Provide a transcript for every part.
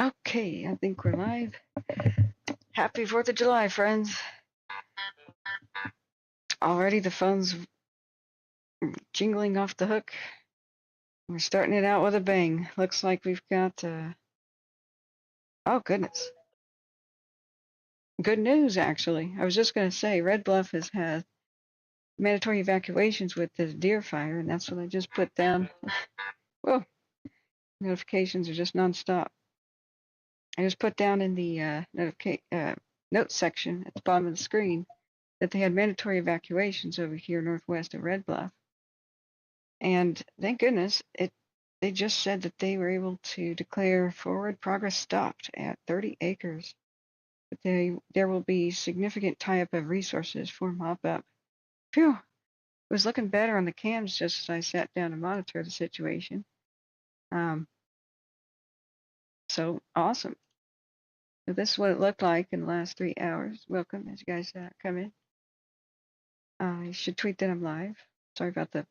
Okay, I think we're live. Happy 4th of July, friends. Already the phone's jingling off the hook. We're starting it out with a bang. Looks like we've got, oh goodness. Good news, actually. I was just going to say, Red Bluff has had mandatory evacuations with the deer fire, and that's what I just put down. Whoa, notifications are just nonstop. I just put down in the notes section at the bottom of the screen that they had mandatory evacuations over here northwest of Red Bluff. And thank goodness they just said that they were able to declare forward progress stopped at 30 acres. But there will be significant tie-up of resources for mop-up. Phew, it was looking better on the cams just as I sat down to monitor the situation. So awesome. So this is what it looked like in the last 3 hours. Welcome as you guys come in. I should tweet that I'm live. Sorry about the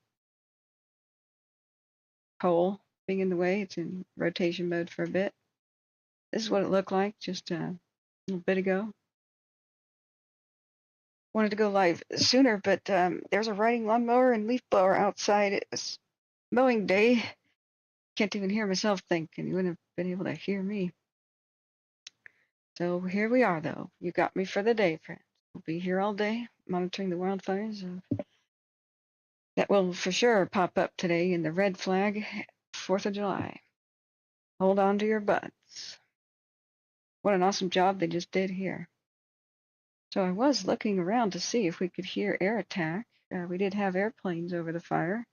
poll being in the way. It's in rotation mode for a bit. This is what it looked like just a little bit ago. Wanted to go live sooner, but there's a riding lawnmower and leaf blower outside. It was mowing day. Can't even hear myself think, and you wouldn't have been able to hear me. So here we are, though. You got me for the day, friends. We'll be here all day monitoring the wildfires that will for sure pop up today in the red flag, 4th of July. Hold on to your butts. What an awesome job they just did here. So I was looking around to see if we could hear air attack. We did have airplanes over the fire,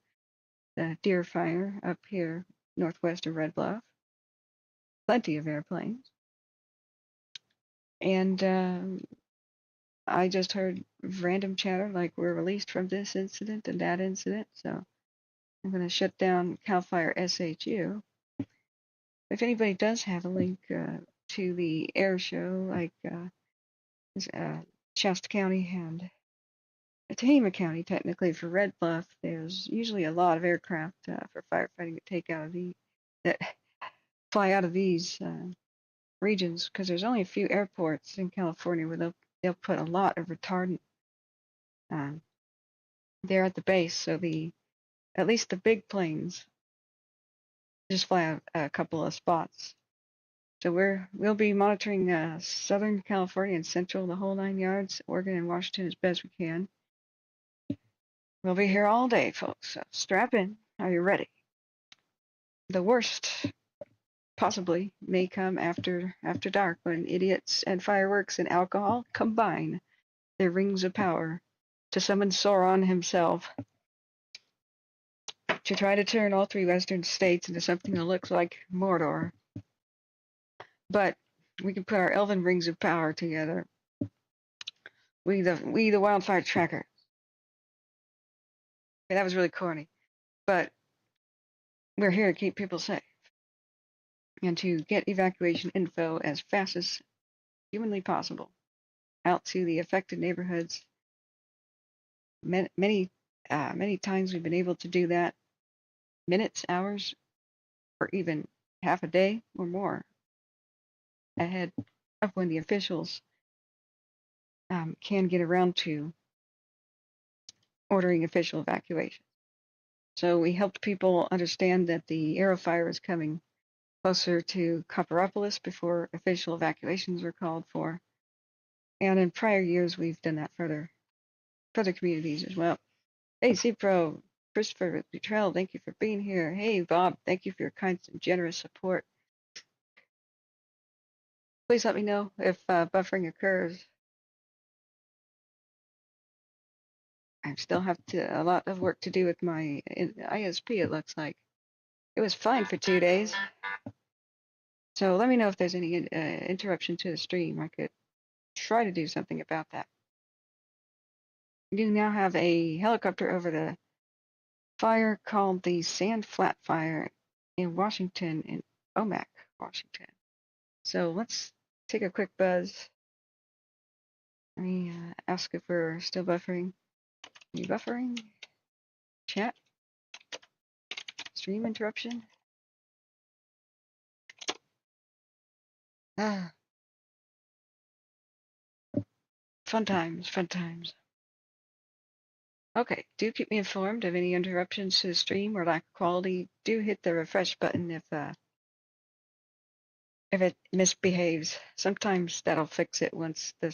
the deer fire up here northwest of Red Bluff. Plenty of airplanes. And I just heard random chatter like we're released from this incident and that incident. So I'm going to shut down CAL FIRE SHU. If anybody does have a link to the air show, like Shasta County and Tehama County, technically for Red Bluff, there's usually a lot of aircraft for firefighting that fly out of these regions because there's only a few airports in California where they'll put a lot of retardant there at the base. So at least the big planes just fly out a couple of spots. So we'll be monitoring Southern California and Central, the whole 9 yards, Oregon and Washington as best we can. We'll be here all day, folks. So strap in. Are you ready? The worst possibly may come after dark when idiots and fireworks and alcohol combine their rings of power to summon Sauron himself to try to turn all 3 western states into something that looks like Mordor. But we can put our elven rings of power together. We the wildfire tracker. Okay, that was really corny, but we're here to keep people safe and to get evacuation info as fast as humanly possible out to the affected neighborhoods. Many times we've been able to do that minutes, hours, or even half a day or more ahead of when the officials can get around to ordering official evacuation. So we helped people understand that the AERO fire is coming closer to COPPEROPOLIS before official evacuations were called for. And in prior years, we've done that for other communities as well. Hey, CPRO, Christopher Butrell, thank you for being here. Hey, Bob, thank you for your kind and generous support. Please let me know if buffering occurs. I still have a lot of work to do with my ISP, it looks like. It was fine for 2 days. So let me know if there's any interruption to the stream. I could try to do something about that. You now have a helicopter over the fire called the Sand Flat Fire in Washington, in Omak, Washington. So let's take a quick buzz. Let me ask if we're still buffering. Are you buffering? Chat? Stream interruption? Ah, fun times, fun times. Okay, do keep me informed of any interruptions to the stream or lack of quality. Do hit the refresh button if it misbehaves. Sometimes that'll fix it once the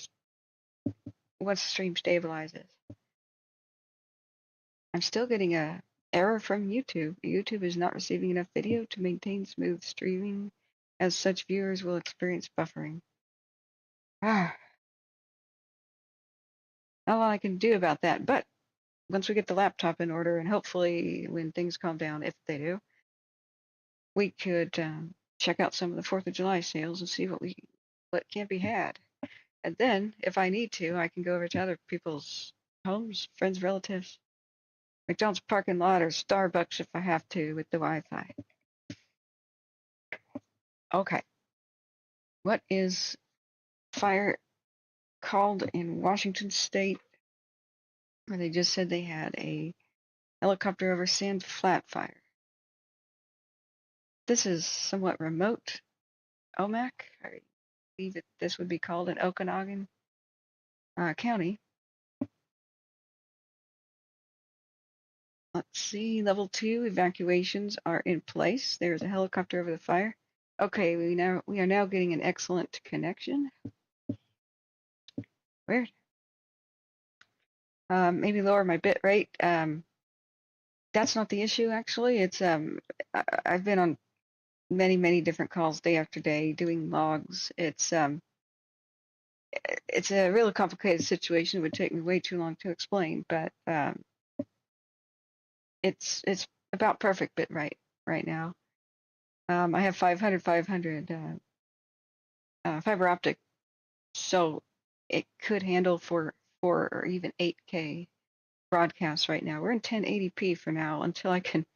stream stabilizes. I'm still getting a error from YouTube. YouTube is not receiving enough video to maintain smooth streaming. As such, viewers will experience buffering. Ah, not a lot I can do about that, but once we get the laptop in order, and hopefully when things calm down, if they do, we could check out some of the 4th of July sales and see what can be had. And then, if I need to, I can go over to other people's homes, friends, relatives, McDonald's parking lot, or Starbucks if I have to with the Wi-Fi. Okay, what is fire called in Washington State? Where they just said they had a helicopter over Sand Flat Fire. This is somewhat remote. OMAC, I believe this would be called in Okanagan County. Let's see, level 2 evacuations are in place. There's a helicopter over the fire. Okay, we are now getting an excellent connection. Weird. Maybe lower my bit rate. That's not the issue actually. It's I've been on many different calls day after day doing logs. It's a really complicated situation. It would take me way too long to explain, but it's about perfect bit right now. I have 500 fiber optic, so it could handle 4 or even 8K broadcasts right now. We're in 1080p for now until I can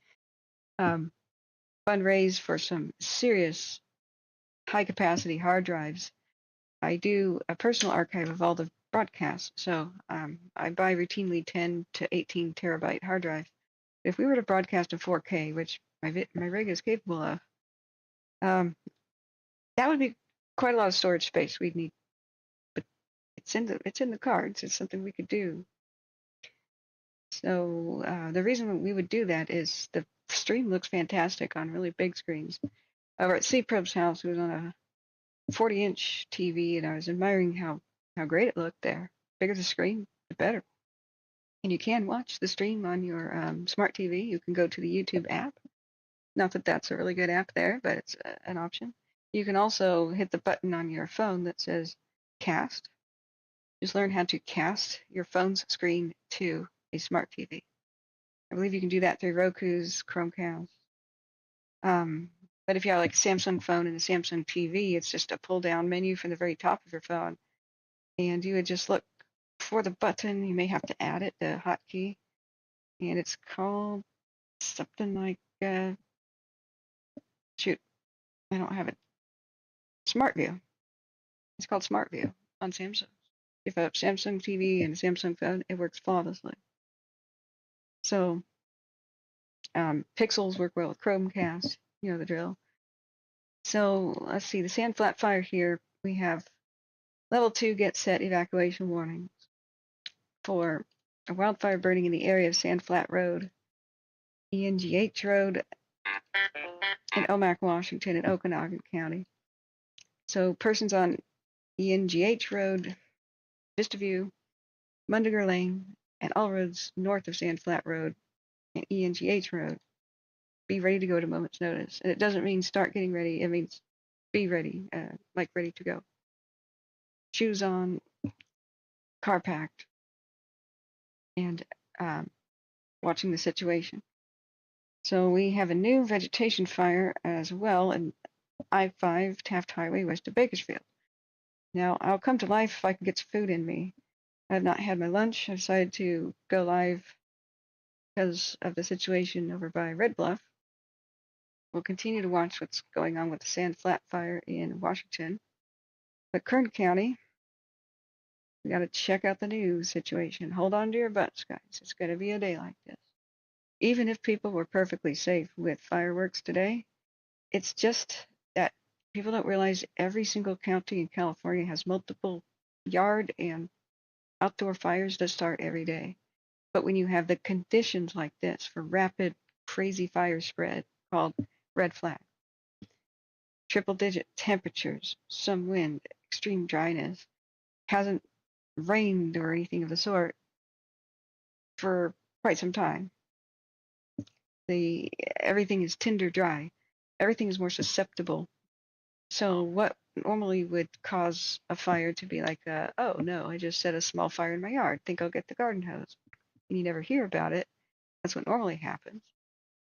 fundraise for some serious high capacity hard drives. I do a personal archive of all the broadcasts, so I buy routinely 10 to 18 terabyte hard drive. If we were to broadcast in 4K, which my rig is capable of, that would be quite a lot of storage space we'd need. But it's in the cards. It's something we could do. So the reason we would do that is the stream looks fantastic on really big screens. Over at C-Prob's house, it was on a 40-inch TV, and I was admiring how great it looked there. The bigger the screen, the better. And you can watch the stream on your smart TV. You can go to the YouTube app. Not that that's a really good app there, but it's an option. You can also hit the button on your phone that says cast. Just learn how to cast your phone's screen to a smart TV. I believe you can do that through Roku's, Chromecast. But if you have like a Samsung phone and a Samsung TV, it's just a pull-down menu from the very top of your phone. And you would just look for the button. You may have to add it, the hotkey. And it's called something like, shoot, I don't have it. Smart View. It's called Smart View on Samsung. If you have a Samsung TV and a Samsung phone, it works flawlessly. So Pixels work well with Chromecast, you know the drill. So let's see, the Sand Flat Fire here, we have level 2 get set evacuation warnings for a wildfire burning in the area of Sand Flat Road, ENGH Road, in Omak, Washington, and Okanagan County. So persons on ENGH Road, Vista View, Mundiger Lane, and all roads north of Sand Flat Road and ENGH Road, be ready to go at a moment's notice. And it doesn't mean start getting ready. It means be ready, like ready to go. Shoes on, car packed, and watching the situation. So we have a new vegetation fire as well in I-5 Taft Highway west of Bakersfield. Now, I'll come to life if I can get some food in me. I have not had my lunch. I decided to go live because of the situation over by Red Bluff. We'll continue to watch what's going on with the Sand Flat Fire in Washington. But Kern County, we got to check out the news situation. Hold on to your butts, guys. It's going to be a day like this. Even if people were perfectly safe with fireworks today, it's just that People don't realize every single county in California has multiple yard and outdoor fires that start every day. But when you have the conditions like this for rapid, crazy fire spread called red flag, triple digit temperatures, some wind, extreme dryness, hasn't rained or anything of the sort for quite some time. Everything is tinder dry. Everything is more susceptible. So what normally would cause a fire to be like, oh no, I just set a small fire in my yard. Think I'll get the garden hose. And you never hear about it. That's what normally happens.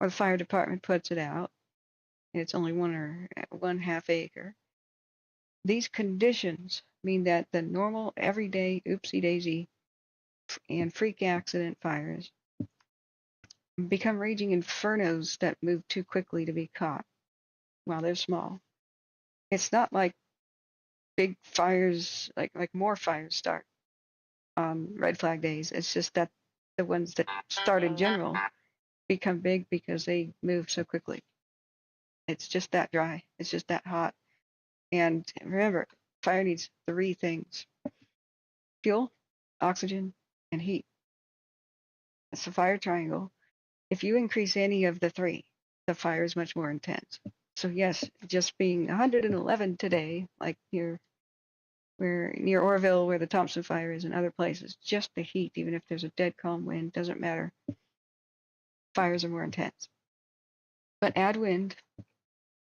Or the fire department puts it out, and it's only 1.5 acre. These conditions mean that the normal, everyday, oopsie daisy, and freak accident fires become raging infernos that move too quickly to be caught while they're small. It's not like big fires, like more fires start on red flag days. It's just that the ones that start in general become big because they move so quickly. It's just that dry. It's just that hot. And remember, fire needs 3 things: fuel, oxygen, and heat. It's a fire triangle. If you increase any of the 3, the fire is much more intense. So yes, just being 111 today, like we're near Orville, where the Thompson Fire is, and other places, just the heat, even if there's a dead calm wind, doesn't matter. Fires are more intense. But add wind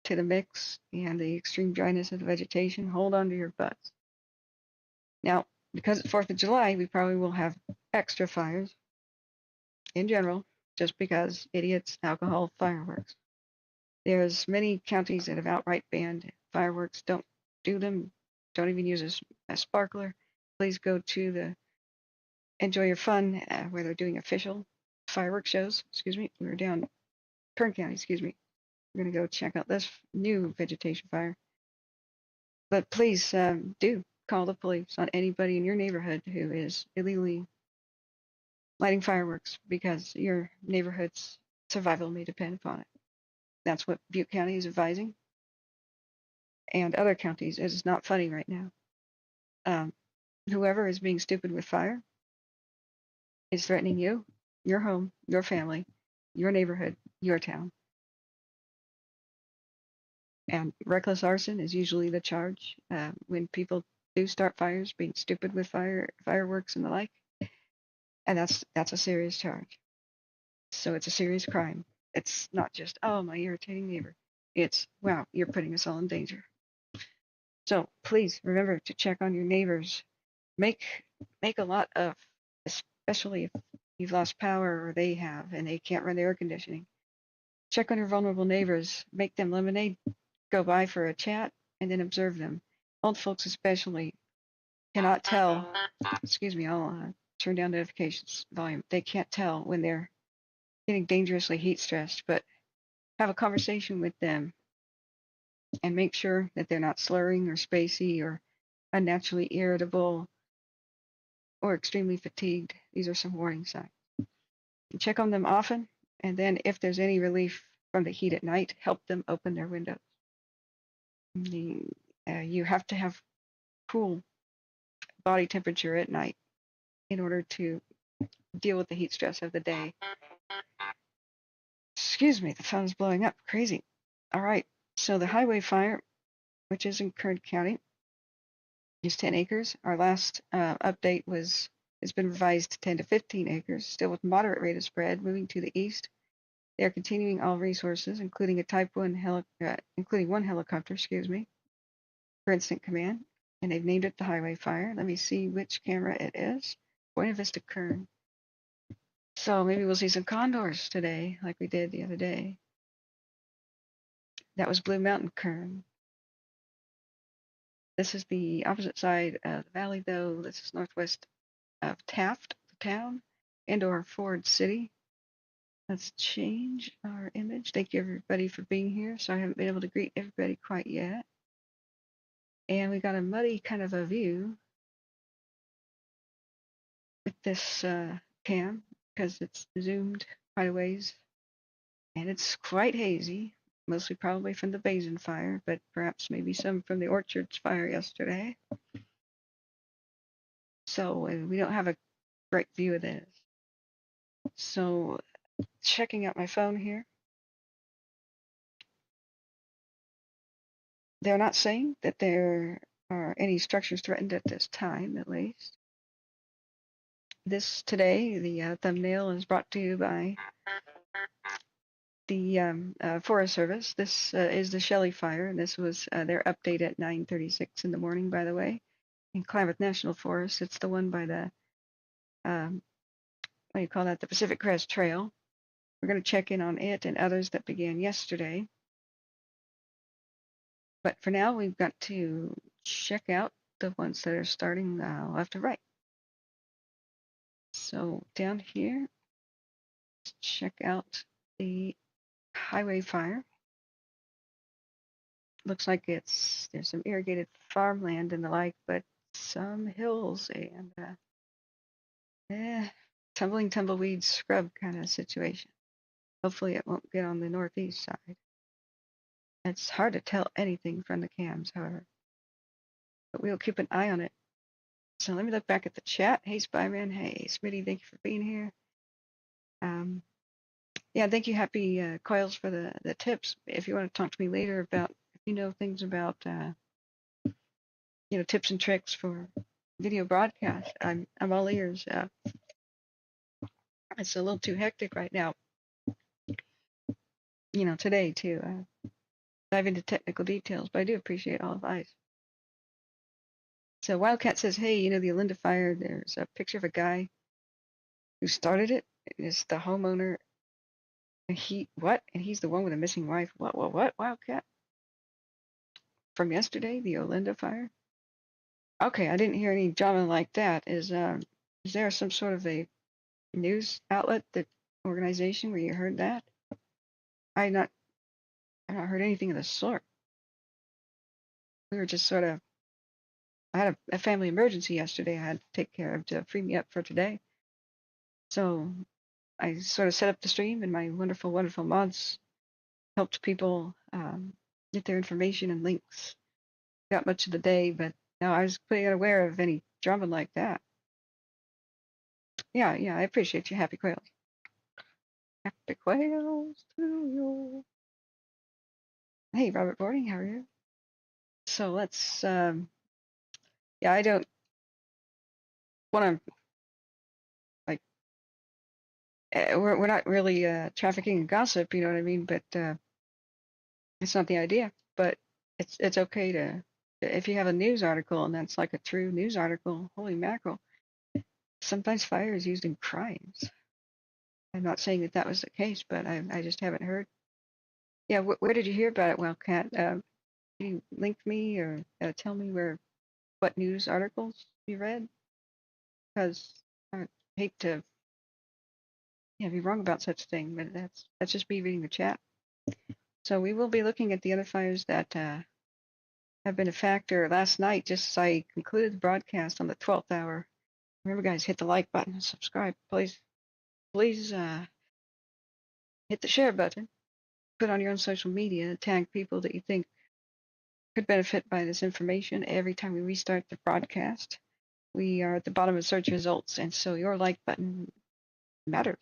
to the mix and the extreme dryness of the vegetation, hold on to your butts. Now, because it's 4th of July, we probably will have extra fires in general, just because idiots, alcohol, fireworks. There's many counties that have outright banned fireworks. Don't do them. Don't even use a sparkler. Please go to the Enjoy Your Fun, where they're doing official fireworks shows. Excuse me. We were down Kern County. Excuse me. We're gonna go check out this new vegetation fire. But please do call the police on anybody in your neighborhood who is illegally lighting fireworks, because your neighborhood's survival may depend upon it. That's what Butte County is advising, and other counties. It is not funny right now. Whoever is being stupid with fire is threatening you, your home, your family, your neighborhood, your town. And reckless arson is usually the charge when people do start fires, being stupid with fireworks and the like. And that's a serious charge. So it's a serious crime. It's not just, oh, my irritating neighbor. It's, wow, you're putting us all in danger. So please remember to check on your neighbors. Make a lot of, especially if you've lost power or they have and they can't run the air conditioning. Check on your vulnerable neighbors. Make them lemonade. Go by for a chat and then observe them. Old folks especially cannot tell. Excuse me, I'll turn down notifications volume. They can't tell when they're getting dangerously heat stressed, but have a conversation with them and make sure that they're not slurring or spacey or unnaturally irritable or extremely fatigued. These are some warning signs. Check on them often, and then if there's any relief from the heat at night, help them open their windows. You have to have cool body temperature at night in order to deal with the heat stress of the day. Excuse me, the phone's blowing up. Crazy. All right, so the highway fire, which is in Kern County, is 10 acres. Our last update has been revised to 10 to 15 acres, still with moderate rate of spread, moving to the east. They are continuing all resources, including including 1 helicopter, for instant command, and they've named it the highway fire. Let me see which camera it is. Buena Vista Kern. So maybe we'll see some condors today, like we did the other day. That was Blue Mountain Kern. This is the opposite side of the valley, though. This is northwest of Taft, the town, and/or Ford City. Let's change our image. Thank you, everybody, for being here. So I haven't been able to greet everybody quite yet. And we got a muddy kind of a view with this cam because it's zoomed quite a ways. And it's quite hazy. mostly probably from the Basin fire, but perhaps maybe some from the Orchards fire yesterday. So we don't have a great view of this. So checking out my phone here. They're not saying that there are any structures threatened at this time, at least. This today, the thumbnail is brought to you by the Forest Service. This is the Shelley Fire, and this was their update at 9:36 in the morning, by the way. In Klamath National Forest, it's the one by the, what do you call that, the Pacific Crest Trail. We're going to check in on it and others that began yesterday. But for now, we've got to check out the ones that are starting left to right. So down here, let's check out the highway fire. Looks like there's some irrigated farmland and the like, but some hills and tumbling tumbleweed scrub kind of situation. Hopefully it won't get on the northeast side. It's hard to tell anything from the cams, however, but we'll keep an eye on it. So let me look back at the chat. Hey, Spyman. Hey, Smitty. Thank you for being here. Yeah, thank you, Happy Coils, for the tips. If you want to talk to me later about, if you know things about, tips and tricks for video broadcast, I'm all ears. It's a little too hectic right now. Today to dive into technical details, but I do appreciate all advice. So Wildcat says, hey, the Olinda fire, there's a picture of a guy who started it. It's the homeowner. And he's the one with a missing wife. What, Wildcat? From yesterday, the Olinda fire? Okay, I didn't hear any drama like that. Is there some sort of a news outlet, organization where you heard that? I've not heard anything of the sort. We were just sort of, I had a family emergency yesterday I had to take care of to free me up for today. So I sort of set up the stream, and my wonderful, wonderful mods helped people get their information and links. Got much of the day, but no, I was completely unaware of any drama like that. Yeah, I appreciate you, Happy Quails. Happy Quails to you. Hey, Robert Boarding, how are you? So let's, I don't want to, like, we're not really trafficking in gossip, you know what I mean? But it's not the idea. But it's okay to, if you have a news article and that's like a true news article, holy mackerel, sometimes fire is used in crimes. I'm not saying that was the case, but I just haven't heard. Yeah, where did you hear about it, Wildcat? Can you link me or tell me what news articles you read? Because I hate to be wrong about such a thing, but that's just me reading the chat. So we will be looking at the other fires that have been a factor. Last night, just as I concluded the broadcast on the 12th hour, remember, guys, hit the like button and subscribe. Please hit the share button. Put on your own social media, tag people that you think could benefit by this information. Every time we restart the broadcast, we are at the bottom of search results, and so your like button matters.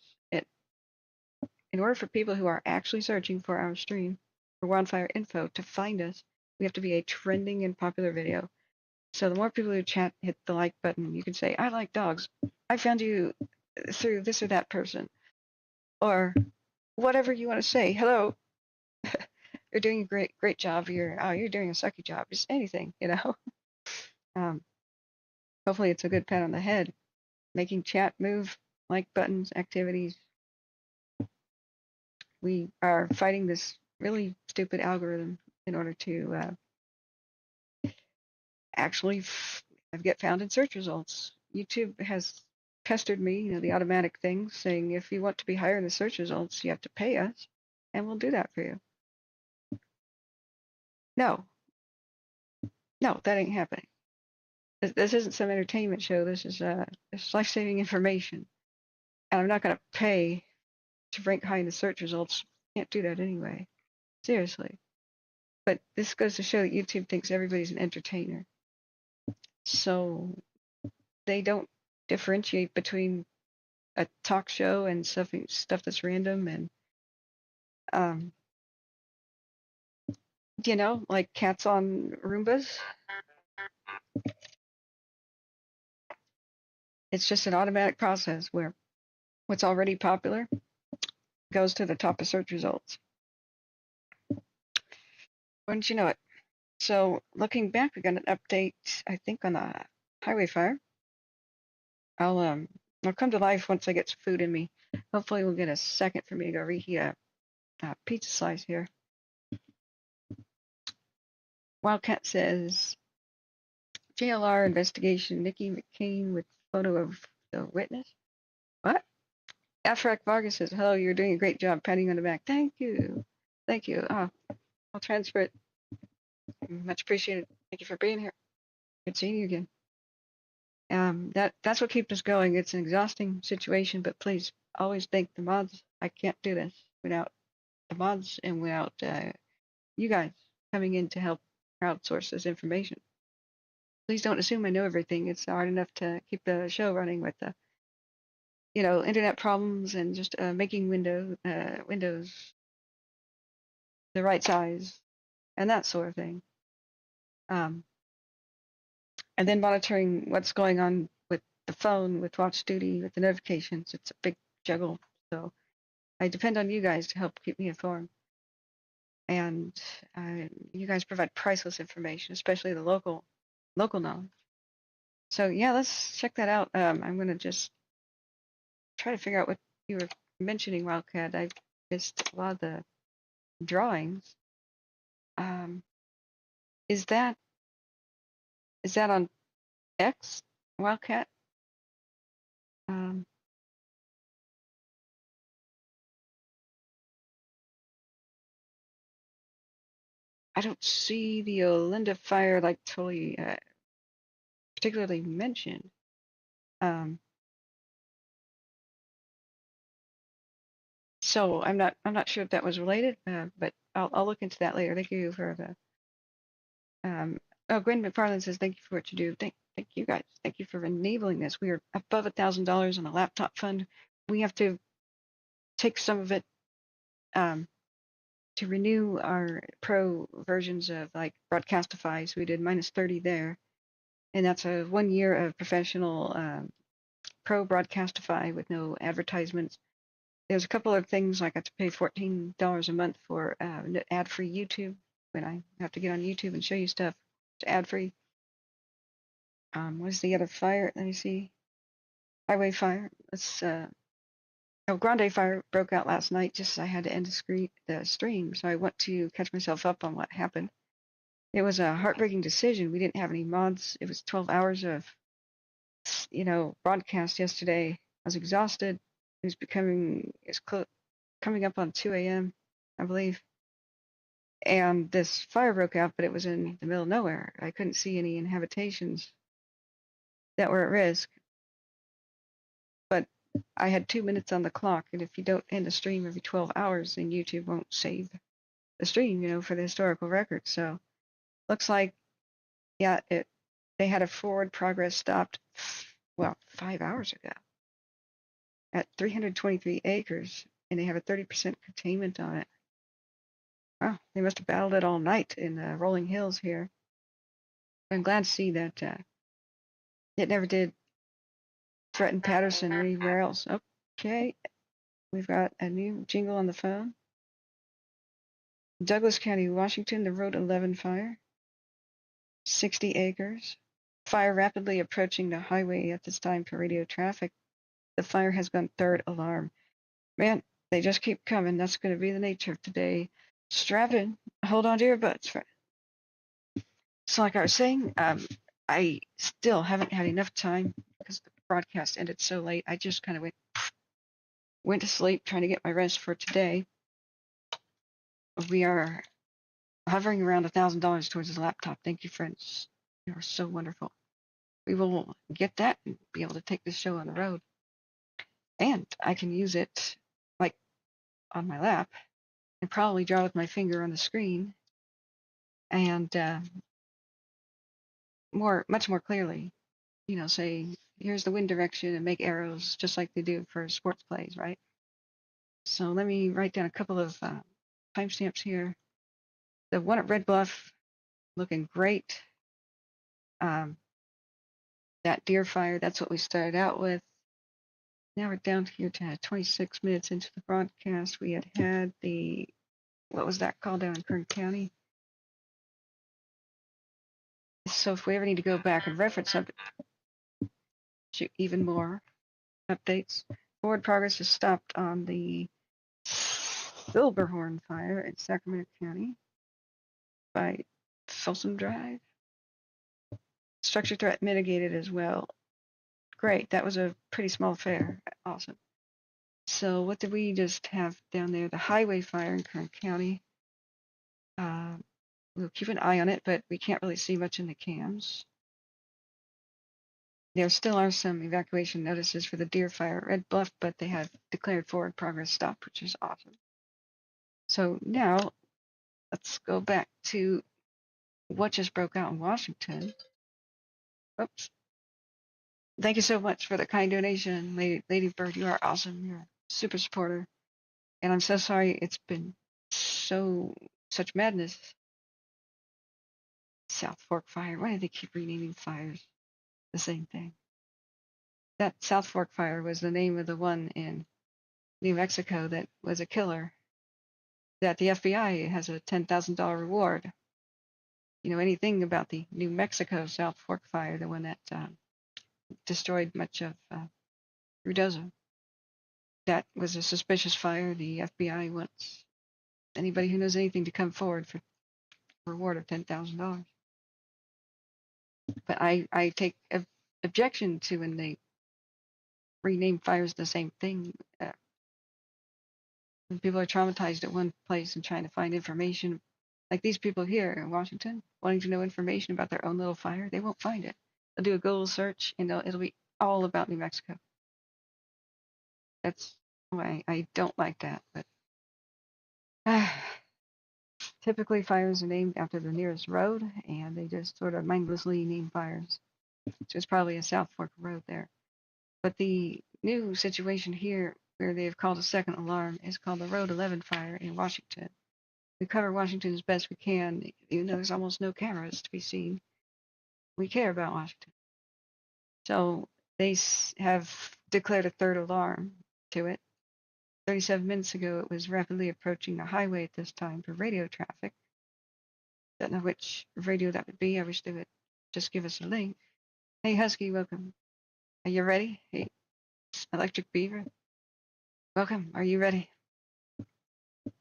In order for people who are actually searching for our stream for wildfire info to find us, we have to be a trending and popular video. So the more people who chat hit the like button, you can say, I like dogs. I found you through this or that person. Or whatever you want to say. Hello. You're doing a great job. You're doing a sucky job. Just anything, Hopefully it's a good pat on the head. Making chat move, like buttons, activities. We are fighting this really stupid algorithm in order to actually get found in search results. YouTube has pestered me, the automatic thing, saying if you want to be higher in the search results, you have to pay us, and we'll do that for you. No, that ain't happening. This isn't some entertainment show. This is life-saving information, and I'm not going to pay to rank high in the search results. Can't do that anyway. Seriously. But this goes to show that YouTube thinks everybody's an entertainer. So they don't differentiate between a talk show and stuff that's random and um, like cats on Roombas. It's just an automatic process where what's already popular goes to the top of search results. Wouldn't you know it? So looking back, we got an update, I think, on the highway fire. I'll come to life once I get some food in me. Hopefully we'll get a second for me to go reheat a pizza slice here. Wildcat says, JLR investigation, Nikki McCain with photo of the witness. What? Afrak Vargas says, hello, you're doing a great job, patting you on the back. Thank you. Thank you. I'll transfer it. Much appreciated. Thank you for being here. Good seeing you again. That's what keeps us going. It's an exhausting situation, but please always thank the mods. I can't do this without the mods and without you guys coming in to help crowdsource this information. Please don't assume I know everything. It's hard enough to keep the show running with the, internet problems and just making windows the right size and that sort of thing. And then monitoring what's going on with the phone, with watch duty, with the notifications. It's a big juggle. So I depend on you guys to help keep me informed. And you guys provide priceless information, especially the local knowledge. So yeah, let's check that out. I'm gonna just try to figure out what you were mentioning, Wildcat. I missed a lot of the drawings. Is that on X, Wildcat? I don't see the Olinda Fire like totally particularly mentioned. So I'm not sure if that was related, but I'll look into that later. Thank you for the. Gwen McFarland says thank you for what you do. Thank you guys. Thank you for enabling this. We are above $1,000 on a laptop fund. We have to take some of it to renew our pro versions of like Broadcastify. So we did -30 there, and that's a 1 year of professional pro Broadcastify with no advertisements. There's a couple of things like I have to pay $14 a month for ad-free YouTube when I have to get on YouTube and show you stuff. It's ad-free. What's the other fire? Let me see. Highway fire. Grande Fire broke out last night just as I had to end the stream, so I went to catch myself up on what happened. It was a heartbreaking decision. We didn't have any mods. It was 12 hours of, broadcast yesterday. I was exhausted. It's coming up on 2 a.m., I believe. And this fire broke out, but it was in the middle of nowhere. I couldn't see any inhabitations that were at risk. But I had 2 minutes on the clock, and if you don't end a stream every 12 hours, then YouTube won't save the stream, for the historical record. So looks like, yeah, they had a forward progress stopped, 5 hours ago at 323 acres, and they have a 30% containment on it. Wow, they must have battled it all night in the rolling hills here. I'm glad to see that it never did threaten Patterson or anywhere else. Okay, we've got a new jingle on the phone. Douglas County, Washington, the Road 11 fire, 60 acres. Fire rapidly approaching the highway at this time for radio traffic. The fire has gone third alarm. Man, they just keep coming. That's going to be the nature of today. Strap in. Hold on to your butts. So like I was saying, I still haven't had enough time because the broadcast ended so late. I just kind of went to sleep trying to get my rest for today. We are hovering around $1,000 towards the laptop. Thank you, friends. You are so wonderful. We will get that and be able to take this show on the road. And I can use it like on my lap and probably draw with my finger on the screen and much more clearly, say, here's the wind direction and make arrows just like they do for sports plays, right? So let me write down a couple of timestamps here. The one at Red Bluff, looking great. That deer fire, that's what we started out with. Now we're down here to 26 minutes into the broadcast. We had the, what was that called down in Kern County? So if we ever need to go back and reference up even more updates, forward progress is stopped on the Silverhorn Fire in Sacramento County by Folsom Drive. Structure threat mitigated as well. Great, that was a pretty small affair. Awesome. So what did we just have down there? The highway fire in Kern County. We'll keep an eye on it, but we can't really see much in the cams. There still are some evacuation notices for the deer fire at Red Bluff, but they have declared forward progress stopped, which is awesome. So now let's go back to what just broke out in Washington. Oops. Thank you so much for the kind donation, Lady Bird. You are awesome. You're a super supporter. And I'm so sorry it's been such madness. South Fork Fire. Why do they keep renaming fires the same thing? That South Fork Fire was the name of the one in New Mexico that was a killer. That the FBI has a $10,000 reward. You know anything about the New Mexico South Fork Fire, the one that destroyed much of Ruidoso? That was a suspicious fire. The FBI wants anybody who knows anything to come forward for a reward of $10,000. But I take objection to when they rename fires the same thing. When people are traumatized at one place and trying to find information, like these people here in Washington, wanting to know information about their own little fire, they won't find it. They'll do a Google search and it'll be all about New Mexico. That's why I don't like that. But typically fires are named after the nearest road, and they just sort of mindlessly name fires. So it's probably a South Fork road there. But the new situation here, where they've called a second alarm, is called the Road 11 fire in Washington. We cover Washington as best we can, even though there's almost no cameras to be seen. We care about Washington. So they have declared a third alarm to it. 37 minutes ago, it was rapidly approaching the highway at this time for radio traffic. Don't know which radio that would be. I wish they would just give us a link. Hey, Husky, welcome. Are you ready? Hey, Electric Beaver, welcome. Are you ready?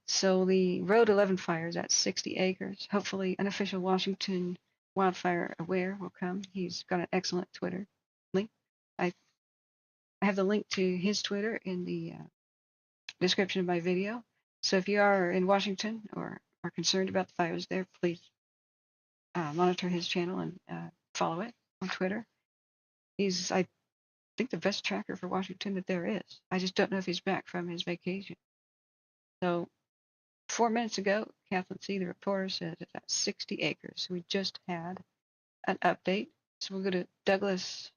So the Road 11 fire is at 60 acres. Hopefully, Unofficial Washington Wildfire Aware will come. He's got an excellent Twitter link. I have the link to his Twitter in the description of my video. So if you are in Washington or are concerned about the fires there, please monitor his channel and follow it on Twitter. He's, I think, the best tracker for Washington that there is. I just don't know if he's back from his vacation. So 4 minutes ago, Kathleen C., the reporter, said it's at 60 acres. We just had an update. So we'll go to Douglas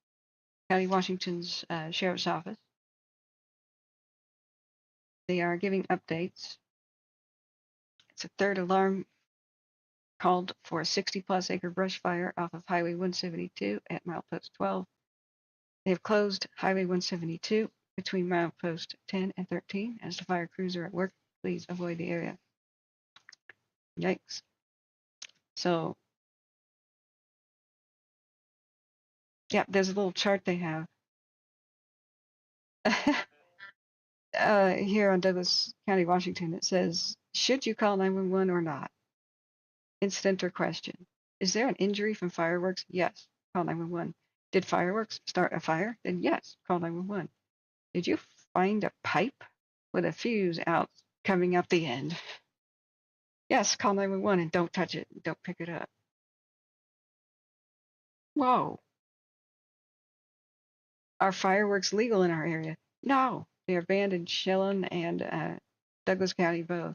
County, Washington's Sheriff's Office. They are giving updates. It's a third alarm called for a 60-plus acre brush fire off of Highway 172 at milepost 12. They have closed Highway 172 between milepost 10 and 13. As the fire crews are at work, please avoid the area. Yikes. So, yeah, there's a little chart they have here on Douglas County, Washington. It says, should you call 911 or not? Incident or question. Is there an injury from fireworks? Yes, call 911. Did fireworks start a fire? Then yes, call 911. Did you find a pipe with a fuse out coming out the end? Yes, call 911 and don't touch it. Don't pick it up. Whoa. Are fireworks legal in our area? No, they are banned in Chelan and Douglas County both.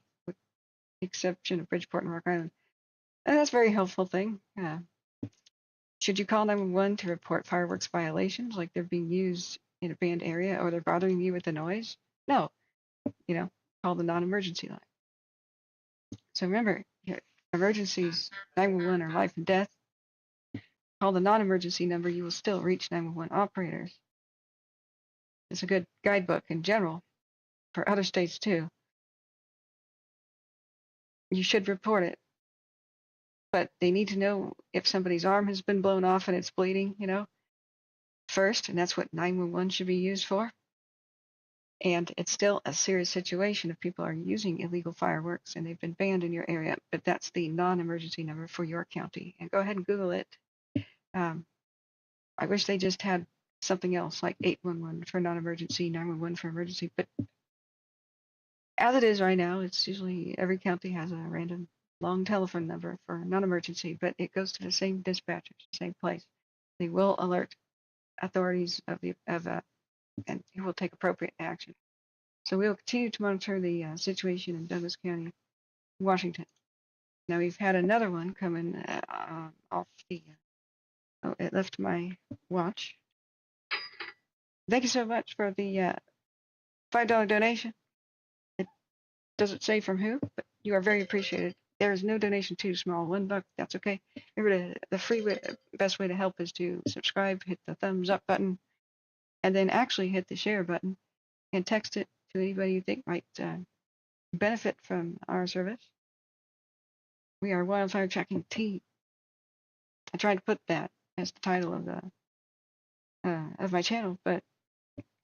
exception of Bridgeport and Rock Island. And that's a very helpful thing. Should you call 911 to report fireworks violations, like they're being used in a banned area or they're bothering you with the noise? No, call the non-emergency line. So remember, emergencies, 911 are life and death. Call the non-emergency number, you will still reach 911 operators. It's a good guidebook in general for other states too. You should report it, but they need to know if somebody's arm has been blown off and it's bleeding, first, and that's what 911 should be used for. And it's still a serious situation if people are using illegal fireworks and they've been banned in your area, but that's the non-emergency number for your county. And go ahead and Google it. I wish they just had something else like 811 for non-emergency, 911 for emergency, but as it is right now, it's usually every county has a random long telephone number for non-emergency, but it goes to the same dispatchers, same place. They will alert authorities and they will take appropriate action. So we will continue to monitor the situation in Douglas County, Washington. Now we've had another one coming off the. Oh, it left my watch. Thank you so much for the $5 donation. It doesn't say from who, but you are very appreciated. There is no donation too small. $1, that's okay. Remember, the best way to help is to subscribe, hit the thumbs up button, and then actually hit the share button and text it to anybody you think might benefit from our service. We are Wildfire Tracking Team. I tried to put that as the title of my channel, but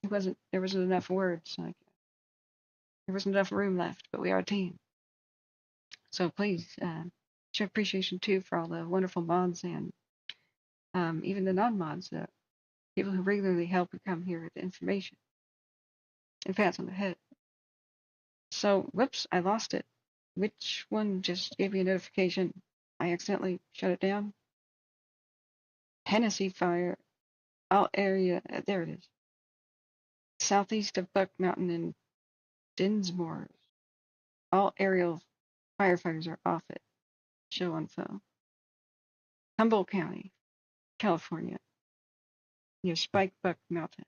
there wasn't enough words. There wasn't enough room left, but we are a team. So please show appreciation too for all the wonderful mods and even the non-mods, people who regularly help and come here with the information and pats on the head. So, whoops, I lost it. Which one just gave me a notification? I accidentally shut it down. Tennessee Fire, all area, there it is. Southeast of Buck Mountain and Dinsmore. All aerial firefighters are off it. Show on phone. Humboldt County, California, near Spike Buck Mountain.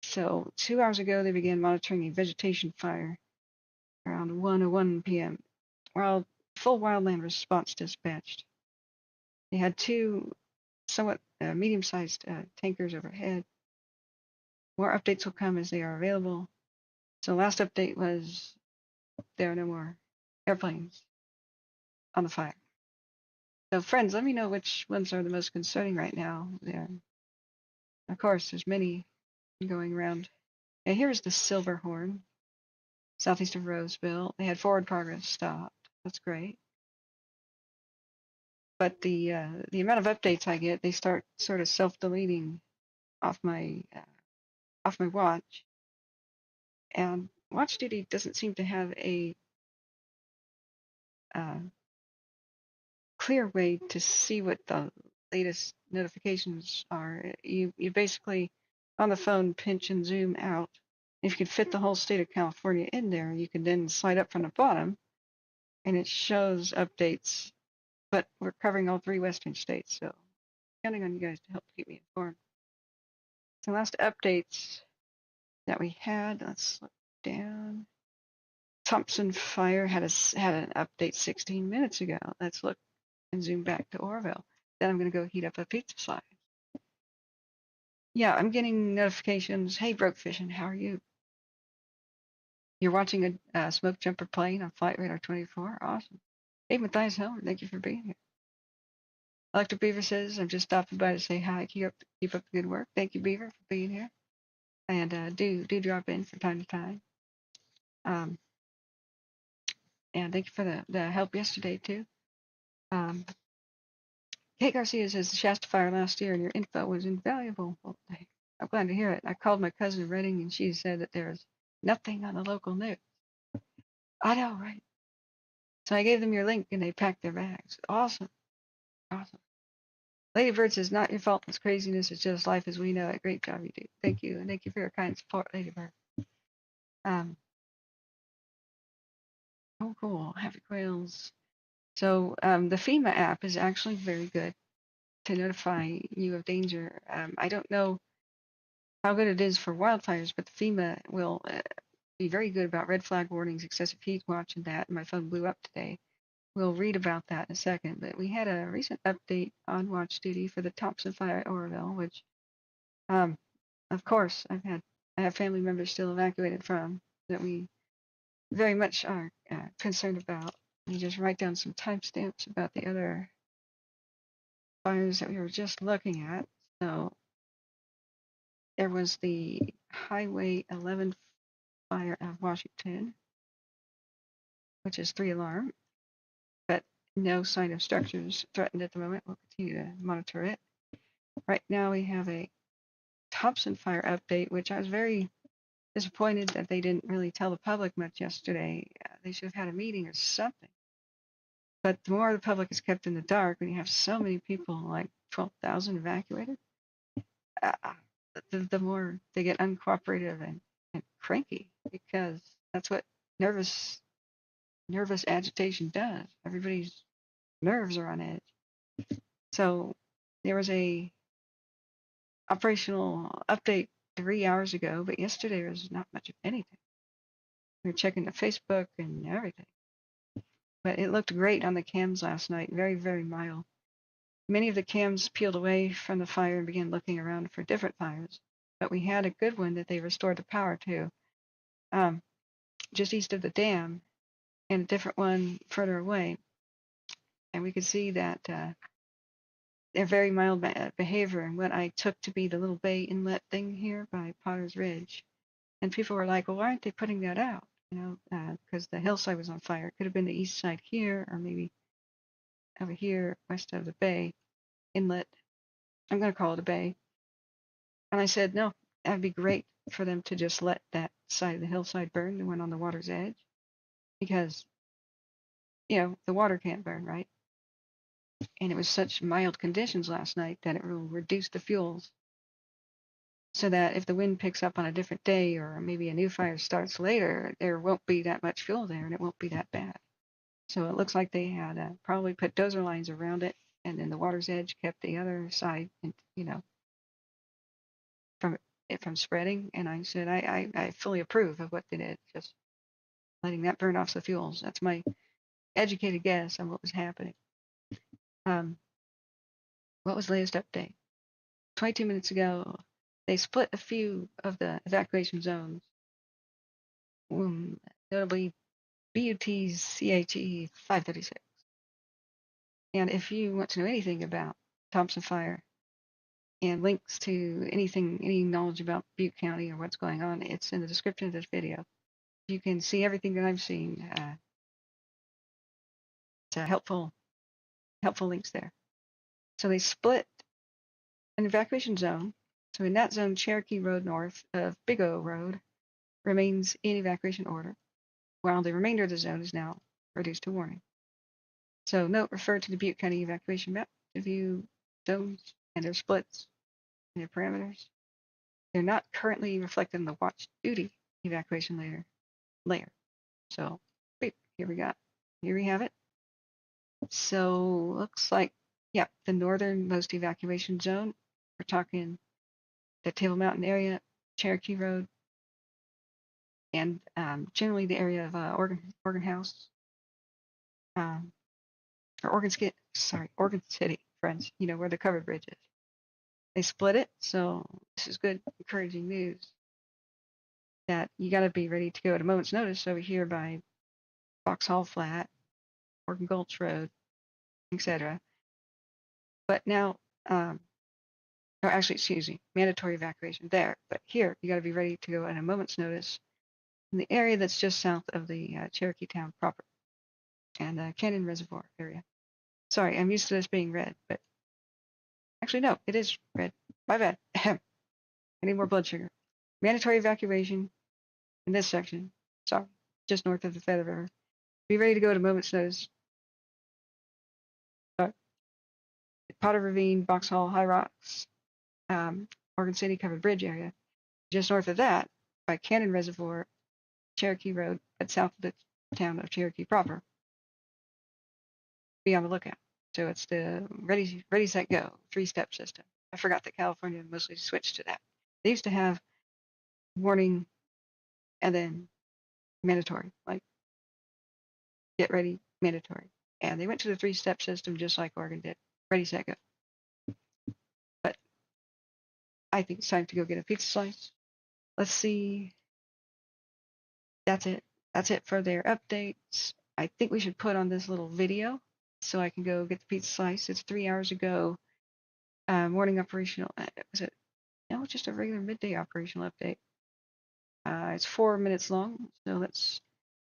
So 2 hours ago, they began monitoring a vegetation fire around 1:01 p.m. While full wildland response dispatched. They had two somewhat medium-sized tankers overhead. More updates will come as they are available. So last update was there are no more airplanes on the fire. So friends, let me know which ones are the most concerning right now. Of course, there's many going around. And here's the Silverhorn, southeast of Roseville. They had forward progress stopped. That's great. But the amount of updates I get, they start sort of self-deleting off my watch. And Watch Duty doesn't seem to have a clear way to see what the latest notifications are. You basically on the phone pinch and zoom out. If you can fit the whole state of California in there, you can then slide up from the bottom, and it shows updates. But we're covering all 3 western states, so counting on you guys to help keep me informed. So last updates that we had, let's look down. Thompson Fire had an update 16 minutes ago. Let's look and zoom back to Orville. Then I'm going to go heat up a pizza slice. Yeah, I'm getting notifications. Hey, Broke Fishing, how are you? You're watching a smoke jumper plane on Flight Radar 24. Awesome. Hey, Matthias Helmer, thank you for being here. Electric Beaver says, I'm just stopping by to say hi. Keep up the good work. Thank you, Beaver, for being here. And do drop in from time to time. And thank you for the help yesterday, too. Kate Garcia says, the Shasta Fire last year and your info was invaluable. Well, I'm glad to hear it. I called my cousin in Redding, and she said that there's nothing on the local news. I know, right? So I gave them your link, and they packed their bags. Awesome. Awesome. Lady Bird says, not your fault. This craziness is just life as we know it. Great job you do. Thank you. And thank you for your kind support, Lady Bird. Oh, cool. Happy quails. So the FEMA app is actually very good to notify you of danger. I don't know how good it is for wildfires, but the FEMA will be very good about red flag warnings, excessive heat watch, and that. My phone blew up today. We'll read about that in a second, but we had a recent update on watch duty for the Thompson Fire at Oroville, which, um, of course, I have family members still evacuated from that we very much are concerned about. You just write down some timestamps about the other fires that we were just looking at. So there was the Highway 11 fire of Washington, which is 3 alarm, but no sign of structures threatened at the moment. We'll continue to monitor it. Right now we have a Thompson Fire update, which I was very disappointed that they didn't really tell the public much yesterday. They should have had a meeting or something. But the more the public is kept in the dark, when you have so many people, like 12,000 evacuated, uh, the more they get uncooperative and cranky, because that's what nervous agitation does. Everybody's nerves are on edge. So there was a operational update 3 hours ago, but yesterday there was not much of anything. We were checking the Facebook and everything. But it looked great on the cams last night, very, very mild. Many of the cams peeled away from the fire and began looking around for different fires. But we had a good one that they restored the power to, just east of the dam, and a different one further away. And we could see that they're very mild behavior and what I took to be the little bay inlet thing here by Potter's Ridge. And people were like, well, why aren't they putting that out? You know, because the hillside was on fire. It could have been the east side here, or maybe over here, west of the bay inlet. I'm going to call it a bay. And I said, no, that'd be great for them to just let that side of the hillside burn, the one on the water's edge, because, you know, the water can't burn, right? And it was such mild conditions last night that it will reduce the fuels so that if the wind picks up on a different day or maybe a new fire starts later, there won't be that much fuel there and it won't be that bad. So it looks like they had probably put dozer lines around it, and then the water's edge kept the other side, you know, from spreading. And I said I fully approve of what they did, just letting that burn off the fuels. That's my educated guess on what was happening. What was the latest update? 22 minutes ago, they split a few of the evacuation zones, notably Butte's CHE 536. And if you want to know anything about Thompson Fire and links to anything, any knowledge about Butte County or what's going on, it's in the description of this video. You can see everything that I've seen. It's helpful links there. So they split an evacuation zone. So in that zone, Cherokee Road north of Big O Road remains in evacuation order, while the remainder of the zone is now reduced to warning. So note, refer to the Butte County evacuation map to view zones and their splits and their parameters. They're not currently reflected in the watch duty evacuation layer. So wait, here we have it. So looks like, yeah, the northernmost evacuation zone. We're talking the Table Mountain area, Cherokee Road, and generally the area of Oregon House, or Oregon City, friends. You know where the covered bridge is. They split it, so this is good, encouraging news. That you got to be ready to go at a moment's notice over here by Vauxhall Flat, Oregon Gulch Road, etc. But now, or actually, excuse me, mandatory evacuation there. But here, you got to be ready to go at a moment's notice in the area that's just south of the Cherokee Town proper and Canyon Reservoir area. Sorry, I'm used to this being red, but actually, no, it is red. My bad. I need more blood sugar. Mandatory evacuation in this section. Sorry, just north of the Feather River. Be ready to go at a moment's notice. Potter Ravine, Vauxhall, High Rocks, Oregon City Covered Bridge area. Just north of that, by Canyon Reservoir, Cherokee Road, but south of the town of Cherokee proper. Be on the lookout. So it's the ready, set, go, 3-step system. I forgot that California mostly switched to that. They used to have warning and then mandatory, like get ready, mandatory. And they went to the 3-step system just like Oregon did. Ready, set, go. But I think it's time to go get a pizza slice. Let's see. That's it. That's it for their updates. I think we should put on this little video so I can go get the pizza slice. It's 3 hours ago. Morning operational. Was it? No, just a regular midday operational update. It's 4 minutes long, so let's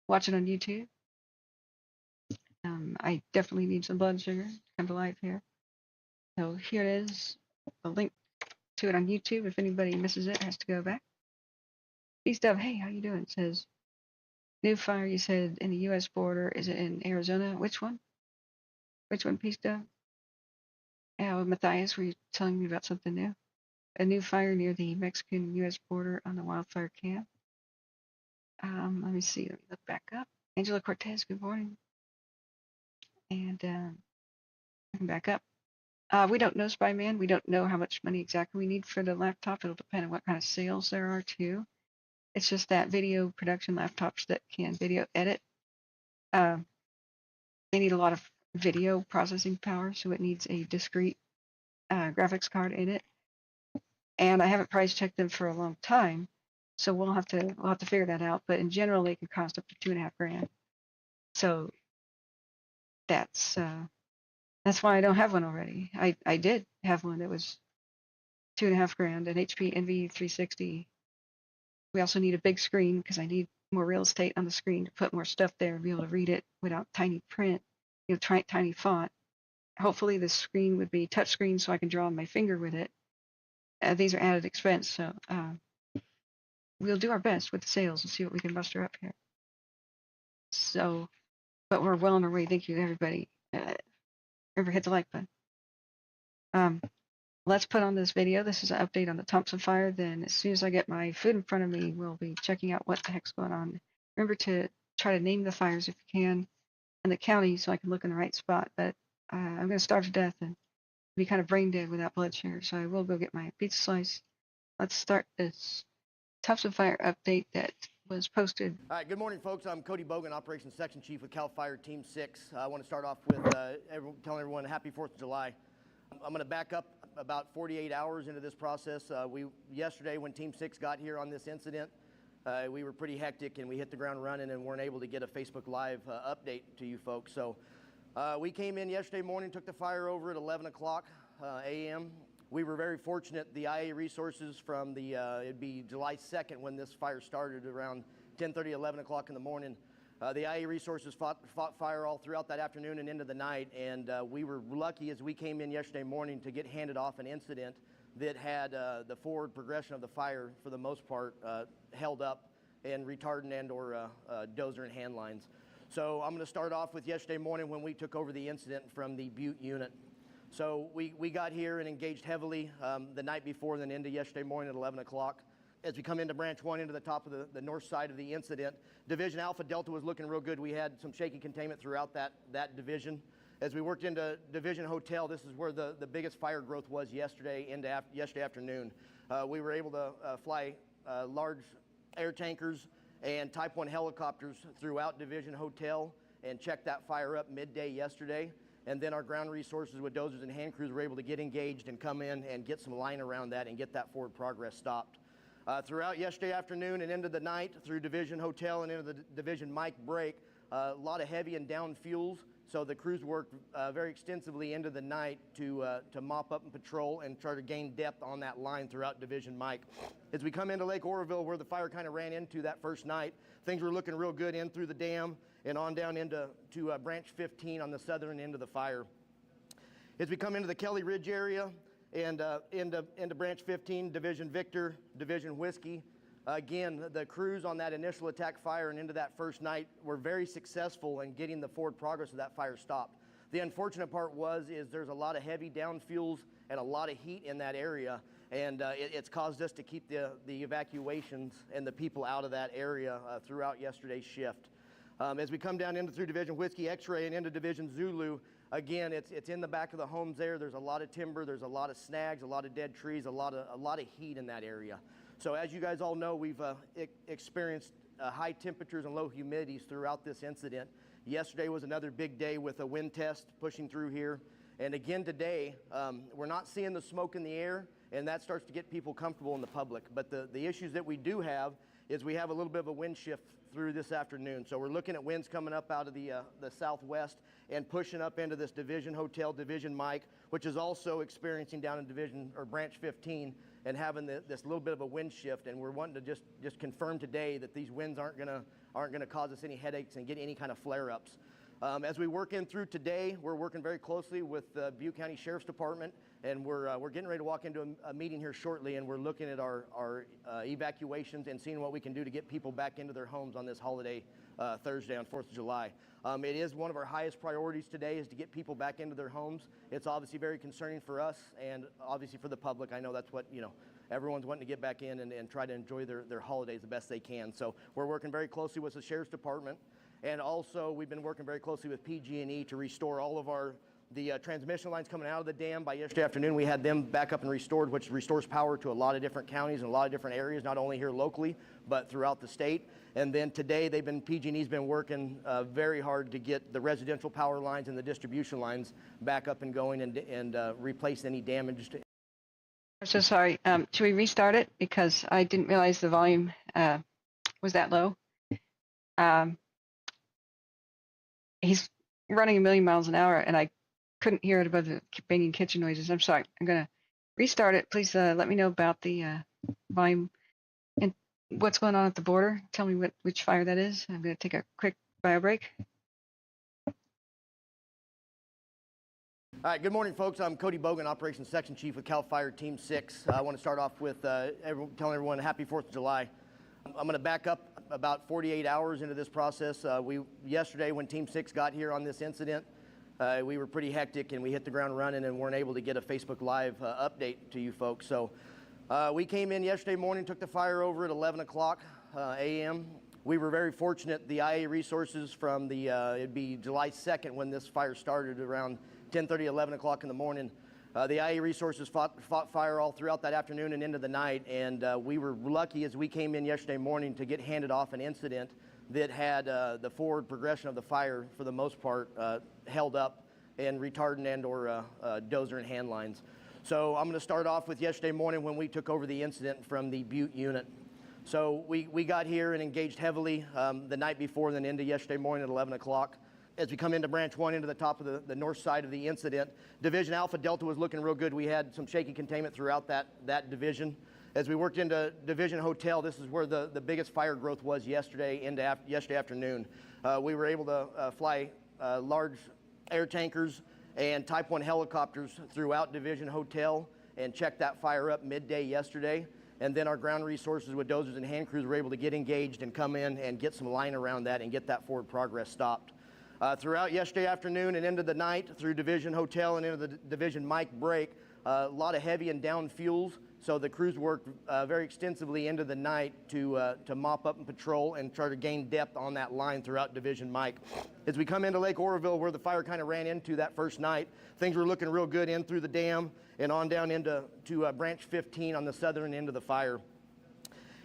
watch it on YouTube. I definitely need some blood sugar to come to life here. So here it is. A link to it on YouTube. If anybody misses it, has to go back. Peace Dove, hey, how you doing? It says new fire. You said in the U.S. border. Is it in Arizona? Which one? Which one, Peace Dove? Yeah, Matthias, were you telling me about something new? A new fire near the Mexican-U.S. border on the Wildfire camp. Let me see. Let me look back up. Angela Cortez, good morning. And come back up. We don't know, Spyman. We don't know how much money exactly we need for the laptop. It'll depend on what kind of sales there are, too. It's just that video production laptops that can video edit. They need a lot of video processing power, so it needs a discrete graphics card in it. And I haven't price checked them for a long time, so we'll have to figure that out. But in general, they can cost up to $2.5 grand. So that's why I don't have one already. I did have one that was $2.5 grand, an HP Envy 360. We also need a big screen because I need more real estate on the screen to put more stuff there and be able to read it without tiny print, tiny font. Hopefully the screen would be touch screen so I can draw on my finger with it. These are added expense, so we'll do our best with the sales and see what we can muster up here. So, but we're well on our way. Thank you, everybody. Remember, hit the like button. Let's put on this video. This is an update on the Thompson Fire. Then as soon as I get my food in front of me, we'll be checking out what the heck's going on. Remember to try to name the fires if you can and the county so I can look in the right spot. But I'm going to starve to death and be kind of brain dead without blood sugar. So I will go get my pizza slice. Let's start this Thompson Fire update that was posted. All right, good morning, folks. I'm Cody Bogan, Operations Section Chief with CAL FIRE Team 6. I want to start off with telling everyone Happy 4th of July. I'm going to back up about 48 hours into this process. Yesterday, when Team 6 got here on this incident, we were pretty hectic and we hit the ground running and weren't able to get a Facebook Live update to you folks. So we came in yesterday morning, took the fire over at 11 o'clock a.m. We were very fortunate. The IA resources from the, it'd be July 2nd when this fire started around 10:30, 11 o'clock in the morning. The IA resources fought fire all throughout that afternoon and into the night, and we were lucky as we came in yesterday morning to get handed off an incident that had the forward progression of the fire, for the most part, held up in retardant and or dozer and hand lines. So I'm going to start off with yesterday morning when we took over the incident from the Butte unit. So we got here and engaged heavily the night before, then into yesterday morning at 11 o'clock. As we come into Branch 1, into the top of the north side of the incident, Division Alpha Delta was looking real good. We had some shaky containment throughout that division. As we worked into Division Hotel, this is where the biggest fire growth was yesterday afternoon. We were able to fly large air tankers and Type 1 helicopters throughout Division Hotel and check that fire up midday yesterday. And then our ground resources with dozers and hand crews were able to get engaged and come in and get some line around that and get that forward progress stopped. Throughout yesterday afternoon and into the night, through Division Hotel and into the Division Mike break, a lot of heavy and down fuels. So the crews worked very extensively into the night to mop up and patrol and try to gain depth on that line throughout Division Mike. As we come into Lake Oroville, where the fire kind of ran into that first night, things were looking real good in through the dam and on down into Branch 15 on the southern end of the fire. As we come into the Kelly Ridge area and into Branch 15, Division Victor, Division Whiskey, again, the crews on that initial attack fire and into that first night were very successful in getting the forward progress of that fire stopped. The unfortunate part is there's a lot of heavy down fuels and a lot of heat in that area, and it's caused us to keep the evacuations and the people out of that area throughout yesterday's shift. As we come down into through Division Whiskey X-ray and into Division Zulu, again, it's in the back of the homes there. There's a lot of timber, there's a lot of snags, a lot of dead trees, a lot of heat in that area. So as you guys all know, we've experienced high temperatures and low humidities throughout this incident. Yesterday was another big day with a wind test pushing through here. And again today, we're not seeing the smoke in the air, and that starts to get people comfortable in the public. But the issues that we do have is we have a little bit of a wind shift through this afternoon. So we're looking at winds coming up out of the southwest and pushing up into this Division Hotel, Division Mike, which is also experiencing down in Division or Branch 15 and having this little bit of a wind shift. And we're wanting to just confirm today that these winds aren't gonna cause us any headaches and get any kind of flare-ups. As we work in through today, we're working very closely with the Butte County Sheriff's Department, and we're getting ready to walk into a meeting here shortly, and we're looking at our evacuations and seeing what we can do to get people back into their homes on this holiday Thursday on 4th of July. It is one of our highest priorities today is to get people back into their homes. It's obviously very concerning for us and obviously for the public. I know that's what, everyone's wanting to get back in and try to enjoy their holidays the best they can. So we're working very closely with the Sheriff's Department. And also, we've been working very closely with PG&E to restore all of the transmission lines coming out of the dam. By yesterday afternoon, we had them back up and restored, which restores power to a lot of different counties and a lot of different areas, not only here locally, but throughout the state. And then today, PG&E's been working very hard to get the residential power lines and the distribution lines back up and going and replace any damage. I'm so sorry. Should we restart it? Because I didn't realize the volume was that low. He's running 1,000,000 miles an hour, and I couldn't hear it above the banging kitchen noises. I'm sorry. I'm going to restart it. Please let me know about the volume and what's going on at the border. Tell me which fire that is. I'm going to take a quick bio break. All right, good morning, folks. I'm Cody Bogan, Operations Section Chief with CAL FIRE Team 6. I want to start off with telling everyone happy 4th of July. I'm going to back up about 48 hours into this process. Yesterday when Team 6 got here on this incident, we were pretty hectic and we hit the ground running and weren't able to get a Facebook Live update to you folks. So we came in yesterday morning, took the fire over at 11 o'clock a.m. We were very fortunate. The IA resources from it'd be July 2nd when this fire started around 10:30, 11 o'clock in the morning. The IA resources fought fire all throughout that afternoon and into the night, and we were lucky as we came in yesterday morning to get handed off an incident that had the forward progression of the fire, for the most part, held up and retardant and or dozer and hand lines. So I'm going to start off with yesterday morning when we took over the incident from the Butte unit. So we got here and engaged heavily the night before and then into yesterday morning at 11 o'clock. As we come into Branch 1, into the top of the north side of the incident, Division Alpha Delta was looking real good. We had some shaky containment throughout that division. As we worked into Division Hotel, this is where the biggest fire growth was yesterday afternoon. We were able to fly large air tankers and Type 1 helicopters throughout Division Hotel and check that fire up midday yesterday. And then our ground resources with dozers and hand crews were able to get engaged and come in and get some line around that and get that forward progress stopped. Throughout yesterday afternoon and into the night through Division Hotel and into the Division Mike break, a lot of heavy and down fuels. So the crews worked very extensively into the night to mop up and patrol and try to gain depth on that line throughout Division Mike. As we come into Lake Oroville, where the fire kind of ran into that first night, things were looking real good in through the dam and on down into Branch 15 on the southern end of the fire.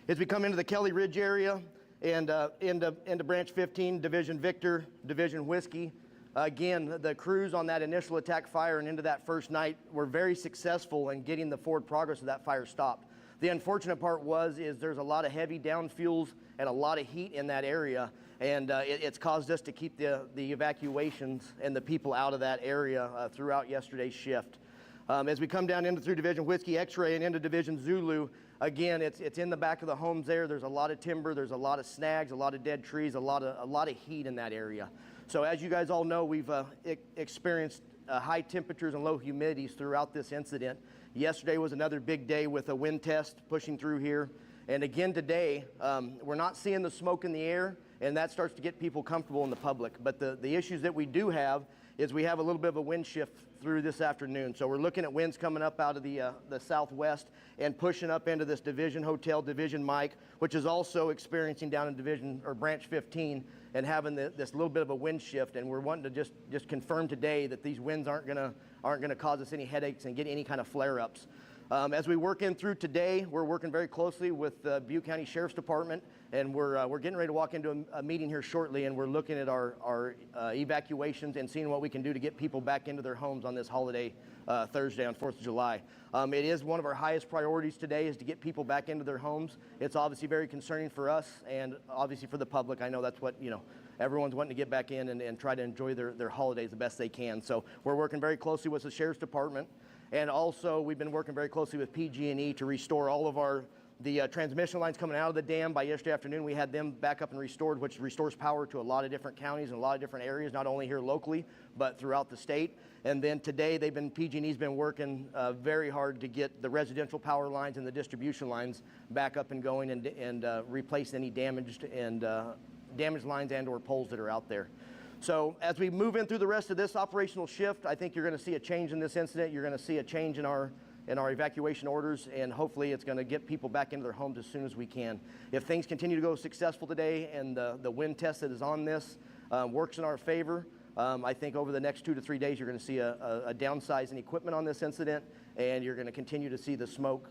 As we come into the Kelly Ridge area, and into Branch 15, Division Victor, Division Whiskey. Again, the crews on that initial attack fire and into that first night were very successful in getting the forward progress of that fire stopped. The unfortunate part is there's a lot of heavy down fuels and a lot of heat in that area, and it's caused us to keep the evacuations and the people out of that area throughout yesterday's shift. As we come down into through Division Whiskey X-ray and into Division Zulu, again, it's in the back of the homes there. There's a lot of timber, there's a lot of snags, a lot of dead trees, a lot of heat in that area. So as you guys all know, we've experienced high temperatures and low humidities throughout this incident. Yesterday was another big day with a wind test pushing through here. And again today, we're not seeing the smoke in the air, and that starts to get people comfortable in the public. But the issues that we do have is we have a little bit of a wind shift through this afternoon. So we're looking at winds coming up out of the southwest and pushing up into this Division Hotel, Division Mike, which is also experiencing down in Division or Branch 15 and having this little bit of a wind shift, and we're wanting to just confirm today that these winds aren't gonna cause us any headaches and get any kind of flare-ups. As we work in through today, we're working very closely with the Butte County Sheriff's Department, and we're getting ready to walk into a meeting here shortly, and we're looking at our evacuations and seeing what we can do to get people back into their homes on this holiday Thursday on 4th of July. It is one of our highest priorities today is to get people back into their homes. It's obviously very concerning for us and obviously for the public. I know that's what, everyone's wanting to get back in and try to enjoy their holidays the best they can. So we're working very closely with the Sheriff's Department. And also, we've been working very closely with PG&E to restore all of the transmission lines coming out of the dam. By yesterday afternoon, we had them back up and restored, which restores power to a lot of different counties and a lot of different areas, not only here locally, but throughout the state. And then today, PG&E's been working very hard to get the residential power lines and the distribution lines back up and going and replace any damaged lines and/or poles that are out there. So as we move in through the rest of this operational shift, I think you're going to see a change in this incident. You're going to see a change in our evacuation orders, and hopefully it's going to get people back into their homes as soon as we can. If things continue to go successful today and the wind test that is on this works in our favor, I think over the next 2 to 3 days you're going to see a downsize in equipment on this incident, and you're going to continue to see the smoke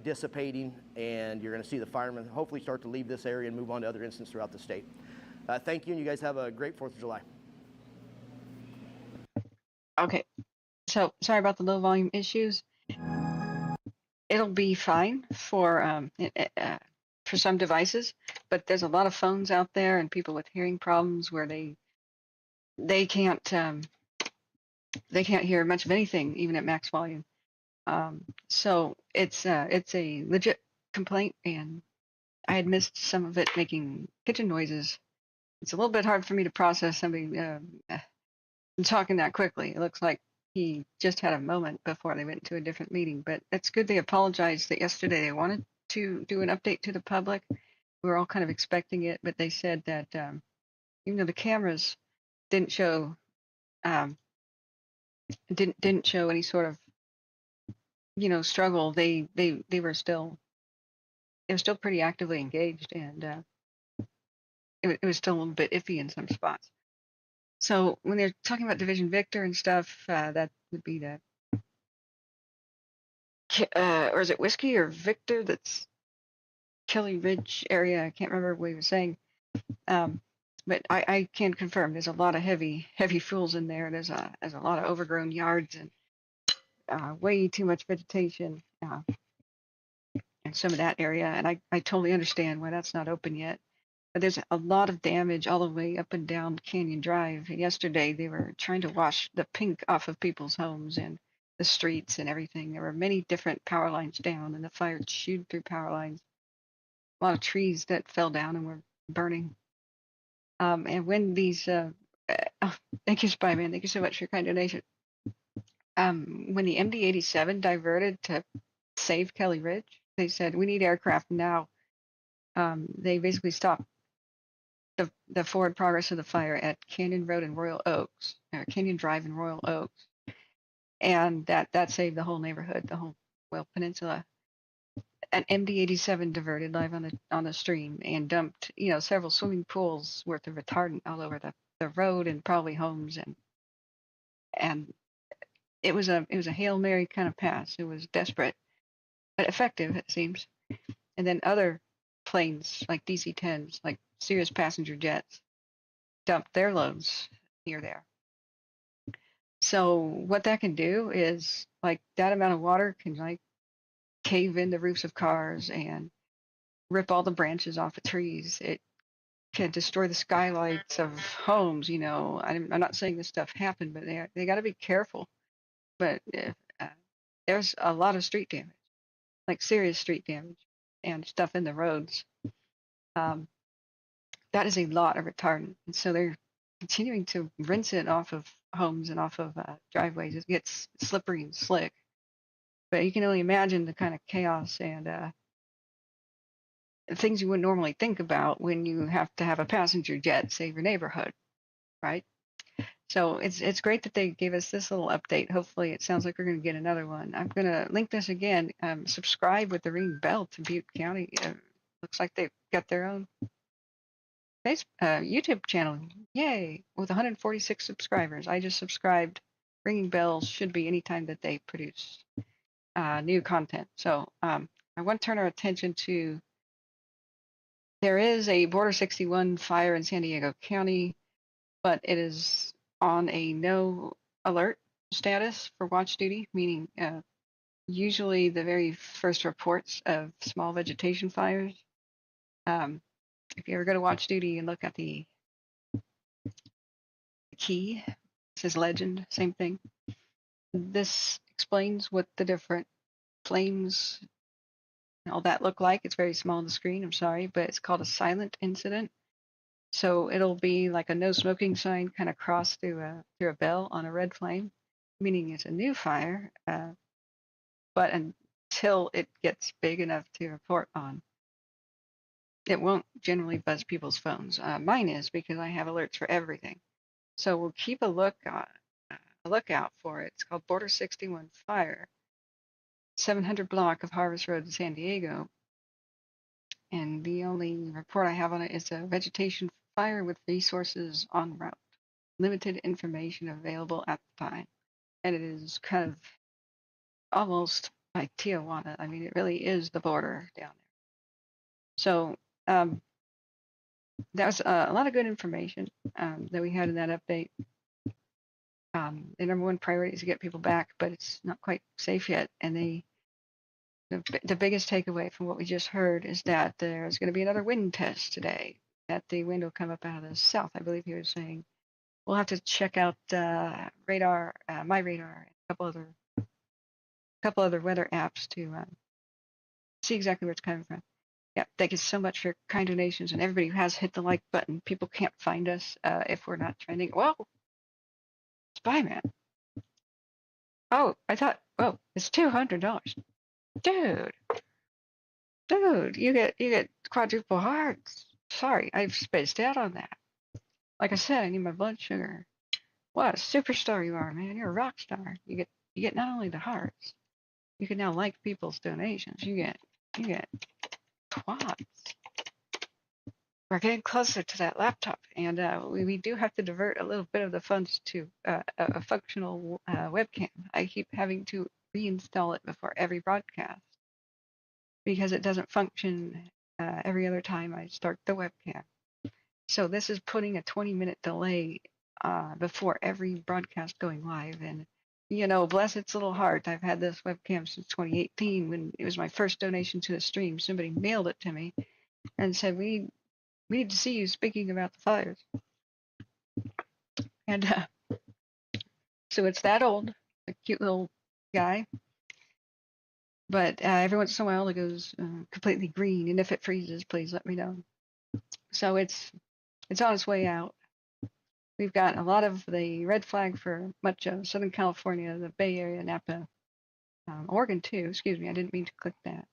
dissipating, and you're going to see the firemen hopefully start to leave this area and move on to other incidents throughout the state. Thank you, and you guys have a great 4th of July. Okay, so sorry about the low volume issues. It'll be fine for some devices, but there's a lot of phones out there and people with hearing problems where they can't hear much of anything even at max volume. So it's a legit complaint, and I had missed some of it making kitchen noises. It's a little bit hard for me to process somebody talking that quickly. It looks like he just had a moment before they went to a different meeting, but it's good they apologized that yesterday they wanted to do an update to the public. We were all kind of expecting it, but they said that even though the cameras didn't show didn't show any sort of struggle, they were still pretty actively engaged, and it was still a little bit iffy in some spots. So when they're talking about Division Victor and stuff, that would be the, or is it Whiskey or Victor? That's Kelly Ridge area. I can't remember what he was saying. But I can confirm there's a lot of heavy fuels in there. There's a lot of overgrown yards and way too much vegetation in some of that area. And I totally understand why that's not open yet. But there's a lot of damage all the way up and down Canyon Drive. Yesterday, they were trying to wash the pink off of people's homes and the streets and everything. There were many different power lines down, and the fire chewed through power lines. A lot of trees that fell down and were burning. And when these, thank you, Spyman. Thank you so much for your kind donation. When the MD-87 diverted to save Kelly Ridge, they said, we need aircraft now. They basically stopped the forward progress of the fire at Canyon Road and Royal Oaks, or Canyon Drive and Royal Oaks, and that saved the whole neighborhood, the whole peninsula. An MD-87 diverted live on the stream and dumped several swimming pools worth of retardant all over the road and probably homes, and it was a Hail Mary kind of pass. It was desperate but effective, it seems. And then other planes like DC-10s, like serious passenger jets, dumped their loads near there. So what that can do is, like, that amount of water can like cave in the roofs of cars and rip all the branches off of trees. It can destroy the skylights of homes. I'm not saying this stuff happened, but they got to be careful. But there's a lot of street damage, like serious street damage and stuff in the roads. That is a lot of retardant, and so they're continuing to rinse it off of homes and off of driveways. It gets slippery and slick, but you can only imagine the kind of chaos and things you wouldn't normally think about when you have to have a passenger jet save your neighborhood, right? So it's great that they gave us this little update. Hopefully it sounds like we're going to get another one. I'm going to link this again. Subscribe with the ring bell to Butte County. Looks like they've got their own YouTube channel. Yay! With 146 subscribers. I just subscribed. Ringing bells should be anytime that they produce new content. So I want to turn our attention to, there is a Border 61 fire in San Diego County, but it is on a no alert status for watch duty, meaning usually the very first reports of small vegetation fires. If you ever go to watch duty and look at the key, it says legend, same thing. This explains what the different flames and all that look like. It's very small on the screen, I'm sorry, but it's called a silent incident. So it'll be like a no smoking sign kind of crossed through a bell on a red flame, meaning it's a new fire. But until it gets big enough to report on, it won't generally buzz people's phones. Mine is, because I have alerts for everything. So we'll keep a lookout for it. It's called Border 61 Fire, 700 block of Harvest Road in San Diego. And the only report I have on it is a vegetation fire with resources en route. Limited information available at the time. And it is kind of almost like Tijuana. I mean, it really is the border down there. So that was a lot of good information that we had in that update. The number one priority is to get people back, but it's not quite safe yet. And the biggest takeaway from what we just heard is that there's going to be another wind test today. That the wind will come up out of the south, I believe he was saying. We'll have to check out radar, my radar, and a couple other weather apps to see exactly where it's coming from. Yeah, thank you so much for your kind donations and everybody who has hit the like button. People can't find us if we're not trending. Whoa, Spyman. Oh, I thought, oh, it's $200. Dude, you get quadruple hearts. Sorry, I've spaced out on that. Like I said, I need my blood sugar. What a superstar you are, man. You're a rock star. You get not only the hearts, you can now like people's donations. You get twats. We're getting closer to that laptop, and we do have to divert a little bit of the funds to a functional webcam. I keep having to reinstall it before every broadcast because it doesn't function every other time I start the webcam. So this is putting a 20-minute delay before every broadcast going live. And, you know, bless its little heart, I've had this webcam since 2018 when it was my first donation to the stream. Somebody mailed it to me and said, we need to see you speaking about the fires. And so it's that old, a cute little guy. But every once in a while it goes completely green. And if it freezes, please let me know. So it's on its way out. We've got a lot of the red flag for much of Southern California, the Bay Area, Napa, Oregon too. Excuse me, I didn't mean to click that.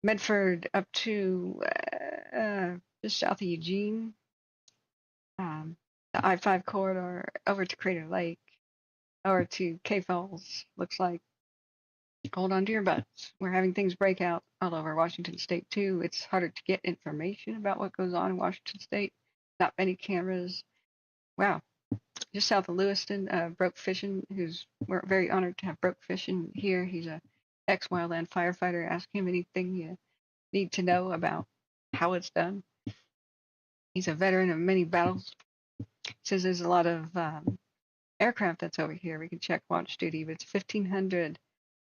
Medford up to just south of Eugene, the I-5 corridor over to Crater Lake, over to K Falls. Looks like, hold on to your butts. We're having things break out all over Washington State too. It's harder to get information about what goes on in Washington State. Not many cameras. Wow. Just south of Lewiston, Broke Fishing, we're very honored to have Broke Fishing here. He's a ex-wildland firefighter. Ask him anything you need to know about how it's done. He's a veteran of many battles. Says there's a lot of aircraft that's over here. We can check watch duty, but it's 1,500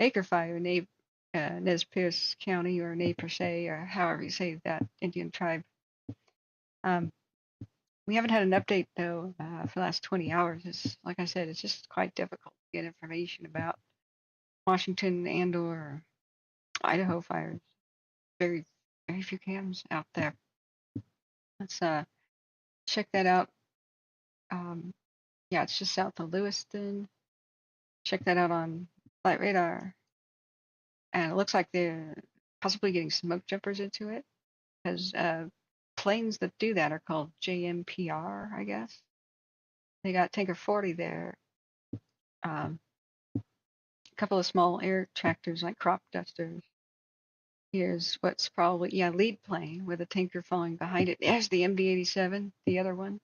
acre fire in Nez Perce County, or Nez Perce, or however you say that Indian tribe. We haven't had an update though for the last 20 hours. It's, like I said, it's just quite difficult to get information about Washington and/or Idaho fires. Very, very few cams out there. Let's check that out. Yeah, it's just south of Lewiston. Check that out on flight radar. And it looks like they're possibly getting smoke jumpers into it, because planes that do that are called JMPR, I guess. They got Tanker 40 there. A couple of small air tractors like crop dusters. Here's what's probably, yeah, lead plane with a tanker falling behind it. There's the MD-87, the other one.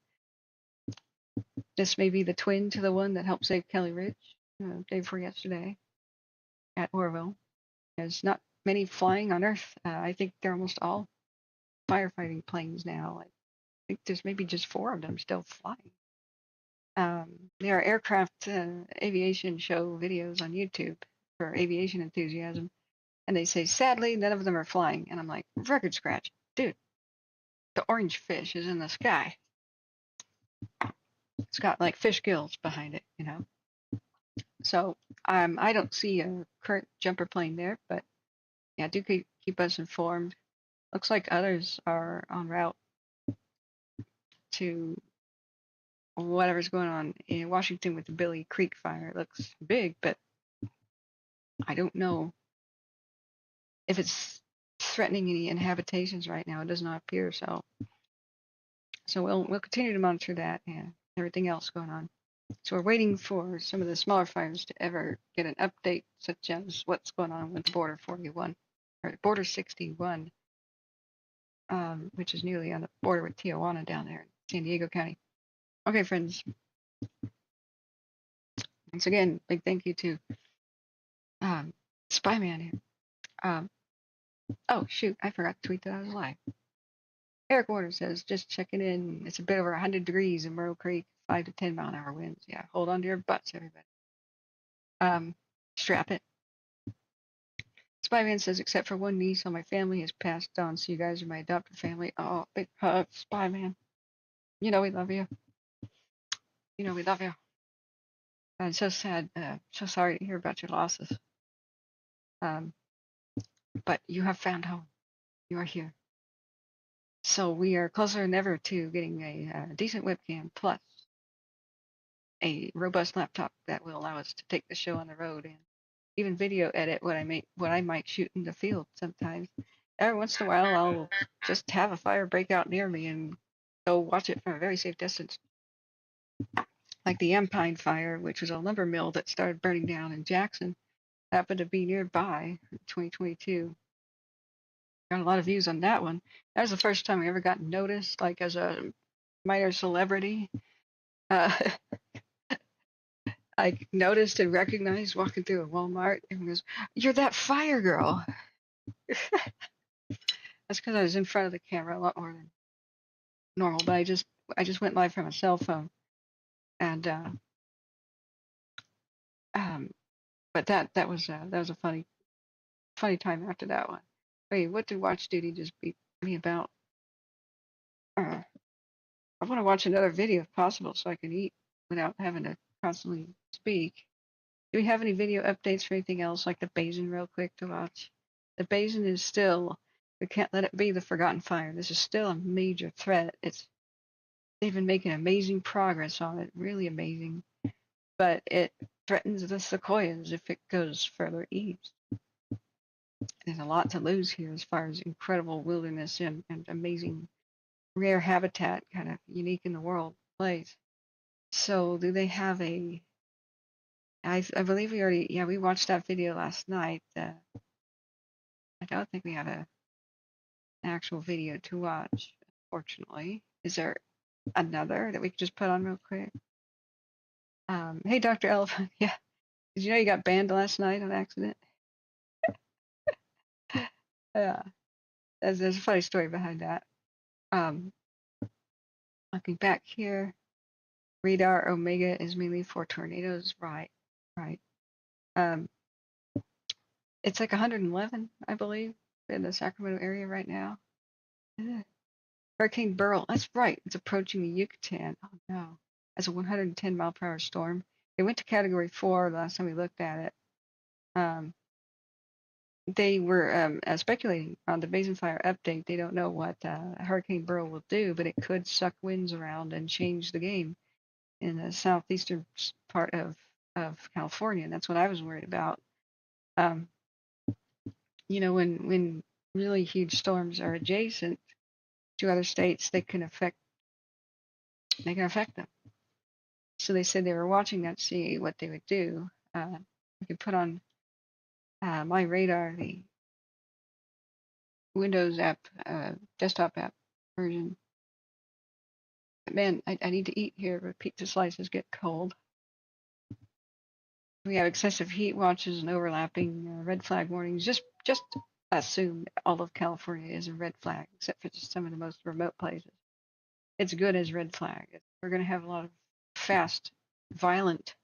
This may be the twin to the one that helped save Kelly Ridge day before yesterday at Orville. There's not many flying on Earth. I think they're almost all firefighting planes now. I think there's maybe just 4 of them still flying. There are aircraft aviation show videos on YouTube for aviation enthusiasm, and they say, sadly, none of them are flying. And I'm like, record scratch. Dude, the orange fish is in the sky. It's got like fish gills behind it, you know. So I don't see a current jumper plane there, but yeah, do keep us informed. Looks like others are en route to whatever's going on in Washington with the Billy Creek fire. It looks big, but I don't know if it's threatening any inhabitations right now. It does not appear so. So we'll continue to monitor that and everything else going on. So we're waiting for some of the smaller fires to ever get an update, such as what's going on with Border 41 or Border 61, which is nearly on the border with Tijuana down there in San Diego County. Okay, friends. Once again, big thank you to Spyman here. Oh shoot, I forgot to tweet that I was live. Eric Warner says, just checking in. It's a bit over 100 degrees in Myrtle Creek, 5 to 10 mile an hour winds. Yeah, hold on to your butts, everybody. Strap it. Spyman says, except for one niece on my family has passed on, so you guys are my adopted family. Oh, big hug, Spyman. You know we love you. You know we love you. And so sad, so sorry to hear about your losses. But you have found home. You are here. So we are closer than ever to getting a decent webcam plus a robust laptop that will allow us to take the show on the road and even video edit what I might shoot in the field sometimes. Every once in a while, I'll just have a fire break out near me and go watch it from a very safe distance. Like the Empine Fire, which was a lumber mill that started burning down in Jackson, happened to be nearby in 2022. Got a lot of views on that one. That was the first time I ever got noticed, like as a minor celebrity. I noticed and recognized walking through a Walmart and goes, "You're that fire girl." That's because I was in front of the camera a lot more than normal, but I just went live from a cell phone, and but that was a funny time after that one. Wait, what did watch duty just beat me about? I want to watch another video if possible so I can eat without having to constantly speak. Do we have any video updates for anything else, like the Basin real quick to watch? The Basin is still, we can't let it be the forgotten fire. This is still a major threat. They've been making amazing progress on it, really amazing, but it threatens the sequoias if it goes further east. There's a lot to lose here as far as incredible wilderness and amazing rare habitat, kind of unique in the world place. So do they have I believe we watched that video last night. I don't think we have an actual video to watch, unfortunately. Is there another that we could just put on real quick? Hey, Dr. Elephant. Yeah. Did you know you got banned last night on accident? Yeah. There's a funny story behind that. Looking back here, radar Omega is mainly for tornadoes. Right. It's like 111, I believe, in the Sacramento area right now. Hurricane Beryl, that's right. It's approaching the Yucatan. Oh no. That's a 110 mile per hour storm. It went to category 4 last time we looked at it. They were speculating on the Basin Fire update. They don't know what Hurricane Beryl will do, but it could suck winds around and change the game in the southeastern part of California. And that's what I was worried about. When really huge storms are adjacent to other states, they can affect them. So they said they were watching that to see what they would do. I could put on my radar Windows app, desktop app version. But man, I need to eat here, but pizza slices get cold. We have excessive heat watches and overlapping red flag warnings. Just assume all of California is a red flag, except for just some of the most remote places. It's good as red flag. We're going to have a lot of fast, violent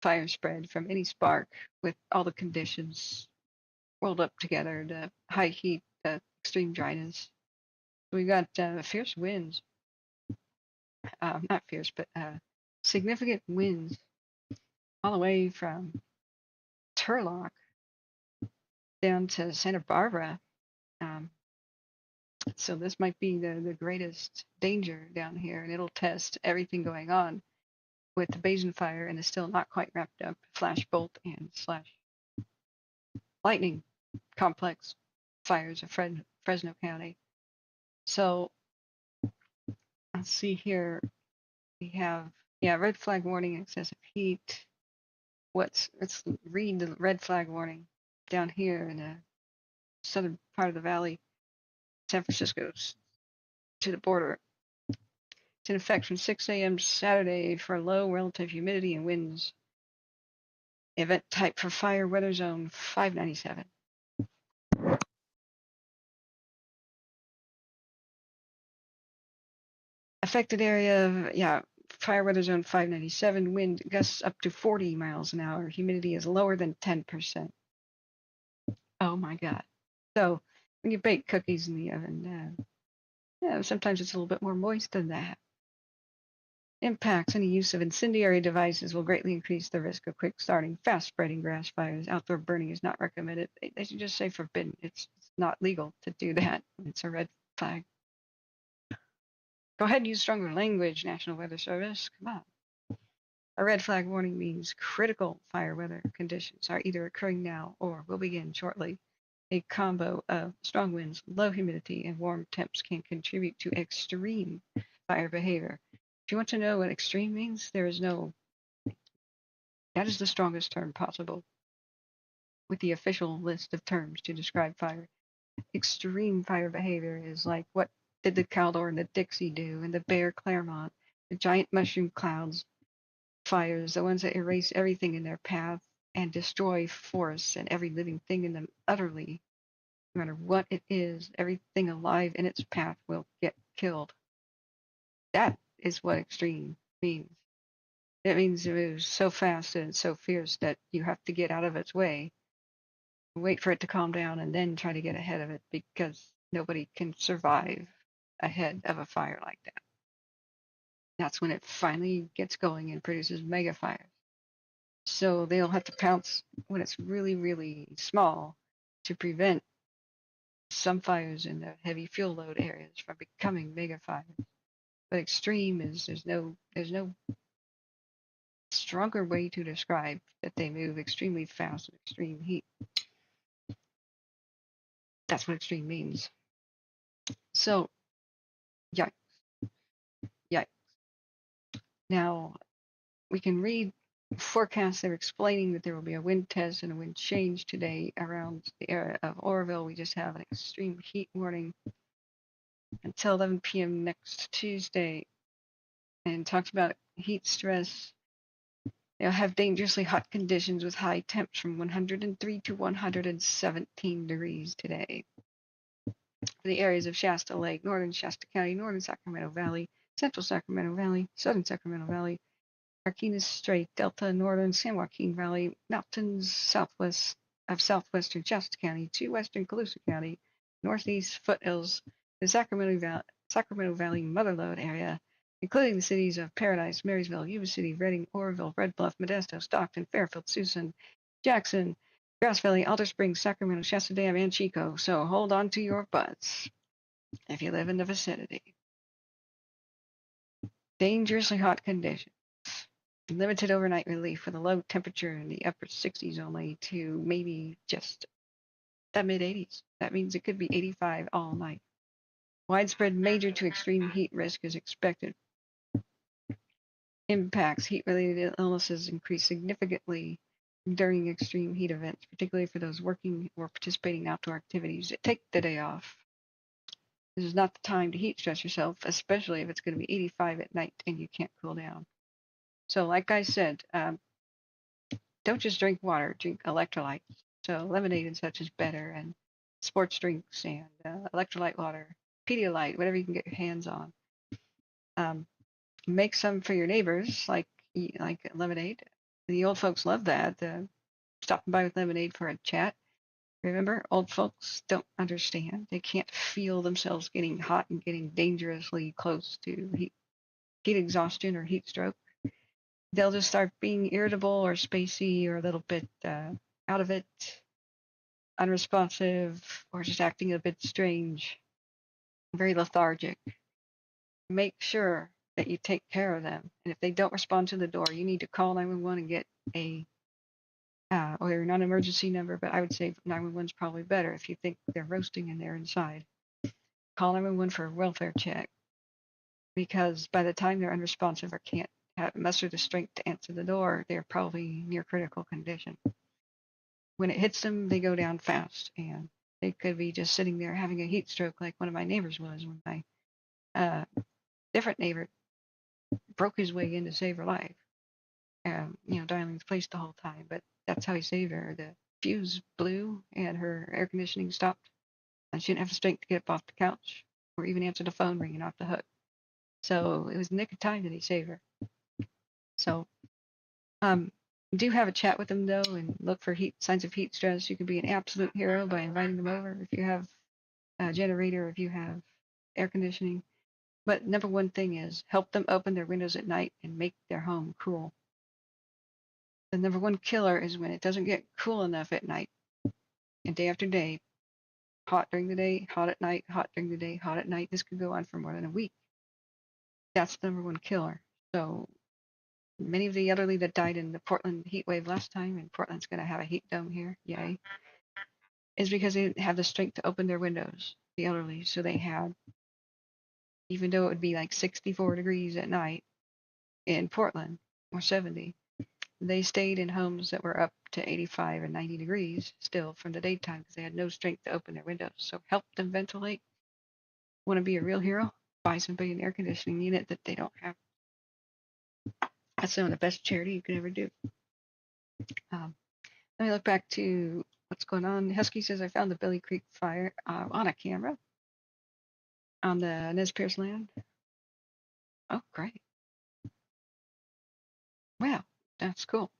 fire spread from any spark with all the conditions rolled up together, the high heat, the extreme dryness. We got fierce winds, not fierce, but significant winds all the way from Turlock down to Santa Barbara. So this might be the greatest danger down here, and it'll test everything going on with the Basin Fire and the still not quite wrapped up flash bolt and slash lightning complex fires of Fresno County. So let's see here. We have, red flag warning, excessive heat. Let's read the red flag warning down here in the southern part of the valley, San Francisco's to the border. It's in effect from 6 a.m. Saturday for low relative humidity and winds. Event type for fire, weather zone 597. Affected area, fire weather zone 597, wind gusts up to 40 miles an hour, humidity is lower than 10%. Oh my God. So when you bake cookies in the oven, sometimes it's a little bit more moist than that. Impacts: any use of incendiary devices will greatly increase the risk of quick starting, fast spreading grass fires. Outdoor burning is not recommended. They should just say forbidden. It's not legal to do that. It's a red flag. Go ahead and use stronger language, National Weather Service. Come on. A red flag warning means critical fire weather conditions are either occurring now or will begin shortly. A combo of strong winds, low humidity, and warm temps can contribute to extreme fire behavior. If you want to know what extreme means, that is the strongest term possible with the official list of terms to describe fire. Extreme fire behavior is like what did the Caldor and the Dixie do, and the Bear Claremont, the giant mushroom clouds fires, the ones that erase everything in their path and destroy forests and every living thing in them utterly. No matter what it is, everything alive in its path will get killed. That is what extreme means. It means it moves so fast and so fierce that you have to get out of its way, wait for it to calm down, and then try to get ahead of it, because nobody can survive ahead of a fire like that. That's when it finally gets going and produces mega fires. So they'll have to pounce when it's really, really small to prevent some fires in the heavy fuel load areas from becoming mega fires. But extreme is there's no stronger way to describe that they move extremely fast in extreme heat. That's what extreme means. So, yikes. Now, we can read forecasts. They're explaining that there will be a wind test and a wind change today around the area of Oroville. We just have an extreme heat warning until 11 p.m. next Tuesday, and talks about heat stress. They'll have dangerously hot conditions with high temps from 103 to 117 degrees today. For the areas of Shasta Lake, northern Shasta County, northern Sacramento Valley, central Sacramento Valley, southern Sacramento Valley, Marquinez Strait, Delta, northern San Joaquin Valley, mountains southwest of southwestern Shasta County to western Colusa County, northeast foothills, the Sacramento Valley Motherlode area, including the cities of Paradise, Marysville, Yuba City, Redding, Oroville, Red Bluff, Modesto, Stockton, Fairfield, Susan, Jackson, Grass Valley, Alder Springs, Sacramento, Shasta Dam, and Chico. So hold on to your butts if you live in the vicinity. Dangerously hot conditions. Limited overnight relief with a low temperature in the upper 60s only to maybe just the mid 80s. That means it could be 85 all night. Widespread major to extreme heat risk is expected. Impacts: heat-related illnesses increase significantly during extreme heat events, particularly for those working or participating in outdoor activities. Take the day off. This is not the time to heat stress yourself, especially if it's going to be 85 at night and you can't cool down. So like I said, don't just drink water, drink electrolytes. So lemonade and such is better, and sports drinks and electrolyte water, Pedialyte, whatever you can get your hands on. Make some for your neighbors, like lemonade. The old folks love that. Stopping by with lemonade for a chat. Remember, old folks don't understand. They can't feel themselves getting hot and getting dangerously close to heat exhaustion or heat stroke. They'll just start being irritable or spacey or a little bit out of it, unresponsive, or just acting a bit strange, very lethargic. Make sure that you take care of them. And if they don't respond to the door, you need to call 911 and get a or not an emergency number, but I would say 911 is probably better if you think they're roasting and they're inside. Call 911 for a welfare check, because by the time they're unresponsive or can't muster the strength to answer the door, they're probably near critical condition. When it hits them, they go down fast, and they could be just sitting there having a heat stroke like one of my neighbors was when my different neighbor broke his way in to save her life. Dialing the police the whole time, but that's how he saved her. The fuse blew and her air conditioning stopped, and she didn't have the strength to get up off the couch or even answer the phone ringing off the hook. So it was the nick of time that he saved her. So do have a chat with them though, and look for signs of heat stress. You can be an absolute hero by inviting them over if you have a generator, if you have air conditioning. But number one thing is help them open their windows at night and make their home cool. The number one killer is when it doesn't get cool enough at night, and day after day, hot during the day, hot at night, hot during the day, hot at night. This could go on for more than a week. That's the number one killer. So many of the elderly that died in the Portland heat wave last time, and Portland's going to have a heat dome here, yay, is because they didn't have the strength to open their windows, the elderly. So they had, even though it would be like 64 degrees at night in Portland, or 70, they stayed in homes that were up to 85 and 90 degrees still from the daytime because they had no strength to open their windows. So help them ventilate. Want to be a real hero? Buy somebody an air conditioning unit that they don't have. That's some of the best charity you can ever do. Let me look back to what's going on. Husky says, I found the Billy Creek fire on a camera on the Nez Perce land. Oh, great. Wow, that's cool.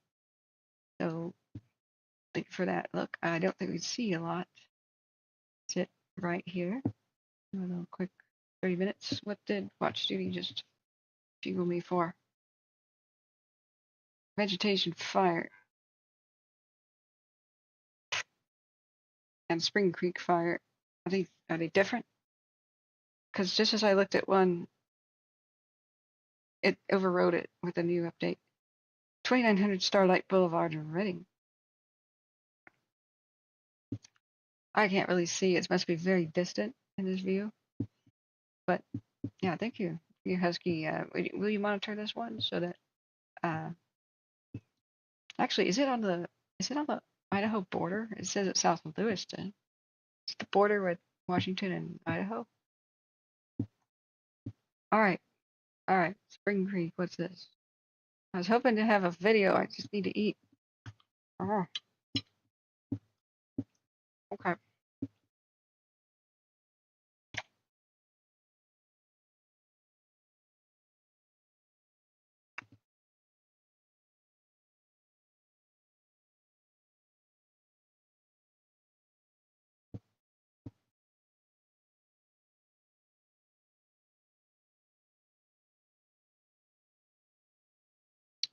So thank you for that. Look, I don't think we see a lot. Sit right here. A little quick 30 minutes. What did Watch Duty just jingle me for? Vegetation Fire and Spring Creek Fire. Are they different? Because just as I looked at one, it overrode it with a new update. 2900 Starlight Boulevard in Reading. I can't really see. It must be very distant in this view. But yeah, thank you, Husky. Will you monitor this one so that actually is it on the Idaho border? It says it's south of Lewiston. It's the border with Washington and Idaho. All right. Spring Creek. What's this? I was hoping to have a video. I just need to eat. Oh. Okay.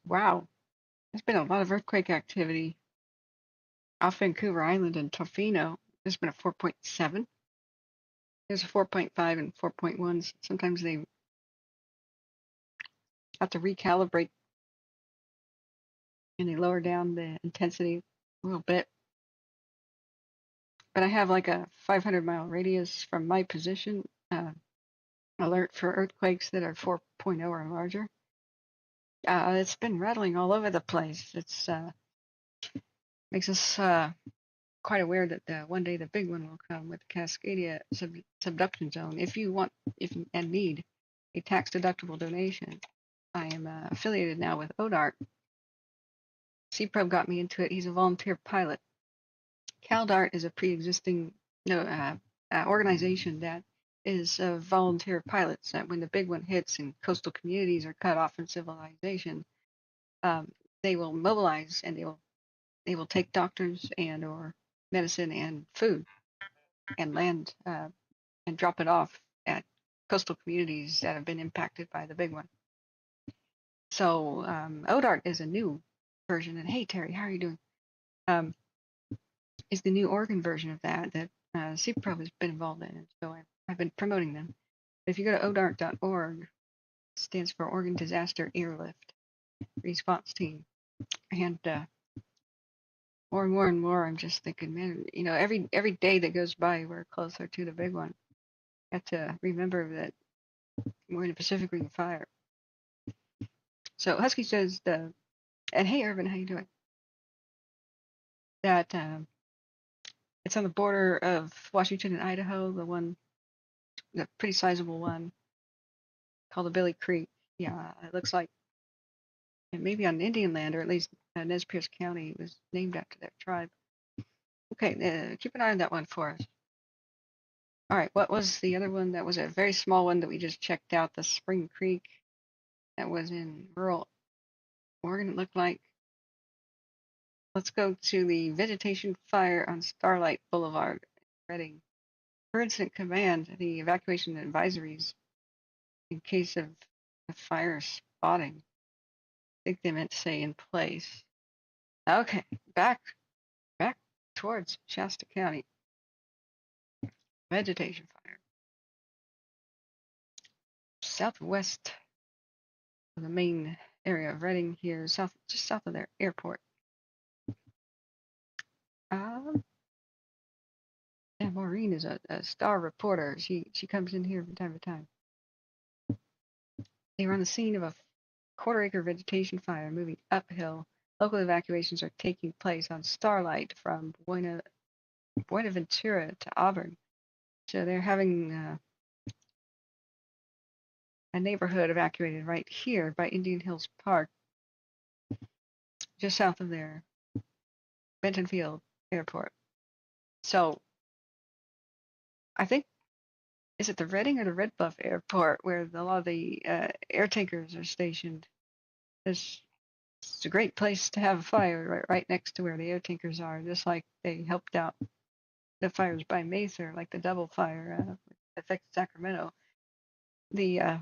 Wow. There's been a lot of earthquake activity off Vancouver Island and Tofino. There's been a 4.7. There's a 4.5 and 4.1. Sometimes they have to recalibrate and they lower down the intensity a little bit. But I have like a 500-mile radius from my position alert for earthquakes that are 4.0 or larger. It's been rattling all over the place. It's makes us quite aware that one day the big one will come with the Cascadia subduction zone. If you want, if and need a tax-deductible donation, I am affiliated now with ODART. CPROB got me into it. He's a volunteer pilot. CalDART is a pre-existing organization that is volunteer pilots. That when the big one hits and coastal communities are cut off from civilization, they will mobilize and they will take doctors and or medicine and food and land and drop it off at coastal communities that have been impacted by the big one. So ODART is a new version. And hey, Terry, how are you doing? Is the new Oregon version of that CPRO has been involved in. So I've been promoting them. If you go to odart.org, it stands for Oregon Disaster Airlift Response Team. And more and more and more, I'm just thinking, man, you know, every day that goes by, we're closer to the big one. I have to remember that we're in a Pacific Ring of Fire. So Husky says, and hey, Irvin, how you doing? That it's on the border of Washington and Idaho, the pretty sizable one called the Billy Creek. Yeah, it looks like it may be on Indian land, or at least Nez Perce County was named after that tribe. Okay, keep an eye on that one for us. All right, what was the other one? That was a very small one that we just checked out, the Spring Creek. That was in rural Oregon, it looked like. Let's go to the vegetation fire on Starlight Boulevard, Redding. For incident command, the evacuation advisories in case of a fire spotting. I think they meant to say in place. Okay, back towards Shasta County. Vegetation fire. Southwest of the main area of Redding here, just south of their airport. Yeah, Maureen is a star reporter. She comes in here from time to time. They were on the scene of a quarter-acre vegetation fire moving uphill. Local evacuations are taking place on Starlight from Buenaventura to Auburn. So they're having a neighborhood evacuated right here by Indian Hills Park, just south of their Bentonfield Airport. So I think, is it the Redding or the Red Bluff Airport where a lot of the air tankers are stationed? It's a great place to have a fire right next to where the air tankers are, just like they helped out the fires by Mesa, like the double fire affected Sacramento. The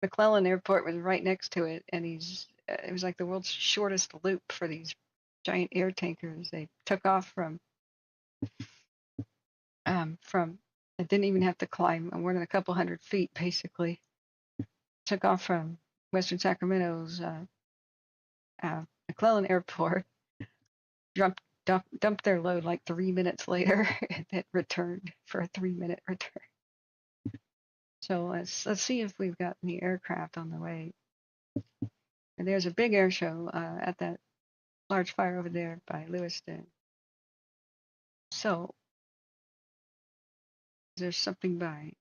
McClellan Airport was right next to it, and it was like the world's shortest loop for these giant air tankers. They took off from it didn't even have to climb more than a couple hundred feet, basically. Took off from Western Sacramento's McClellan Airport, dumped their load like 3 minutes later, and then returned for a 3-minute return. So let's see if we've got any aircraft on the way. And there's a big air show at that large fire over there by Lewiston. So is there something by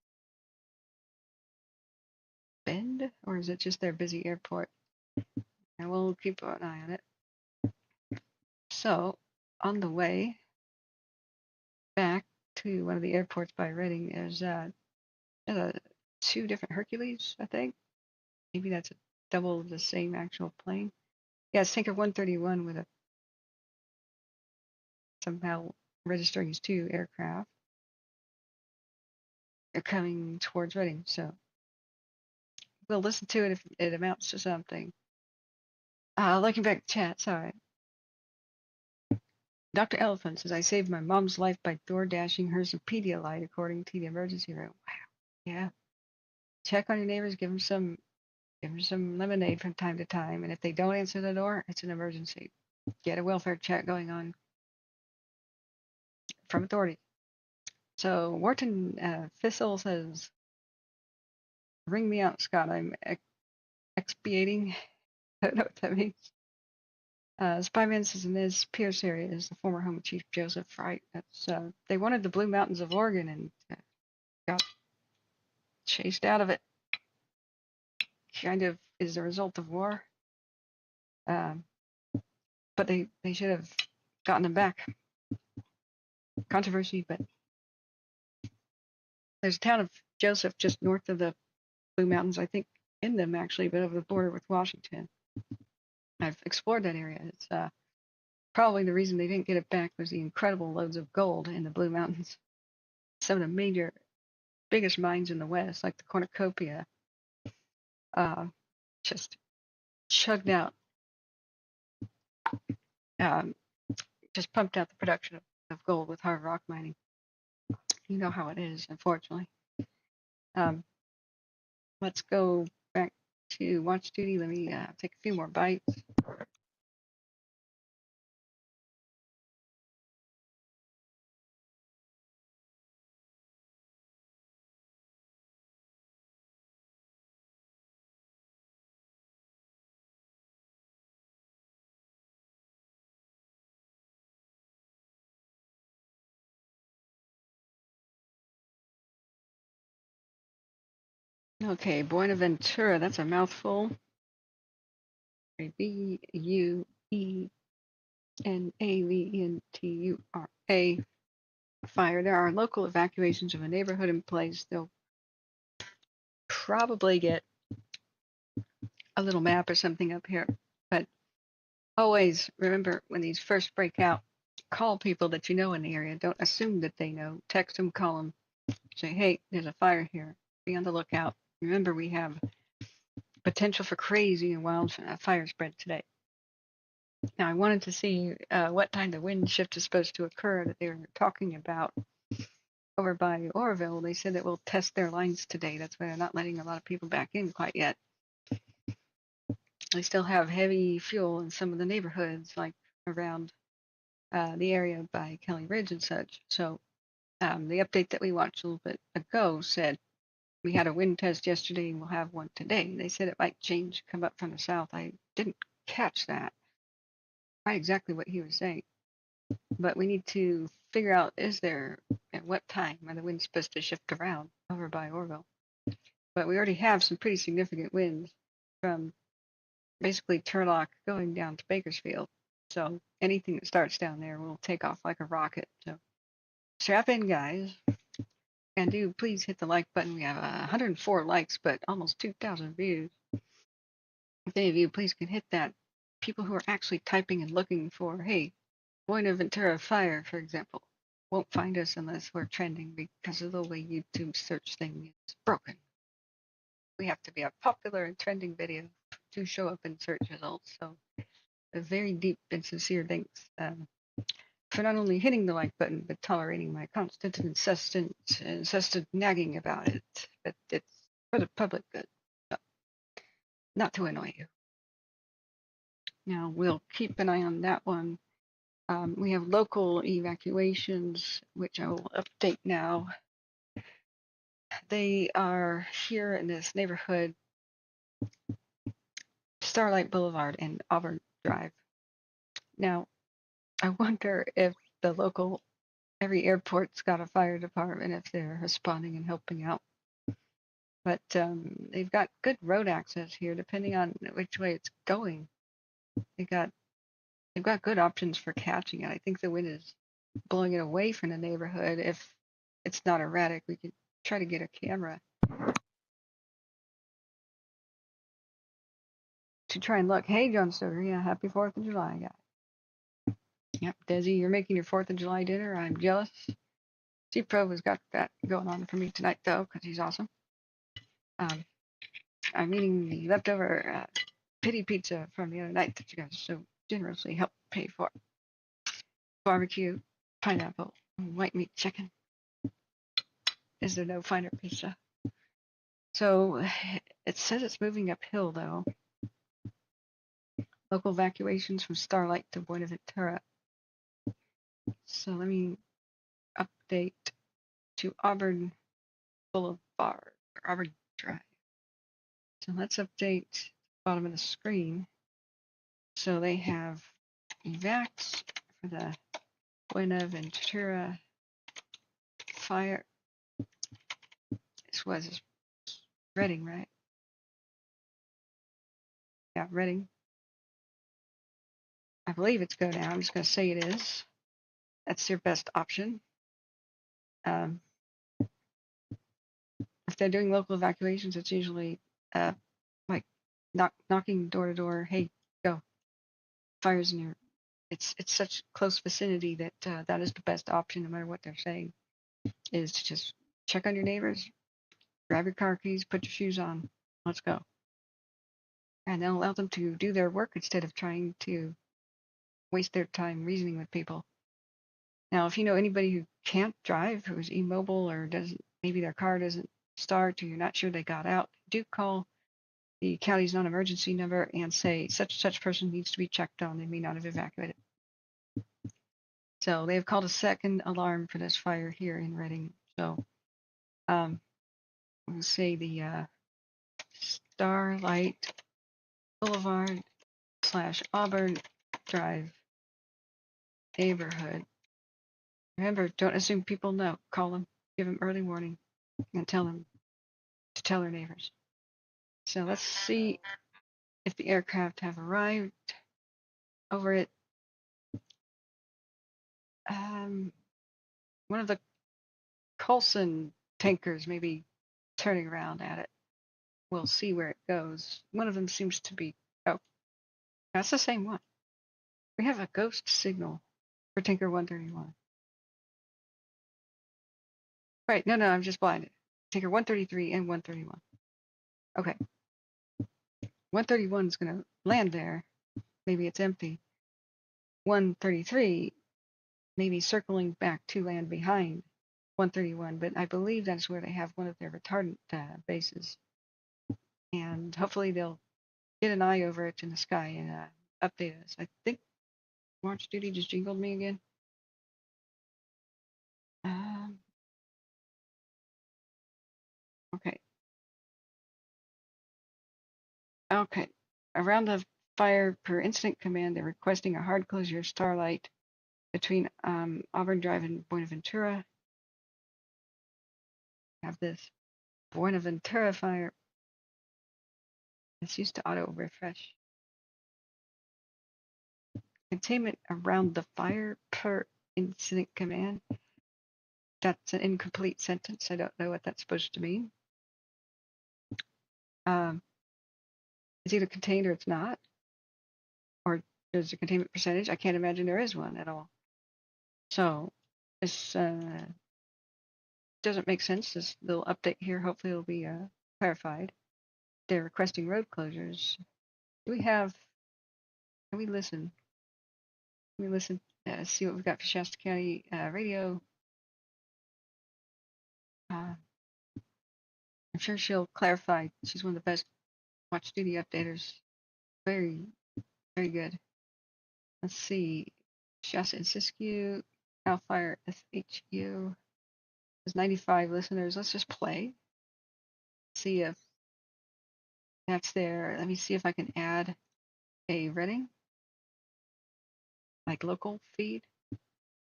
Bend, or is it just their busy airport? And we'll keep an eye on it. So on the way back to one of the airports by Redding, there's 2 different Hercules, I think. Maybe that's a double of the same actual plane. Yeah, it's Tanker 131 with somehow registering as 2 aircraft. They're coming towards Redding, so we'll listen to it if it amounts to something. Looking back at the chat, sorry. Dr. Elephant says, I saved my mom's life by door dashing her some Pedialyte according to the emergency room. Wow. Yeah. Check on your neighbors, give them some lemonade from time to time, and if they don't answer the door, it's an emergency. Get a welfare check going on from authority. So Wharton Thistle says, ring me out, Scott. I'm expiating. I don't know what that means. Spyman's is in this Pierce area is the former home of Chief Joseph Wright. That's they wanted the Blue Mountains of Oregon and got chased out of it. Kind of is the result of war. But they should have gotten them back. Controversy, but there's a town of Joseph just north of the Blue Mountains, I think in them actually, but over the border with Washington. I've explored that area. It's probably the reason they didn't get it back was the incredible loads of gold in the Blue Mountains. Some of the major, biggest mines in the West, like the cornucopia, just chugged out, just pumped out the production of gold with hard rock mining. You know how it is, unfortunately. Let's go back to watch duty. Let me take a few more bites. Okay, Buenaventura, that's a mouthful. Buenaventura fire. There are local evacuations of a neighborhood in place. They'll probably get a little map or something up here. But always remember when these first break out, call people that you know in the area. Don't assume that they know. Text them, call them, say, hey, there's a fire here. Be on the lookout. Remember, we have potential for crazy and wild fire spread today. Now, I wanted to see what time the wind shift is supposed to occur that they were talking about over by Oroville. They said that we'll test their lines today. That's why they're not letting a lot of people back in quite yet. They still have heavy fuel in some of the neighborhoods, like around the area by Kelly Ridge and such. So the update that we watched a little bit ago said we had a wind test yesterday and we'll have one today. They said it might change, come up from the south. I didn't catch that. Quite exactly what he was saying. But we need to figure out, is there, at what time are the winds supposed to shift around over by Orville? But we already have some pretty significant winds from basically Turlock going down to Bakersfield. So anything that starts down there will take off like a rocket. So strap in, guys. And do please hit the like button. We have 104 likes, but almost 2,000 views. If any of you please can hit that. People who are actually typing and looking for, hey, Buenaventura Fire, for example, won't find us unless we're trending because of the way YouTube search thing is broken. We have to be a popular and trending video to show up in search results. So a very deep and sincere thanks for not only hitting the like button, but tolerating my constant and incessant nagging about it. But it's for the public good, so not to annoy you. Now we'll keep an eye on that one. We have local evacuations, which I will update now. They are here in this neighborhood, Starlight Boulevard and Auburn Drive. Now, I wonder if the local, every airport's got a fire department, if they're responding and helping out. But they've got good road access here, depending on which way it's going. They've got good options for catching it. I think the wind is blowing it away from the neighborhood. If it's not erratic, we could try to get a camera to try and look. Hey, John Stoker, yeah, happy 4th of July, guy. Yep, Desi, you're making your 4th of July dinner. I'm jealous. Steve Pro has got that going on for me tonight, though, because he's awesome. I'm eating the leftover pity pizza from the other night that you guys so generously helped pay for. Barbecue, pineapple, white meat chicken. Is there no finer pizza? So it says it's moving uphill, though. Local evacuations from Starlight to Buenaventura. So let me update to Auburn Boulevard, or Auburn Drive. So let's update the bottom of the screen. So they have evacs for the Buenaventura fire. This was Reading, right? Yeah, Reading. I believe it's go now. I'm just going to say it is. That's your best option. If they're doing local evacuations, it's usually like knocking door to door. Hey, go! Fires in your. It's such close vicinity that that is the best option, no matter what they're saying. Is to just check on your neighbors, grab your car keys, put your shoes on, let's go, and then allow them to do their work instead of trying to waste their time reasoning with people. Now, if you know anybody who can't drive, who's immobile or doesn't, maybe their car doesn't start, or you're not sure they got out, do call the county's non-emergency number and say such person needs to be checked on. They may not have evacuated. So they have called a second alarm for this fire here in Reading. So we'll say the Starlight Boulevard / Auburn Drive neighborhood. Remember, don't assume people know. Call them, give them early warning, and tell them to tell their neighbors. So let's see if the aircraft have arrived over it. One of the Coulson tankers may be turning around at it. We'll see where it goes. One of them seems to be, oh, that's the same one. We have a ghost signal for Tanker 131. Right, no, I'm just blinded. Tanker 133 and 131. Okay. 131 is going to land there. Maybe it's empty. 133 maybe circling back to land behind 131, but I believe that's where they have one of their retardant bases. And hopefully they'll get an eye over it in the sky and update us. I think March Duty just jingled me again. Okay. Okay. Around the fire per incident command, they're requesting a hard closure of Starlight between Auburn Drive and Buenaventura. Have this Buenaventura fire. It's used to auto refresh. Containment around the fire per incident command. That's an incomplete sentence. I don't know what that's supposed to mean. It's either contained or it's not. Or there's a containment percentage. I can't imagine there is one at all. So this doesn't make sense. This little update here, hopefully it'll be clarified. They're requesting road closures. Do we have, can we listen? Can we listen? See what we've got for Shasta County radio. I'm sure she'll clarify. She's one of the best watch duty updaters. Very, very good. Let's see. Shasta and Siskiyou, Wildfire SHU. There's 95 listeners. Let's just play. See if that's there. Let me see if I can add a Reading, like local feed.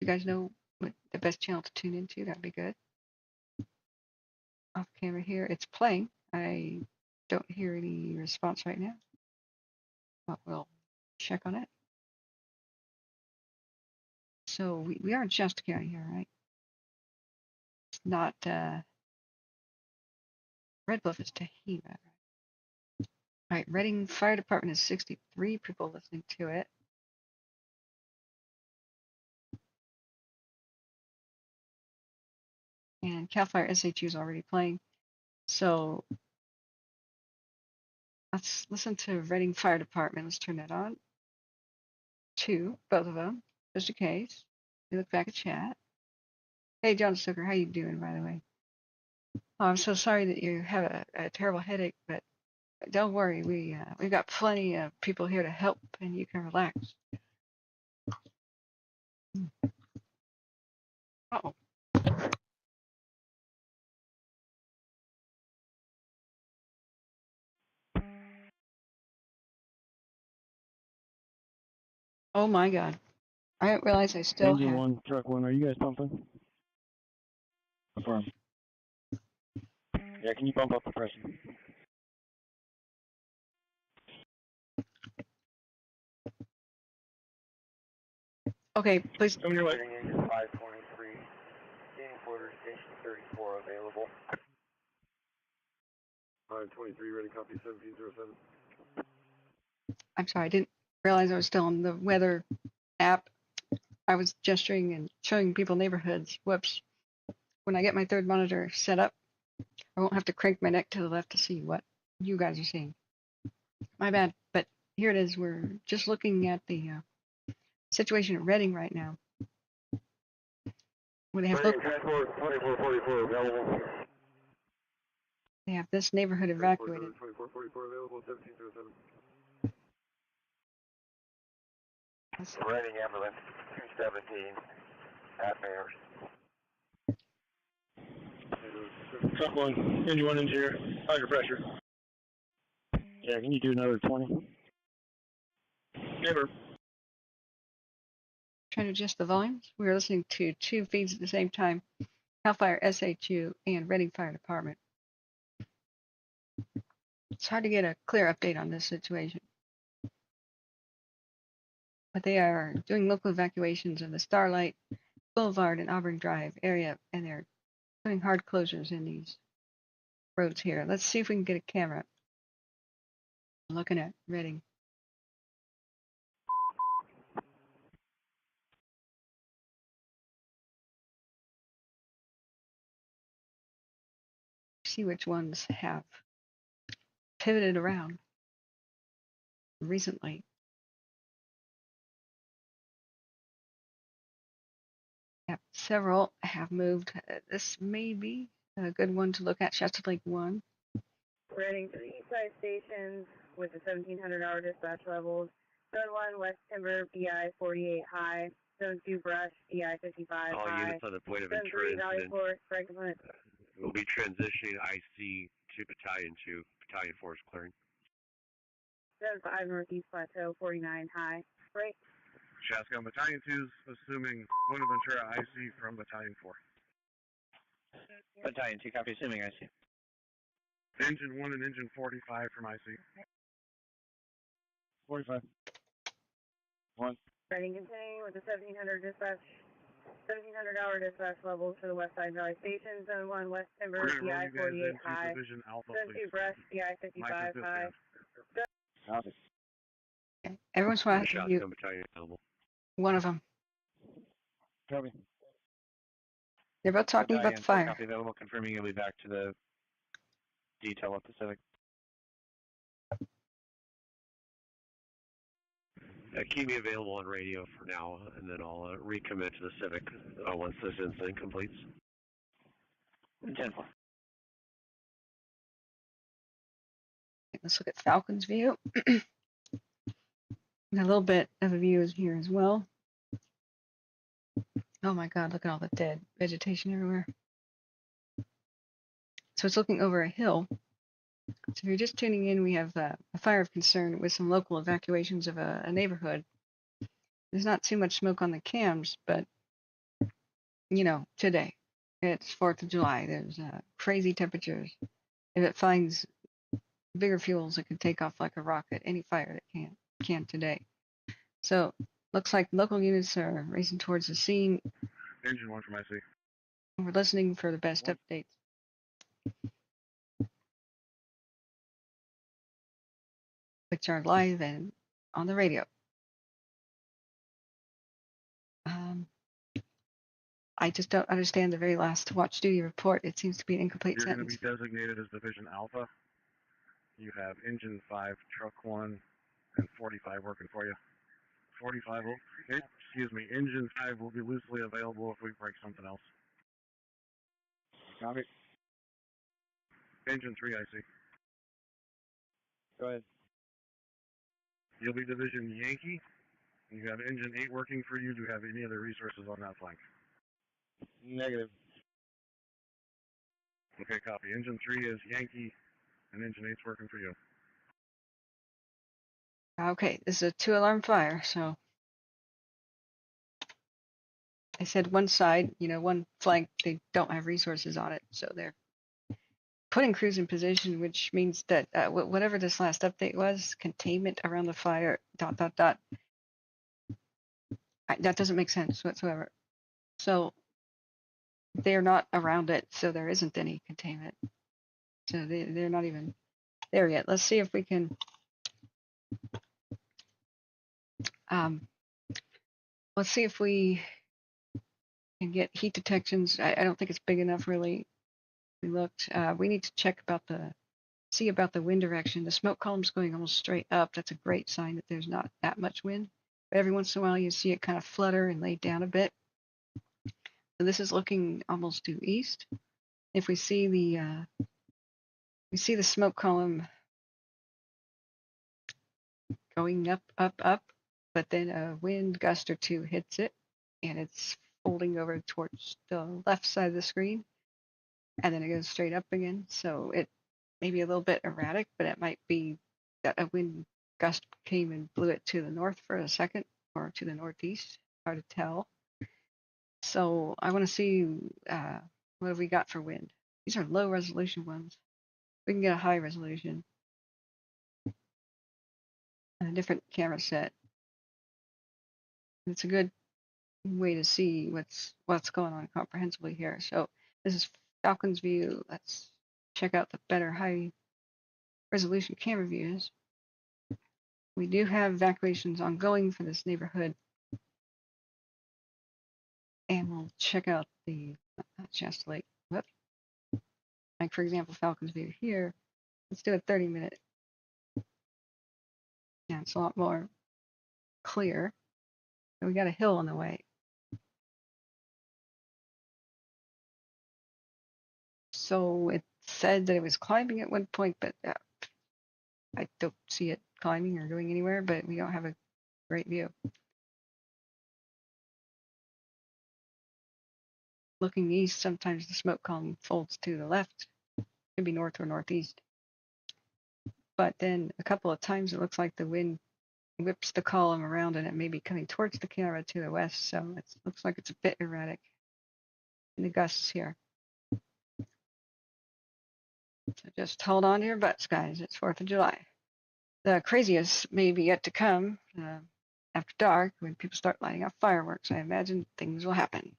You guys know what the best channel to tune into? That'd be good. Off camera here. It's playing. I don't hear any response right now, but we'll check on it. So we are in Shasta County here, right? It's not Red Bluff is Tahima, right? All right, Reading Fire Department is 63 people listening to it. And CAL FIRE SHU is already playing. So let's listen to Reading Fire Department. Let's turn that on. Both of them, just in case. We look back at chat. Hey, John Stoker, how you doing, by the way? Oh, I'm so sorry that you have a terrible headache, but don't worry. We've got plenty of people here to help, and you can relax. Uh-oh. Oh my God. I didn't realize I still Engine have. 1, truck 1, are you guys pumping? Confirm. Yeah, can you bump up the pressure? Okay, please. Coming your way. Engine 523, gaining quarters, station 34 available. 523, ready, copy 1707. I'm sorry, I didn't realize I was still on the weather app. I was gesturing and showing people neighborhoods. Whoops. When I get my third monitor set up, I won't have to crank my neck to the left to see what you guys are seeing. My bad. But here it is. We're just looking at the situation at Reading right now. Where they have Transport 2444 available. they have this neighborhood evacuated. 2444 available, 1707. That's Reading ambulance 217 at Mayor's. Truck 1, engine 1 engineer, hydro pressure. Yeah, can you do another 20? Never. trying to adjust the volumes. We are listening to two feeds at the same time. CAL FIRE SHU and Reading Fire Department. It's hard to get a clear update on this situation. But they are doing local evacuations of the Starlight, Boulevard, and Auburn Drive area, and they're putting hard closures in these roads here. Let's see if we can get a camera. I'm looking at Reading. See which ones have pivoted around recently. Yep, several have moved. This may be a good one to look at. Shasta Lake 1. Reading to the east side stations with the 1700-hour dispatch levels. Zone 1, West Timber, BI 48 high. Zone 2, Brush, BI 55 All high. units on the point of Zone 3, Valley incident 4, Franklin. will be transitioning IC to Battalion 2. Battalion 4 is clearing. Zone 5, Northeast Plateau, 49 high. Right. Shascon Battalion 2 is assuming Buenaventura IC from Battalion 4. Battalion 2, copy, assuming I see. Engine 1 and Engine 45 from IC. 45. 1. Reading continuing with the 1700-hour dispatch levels for the West Side Valley Station. Zone 1, West Timber, BI 48 high. Division Alpha, Zone 2, Brush, BI 55 high. Copy. Okay. Every once in a while, I have to mute Shotgun Battalion available. one of them. Copy. They're both talking about the fire. Copy available, confirming you'll be back to the detail of Pacific. Keep me available on radio for now, and then I'll recommit to the Civic once this incident completes. 10-4. Let's look at Falcon's view. And a little bit of a view is here as well. Oh my God, look at all the dead vegetation everywhere. So it's looking over a hill. So if you're just tuning in, we have a fire of concern with some local evacuations of a neighborhood. There's not too much smoke on the cams, but you know, today it's 4th of July. There's crazy temperatures. If it finds bigger fuels, it can take off like a rocket. Any fire that can today. So looks like local units are racing towards the scene. Engine 1 from IC. We're listening for the best updates. Which are live and on the radio. I just don't understand the very last watch duty report. It seems to be an incomplete You're going to sentence. be designated as Division Alpha. You have Engine 5, Truck 1, and 45 working for you. 45 will, Engine 5 will be loosely available if we break something else. Copy. Engine 3, I see. Go ahead. You'll be Division Yankee. You have Engine 8 working for you. Do you have any other resources on that flank? Negative. Okay, copy. Engine 3 is Yankee, and Engine 8's working for you. Okay, this is a 2-alarm fire, so I said one side, one flank, they don't have resources on it, so they're putting crews in position, which means that whatever this last update was, containment around the fire, ... That doesn't make sense whatsoever. So they're not around it, so there isn't any containment. So they're not even there yet. Let's see if we can let's see if we can get heat detections. I don't think it's big enough really. We looked. We need to check about see about the wind direction. The smoke column's going almost straight up. That's a great sign that there's not that much wind. But every once in a while you see it kind of flutter and lay down a bit. So this is looking almost due east. If we see the smoke column going up, up, up, but then a wind gust or two hits it, and it's folding over towards the left side of the screen, and then it goes straight up again. So it may be a little bit erratic, but it might be that a wind gust came and blew it to the north for a second, or to the northeast. Hard to tell. So I want to see what have we got for wind. These are low resolution ones. We can get a high resolution, a different camera set. It's a good way to see what's going on comprehensively here. So this is Falcon's view. Let's check out the better high resolution camera views. We do have evacuations ongoing for this neighborhood, and we'll check out the Shasta Lake. Whoop. Like for example, Falcon's view here. Let's do a 30-minute. Yeah, it's a lot more clear. And we got a hill on the way. So it said that it was climbing at one point, but I don't see it climbing or going anywhere, but we don't have a great view. Looking east, sometimes the smoke column folds to the left. Could be north or northeast. But then a couple of times it looks like the wind whips the column around and it may be coming towards the camera to the west. So it looks like it's a bit erratic in the gusts here. So just hold on to your butts, guys. It's 4th of July. The craziest may be yet to come after dark when people start lighting off fireworks. I imagine things will happen.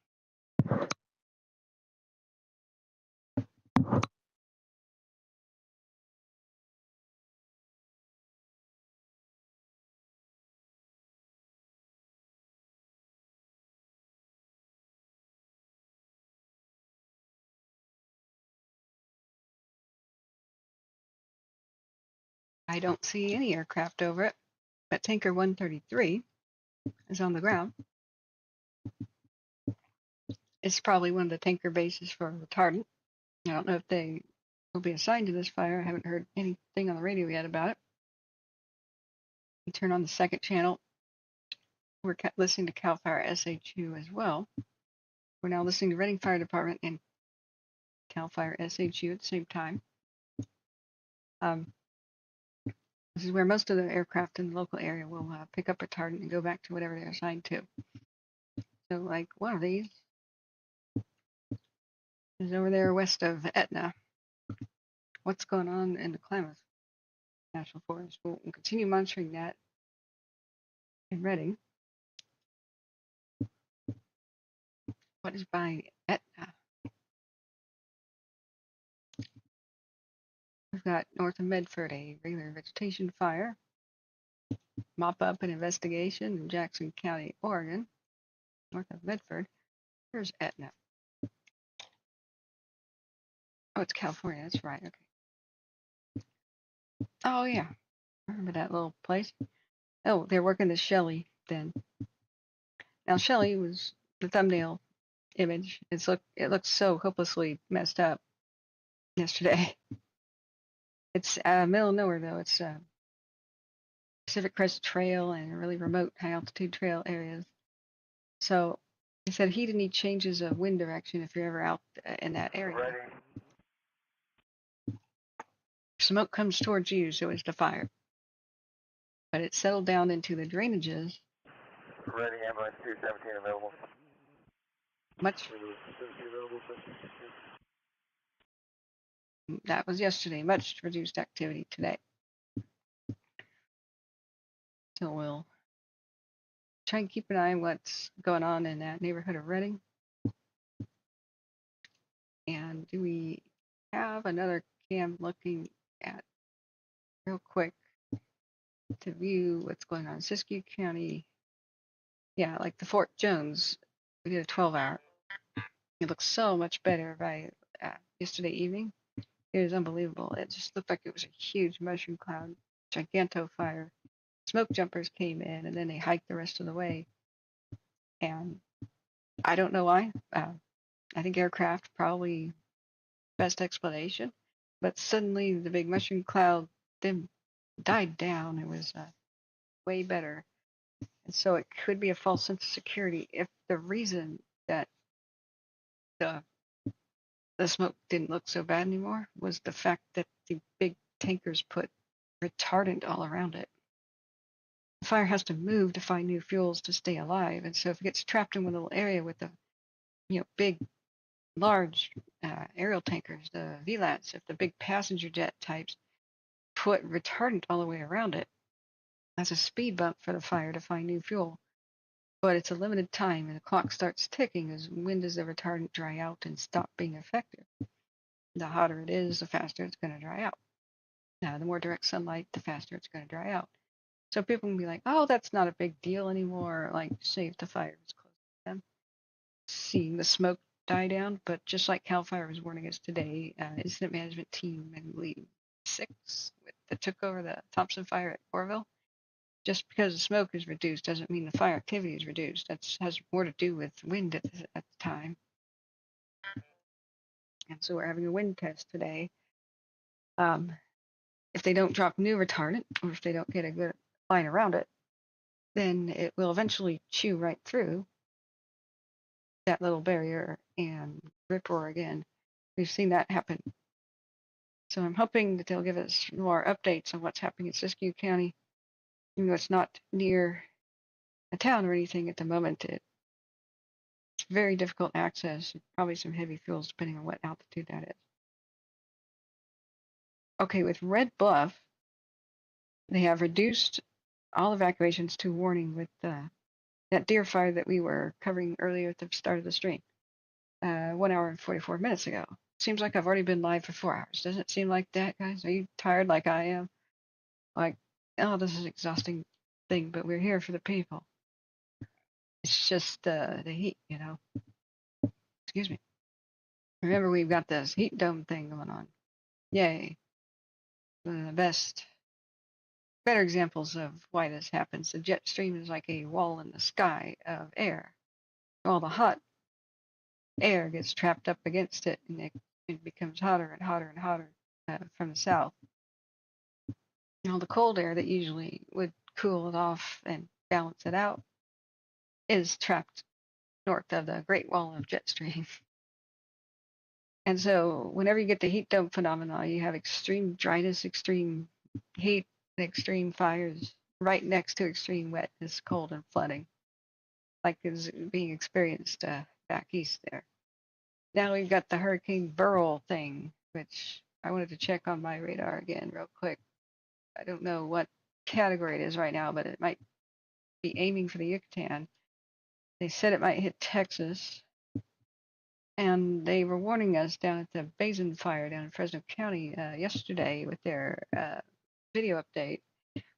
I don't see any aircraft over it, but Tanker 133 is on the ground. It's probably one of the tanker bases for retardant. I don't know if they will be assigned to this fire. I haven't heard anything on the radio yet about it. You turn on the second channel. We're listening to CAL FIRE SHU as well. We're now listening to Reading Fire Department and CAL FIRE SHU at the same time. This is where most of the aircraft in the local area will pick up retardant and go back to whatever they're assigned to. So like one of these is over there west of Etna. What's going on in the Klamath National Forest? We'll continue monitoring that in Reading. What is by Etna? We've got north of Medford, a regular vegetation fire. Mop up an investigation in Jackson County, Oregon. North of Medford. Here's Etna. Oh, it's California. That's right. Okay. Oh, yeah. I remember that little place. Oh, they're working the Shelley then. Now, Shelley was the thumbnail image. It looks so hopelessly messed up yesterday. It's middle of nowhere, though. It's Pacific Crest Trail and really remote high altitude trail areas. So he said he didn't need changes of wind direction if you're ever out in that area. Ready. Smoke comes towards you, so it's the fire. But it settled down into the drainages. Ready, ambulance 217 available. Much. That was yesterday. Much reduced activity today. So we'll try and keep an eye on what's going on in that neighborhood of Reading. And do we have another cam looking at real quick to view what's going on in Siskiyou County? Yeah, like the Fort Jones, we did a 12-hour. It looks so much better by yesterday evening. It was unbelievable. It just looked like it was a huge mushroom cloud, giganto fire. Smoke jumpers came in and then they hiked the rest of the way. And I don't know why. I think aircraft probably best explanation. But suddenly the big mushroom cloud then died down. It was way better. And so it could be a false sense of security if the reason that the smoke didn't look so bad anymore was the fact that the big tankers put retardant all around it. The fire has to move to find new fuels to stay alive, and so if it gets trapped in one little area with the big, large aerial tankers, the VLATs, if the big passenger jet types put retardant all the way around it, that's a speed bump for the fire to find new fuel. But it's a limited time, and the clock starts ticking as when does the retardant dry out and stop being effective. The hotter it is, the faster it's going to dry out. Now, the more direct sunlight, the faster it's going to dry out. So people can be like, oh, that's not a big deal anymore. Like, say if the fire is close to them, seeing the smoke die down. But just like CAL FIRE was warning us today, incident management team, I believe 6, that took over the Thompson Fire at Orville, just because the smoke is reduced doesn't mean the fire activity is reduced. That has more to do with wind at the time. And so we're having a wind test today. If they don't drop new retardant, or if they don't get a good line around it, then it will eventually chew right through that little barrier and rip roar again. We've seen that happen. So I'm hoping that they'll give us more updates on what's happening in Siskiyou County. Even though it's not near a town or anything at the moment, it's very difficult access. Probably some heavy fuels depending on what altitude that is. Okay, with Red Bluff, they have reduced all evacuations to warning with that deer fire that we were covering earlier at the start of the stream, 1 hour and 44 minutes ago. Seems like I've already been live for 4 hours. Doesn't it seem like that, guys? Are you tired like I am? Like, oh, this is an exhausting thing, but we're here for the people. It's just the heat, Excuse me. Remember, we've got this heat dome thing going on. Yay. One of the better examples of why this happens. The jet stream is like a wall in the sky of air. All the hot air gets trapped up against it, and it becomes hotter and hotter and hotter from the south. All the cold air that usually would cool it off and balance it out is trapped north of the Great Wall of jet stream. And so whenever you get the heat dome phenomena, you have extreme dryness, extreme heat, extreme fires right next to extreme wetness, cold, and flooding, like is being experienced back east there. Now we've got the Hurricane Burl thing, which I wanted to check on my radar again real quick. I don't know what category it is right now, but it might be aiming for the Yucatan. They said it might hit Texas. And they were warning us down at the Basin fire down in Fresno County yesterday with their video update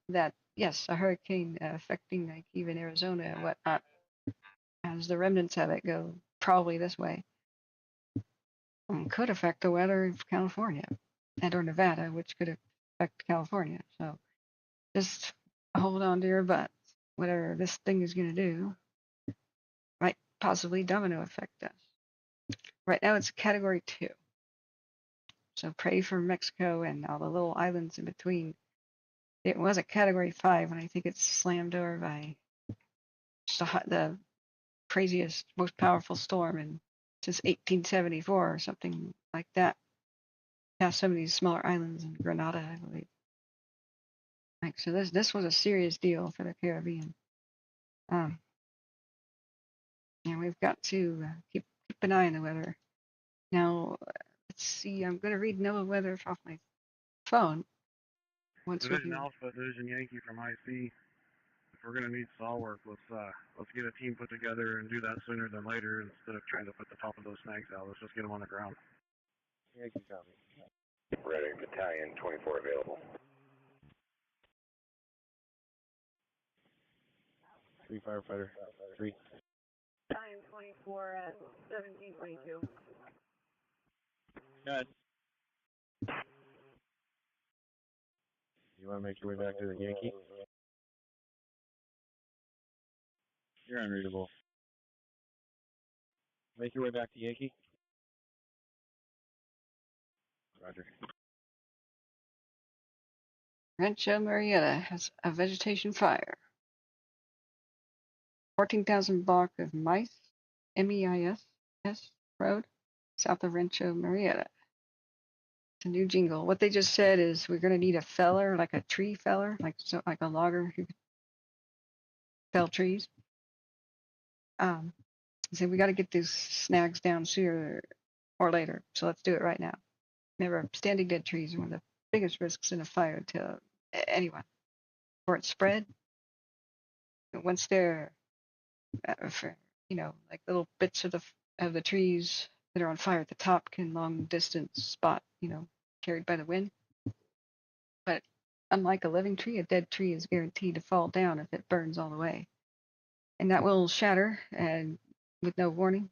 that, yes, a hurricane affecting like even Arizona and whatnot, as the remnants of it go probably this way, and could affect the weather of California and or Nevada, which could affect California. So just hold on to your butts. Whatever this thing is going to do might possibly domino affect us. Right now it's category 2. So pray for Mexico and all the little islands in between. It was a category 5, and I think it's slammed over by the craziest, most powerful storm since 1874 or something like that. Past some of these smaller islands in Grenada, I believe. Like, so this was a serious deal for the Caribbean. And we've got to keep an eye on the weather. Now, let's see. I'm going to read NOAA weather off my phone. Once we Division can. Alpha, Division Yankee from IC. If we're gonna need saw work, let's get a team put together and do that sooner than later instead of trying to put the top of those snags out. Let's just get them on the ground. Yankee copy. Ready, Battalion 24 available. 3 firefighter, 3. Battalion 24 at 1722. Good. You want to make your way back to the Yankee? You're unreadable. Make your way back to Yankee. Roger. Rancho Murieta has a vegetation fire. 14,000 block of MEIS Road, south of Rancho Murieta. It's a new jingle. What they just said is we're going to need a feller, like a tree feller, like a logger who could fell trees. So we got to get these snags down sooner or later. So let's do it right now. Remember, standing dead trees are one of the biggest risks in a fire to anyone. Or it's spread. Once they're, like little bits of the trees that are on fire at the top can long distance spot, carried by the wind. But unlike a living tree, a dead tree is guaranteed to fall down if it burns all the way. And that will shatter and with no warning,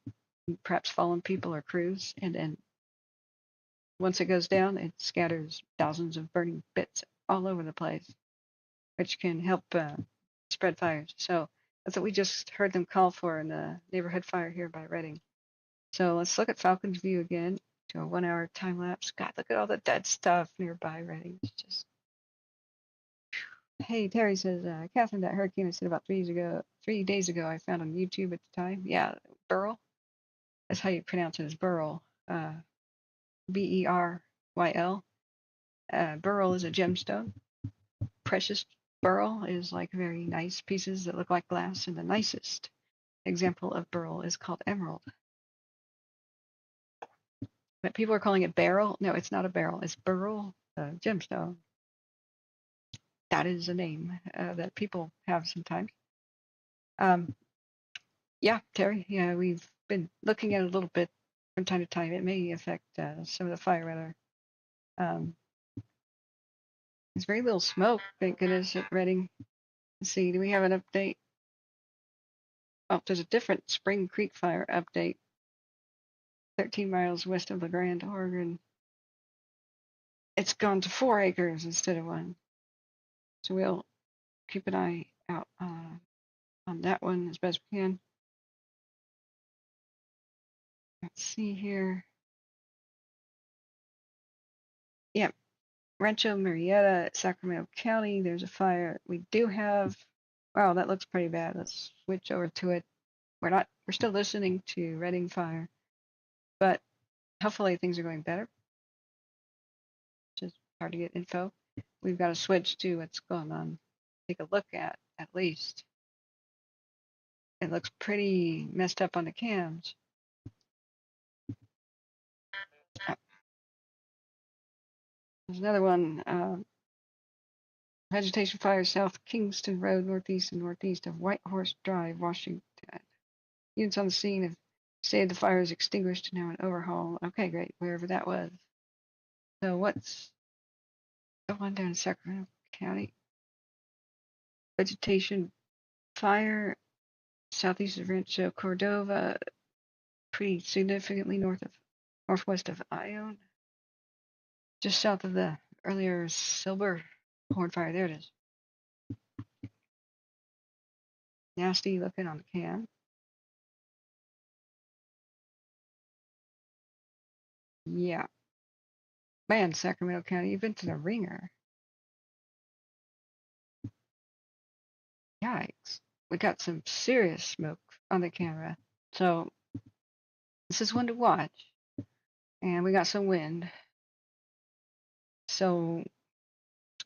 perhaps fall on people or crews. And then once it goes down, it scatters thousands of burning bits all over the place, which can help spread fires. So that's what we just heard them call for in the neighborhood fire here by Redding. So let's look at Falcon's View again to a 1 hour time lapse. God, look at all the dead stuff nearby Redding. It's just. Hey, Terry says, Catherine, that hurricane I said about 3 days ago, I found on YouTube at the time. Yeah, Burl. That's how you pronounce it, is Burl. Beryl. Beryl is a gemstone. Precious beryl is like very nice pieces that look like glass, and the nicest example of beryl is called emerald. But people are calling it beryl. No, it's not a beryl. It's beryl, gemstone. That is a name that people have sometimes. Yeah, Terry. Yeah, we've been looking at it a little bit from time to time. It may affect some of the fire weather. There's very little smoke, thank goodness, at Redding. Let's see, do we have an update? Oh, there's a different Spring Creek fire update. 13 miles west of La Grande, Oregon. It's gone to 4 acres instead of 1. So we'll keep an eye out on that one as best we can. Let's see here. Yeah, Rancho Murieta, Sacramento County. There's a fire. We do have. Wow, that looks pretty bad. Let's switch over to it. We're still listening to Redding Fire, but hopefully things are going better. Just hard to get info. We've got to switch to what's going on. Take a look at least. It looks pretty messed up on the cams. There's another one. Vegetation fire south Kingston Road, northeast and northeast of White Horse Drive, Washington. Units on the scene have said the fire is extinguished and now an overhaul. Okay, great, wherever that was. So what's going on down in Sacramento County? Vegetation fire southeast of Rancho Cordova, pretty significantly northwest of Ione, just south of the earlier Silver Horn fire. There it is. Nasty looking on the cam. Yeah. Man, Sacramento County, you've been to the ringer. Yikes. We got some serious smoke on the camera. So this is one to watch. And we got some wind. So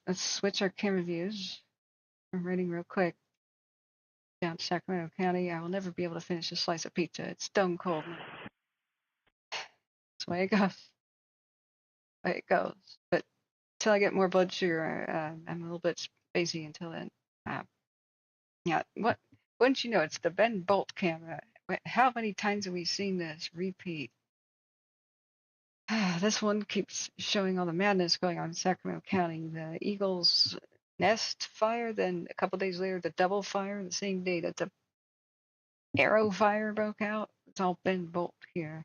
let's switch our camera views. I'm reading real quick. down in Sacramento County. I will never be able to finish a slice of pizza. It's stone cold. That's the way it goes. Way it goes. But until I get more blood sugar, I'm a little bit spacey until then. Yeah, wouldn't you know, it's the Ben Bolt camera. How many times have we seen this repeat? This one keeps showing all the madness going on in Sacramento County. The Eagles Nest fire, then a couple days later, the double fire, the same day that the AERO fire broke out. It's all Ben Bolt here.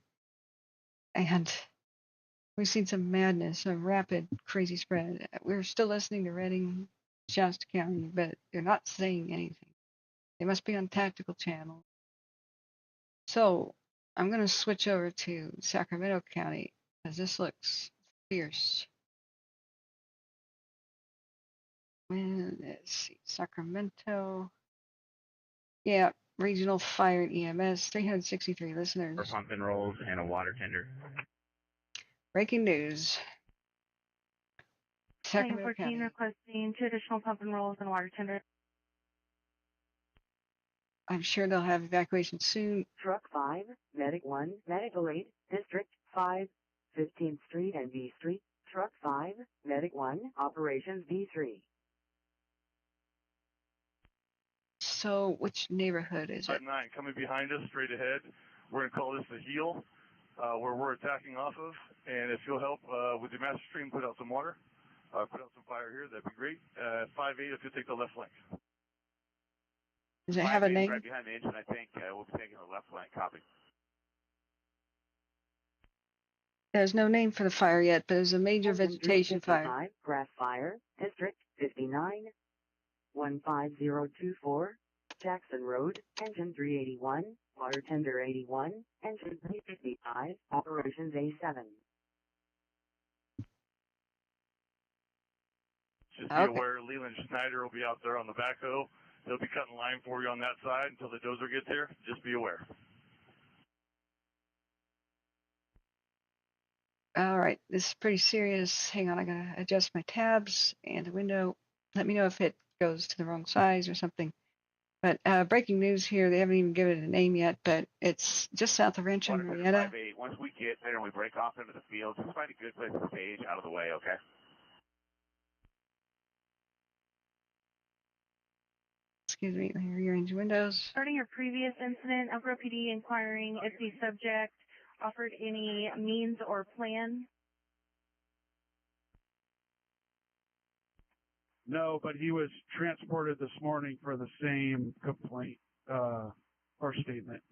And we've seen some madness, a rapid, crazy spread. We're still listening to Redding, Shasta County, but they're not saying anything. They must be on tactical channel. So I'm going to switch over to Sacramento County because this looks fierce. Let's see, Sacramento. Yeah, regional fire and EMS, 363 listeners. For pump and rolls and a water tender. Breaking news. Sacramento 14 County. requesting 2 additional pump and rolls and water tender. I'm sure they'll have evacuation soon. Truck 5, Medic 1, Medical 8, District 5, 15th Street and B Street. Truck 5, Medic 1, Operations B3. So, which neighborhood is it? 9 coming behind us, straight ahead. We're going to call this the heel, where we're attacking off of. And if you'll help with your master stream, put out some water, put out some fire here, that'd be great. 5-8, if you'll take the left flank. Does it have a name? Right behind the engine, I think. We'll be taking the left flank. Copy. There's no name for the fire yet, but there's a major vegetation fire. 5, Grass Fire, District 59, 15024, Jackson Road, Engine 381, Water Tender 81, Engine 355, Operations A7. Just be aware, Leland Schneider will be out there on the backhoe. They'll be cutting line for you on that side until the dozer gets here. Just be aware. All right, this is pretty serious. Hang on, I gotta adjust my tabs and the window. Let me know if it goes to the wrong size or something. But breaking news here, they haven't even given it a name yet, but it's just south of Rancho Murieta. 5-8. Once we get there and we break off into the field, just find a good place to stage out of the way, okay? Excuse me, rear engine windows. Starting your previous incident, Elbro PD inquiring if the subject offered any means or plan. No, but he was transported this morning for the same complaint or statement.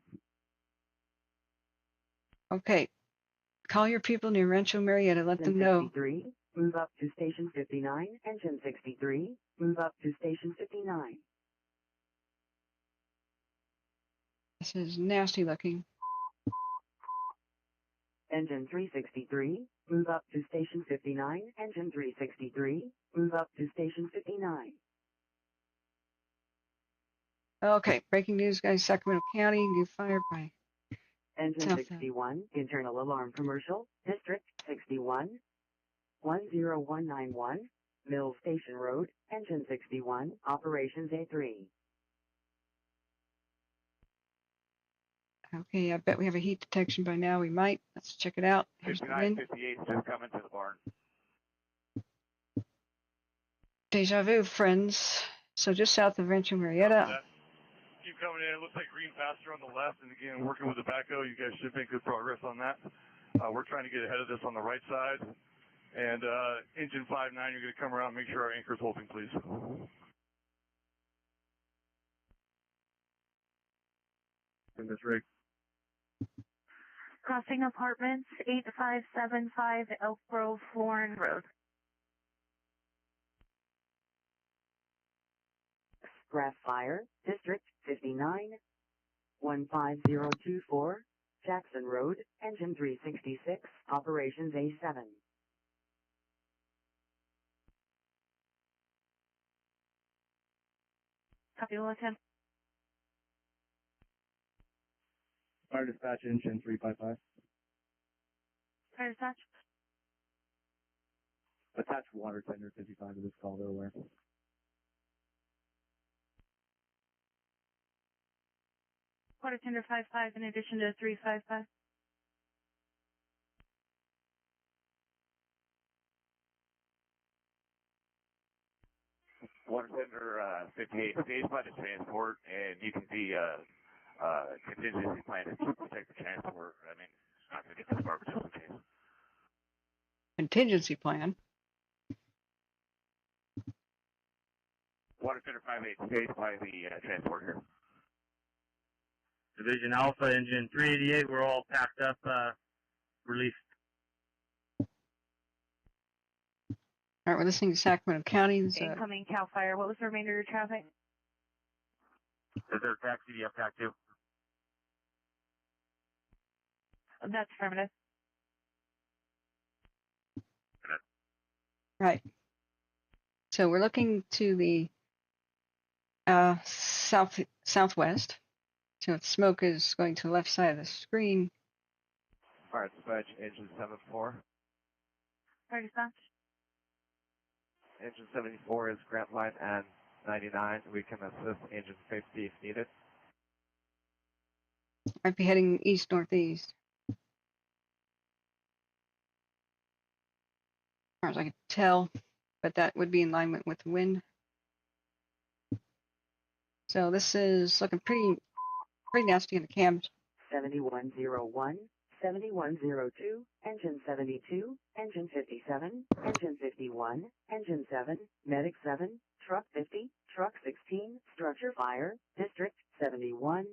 Okay, call your people near Rancho Murieta. Let them know. 63, move up to Station 59. Engine 63, move up to Station 59. This is nasty looking. Engine 363, move up to Station 59. Engine 363, move up to Station 59. Okay, breaking news, guys. Sacramento County, new fire by Engine 61, internal alarm commercial, District 61, 10191, Mill Station Road, Engine 61, Operations A3. Okay, I bet we have a heat detection by now. We might. Let's check it out. Here's the 59, wind. 58, just coming to the barn. Deja vu, friends. So just south of Rancho Murieta. Keep coming in. It looks like green pasture on the left. And again, working with the backhoe, you guys should make good progress on that. We're trying to get ahead of this on the right side. And engine 59, you're going to come around and make sure our anchor's holding, please. In this rig. Crossing apartments, 8575 Elk Grove, Florin Road. Grass Fire, District 59, 15024, Jackson Road, Engine 366, Operations A7. Copy, Lieutenant. Fire dispatch engine 355. Fire dispatch. Attached water tender 55 to this call, they're aware. Water tender 5-5 in addition to 355. Water tender 58 stays by the transport, and you can see contingency plan to protect the transport. I mean, it's not going to get this far, but just in case. Contingency plan. Water tender 58 stays by the transport here. Division Alpha, Engine 388, we're all packed up, released. All right, we're listening to Sacramento County's. Incoming CAL Fire. What was the remainder of your traffic? Is there a taxi? Do you have TAC 2? That's affirmative. Right. So we're looking to the southwest. So the smoke is going to the left side of the screen. Fire dispatch, engine 74. Fire dispatch. Engine 74 is Grant Line and 99. We can assist engine 50 if needed. I'd be heading east-northeast. As far as I can tell, but that would be in alignment with the wind. So this is looking pretty nasty in the cams. 7101, 7102, engine 72, engine 57, engine 51, engine 7, medic 7, truck 50, truck 16, structure fire, district 71,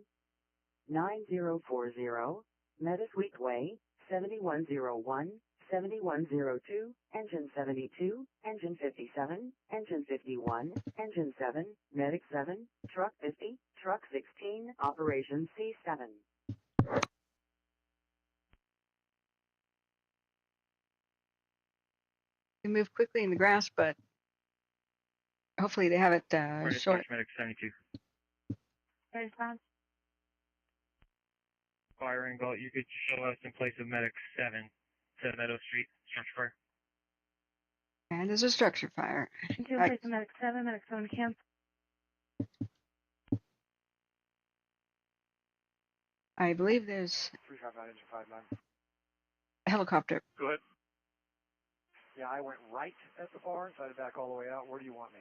9040, Metasweet Way, 7101, 7102, engine 72, engine 57, engine 51, engine 7, medic 7, truck 50, truck 16, operation C7. They move quickly in the grass, but hopefully they have it short. Medic 72. Fire dispatch. Firing boat, you could show us in place of Medic 7 to Meadow Street, structure fire. And there's a structure fire. Into in place of medic 7 camp. I believe there's 359, engine 59. a helicopter. Go ahead. Yeah, I went right at the bar, so I had to back all the way out. Where do you want me?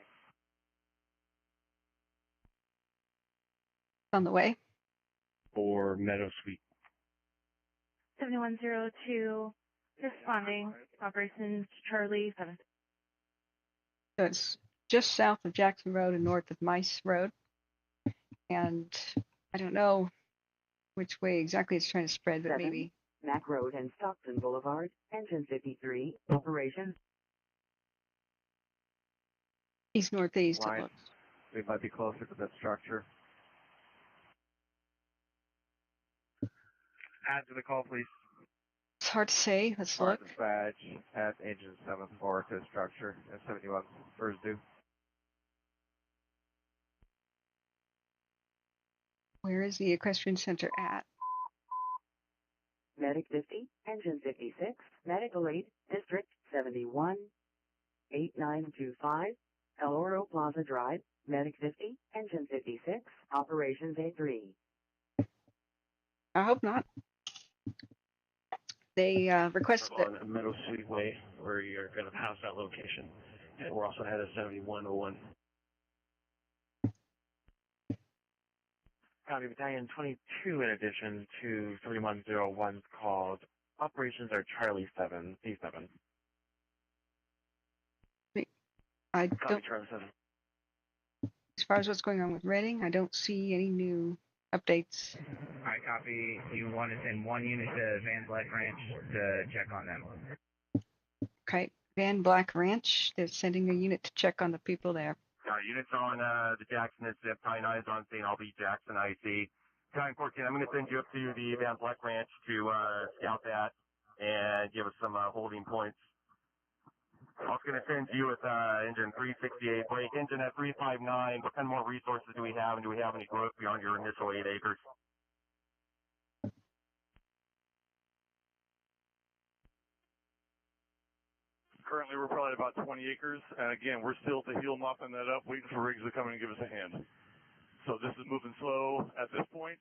On the way. For Meadow Suite. 7102, responding, operations Charlie 7. So it's just south of Jackson Road and north of Mice Road. And I don't know which way exactly it's trying to spread, but 7, maybe. Mac Road and Stockton Boulevard, engine 53, operation. East-northeast it Line. looks. We might be closer to that structure. Add to the call, please. It's hard to say. Let's Fire look. dispatch at engine 74 to structure and 71 first due. Where is the equestrian center at? Medic 50, engine 56, medical aid, district 71, 8925, El Oro Plaza Drive, medic 50, engine 56, operations A3. I hope not. They requested that. On Meadow Sweet Way, where you're going to pass that location. And we're also headed 7101. County Battalion 22 in addition to 3101's called Operations are Charlie 7, C7. I Copy don't. Charlie 7. As far as what's going on with Reading, I don't see any new updates. Alright, copy. You want to send one unit to Van Black Ranch to check on them. Okay, Van Black Ranch. They're sending a unit to check on the people there. Units on the Jackson and Zip, Pine Eyes on St. Albee, Jackson, IC. Time 14, I'm going to send you up to the Van Black Ranch to scout that and give us some holding points. I'm also going to send you with engine 368, Blake, engine at 359. What kind of more resources do we have, and do we have any growth beyond your initial 8 acres? Currently, we're probably about 20 acres, and again, we're still at the heel mopping that up, waiting for rigs to come in and give us a hand. So this is moving slow at this point.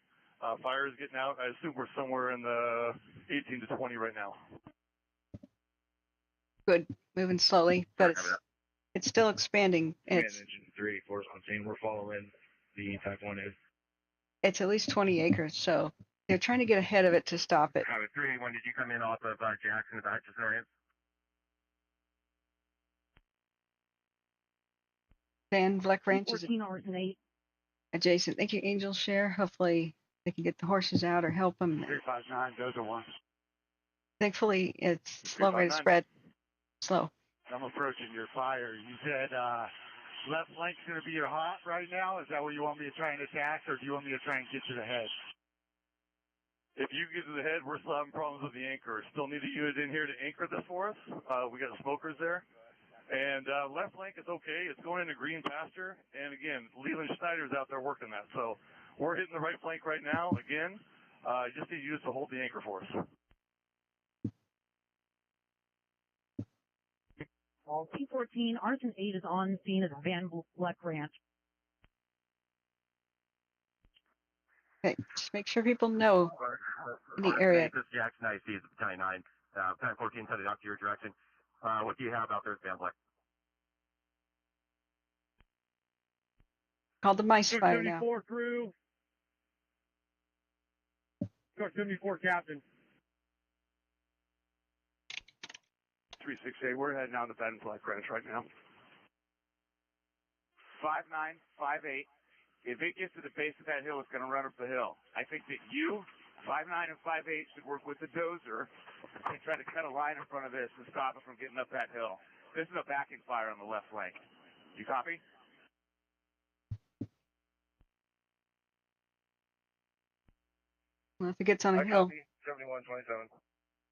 Fire is getting out. I assume we're somewhere in the 18 to 20 right now. Good, moving slowly, but it's still expanding. It's Engine 384 is on scene. We're following the Type 1 is. It's at least 20 acres, so they're trying to get ahead of it to stop it. 381, did you come in off of Jackson, the Hutchison area? Dan, Black Ranch is 14 hours and 8. adjacent. Thank you, Angel Share. Hopefully they can get the horses out or help them. 359, those are ones. Thankfully, it's slow rate of 359. spread. Slow. I'm approaching your fire. You said left flank's going to be your hot right now. Is that where you want me to try and attack, or do you want me to try and get to the head? If you get to the head, we're still having problems with the anchor. Still need a unit in here to anchor this for us. We got smokers there. And left flank is okay. It's going into green pasture. And again, Leland Schneider's out there working that. So we're hitting the right flank right now. Again, just need you to hold the anchor for us. P14, Arson 8 is on scene at Van Black Ranch. Okay, just make sure people know in the area. This is Jackson IC is Battalion 9. Battalion 14 headed out to your direction. What do you have out there at Van Black? Called the Mice Fire now. 74 crew. Truck 74 captain. 368, we're heading down to Van Black Ranch right now. 5958. If it gets to the base of that hill, it's going to run up the hill. I think that you, 59 and 58, should work with the dozer and try to cut a line in front of this and stop it from getting up that hill. This is a backing fire on the left flank. You copy? Well, if it gets on a hill, 7127.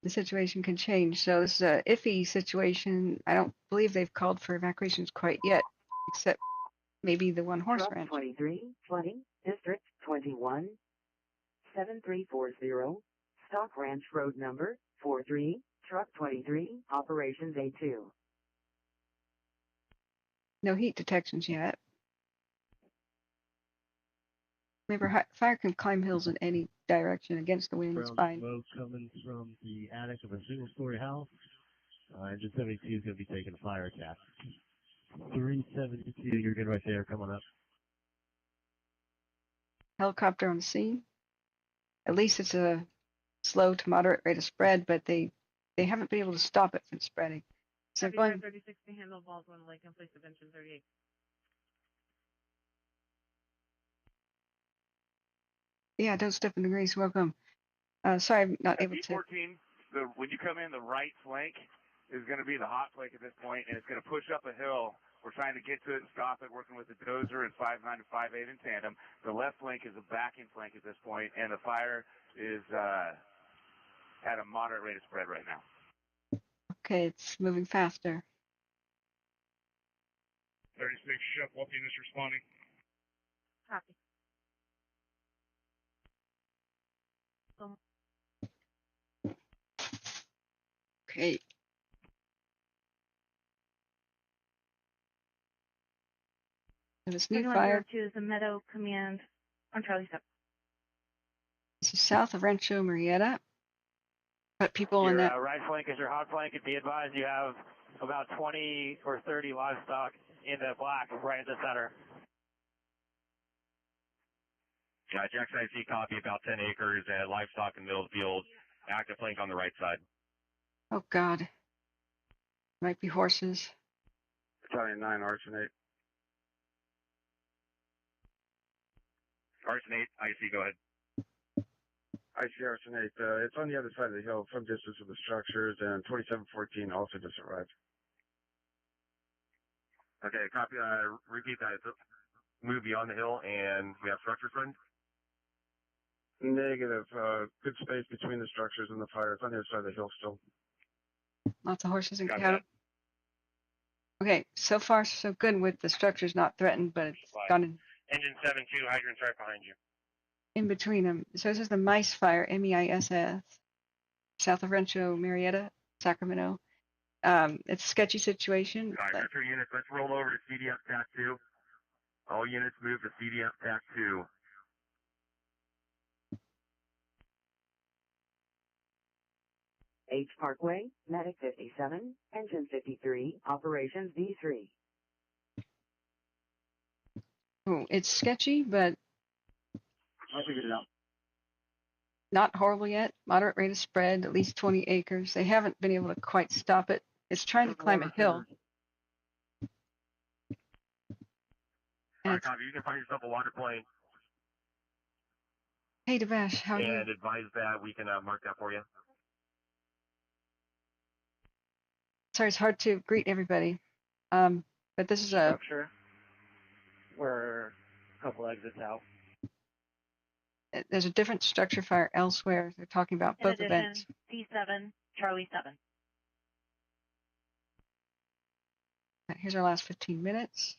the situation can change. So this is a iffy situation. I don't believe they've called for evacuations quite yet, except maybe the one horse Truck ranch. 23, flooding, District 21, 7340, Stock Ranch Road number 43, Truck 23, Operations A2. No heat detections yet. Remember, fire can climb hills in any direction against the wind. It's fine. Smoke coming from the attic of a single-story house. Engine 72 is going to be taking a fire attack. 372, you're good right there, coming up. Helicopter on the scene. At least it's a slow to moderate rate of spread, but they haven't been able to stop it from spreading. So they're going. 36 to handle Baldwin Lake in place of engine 38. Yeah, don't step in the grease. Welcome. Sorry, I'm not able to. P14, when you come in, the right flank is going to be the hot flank at this point, and it's going to push up a hill. We're trying to get to it and stop it, working with the dozer and 59 to 58 in tandem. The left flank is a backing flank at this point, and the fire is at a moderate rate of spread right now. Okay, it's moving faster. 36 Shep, what units responding? Copy. Okay. And this new fire. To the Meadow Command on Charlie 7. This is south of Rancho Murieta. But people in Your that. right flank is your hot flank, and be advised you have about 20 or 30 livestock in the black right at the center. Jackson IC copy, about 10 acres and livestock in the middle of the field. Active flank on the right side. Oh God. Might be horses. Battalion 9, Arson 8. Arson 8, IC, go ahead. IC Arson 8, it's on the other side of the hill, some distance from the structures, and 2714 also just arrived. Okay, copy, repeat that. It's move beyond the hill, and we have structures friend? Negative, good space between the structures and the fire. It's on the other side of the hill still. Lots of horses and Got cattle. that. Okay, so far so good with the structures not threatened, but it's gone in. Engine 7-2, hydrant's right behind you. In between them. So this is the Mice Fire, M-E-I-S-S, south of Rancho Murieta, Sacramento. It's a sketchy situation. All right, Metro units, let's roll over to CDF TAC 2. All units move to CDF TAC 2. H Parkway, Medic 57, Engine 53, Operations D3. Oh, it's sketchy, but I figured it out. not horrible yet. Moderate rate of spread, at least 20 acres. They haven't been able to quite stop it. It's trying to climb a hill. And it's, Copy. You can find yourself a water plane hey, Devash, how are you? and advise that we can mark that for you. Sorry, it's hard to greet everybody. But this is a Structure. We're a couple exits out. there's a different structure fire elsewhere. They're talking about both events. C7, Charlie 7. Here's our last 15 minutes.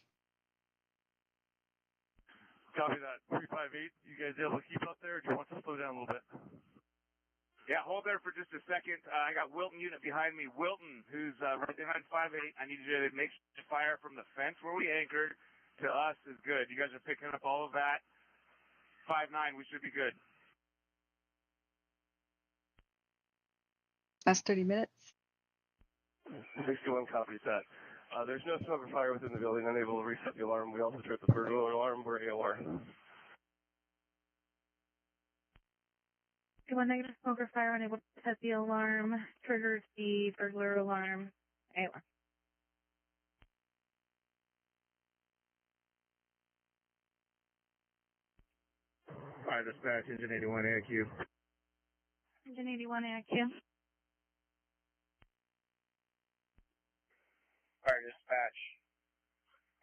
Copy that. 358. You guys able to keep up there, or do you want to slow down a little bit? Yeah, hold there for just a second. I got Wilton unit behind me. Wilton, who's right behind 58. I need you to make sure the fire from the fence where we anchored to us is good. You guys are picking up all of that. 59, we should be good. Last 30 minutes. 61 copies that. There's no smoke or fire within the building, unable to reset the alarm. We also tripped the burglar alarm. We're AOR. 21 negative smoker fire, unable to set the alarm, triggers the burglar alarm. AOR. Fire dispatch, engine 81 AIQ. Engine 81 AIQ. Fire dispatch.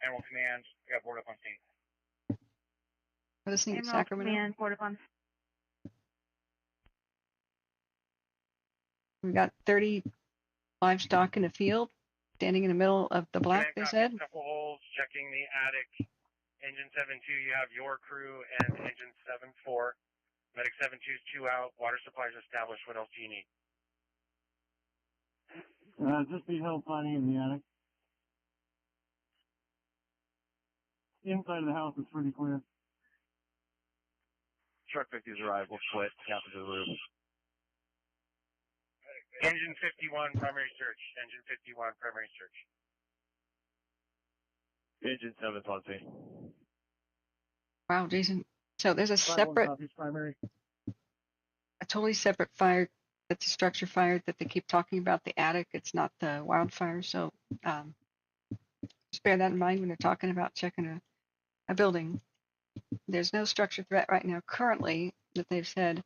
Animal command. We got board up on scene. We're listening to Emerald Sacramento. Command, port upon. We've got 30 livestock in the field, standing in the middle of the black, they said. Couple holes, checking the attic. Engine 7-2, you have your crew, and engine 7-4. Medic 7-2's 2 out. Water supplies established. What else do you need? Just be help finding in the attic. Inside of the house is pretty clear. Truck 50's arrived. We'll split. Cap to the roof. Engine 51, primary search. Engine 51, primary search. Engine 7's on scene. Wow, Jason. So there's a 5-1 separate, copies primary. a totally separate fire. That's a structure fire that they keep talking about, the attic. It's not the wildfire. So just bear that in mind when they're talking about checking a building. There's no structure threat right now currently that they've said.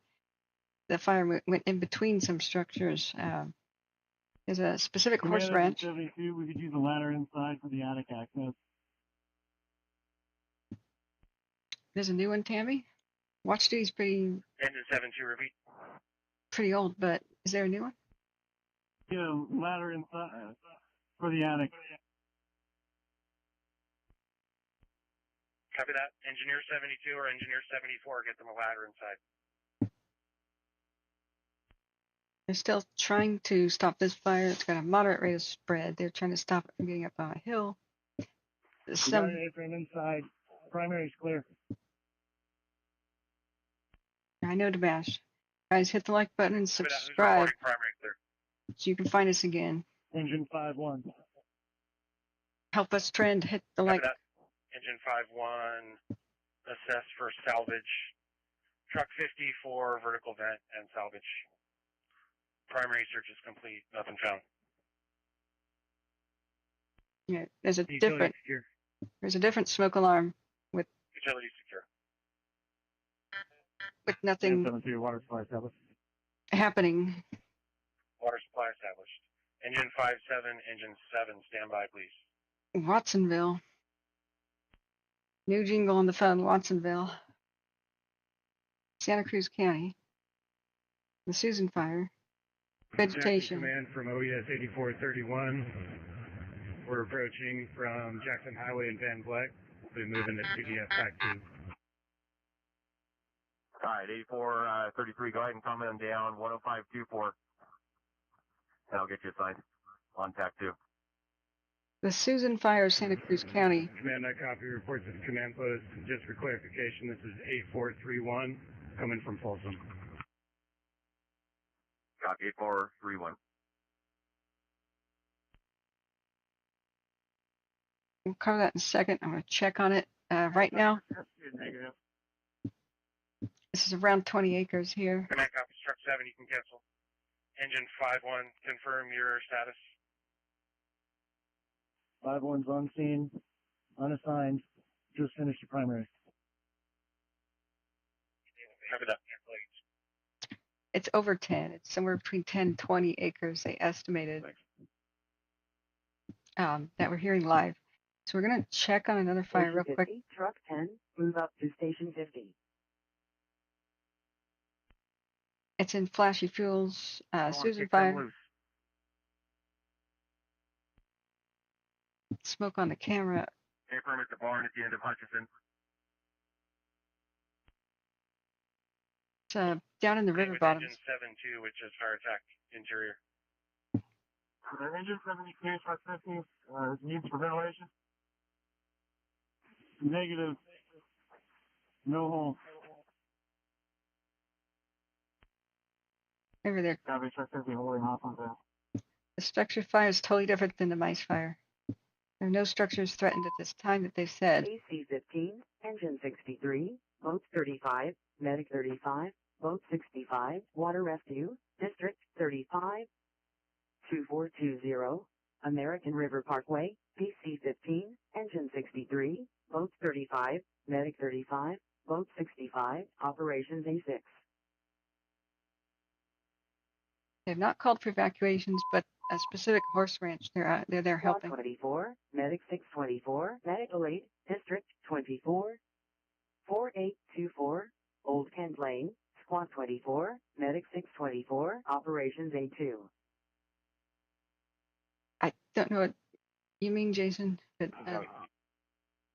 The fire went in between some structures. There's a specific horse ranch. 72, we could use a ladder inside for the attic access. There's a new one, Tammy. Watch Duty's Engine 7-2, repeat. pretty old, but is there a new one? Yeah, ladder inside for the attic. Copy that. Engineer 72 or Engineer 74, get them a ladder inside. They're still trying to stop this fire. It's got a moderate rate of spread. They're trying to stop it from getting up on a hill. We got Some, an A-frame inside. Primary's clear. I know to bash. Guys, hit the like button and Copy that. Who's subscribe reporting primary clear? so you can find us again. Engine 5-1. Help us trend. Hit the Copy like. that. Engine 5-1, assess for salvage. Truck 50 for vertical vent and salvage. Primary search is complete. Nothing found. Yeah, there's a Utility different. secure. There's a different smoke alarm with Utility secure. nothing 72, water supply established. happening. Water supply established. Engine 5-7, engine 7, stand by, please. Watsonville. New jingle on the phone, Watsonville. Santa Cruz County. The Susan Fire. Vegetation. Command from OES 8431. We're approaching from Jackson Highway and Van Vleck. We're moving to PDF back to. Alright, 8433, go ahead and come in down 10524. And I'll get you assigned on TAC 2. The Susan Fire, Santa Cruz County. Command, I copy reports at the command post. Just for clarification, this is 8431 coming from Folsom. Copy 8431. We'll cover that in a second. I'm going to check on it right now. Negative. This is around 20 acres here. Command copy, truck 7, you can cancel. Engine 5-1, confirm your status. 5-1's on scene, unassigned, just finished your primary. Copy that. It's over 10. It's somewhere between 10 and 20 acres, they estimated, that we're hearing live. So we're going to check on another fire real quick. Truck 10, move up to station 50. It's in Flashy Fuels, Susan Fire. Smoke on the camera. Confirm at the barn at the end of Hutchison. It's down in the river bottoms. Engine 7-2, which is fire attack interior. Engine 70 clear, truck 50, needs for ventilation. Negative. No hole. Over there. Copy, truck 50 holding off on that. The structure fire is totally different than the mice fire. There are no structures threatened at this time that they've said. AC 15, engine 63, boat 35, medic 35, boat 65, water rescue, district 35, 2420, American River Parkway, PC 15, engine 63, boat 35, medic 35, boat 65, operations A6. They have not called for evacuations, but a specific horse ranch. They're there helping. 24, medic 624, medical aid, district 24, 4824, Old Kent Lane, squad 24, medic 624, operations A2. I don't know what you mean, Jason, but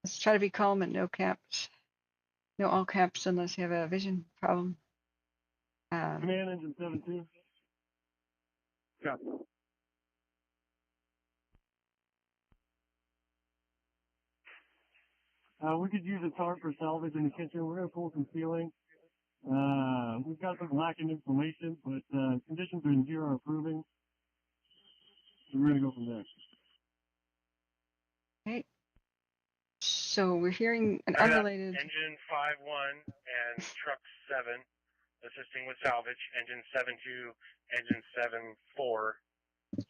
let's try to be calm and no caps. No all caps unless you have a vision problem. Command engine 72. Copy. We could use a tarp for salvage in the kitchen. We're going to pull some ceiling. We've got some lacking inflammation, but conditions are in zero improving. So we're going to go from there. Okay. So we're hearing an unrelated. Engine 5-1 and truck 7 assisting with salvage. Engine 7-2, engine 7-4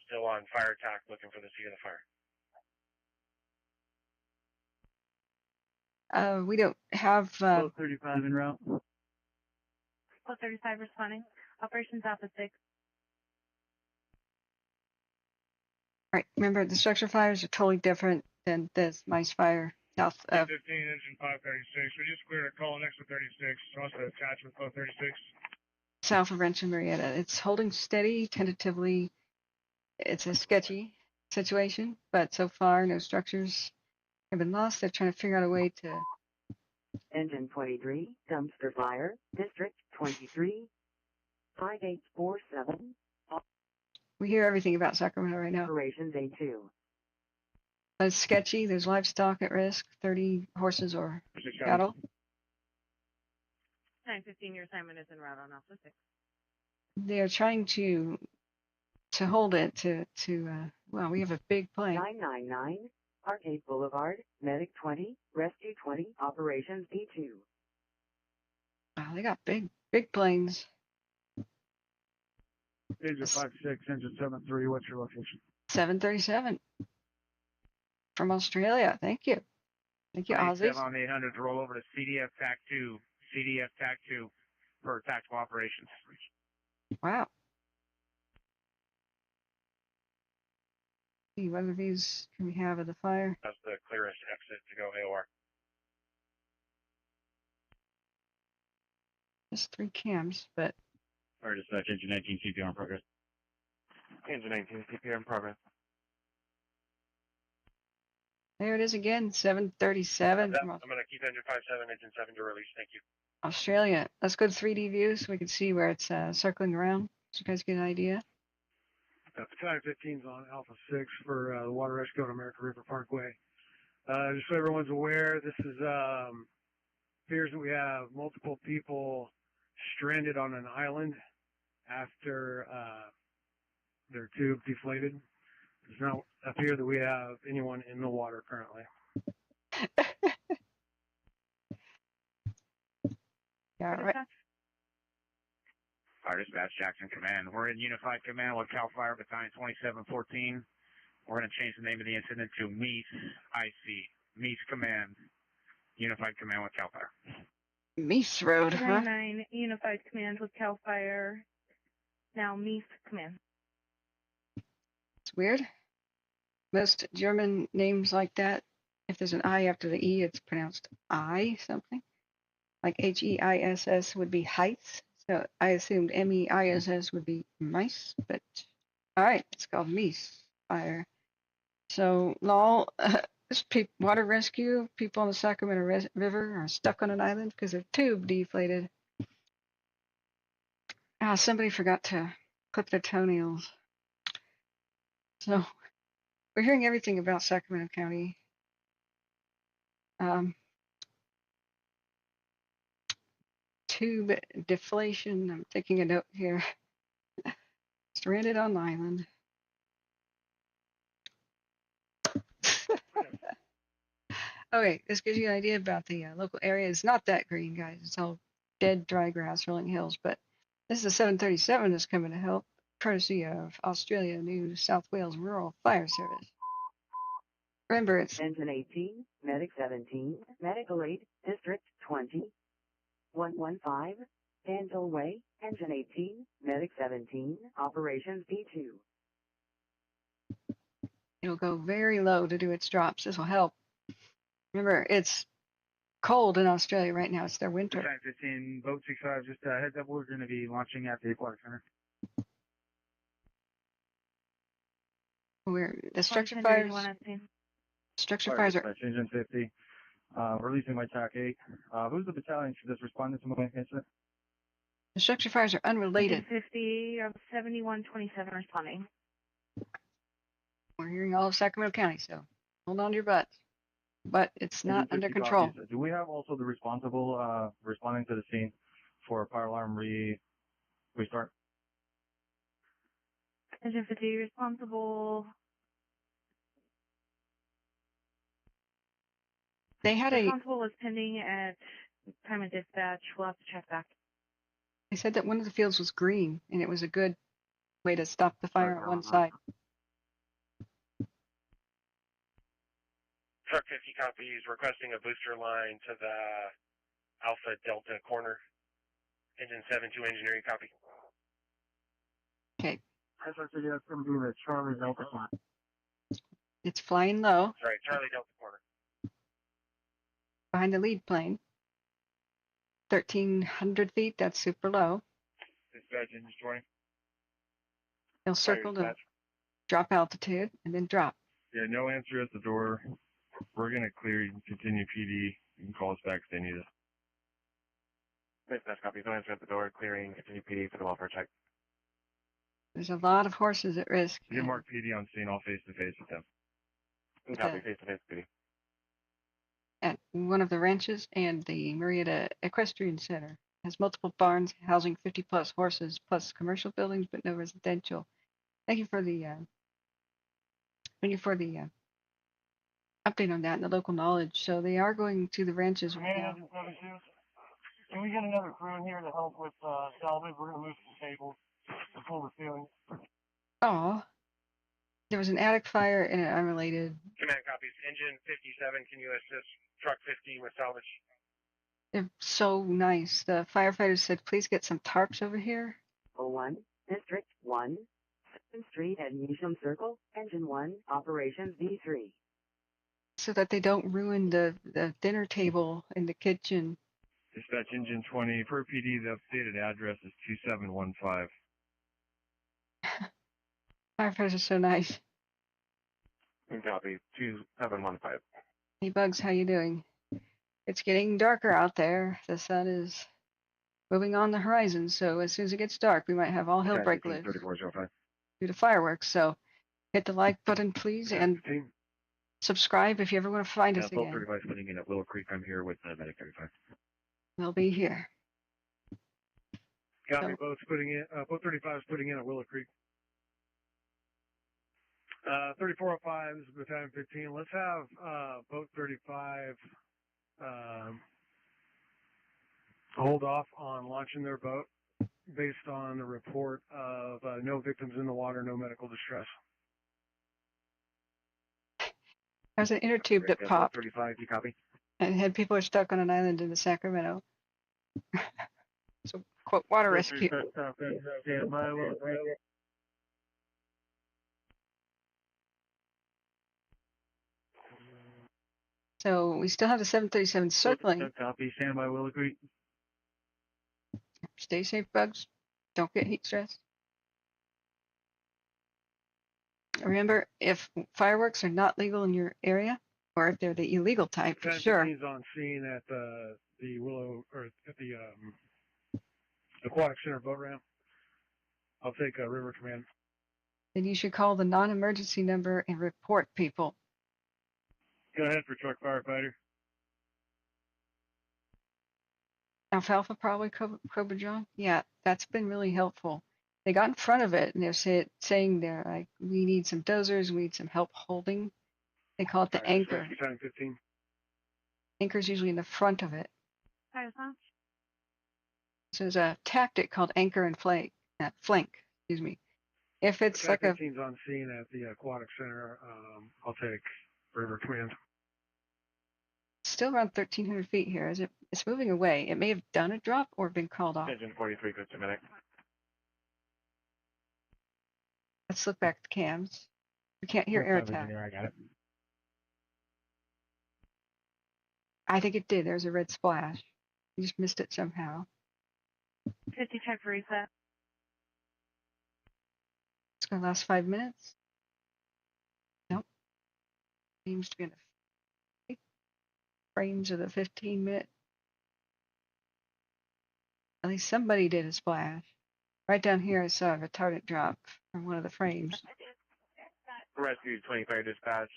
still on fire attack looking for the seat of the fire. We don't have. Boat 35 en route. Boat 35 responding. Operations Alpha 6. All right. Remember, the structure fires are totally different than this mice fire south of. 15, engine 536. We just cleared a call next to 36. Also attached with boat 36. South of Rancho Murieta. It's holding steady, tentatively. It's a sketchy situation, but so far no structures have been lost. They're trying to figure out a way to. Engine 23, dumpster fire, district 23, 5847. We hear everything about Sacramento right now. Operations A2. But it's sketchy. There's livestock at risk, 30 horses or cattle. 915, your assignment is en route on Alpha 6. They're trying to hold it to well, we have a big plane. 999, Arcade Boulevard, Medic 20, Rescue 20, Operations E2. Wow, they got big planes. Engine 56, engine 73. What's your location? 737 from Australia. Thank you. Thank you, Aussies. 7 on 800 to roll over to CDF TAC 2. CDF TAC 2 for tactical operations. Wow. What other views can we have of the fire? That's the clearest exit to go AOR. Just 3 cams, but. Fire dispatch, engine 19, CPR in progress. Engine 19, CPR in progress. There it is again, 737 I'm from going to keep engine 57, engine 7 to release. Thank you. Australia. Let's go to 3D view so we can see where it's circling around, so you guys get an idea. Battalion 15's on Alpha 6 for the water rescue on American River Parkway. Just so everyone's aware, this is appears that we have multiple people stranded on an island after their tube deflated. It does not appear that we have anyone in the water currently. Yeah, right. Fire Dispatch, Jackson Command. We're in Unified Command with CAL FIRE Battalion 2714. We're going to change the name of the incident to MEAS IC. MEAS Command. Unified Command with CAL FIRE. Meese Road, huh? 9 Unified Command with CAL FIRE. Now MEAS Command. It's weird. Most German names like that, if there's an I after the E, it's pronounced I something. Like Heiss would be Heiss. So I assumed Meiss would be mice, but all right, it's called Meese Fire. So, lol, water rescue people on the Sacramento River are stuck on an island because their tube deflated. Ah, somebody forgot to clip their toenails. So, we're hearing everything about Sacramento County. Tube deflation. I'm taking a note here. Stranded on island. Okay, this gives you an idea about the local area. It's not that green, guys. It's all dead, dry grass, rolling hills. But this is a 737 that's coming to help, courtesy of Australia New South Wales Rural Fire Service. Remember, it's Engine 18, Medic 17, Medical Aid, District 20, 115, Danville Way, Engine 18, Medic 17, Operations B2. it'll go very low to do its drops. This will help. Remember, it's cold in Australia right now. It's their winter. Battalion 15, Boat 65, just heads up, we're going to be launching at the Aquatic Center. The structure fires. Structure fires are. Engine 50, releasing my TAC 8. Who's the battalion that's responding to my incident? The structure fires are unrelated. 50 of 7127 responding. We're hearing all of Sacramento County, so hold on to your butts. But it's not under control. Copies. Do we have also the responsible responding to the scene for a fire alarm restart? Engine 50 responsible. They had responsible was pending at time of dispatch. We'll have to check back. They said that one of the fields was green, and it was a good way to stop the fire on one side. Truck 50 copies, requesting a booster line to the Alpha Delta corner. Engine 72 engineering copy. Okay. I thought that's going to be the Charlie Delta line. It's flying low. Sorry, Charlie Delta corner. Behind the lead plane. 1,300 feet, that's super low. Dispatch, engine 20. They'll circle to drop altitude and then drop. Yeah, no answer at the door. We're going to clear. You can continue PD. You can call us back if they need us. Dispatch copy. No answer at the door. Clearing. Continue PD for the welfare check. There's a lot of horses at risk. You can mark PD on scene, all face-to-face with them. Copy. Face-to-face PD. At one of the ranches, and the Murieta Equestrian Center has multiple barns housing 50-plus horses, plus commercial buildings, but no residential. Thank you for the update on that and the local knowledge. So they are going to the ranches right now. Can we get another crew in here to help with salvage? We're going to move some cables to pull the ceiling. Oh, there was an attic fire and an unrelated. Command copies. Engine 57, can you assist truck 50 with salvage? They're so nice. The firefighters said, please get some tarps over here. 01, District 1, 7th Street at Newsham Circle, Engine 1, Operations B3. So that they don't ruin the dinner table in the kitchen. Dispatch engine 20. Per PD, the updated address is 2715. Firefighters are so nice. Copy. 2715. Hey Bugs, how you doing? It's getting darker out there. The sun is moving on the horizon, so as soon as it gets dark, we might have all hell break loose due to fireworks. So hit the like button, please, and subscribe if you ever want to find us again. 35 putting in at Willow Creek. I'm here with Medic 35. We'll be here. Copy. Boat's putting in. Boat 35 is putting in at Willow Creek. 3405. This is Battalion 15. Let's have Boat 35 hold off on launching their boat based on the report of no victims in the water, no medical distress. There's an inner tube that popped. 35. You copy? And had people are stuck on an island in the Sacramento. So, quote, water rescue. So we still have the 737 circling. Copy. Stand by Willow Creek. Stay safe, bugs. Don't get heat stress. Remember, if fireworks are not legal in your area, or if they're the illegal type, for sure. He's on scene at the Willow, or at the Aquatic Center boat ramp. I'll take River Command. Then you should call the non-emergency number and report people. Go ahead for truck firefighter. Alfalfa probably, Cobra John? Yeah, that's been really helpful. They got in front of it and they're saying they're like, we need some dozers, we need some help holding. They call it the anchor. 15. Anchor's usually in the front of it. Hi, Tom. So there's a tactic called anchor and flank, excuse me. If it's like a... 15's on scene at the Aquatic Center. I'll take River Command. Still around 1,300 feet here. It's moving away. It may have done a drop or been called off. Engine 43, good to medic. Let's look back at the cams. We can't hear air attack. I got it. I think it did. There's a red splash. You just missed it somehow. 50 check for reset. It's going to last 5 minutes. Nope. Seems to be in the frames of the 15-minute. At least somebody did a splash. Right down here, I saw a retardant drop from one of the frames. Rescue 20 fire dispatch.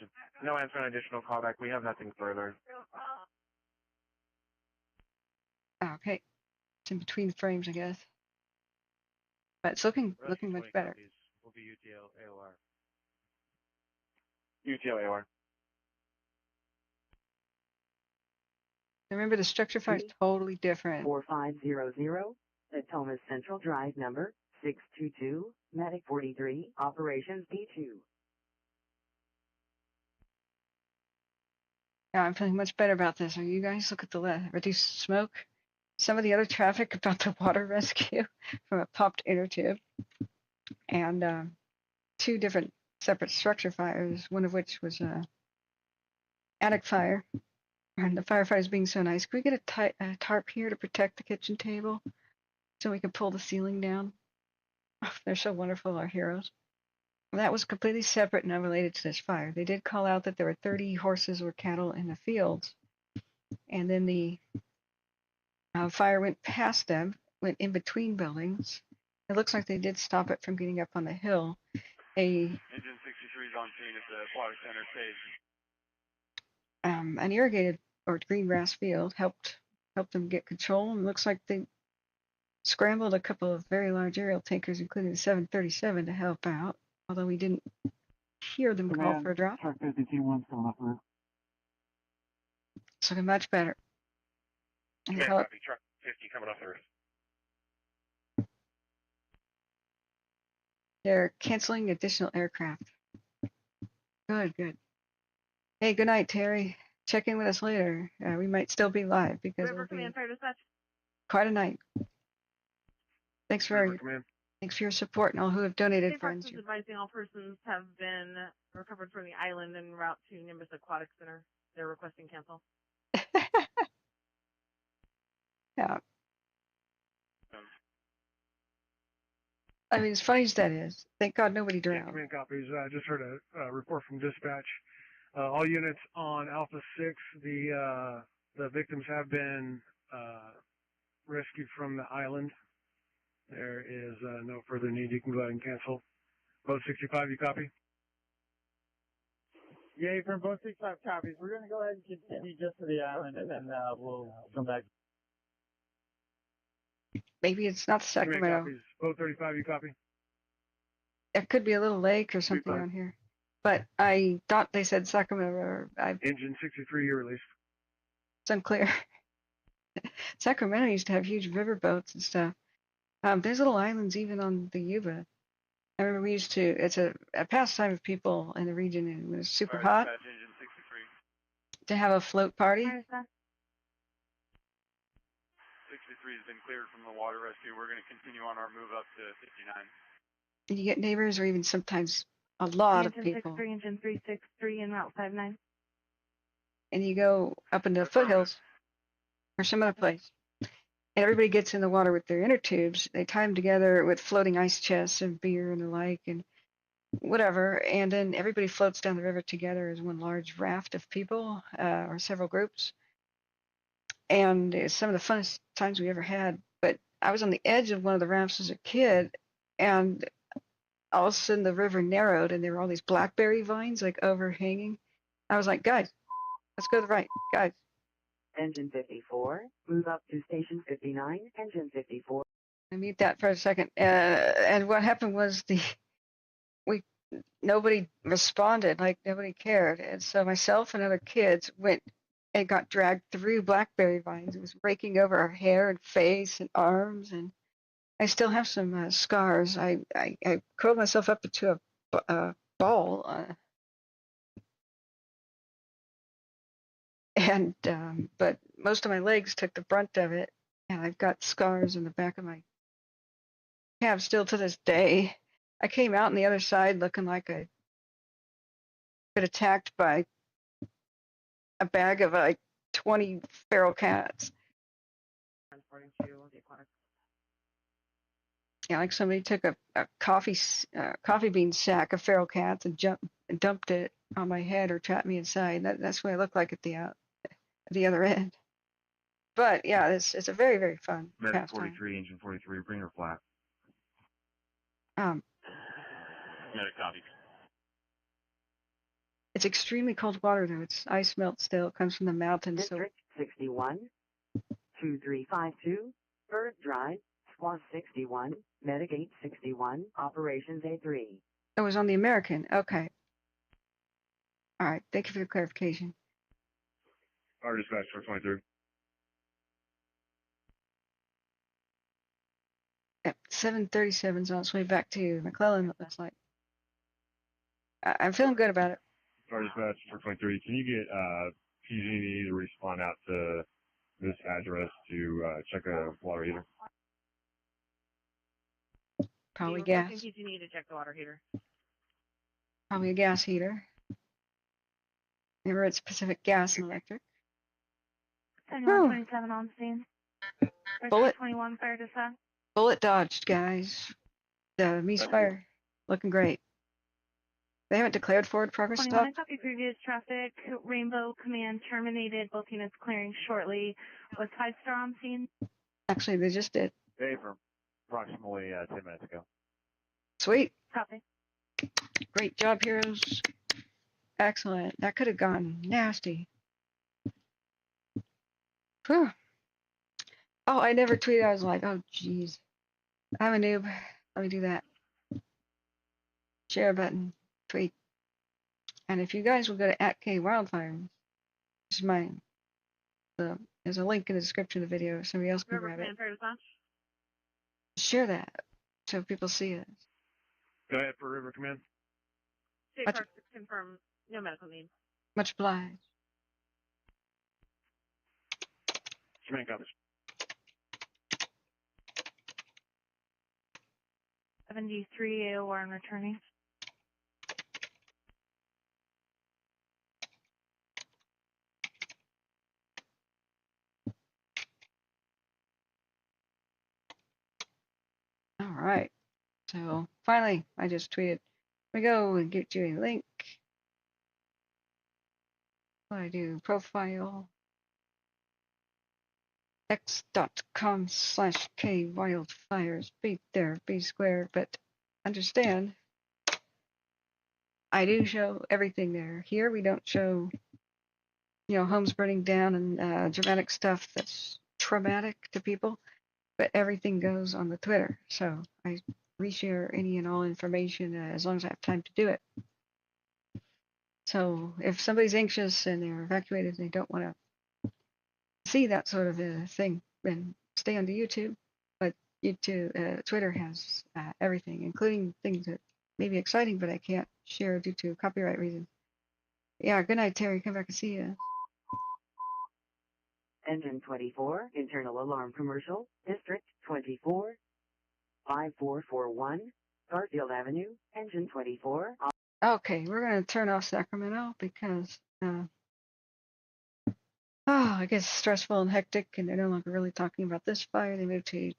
No answer on additional callback. We have nothing further. Okay. It's in between the frames, I guess. But it's looking much better. Will be UTL AOR. UTL AOR. Remember, the structure fire is totally different. 4500, Thomas Central Drive number 622, Medic 43, Operations B2. Yeah, I'm feeling much better about this. Are you guys? Look at the reduced smoke. Some of the other traffic about the water rescue from a popped inner tube. And 2 different separate structure fires, one of which was a attic fire. And the firefighters being so nice. Can we get a tarp here to protect the kitchen table so we can pull the ceiling down? Oh, they're so wonderful, our heroes. That was completely separate and unrelated to this fire. They did call out that there were 30 horses or cattle in the fields. And then the fire went past them, went in between buildings. It looks like they did stop it from getting up on the hill. Engine 63 is on scene at the Aquatic Center stage. An irrigated or green grass field helped them get control. And it looks like they scrambled a couple of very large aerial tankers, including the 737, to help out. Although we didn't hear them call for a drop. Truck 52-1's coming up there. It's looking much better. And the Copy. Truck 50 coming off the roof. They're canceling additional aircraft. Good. Hey, good night, Terry. Check in with us later. We might still be live because River Command Fire Dispatch. Quite a night. Thanks for your support and all who have donated, friends. Is advising all persons have been recovered from the island en route to Nimbus Aquatic Center. They're requesting cancel. Yeah. I mean, as funny as that is, thank God nobody drowned. Command copies. I just heard a report from dispatch. All units on Alpha 6, the victims have been rescued from the island. There is no further need. You can go ahead and cancel. Boat 65, you copy? Yay, from boat 65 copies. We're going to go ahead and continue just to the island, and then we'll come back. maybe it's not the Too many Sacramento. copies. Boat 35, you copy? It could be a little lake or something 35. on here. But I thought they said Sacramento, or Engine 63, you released. it's unclear. Sacramento used to have huge river boats and stuff. There's little islands even on the Yuba. I remember we used to, it's a pastime of people in the region, and it was super hot Dispatch engine 63. to have a float party. 63 has been cleared from the water rescue. We're going to continue on our move up to 59. And you get neighbors or even sometimes a lot of Engine people. 63, engine 363 en route 59. And you go up into the foothills or some other place. And everybody gets in the water with their inner tubes. They tie them together with floating ice chests and beer and the like and whatever. And then everybody floats down the river together as one large raft of people or several groups. And it's some of the funnest times we ever had. But I was on the edge of one of the rafts as a kid, and all of a sudden the river narrowed, and there were all these blackberry vines like overhanging. I was like, guys, let's go to the right, guys. Engine 54, move up to station 59, engine 54. I mute that for a second. And what happened was nobody responded, like nobody cared. And so myself and other kids went and got dragged through blackberry vines. It was raking over our hair and face and arms, and I still have some scars. I curled myself up into a ball. But most of my legs took the brunt of it, and I've got scars in the back of my calf still to this day. I came out on the other side looking like I got attacked by a bag of like 20 feral cats. Yeah, like somebody took a coffee bean sack of feral cats and dumped it on my head or trapped me inside. That's what I look like at the other end. But yeah, it's a very, very fun Medic pastime. 43, engine 43, bring her flat. Medic copy. It's extremely cold water though. It's ice melt still. It comes from the mountains. District 61, 2352, Bird Drive, Squad 61, Medic 861, Operations A3. It was on the American. Okay. All right. Thank you for the clarification. Our dispatch for 23. At 7:37's on its way back to McClellan, it looks like. I'm feeling good about it. Our dispatch for 23. Can you get PG&E to respond out to this address to check a water heater? Probably gas. PG&E to check the water heater. Probably a gas heater. Remember, it's Pacific Gas and Electric. 2127 on scene. Bullet. 21 fire dispatch. Bullet dodged, guys. The Mies Fire looking great. They haven't declared forward progress 21, stop. copy previous traffic. Rainbow Command terminated. Both units clearing shortly. Was 5-star on scene? Actually, they just did. Day from approximately 10 minutes ago. Sweet. Copy. Great job, heroes. Excellent. That could have gone nasty. Whew. Oh, I never tweeted. I was like, oh, geez. I'm a noob. Let me do that. Share button. Tweet. And if you guys will go to @Wildfire, this is mine. There's a link in the description of the video. Somebody else can River grab Command it. fire dispatch. Share that so people see it. Go ahead for River Command. State Much- Park confirm no medical need. Much obliged. Command copies. 73 AOR and returning. All right. So finally, I just tweeted, we go and get you a link. What do I do? Profile. x.com/kwildfires. Be there, be square. But understand, I do show everything there. Here we don't show, homes burning down and dramatic stuff that's traumatic to people. but everything goes on the Twitter. So I reshare any and all information as long as I have time to do it. So if somebody's anxious and they're evacuated and they don't want to see that sort of a thing, then stay on the YouTube. But YouTube, Twitter has everything, including things that may be exciting, but I can't share due to copyright reasons. Yeah, good night, Terry. Come back and see you. Engine 24, internal alarm commercial, District 24, 5441, Garfield Avenue, Engine 24. Okay, we're going to turn off Sacramento because it gets stressful and hectic, and they're no longer really talking about this fire. They moved to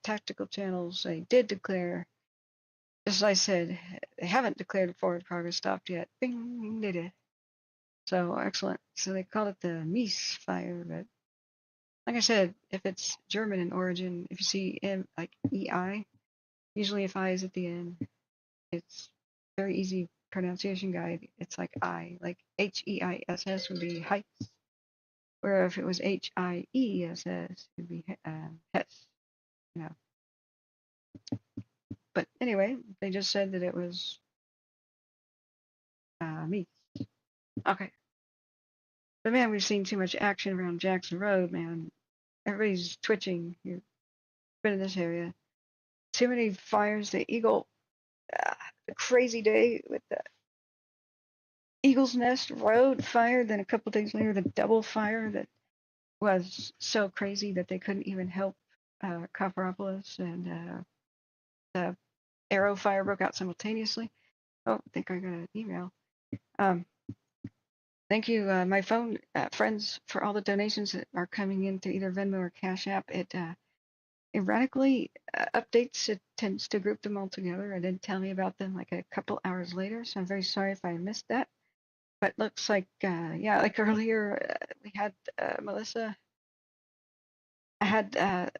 tactical channels. They did declare, just as I said, they haven't declared forward progress stopped yet. Bing, they did. So excellent. So they called it the Mies fire, but like I said, if it's German in origin, if you see M like EI, usually if I is at the end, it's very easy pronunciation guide. It's like I, like HEISS would be Heights, where if it was HIESS, it would be Hess, you know. But anyway, they just said that it was me. Okay. But man, we've seen too much action around Jackson Road, man. Everybody's twitching. You've been in this area. Too many fires. The Eagle, the crazy day with the Eagle's Nest Road fire. Then a couple days later, the double fire that was so crazy that they couldn't even help Copperopolis, and the AERO fire broke out simultaneously. Oh, I think I got an email. Thank you, my phone friends, for all the donations that are coming in through either Venmo or Cash App. It erratically updates. It tends to group them all together and then tell me about them like a couple hours later. So I'm very sorry if I missed that. But looks like, yeah, like earlier we had Melissa. I had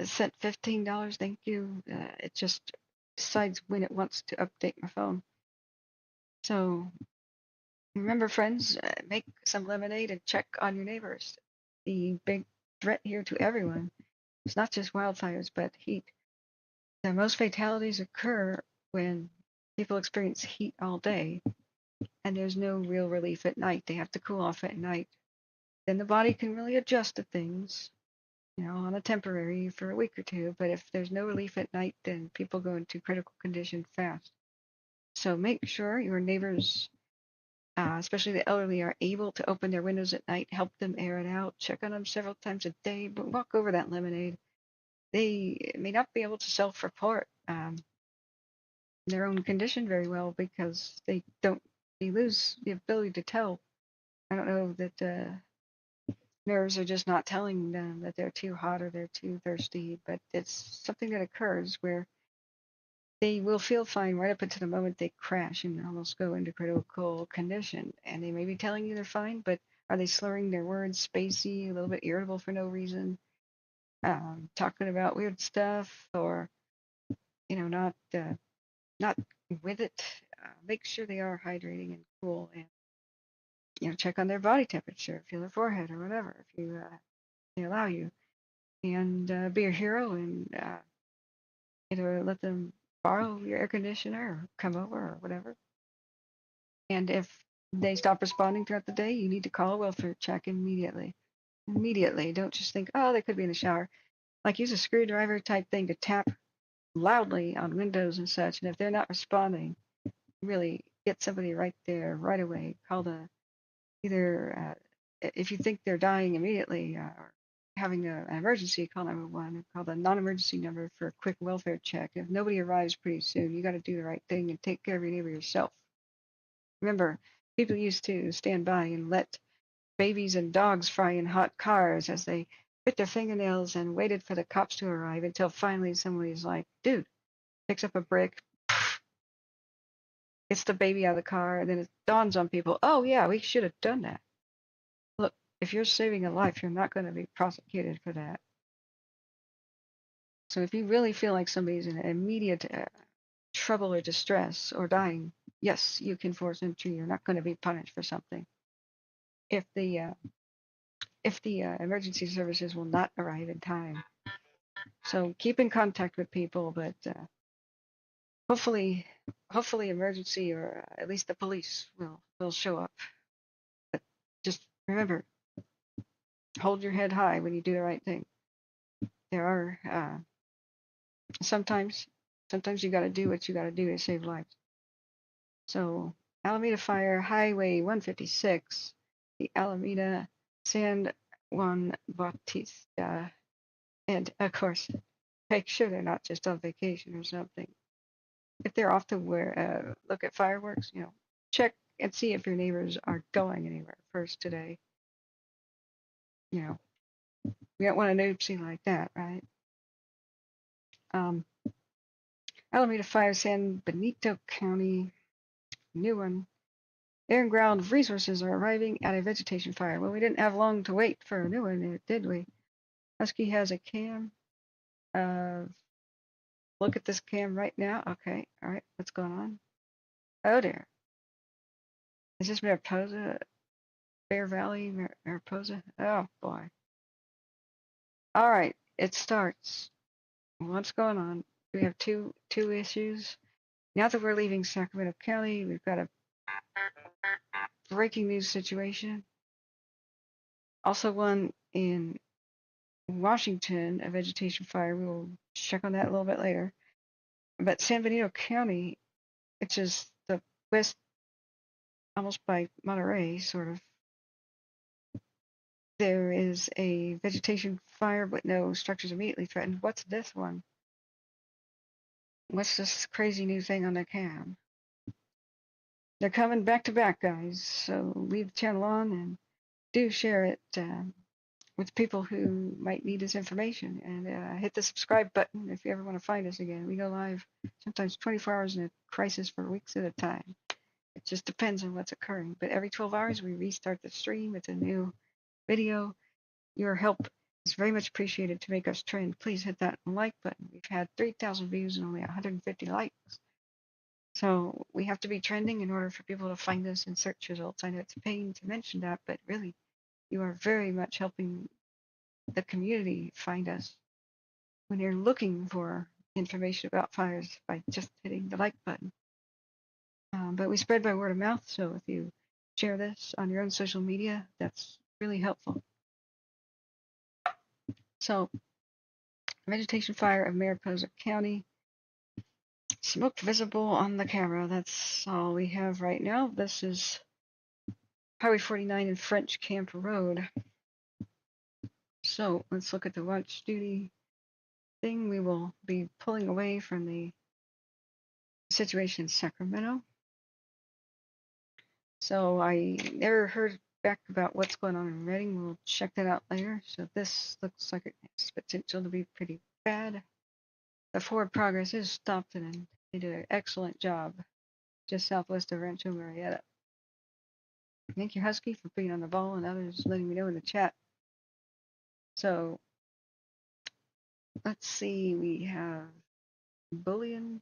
sent $15. Thank you. It just decides when it wants to update my phone. So remember, friends, make some lemonade and check on your neighbors. The big threat here to everyone is not just wildfires, but heat. The most fatalities occur when people experience heat all day and there's no real relief at night. They have to cool off at night. Then the body can really adjust to things, you know, on a temporary for a week or two. But if there's no relief at night, then people go into critical condition fast. So make sure your neighbors, especially the elderly, are able to open their windows at night, help them air it out, check on them several times a day, but walk over that lemonade. They may not be able to self-report their own condition very well because they lose the ability to tell. I don't know that nerves are just not telling them that they're too hot or they're too thirsty, but it's something that occurs where they will feel fine right up until the moment they crash and almost go into critical condition. And they may be telling you they're fine, but are they slurring their words, spacey, a little bit irritable for no reason, talking about weird stuff, or you know, not with it? Make sure they are hydrating and cool, and you know, check on their body temperature, feel their forehead or whatever if you they allow you, and be a hero and either let them borrow your air conditioner or come over or whatever. And if they stop responding throughout the day, you need to call a welfare check immediately. Immediately. Don't just think, oh, they could be in the shower. Like, use a screwdriver type thing to tap loudly on windows and such. And if they're not responding, really get somebody right there, right away. Call the either if you think they're dying immediately or having an emergency, call 911 or call the non-emergency number for a quick welfare check. If nobody arrives pretty soon, you got to do the right thing and take care of your neighbor yourself. Remember, people used to stand by and let babies and dogs fry in hot cars as they bit their fingernails and waited for the cops to arrive until finally somebody's like, dude, picks up a brick, gets the baby out of the car, and then it dawns on people, oh yeah, we should have done that. Look, if you're saving a life, you're not going to be prosecuted for that. So if you really feel like somebody's in immediate trouble or distress or dying, yes, you can force entry. You're not going to be punished for something. If the emergency services will not arrive in time. So keep in contact with people, but hopefully emergency or at least the police will show up. But just remember, hold your head high when you do the right thing. There are sometimes you got to do what you got to do to save lives. So Alameda Fire, Highway 156, the Alameda San Juan Bautista, and of course, make sure they're not just on vacation or something. If they're off to look at fireworks, check and see if your neighbors are going anywhere first today. We don't want an oopsie like that, right? Alameda Fire, San Benito County, new one. Air and ground resources are arriving at a vegetation fire. Well, we didn't have long to wait for a new one, did we? Husky has a cam. Look at this cam right now. Okay, all right, what's going on? Oh dear. Is this Mariposa? Bear Valley, Mariposa? Oh boy. All right, it starts. What's going on? We have two issues. Now that we're leaving Sacramento County, we've got a breaking news situation. Also one in Washington, a vegetation fire. We will check on that a little bit later. But San Benito County, which is the west, almost by Monterey, sort of. There is a vegetation fire, but no structures immediately threatened. What's this one? What's this crazy new thing on the cam? They're coming back to back, guys. So leave the channel on and do share it with people who might need this information. And hit the subscribe button if you ever want to find us again. We go live sometimes 24 hours in a crisis for weeks at a time. It just depends on what's occurring. But every 12 hours, we restart the stream with a new video. Your help is very much appreciated to make us trend. Please hit that like button. We've had 3,000 views and only 150 likes. So we have to be trending in order for people to find us in search results. I know it's a pain to mention that, but really, you are very much helping the community find us when you're looking for information about fires by just hitting the like button. But we spread by word of mouth, so if you share this on your own social media, that's really helpful. So, vegetation fire of Mariposa County. Smoke visible on the camera. That's all we have right now. This is Highway 49 and French Camp Road. So let's look at the watch duty thing. We will be pulling away from the situation in Sacramento. So I never heard back about what's going on in Redding. We'll check that out later. So this looks like it has potential to be pretty bad. The forward progress is stopped and they did an excellent job just southwest of Rancho Murieta. Thank you, Husky, for being on the ball and others letting me know in the chat. So let's see, we have Bullion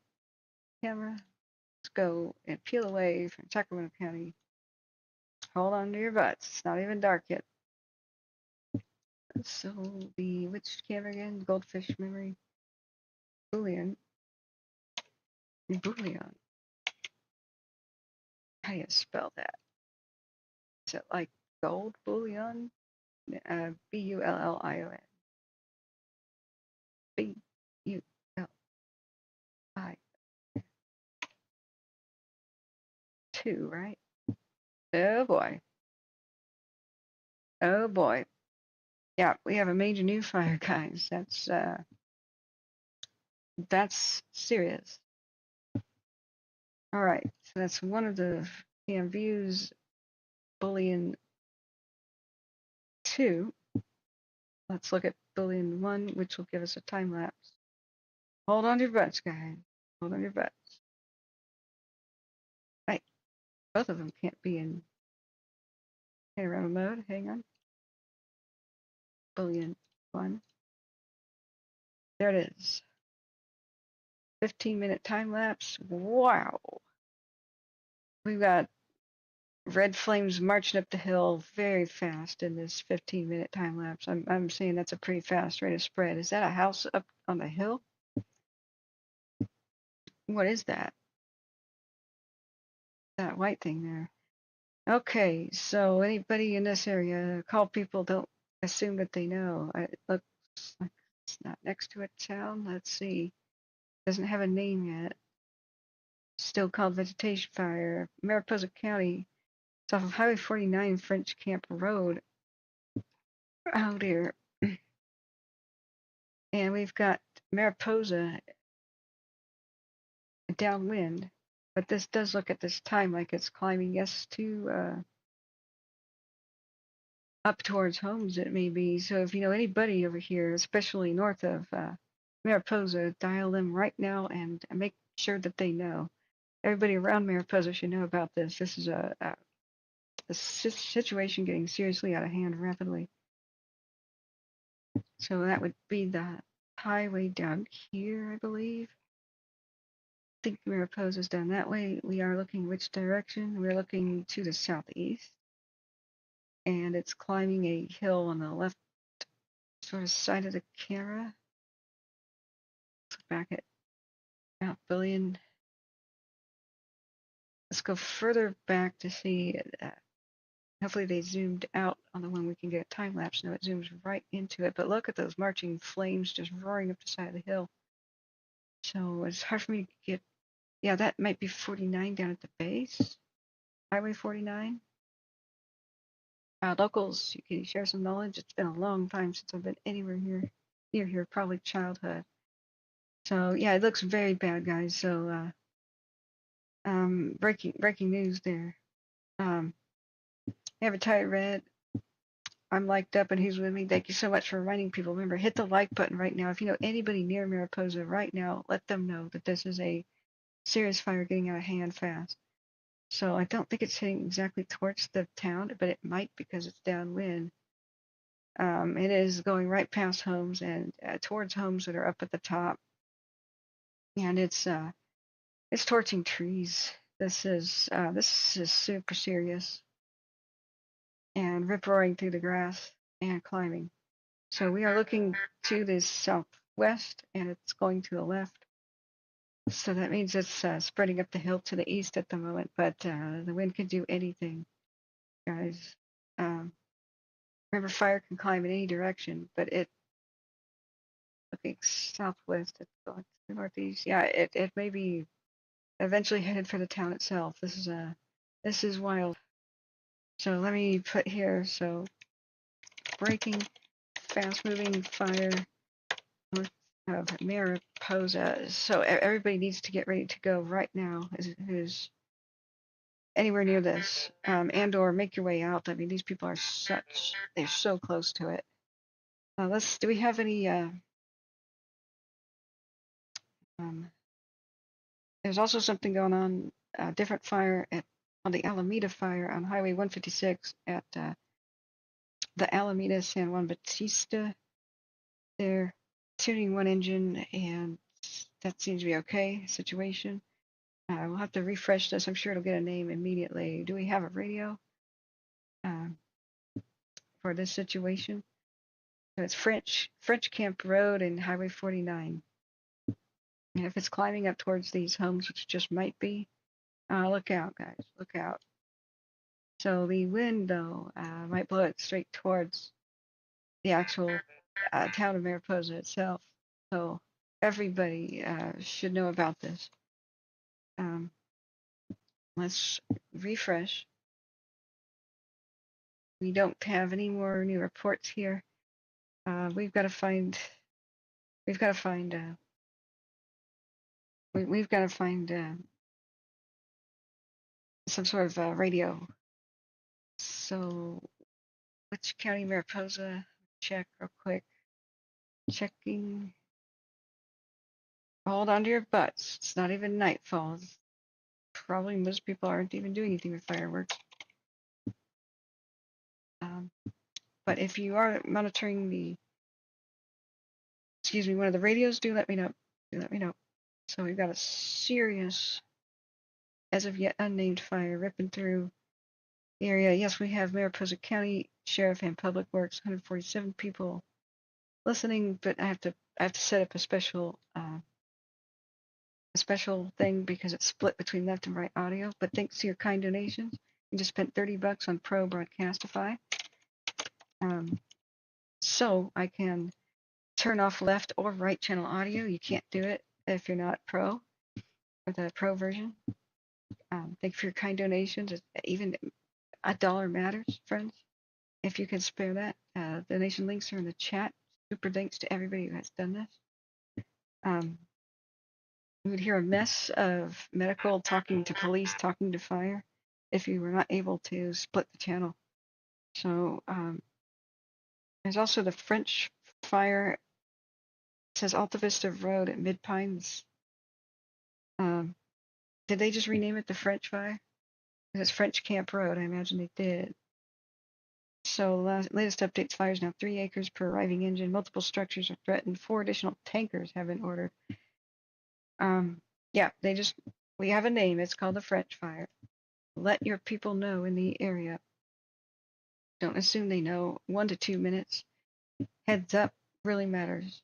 camera. Let's go and peel away from Sacramento County. Hold on to your butts. It's not even dark yet. So which camera again? Goldfish memory. Bullion. Bullion. How do you spell that? Is it like gold bullion? Bullion. BULLI. 2, right? Oh boy. Oh boy. Yeah, we have a major new fire, guys. That's serious. All right, so that's one of the cam views. Bullion 2. Let's look at Bullion 1, which will give us a time lapse. Hold on to your butts, guys. Hold on to your butts. Right. Both of them can't be in panorama mode. Hang on. Bullion 1. There it is. 15-minute time lapse. Wow. We've got red flames marching up the hill very fast in this 15-minute time lapse. I'm saying that's a pretty fast rate of spread. Is that a house up on the hill. What is that? That white thing there. Okay, so anybody in this area, call people, don't assume that they know. It looks like it's not next to a town. Let's see. Doesn't have a name yet. Still called Vegetation Fire. Mariposa County. It's off of Highway 49 French Camp Road. Oh dear. And we've got Mariposa downwind. But this does look at this time like it's climbing, yes, to up towards homes it may be. So if you know anybody over here, especially north of Mariposa, dial them right now and make sure that they know. Everybody around Mariposa should know about this. This is a situation getting seriously out of hand rapidly. So that would be the highway down here, I believe. I think Mariposa's down that way. We are looking which direction? We're looking to the southeast. And it's climbing a hill on the left sort of side of the camera. Back at Mount Billion. Let's go further back to see. Hopefully they zoomed out on the one we can get a time lapse. No, it zooms right into it. But look at those marching flames just roaring up the side of the hill. So it's hard for me to get. Yeah, that might be 49 down at the base. Highway 49. Locals, you can share some knowledge. It's been a long time since I've been anywhere near here, probably childhood. So yeah, it looks very bad, guys. So breaking news there. Avatar Red, I'm liked up and who's with me? Thank you so much for reminding people. Remember, hit the like button right now. If you know anybody near Mariposa right now, let them know that this is a serious fire getting out of hand fast. So I don't think it's hitting exactly towards the town, but it might because it's downwind. It is going right past homes and towards homes that are up at the top. And it's torching trees. This is super serious. And rip roaring through the grass and climbing. So we are looking to the southwest and it's going to the left. So that means it's spreading up the hill to the east at the moment, but the wind can do anything, guys. Remember, fire can climb in any direction, but it looking southwest, it's going to the northeast. Yeah, it may be eventually headed for the town itself. This is wild. So let me put here, so breaking, fast-moving fire north of Mariposa. So everybody needs to get ready to go right now who's anywhere near this, and or make your way out. I mean, these people are they're so close to it. Do we have any, there's also something going on, different fire on the Alameda Fire on Highway 156 at the Alameda San Juan Bautista. They're tuning one engine and that seems to be okay situation. We'll have to refresh this. I'm sure it'll get a name immediately. Do we have a radio for this situation? So it's French Camp Road and Highway 49. And if it's climbing up towards these homes, which just might be, look out, guys, look out. So the wind, though, might blow it straight towards the actual town of Mariposa itself. So everybody should know about this. Let's refresh. We don't have any more new reports here. We've got to find some sort of radio. So which county? Mariposa? Check real quick. Checking. Hold on to your butts. It's not even nightfall. Probably most people aren't even doing anything with fireworks. But if you are monitoring one of the radios, do let me know. Do let me know. So we've got a serious, as of yet unnamed fire ripping through the area. Yes, we have Mariposa County Sheriff and Public Works, 147 people listening, but I have to I have to set up a special thing because it's split between left and right audio. But thanks to your kind donations, you just spent $30 on Pro Broadcastify. So I can turn off left or right channel audio. You can't do it if you're not Pro or the Pro version. Thank you for your kind donations. Even $1 matters, friends. If you can spare that, donation links are in the chat. Super thanks to everybody who has done this. You would hear a mess of medical talking to police, talking to fire, if you were not able to split the channel. So there's also the French Fire. It says Alta Vista Road at Mid Pines. Did they just rename it the French Fire? Because it's French Camp Road. I imagine they did. So latest updates, fire is now 3 acres per arriving engine. Multiple structures are threatened. 4 additional tankers have been ordered. Yeah, we have a name. It's called the French Fire. Let your people know in the area. Don't assume they know. 1 to 2 minutes. Heads up really matters.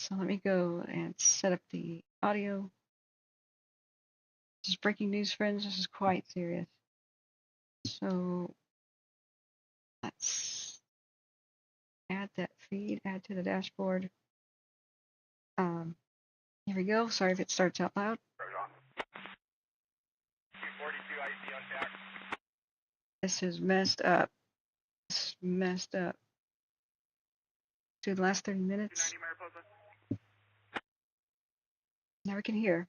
So let me go and set up the audio. This is breaking news, friends. This is quite serious. So let's add that feed, add to the dashboard. Here we go. Sorry if it starts out loud. This is messed up. It's messed up. Dude, the last 30 minutes. Now we can hear.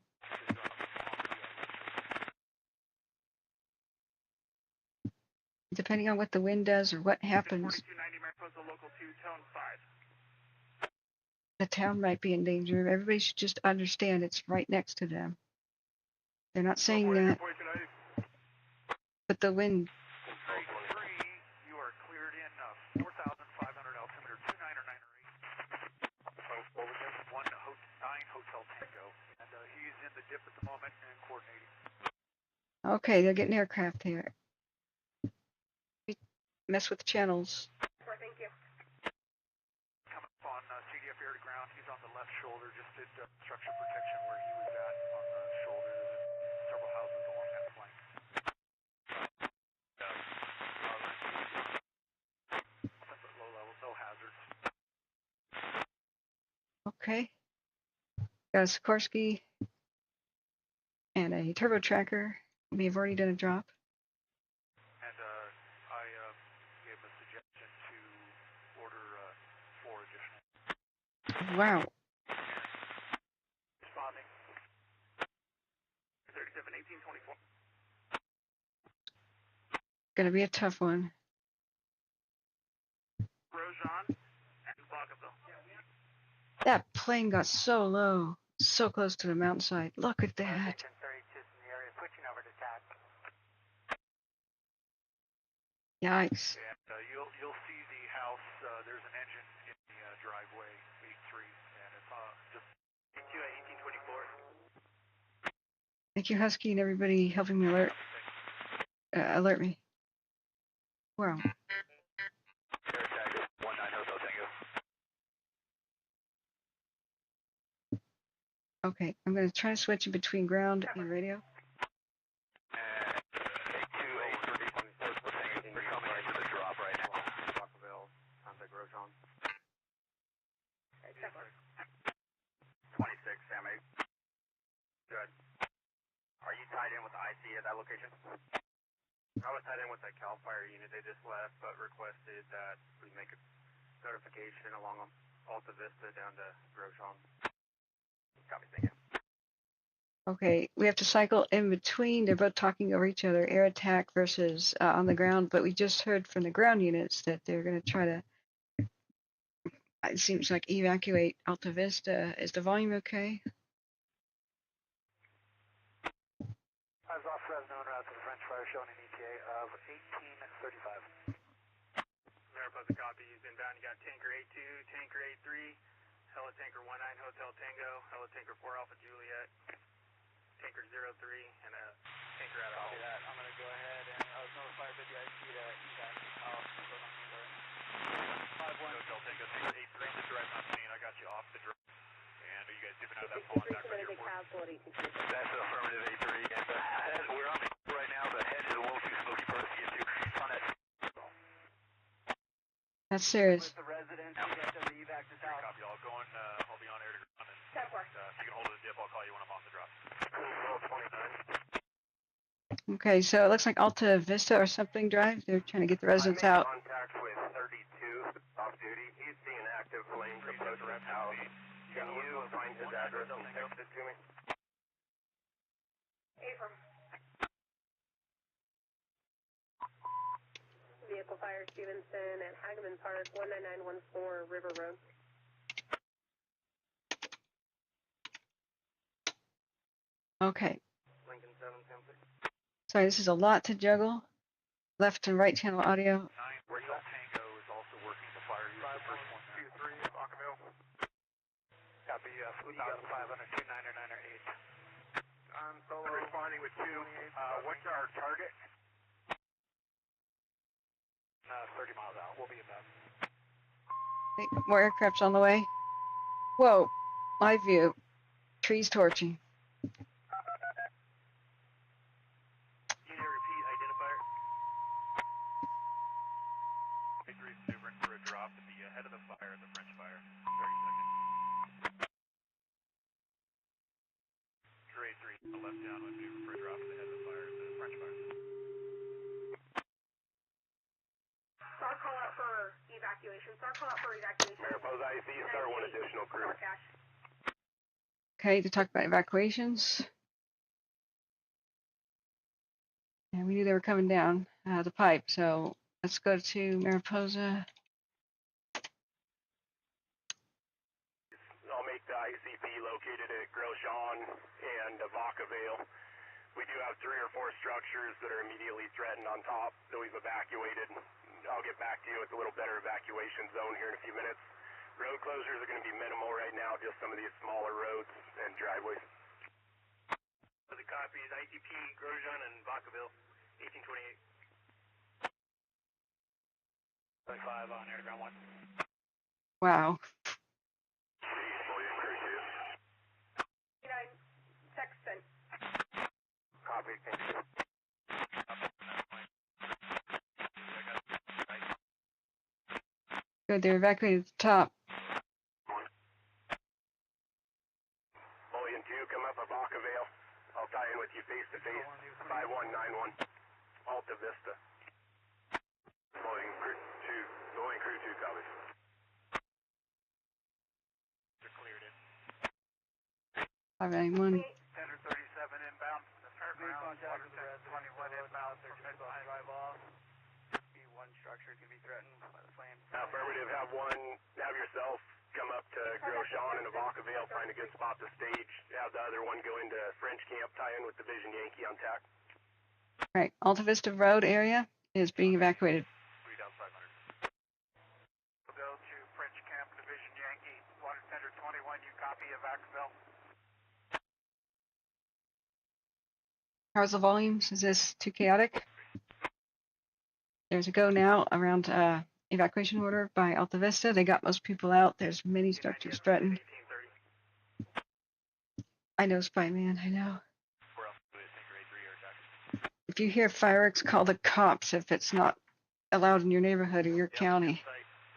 Depending on what the wind does or what happens, the town might be in danger. Everybody should just understand it's right next to them. They're not saying that, but the wind. You are cleared in 4,500 altimeter 29 or 9 or 8. Over there, 9 Hotel Tango, and he's in the dip at the moment and coordinating. Okay, they're getting aircraft here. Mess with the channels. Thank you. Coming up on CDF air to ground. He's on the left shoulder, just did structure protection where he was at on the shoulder. There's several houses along that flank. Nothing but low level, no hazards. Okay. Got a Sikorsky and a turbo tracker. We have already done a drop. And I gave a suggestion to order 4 additional. Wow. Responding. 37, 18, 24. Gonna be a tough one. Grosjean and Bogaville. That plane got so low, so close to the mountainside. Look at that. Yikes. And you'll see the house. There's an engine in the driveway, 83, and it's just 2 at 1824. Thank you, Husky, and everybody helping me alert me. Wow. Okay, I'm going to try to switch in between ground and radio. Good. Are you tied in with the IC at that location? I was tied in with the CALEVERAS unit. They just left, but requested that we make a notification along Alta Vista down to Grosjean. Copy, thank you. Okay, we have to cycle in between. They're both talking over each other, air attack versus on the ground, but we just heard from the ground units that they're going to try to, it seems like, evacuate Alta Vista. Is the volume okay? I was off Fresno en route to the French Fire, showing an ETA of 1835. Mariposa copy. He's inbound. You got Tanker 82, Tanker 83, Heli Tanker 19 Hotel Tango, Heli Tanker 4 Alpha Juliet, Tanker 03, and a Tanker out of Copy that. I'm going to go ahead and notify the IC to evac house. 5-1 Hotel Tango, Tanker 83, just arrived on scene. I got you off the drone. you guys dipping out of that pond back right here? That's affirmative A3. And we're on the right now. The head is a little too smoky for us to get to. It's on that. That's serious. The residents, you guys have the evac this out. Copy. I'll go on. I'll be on air to ground. And if you can hold it a dip, I'll call you when I'm off the drop. 29. Okay, so it looks like Alta Vista or something drive. They're trying to get the residents out. Contact with 32 off duty. He's seeing active flames approaching his house. Can you find his address and text it to me? Abram. Vehicle fire Stevenson at Hageman Park, 19914 River Road. Okay. Lincoln 710. Sorry, this is a lot to juggle. Left and right channel audio. 9 Hotel Tango is also working the fire. Use the first one. 23 Vacaville. Copy. 4,500, 299 or 8. I'm solo. Responding with 2. What's our target? 30 miles out. We'll be about. Hey, more aircraft's on the way. Whoa, live view. Trees torching. Repeat identifier. 23 maneuvering for a drop to be ahead of the fire, the French fire. 30 seconds. Trade 3, the left downwind maneuver for a drop to the head of the fire, the French fire. SAR call out for evacuation. SAR call out for evacuation. Mariposa IC, start one additional crew. Okay, to talk about evacuations. And we knew they were coming down the pipe, so let's go to Mariposa. I'll make the ICP located at Grosjean and Vacaville. We do have 3 or 4 structures that are immediately threatened on top that we've evacuated. I'll get back to you with a little better evacuation zone here in a few minutes. Road closures are going to be minimal right now, just some of these smaller roads and driveways. The copies, ITP, Grosjean, and Vacaville, 1828. 25 on air ground 1. Wow. Sexton. Copy, thank you. Good, they're evacuated at the top. Bully and 2, come up at Vacaville. I'll tie in with you face to face. 5191, Alta Vista. Bully crew 2, copies. They're cleared in. 591. 1037 inbound. The fairground, water test 21 inbound. They're just on drive off. One structure can be threatened by the flames. Affirmative, have yourself come up to Grosjean and Vacaville, find a good spot to stage. Have the other one go into French camp, tie in with Division Yankee on TAC. All right, Alta Vista Road area is being evacuated. 3 down 500. We'll go to French camp, Division Yankee, water tender 21. You copy Vacaville. How's the volumes? Is this too chaotic? There's a go now around evacuation order by Alta Vista. They got most people out. There's many structures threatened. I know, Spyman, I know. If you hear fireworks, call the cops if it's not allowed in your neighborhood or your county.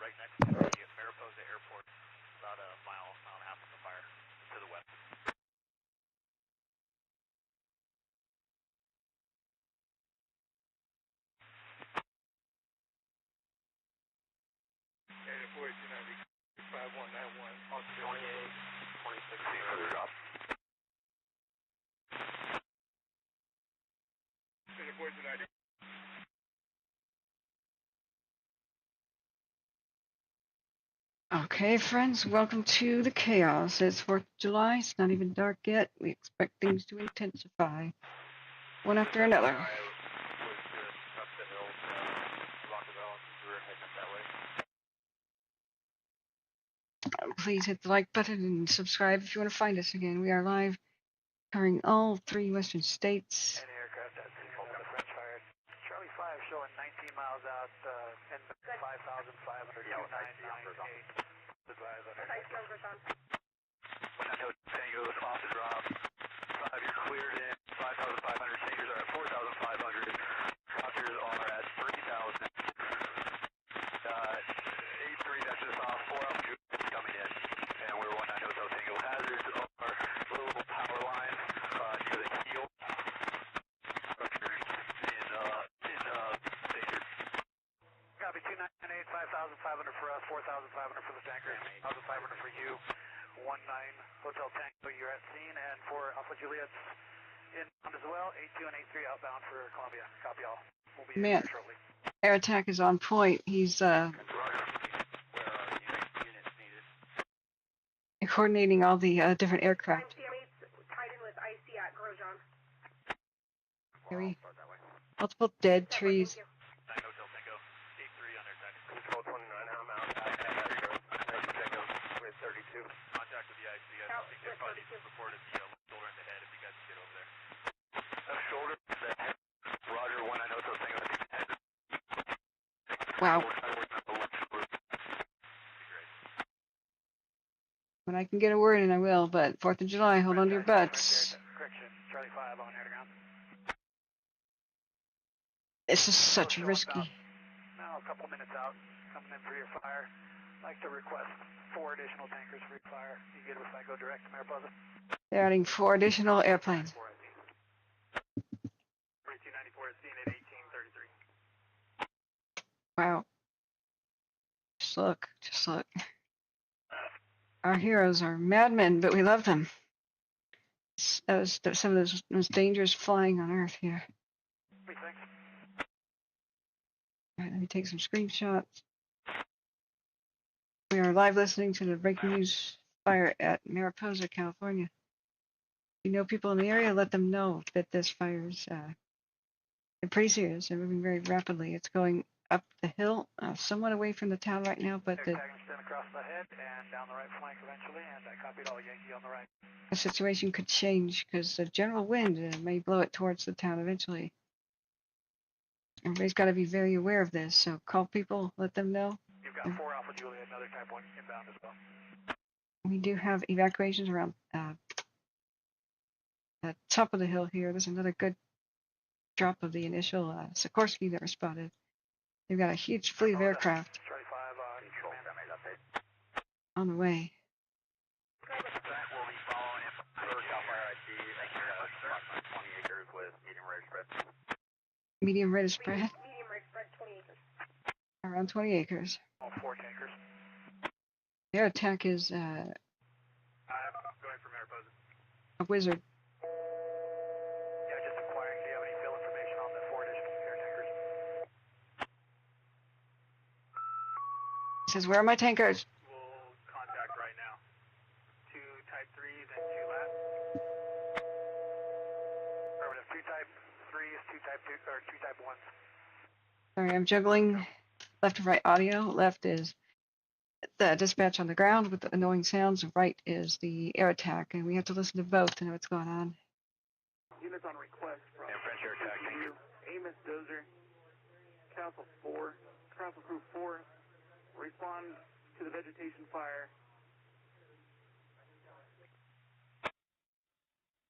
Right next to the Mariposa Airport, about a mile and a half from the fire, to the west. Okay, 4290, 5191, 28, 26, another drop. 4290. Okay, friends, welcome to the chaos. It's 4th of July. It's not even dark yet. We expect things to intensify one after another. Please hit the like button and subscribe if you want to find us again. We are live covering all 3 western states. Any aircraft that's the French fire. Charlie 5 showing 19 miles out, 5,500, 2998. Advise on Hotel Tango is off the drop. 5, you're cleared in. 5,500. Tankers are at 4,500. Copters are at 3,000. 8-3, that's just off. 4 altitude coming in. And we're 19 Hotel Tango. Hazards are little power line near the keel. Structure in danger. Copy 298, 5,500 for us, 4,500 for the tanker, 1,500 for you. 19 Hotel Tango, you're at scene, and for Alpha Juliet's inbound as well. 82 and 83 outbound for Columbia. Copy all. We'll be Man, here shortly. air attack is on point. He's coordinating all the different aircraft. Very multiple dead trees. Control 29, I'm out. Rancho Tango with 32. Contact with the IC. I think their buddies reported the shoulder in the head if you guys can get over there. Shoulder in the head. Roger, 19 Hotel Tango. Wow. When I can get a word in, I will, but 4th of July, hold on to your butts. Correction, Charlie 5 on air to ground. This is such risky. Now a couple minutes out, coming in for your fire. I'd like to request 4 additional tankers for your fire. You get with I go direct to Mariposa. They're adding 4 additional airplanes. 4294 at scene at 1833. Wow. Just look. Our heroes are madmen, but we love them. That was some of the most dangerous flying on Earth here. Alright, let me take some screenshots. We are live listening to the breaking news fire at Mariposa, California. If you know people in the area, let them know that this fire is pretty serious and moving very rapidly. It's going up the hill, somewhat away from the town right now, but the Across the head and down the right flank eventually, and I copied all Yankee on the right. situation could change because the general wind may blow it towards the town eventually. Everybody's got to be very aware of this, so call people, let them know. You've got 4 Alpha Juliet, another type 1 inbound as well. We do have evacuations around the top of the hill here. There's another good drop of the initial Sikorsky that was spotted. They've got a huge fleet of aircraft on the way. We'll be following it for CALEVERAS IC, making approximately 20 acres with medium rate spread. Medium rate of spread, Medium rate spread, 20 acres. around 20 acres. All 4 tankers. Their attack is I'm going for Mariposa. a wizard. Yeah, just inquiring. Do you have any field information on the 4 additional air tankers? He says, where are my tankers? We'll contact right now. 2 Type 3s and 2 lats. Affirmative. 2 Type 3s, 2 Type 2, or 2 Type 1s. Sorry, I'm juggling left and right audio. Left is the dispatch on the ground with the annoying sounds. Right is the air attack, and we have to listen to both to know what's going on. Units on request from French air attack. Amos Dozer, Council 4, Council Group 4, respond to the vegetation fire.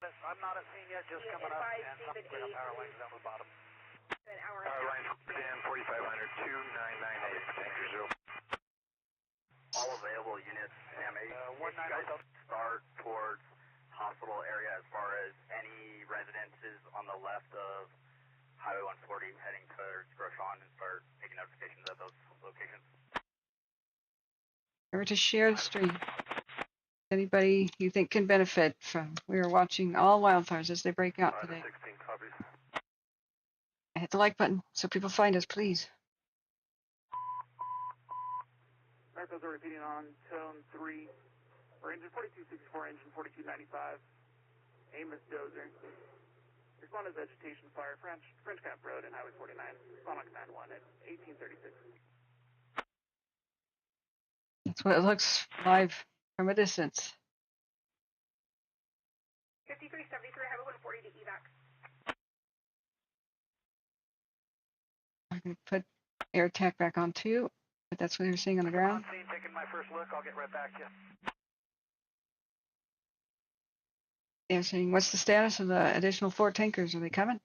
I'm not at scene yet, just coming up, and something up power lines down the bottom. Power lines in 4500, 2998, tanker 0. All available units, Sammy. 19 Hotel. Start towards hospital area as far as any residences on the left of Highway 140 heading towards Grosjean and start making notifications at those locations. Remember to share the stream. Anybody you think can benefit from. We are watching all wildfires as they break out today. 16 copies. I hit the like button so people find us, please. Mariposa repeating on tone 3 for engine 4264, engine 4295, Amos Dozer. Respond to vegetation fire, French Camp Road and Highway 49. Respond on command 1 at 1836. That's what it looks live from a distance. 5373, Highway 140 to evac. I'm going to put air attack back on too, but that's what they were seeing on the ground. On scene, taking my first look. I'll get right back to you. Yeah, saying, what's the status of the additional 4 tankers? Are they coming?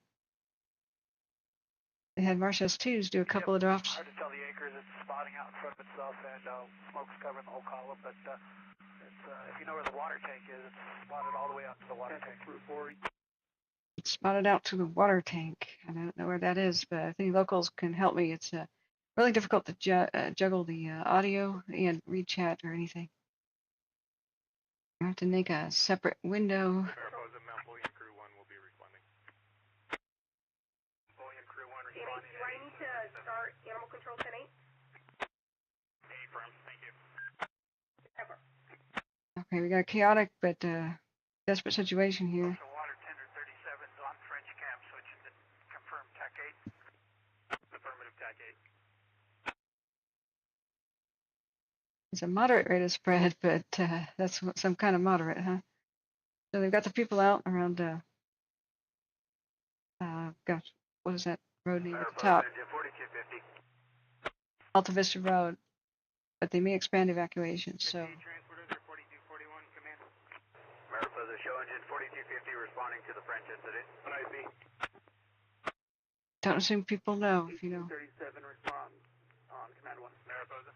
They had Marshall's 2s do a couple of drops. Hard to tell the acres. It's spotting out in front of itself, and smoke's covering the whole column. But it's, if you know where the water tank is, it's spotted all the way out to the water tank. It's spotted out to the water tank. I don't know where that is, but I think locals can help me. It's really difficult to juggle the audio and read chat or anything. I have to make a separate window. Mariposa, Mount Bullion Crew 1 will be responding. Bullion Crew 1 responding. Do I need to start animal control 10-8? Affirm, thank you. Okay, we got a chaotic but desperate situation here. Water tender 37's on French camp, switching to confirm TAC 8. Affirmative TAC 8. It's a moderate rate of spread, but that's some kind of moderate, huh? So they've got the people out around, gosh, what is that road name at the top? 4250. Alta Vista Road, but they may expand evacuations, so. Transporters are 4241, command. Mariposa, show engine 4250 responding to the French incident. What I see? Don't assume people know, if you know. 37 respond on command 1. Mariposa.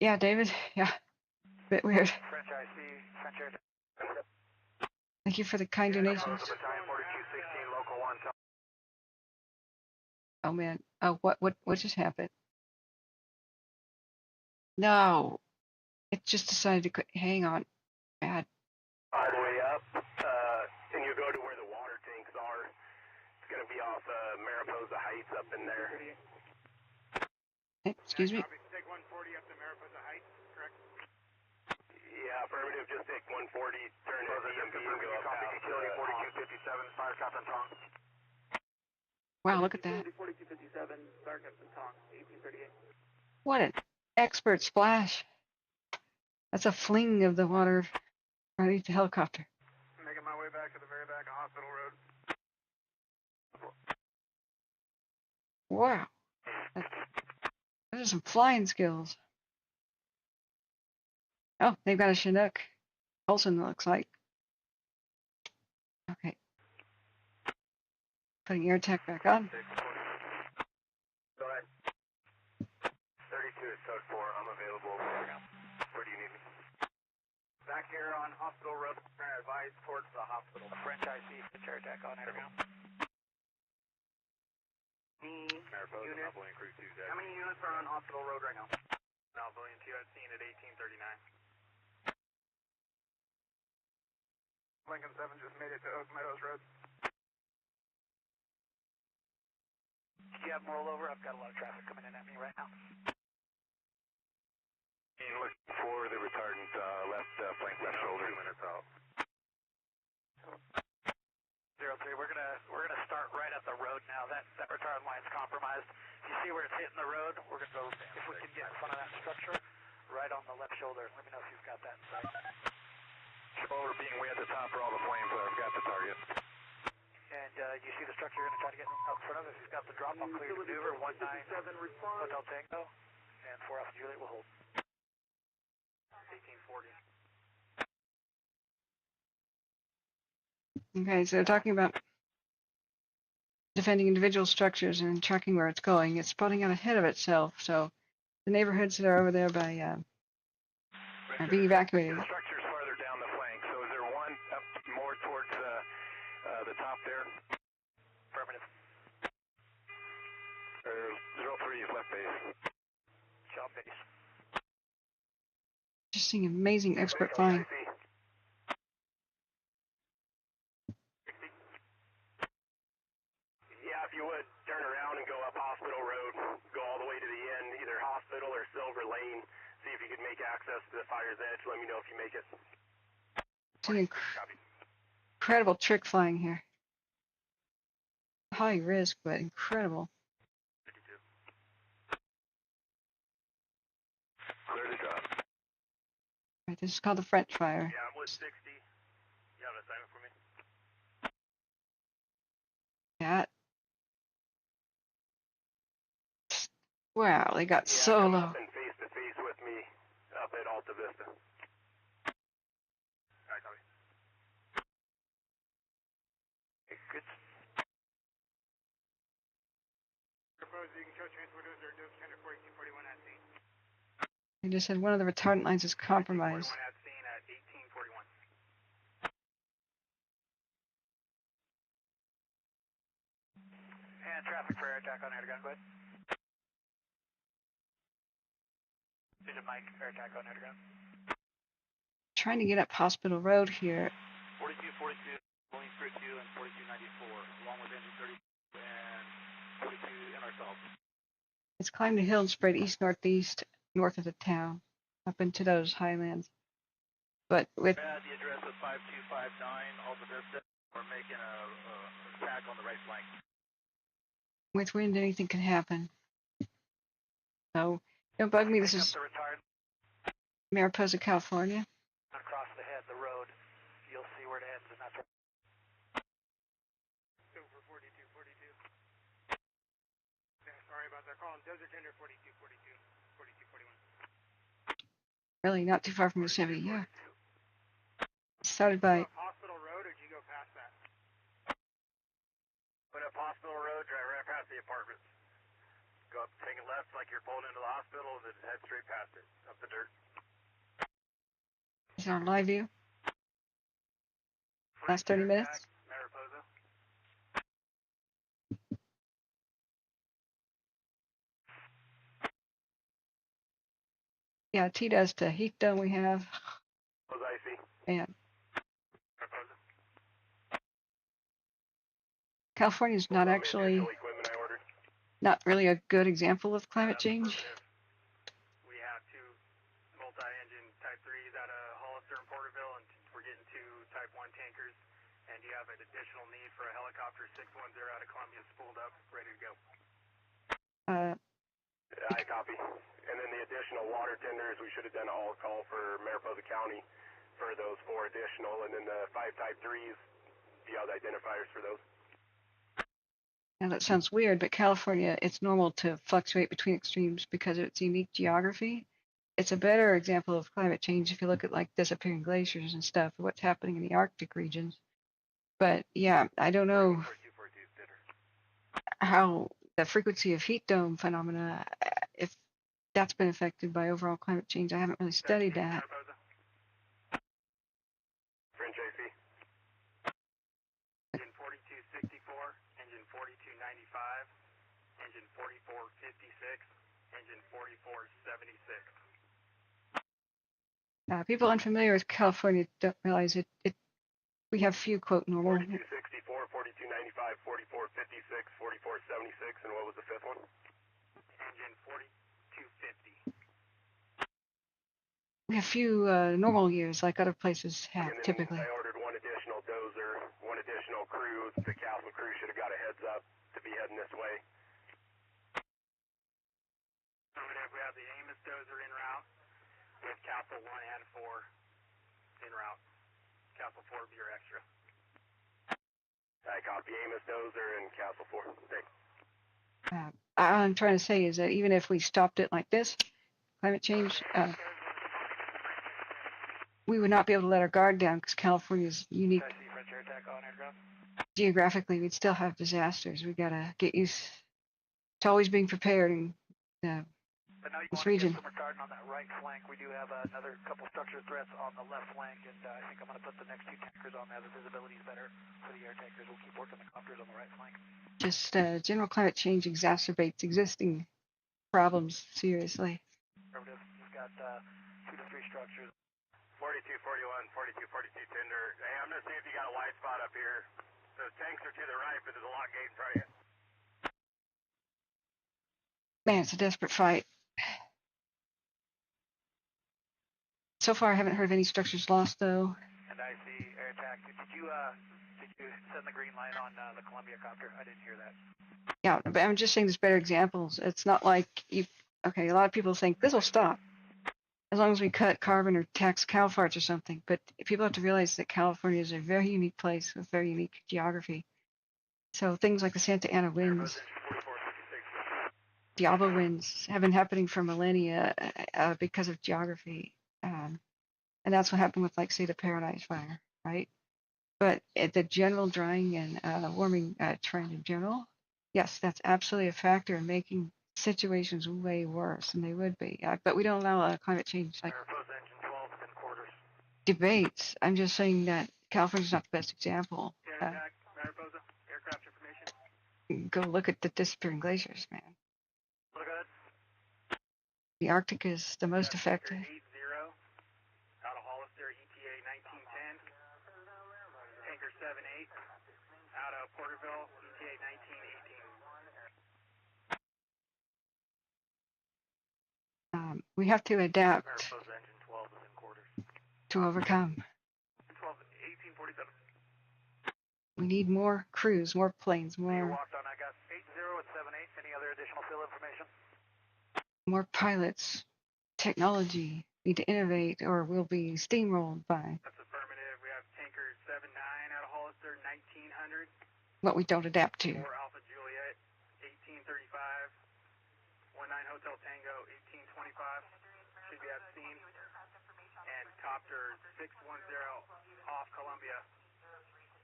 Yeah, David, yeah, bit weird. French IC, French air. Thank you for the kind donations. Battalion 4216, local 1. Oh man, oh, what just happened? No, it just decided to quit. Hang on, bad. All the way up, and you go to where the water tanks are. It's going to be off Mariposa Heights up in there. Hey, excuse me. Take 140 up to Mariposa Heights, correct? Yeah, affirmative. Just take 140, turn to DMV and go up past utility 4257, Fire Captain Tong. Wow, look at that. 4257, Fire Captain Tong, 1838. What an expert splash. That's a fling of the water underneath the helicopter. Making my way back to the very back of Hospital Road. Wow. Those are some flying skills. Oh, they've got a Chinook. Olsen, looks like. Okay. Putting air tech back on. Go ahead. 32 is code 4. I'm available. Where do you need me? Back here on Hospital Road. Trying to advise towards the hospital. French IC, French air attack on airground. Mariposa, Mount Bullion Crew 2. How many units are on Hospital Road right now? Mount Bullion 2 at scene at 1839. Lincoln 7 just made it to Oak Meadows Road. Do you have them roll over? I've got a lot of traffic coming in at me right now. Looking for the retardant left flank left shoulder. 2 minutes out. 03, we're gonna start right at the road now. That retardant line's compromised. If you see where it's hitting the road, we're gonna go. If we can get in front of that structure, right on the left shoulder. Let me know if you've got that in sight. Shoulder being way at the top for all the flames. I've got the target. And you see the structure you're gonna try to get out in front of. If he's got the drop, I'll clear maneuver. 19 Hotel Tango, and 4 Alpha Juliet will hold. 1840. Okay, so they're talking about defending individual structures and tracking where it's going. It's spotting out ahead of itself, so the neighborhoods that are over there by are being evacuated. The structure's farther down the flank, so is there one up more towards the top there? Affirmative. 03 is left base. Job base. Just seeing amazing expert flying. Yeah, if you would, turn around and go up Hospital Road, go all the way to the end, either Hospital or Silver Lane, see if you could make access to the fire's edge. Let me know if you make it. It's an incredible trick flying here. High risk, but incredible. Clear the drop. Right, this is called the French Fire. Yeah, I'm with 60. You have an assignment for me? That. Wow, they got so Come low. up and face to face with me up at Alta Vista. Good. Proposing co-transport dozer dose tender 4241 at scene. They just said one of the retardant lines is compromised. 41 at scene at 1841. And traffic for air attack on air gun, go ahead. Agent Mike, air attack on air gun. Trying to get up Hospital Road here. 4242, Boeing Spirit 2 and 4294, along with engine 30 and 42 in ourselves. It's climbed a hill and spread east-northeast north of the town, up into those highlands. But with The address is 5259 Alta Vista. We're making a attack on the right flank. with wind, anything can happen. So don't bug me. This Pick is up the retired Mariposa, California. across the head, the road. You'll see where it ends, and that's right. So for 4242. Sorry about that. Calling dozer tender 4242, 4241. Really not too far from Yosemite. Yeah. Started by Hospital Road, or did you go past that? Went up Hospital Road, drive right past the apartments. Go up, take it left like you're pulling into the hospital, and then head straight past it, up the dirt. is our live view. Last 30 minutes. Mariposa. Yeah, T does the heat dome we have. Was icy. And California is not actually not really a good example of climate change. We have two multi-engine Type 3s out of Hollister and Porterville, and we're getting two Type 1 tankers. And you have an additional need for a helicopter 610 out of Columbia spooled up, ready to go. I copy. And then the additional water tenders, we should have done an all call for Mariposa County for those 4 additional, and then the 5 Type 3s, do you have the identifiers for those? Now that sounds weird, but California, it's normal to fluctuate between extremes because of its unique geography. It's a better example of climate change if you look at like disappearing glaciers and stuff, what's happening in the Arctic regions. But yeah, I don't know how the frequency of heat dome phenomena, if that's been affected by overall climate change. I haven't really studied that. French AC. Engine 4264, engine 4295, engine 4456, engine 4476. People unfamiliar with California don't realize it. We have few quote normal. 4264, 4295, 4456, 4476, and what was the 5th one? Engine 4250. We have few normal years like other places have And then typically. I ordered 1 additional dozer, 1 additional crew. The Castle crew should have got a heads up to be heading this way. We have the Amos dozer en route with Castle 1 and 4 en route. Castle 4 will be your extra. I copy Amos dozer and Castle 4. Thanks. All I'm trying to say is that even if we stopped it like this, climate change, we would not be able to let our guard down because California is unique. French air attack on aircraft. Geographically, we'd still have disasters. We gotta get used to always being prepared in But now you this want to region. get some retardant on that right flank. We do have another couple structure threats on the left flank, and I think I'm going to put the next 2 tankers on there. The visibility is better for the air tankers. We'll keep working the copters on the right flank. Just general climate change exacerbates existing problems seriously. Affirmative. You've got 2 to 3 structures. 4241, 4242 tender. Hey, I'm going to see if you got a white spot up here. Those tanks are to the right, but there's a lock gate in front of you. Man, it's a desperate fight. So far, I haven't heard of any structures lost, though. And I see air attack. Did you send the green light on the Columbia copter? I didn't hear that. Yeah, but I'm just saying there's better examples. It's not like okay, a lot of people think this will stop as long as we cut carbon or tax cow farts or something. But people have to realize that California is a very unique place with very unique geography. So things like the Santa Ana winds, Diablo winds have been happening for millennia because of geography. And that's what happened with, like, say, the Paradise Fire, right? But the general drying and warming trend in general, yes, that's absolutely a factor in making situations way worse than they would be. But we don't allow climate change like Mariposa engine 12 within quarters. debates. I'm just saying that California's not the best example. Air attack, Mariposa, aircraft information. Go look at the disappearing glaciers, man. Look at it. The Arctic is the most affected. 80, out of Hollister, ETA 1910. Tanker 78, out of Porterville, ETA 1918. We have to adapt Mariposa engine 12 within quarters. to overcome. 12, 1847. We need more crews, more planes, You more walked on, I got 80 at 78. Any other additional fill information? pilots. Technology. Need to innovate, or we'll be steamrolled by That's affirmative. We have Tanker 79 out of Hollister, 1900. what we don't adapt to. 4 Alpha Juliet, 1835. 19 Hotel Tango, 1825. Should be at scene. And Copter 610 off Columbia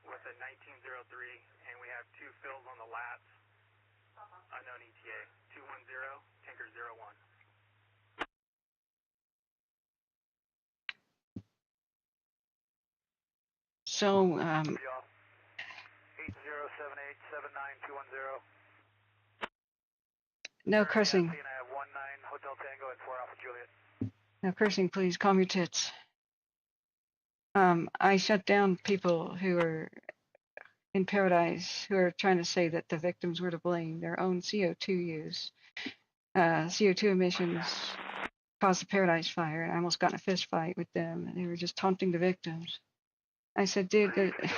with a 1903. And we have 2 fills on the lats. Unknown ETA. 210, Tanker 01. So, 807879 no cursing. I have 19 Hotel Tango at 4 Alpha Juliet. No cursing, please. Calm your tits. I shut down people who are in Paradise who are trying to say that the victims were to blame. Their own CO2 use. CO2 emissions caused the Paradise Fire, and I almost got in a fist fight with them. They were just taunting the victims. I said, dude, the 4216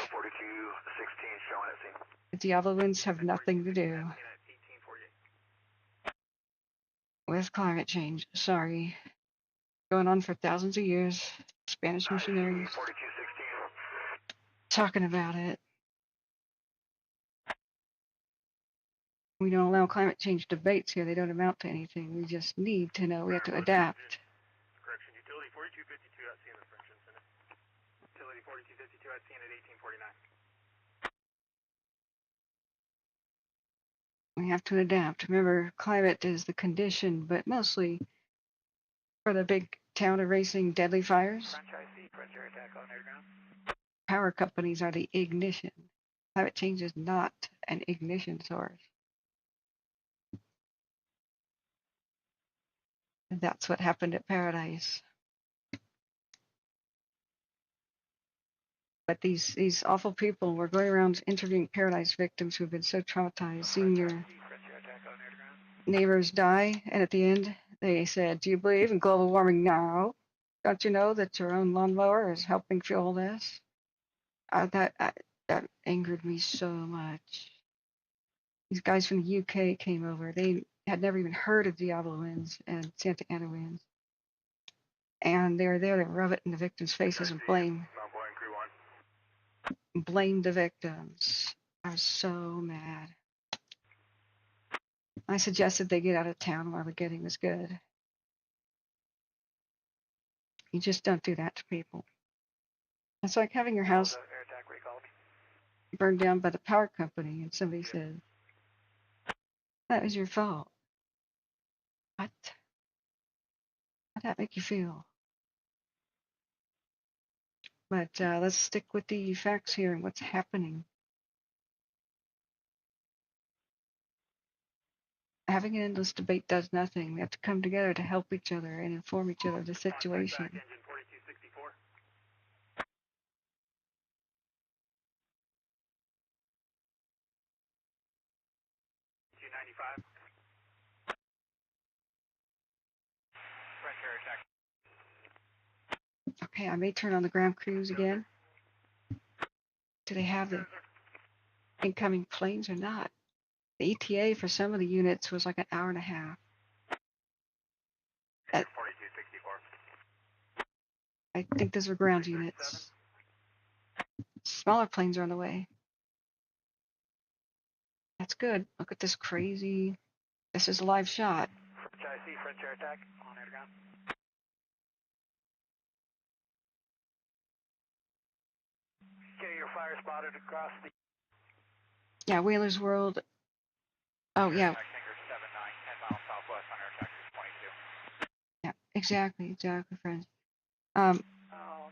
showing at scene. Diablo winds have nothing to do with climate change. Sorry. Going on for thousands of years. Spanish missionaries 4216. talking about it. We don't allow climate change debates here. They don't amount to anything. We just need to know. We have to adapt. Correction, utility 4252 at scene at French Incident. Utility 4252 at scene at 1849. We have to adapt. Remember, climate is the condition, but mostly for the big town erasing deadly fires. French IC, French air attack on air ground. Power companies are the ignition. Climate change is not an ignition source. And that's what happened at Paradise. But these awful people were going around interviewing Paradise victims who have been so traumatized, seeing their neighbors die, and at the end they said, "Do you believe in global warming now? Don't you know that your own lawnmower is helping fuel this?" That angered me so much. These guys from the UK came over. They had never even heard of Diablo winds and Santa Ana winds, and they were there to rub it in the victims' faces and blame the victims. I was so mad. I suggested they get out of town while the getting was good. You just don't do that to people. It's like having your house burned down by the power company and somebody says, "That was your fault." What? How'd that make you feel? But let's stick with the facts here and what's happening. Having an endless debate does nothing. We have to come together to help each other and inform each other of the situation. Engine 4264. 295. French air attack. Okay, I may turn on the ground crews again. Do they have the incoming planes or not? The ETA for some of the units was like an hour and a half. 4264. I think those were ground units. Smaller planes are on the way. That's good. Look at this crazy. This is a live shot. French IC, French air attack on air ground. Getting your 5 fire spotted across the Yeah, Wheeler's World. Oh, yeah. Air Tanker 79, 10 miles southwest on Air Tanker 22. Yeah, exactly, friends. Oh,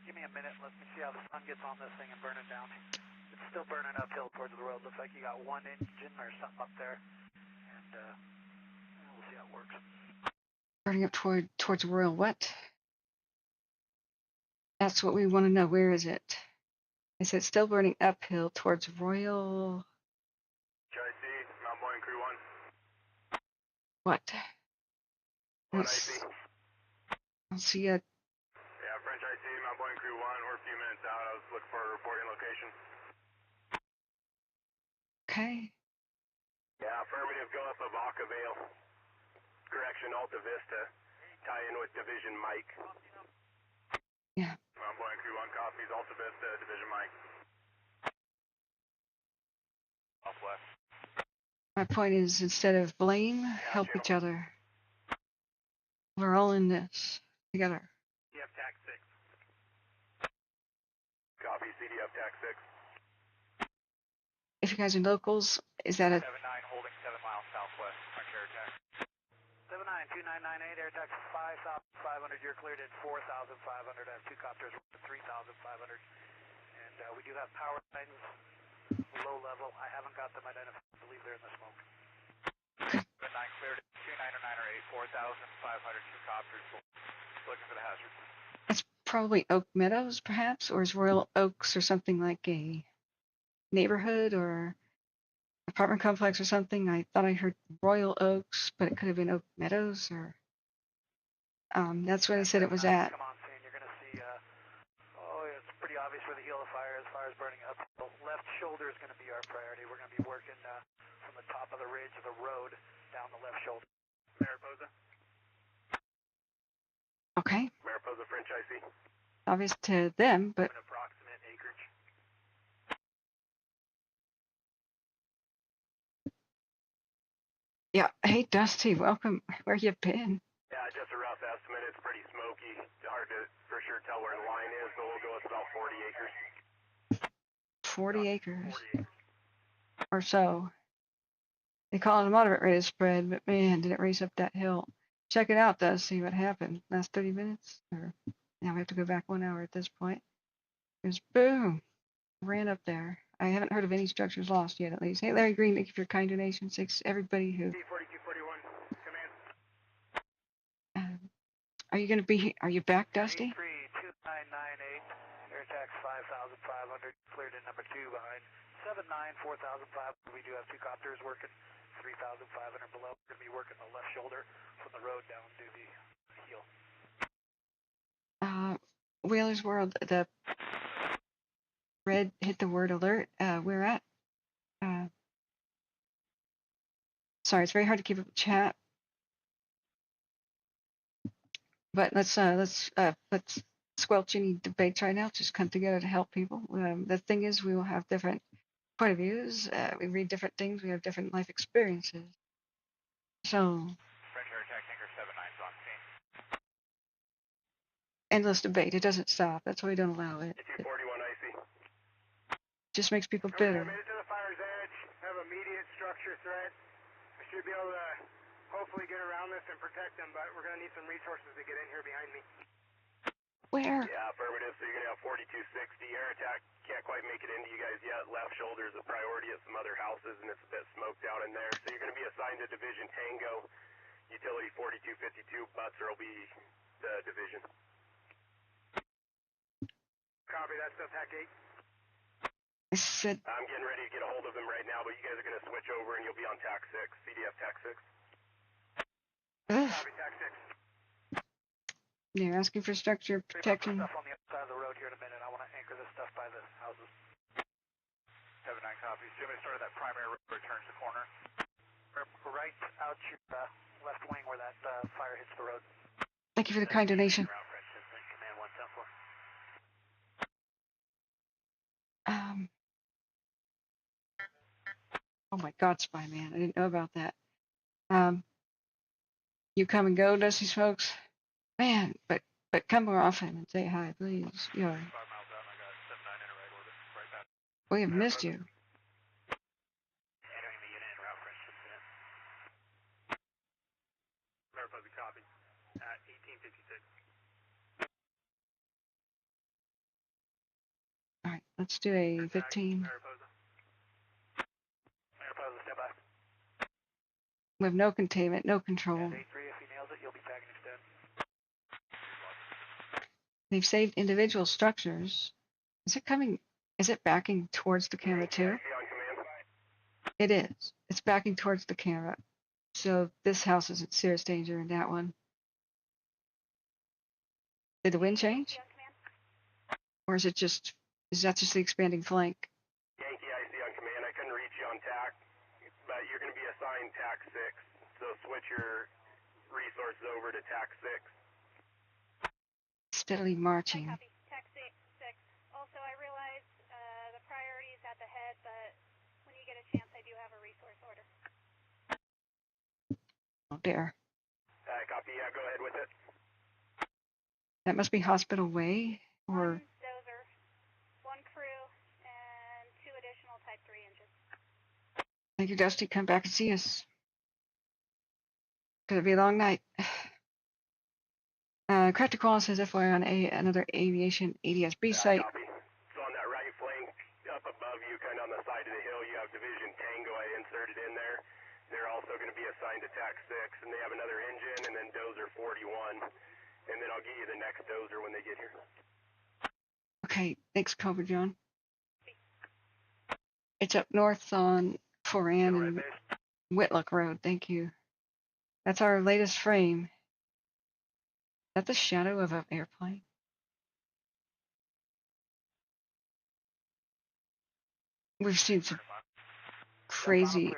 give me a minute. Let me see how the sun gets on this thing and burn it down. It's still burning uphill towards the road. Looks like you got one engine or something up there. And we'll see how it works. Burning up towards Royal what? That's what we want to know. Where is it? I said still burning uphill towards Royal. IC, Mount Boyne Crew 1. What? 1 IC. I'll see ya. Yeah, French IC, Mount Boyne Crew 1. We're a few minutes out. I was looking for a reporting location. Okay. Yeah, affirmative. Go up of Vale. Correction, Alta Vista. Tie in with Division Mike. Yeah. Mount Boyne Crew 1 copies. Alta Vista, Division Mike. Southwest. My point is, instead of blame, help each other. We're all in this together. CDF TAC 6. Copy, CDF TAC 6. If you guys are locals, is that a 79 holding 7 miles southwest, French Air Tax. 792998 Air Tax 5,500. You're cleared at 4,500. I have 2 copters at 3,500. And we do have power lines, low level. I haven't got them identified. I believe they're in the smoke. 79 cleared at 2998, 4,500. 2 copters. Looking for the hazard. It's probably Oak Meadows, perhaps, or is Royal Oaks or something like a neighborhood or apartment complex or something. I thought I heard Royal Oaks, but it could have been Oak Meadows or that's where they said it was at. Come on, scene. You're going to see, it's pretty obvious where the heel of fire is. Fire's burning up. The left shoulder is going to be our priority. We're going to be working from the top of the ridge of the road down the left shoulder. Mariposa. Okay. Mariposa French IC. Obvious to them, but An approximate acreage. yeah. Hey, Dusty, welcome. Where you been? Yeah, just a rough estimate. It's pretty smoky. Hard to for sure tell where the line is, but we'll go with about 40 acres. 40 acres or so. They call it a moderate rate of spread, but man, did it race up that hill. Check it out, though. See what happened. Last 30 minutes? Or now we have to go back 1 hour at this point. It was boom. Ran up there. I haven't heard of any structures lost yet, at least. Hey, Larry Green, thank you for your kind donation. Thanks everybody who. 4241, command. Are you going to be? Are you back, Dusty? 2998, air tax 5,500, cleared in number 2 behind 79, 4,500. We do have 2 copters working 3,500 below. We're going to be working the left shoulder from the road down to the heel. Wheeler's World, the red hit the word alert. We're at. Sorry, it's very hard to keep up with chat. But let's squelch any debates right now. Just come together to help people. The thing is, we will have different point of views. We read different things. We have different life experiences. So. French Air Attack Tanker 79's on scene. Endless debate. It doesn't stop. That's why we don't allow it. 241 IC. Just makes people bitter. I made it to the fire's edge. Have immediate structure threat. I should be able to hopefully get around this and protect them, but we're going to need some resources to get in here behind me. Where? Yeah, affirmative. So you're going to have 4260. Air attack can't quite make it into you guys yet. Left shoulder is a priority at some other houses, and it's a bit smoked out in there. So you're going to be assigned to Division Tango. Utility 4252. Butzer will be the division. Copy, that's still TAC 8. I said. I'm getting ready to get a hold of them right now, but you guys are going to switch over and you'll be on TAC 6. CDF TAC 6. Copy, TAC 6. They're asking for structure protection. Stuff on the other side of the road here in a minute. I want to anchor this stuff by the houses. 79 copies. Jimmy started that primary road where it turns the corner. Right out your left wing where that fire hits the road. Thank you for the kind donation. Command 174. Oh my God, Spy Man! I didn't know about that. You come and go, Dusty Smokes, man. But come more often and say hi, please. You're We have missed you. Entering the unit en route for incident. Mariposa copy at 1856. All right, let's do a 15. Mariposa. Mariposa, stand by. We have no containment, no control. 8-3, if he nails it, you'll be tagging extend. They've saved individual structures. Is it coming? Is it backing towards the camera too? It is. It's backing towards the camera. So this house is in serious danger, and that one. Did the wind change? Or is it just, is that just the expanding flank? Yankee IC on command. I couldn't reach you on TAC, but you're going to be assigned TAC 6. So switch your resources over to TAC 6. Steadily marching. Copy. TAC 6. Also, I realize the priority is at the head, but when you get a chance, I do have a resource order. Oh dear. Copy. Yeah, go ahead with it. That must be Hospital Way, or... One dozer, one crew, and 2 additional Type 3 engines. Thank you, Dusty. Come back and see us. Gonna be a long night. Craft call says FYI on another aviation ADSB site. Copy. So on that right flank, up above you, kind of on the side of the hill, you have Division Tango. I inserted in there. They're also going to be assigned to TAC 6, and they have another engine, and then Dozer 41. And then I'll get you the next Dozer when they get here. Okay, thanks, Cobra John. It's up north on Foran and Whitlock Road. Thank you. That's our latest frame. Is that the shadow of an airplane? We've seen some crazy...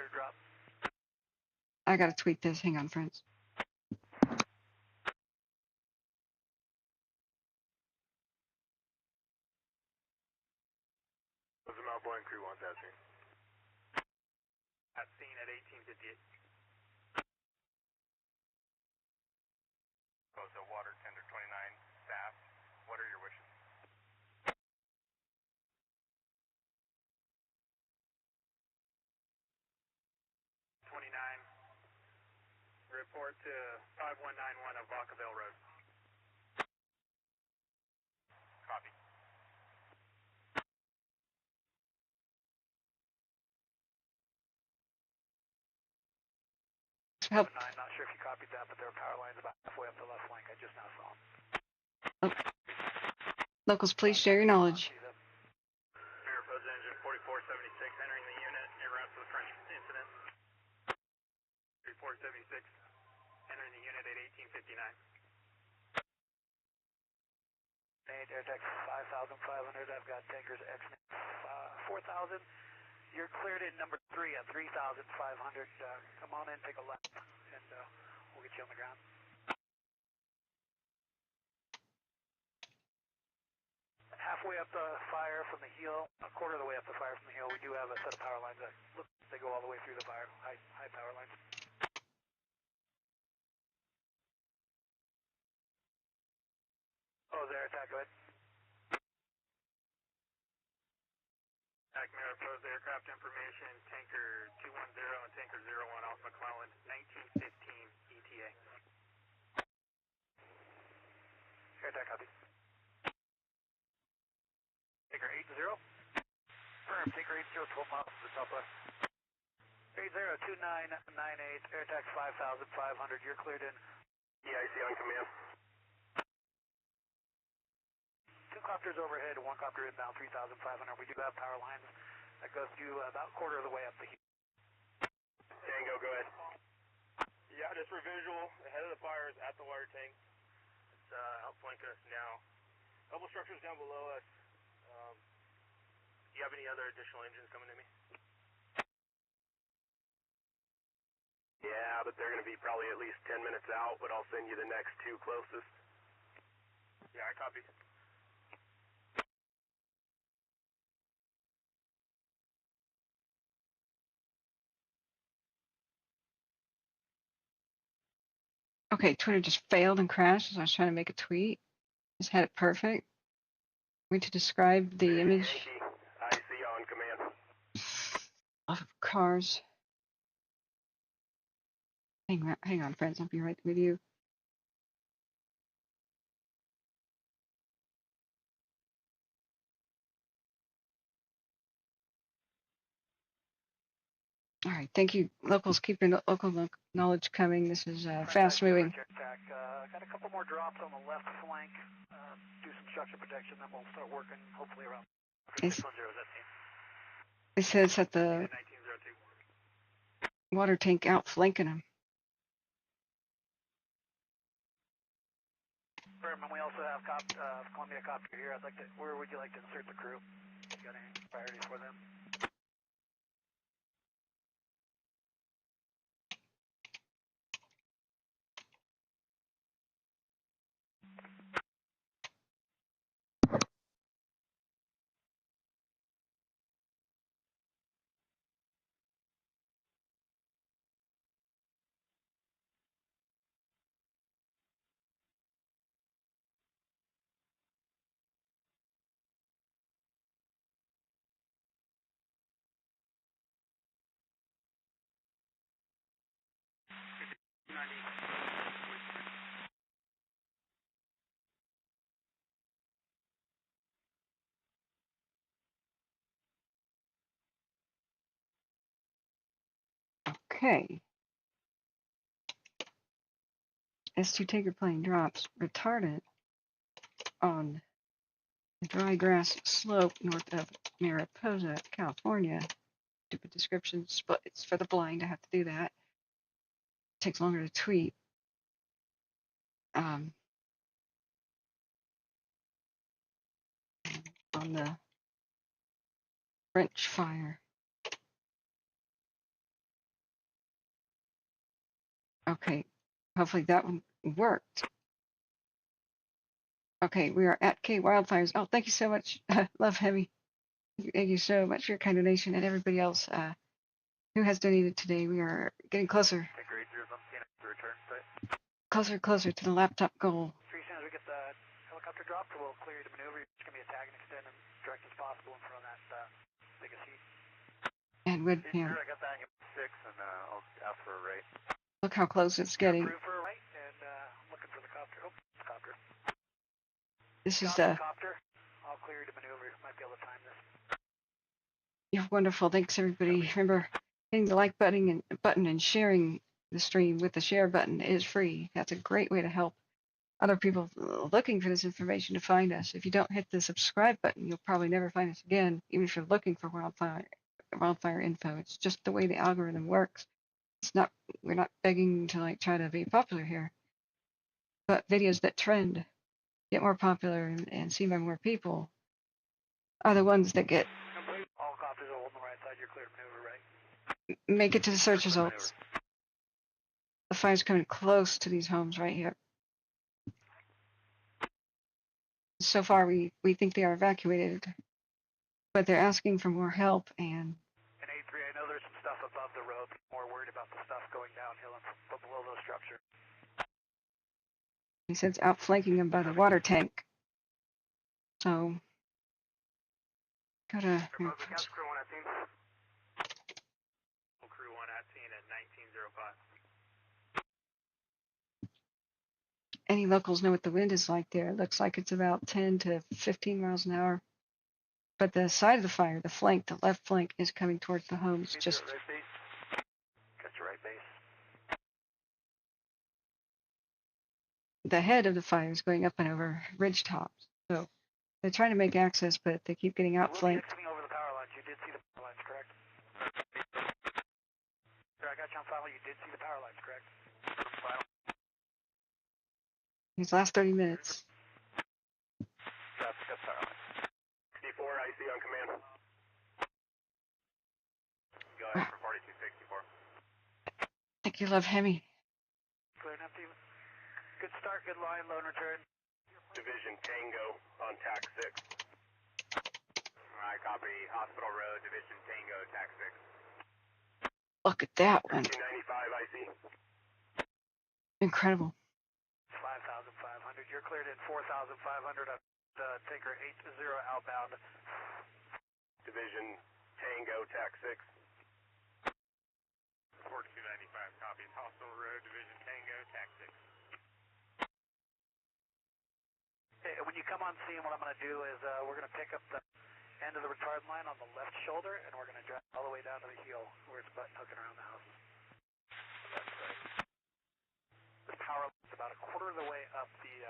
I gotta tweet this. Hang on, friends. What's the Mount Boyne crew wants that scene? At scene at 1858. So water tender 29 staff. What are your wishes? Report to 5191 of Vacaville Road. Copy. Help. Not sure if you copied that, but there are power lines about halfway up the left flank. I just now saw them. Oh. Locals, please share your knowledge. Mariposa engine 4476 entering the unit en route to the French incident. 4476 entering the unit at 1859. Air deck 5,500. I've got tankers X 4,000. You're cleared in number 3 at 3,500. Come on in, take a left, and we'll get you on the ground. Halfway up the fire from the heel, a quarter of the way up the fire from the heel, we do have a set of power lines that look, they go all the way through the fire, high power lines. Oh, there, attack, go ahead. Attack Mariposa aircraft information, tanker 210 and tanker 01 off McClellan, 1915 ETA. Air attack, copy. Tanker 80. Firm, tanker 80, 12 miles to the southwest. 802998, air attack 5,500, you're cleared in. EIC on command. 2 copters overhead, 1 copter inbound, 3,500. We do have power lines that goes to about a quarter of the way up the hill. Tango, go ahead. Yeah, just for visual, the head of the fire is at the water tank. It's outflanking us now. A couple structures down below us. Do you have any other additional engines coming to me? Yeah, but they're going to be probably at least 10 minutes out, but I'll send you the next 2 closest. Yeah, I copy. Okay, Twitter just failed and crashed as I was trying to make a tweet. Just had it perfect. I'm going to describe the image. Yankee, IC on command. cars. Hang on, friends. I'll be right with you. All right, thank you, locals. Keep your local knowledge coming. This is fast moving. Got a couple more drops on the left flank. Do some structure protection, then we'll start working hopefully around 610. It says that the water tank outflanking them. And we also have Columbia copter here. Where would you like to insert the crew? You got any priorities for them? Okay. S2 Tiger plane drops retardant on the dry grass slope north of Mariposa, California. Stupid descriptions, but it's for the blind. I have to do that. It takes longer to tweet. On the Rancho Fire. Okay, hopefully that one worked. Okay, we are at K Wildfires. Oh, thank you so much, Love Heavy. Thank you so much for your kind donation and everybody else who has donated today. We are getting closer, closer to the laptop goal. As soon as we get the helicopter dropped, we'll clear you to maneuver. It's going to be a tag and extend and direct as possible in front of that biggest heat. And Woodpan. I got that 6 and I'll ask for a rate. Look how close it's getting. For a right and looking for the copter. Oh, it's a copter. This is the copter. I'll clear you to maneuver. Might be able to time this. You're wonderful. Thanks everybody. Remember, hitting the like button and sharing the stream with the share button is free. That's a great way to help other people looking for this information to find us. If you don't hit the subscribe button, you'll probably never find us again, even if you're looking for wildfire info. It's just the way the algorithm works. We're not begging to try to be popular here, but videos that trend, get more popular and seen by more people are the ones that get all copters are holding the right side. You're clear to maneuver, right? make it to the search results. The fire's coming close to these homes right here. So far, we think they are evacuated, but they're asking for more help. And A3, I know there's some stuff above the road. More worried about the stuff going downhill and below those structures. he says outflanking them by the water tank. So, go to Crew 1 at scene. Crew 1 at scene at 1905. any locals know what the wind is like there. It looks like it's about 10 to 15 miles an hour. But the side of the fire, the flank, the left flank, is coming towards the homes. Just got your right base. the head of the fire is going up and over ridge tops. So they're trying to make access, but they keep getting outflanked. Coming over the power lines. You did see the power lines, correct? Sir, I got you on file. You did see the power lines, correct? These last 30 minutes. That's power lines. D4, IC on command. Go ahead for 4264. Thank you, Love Hemi. Clear and empty. Good start, good line, low and return. Division Tango on TAC 6. Alright, copy. Hospital Road, Division Tango, TAC 6. Look at that one. 1395 IC. Incredible. 5,500. You're cleared in 4,500 up Tinker 80 outbound. Division Tango, TAC 6. 4295, copy. Hostel Road, Division Tango, TAC 6. Hey, when you come on scene, what I'm going to do is we're going to pick up the end of the retard line on the left shoulder, and we're going to drive all the way down to the heel where it's button hooking around the houses. That's right. The power is about a quarter of the way up the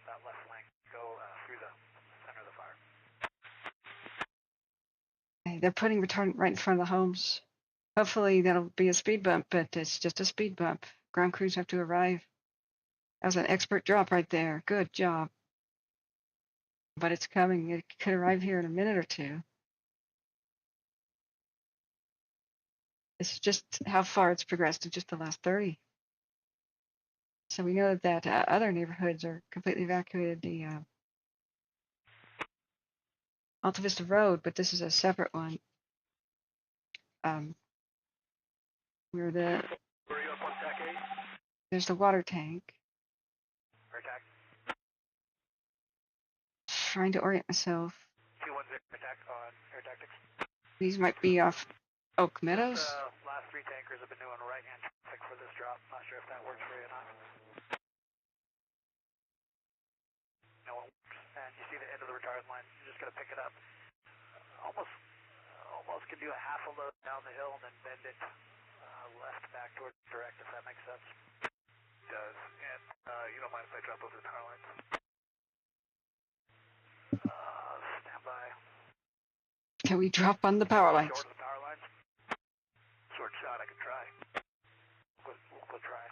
that left flank. Go through the center of the fire. They're putting retardant right in front of the homes. Hopefully that'll be a speed bump, but it's just a speed bump. Ground crews have to arrive. That was an expert drop right there. Good job. But it's coming. It could arrive here in a minute or two. It's just how far it's progressed in just the last 30. So we know that other neighborhoods are completely evacuated. The Alta Vista Road, but this is a separate one. Where there's the water tank. Attack. Trying to orient myself. 210 attack on air tactics. These might be off Oak Meadows. Last 3 tankers have been doing right-hand traffic for this drop. Not sure if that works for you or not. No, it works. And you see the end of the retard line. You're just going to pick it up. Almost can do a half a load down the hill and then bend it left back towards direct, if that makes sense. It does. And you don't mind if I drop over the power lines? Stand by. Can we drop on the power lines? Short of the power lines? Short shot, I could try. We'll try.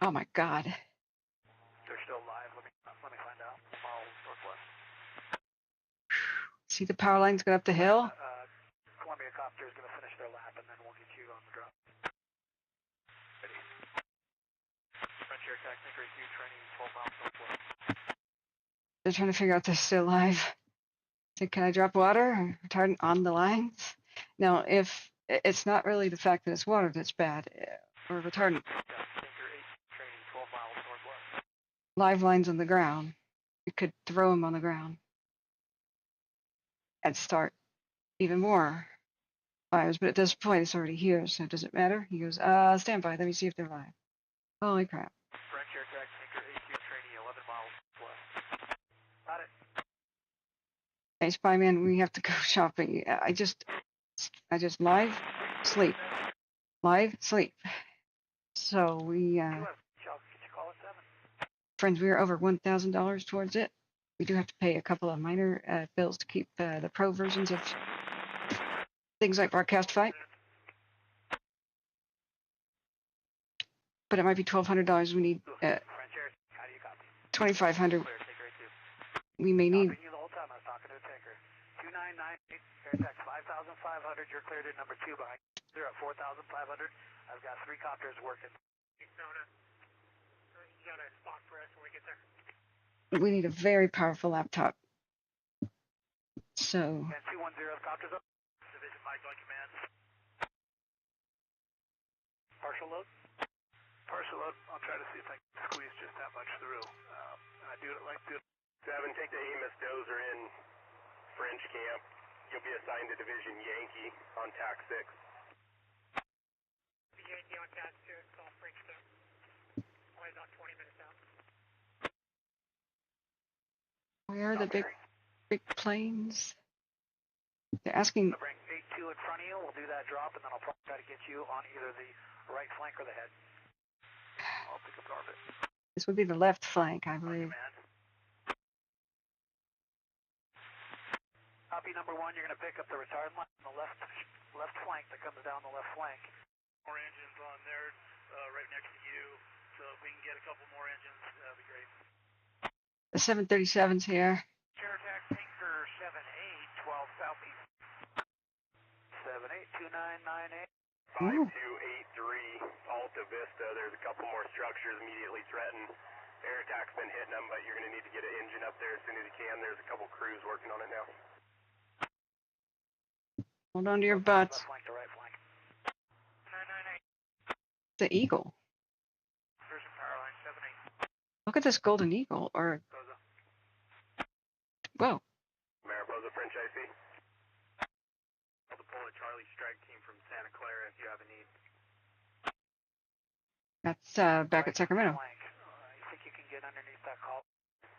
Oh my God. They're still live. Let me find out. Mile northwest. See the power lines go up the hill? Columbia Copter is going to finish their lap, and then we'll get you on the drop. Ready. French air attack, Tinker 2, training 12 miles northwest. They're trying to figure out they're still alive. So can I drop water or retardant on the lines? Now, if it's not really the fact that it's water that's bad, or retardant. Tinker 8, training 12 miles northwest. Live lines on the ground. You could throw them on the ground and start even more fires. But at this point, it's already here, so does it matter? He goes, stand by. Let me see if they're live. Holy crap. French air attack, Tinker 8, training 11 miles west. Got it. Hey, Spyman, we have to go shopping. I just live, sleep. Live, sleep. So we, friends, we are over $1,000 towards it. We do have to pay a couple of minor bills to keep the pro versions of things like Broadcast Fight. But it might be $1,200. We need $2,500. We may need. 2998, air attack 5,500. You're cleared in number 2 behind. They're at 4,500. I've got 3 copters working. You got a spot for us when we get there? We need a very powerful laptop. So. And 210 copters up. Division 5 on command. Partial load? Partial load. I'll try to see if I can squeeze just that much through. I do it like this. 7, take the Amos Dozer in French camp. You'll be assigned to Division Yankee on TAC 6. Yankee on TAC 6, all French camp. Only about 20 minutes out. Where are the big planes? They're asking. I'll bring 8-2 in front of you. We'll do that drop, and then I'll probably try to get you on either the right flank or the head. I'll pick up the orbit. This would be the left flank, I believe. Copy number 1. You're going to pick up the retard line on the left flank that comes down the left flank. More engines on there, right next to you. So if we can get a couple more engines, that'd be great. The 737's here. Air attack Tinker 78, 12 southeast. 782998. 5283 Alta Vista. There's a couple more structures immediately threatened. Air attack's been hitting them, but you're going to need to get an engine up there as soon as you can. There's a couple crews working on it now. Hold on to your butts. Left flank to right flank. 998. The Eagle. Here's some power line 78. Look at this golden eagle. Or. Whoa. Mariposa French IC. I'll deploy Charlie strike team from Santa Clara if you have any That's back at Sacramento. You think you can get underneath that call?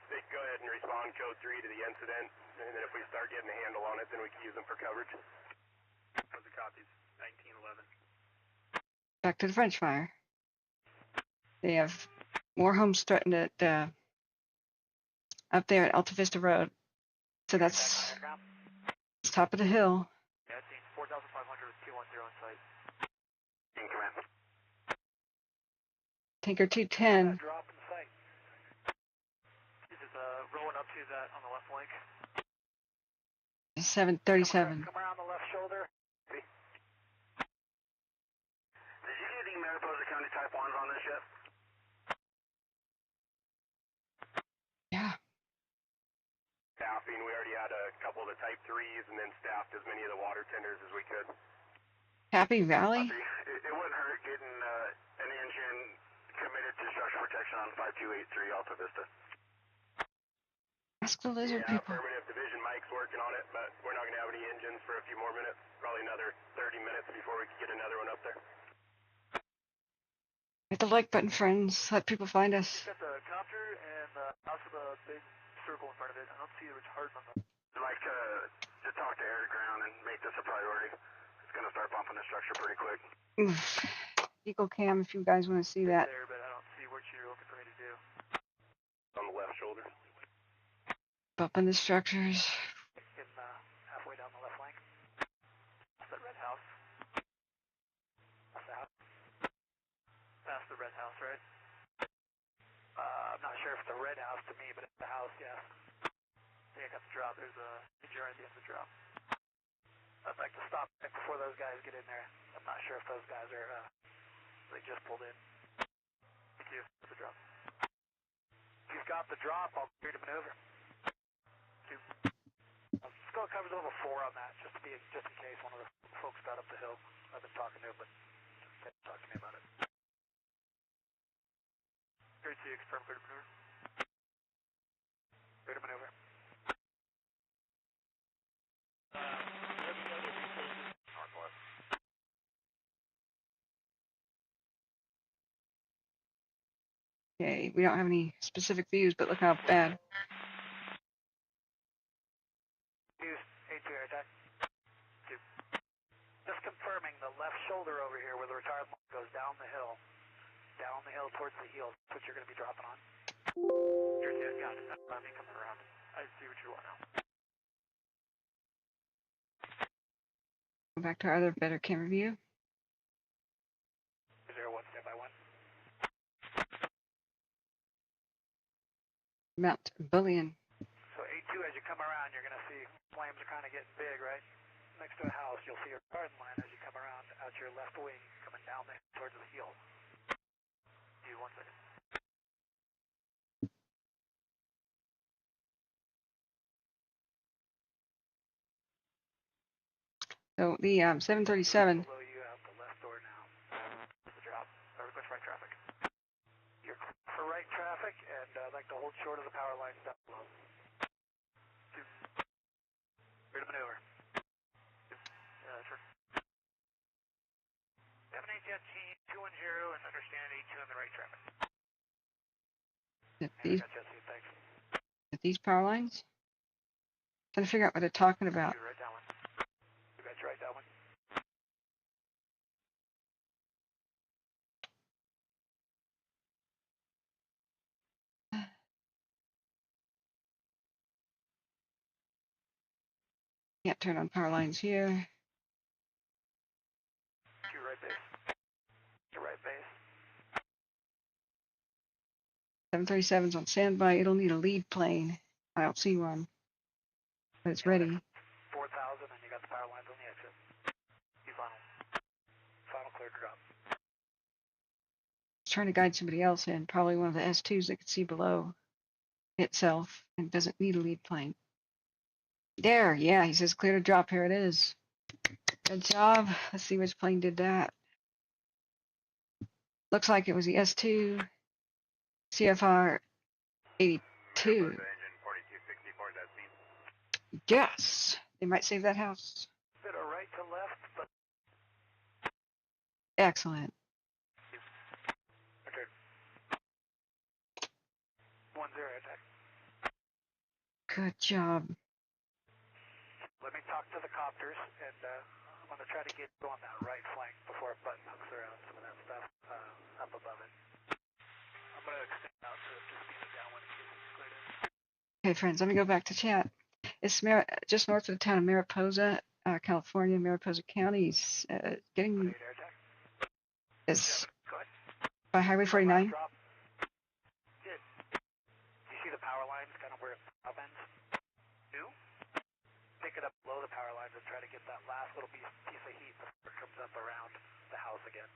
They go ahead and respond code 3 to the incident, and then if we start getting a handle on it, then we can use them for coverage. Those are copies. 1911. Back to the French fire. They have more homes threatened at up there at Alta Vista Road. So that's top of the hill. Yeah, it's 4,500 with 210 in sight. In command. Tanker 210. Drop in sight. Is it rolling up to that on the left flank? 737. Come around the left shoulder. Did you get any Mariposa County Type 1s on this yet? Yeah. Staffing, we already had a couple of the Type 3s and then staffed as many of the water tenders as we could. Happy Valley? It wouldn't hurt getting an engine committed to structure protection on 5283 Alta Vista. Ask the lizard Yeah, people. affirmative. Division Mike's working on it, but we're not going to have any engines for a few more minutes. Probably another 30 minutes before we can get another one up there. Hit the like button, friends. Let people find us. Got the copter and also the big circle in front of it. I don't see the retardant on the. I'd like to talk to air to ground and make this a priority. It's going to start bumping the structure pretty quick. Oof. Eagle cam if you guys want to see that. There, but I don't see what you're looking for me to do. On the left shoulder. Bumping the structures. Getting halfway down the left flank. That's that red house. That's the house. Past the red house, right? I'm not sure if it's the red house to me, but it's the house, yeah. I think I got the drop. There's a injury at the end of the drop. I'd like to stop right before those guys get in there. I'm not sure if those guys are, they just pulled in. Thank you. The drop. If you've got the drop, I'll clear to maneuver. Let's go cover level 4 on that, just in case one of the folks got up the hill. I've been talking to him, but they haven't talked to me about it. Clear to confirm clear to maneuver. Clear to maneuver. Northwest. Okay, we don't have any specific views, but look how bad. Just confirming the left shoulder over here where the retardant goes down the hill towards the heel. That's what you're going to be dropping on. Got it. Let me come around. I see what you want now. Go back to our other better camera view. 01, standby 1. Mount Bullion. So A2, as you come around, you're going to see flames are kind of getting big, right? Next to a house, you'll see a retardant line as you come around out your left wing, coming down there towards the heel. Give you 1 second. So the 737. Below you out the left door now. The drop. Request right traffic. You're clear for right traffic, and I'd like to hold short of the power lines down below. 2. Clear to maneuver. 2. Sure. 718, 210, and understand A2 on the right traffic. At these power lines? Trying to figure out what they're talking about. You write that one. You bet you write that one. Can't turn on power lines here. Your right base. Your right base. 737's on standby. It'll need a lead plane. I don't see one, but it's ready. 4,000, and you got the power lines on the exit. You final clear drop. It's trying to guide somebody else in, probably one of the S2s that could see below itself and doesn't need a lead plane. There, yeah, he says clear to drop. Here it is. Good job. Let's see which plane did that. Looks like it was the S2 CFR 82. Yes, they might save that house. Bit of right to left, but Excellent. Good job. Let me talk to the copters, and I'm going to try to get you on that right flank before button hooks around some of that stuff up above it. I'm going to extend out to just beam it down when it gets cleared in. Okay, friends, let me go back to chat. It's just north of the town of Mariposa, California, Mariposa County. Getting it's by Highway 49. Good. You see the power lines kind of where it up ends? New? Pick it up below the power lines and try to get that last little piece of heat before it comes up around the house again.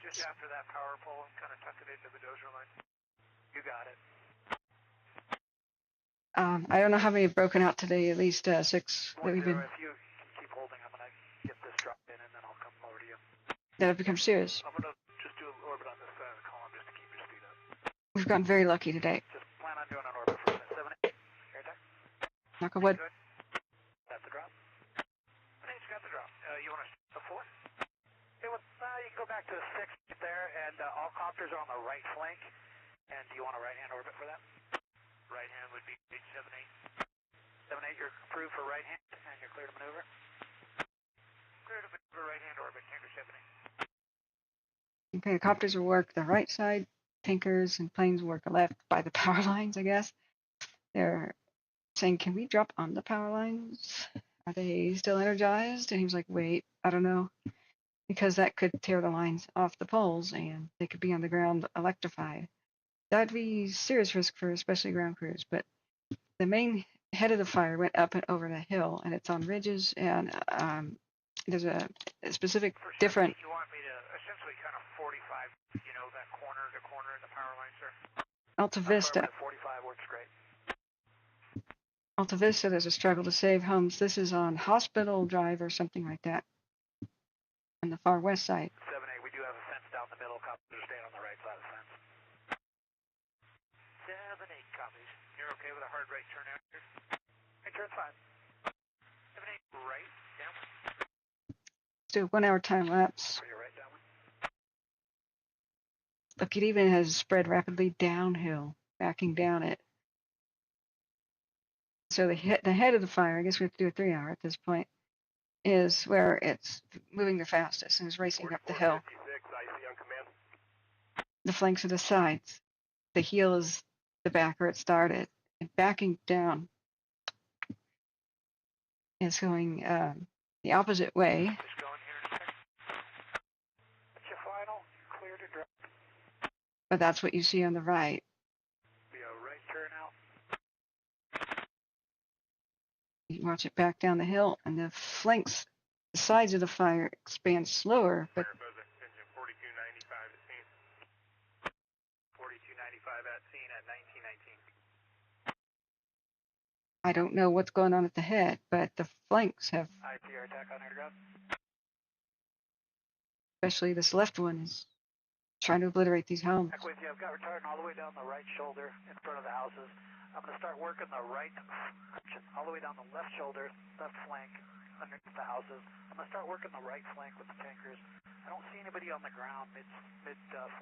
Just after that power pole, kind of tuck it into the dozer line. You got it. I don't know how many have broken out today. At least 6 that we've been. If you can keep holding, I'm going to get this dropped in, and then I'll come over to you. That have become serious. I'm going to just do an orbit on this side of the column just to keep your speed up. We've gotten very lucky today. Just plan on doing an orbit for a minute. 7, 8. Air attack. Knock on wood. That's the drop. I think you got the drop. You want to start the 4? Okay, well, you can go back to the 6 there, and all copters are on the right flank. And do you want a right-hand orbit for that? Right hand would be 7, 8. 7, 8, you're approved for right hand, and you're clear to maneuver. Clear to maneuver right-hand orbit, tanker 7, 8. Okay, the copters will work the right side. Tankers and planes work left by the power lines, I guess. They're saying, can we drop on the power lines? Are they still energized? And he was like, wait, I don't know. Because that could tear the lines off the poles and they could be on the ground electrified. That'd be serious risk for especially ground crews. But the main head of the fire went up and over the hill, and it's on ridges, and there's a specific different. You want me to essentially kind of 45, that corner to corner in the power line, sir? Alta Vista. 45 works great. Alta Vista, there's a struggle to save homes. This is on Hospital Drive or something like that on the far west side. 7, 8, we do have a fence down the middle. Copies are staying on the right side of the fence. 7, 8 copies. You're okay with a hard right turn out here? Right turn's fine. 7, 8, right, down. Let's do a 1 hour time lapse. Right down. Look, it even has spread rapidly downhill, backing down it. So the head of the fire, I guess we have to do a 3 hour at this point, is where it's moving the fastest and is racing up the hill. The flanks are the sides. The heel is the back where it started. And backing down is going the opposite way. Just going here in a second. What's your final? Clear to drop. But that's what you see on the right. Be a right turn out. You watch it back down the hill, and the flanks, the sides of the fire expand slower, but Mariposa, engine 4295 at scene. 4295 at scene at 1919. I don't know what's going on at the head, but the flanks have, ITR attack on aircraft. especially this left one, is trying to obliterate these homes. Back with you. I've got retardant all the way down the right shoulder in front of the houses. I'm going to start working the right, all the way down the left shoulder, left flank, underneath the houses. I'm going to start working the right flank with the tankers. I don't see anybody on the ground mid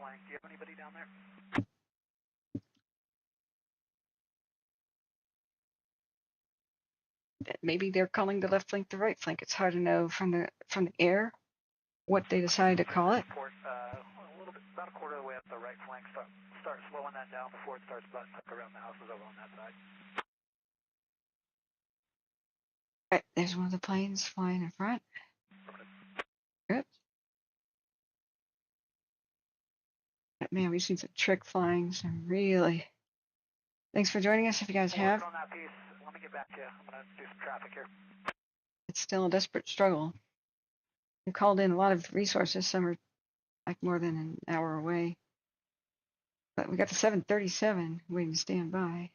flank. Do you have anybody down there? Maybe they're calling the left flank the right flank. It's hard to know from the air what they decide to call it. A little bit, about a quarter of the way up the right flank. Start slowing that down before it starts butting up around the houses over on that side. Right, there's one of the planes flying in front. Good. But man, we've seen some trick flying, some really. Thanks for joining us. If you guys have. On that piece. Let me get back to you. I'm going to do some traffic here. It's still a desperate struggle. We called in a lot of resources. Some are like more than an hour away. But we got the 737 waiting to stand by.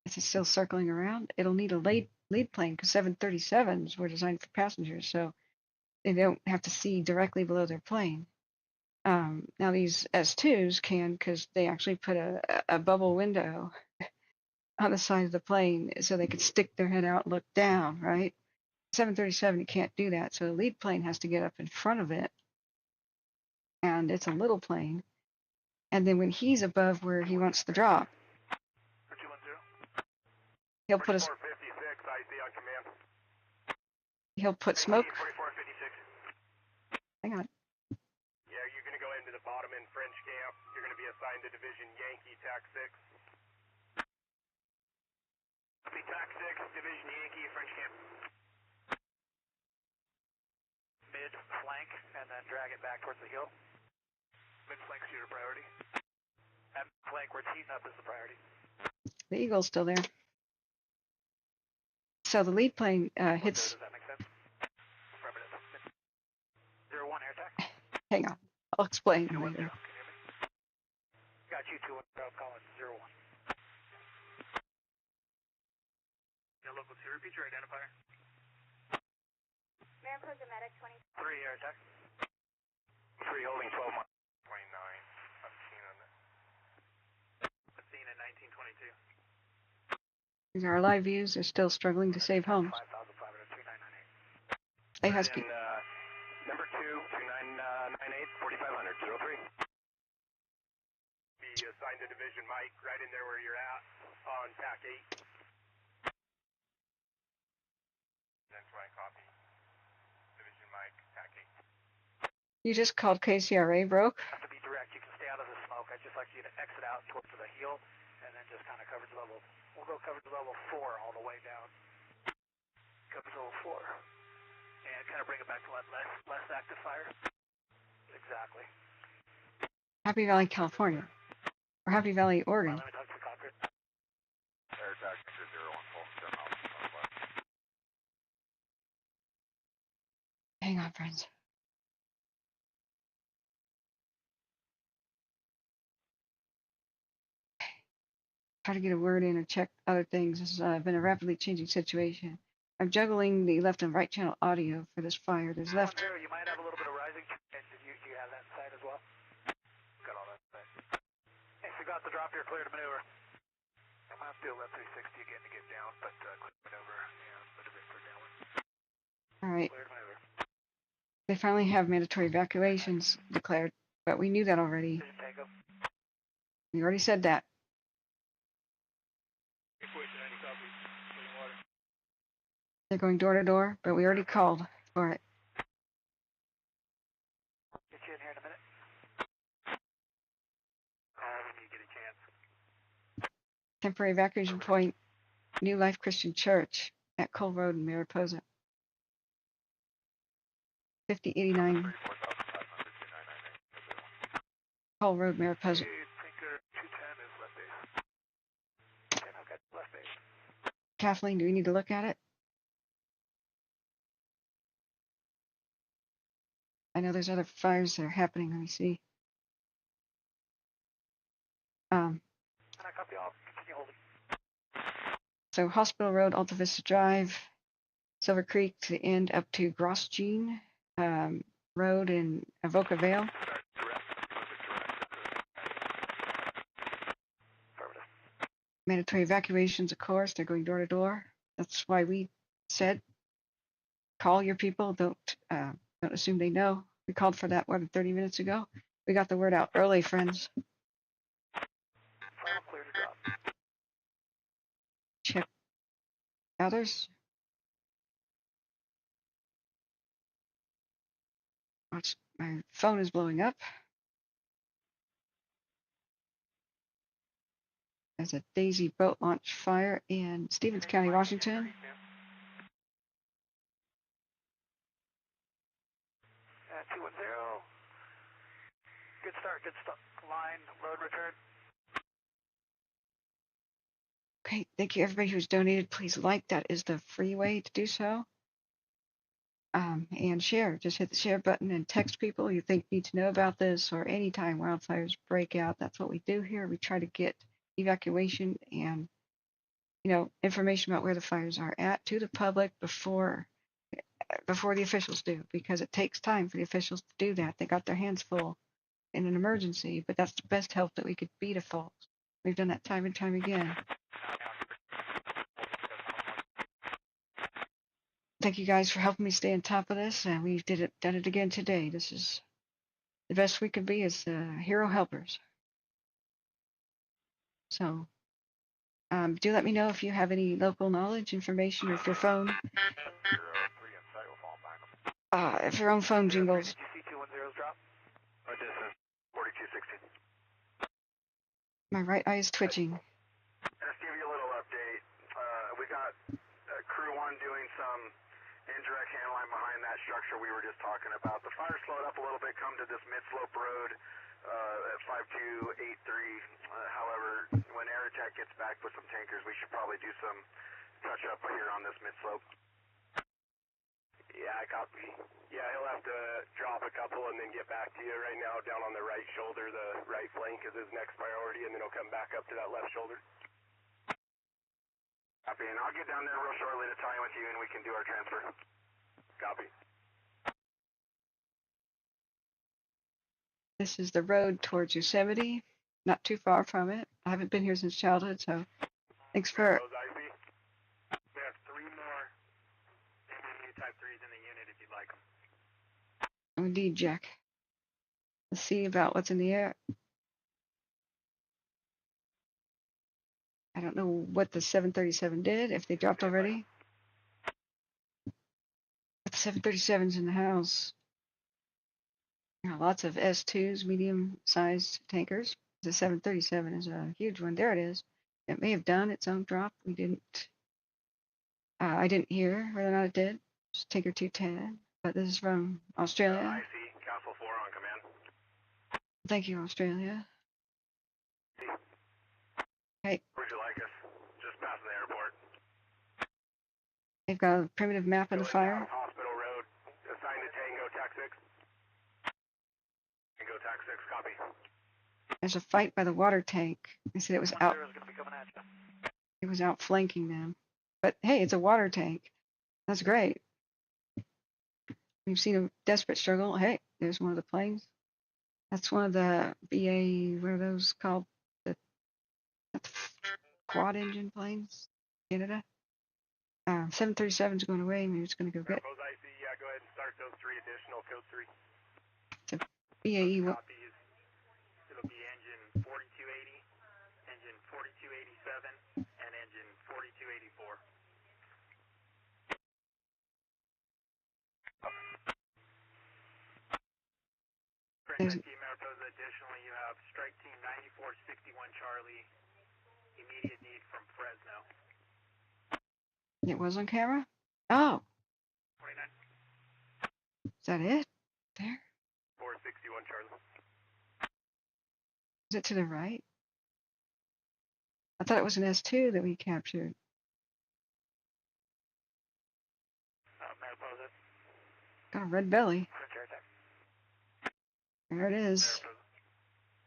It's still circling around. It'll need a lead plane because 737s were designed for passengers, so they don't have to see directly below their plane. Now these S2s can, because they actually put a bubble window on the side of the plane so they could stick their head out and look down, right? 737, you can't do that, so the lead plane has to get up in front of it, and it's a little plane, And then when he's above where he wants the drop, he'll put us. 4456, IC on command. He'll put smoke. 4456. Hang on. Yeah, you're going to go into the bottom in French camp. You're going to be assigned to Division Yankee, TAC 6. TAC 6, Division Yankee, French camp. Mid flank and then drag it back towards the hill. Mid flank's your priority. And flank where it's heating up is the priority. The Eagle's still there. So the lead plane hits. Does that make sense? Affirmative. 01 air attack. Hang on. I'll explain 210. later. Can you hear me? Got you 210. Calling 01. Yeah, local 2. Repeat your identifier. Mariposa Medic 20. 3 air attack. 3 holding 12 miles. 29. I'm keen on that. Scene at 1922. These are our live views. They're still struggling to save homes. 5,500, 2998. Hey, Husky. Number 2, 2998, 4500, 03. Be assigned to Division Mike right in there where you're at on TAC 8. That's right, copy. Division Mike, TAC 8. You just called KCRA broke. Have to be direct. You can stay out of the smoke. I'd just like you to exit out towards the heel and then just kind of coverage level. We'll go coverage level 4 all the way down. Coverage level 4. And kind of bring it back to less active fire. Exactly. Happy Valley, California. Or Happy Valley, Oregon. Let me talk to the cockpit. Air attack 01, full 10 miles northwest. Hang on, friends. Try to get a word in or check other things. This has been a rapidly changing situation. I'm juggling the left and right channel audio for this fire. There's left. You might have a little bit of rising. And do you have that side as well? Got all that side. If you got the drop, you're clear to maneuver. I might have to do a left 360 again to get down, but clear to maneuver and put it for downwind. All right. Clear to maneuver. They finally have mandatory evacuations declared, but we knew that already. We already said that. They're going door to door, but we already called for it. Get you in here in a minute. When you get a chance. Temporary evacuation point, New Life Christian Church at Cole Road in Mariposa. 5089 Cole Road, Mariposa. Tinker 210 is left base. Okay, left base. Kathleen, do we need to look at it? I know there's other fires that are happening. Let me see. And I copy all. Continue holding. So Hospital Road, Alta Vista Drive, Silver Creek to the end up to Grosjean Road in Avoca Vale. Mandatory evacuations, of course. They're going door to door. That's why we said, call your people. Don't assume they know. We called for that, 30 minutes ago? We got the word out early, friends. Clear to drop. Check others. Watch, my phone is blowing up. There's a Daisy boat launch fire in Stevens County, Washington. 210. Good start, good stop. Line, road return. Okay, thank you everybody who's donated. Please like, that is the free way to do so. And share, just hit the share button and text people you think need to know about this, or anytime wildfires break out. That's what we do here. We try to get evacuation and, information about where the fires are at to the public before the officials do, because it takes time for the officials to do that. They got their hands full in an emergency, but that's the best help that we could be to folks. We've done that time and time again. Thank you guys for helping me stay on top of this, and we've done it again today. This is the best we could be as hero helpers. So do let me know if you have any local knowledge, information, or if your phone, if your own phone jingles. My right eye is twitching. Just give you a little update. We got crew 1 doing some indirect handline behind that structure we were just talking about. The fire slowed up a little bit, come to this mid-slope road at 5283. However, when Aerotech gets back with some tankers, we should probably do some touch-up here on this mid-slope. Yeah, I copy. Yeah, he'll have to drop a couple and then get back to you. Right now, down on the right shoulder, the right flank is his next priority, and then he'll come back up to that left shoulder. Copy, and I'll get down there real shortly to tie in with you, and we can do our transfer. Copy. This is the road towards Yosemite, not too far from it. I haven't been here since childhood, so thanks for... We have 3 more MMU Type 3s in the unit if you'd like them. Oh, indeed, Jack. Let's see about what's in the air. I don't know what the 737 did, if they dropped already. But the 737's in the house. Lots of S2s, medium-sized tankers. The 737 is a huge one. There it is. It may have done its own drop. We didn't. I didn't hear whether or not it did. It's Tanker 210. But this is from Australia. I see. Castle 4 on command. Thank you, Australia. Hey. Where'd you like us? Just passing the airport. They've got a primitive map of the fire. Hospital Road. Assigned to Tango TAC 6. Tango TAC 6, copy. There's a fight by the water tank. They said it was out. It was out flanking them. But hey, it's a water tank. That's great. We've seen a desperate struggle. Hey, there's one of the planes. That's one of the BA, what are those called? The quad engine planes, Canada. 737's going away. Maybe it's going to go get. Mariposa IC, yeah, go ahead and start those 3 additional code 3. It's a BAE. Copies. It'll be engine 4280, engine 4287, and engine 4284. There's... Mariposa, additionally, you have strike team 9461 Charlie, immediate need from Fresno. It was on camera? Oh. 29. Is that it? There? 461 Charlie. Is it to the right? I thought it was an S2 that we captured. Mariposa. Got a red belly. There it is.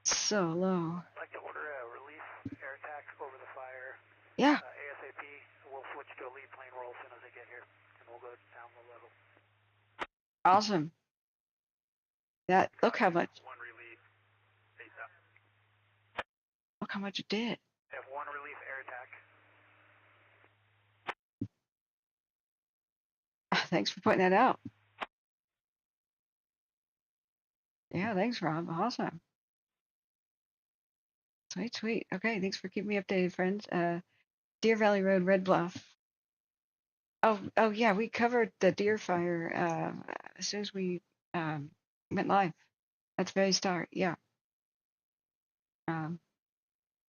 So low. I'd like to order a relief air attack over the fire. Yeah. ASAP. We'll switch to a lead plane roll as soon as they get here, and we'll go down the level. Awesome. That, look how much. One relief. Look how much it did. They have 1 relief air attack. Thanks for pointing that out. Yeah, thanks, Rob. Awesome. Sweet, sweet. Okay, thanks for keeping me updated, friends. Deer Valley Road, Red Bluff. Oh yeah, we covered the Deer Fire as soon as we went live. At the very start, yeah.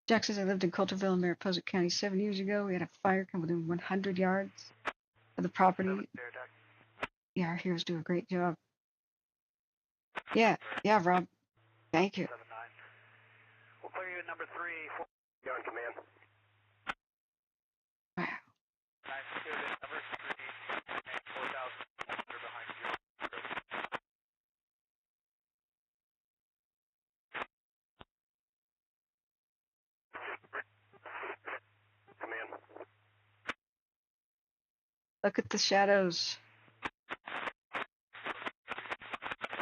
Jack says I lived in Coulterville in Mariposa County 7 years ago. We had a fire come within 100 yards of the property. Yeah, our heroes do a great job. Yeah, Rob. Thank you. We'll clear you at number 3. You're on command. Wow. Number 3, 4,000 behind you. Command. Look at the shadows.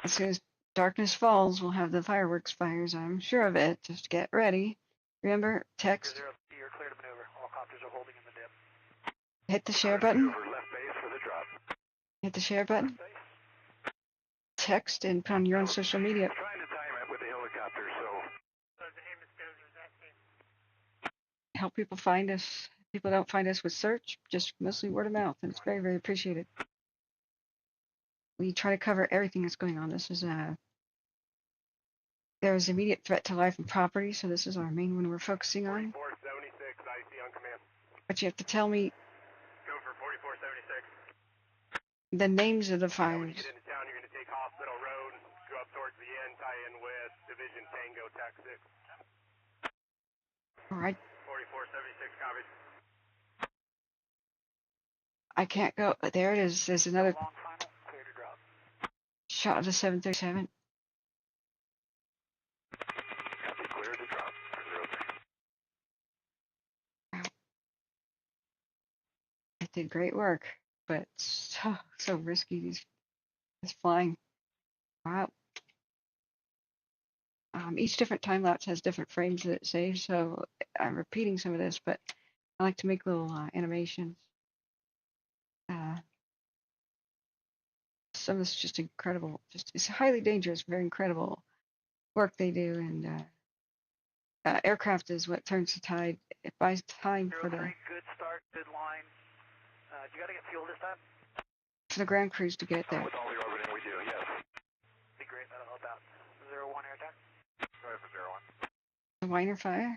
As soon as darkness falls, we'll have the fireworks fires. I'm sure of it. Just get ready. Remember, text. You're clear to maneuver. All copters are holding in the dim. Hit the share button. Left base for the drop. Hit the share button. Text and put on your own social media. Trying to time it with the helicopter, so. help people find us. People don't find us with search, just mostly word of mouth, and it's very, very appreciated. We try to cover everything that's going on. This is there is immediate threat to life and property, so this is our main one we're focusing on. 4476, IC on command. But you have to tell me Go for 4476. the names of the When you fires. get into town, you're going to take Hospital Road, go up towards the end, tie in with Division Tango, TAC 6. All right. 4476, copies. I can't go. There it is. There's another Long final, clear to drop. shot of the 737. Copy, clear to drop. 03. It did great work, but so risky. This flying. Wow. Each different time lapse has different frames that it saves, so I'm repeating some of this, but I like to make little animations. Some of this is just incredible. It's highly dangerous, very incredible work they do, and aircraft is what turns the tide. It buys time for the Good start, good line. You got to get fuel this time? ground crews to get there. With all the orbiting we do, yes. Be great, that'll help out. 01 air attack. Go ahead for 01. The Weiner Fire.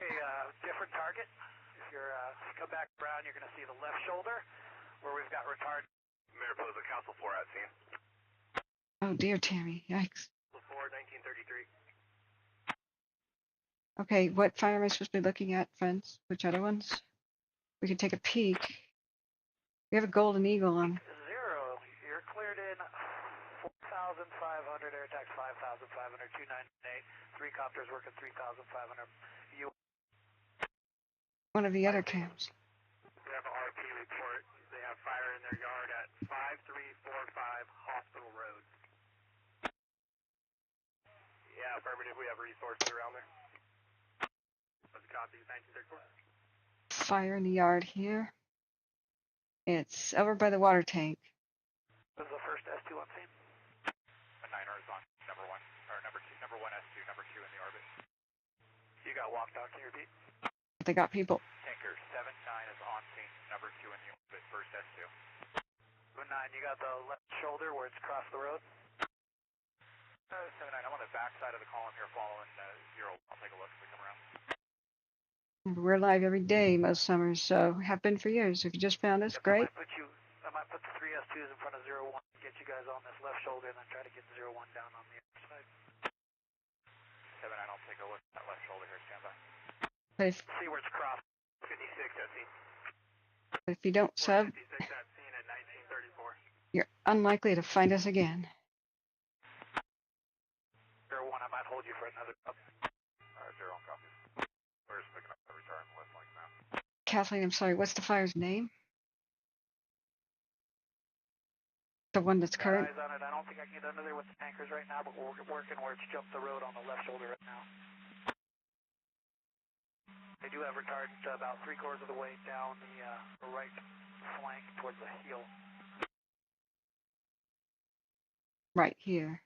Okay, different target. If you're come back around, you're going to see the left shoulder where we've got retard. Mariposa Council 4 at scene. Oh dear, Tammy. Yikes. 4, 1933. Okay, what fire am I supposed to be looking at, friends? Which other ones? We can take a peek. We have a Golden Eagle on. 0, you're cleared in 4,500, air attack 5,500, 298, 3 copters working 3,500. You. One of the other cams. We have an RP report. They have fire in their yard at 5345 Hospital Road. Yeah, affirmative. We have resources around there. That's a copy, 1934. Fire in the yard here. It's over by the water tank. This is the first S2 on scene. A 9er is on number 1, or number 2, number 1 S2, number 2 in the orbit. You got walk dog, can you repeat? They got people. Tanker 79 is on scene, number 2 in the orbit, first S2. 9, you got the left shoulder where it's across the road? 79, I'm on the back side of the column here following 0. I'll take a look if we come around. We're live every day most summers, so have been for years. If you just found us, great. I might put the 3 S2s in front of 01 to get you guys on this left shoulder and then try to get 01 down on the other side. 79, I'll take a look at that left shoulder here, stand by. But if, See where it's crossed. 56 at scene. but if you don't sub, 56 at scene at 1934. you're unlikely to find us again. 01, I might hold you for another. 0 on copies. We're just picking up the return left like now. Kathleen, I'm sorry, what's the fire's name? The one that's current? Eyes on it. I don't think I can get under there with the tankers right now, but we're working where it's jumped the road on the left shoulder right now. They do have retard about 3/4 of the way down the right flank towards the heel. Right here.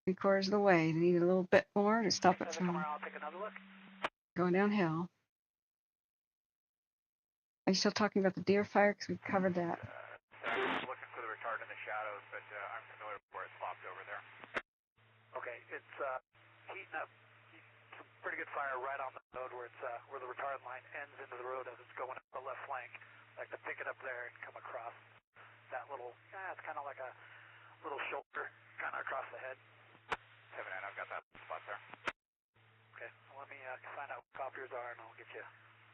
3/4 of the way. They need a little bit more to stop it As I come from around, I'll take another look. going downhill. Are you still talking about the deer fire? Because we covered that. I'm looking for the retard in the shadows, but I'm familiar with where it's popped over there. Okay, it's heating up. Some pretty good fire right on the road where it's where the retard line ends into the road as it's going up the left flank. I like to pick it up there and come across that little. It's kind of like a little shoulder, kind of across the head. 79, I've got that spot there. Okay, well, let me find out what copiers are, and I'll get you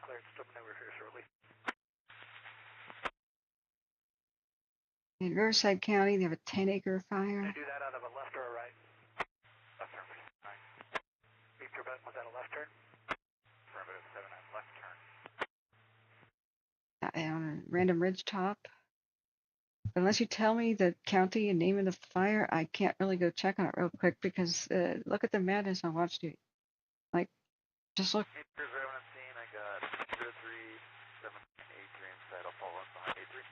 cleared to maneuver here shortly. In Riverside County, they have a 10-acre fire. Can you do that out of a left or a right? Left turn, please. 9. Beep your button. Was that a left turn? Affirmative, 79, left turn. On a random ridge top. But unless you tell me the county and name of the fire, I can't really go check on it real quick because look at the madness on watch duty. Like, just look. Meters right on scene, I got 0378 inside. I'll follow up behind 83.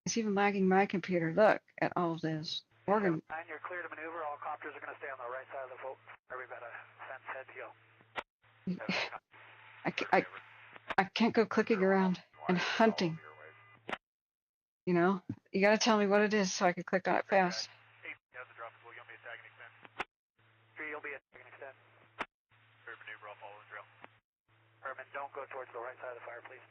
It's even lagging my computer. Look at all of this. Morgan. 9, you're clear to maneuver. All copters are going to stay on the right side of the boat. We've got a fence head heel. I can't go clicking around and hunting. You know, you gotta tell me what it is so I can click on it fast. You'll be at second extent. Third maneuver, I'll follow the drill. Herman, don't go towards the right side of the fire, please.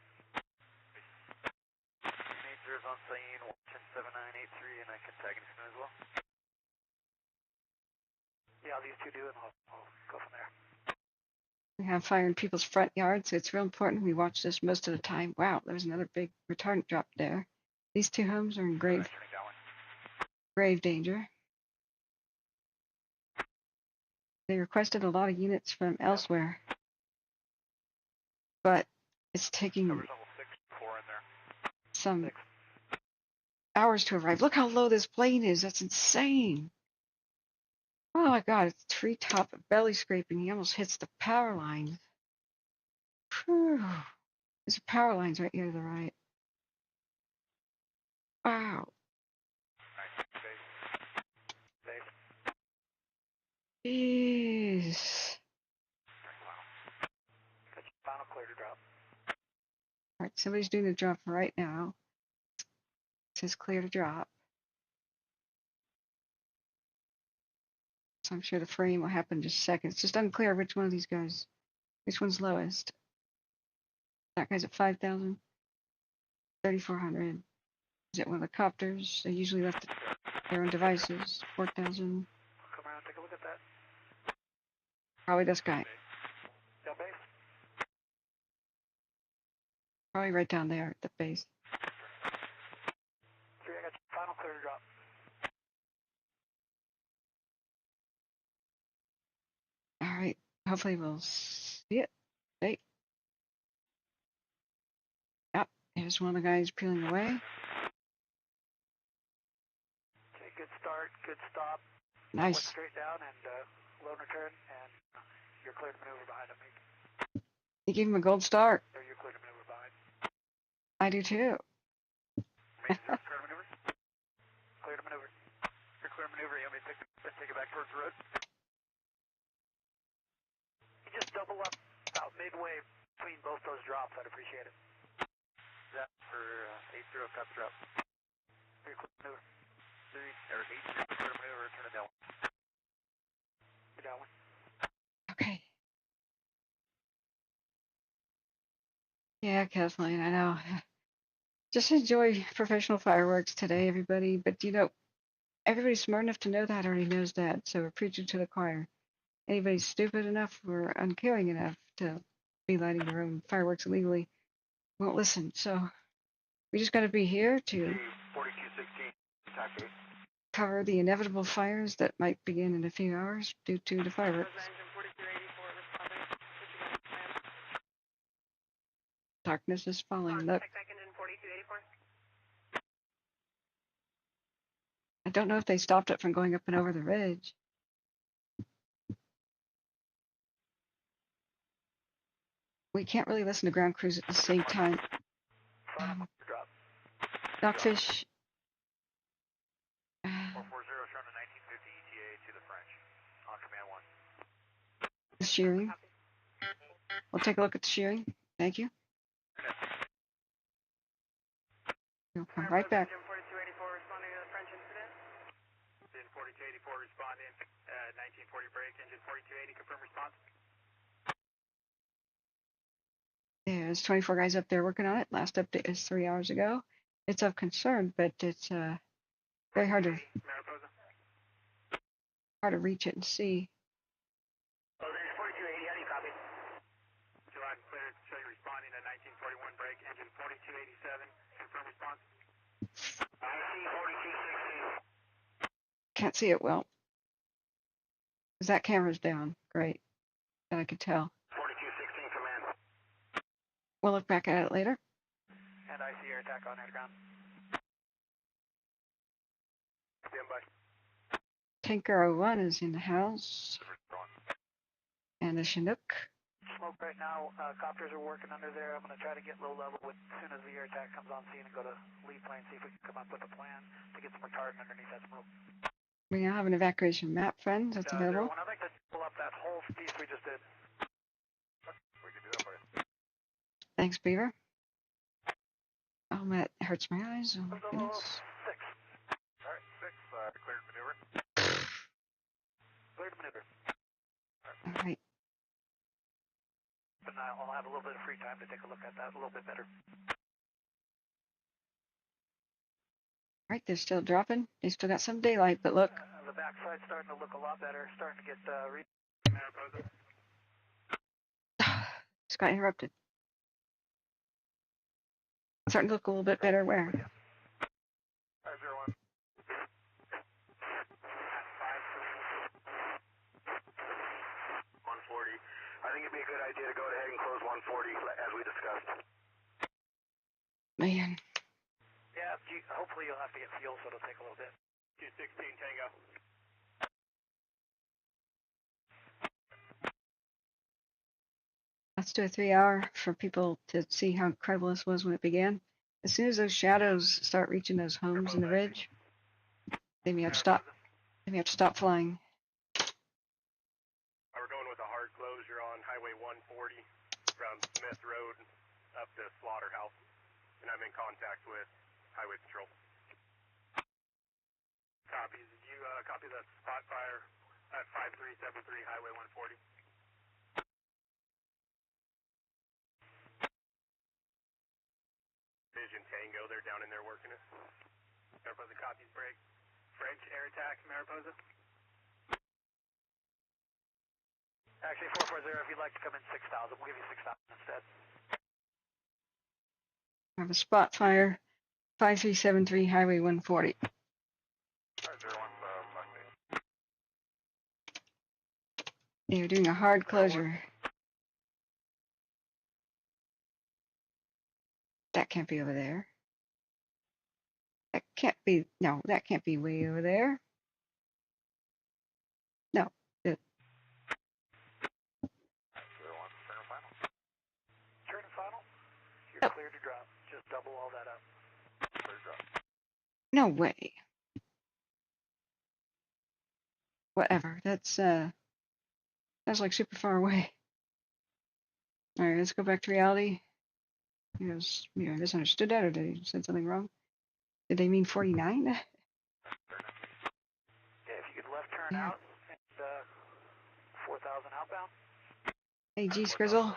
Majors on scene, watching 7983, and I can tag anything as well. Yeah, these two do, and I'll go from there. We have fire in people's front yards, so it's real important we watch this most of the time. Wow, there's another big retardant drop there. These two homes are in grave danger. They requested a lot of units from elsewhere, but it's taking some hours to arrive. Look how low this plane is. That's insane. Oh my God, it's treetop belly scraping. He almost hits the power lines. Whew. There's power lines right here to the right. Wow. Jeez. Final clear to drop. Alright, somebody's doing the drop right now. It says clear to drop. So I'm sure the frame will happen in just a second. It's just unclear which one of these guys, which one's lowest. That guy's at 5,000. 3,400. Is it one of the copters? They usually left their own devices. 4,000. Come around, take a look at that. Probably this guy. Down base. Probably right down there at the base. 3, I got your final clear to drop. Alright, hopefully we'll see it. Hey. Yep, here's one of the guys peeling away. Okay, good start, good stop. Nice. Went straight down and low return, and you're clear to maneuver behind him. You gave him a gold star. Or you're clear to maneuver behind. I do too. Clear to maneuver. Clear to maneuver. You're clear to maneuver. You want me to take it back towards the road? You just double up about midway between both those drops. I'd appreciate it. That for 8-0 cut drop. You're clear to maneuver. 8-0 clear to maneuver. Turn it down. You're down one. Okay. Yeah, Kathleen, I know. Just enjoy professional fireworks today, everybody. But you know, everybody smart enough to know that already knows that. So we're preaching to the choir. Anybody stupid enough or uncaring enough to be lighting their own fireworks illegally won't listen. So we just got to be here to 4216. cover the inevitable fires that might begin in a few hours due to the fireworks. Darkness is falling. Look. I don't know if they stopped it from going up and over the ridge. We can't really listen to ground crews at the same time. Dogfish. 440 showing a 1950 ETA to the French. On command 1. The shearing. We'll take a look at the shearing. Thank you. We'll come right back. 4284 responding to the French incident. Engine 4284 responding. 1940 break. Engine 4280 confirm response. There's 24 guys up there working on it. Last update is 3 hours ago. It's of concern, but it's very hard to reach it and see. Oh, there's 4280. How do you copy? July cleared. Show you responding at 1941 break. Engine 4287. Confirm response. IC 4216. Can't see it well. Because that camera's down. Great. That I could tell. 4216 command. We'll look back at it later. And I see your attack on air ground. Stand by. Tanker 01 is in the house. And the Chinook. Smoke right now. Copters are working under there. I'm going to try to get low level as soon as the air attack comes on scene and go to lead plane, see if we can come up with a plan to get some retardant underneath that smoke. We now have an evacuation map, friends. That's available. I'd like to pull up that whole piece we just did. We can do that for you. Thanks, Beaver. Oh, that hurts my eyes. Oh, my goodness. 6. Alright, 6, cleared maneuver. Cleared maneuver. All right. And I'll have a little bit of free time to take a look at that a little bit better. All right, they're still dropping. They still got some daylight, but look. The backside's starting to look a lot better. Starting to get Mariposa. Just got interrupted. Starting to look a little bit better where? 501. 140. I think it'd be a good idea to go ahead and close 140 as we discussed. Man. Yeah, hopefully you'll have to get fuel, so it'll take a little bit. 216 Tango. Let's do a 3-hour for people to see how incredible this was when it began. As soon as those shadows start reaching those homes in the ridge, they may have to stop. They may have to stop flying. We're going with a hard closure on Highway 140 from Smith Road up to Slaughterhouse, and I'm in contact with Highway Patrol. Copy. Did you copy that spot fire at 5373 Highway 140? Vision Tango, they're down in there working it. Mariposa copies break. French air attack, Mariposa. Actually, 440, if you'd like to come in 6,000, we'll give you 6,000 instead. I have a spot fire, 5373 Highway 140. They're doing a hard closure. That can't be over there. That can't be, no, that can't be way over there. No. Turn and final. You're clear to drop. Just double all that up. Clear to drop. No way. Whatever. That's like super far away. All right, let's go back to reality. You know, I misunderstood that, or did he said something wrong? Did they mean 49? Yeah, if you could left turn out and 4,000 outbound. Hey, G Scrizzle.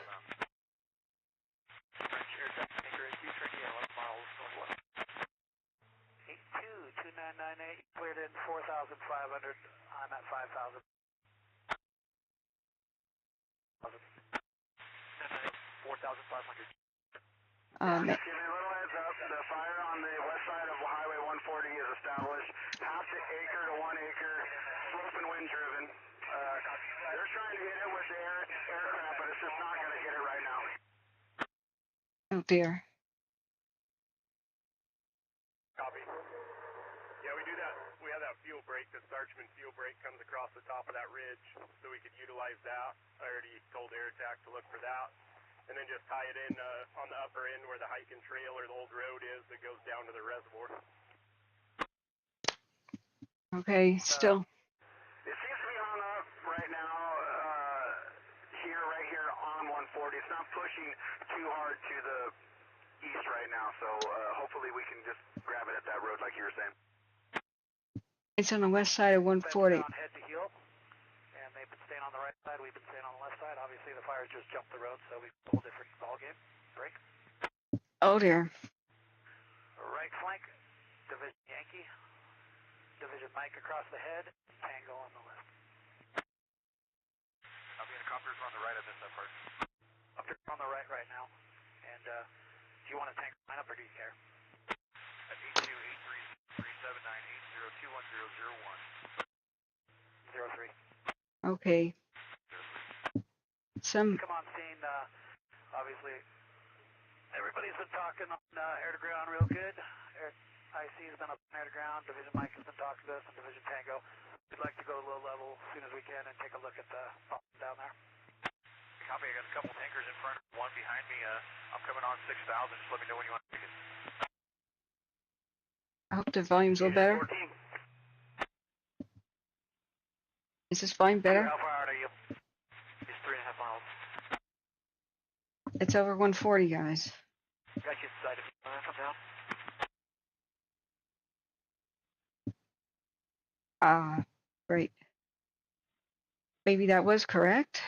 French air traffic anchor at 11 miles northwest. 822998 cleared in 4,500. I'm at 5,000. 4,500. Man. Give me a little heads up. The fire on the west side of Highway 140 is established. Half the acre to 1 acre, slope and wind driven. They're trying to hit it with the aircraft, but it's just not going to hit it right now. Oh dear. Copy. Yeah, we do that. We have that fuel break. The Starchman fuel break comes across the top of that ridge, so we could utilize that. I already told Air Attack to look for that. And then just tie it in on the upper end where the hiking trail or the old road is that goes down to the reservoir. Okay, still. It seems to be hung up right now right here on 140. It's not pushing too hard to the east right now, so hopefully we can just grab it at that road like you were saying. It's on the west side of 140. On head to heel, and they've been staying on the right side. We've been staying on the left side. Obviously, the fires just jumped the road, so we've a whole different ball game. Break. Oh dear. Right flank, Division Yankee. Division Mike across the head. Tango on the left. I'll be in the copters on the right of this part. Copters on the right now. And do you want a tank line up or do you care? At 82837980210001. 03. Okay. Some. Come on scene. Obviously, everybody's been talking on air to ground real good. IC has been up air to ground. Division Mike has been talking to us, and Division Tango. We'd like to go low level as soon as we can and take a look at the problem down there. Copy. I got a couple tankers in front, one behind me. I'm coming on 6,000. Just let me know when you want to pick it. I hope the volume's a little better. 14. Is this volume better? How far out are you? It's 3.5 miles. It's over 140, guys. Got you inside if you want to come down. Great. Maybe that was correct.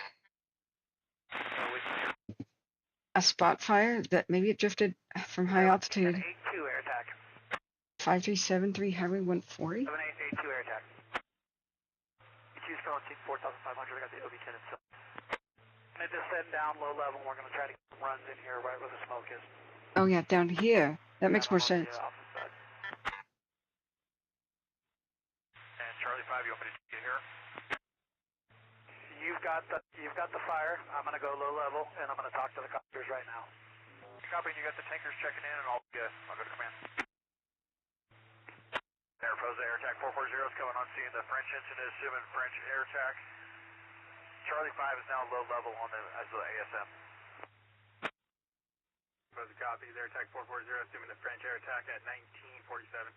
A spot fire that maybe it drifted from high altitude. 782 air attack. 5373 Highway 140. 7882 air attack. EQ still on scene 4500. I got the OB10 itself. I'm just heading down low level. We're going to try to get runs in here right where the smoke is. Oh yeah, down here. That makes more sense. And Charlie 5, you want me to get here? You've got the fire. I'm going to go low level, and I'm going to talk to the copters right now. Copy, you got the tankers checking in, and I'll go to command. Mariposa air attack 440 is coming on scene. The French engine is assuming French air attack. Charlie 5 is now low level on the ASM. Mariposa copy, air attack 440, assuming the French air attack at 1947.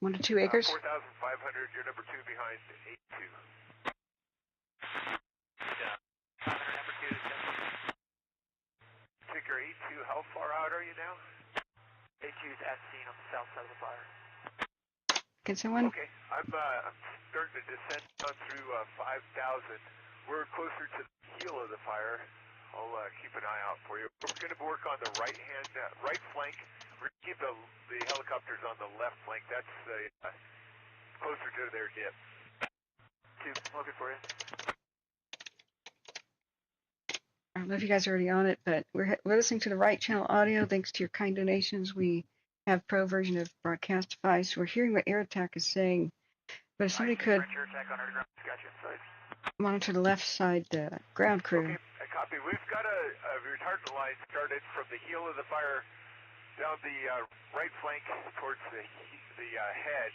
1 to 2 acres. 4,500, you're number 2 behind 82. Yeah. 500, number 2. Ticker 82, how far out are you now? 82's at scene on the south side of the fire. Can someone? Okay, I'm starting to descend down through 5,000. We're closer to the heel of the fire. I'll keep an eye out for you. We're going to work on the right flank. We're going to keep the helicopters on the left flank. That's closer to their dip. 2, looking for you. I don't know if you guys are already on it, but we're listening to the right channel audio. Thanks to your kind donations, we have pro version of broadcast device. We're hearing what air attack is saying, but if somebody could monitor the left side, the ground crew. Okay, copy. We've got a retardant line started from the heel of the fire down the right flank towards the head.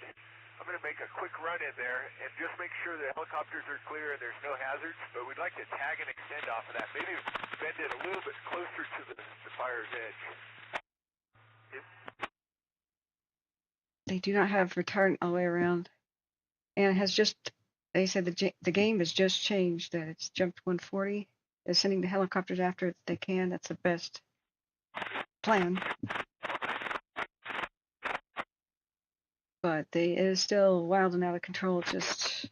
I'm going to make a quick run in there and just make sure the helicopters are clear and there's no hazards, but we'd like to tag and extend off of that. Maybe bend it a little bit closer to the fire's edge. Yep. They do not have retardant all the way around. And it has just, they said the game has just changed, that it's jumped 140. They're sending the helicopters after it if they can. That's the best plan. But it is still wild and out of control. It's just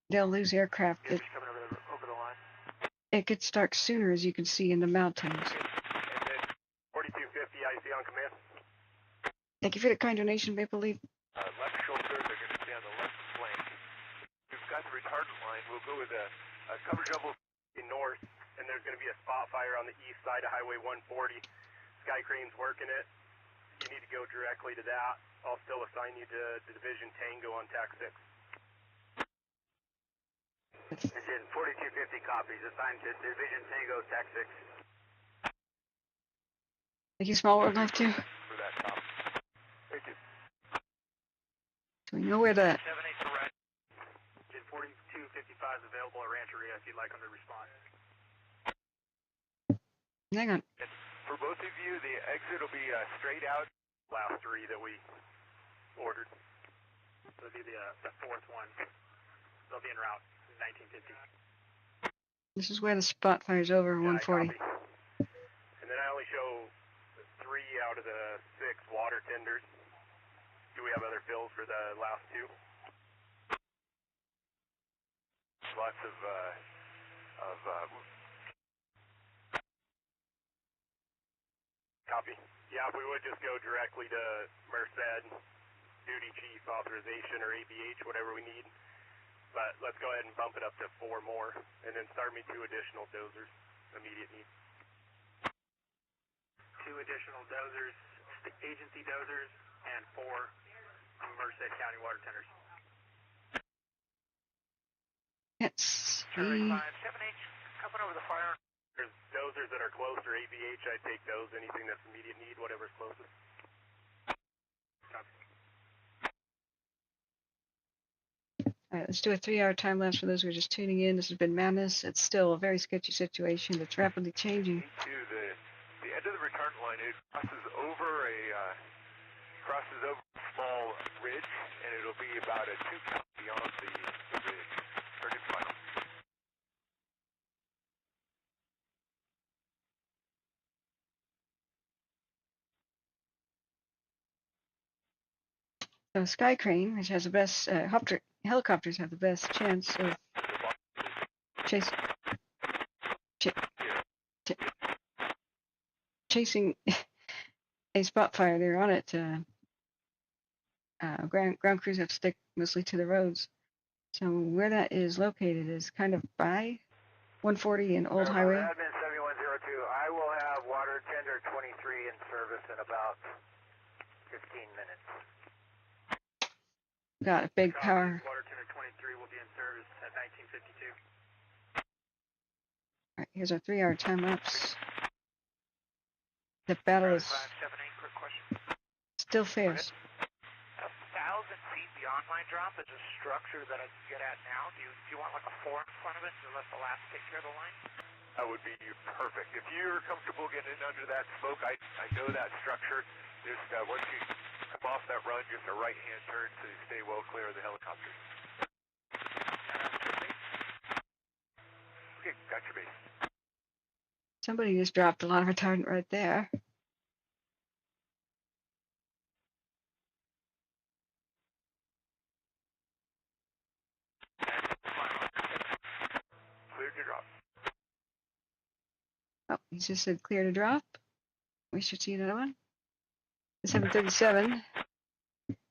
they'll lose aircraft. It gets dark sooner, as you can see in the mountains. And then 4250 IC on command. Thank you for the kind donation, Maple Leaf. Left shoulder, they're going to stay on the left flank. We've got the retardant line. We'll go with a cover double in north, and there's going to be a spot fire on the east side of Highway 140. Sky Crane's working it. You need to go directly to that. I'll still assign you to Division Tango on TAC 6. Engine 4250 copies. Assigned to Division Tango TAC 6. Thank you, Small World Life 2. For that top. Thank you. So we know where the... Engine 4255 is available at Rancho Murieta if you'd like them to respond. Hang on. For both of you, the exit will be straight out. Last 3 that we ordered. So it'll be the 4th one. They'll be en route in 1950. This is where the spot fire's over, 140. And then I only show 3 out of the 6 water tenders. Do we have other fills for the last 2? Lots of copy. Yeah, we would just go directly to Merced, duty chief authorization, or ABH, whatever we need. But let's go ahead and bump it up to 4 more, and then start me 2 additional dozers, immediate need. 2 additional dozers, agency dozers, and 4 Merced County water tenders. Yes. Charlie 5, 7H, coming over the fire. There's dozers that are closer, ABH, I take those, anything that's immediate need, whatever's closest. All right, let's do a 3-hour time lapse for those who are just tuning in. This has been madness. It's still a very sketchy situation. It's rapidly changing. The end of the retardant line, it crosses over a small ridge. ridge, and it'll be about a 2 count beyond the ridge. Turn it final. So Sky Crane, which has the best helicopters, have the best chance of chase, chasing a spot fire. They're on it. Ground crews have to stick mostly to the roads. So where that is located is kind of by 140 and Old Highway. Admin 7102, I will have water tender 23 in service in about 15 minutes. Got a big power. Water tender 23 will be in service at 1952. All right, here's our 3-hour time lapse. The battle is still fierce. 1,000 feet beyond my drop is a structure that I can get at now. Do you want like a 4 in front of it to let the last take care of the line? That would be perfect. If you're comfortable getting in under that smoke, I know that structure. Just once you come off that run, just a right-hand turn so you stay well clear of the helicopters. Okay, got your base. Somebody just dropped a lot of retardant right there. Cleared to drop. Oh, he just said clear to drop. We should see another one. The 737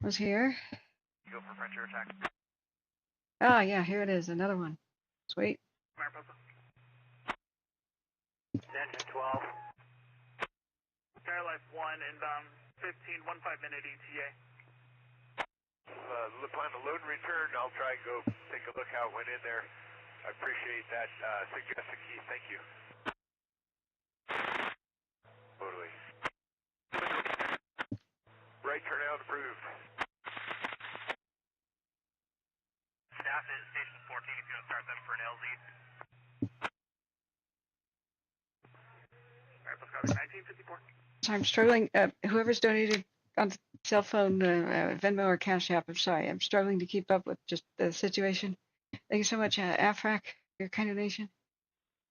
was here. Go for French air attack. Ah, yeah, here it is, another one. Sweet. Mariposa. Engine 12. Starlight 1 inbound 15-minute ETA. Plan to load and return. I'll try and go take a look how it went in there. I appreciate that suggestion, Keith. Thank you. Totally. Right turnout approved. Staff at station 14 if you want to start them for an LZ. Alright, let's go. 1954. So I'm struggling. Whoever's donated on the cell phone, Venmo or Cash App, I'm sorry. I'm struggling to keep up with just the situation. Thank you so much, AFRAC, your kind donation.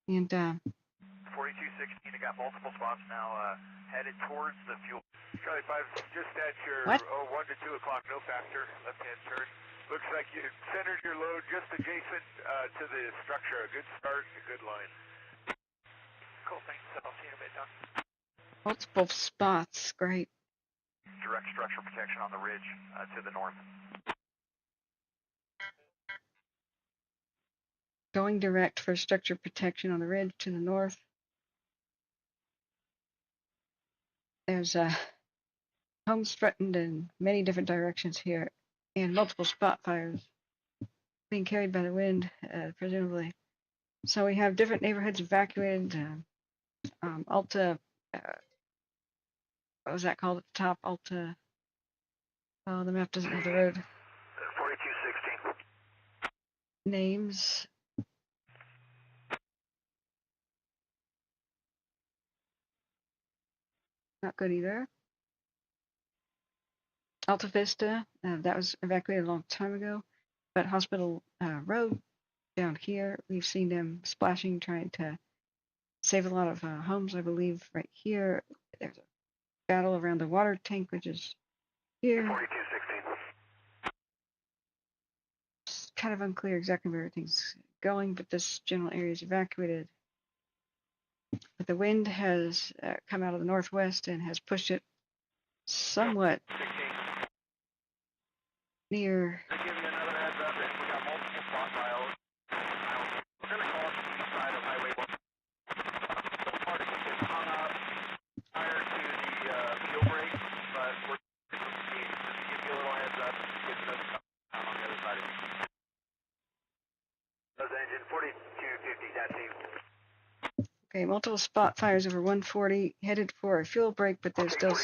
And 4216, I got multiple spots now headed towards the fuel. Charlie 5, just at your 1 to 2 o'clock, no factor, left-hand turn. Looks like you centered your load just adjacent to the structure. A good start, a good line. Cool, thanks. I'll see you in a bit, Don. multiple spots, great. Direct structure protection on the ridge to the north. Going direct for structure protection on the ridge to the north. There's homes threatened in many different directions here, and multiple spot fires being carried by the wind, presumably. So we have different neighborhoods evacuated. Alta, what was that called at the top? Alta. Oh, the map doesn't have the road 4216. names. Not good either. Alta Vista, that was evacuated a long time ago. But Hospital Road down here, we've seen them splashing, trying to save a lot of homes, I believe, right here. There's a battle around the water tank, which is here. 4216. It's kind of unclear exactly where everything's going, but this general area is evacuated. But the wind has come out of the northwest and has pushed it somewhat near. To give you another heads up, we got multiple spot files. We're going to call it the east side of Highway 1. Some particles get hung up prior to the fuel break, but we're just to give you a little heads up, get another count on the other side of you. Those engine 4250, that's you. Okay, multiple spot fires over 140, headed for a fuel break, but there's still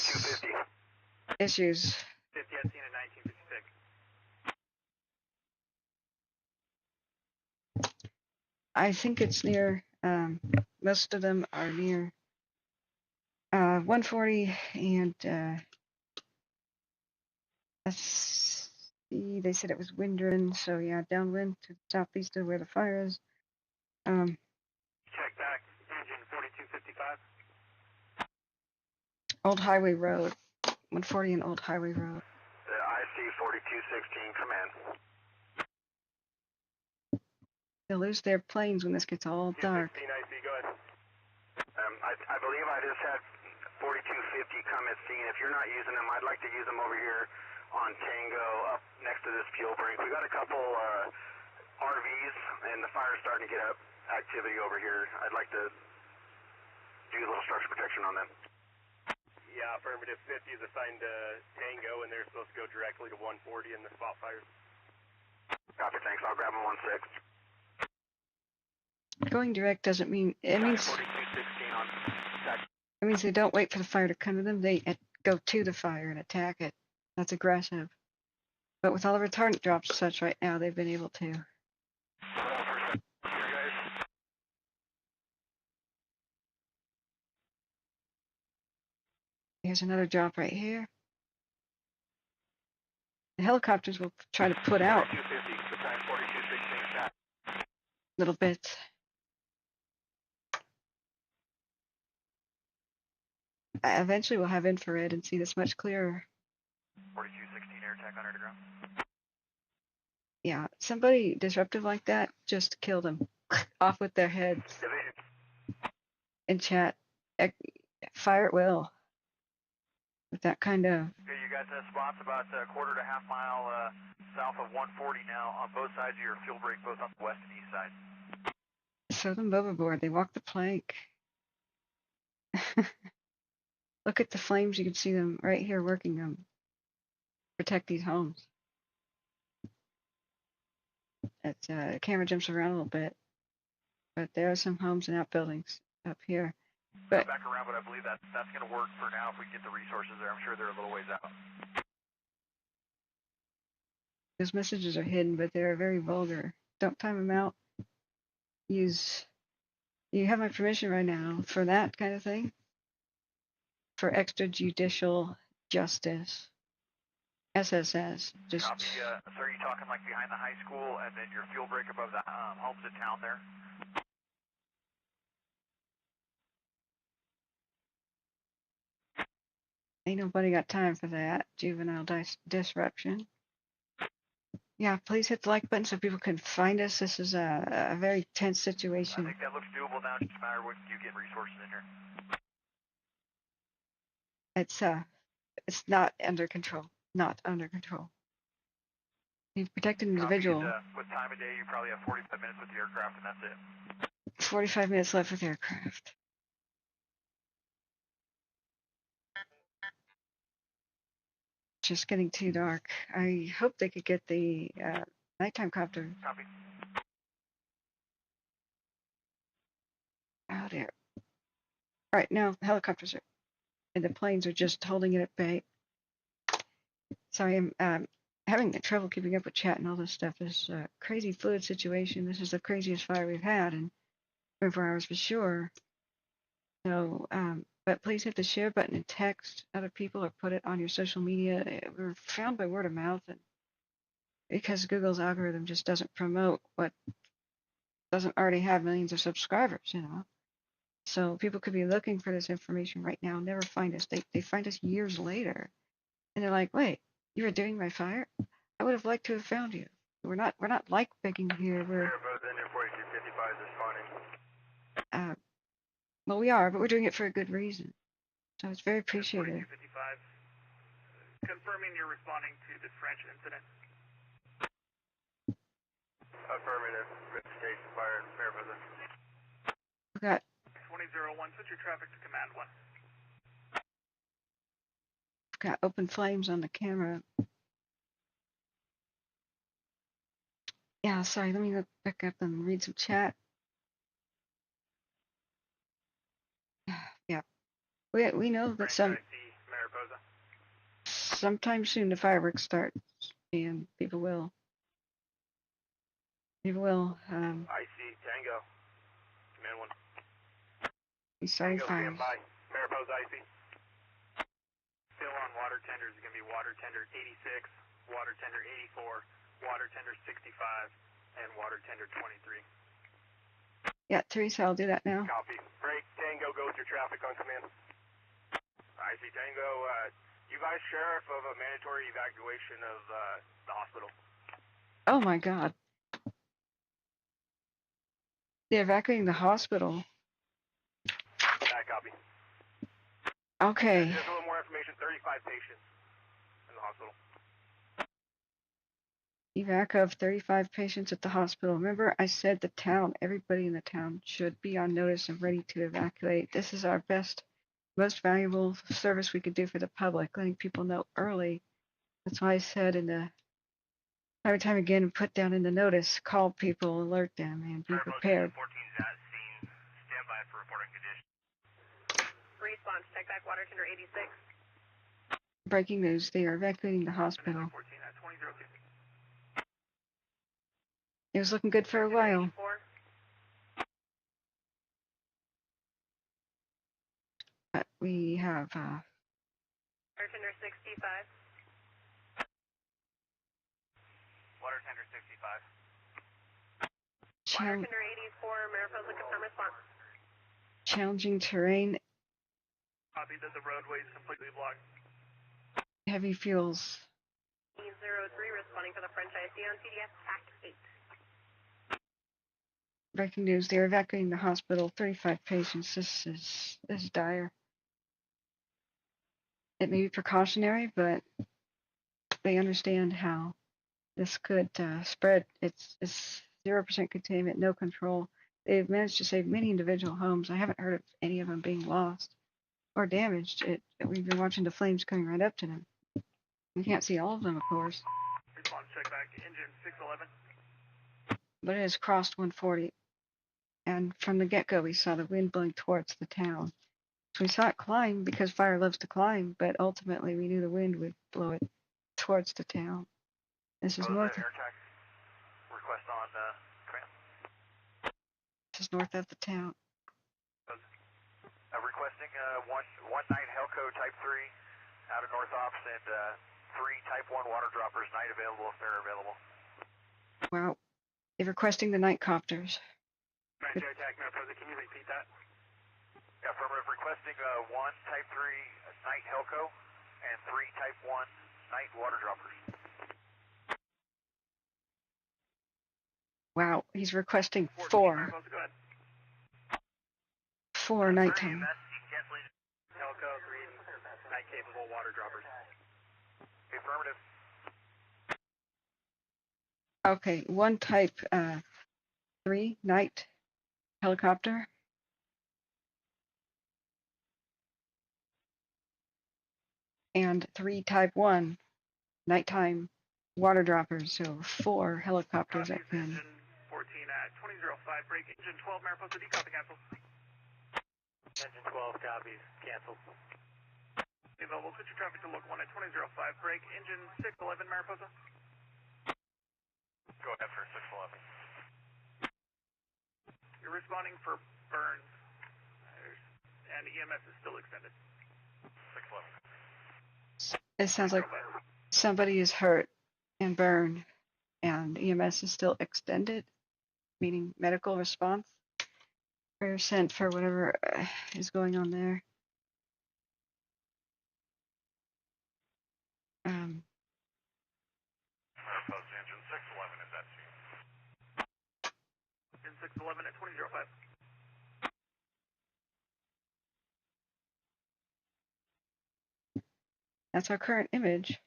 issues. 50, I've seen a 1956. I think it's near, most of them are near 140 and They said it was wind driven, so yeah, downwind to the southeast of where the fire is. Check back, engine 4255. Old Highway Road, 140 and Old Highway Road. IC 4216, command. They'll lose their planes when this gets all dark. 216 IC, go ahead. I believe I just had 4250 come at scene. If you're not using them, I'd like to use them over here on Tango up next to this fuel break. We got a couple RVs and the fire's starting to get up activity over here. I'd like to do a little structure protection on them. Yeah, affirmative. 50 is assigned to Tango and they're supposed to go directly to 140 in the spot fires. Copy, thanks. I'll grab them 16. Going direct doesn't mean it means they don't wait for the fire to come to them. They go to the fire and attack it. That's aggressive. But with all the retardant drops and such right now, they've been able to. Here's another drop right here. The helicopters will try to put out little bits. Eventually we'll have infrared and see this much clearer. 4216 air attack on underground. Yeah, somebody disruptive like that, just kill them. Off with their heads. In chat, fire at will. With that kind of... Okay, you got spots about a quarter to half mile south of 140 now on both sides of your fuel break, both on the west and east side. Throw them overboard. They walk the plank. Look at the flames. You can see them right here working them. Protect these homes. It's, the camera jumps around a little bit. But there are some homes and outbuildings up here. But back around, but I believe that's going to work for now if we get the resources there. I'm sure they're a little ways out. those messages are hidden, but they're very vulgar. Don't time them out. You have my permission right now for that kind of thing. For extrajudicial justice. SSS. Just. Copy, so are you talking like behind the high school and then your fuel break above the homes in town there? Ain't nobody got time for that. Juvenile disruption. Yeah, please hit the like button so people can find us. This is a very tense situation. I think that looks doable now. Just a matter of when you get resources in here. It's not under control. Not under control. You've protected an individual. With time of day, you probably have 45 minutes with the aircraft, and that's it. 45 minutes left with aircraft. Just getting too dark. I hope they could get the nighttime copter. Copy. Out there. All right, now helicopters are, and the planes are just holding it at bay. Sorry, I'm having trouble keeping up with chat and all this stuff. This crazy fluid situation. This is the craziest fire we've had in 24 hours for sure. So, but please hit the share button and text other people or put it on your social media. We're found by word of mouth, and because Google's algorithm just doesn't promote what doesn't already have millions of subscribers, you know. So people could be looking for this information right now, never find us. They find us years later, and they're like, "Wait, you were doing my fire? I would have liked to have found you." We're not like begging here. We're well, we are, but we're doing it for a good reason. So it's very appreciated. Confirming you're responding to the French incident. Affirmative. Station fire, Mariposa. We got 2001, switch your traffic to command 1. Got open flames on the camera. Yeah, sorry, let me look back up and read some chat. Yeah. We know that sometime soon the fireworks start, and people will. IC Tango. Command 1. Be starting Tango, fires. stand by. Mariposa IC. Still on water tenders. It's going to be water tender 86. water tender 84, water tender 65, and water tender 23. Yeah, Teresa, I'll do that now. Copy. Break Tango, go with your traffic on command. I see Tango. You guys, Sheriff, of a mandatory evacuation of the hospital. Oh my God. They're evacuating the hospital. Copy. Okay. Just a little more information. 35 patients in the hospital. Evac of 35 patients at the hospital. Remember, I said the town, everybody in the town should be on notice and ready to evacuate. This is our best, most valuable service we could do for the public, letting people know early. That's why I said in the time and time again, put down in the notice, call people, alert them, and be prepared. 14's at scene. Stand by for reporting condition. Response, check back water tender 86. Breaking news, they are evacuating the hospital. 14 at 2002. It was looking good for a while. But we have Water tender 65. Water tender 65. Water tender 84, Mariposa, confirm response. challenging terrain, Copy that the roadway is completely blocked. heavy fuels. E03 responding for the French IC on CDF, Act 8. Breaking news, they're evacuating the hospital. 35 patients. This is dire. It may be precautionary, but they understand how this could spread. It's 0% containment, no control. They've managed to save many individual homes. I haven't heard of any of them being lost or damaged. We've been watching the flames coming right up to them. We can't see all of them, of course, Response check back. Engine 611. but it has crossed 140. And from the get-go, we saw the wind blowing towards the town. So we saw it climb because fire loves to climb, but ultimately we knew the wind would blow it towards the town. This is north. Air attack request on command. This is north of the town. Requesting one night Helco Type 3 out of North Ops and 3 Type 1 water droppers night available if they're available. Wow. They're requesting the night copters. Rancho attack, Mariposa, can you repeat that? Yeah, affirmative. Requesting 1 Type 3 night Helco and 3 Type 1 night water droppers. Wow, he's requesting 4. Mariposa, go ahead. 4 nighttime. Helco, 3 night capable water droppers. Affirmative. Okay, 1 type 3 night helicopter. And 3 type 1 nighttime water droppers. So 4 helicopters that can. Engine 14 at 2005, break. Engine 12, Mariposa, decopy, cancel. Engine 12 copies, cancel. Available, switch your traffic to local 1 at 2005, break. Engine 611, Mariposa. Go ahead for 611. You're responding for burns, and EMS is still extended. 611. It sounds like somebody is hurt and burned, and EMS is still extended, meaning medical response. Prayer sent for whatever is going on there. Mariposa, engine 611 is at scene. Engine 611 at 2005. That's our current image.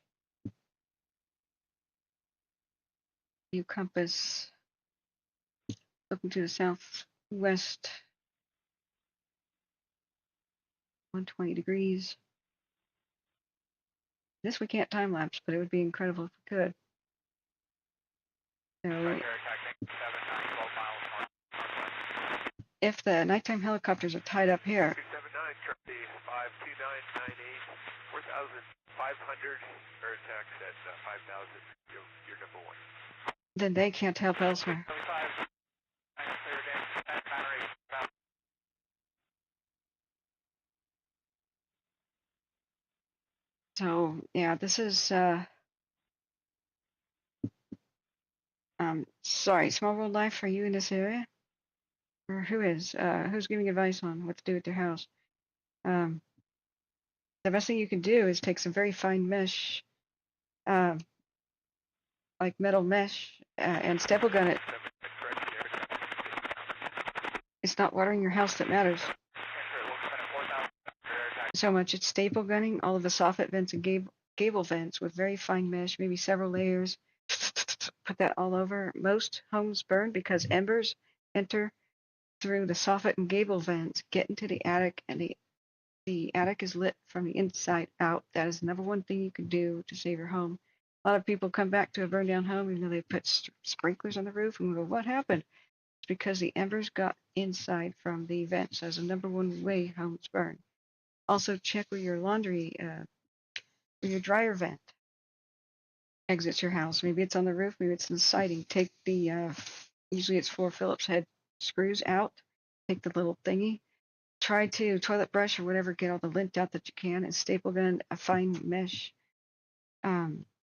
View compass looking to the southwest, 120 degrees. This we can't time lapse, but it would be incredible if we could. So, if the nighttime helicopters are tied up here, 279, Charlie 52998, 4,500, air attacks at 5,000, you're number 1. then they can't help elsewhere. 25, So, yeah, this is Sorry, Small World Life, are you in this area? Or who is? Who's giving advice on what to do with their house? The best thing you can do is take some very fine mesh, like metal mesh, and staple gun it. It's not watering your house that matters so much. It's staple gunning all of the soffit vents and gable vents with very fine mesh, maybe several layers. Put that all over. Most homes burn because embers enter through the soffit and gable vents, get into the attic, and the attic is lit from the inside out. That is the number one thing you can do to save your home. A lot of people come back to a burned down home even though they put sprinklers on the roof and go, what happened? It's because the embers got inside from the vents. That's the number one way homes burn. Also check where your laundry, where your dryer vent exits your house. Maybe it's on the roof, maybe it's in the siding. Take the, usually it's 4 Phillips head screws out. Take the little thingy. Try to toilet brush or whatever, get all the lint out that you can, and staple gun a fine mesh,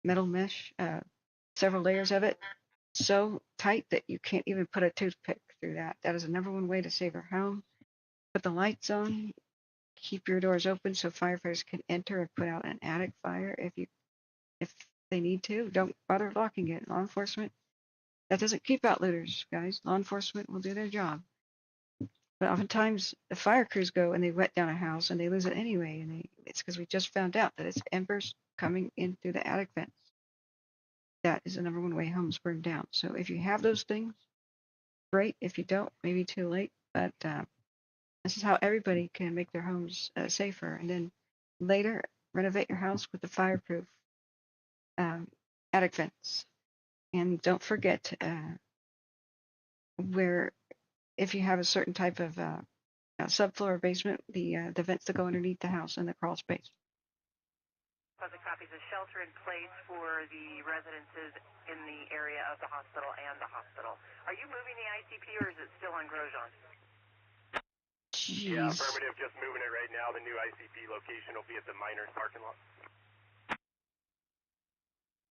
metal mesh, several layers of it, so tight that you can't even put a toothpick through that. That is the number one way to save your home. Put the lights on. Keep your doors open so firefighters can enter and put out an attic fire if they need to. Don't bother locking it. Law enforcement, that doesn't keep out looters, guys. Law enforcement will do their job. But oftentimes the fire crews go and they wet down a house and they lose it anyway. And it's because we just found out that it's embers coming in through the attic vents. That is the number one way homes burn down. So if you have those things, great. If you don't, maybe too late. But this is how everybody can make their homes safer. And then later, renovate your house with the fireproof attic vents. And don't forget where, if you have a certain type of subfloor or basement, the vents that go underneath the house and the crawl space. Positive copies of shelter in place for the residences in the area of the hospital and the hospital. Are you moving the ICP or is it still on Grosjean? Jeez. Yeah, affirmative, just moving it right now. The new ICP location will be at the miners parking lot.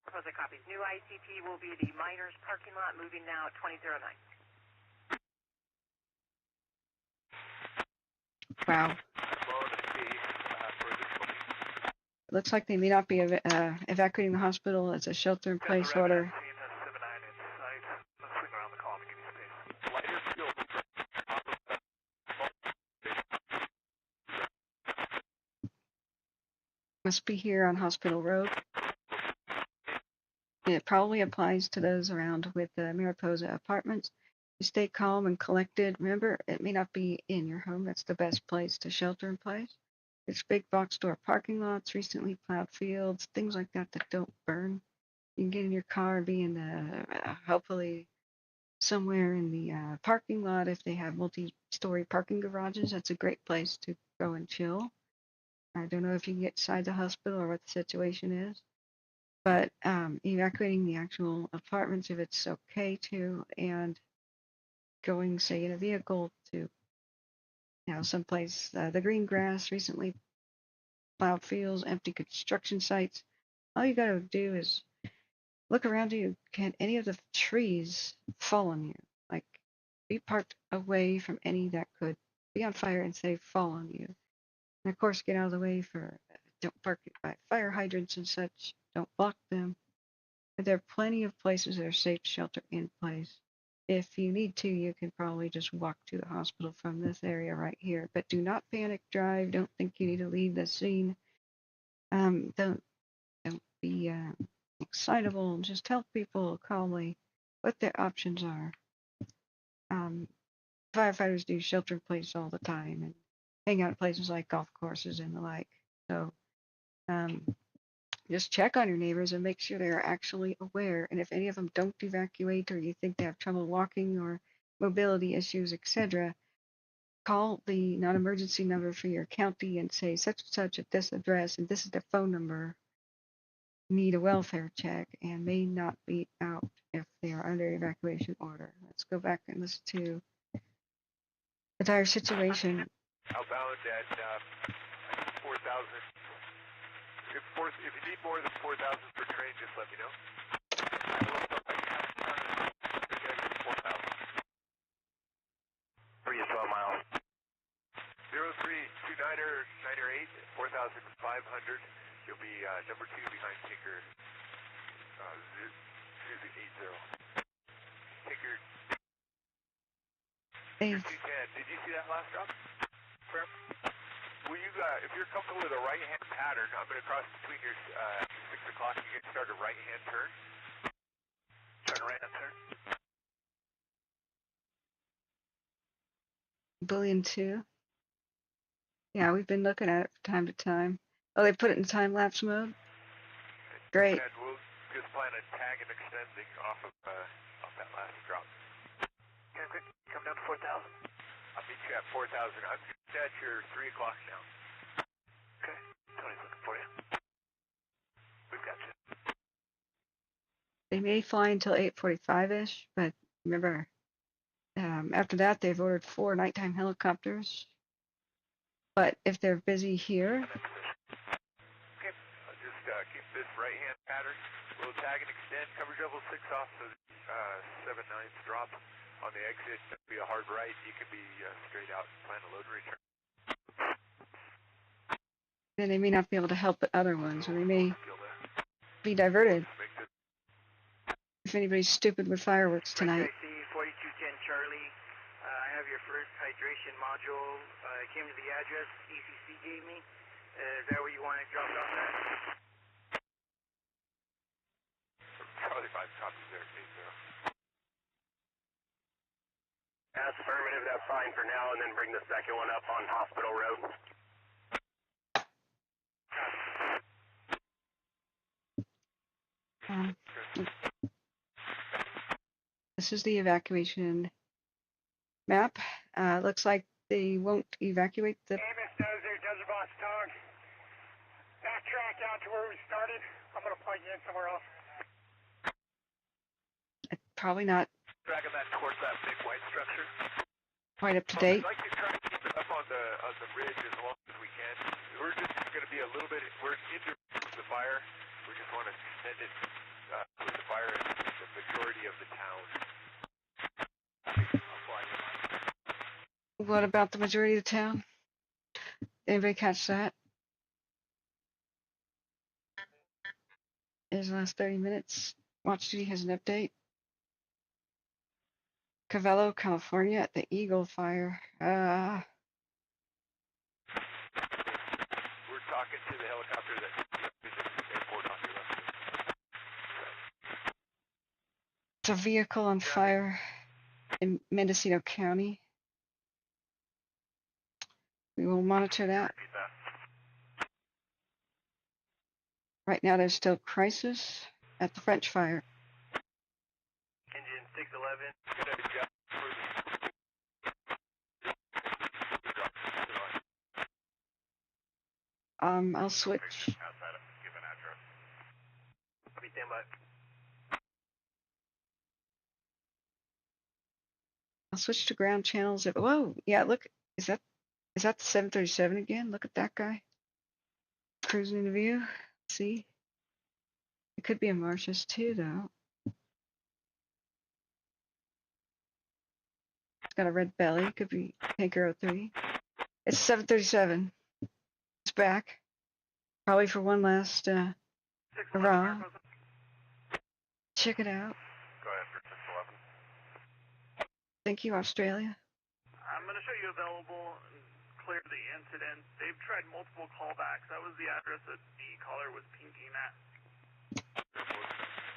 Positive copies. New ICP will be the miners parking lot, moving now at 2009. Wow. Looks like they may not be evacuating the hospital as a shelter-in-place order. Must be here on Hospital Road. It probably applies to those around with the Mariposa apartments. You stay calm and collected. Remember, it may not be in your home. That's the best place to shelter in place. There's big box store parking lots, recently plowed fields, things like that that don't burn. You can get in your car and be in the, hopefully somewhere in the parking lot. If they have multi-story parking garages, that's a great place to go and chill. I don't know if you can get inside the hospital or what the situation is, but evacuating the actual apartments if it's okay to, and going, say, in a vehicle to, someplace, the green grass, recently plowed fields, empty construction sites. All you got to do is look around you. Can any of the trees fall on you? Like, be parked away from any that could be on fire and say fall on you. And of course, get out of the way for, don't park by fire hydrants and such. Don't block them. But there are plenty of places that are safe to shelter in place. If you need to, you can probably just walk to the hospital from this area right here. But do not panic drive. Don't think you need to leave the scene. Don't be excitable. Just tell people calmly what their options are. Firefighters do shelter in place all the time and hang out at places like golf courses and the like. So just check on your neighbors and make sure they are actually aware. And if any of them don't evacuate or you think they have trouble walking or mobility issues, etc., call the non-emergency number for your county and say such and such at this address and this is their phone number. Need a welfare check and may not be out if they are under evacuation order. Let's go back and listen to the dire situation. Outbound at 4,000. If you need more than 4,000 per train, just let me know. mile. 0329er, 9er 8, 4,500. You'll be number 2 behind Tinker. Excuse me, 80. Tinker. Hey. 210. Did you see that last drop? Fair. Will you, if you're comfortable with a right-hand pattern, I'm going to cross between your 6 o'clock. You can start a right-hand turn. Start a right-hand turn. Bullion 2. Yeah, we've been looking at it from time to time. Oh, they put it in time-lapse mode? Great. And we'll just plan on tag and extending off of that last drop. Okay, good. Come down to 4,000. I'll meet you at 4,000. I'm just at your 3 o'clock now. Okay. Tony's looking for you. We've got you. They may fly until 8:45-ish, but remember, after that, they've ordered 4 nighttime helicopters. But if they're busy here, Okay. I'll just keep this right-hand pattern. We'll tag and extend. Coverage level 6 off the 7/9 drop. On the exit, it'll be a hard right. You can be straight out and plan to load and return. then they may not be able to help the other ones, or they may be diverted. If anybody's stupid with fireworks tonight. IC 4210 Charlie. I have your first hydration module. It came to the address ECC gave me. Is that where you want it dropped off at? Charlie 5 copies there, 80. Affirmative, that's fine for now, and then bring the second one up on Hospital Road. This is the evacuation map. Looks like they won't evacuate the. Amos Dozer, Dozer Boss Dog. Backtrack out to where we started. I'm going to plug you in somewhere else. Probably not Dragging that towards that big white structure. quite up to date. I'd like to try to keep it up on the ridge as long as we can. We're just going to be a little bit, we're into the fire. We just want to extend it with the fire in the majority of the town. What about the majority of the town? Anybody catch that? There's the last 30 minutes. Watch Duty has an update. Cavello, California at the Eagle Fire. We're talking to the helicopter that's in the airport on your left. It's a vehicle on fire in Mendocino County. We will monitor that. Right now there's still crisis at the French Fire. Engine 611. Good job. I'll switch. Outside of given address. I'll be standby. I'll switch to ground channels. Whoa, yeah, look, is that the 737 again? Look at that guy. Cruising into view. See? It could be a Martius too, though. It's got a red belly. Could be Tanker 03. It's 737. It's back. Probably for one last hurrah. Check it out. Go ahead for 611. Thank you, Australia. I'm going to show you available and clear the incident. They've tried multiple callbacks. That was the address that the caller was pinking at.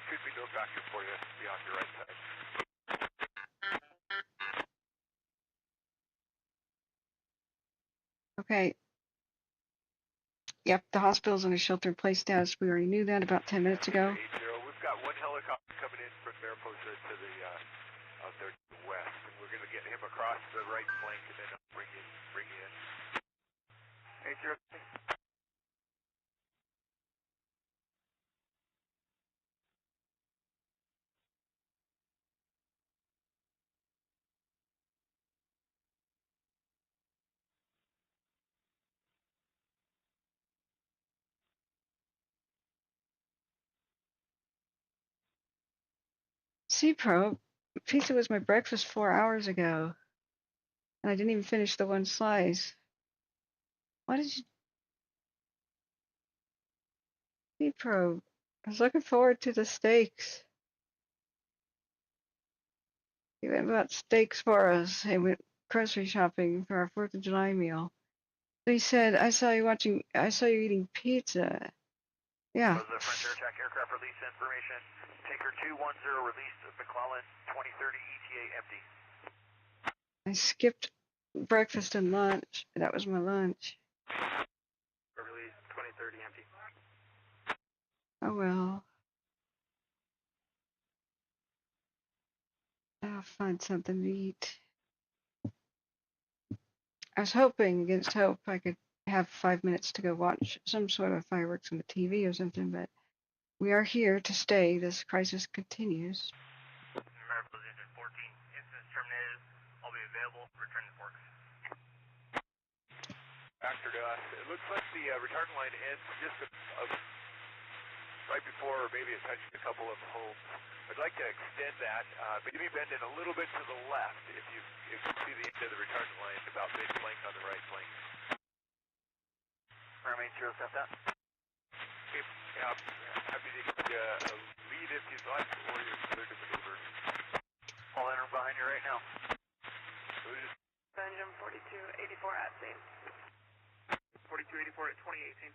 Should be no factor for you beyond your right side. Okay. Yep, the hospital's in a shelter-in-place status. We already knew that about 10 minutes ago. 80. We've got one helicopter coming in from Mariposa to the out there to the west, and we're going to get him across the right flank and then bring you in. 80. Sea Pro, pizza was my breakfast 4 hours ago. And I didn't even finish the one slice. Why did you be probe? I was looking forward to the steaks. He went and bought steaks for us and went grocery shopping for our 4th of July meal. So he said, I saw you eating pizza. Yeah. Was the French air attack aircraft release information? Tanker 210 released McClellan 2030 ETA empty. I skipped breakfast and lunch. That was my lunch. Release 2030 empty. Oh well. I'll find something to eat. I was hoping against hope I could have 5 minutes to go watch some sort of fireworks on the TV or something, but we are here to stay. This crisis continues. Mariposa Engine 14, instance terminated. I'll be available. Return to work. Factor to us. It looks like the retardant line ends just right before, or maybe it touched a couple of homes. I'd like to extend that, maybe bend it a little bit to the left if you see the end of the retardant line, about mid-flank on the right flank. Remain 0 set that. Okay, happy to give you a lead if you'd like, or you're clear to maneuver. I'll enter behind you right now. Engine 4284 at scene. 4284 at 2018.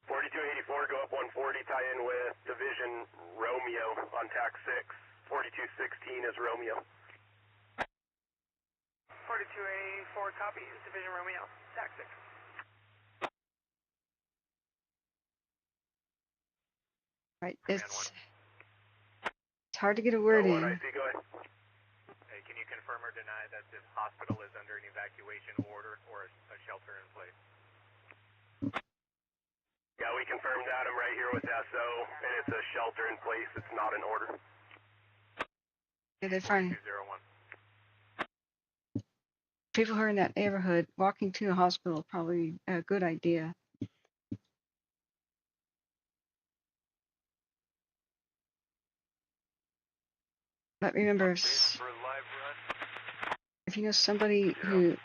4284, go up 140, tie in with Division Romeo on TAC 6. 4216 is Romeo. 4284 copies, Division Romeo, TAC 6. Right, it's hard to get a word in. I see, go ahead. Hey, can you confirm or deny that this hospital is under an evacuation order or a shelter in place? Yeah, we confirmed that. I'm right here with SO, and it's a shelter in place. It's not an order. Yeah, they find 201. people who are in that neighborhood walking to a hospital is probably a good idea. But remember, if you know somebody who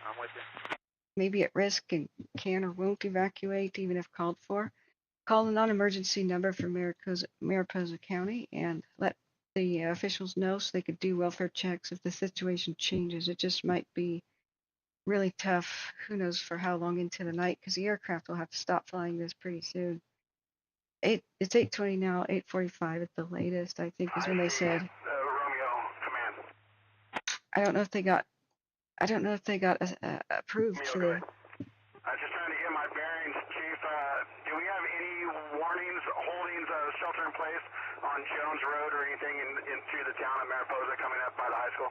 may be at risk and can or won't evacuate, even if called for, call the non-emergency number for Mariposa County and let the officials know so they could do welfare checks if the situation changes. It just might be really tough. Who knows for how long into the night, because the aircraft will have to stop flying this pretty soon. It's 8:20 now, 8:45 at the latest, I think, is when they said. Romeo, command. I don't know if they got approved for the. I'm just trying to get my bearings, Chief. Do we have any warnings, holdings, shelter in place on Jones Road or anything into the town of Mariposa coming up by the high school?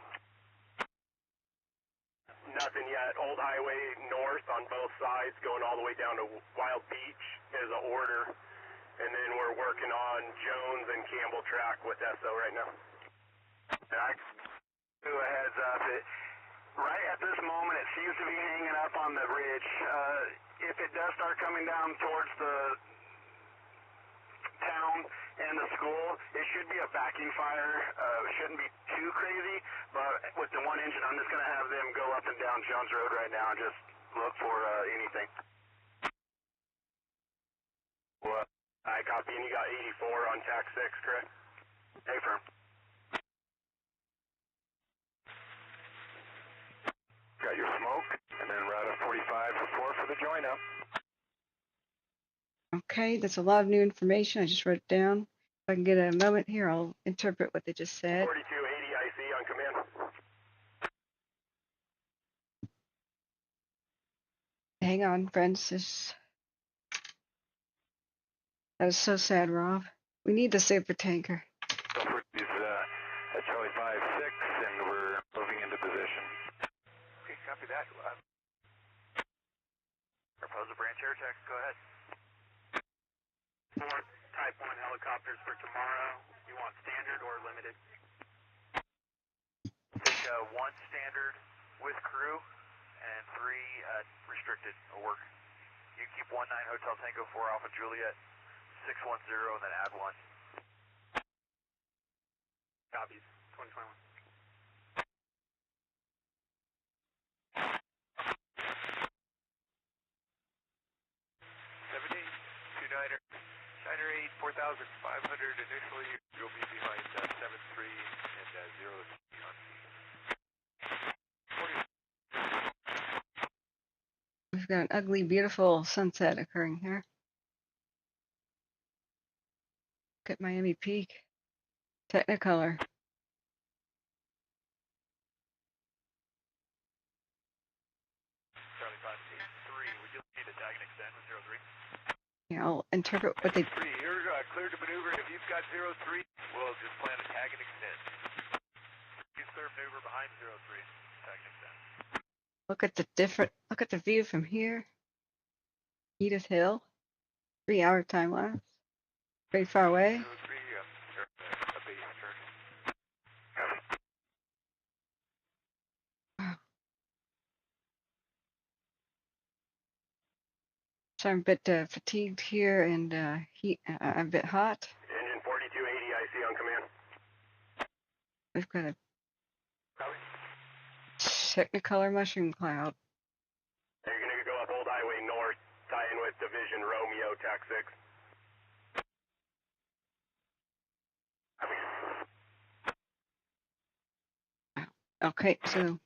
Nothing yet. Old Highway north on both sides, going all the way down to Wild Beach is an order. And then we're working on Jones and Campbell track with SO right now. And I do a heads up. Right at this moment, it seems to be hanging up on the ridge. If it does start coming down towards the town and the school, it should be a backing fire. It shouldn't be too crazy, but with the one engine, I'm just going to have them go up and down Jones Road right now and just look for anything. Well, I copy, and you got 84 on TAC 6, correct? Affirm. Got your smoke, and then route of 45 for the join up. Okay, that's a lot of new information. I just wrote it down. If I can get a moment here, I'll interpret what they just said. 4280 IC on command. Hang on, friends. That was so sad, Rob. We need the super tanker. So for these, at Charlie 5-6, and we're moving into position. Okay, copy that. Mariposa branch air attack, go ahead. 4 Type 1 helicopters for tomorrow. You want standard or limited? Take 1 standard with crew and 3 restricted will work. You keep 19 Hotel Tango 4 Alpha Juliet 610 and then add 1. Copies. 2021. initially. You'll be behind 7-3 and 0-3 on We've got an ugly, beautiful sunset occurring here. Look at Miami Peak. Technicolor. Charlie 5-3. Would you need to tag and extend with 0-3? Yeah, I'll interpret what they. 3, you're cleared to maneuver. If you've got 0-3, we'll just plan to tag and extend. He's clear maneuver behind 0-3. Tag and extend. Look at the different. Look at the view from here. Edith Hill. 3-hour time lapse. Very far away. 0-3, a base turn. So I'm a bit fatigued here and I'm a bit hot. Engine 4280, I see on command. We've got a Technicolor mushroom cloud. You're going to go up Old Highway North, tie in with Division Romeo, TAC 6. Okay, so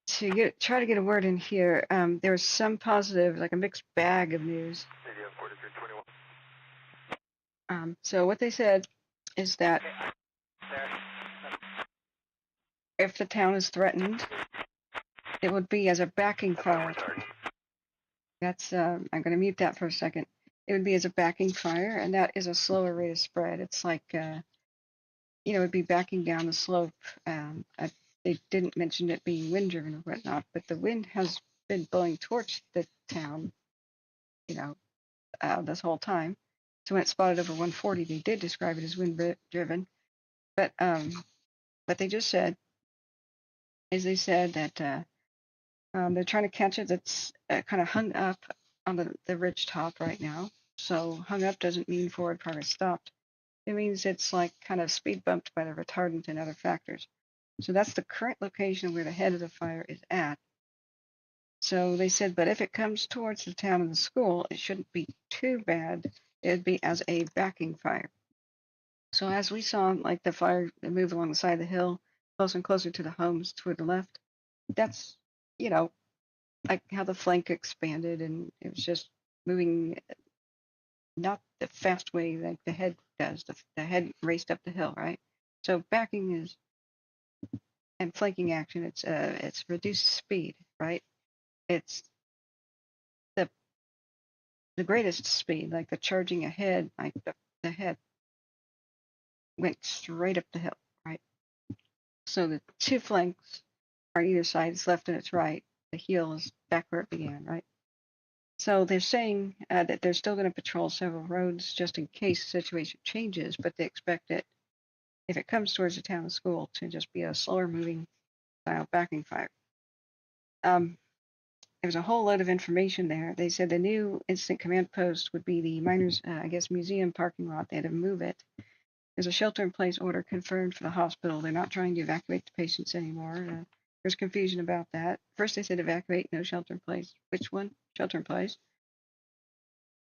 to try to get a word in here, there was some positive, like a mixed bag of news. So what they said is that if the town is threatened, it would be as a backing fire. That's I'm going to mute that for a second. It would be as a backing fire, and that is a slower rate of spread. It's like it'd be backing down the slope. They didn't mention it being wind driven or whatnot, but the wind has been blowing towards the town, this whole time. So when it spotted over 140, they did describe it as wind driven. But what they just said is they said that they're trying to catch it that's kind of hung up on the ridge top right now. So hung up doesn't mean forward progress stopped. It means it's like kind of speed bumped by the retardant and other factors. So that's the current location where the head of the fire is at. So they said, but if it comes towards the town and the school, it shouldn't be too bad. It'd be as a backing fire. So as we saw, like the fire move along the side of the hill, closer and closer to the homes toward the left, that's, like how the flank expanded and it was just moving not the fast way like the head does. The head raced up the hill, right? So backing is and flanking action. It's reduced speed, right? It's the greatest speed, like the charging ahead, like the head went straight up the hill, right? So the two flanks are either side, it's left and it's right. The heel is back where it began, right? So they're saying that they're still going to patrol several roads just in case the situation changes, but they expect it, if it comes towards the town and school, to just be a slower moving style backing fire. There's a whole load of information there. They said the new instant command post would be the miners, museum parking lot. They had to move it. There's a shelter-in-place order confirmed for the hospital. They're not trying to evacuate the patients anymore. There's confusion about that. First they said evacuate, no shelter-in-place. Which one? Shelter-in-place.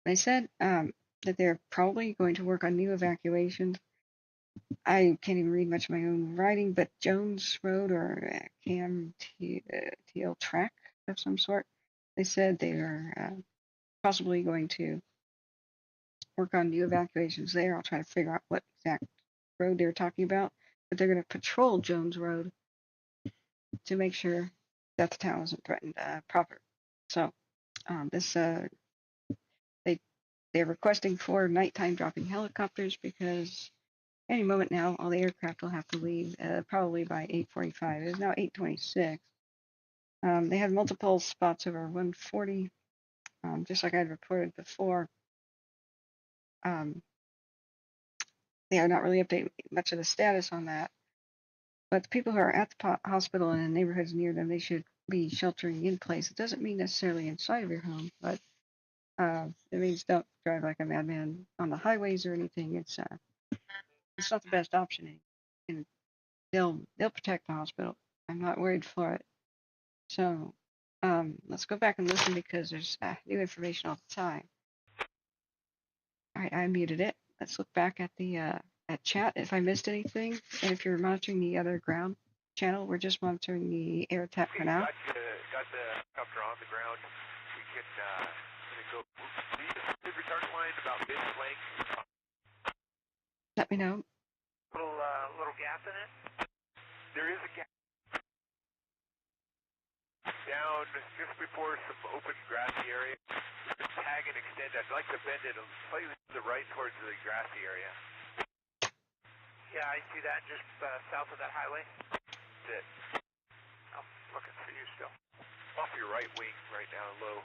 They said that they're probably going to work on new evacuations. I can't even read much of my own writing, but Jones Road or Cam TL track of some sort. They said they are possibly going to work on new evacuations there. I'll try to figure out what exact road they're talking about, but they're going to patrol Jones Road to make sure that the town isn't threatened proper. So they're requesting 4 nighttime dropping helicopters because any moment now all the aircraft will have to leave, probably by 8:45. It is now 8:26. They have multiple spots over 140, just like I had reported before. They are not really updating much of the status on that. But the people who are at the hospital and in neighborhoods near them, they should be sheltering in place. It doesn't mean necessarily inside of your home, but it means don't drive like a madman on the highways or anything. It's not the best option, and they'll protect the hospital. I'm not worried for it. So let's go back and listen because there's new information all the time. I muted it. Let's look back at the at chat if I missed anything. And if you're monitoring the other ground channel, we're just monitoring the air attack for now. Got the helicopter on the ground. We can go lead retardant line about mid-flank. Let me know. Little gas in it. There is a gap down just before some open grassy area. Tag and extend. I'd like to bend it slightly to the right towards the grassy area. Yeah, I see that just south of that highway. That's it. I'm looking for you still. Off your right wing right now, low.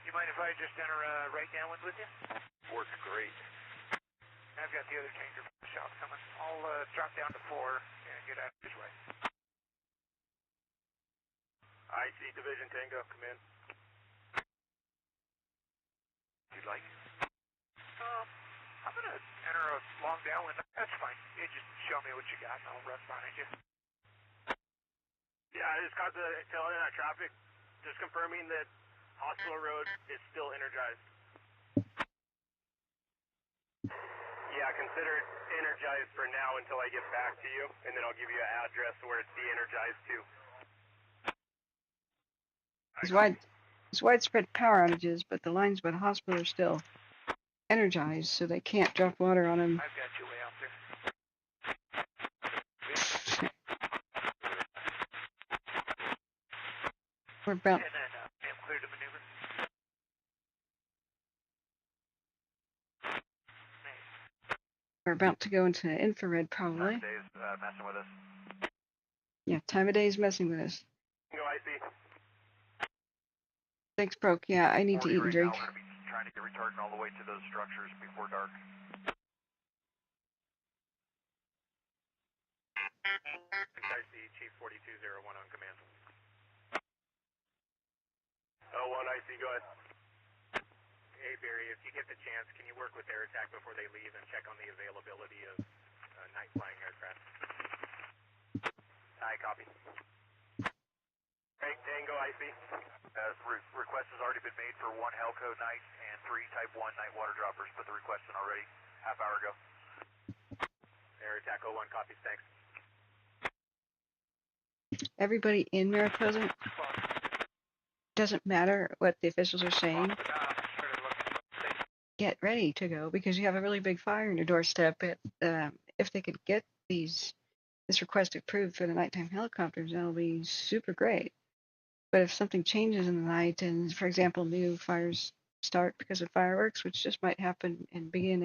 You mind if I just enter right downwind with you? Works great. I've got the other changer from the shop coming. I'll drop down to 4 and get out this way. IC Division Tango, come in. If you'd like. I'm going to enter a long downwind. That's fine. You just show me what you got and I'll run behind you. Yeah, I just caught the tail end of that traffic. Just confirming that Hospital Road is still energized. Yeah, consider it energized for now until I get back to you, and then I'll give you an address where it's de-energized to. There's widespread power outages, but the lines by the hospital are still energized, so they can't drop water on them. I've got you way out there. We're about. And then I'm clear to maneuver. We're about to go into infrared, probably. Dave's messing with us. Yeah, time of day is messing with us. Go IC. Things broke. Yeah, I need to eat and drink. Now we're going to be trying to get retardant all the way to those structures before dark. IC Chief 4201 on command. 01 IC, go ahead. Hey Barry, if you get the chance, can you work with Air Attack before they leave and check on the availability of night flying aircraft? Aye, copy. Hey, Tango IC. Request has already been made for 1 Helco night and 3 Type 1 night water droppers. Put the request in already, half hour ago. Air Attack 01 copies, thanks. Everybody in Mariposa, doesn't matter what the officials are saying. Get ready to go because you have a really big fire on your doorstep. If they could get this request approved for the nighttime helicopters, that'll be super great. But if something changes in the night and, for example, new fires start because of fireworks, which just might happen and begin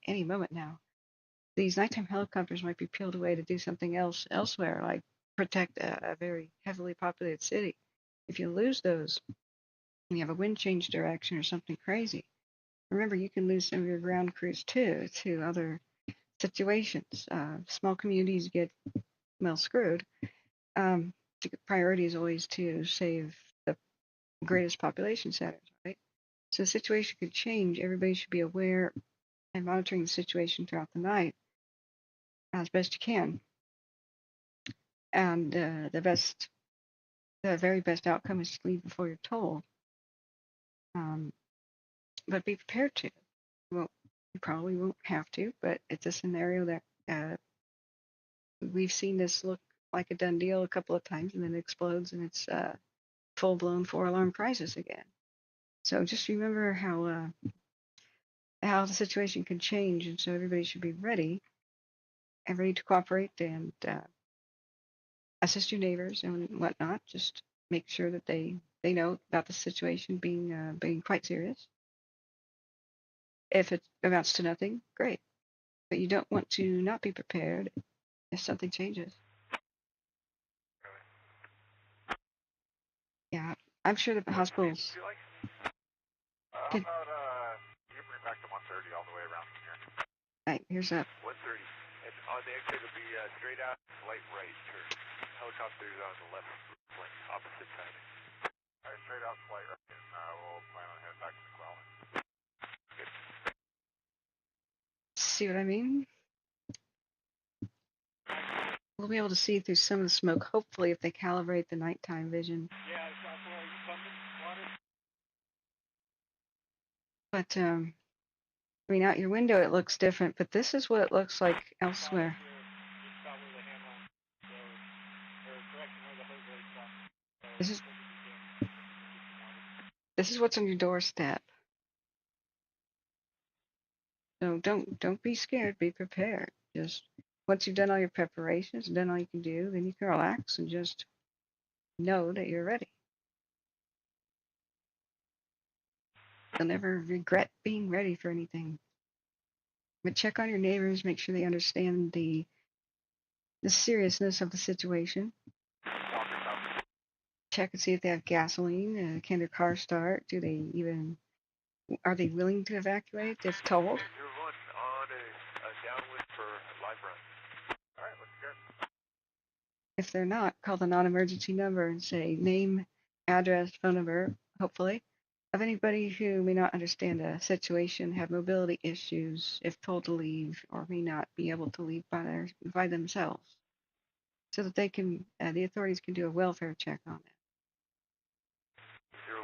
any moment now, these nighttime helicopters might be peeled away to do something else elsewhere, like protect a very heavily populated city. If you lose those and you have a wind change direction or something crazy, remember you can lose some of your ground crews too to other situations. Small communities get screwed. The priority is always to save the greatest population centers, right? So the situation could change. Everybody should be aware and monitoring the situation throughout the night as best you can. And the very best outcome is to leave before you're told. But be prepared to. Well, you probably won't have to, but it's a scenario that we've seen this look like a done deal a couple of times and then it explodes and it's full-blown 4-alarm crisis again. So just remember how the situation can change, and so everybody should be ready to cooperate and assist your neighbors and whatnot. Just make sure that they know about the situation being quite serious. If it amounts to nothing, great. But you don't want to not be prepared if something changes. Yeah, I'm sure the hospitals. How about you bring back to 130 all the way around from here? Right, here's up. 130. And on the exit will be straight out, light right turn. Helicopters on the left flank, opposite side. All right, straight out, flight right, and we'll plan on heading back to McClellan. Good. See what I mean? We'll be able to see through some of the smoke, hopefully, if they calibrate the nighttime vision. Yeah, it's not pumping water. But I mean, out your window it looks different, but this is what it looks like elsewhere. This is what's on your doorstep. So don't be scared. Be prepared. Just once you've done all your preparations, done all you can do, then you can relax and just know that you're ready. You'll never regret being ready for anything. But check on your neighbors. Make sure they understand the seriousness of the situation. Check and see if they have gasoline. Can their car start? Are they willing to evacuate if told? You're one on a downwind for live run. All right, let's go. If they're not, call the non-emergency number and say name, address, phone number, hopefully, of anybody who may not understand a situation, have mobility issues, if told to leave, or may not be able to leave by themselves, so that they can, the authorities can do a welfare check on it. 01,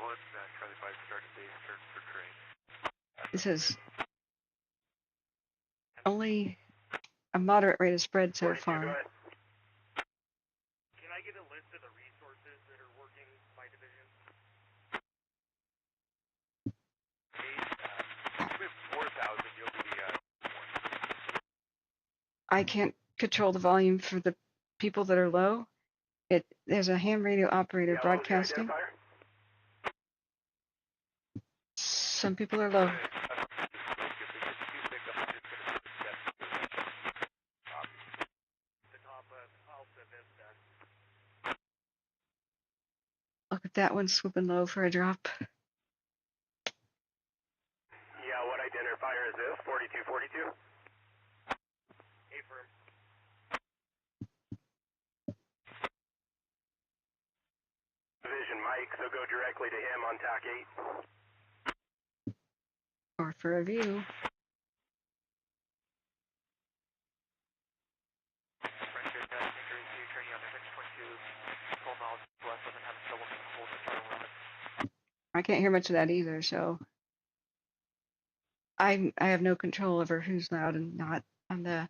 Charlie 5, starting base, turn for train. This is only a moderate rate of spread so far. Can I get a list of the resources that are working by division? 4,000, you'll be I can't control the volume for the people that are low. There's a ham radio operator broadcasting. Some people are low. Look at that one swooping low for a drop. Yeah, what identifier is this? 4242? Affirm. Division Mike, so go directly to him on TAC 8. Or for a view. I can't hear much of that either, so I have no control over who's loud and not on the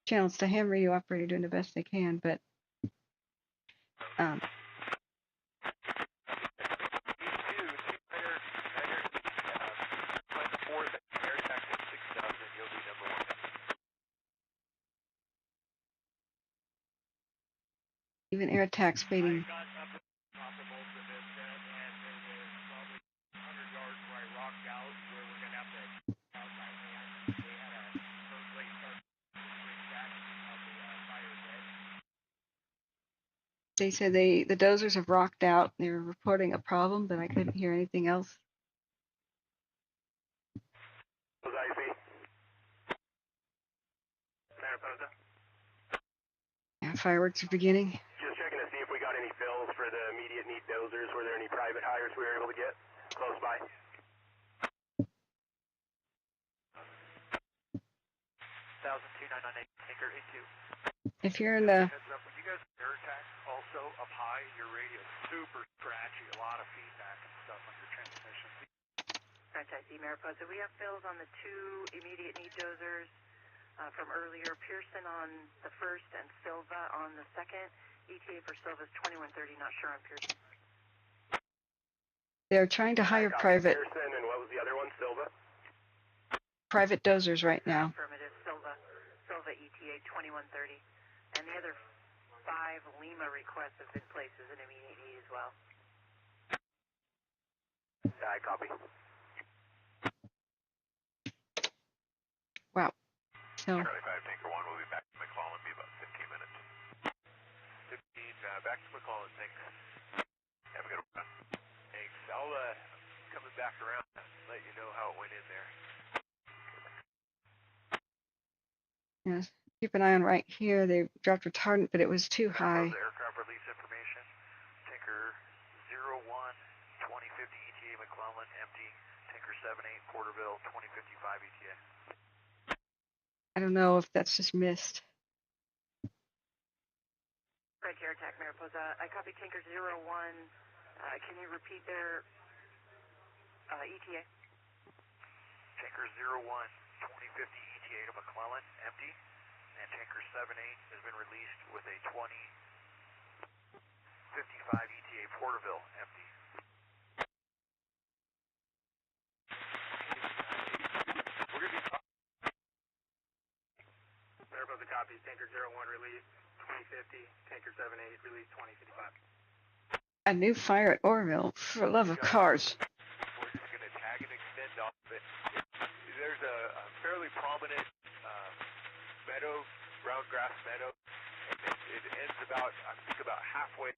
channel. It's the ham radio operator doing the best they can, but even air attacks fading. They said the dozers have rocked out. They were reporting a problem, but I couldn't hear anything else. Mariposa. Yeah, fireworks are beginning. Just checking to see if we got any fills for the immediate need dozers. Were there any private hires we were able to get close by? If you're in the Heads up, when you guys air attack, also up high, your radio is super scratchy, a lot of feedback and stuff on your transmission. Franchise Mariposa, we have fills on the two immediate need dozers from earlier. Pearson on the first and Silva on the second. ETA for Silva is 2130, not sure on Pearson. they're trying to hire private Pearson, and what was the other one? Silva? private dozers right now. Affirmative, Silva ETA 2130. And the other 5 Lima requests have been placed as an immediate need as well. I copy. Wow. So Charlie 5, Tanker 1, we'll be back to McClellan in about 15 minutes. 15, back to McClellan, thanks. Have a good one. Thanks. I'll, coming back around, let you know how it went in there. yes, keep an eye on right here. They dropped retardant, but it was too high. Aircraft release information. Tanker 01, 2050 ETA McClellan, empty. Tanker 78, Porterville, 2055 ETA. I don't know if that's just missed. Right here, attack Mariposa. I copy Tanker 01. Can you repeat their ETA? Tanker 01, 2050 ETA to McClellan, empty. And tanker 78 has been released with a 2055 ETA Porterville, empty. We're going to be... Mariposa copies, tanker 01 released 2050, tanker 78 released 2055. A new fire at Orville, for the love of cars. We're just going to tag and extend off of it. There's a fairly prominent meadow, brown grass meadow, and it ends about, I think about halfway,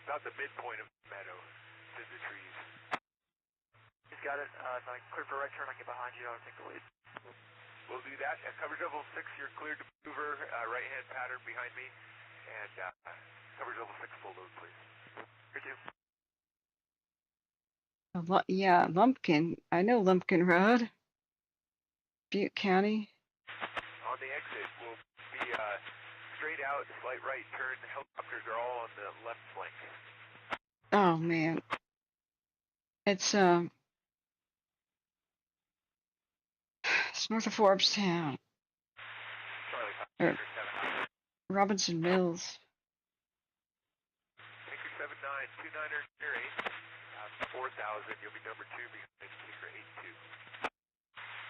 about the midpoint of the meadow to the trees. He's got it. If I clear for right turn, I get behind you. I'll take the lead. We'll do that. At coverage level 6, you're cleared to maneuver, right-hand pattern behind me, and coverage level 6 full load, please. Here, 2. Yeah, Lumpkin. I know Lumpkin Road. Butte County. On the exit, we'll be straight out, slight right turn. The helicopters are all on the left flank. Oh man. It's north of Forbes-town. Charlie, Robinson Mills. Tanker 7929er near 8, 4000. You'll be number 2 behind tanker 82.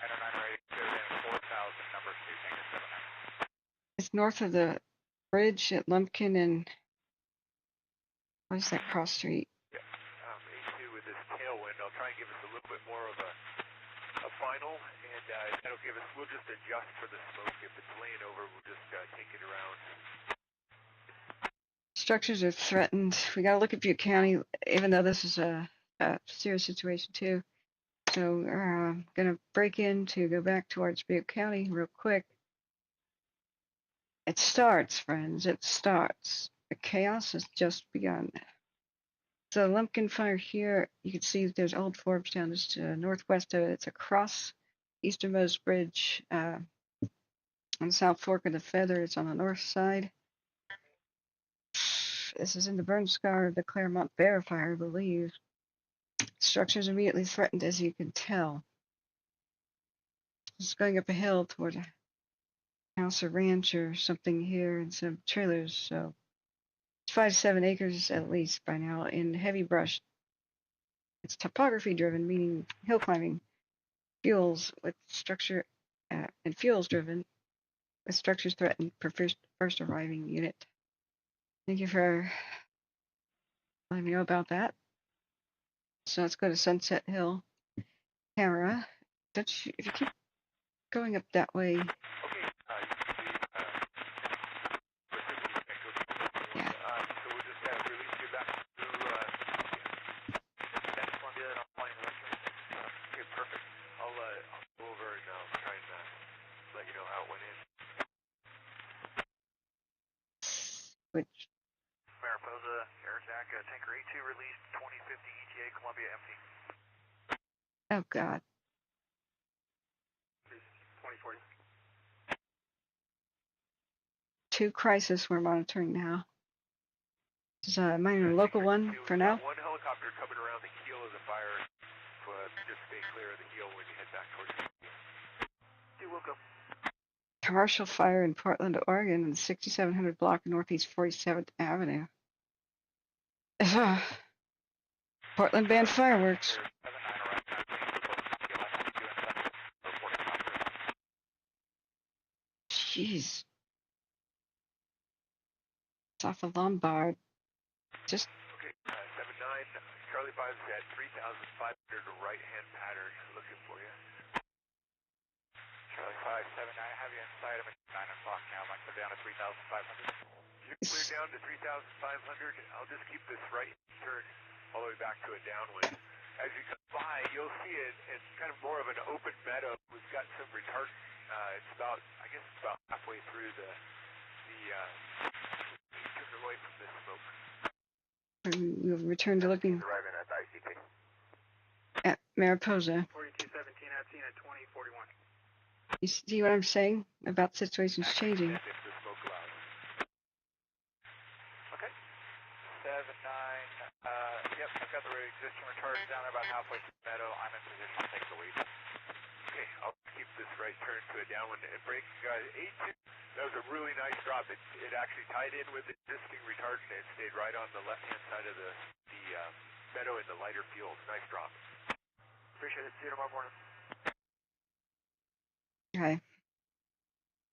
Tanker 9 right, 4000, number 2, tanker 79. It's north of the bridge at Lumpkin and what is that cross street? Yeah, 82 with this tailwind. I'll try and give us a little bit more of a final, and that'll give us. We'll just adjust for the smoke. If it's laying over, we'll just take it around. Structures are threatened. We got to look at Butte County, even though this is a serious situation too. So we're gonna break in to go back towards Butte County real quick. It starts, friends. It starts. The chaos has just begun. So Lumpkin Fire here, you can see there's Old Forbes-town just northwest of it. It's across easternmost bridge on the South Fork of the Feather. It's on the north side. This is in the burn scar of the Claremont Bear Fire, I believe. Structures immediately threatened, as you can tell. It's going up a hill toward a house or ranch or something here and some trailers, so it's 5 to 7 acres at least by now in heavy brush. It's topography driven, meaning hill climbing. Fuels with structure and fuels driven with structures threatened per first arriving unit. Thank you for letting me know about that. So let's go to Sunset Hill. Camera. If you keep going up that way. Okay. Yeah. So we'll just release you back to next one. Okay, perfect. I'll go over and try and let you know how it went in. Which? Mariposa, air attack, tanker 82 released, 2050 ETA, Columbia empty. Oh God. 2040. 2 crisis we're monitoring now. This is a minor local one for now. One helicopter coming around the heel of the fire. Just stay clear of the heel when you head back towards the heel. We'll go. Commercial fire in Portland, Oregon, in the 6700 block of Northeast 47th Avenue. Portland banned fireworks. Jeez. It's off of Lombard. Just. Okay, 79, Charlie 5's at 3,500 right-hand pattern. Looking for you. Charlie 5, 79, I have you inside. I'm at 9 o'clock now. I'm clear down to 3,500. You're clear down to 3,500. I'll just keep this right turn all the way back to a downwind. As you come by, you'll see it. It's kind of more of an open meadow. We've got some retardant. It's about, I guess it's about halfway through the turn away from this smoke. We'll return to looking Arriving at the ICP. at Mariposa. 4217 at scene at 2041. You see what I'm saying about situations changing? If the smoke allows. Okay. 79. Yep, I've got the existing retardant down there about halfway through the meadow. I'm in position. I'll take the lead. Okay, I'll keep this right turn to a downwind and brake. 82, that was a really nice drop. It actually tied in with the existing retardant and stayed right on the left-hand side of the meadow in the lighter field. Nice drop. Appreciate it. See you tomorrow morning. Okay.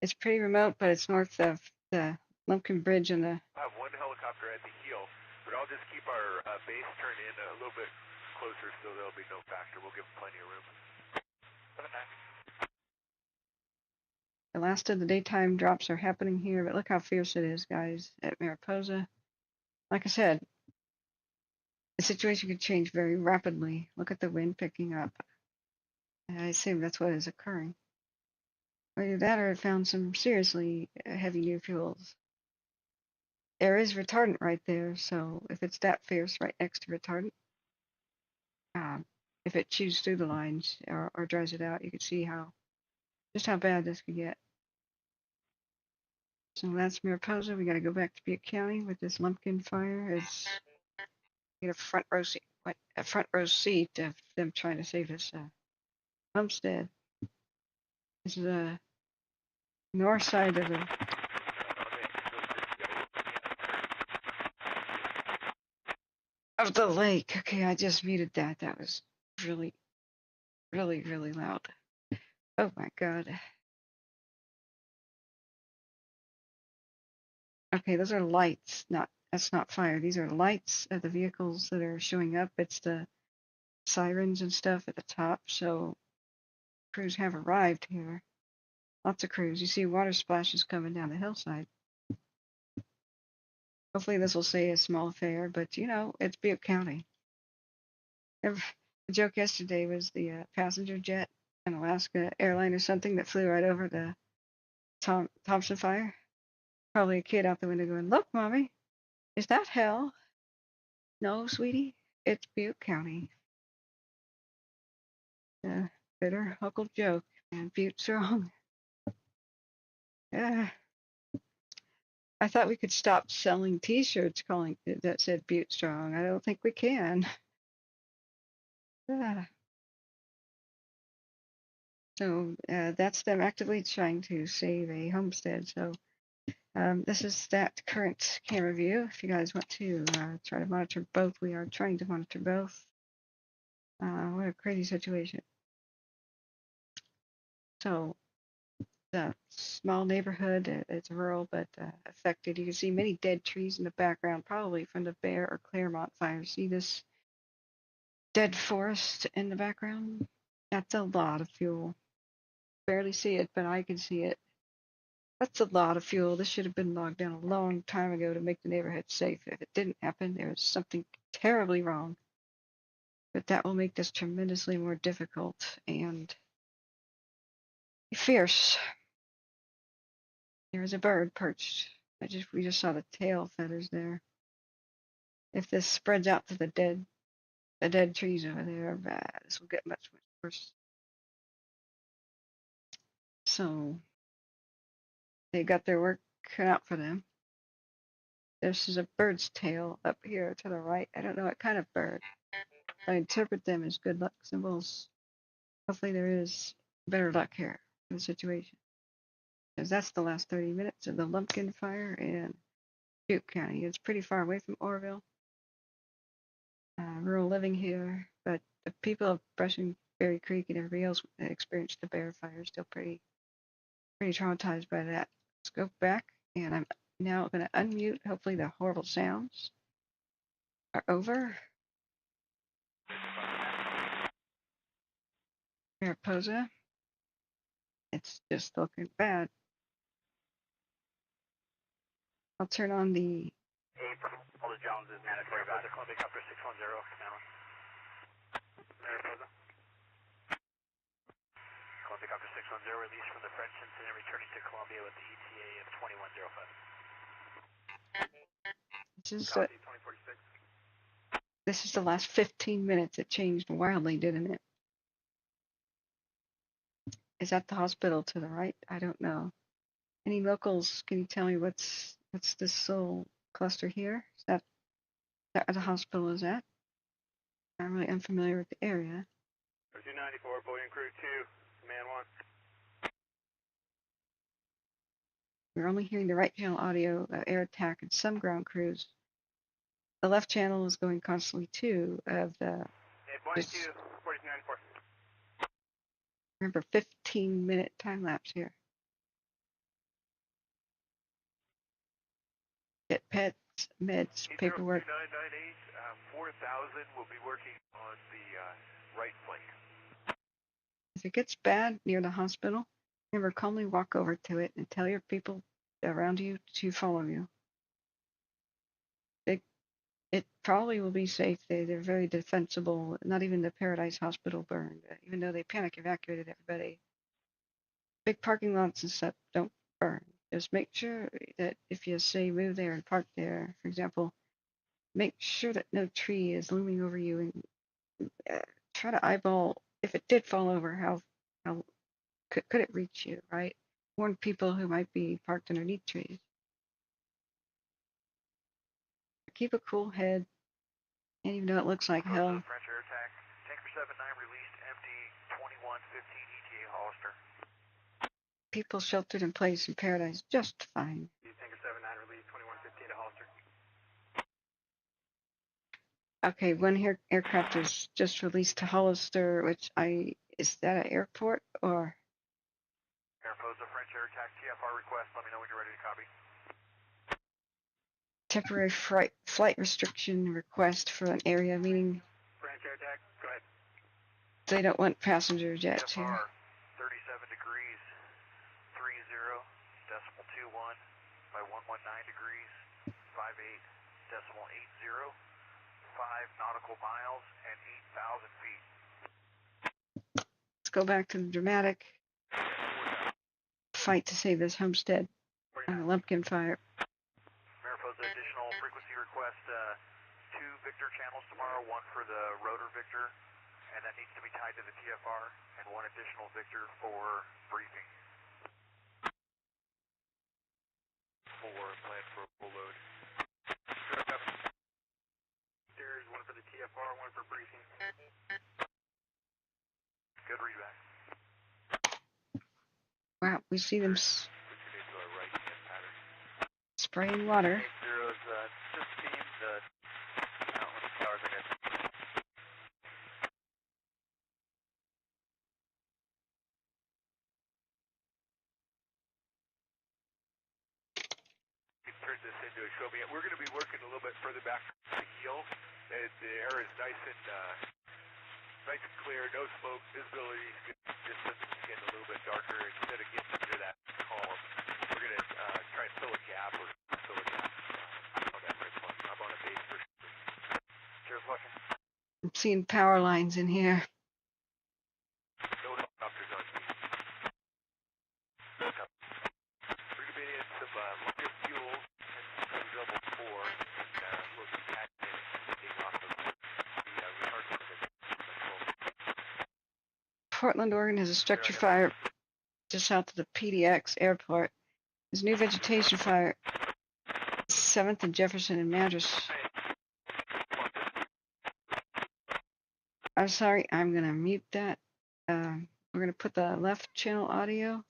It's pretty remote, but it's north of the Lumpkin Bridge and the. I have one helicopter at the heel, but I'll just keep our base turned in a little bit closer so there'll be no factor. We'll give them plenty of room. 7-9. The last of the daytime drops are happening here, but look how fierce it is, guys, at Mariposa. Like I said, the situation could change very rapidly. Look at the wind picking up. And I assume that's what is occurring. Either that or it found some seriously heavy new fuels. There is retardant right there, so if it's that fierce right next to retardant, if it chews through the lines or dries it out, you can see just how bad this could get. So that's Mariposa. We got to go back to Butte County with this Lumpkin Fire. It's get a front row seat of them trying to save this homestead. This is the north side of the lake. Okay, I just muted that. That was really, really, really loud. Oh my God. Okay, those are lights. That's not fire. These are lights of the vehicles that are showing up. It's the sirens and stuff at the top. So crews have arrived here. Lots of crews. You see water splashes coming down the hillside. Hopefully this will say a small affair, but you know, it's Butte County. The joke yesterday was the passenger jet, an Alaska airline or something that flew right over the Thompson Fire. Probably a kid out the window going, "Look, Mommy, is that hell?" No, sweetie, it's Butte County. Bitter Uncle joke, and Butte's wrong. Yeah. I thought we could stop selling T-shirts that said Butte Strong. I don't think we can. Yeah. So that's them actively trying to save a homestead. So this is that current camera view. If you guys want to try to monitor both, we are trying to monitor both. What a crazy situation. So the small neighborhood, it's rural but affected. You can see many dead trees in the background, probably from the Bear or Claremont fire. See this dead forest in the background? That's a lot of fuel. Barely see it, but I can see it. That's a lot of fuel. This should have been logged down a long time ago to make the neighborhood safe. If it didn't happen, there was something terribly wrong. But that will make this tremendously more difficult and fierce. There is a bird perched. We just saw the tail feathers there. If this spreads out to the dead trees over there, this will get much worse. So they got their work cut out for them. This is a bird's tail up here to the right. I don't know what kind of bird. I interpret them as good luck symbols. Hopefully there is better luck here in the situation. Because that's the last 30 minutes of the Lumpkin Fire in Butte County. It's pretty far away from Oroville. Rural living here, but the people of Brushing Berry Creek and everybody else that experienced the bear fire still pretty traumatized by that. Let's go back, and I'm now going to unmute. Hopefully the horrible sounds are over. Mariposa. It's just looking bad. I'll turn on the. All the Jones is mandatory back. Columbia Copter 610, command one. Mariposa. Columbia Copter 610, release from the French incident, returning to Columbia with the ETA of 2105. This is the last 15 minutes. It changed wildly, didn't it? Is that the hospital to the right? I don't know. Any locals, can you tell me what's this soul cluster here? Is that where the hospital is at? I'm really unfamiliar with the area. 294, Boeing Crew 2, command We're only hearing the right channel audio of air attack and some ground crews. The left channel is going constantly too of the. Just, 4294. remember, 15-minute time lapse here. Get pets, meds, paperwork. 4000 will be working on the right flank. If it gets bad near the hospital, remember, calmly walk over to it and tell your people around you to follow you. It probably will be safe. They're very defensible. Not even the Paradise Hospital burned, even though they panic evacuated everybody. Big parking lots and stuff don't burn. Just make sure that if you say move there and park there, for example, make sure that no tree is looming over you, and try to eyeball if it did fall over, how could it reach you, right? Warn people who might be parked underneath trees. Keep a cool head, and even though it looks like hell. French air attack. Tanker 79 released MD-2115 ETA Hollister. People sheltered in place in Paradise just fine. Tanker 79 released 2115 to Hollister. Okay, one aircraft is just released to Hollister, which is that an airport or? Mariposa French air attack TFR request. Let me know when you're ready to copy. Temporary flight restriction request for an area, meaning French air attack, go ahead. they don't want passenger jets here. TFR 37 degrees 30 decimal 21 by 119 degrees 58 decimal 80 5 nautical miles and 8,000 feet. Let's go back to the dramatic fight to save this homestead on the Lumpkin Fire. Mariposa additional frequency request, 2 Victor channels tomorrow, 1 for the rotor Victor, and that needs to be tied to the TFR, and 1 additional Victor for briefing. For plan for full load. There's 1 for the TFR, 1 for briefing. Good readback. Wow, we see them spraying water. Zero's just steam, the towers are good. Turn this into a show me. We're going to be working a little bit further back from the heel. The air is nice and clear, no smoke, visibility is good. Distance is getting a little bit darker. Instead of getting into that column, we're going to try and fill a gap or fill a gap on that red one. I'm on a base for sure. Cheers, Washington. I'm seeing power lines in here. No helicopters on me. We're going to be in some liquid fuel and some double 4 and we'll be packing it off of the retardant. Portland, Oregon has a structure fire just south of the PDX airport. There's a new vegetation fire, 7th and Jefferson and Madras. I'm sorry, I'm going to mute that. We're going to put the left channel audio,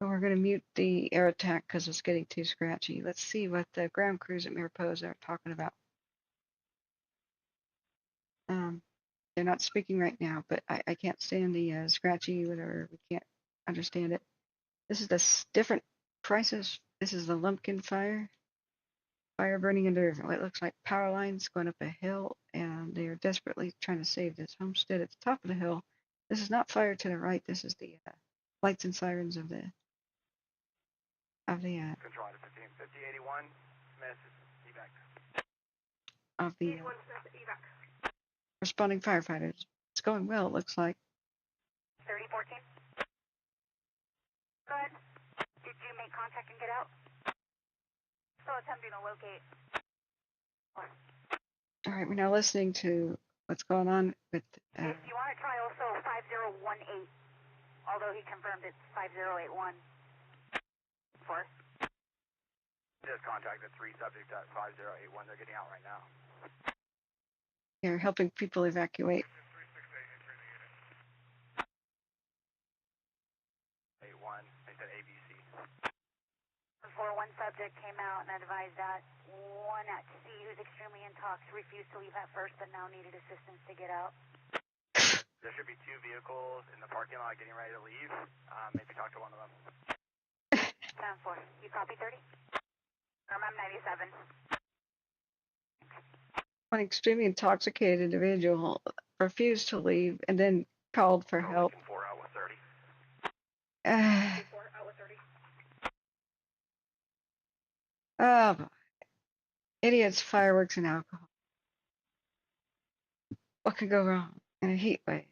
and we're going to mute the air attack because it's getting too scratchy. Let's see what the ground crews at Mariposa are talking about. They're not speaking right now, but I can't stand the scratchy, whatever. We can't understand it. This is the different prices. This is the Lumpkin Fire. Fire burning under what looks like power lines going up a hill, and they are desperately trying to save this homestead at the top of the hill. This is not fire to the right. This is the lights and sirens of the Control to 155081, Smith, evac. of the responding firefighters. It's going well, it looks like. 3014. Go ahead. Did you make contact and get out? Still attempting to locate. All right, we're now listening to what's going on with. If you want to try also 5018, although he confirmed it's 5081. For? Just contacted 3 subject at 5081. They're getting out right now. They're helping people evacuate. subject came out and advised that one at sea who's extremely intoxicated refused to leave at first, but now needed assistance to get out. There should be 2 vehicles in the parking lot getting ready to leave. Maybe talk to one of them. 9-4. You copy 30? I'm 97. One extremely intoxicated individual refused to leave and then called for help. 4 out with 30. Oh, idiots, fireworks, and alcohol. What could go wrong in a heat wave?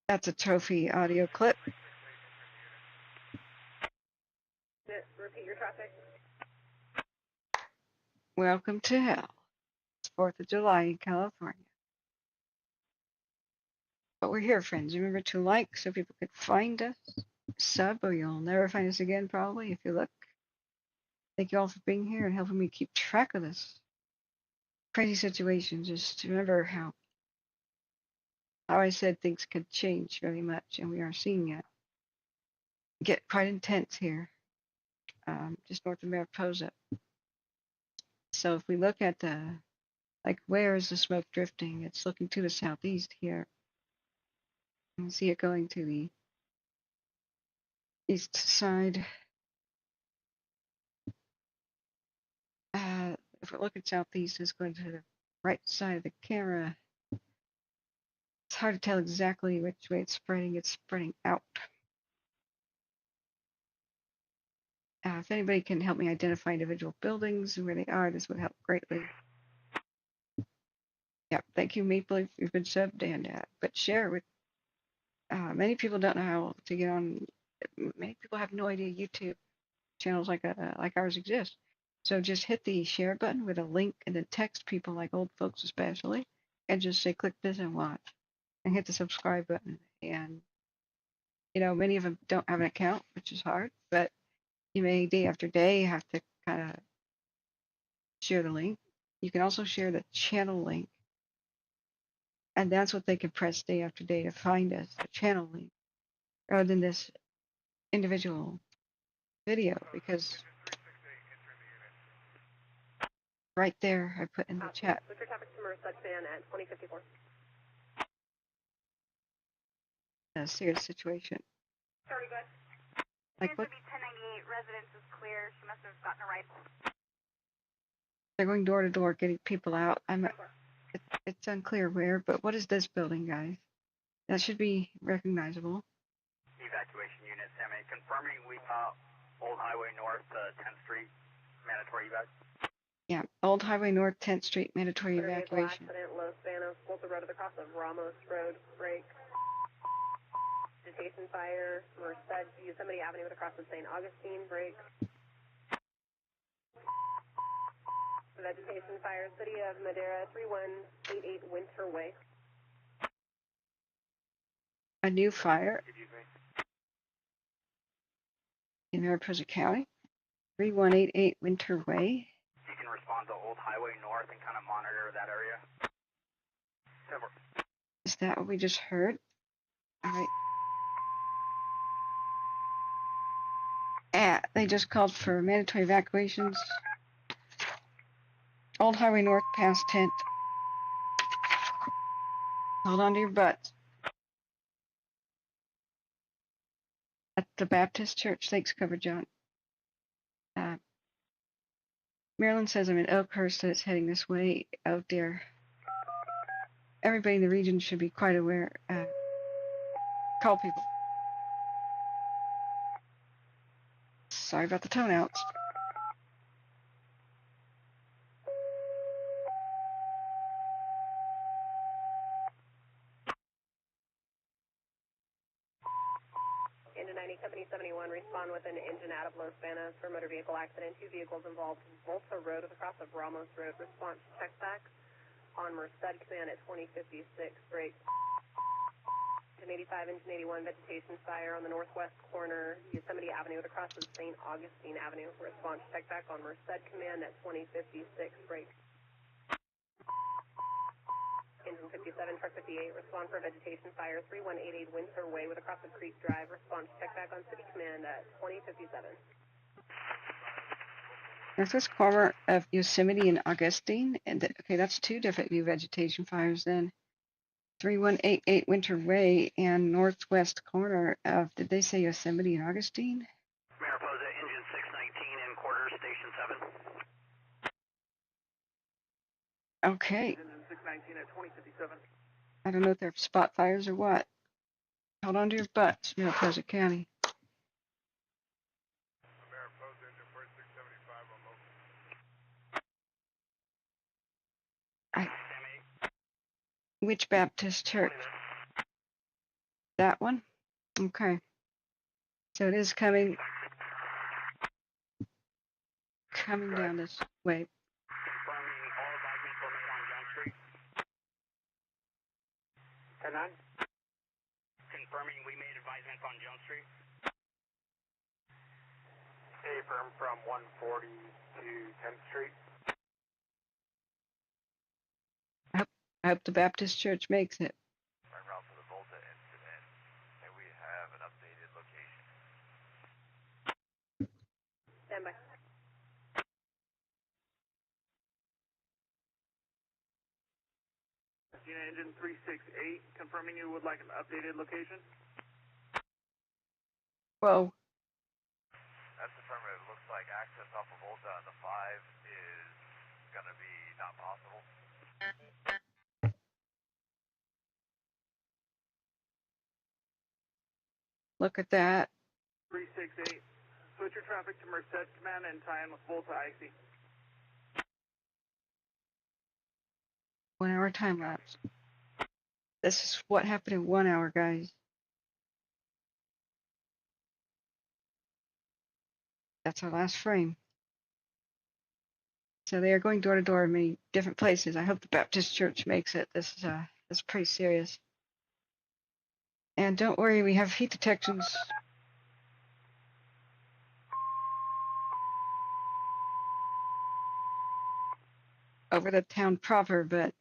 That's a trophy audio clip. Repeat your traffic. Welcome to hell. It's 4th of July in California. But we're here, friends. Remember to like so people can find us. Sub, or you'll never find us again, probably, if you look. Thank you all for being here and helping me keep track of this crazy situation. Just remember how I said things could change very much, and we are seeing it get quite intense here, just north of Mariposa. So if we look at like, where is the smoke drifting? It's looking to the southeast here. You can see it going to the east side. If we look at southeast, it's going to the right side of the camera. It's hard to tell exactly which way it's spreading. It's spreading out. If anybody can help me identify individual buildings and where they are, this would help greatly. Yep, thank you, Maple, you've been subbed, and but share with. Many people don't know how to get on. Many people have no idea YouTube channels like ours exist. So just hit the share button with a link and then text people, like old folks especially, and just say click this and watch, and hit the subscribe button. And many of them don't have an account, which is hard, but you may day after day have to kind of share the link. You can also share the channel link, and that's what they can press day after day to find us, the channel link, rather than this individual video, because right there I put in the chat. Switch your traffic to Merced Fan at 2054. A serious situation. Sorry, go ahead. Like what? Be 1098. Residence is clear. She must have gotten a ride. They're going door to door, getting people out. It's unclear where, but what is this building, guys? That should be recognizable. Evacuation unit, Sammy. Confirming we Old Highway North, 10th Street, mandatory evac. Yeah, Old Highway North, 10th Street, mandatory evacuation. Accident, Los Banos, Volta Road at the cross of Ramos Road, break. Vegetation Fire, Merced, Yosemite Avenue at the cross of St. Augustine, break. Vegetation Fire, City of Madera, 3188 Winter Way. A new fire in Mariposa County, 3188 Winter Way. You can respond to Old Highway North and kind of monitor that area. Over. Is that what we just heard? All right. They just called for mandatory evacuations. Old Highway North past 10th. Hold on to your butts. At the Baptist Church. Thanks, Cover John. Marilyn says I'm in Oakhurst and it's heading this way. Oh dear. Everybody in the region should be quite aware. Call people. Sorry about the tone outs. Engine 90, Company 71, respond with an engine out of Los Banos for motor vehicle accident. 2 vehicles involved. Volta Road at the cross of Ramos Road. Response check back on Merced Command at 2056. Break. Engine 85, Engine 81, Vegetation Fire on the northwest corner, Yosemite Avenue at the cross of St. Augustine Avenue. Response check back on Merced Command at 2056. Break. Engine 55, truck 58, respond for vegetation fire 3188 Winter Way with across the creek drive, response check back on city command at 2057. Northwest corner of Yosemite and Augustine. And okay, that's two different new vegetation fires then. 3188 Winter Way and northwest corner of, did they say Yosemite and Augustine? Mariposa, engine 619 in quarters, station 7. Okay. Engine 619 at 2057. I don't know if they're spot fires or what. Hold on to your butts, Mariposa County. Mariposa, engine 4675 on local. Which Baptist church? That one? Okay. So it is coming down this way. Confirming all advisements were made on Jump Street. 10-9. Confirming we made advisements on Jump Street. Affirm from 140 to 10th Street. I hope the Baptist church makes it. En route for the Volta incident, and we have an updated location. Stand by. Engine 368, confirming you would like an updated location. Whoa. That's affirmative. It looks like access off of Volta on the 5 is going to be not possible. Look at that. 368, switch your traffic to Merced Command and tie in with Volta IC. 1 hour time lapse. This is what happened in 1 hour, guys. That's our last frame. So they are going door to door in many different places. I hope the Baptist church makes it. This is pretty serious. And don't worry, we have heat detections. Over the town proper, but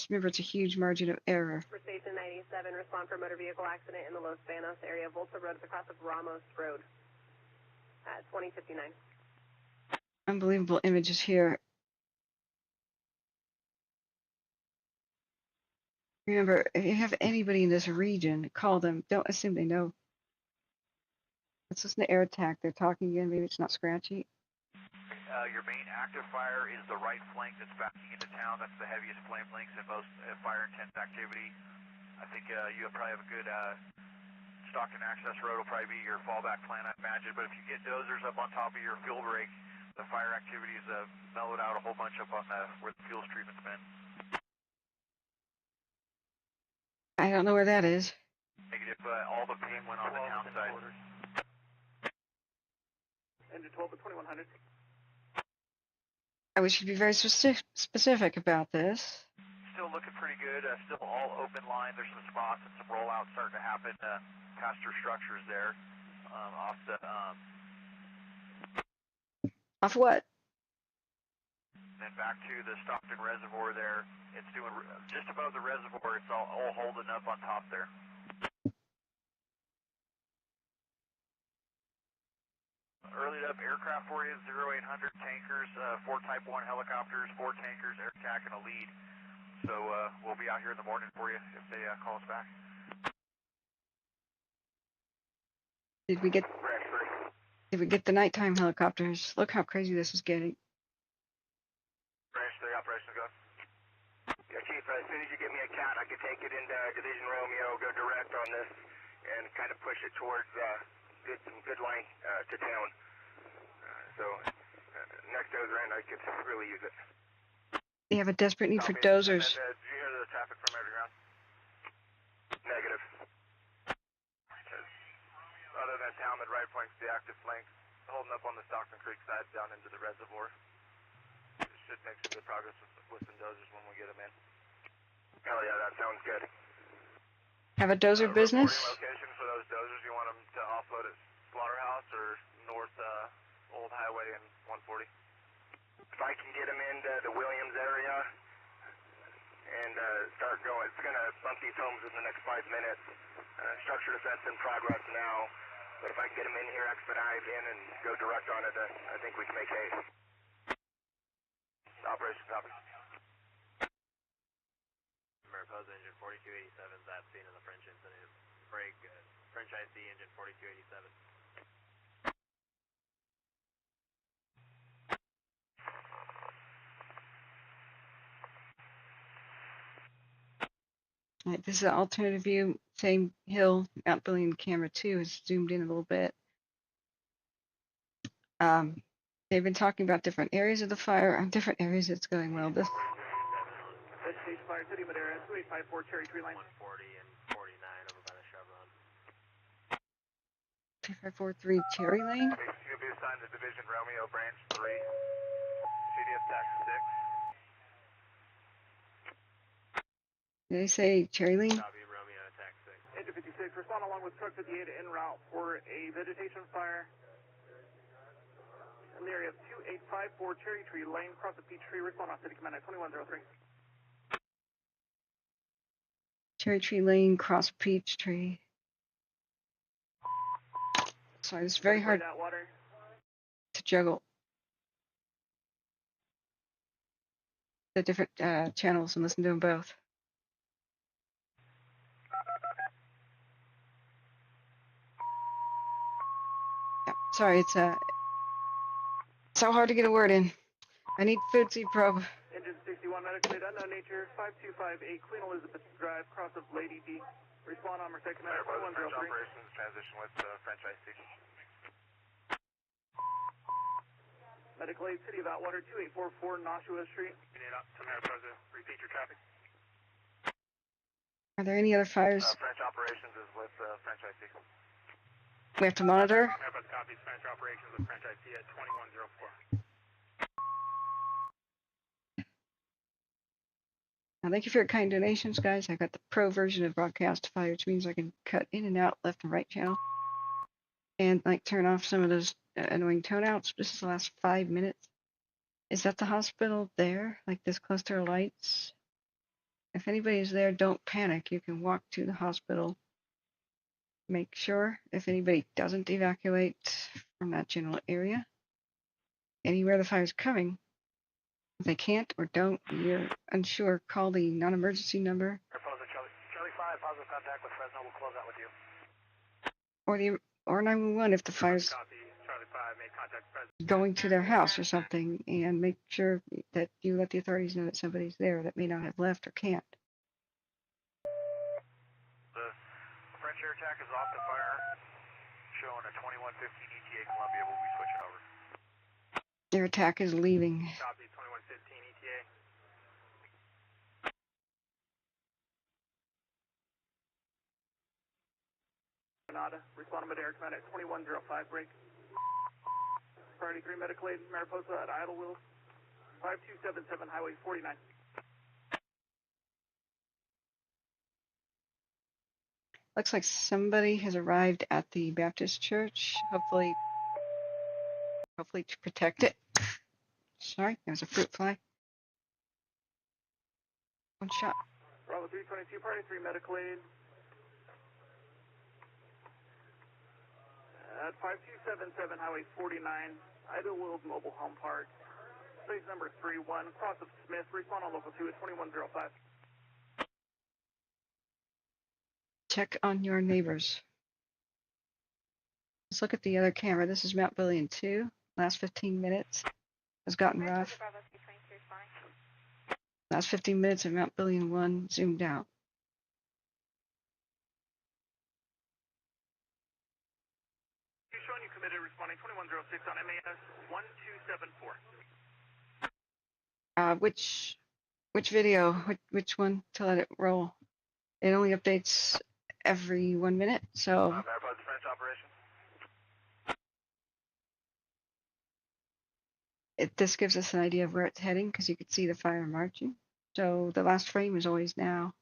remember it's a huge margin of error. For Station 97, respond for motor vehicle accident in the Los Banos area. Volta Road at the cross of Ramos Road at 2059. Unbelievable images here. Remember, if you have anybody in this region, call them. Don't assume they know. Let's listen to air attack. They're talking again. Maybe it's not scratchy. Your main active fire is the right flank that's backing into town. That's the heaviest flame lengths in most fire intense activity. I think you probably have a good Stockton access road will probably be your fallback plan, I imagine. But if you get dozers up on top of your fuel break, the fire activity is mellowed out a whole bunch up on where the fuels treatment's been. I don't know where that is. Negative. All the paint went on the town side. Engine 12 at 2100. We should be very specific about this. Still looking pretty good. Still all open line. There's some spots and some rollouts starting to happen past your structures there. Off the Off what? Then back to the Stockton Reservoir there. It's doing just above the reservoir. It's all holding up on top there. Earlied up aircraft for you, 0800 tankers, 4 Type 1 helicopters, 4 tankers, air attack, and a lead. So we'll be out here in the morning for you if they call us back. Did we get the nighttime helicopters? Look how crazy this is getting. Branch 3, operations go. Yeah, Chief, as soon as you give me a count, I can take it into Division Romeo, go direct on this, and kind of push it towards some good line to town. So next dozer end, I could really use it. They have a desperate need for dozers. Did you hear the traffic from underground? Negative. Other than town, the right flank's the active flank, holding up on the Stockton Creek side down into the reservoir. Should make some good progress with some dozers when we get them in. Hell yeah, that sounds good. Have a dozer business? Location for those dozers, you want them to offload at Slaughterhouse or North Old Highway and 140? If I can get them into the Williams area and start going. It's going to bump these homes in the next 5 minutes. Structure defense in progress now, but if I can get them in here, expedite in, and go direct on it, I think we can make hay. Operation copy. Mariposa engine 4287 is at scene of the French incident. Break French IC engine 4287. All right, this is an alternative view, same hill. Mount Billion camera 2 is zoomed in a little bit. They've been talking about different areas of the fire. On different areas, it's going well. This Vegetation fire, City Madera, 2854 Cherry Tree Lane. 140 and 49 over by the Chevron. 2543 Cherry Lane. You'll be assigned to Division Romeo Branch 3. CDS TAC 6. Did they say Cherry Lane? Copy, Romeo TAC 6. Engine 56, respond along with truck 58 en route for a vegetation fire in the area of 2854 Cherry Tree Lane, cross the Peach Tree, respond on City Command at 2103. Cherry Tree Lane, cross Peach Tree. Sorry, it's very hard to juggle the different channels and listen to them both. Yeah, sorry, it's so hard to get a word in. I need food probe. Engine 61, medical aid, unknown nature, 5258 Queen Elizabeth Drive, cross of Lady D. Respond on Merced Command at 2103. Operations transition with French IC. Medical aid, City of Atwater, 2844 Nashua Street. Unit up to Mariposa. Repeat your copy. Are there any other fires French operations is with French IC. we have to monitor? Mariposa copies French operations with French IC at 2104. Now, thank you for your kind donations, guys. I got the pro version of Broadcast Fire, which means I can cut in and out left and right channel, and like turn off some of those annoying tone outs. This is the last 5 minutes. Is that the hospital there, like this close to our lights? If anybody's there, don't panic. You can walk to the hospital. Make sure if anybody doesn't evacuate from that general area, anywhere the fire's coming, if they can't or don't, you're unsure, call the non-emergency number Mariposa, Charlie 5, positive contact with Fresno. We'll close out with you. or 911 if the fire's Copy, Charlie 5, made contact Fresno. going to their house or something, and make sure that you let the authorities know that somebody's there that may not have left or can't. The French air attack is off the fire, showing a 2115 ETA Columbia. We'll be switching over. Their attack is leaving. Copy, 2115 ETA. Granada, respond to Madera Command at 2105 break. Priority 3 medical aid, Mariposa at Idle Wheels, 5277 Highway 49. Looks like somebody has arrived at the Baptist church, hopefully to protect it. Sorry, there was a fruit fly. One shot. Bravo 322, Priority 3 medical aid. At 5277 Highway 49, Idle Wheels Mobile Home Park. Space number 31, cross of Smith, respond on local 2 at 2105. Check on your neighbors. Let's look at the other camera. This is Mount Billion 2. Last 15 minutes has gotten rough. Last 15 minutes of Mount Billion 1 zoomed out. Showing you committed, responding 2106 on MAS 1274. Which video? Which one to let it roll? It only updates every 1 minute, so Mariposa French operation. this gives us an idea of where it's heading because you could see the fire marching. So the last frame is always now.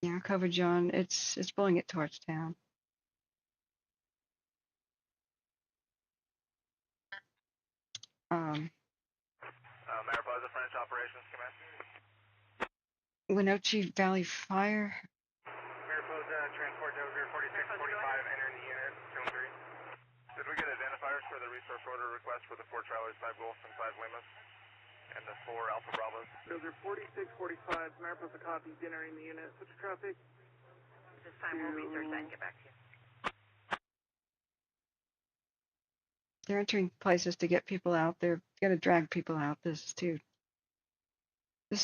Yeah, coverage on. It's pulling it towards town. Mariposa French operations command. Wenatchee Valley Fire. Mariposa, transport dozer 4645, entering the unit, zone 3. Did we get identifiers for the resource order request for the 4 trailers, 5 Golfs, and 5 Limas? And the 4 Alpha Bravos? Dozer 4645, Mariposa copies, entering the unit. Switch traffic. This time we'll research that and get back to you. They're entering places to get people out. They're gonna drag people out. This is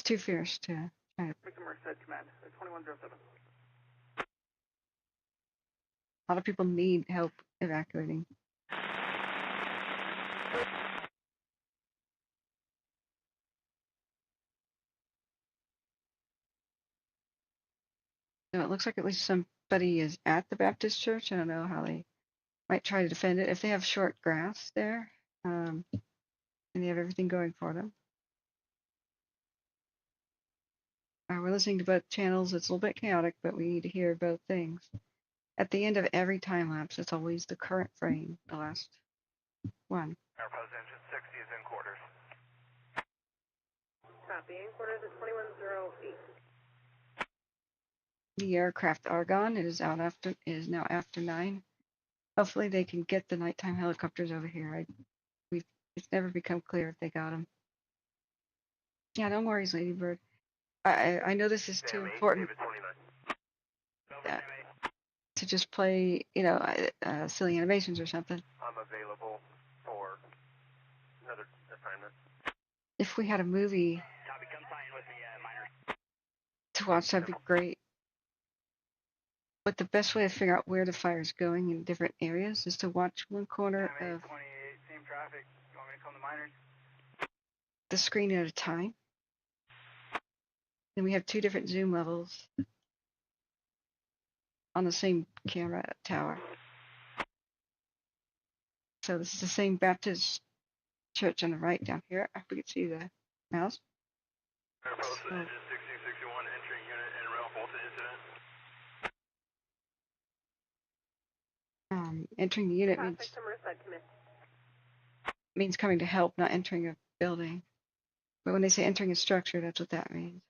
too fierce to try to. Victim said command. 2107. A lot of people need help evacuating. So it looks like at least somebody is at the Baptist church. I don't know how they might try to defend it. If they have short grass there, and they have everything going for them. We're listening to both channels. It's a little bit chaotic, but we need to hear both things. At the end of every time lapse, it's always the current frame, the last one. Mariposa engine 60 is in quarters. Copy, in quarters at 2108. The aircraft Argonne is now after 9. Hopefully they can get the nighttime helicopters over here. It's never become clear if they got them. Yeah, no worries, Ladybird. I know this is too important to just play, silly animations or something. I'm available for another assignment. If we had a movie Copy, come sign with me, minor. to watch, that'd be great. But the best way to figure out where the fire is going in different areas is to watch one corner of 28, same traffic. You want me to come to minors? the screen at a time. Then we have 2 different zoom levels on the same camera tower. So this is the same Baptist church on the right down here. I hope we can see the mouse. Mariposa engine 1661 entering unit and rail voltage incident. Entering the unit means coming to help, not entering a building. But when they say entering a structure, that's what that means.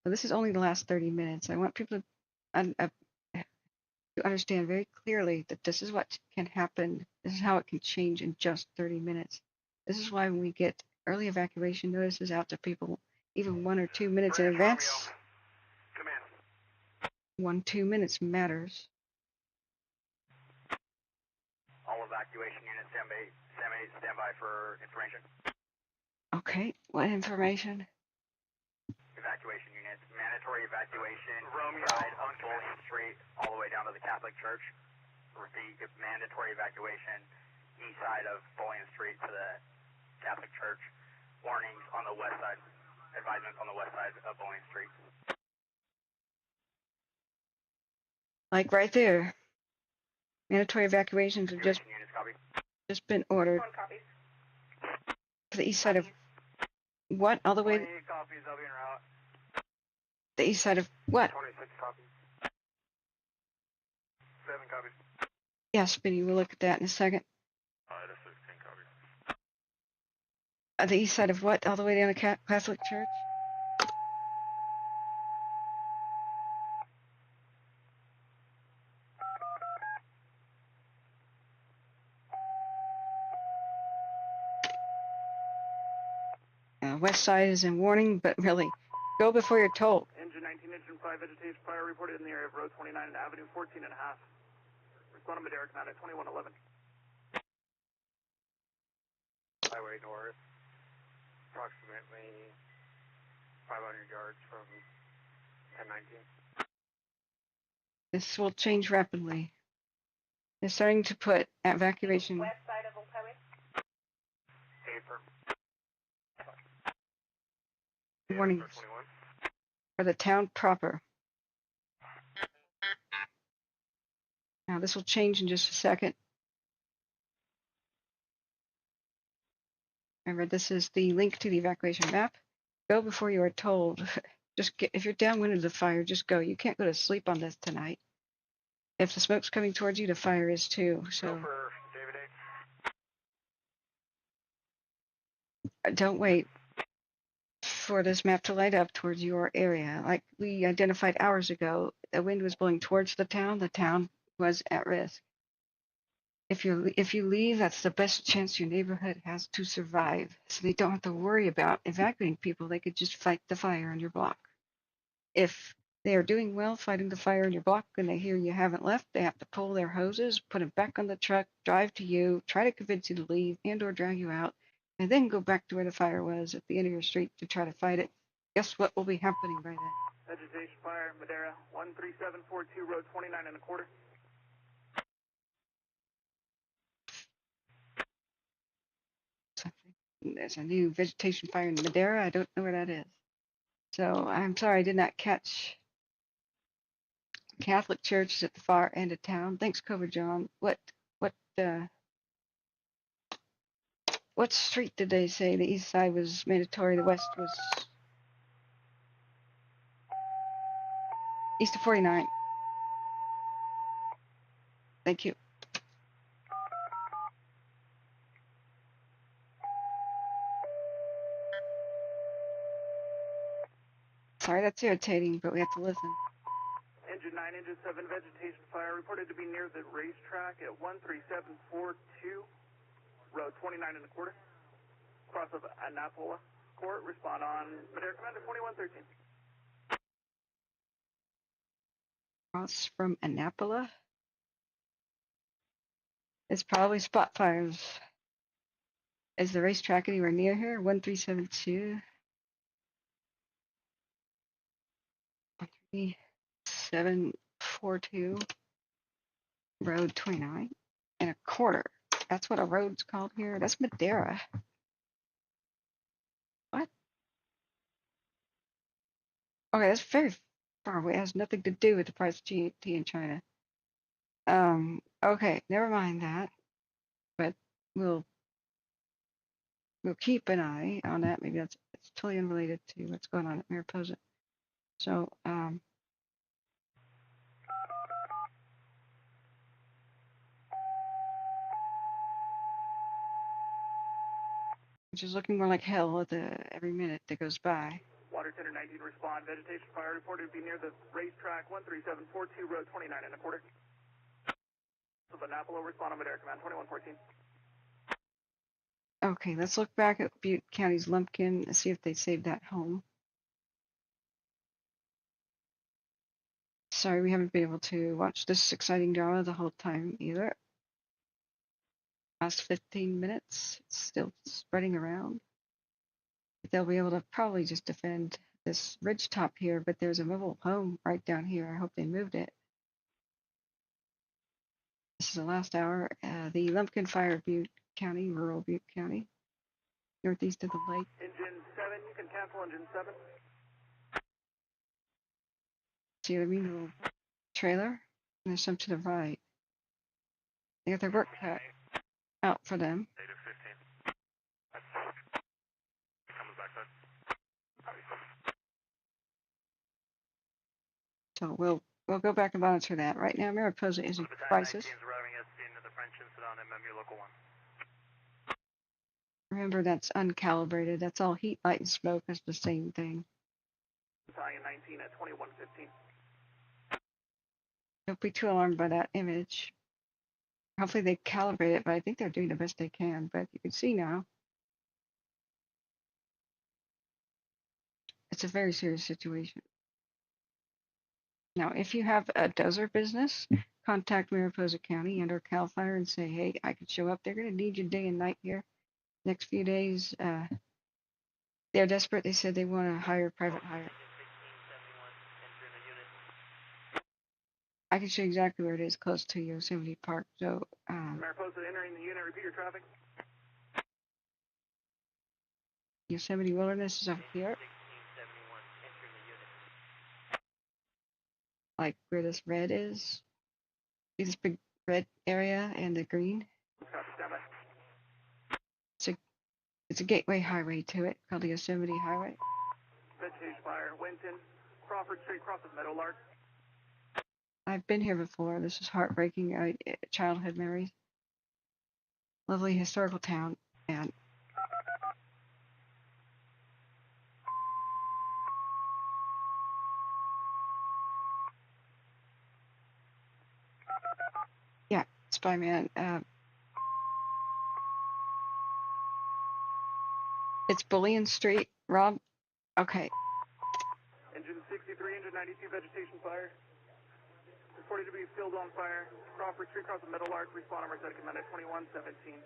So this is only the last 30 minutes. I want people to understand very clearly that this is what can happen. This is how it can change in just 30 minutes. This is why when we get early evacuation notices out to people, even 1 or 2 minutes in advance, 1-2 minutes matters. All evacuation units stand by for information. Okay, what information? Evacuation units, mandatory evacuation side on Bowling Street all the way down to the Catholic Church. Repeat, mandatory evacuation east side of Bowling Street to the Catholic Church. Warnings on the west side, advisements on the west side of Bowling Street. Like right there. Mandatory evacuations have just been ordered. To the east side of what? All the way? 28 copies, I'll be en route. The east side of what? 26 copies. 7 copies. Yes, Benny, we'll look at that in a second. That's 16 copies. The east side of what? All the way down to Catholic Church? West side is in warning, but really, go before you're told. Engine 19, engine 5, vegetation fire reported in the area of road 29 and avenue 14 and a half. Respond to Madera command at 2111. Highway north, approximately 500 yards from 1019. This will change rapidly. They're starting to put evacuation West side of Old Highway. warnings for the town proper. Now this will change in just a second. Remember, this is the link to the evacuation map. Go before you are told. If you're downwind of the fire, just go. You can't go to sleep on this tonight. If the smoke's coming towards you, the fire is too. So don't wait. for this map to light up towards your area. Like we identified hours ago, the wind was blowing towards the town was at risk. If you leave, that's the best chance your neighborhood has to survive. So they don't have to worry about evacuating people. They could just fight the fire on your block. If they are doing well fighting the fire in your block and they hear you haven't left, they have to pull their hoses, put them back on the truck, drive to you, try to convince you to leave and or drag you out, and then go back to where the fire was at the end of your street to try to fight it. Guess what will be happening by then? Vegetation fire, Madera, 13742, road 29 and a quarter. There's a new vegetation fire in Madera. I don't know where that is. So I'm sorry I did not catch. Catholic Church is at the far end of town. Thanks, Cover John. What street did they say the east side was mandatory, the west was east of 49? Thank you. Sorry, that's irritating, but we have to listen. Engine 9, Engine 7, vegetation fire reported to be near the racetrack at 13742, road 29 and a quarter, cross of Anapola Court. Respond on Madera Commander 2113. Cross from Anapola. It's probably spot fires. Is the racetrack anywhere near here? 1372. 3742. Road 29 and a quarter. That's what a road's called here. That's Madera. What? Okay, that's very far away. It has nothing to do with the price of GT in China. Okay, never mind that. But we'll keep an eye on that. Maybe it's totally unrelated to what's going on at Mariposa. So, which is looking more like hell at every minute that goes by. Water Tender 19, respond. Vegetation fire reported to be near the racetrack, 13742, road 29 and a quarter. So Anapola, respond on Madera Command 2114. Okay, let's look back at Butte County's Lumpkin and see if they saved that home. Sorry, we haven't been able to watch this exciting drama the whole time either. Last 15 minutes, it's still spreading around. They'll be able to probably just defend this ridge top here, but there's a mobile home right down here. I hope they moved it. This is the last hour. The Lumpkin Fire, Butte County, rural Butte County, northeast of the lake. Engine 7, you can cancel engine 7. See what I mean? A little trailer. And there's some to the right. They got their work cut out for them. Native 15. Comes backside. So we'll go back and monitor that. Right now, Mariposa is in crisis. Arriving at scene of the French incident on MMU Local 1. Remember, that's uncalibrated. That's all heat, light, and smoke. That's the same thing. Italian 19 at 2115. Don't be too alarmed by that image. Hopefully they calibrate it, but I think they're doing the best they can. But you can see now, it's a very serious situation. Now, if you have a dozer business, contact Mariposa County and or CAL FIRE and say, hey, I could show up. They're going to need you day and night here. Next few days, they're desperate. They said they want to hire private hire. I can show you exactly where it is, close to Yosemite Park. So, Mariposa entering the unit, repeat your traffic. Yosemite Wilderness is over here. Like where this red is. See this big red area and the green? It's a gateway highway to it, called the Yosemite Highway. Vegetation fire, Winton, Crawford Street, cross of Meadowlark. I've been here before. This is heartbreaking. Childhood memories. Lovely historical town. And by, man. It's Bullion Street, Rob. Okay. Engine 63, engine 92, vegetation fire. Reported to be field on fire. Crawford Street across the Middle Arc. Respond on Merced Command at 2117.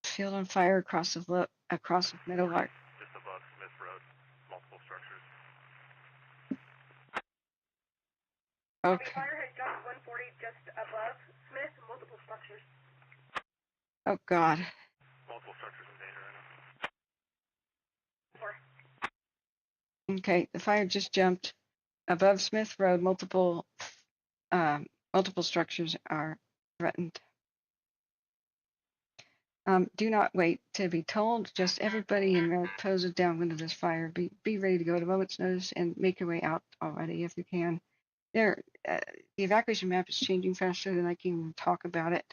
Field on fire across the Middle Arc. Just above Smith Road, multiple structures. Okay. Fire has jumped 140 just above Smith, multiple structures. Oh God. Multiple structures in danger right now. Okay, the fire just jumped above Smith Road. Multiple structures are threatened. Do not wait to be told. Just everybody in Mariposa downwind of this fire. Be ready to go at a moment's notice and make your way out already if you can. The evacuation map is changing faster than I can even talk about it.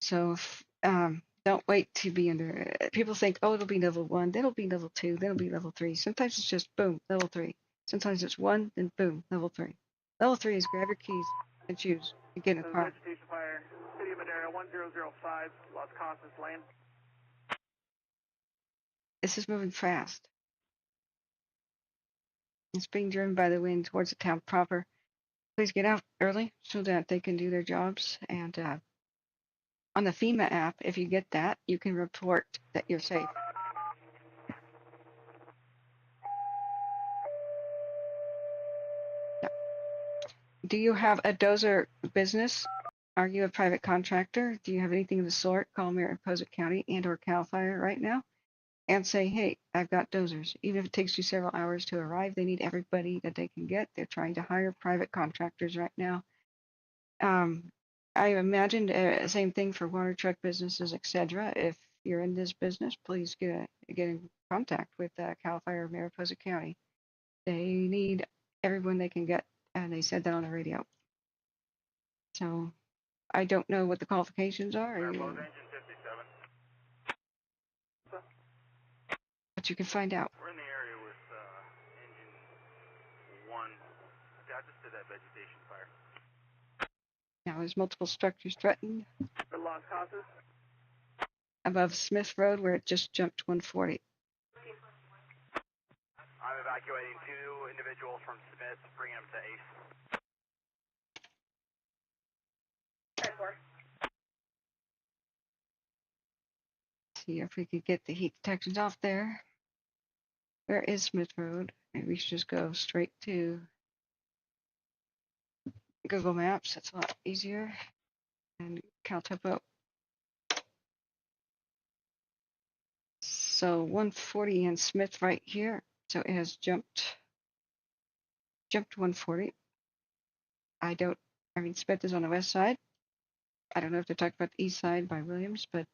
So don't wait to be under. People think, oh, it'll be level 1, then it'll be level 2, then it'll be level 3. Sometimes it's just boom, level 3. Sometimes it's 1, then boom, level 3. Level 3 is grab your keys and choose and get in a car. Vegetation fire. City of Madera 1005, Las Casas Lane. This is moving fast. It's being driven by the wind towards the town proper. Please get out early so that they can do their jobs. And on the FEMA app, if you get that, you can report that you're safe. Yeah. Do you have a dozer business? Are you a private contractor? Do you have anything of the sort? Call Mariposa County and or CAL FIRE right now and say, hey, I've got dozers. Even if it takes you several hours to arrive, they need everybody that they can get. They're trying to hire private contractors right now. I imagined the same thing for water truck businesses, etc. If you're in this business, please get in contact with CAL FIRE Mariposa County. They need everyone they can get, and they said that on the radio. So I don't know what the qualifications are. Mariposa engine 57. But you can find out. We're in the area with engine 1. Yeah, I just did that vegetation fire. Now there's multiple structures threatened. For Las Casas. Above Smith Road where it just jumped 140. I'm evacuating 2 individuals from Smith, bringing them to ACE. See if we could get the heat detectors off there. Where is Smith Road? Maybe we should just go straight to Google Maps. That's a lot easier. And CalTopo. So 140 and Smith right here. So it has jumped 140. Smith is on the west side. I don't know if they're talking about the east side by Williams, but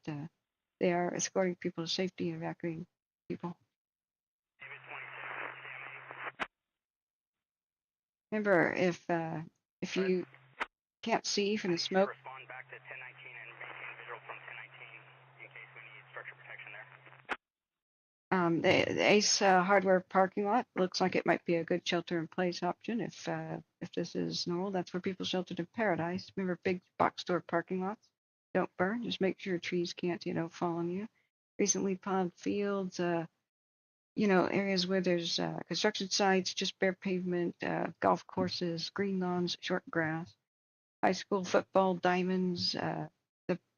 they are escorting people to safety and evacuating people. Remember, if you can't see from the smoke, Respond back to 1019 and maintain visual from 1019 in case we need structure protection there. the ACE hardware parking lot looks like it might be a good shelter-in-place option. If this is normal, that's where people sheltered in Paradise. Remember, big box store parking lots don't burn. Just make sure trees can't, fall on you. Recently plowed fields, areas where there's construction sites, just bare pavement, golf courses, green lawns, short grass, high school football diamonds,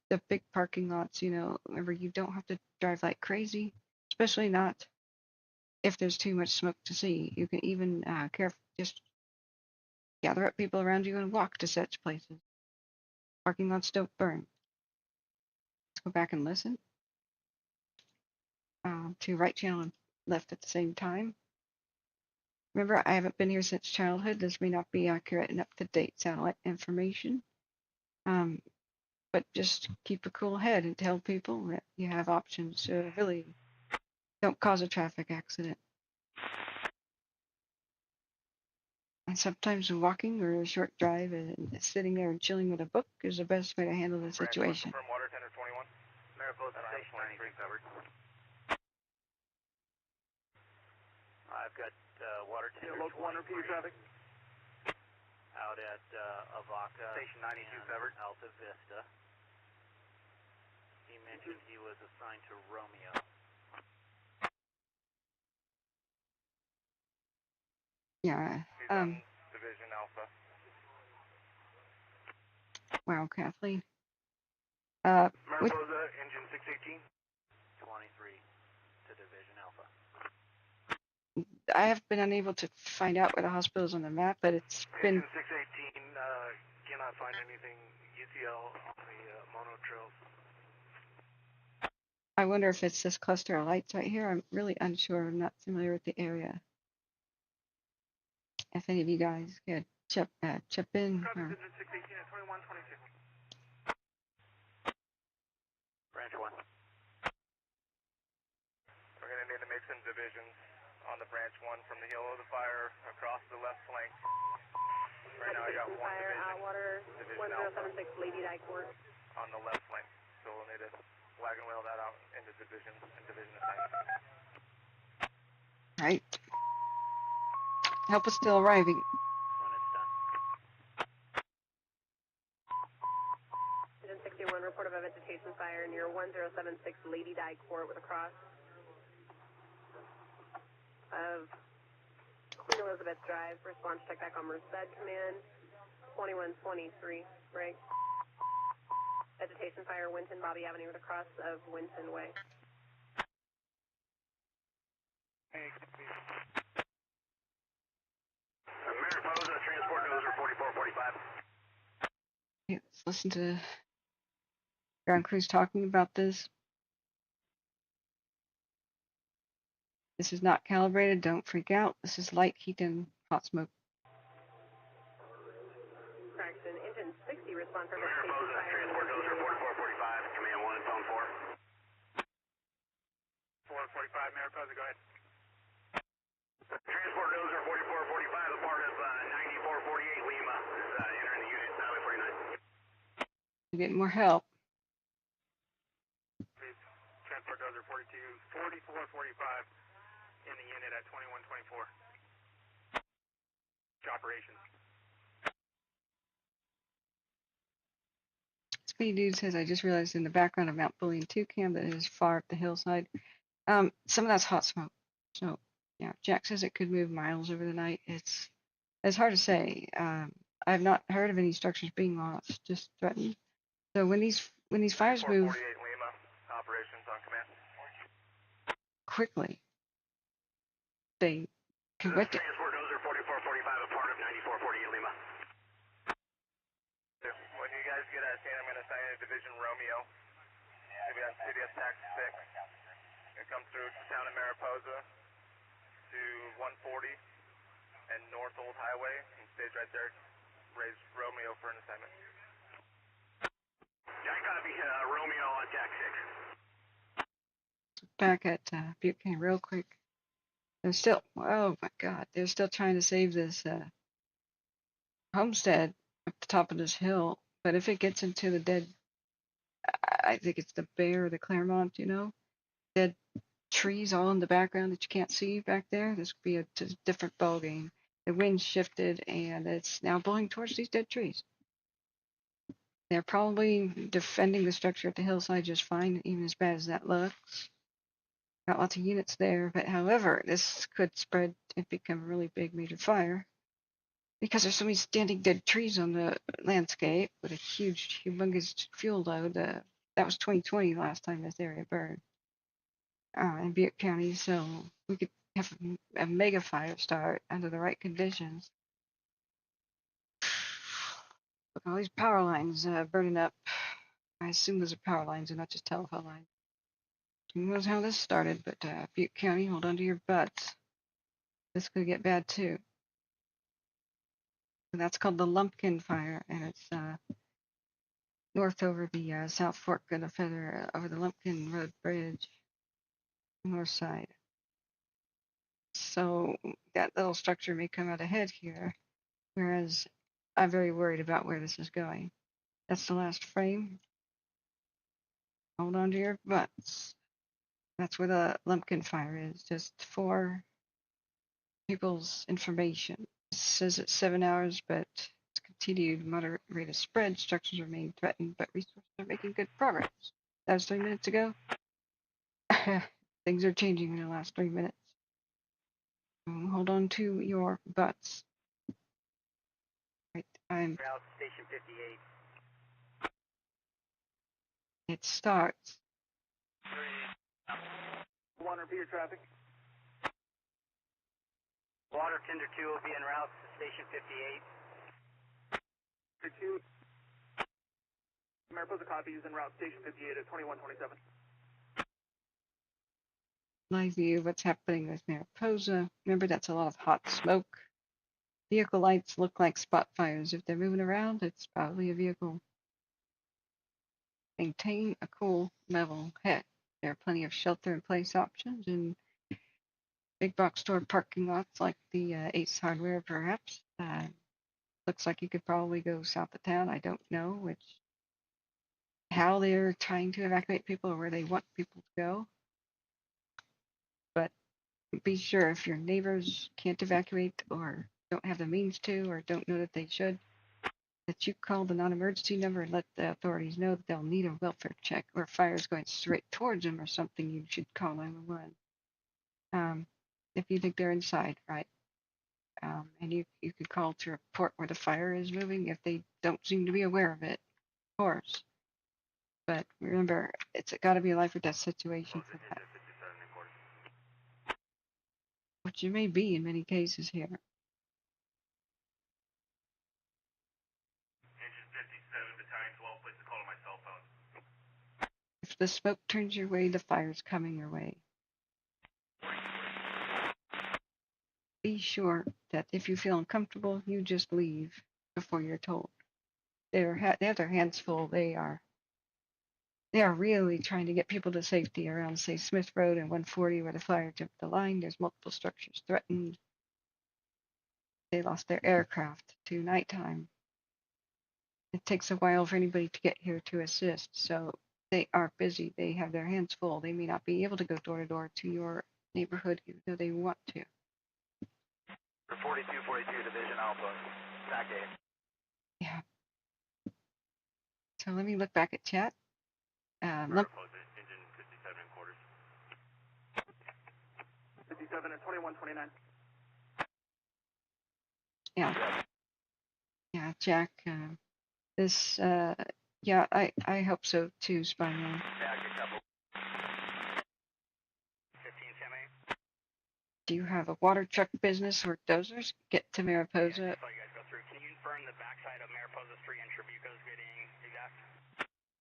the big parking lots. Remember, you don't have to drive like crazy, especially not if there's too much smoke to see. You can even just gather up people around you and walk to such places. Parking lots don't burn. Let's go back and listen to right channel and left at the same time. Remember, I haven't been here since childhood. This may not be accurate and up-to-date satellite information. But just keep a cool head and tell people that you have options to really don't cause a traffic accident. And sometimes walking or a short drive and sitting there and chilling with a book is the best way to handle the situation. From water tender 21. Mariposa station 93 covered. I've got water tender. Local 1 repeat traffic. out at Avaca Station 92 and covered. Alta Vista. He mentioned he was assigned to Romeo. Yeah. He's on Division Alpha. Wow, Kathleen. With Mariposa, engine 618. 23 to Division Alpha. I have been unable to find out where the hospital is on the map, but it's been. Engine 618 cannot find anything UTL on the mono trails. I wonder if it's this cluster of lights right here. I'm really unsure. I'm not familiar with the area. If any of you guys could chip in. Copy, Or, engine 618 at 2122. Branch 1. We're going to need to make some divisions on the branch 1 from the hill of the fire across the left flank. Right now I got one Fire, division, Outwater, Division Alpha 1076 Lady Di Court. on the left flank. So we'll need to wagon wheel that out into divisions and division assignment. right. Help is still arriving. When it's done. Engine 61, report of a vegetation fire near 1076 Lady Di Court with a cross of Queen Elizabeth Drive. Response check back on Merced Command 2123. Break. Vegetation fire, Winton Bobby Avenue with a cross of Winton Way. Mariposa, transport dozer 4445. Okay, let's listen to ground crews talking about this. This is not calibrated. Don't freak out. This is light heat and hot smoke. Correction. Engine 60, respond for Mariposa, vegetation fire. transport dozer 4445. Command 1, zone 4. 445, Mariposa, go ahead. Transport dozer 4445, a part of 9448 Lima, is entering the unit, Highway 49. Getting more help. Transport dozer 4445 in the unit at 2124. Operations. Speedy Dude says, I just realized in the background of Mount Bullion 2 cam that is far up the hillside. Some of that's hot smoke. So, yeah, Jack says it could move miles over the night. It's hard to say. I've not heard of any structures being lost, just threatened. So when these fires move 48 Lima, operations on command. quickly, they can wet it. Transport dozer 4445, a part of 9448 Lima. When you guys get a scene, I'm going to assign a Division Romeo. Maybe on CDS Tax 6. It comes through town of Mariposa to 140 and North Old Highway and stays right there. Raise Romeo for an assignment. Jack copy, Romeo on Tax 6. Back at Butte County real quick. They're still, oh my God, they're still trying to save this homestead up the top of this hill. But if it gets into the dead, I think it's the Bear or the Claremont, dead trees all in the background that you can't see back there, this could be a different ball game. The wind shifted and it's now blowing towards these dead trees. They're probably defending the structure at the hillside just fine, even as bad as that looks. Got lots of units there, but however, this could spread and become a really big major fire because there's so many standing dead trees on the landscape with a huge, humongous fuel load. That was 2020 last time this area burned in Butte County, so we could have a mega fire start under the right conditions. Look at all these power lines burning up. I assume those are power lines and not just telephone lines. Who knows how this started, but Butte County, hold on to your butts. This could get bad too. And that's called the Lumpkin Fire, and it's north over the South Fork of the Feather, over the Lumpkin Road Bridge, north side. So that little structure may come out ahead here, whereas I'm very worried about where this is going. That's the last frame. Hold on to your butts. That's where the Lumpkin Fire is, just for people's information. It says it's 7 hours, but continued moderate rate of spread. Structures remain threatened, but resources are making good progress. That was 3 minutes ago. Things are changing in the last 3 minutes. Hold on to your butts. Right, Route Station 58. It starts. 1, repeat your traffic. Water Tender 2 will be en route to Station 58. Tender 2. Mariposa copy is en route Station 58 at 2127. Live view of what's happening with Mariposa. Remember, that's a lot of hot smoke. Vehicle lights look like spot fires. If they're moving around, it's probably a vehicle. Maintain a cool, level head. There are plenty of shelter-in-place options in big box store parking lots like the Ace Hardware, perhaps. Looks like you could probably go south of town. I don't know how they're trying to evacuate people or where they want people to go. But be sure if your neighbors can't evacuate or don't have the means to or don't know that they should, that you call the non-emergency number and let the authorities know that they'll need a welfare check or if fire is going straight towards them or something, you should call 911. If you think they're inside, right? And you could call to report where the fire is moving if they don't seem to be aware of it, of course. But remember, it's got to be a life or death situation for that. Which you may be in many cases here. Engine 57, Battalion 12, place a call on my cell phone. If the smoke turns your way, the fire's coming your way. Be sure that if you feel uncomfortable, you just leave before you're told. They have their hands full. They are really trying to get people to safety around, say, Smith Road and 140 where the fire jumped the line. There's multiple structures threatened. They lost their aircraft to nighttime. It takes a while for anybody to get here to assist, so they are busy. They have their hands full. They may not be able to go door to door to your neighborhood even though they want to. 4242 Division Alpha, back 8. Yeah. So let me look back at chat. Mariposa, engine 57 in quarters. 57 at 2129. Yeah, Jack. Yeah, I hope so too, Spider-Man. Back a couple. 15 semi. Do you have a water truck business or dozers? Get to Mariposa. Yeah, I saw you guys go through. Can you confirm the backside of Mariposa Street and Trabuco's getting evac?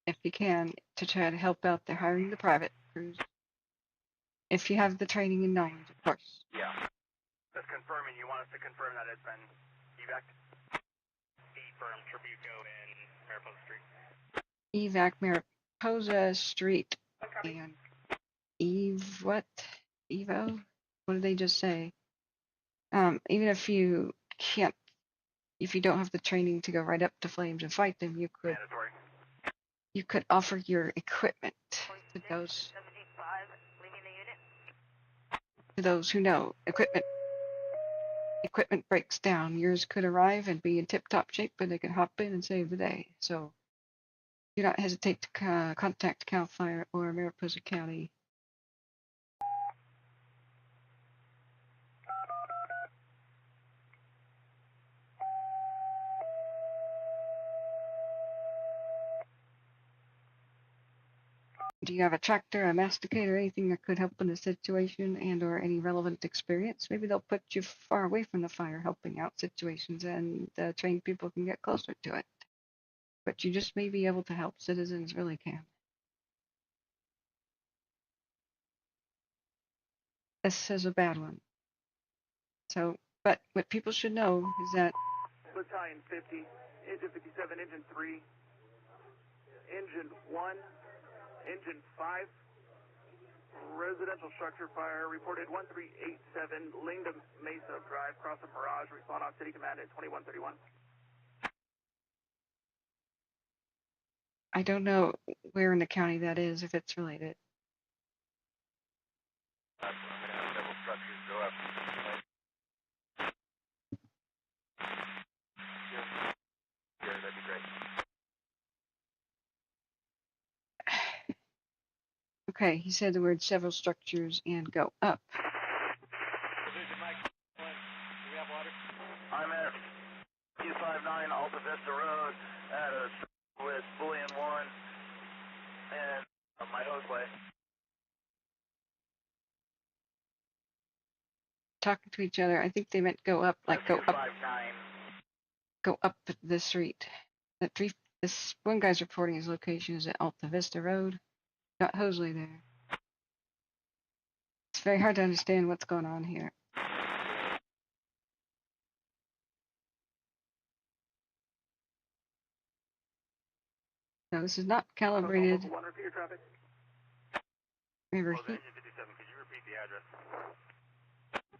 If you can, to try to help out. They're hiring the private crews. If you have the training and knowledge, of course. Yeah. That's confirming. You want us to confirm that it's been evac? Firm Trabuco and Mariposa Street. Evac Mariposa Street and what? Evo? What did they just say? Even if you can't, if you don't have the training to go right up to flames and fight them, you could. Mandatory. You could offer your equipment to those who know. Equipment breaks down. Yours could arrive and be in tip-top shape, but they could hop in and save the day. So do not hesitate to contact CAL FIRE or Mariposa County. Do you have a tractor, a masticator, anything that could help in the situation and or any relevant experience? Maybe they'll put you far away from the fire helping out situations and trained people can get closer to it. But you just may be able to help. Citizens really can. This is a bad one. So, but what people should know is that Battalion 50, Engine 57, Engine 3, Engine 1, Engine 5, residential structure fire reported 1387 Linda Mesa Drive, cross of Mirage, respond on City Command at 2131. I don't know where in the county that is, if it's related. I'm going to have several structures go up. Okay, he said the word several structures and go up. I'm at 259 Alta Vista Road at a with Bullion 1 and my hostway. Talking to each other. I think they meant go up, like go up. Go up the street. This one guy's reporting his location is at Alta Vista Road. Got Hosley there. It's very hard to understand what's going on here. No, this is not calibrated. Remember, Could you repeat the address?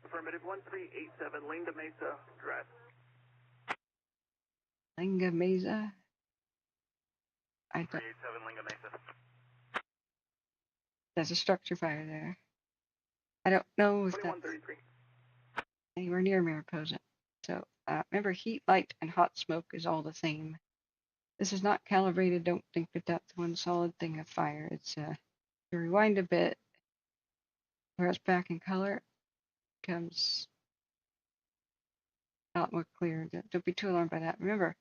Affirmative 1387 Linda Mesa Drive. Linga Mesa. I don't. 387 Linga Mesa. There's a structure fire there. I don't know if that's 2133. anywhere near Mariposa. So remember, heat, light, and hot smoke is all the same. This is not calibrated. Don't think that that's one solid thing of fire. It's to rewind a bit, where it's back in color, becomes a lot more clear. Don't be too alarmed by that. Remember,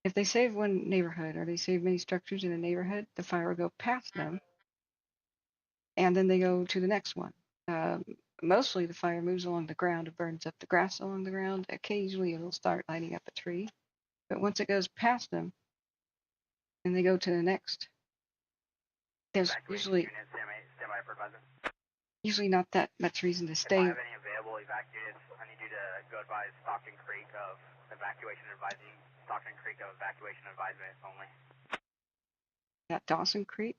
if they save one neighborhood or they save many structures in a neighborhood, the fire will go past them, and then they go to the next one. Mostly the fire moves along the ground. It burns up the grass along the ground. Occasionally it'll start lighting up a tree. But once it goes past them, and they go to the next, there's usually not that much reason to stay. If I have any available evac units, I need you to go advise Stockton Creek of evacuation advising, Stockton Creek of evacuation advisement only. At Dawson Creek,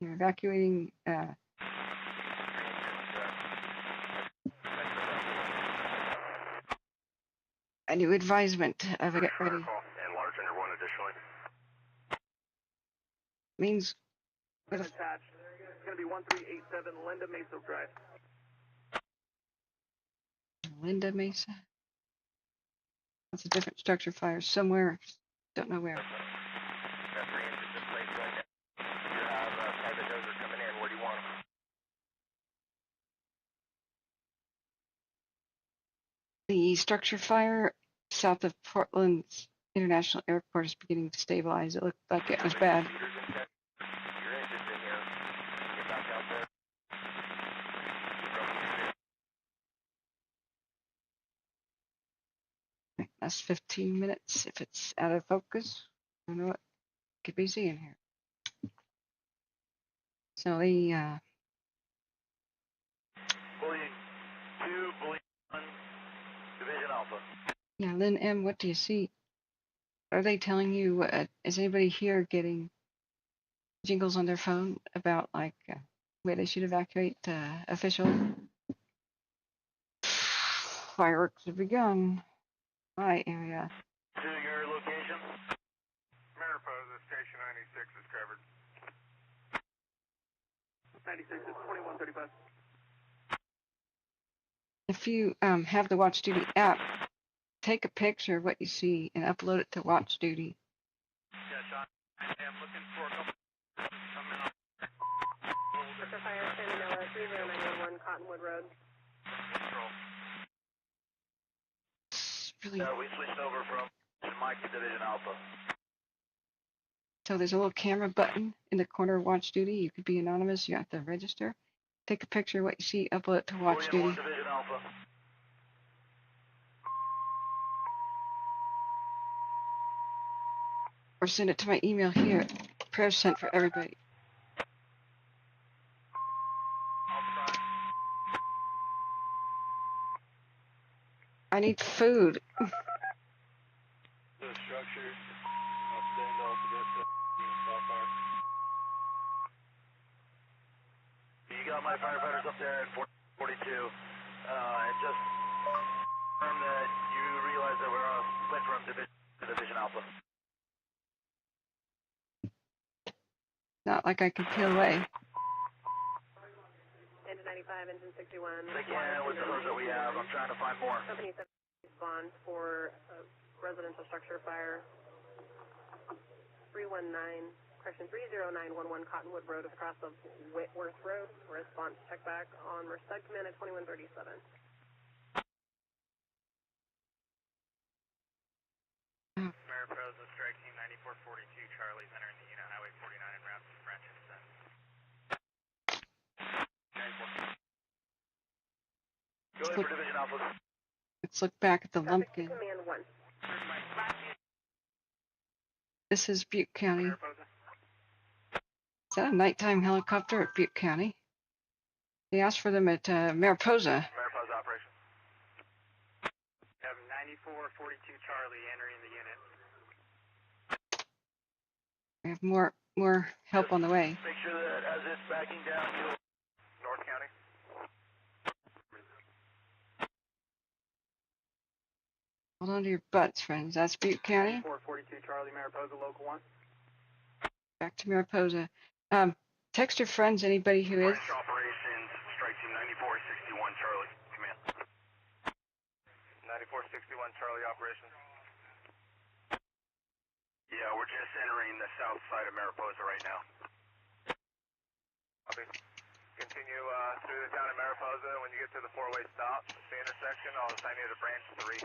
you're evacuating. A new advisement of a get ready. And large under one additionally. Means. Attached. It's going to be 1387 Linda Mesa Drive. Linda Mesa. That's a different structure fire somewhere. Don't know where. The structure fire south of Portland's International Airport is beginning to stabilize. It looked like it was bad. That's 15 minutes. If it's out of focus, I don't know what could be seeing here. So the Bullion 2, Bullion 1, Division Alpha. now Lynn M, what do you see? Are they telling you? Is anybody here getting jingles on their phone about like where they should evacuate? Official fireworks have begun. My area. To your location. Mariposa, Station 96 is covered. 96 is 2135. If you have the Watch Duty app, take a picture of what you see and upload it to Watch Duty. Yeah, Sean. I'm looking for a couple. Mr. Fire, San Manila, 30911 Cottonwood Road. Control. Really. Yeah, we switched over from Mike to Division Alpha. So there's a little camera button in the corner of Watch Duty. You could be anonymous. You have to register. Take a picture of what you see, upload it to Watch Duty. Division Alpha. Or send it to my email here. Prayers sent for everybody. I need food. The structures, I'll send all to this Wildfire. You got my firefighters up there at 42. And just confirm that you realize that we're went from Division Alpha. Not like I can peel away. Engine 95, engine 61. They can with the hose that we have. I'm trying to find more. Company 7 respond for residential structure fire. 319 Correction 30911 Cottonwood Road across of Whitworth Road. Response check back on Merced Command at 2137. Mariposa Strike Team 9442, Charlie's entering the unit, Highway 49 en route to French and Sun. Go ahead for Division Alpha. Let's look back at the Lumpkin. Command 1. This is Butte County. Is that a nighttime helicopter at Butte County? They asked for them at Mariposa. Mariposa operation. We have 9442 Charlie entering the unit. We have more help on the way. Make sure that as it's backing down to North County. Hold on to your butts, friends. That's Butte County. 9442 Charlie, Mariposa, local 1. Back to Mariposa. Text your friends, anybody who is. French operations, Strike Team 9461 Charlie, command. 9461 Charlie operations. Yeah, we're just entering the south side of Mariposa right now. Copy. Continue through the town of Mariposa. When you get to the four-way stop, the intersection, I'll assign you to branch 3.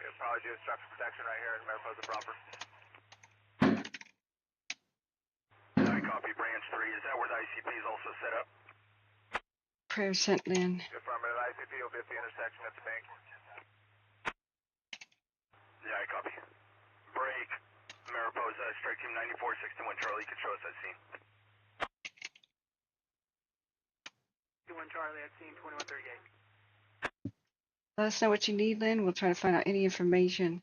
You'll probably do a structure protection right here in Mariposa proper. I copy branch 3. Is that where the ICP is also set up? Prayer sent in. Affirmative. ICP will be at the intersection at the bank. Yeah, I copy. Break. Mariposa, Strike Team 9461 Charlie, you can show us that scene. 21 Charlie, at scene 2138. Let us know what you need, Lynn. We'll try to find out any information.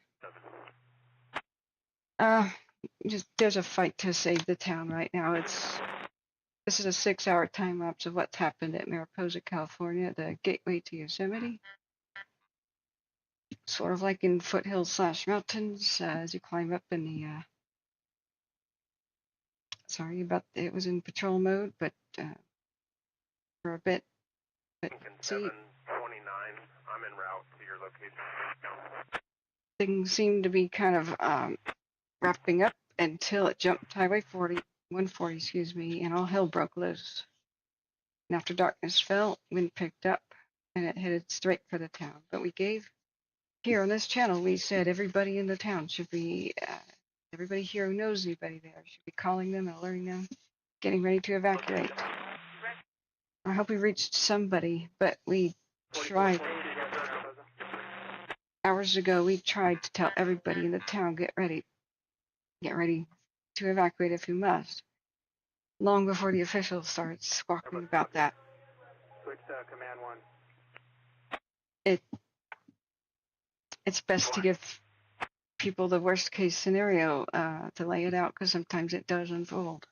There's a fight to save the town right now. This is a 6-hour time lapse of what's happened at Mariposa, California, the gateway to Yosemite. Sort of like in foothills/mountains as you climb up in the. It was in patrol mode, but for a bit. But see, 729. I'm en route to your location. things seem to be kind of wrapping up until it jumped Highway 140, excuse me, and all hell broke loose. And after darkness fell, wind picked up, and it headed straight for the town. But we gave, here on this channel, we said everybody in the town should be, everybody here who knows anybody there should be calling them and alerting them, getting ready to evacuate. I hope we reached somebody, but we tried. Hours ago, we tried to tell everybody in the town, get ready to evacuate if you must. Long before the officials started squawking about that. Switch to Command 1. It's best to give people the worst case scenario to lay it out, because sometimes it does unfold.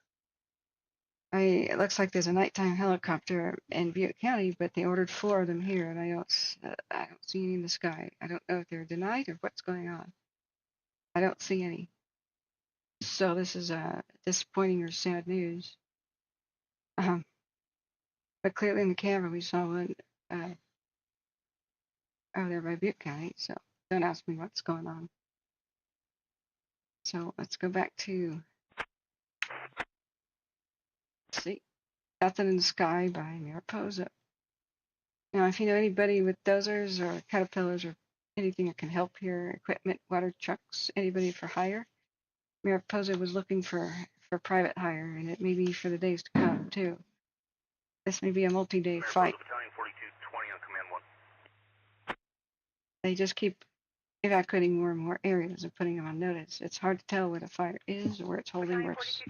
It looks like there's a nighttime helicopter in Butte County, but they ordered 4 of them here, and I don't see any in the sky. I don't know if they're denied or what's going on. I don't see any. So this is disappointing or sad news. But clearly in the camera we saw one over there by Butte County, so don't ask me what's going on. So let's go back to, see, Nothing in the Sky by Mariposa. Now, if you know anybody with dozers or caterpillars or anything that can help here, equipment, water trucks, anybody for hire, Mariposa was looking for private hire, and it may be for the days to come, too. This may be a multi-day fight. Battalion 4220 on Command 1. They just keep evacuating more and more areas and putting them on notice. It's hard to tell where the fire is or where it's holding, where it's,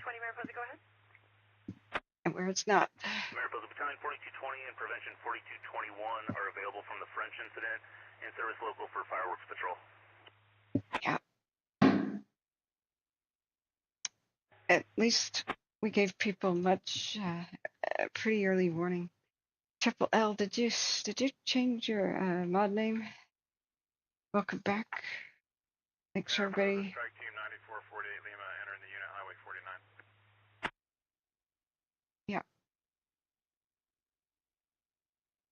and where it's not. Mariposa Battalion 4220 and Prevention 4221 are available from the French incident and service local for fireworks patrol. Yeah. At least we gave people much pretty early warning. Triple L, did you change your mod name? Welcome back. Thanks for everybody. Strike Team 9448 Lima entering the unit, Highway 49. Yeah.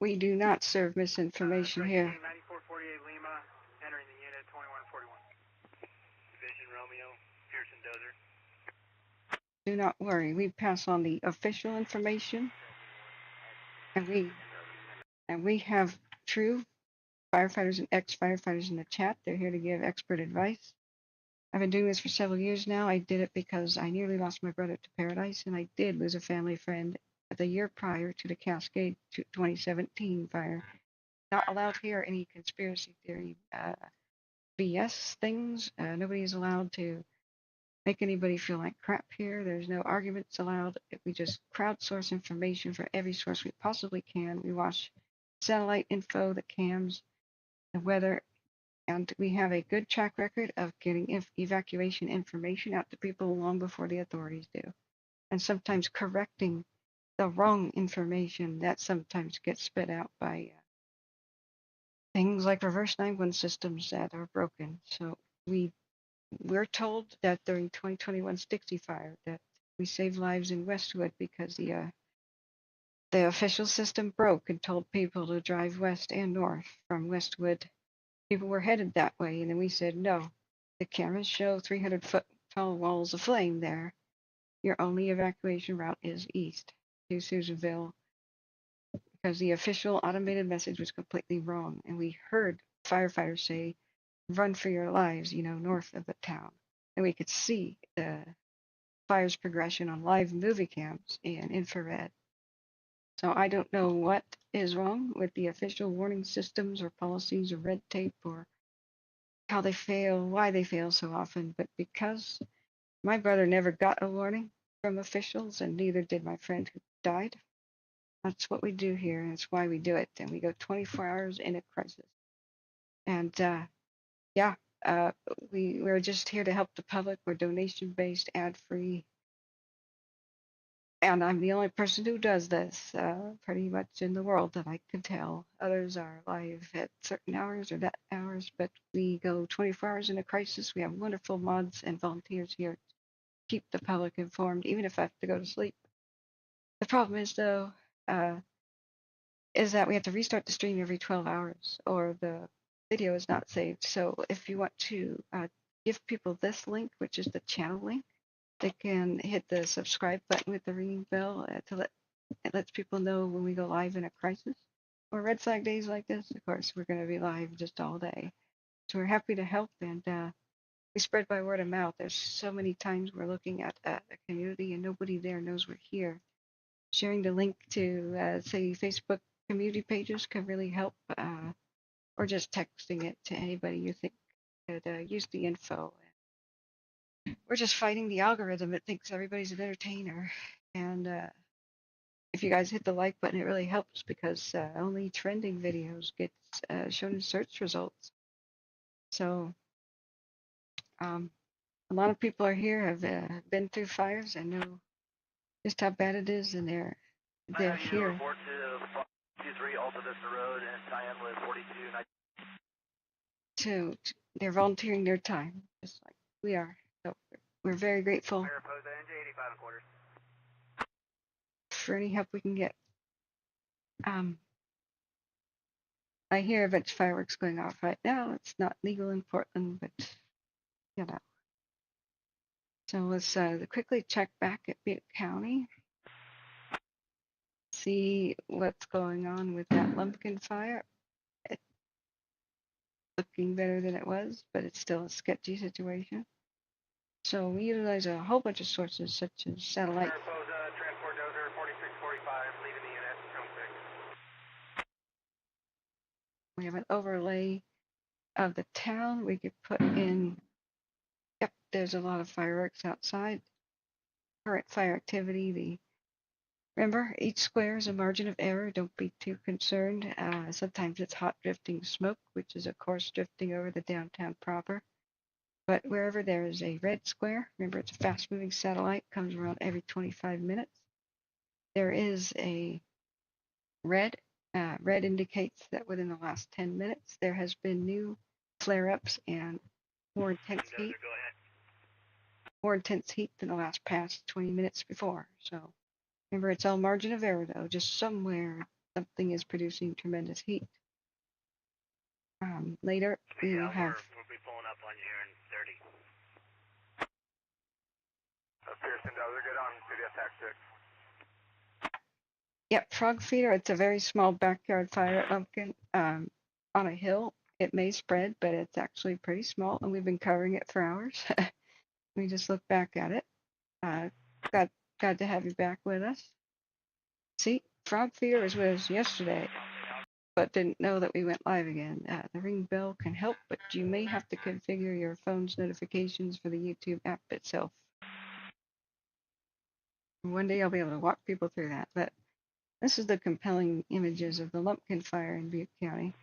We do not serve misinformation here. 9448 Lima, entering the unit, 2141. Division Romeo, Pearson Dozer. Do not worry. We pass on the official information, and we have true firefighters and ex-firefighters in the chat. They're here to give expert advice. I've been doing this for several years now. I did it because I nearly lost my brother to paradise, and I did lose a family friend the year prior to the Cascade 2017 fire. Not allowed here any conspiracy theory BS things. Nobody is allowed to make anybody feel like crap here. There's no arguments allowed. We just crowdsource information from every source we possibly can. We watch satellite info, the cams, the weather, and we have a good track record of getting evacuation information out to people long before the authorities do, and sometimes correcting the wrong information that sometimes gets spit out by things like reverse 911 systems that are broken. So we're told that during 2021 Stixie Fire that we saved lives in Westwood because the official system broke and told people to drive west and north from Westwood. People were headed that way, and then we said, no, the cameras show 300-foot tall walls of flame there. Your only evacuation route is east to Susanville, because the official automated message was completely wrong. And we heard firefighters say, run for your lives, north of the town. And we could see the fire's progression on live movie cams and infrared. So I don't know what is wrong with the official warning systems or policies or red tape or how they fail, why they fail so often, but because my brother never got a warning from officials and neither did my friend who died, that's what we do here, and it's why we do it. And we go 24 hours in a crisis. And we're just here to help the public. We're donation-based, ad-free. And I'm the only person who does this pretty much in the world that I can tell. Others are live at certain hours or that hours, but we go 24 hours in a crisis. We have wonderful mods and volunteers here to keep the public informed, even if I have to go to sleep. The problem is, though, is that we have to restart the stream every 12 hours or the video is not saved. So if you want to give people this link, which is the channel link, they can hit the subscribe button with the ringing bell it lets people know when we go live in a crisis. Or red flag days like this, of course, we're going to be live just all day. So we're happy to help, and we spread by word of mouth. There's so many times we're looking at a community and nobody there knows we're here. Sharing the link to, say, Facebook community pages can really help, or just texting it to anybody you think could use the info. We're just fighting the algorithm that thinks everybody's an entertainer. And if you guys hit the like button, it really helps because only trending videos get shown in search results. So a lot of people are here, have been through fires and know just how bad it is, and they're here. Report to 23 Alta Vista Road and tie-in with 42. They're volunteering their time, just like we are. So we're very grateful Mariposa NJ 85 and quarters. for any help we can get. I hear of fireworks going off right now. It's not legal in Portland, but you know. So let's quickly check back at Butte County. See what's going on with that Lumpkin Fire. It's looking better than it was, but it's still a sketchy situation. So we utilize a whole bunch of sources such as satellite. Mariposa, transport dozer 4645, leaving the unit, code 6. We have an overlay of the town. We could put in, yep, there's a lot of fireworks outside. Current fire activity, remember, each square is a margin of error. Don't be too concerned. Sometimes it's hot drifting smoke, which is of course drifting over the downtown proper. But wherever there is a red square, remember it's a fast moving satellite, comes around every 25 minutes. There is a red. Red indicates that within the last 10 minutes, there has been new flare-ups and more intense heat. More intense heat than the past 20 minutes before. So remember, it's all margin of error, though. Just somewhere something is producing tremendous heat. Later, we will have. We'll be pulling up on you here in 30. Pearson, those are good Attack 6. Yep, frog feeder. It's a very small backyard fire at Lumpkin, on a hill. It may spread, but it's actually pretty small, and we've been covering it for hours. We just look back at it. Glad to have you back with us. See, frog feeder was with us yesterday, but didn't know that we went live again. The ring bell can help, but you may have to configure your phone's notifications for the YouTube app itself. One day I'll be able to walk people through that, but this is the compelling images of the Lumpkin Fire in Butte County.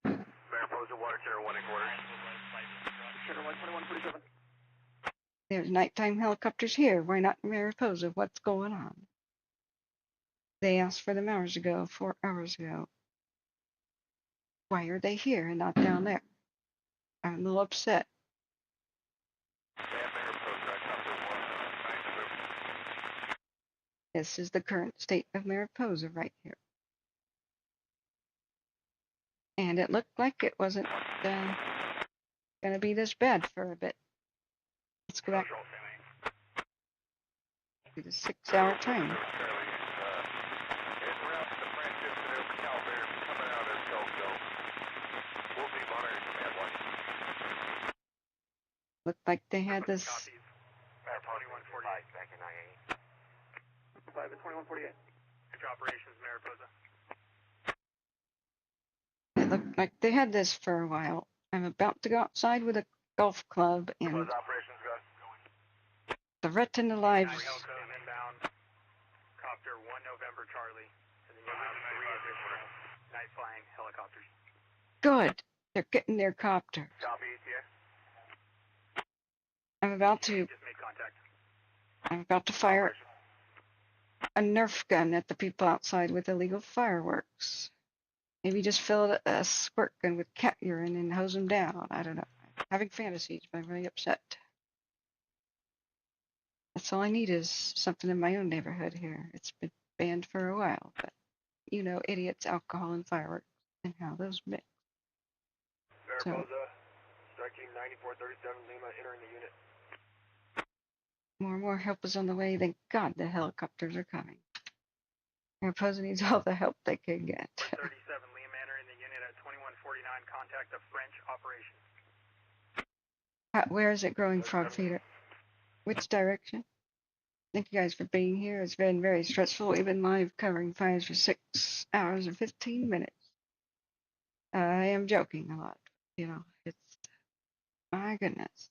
Mariposa Water Terror 1 quarters. Checker 12147. There's nighttime helicopters here. Why not in Mariposa? What's going on? They asked for them hours ago, 4 hours ago. Why are they here and not down there? I'm a little upset. This is the current state of Mariposa right here. And it looked like it wasn't going to be this bad for a bit. Let's go back to the 6-hour time. Looked like they had this. 2148 back in IA. 5 at 2148. Operations Mariposa. It looked like they had this for a while. I'm about to go outside with a golf club and Operations go. threaten the lives. Inbound. Copter 1 November Charlie. And then you'll have 3 additional night flying helicopters. Good. They're getting their copter. Copy ETA. I'm about to fire a Nerf gun at the people outside with illegal fireworks. Maybe just fill a squirt gun with cat urine and hose them down. I don't know. I'm having fantasies, but I'm really upset. That's all I need is something in my own neighborhood here. It's been banned for a while, but you know, idiots, alcohol, and fireworks, and how those mix. Mariposa, striking 9437 Lima, entering the unit. More and more help is on the way. Thank God the helicopters are coming. Mariposa needs all the help they can get. 37 Lima, entering the unit at 2149. Contact the French operations. Where is it growing, frog feeder? Which direction? Thank you guys for being here. It's been very stressful. We've been live covering fires for 6 hours and 15 minutes. I am joking a lot. You know, it's, my goodness.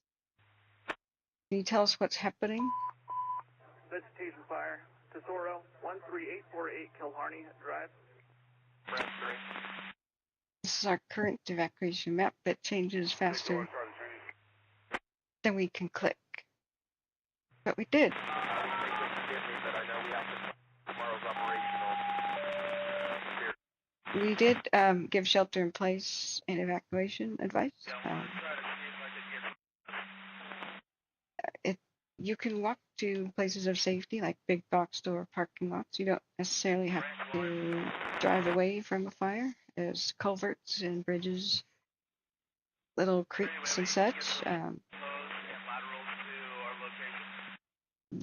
Can you tell us what's happening? Vegetation fire. Tesoro 13848 Kilharney Drive. This is our current evacuation map that changes faster than we can click. But we did. We did give shelter in place and evacuation advice. You can walk to places of safety like big box store parking lots. You don't necessarily have to drive away from a fire. There's culverts and bridges, little creeks and such.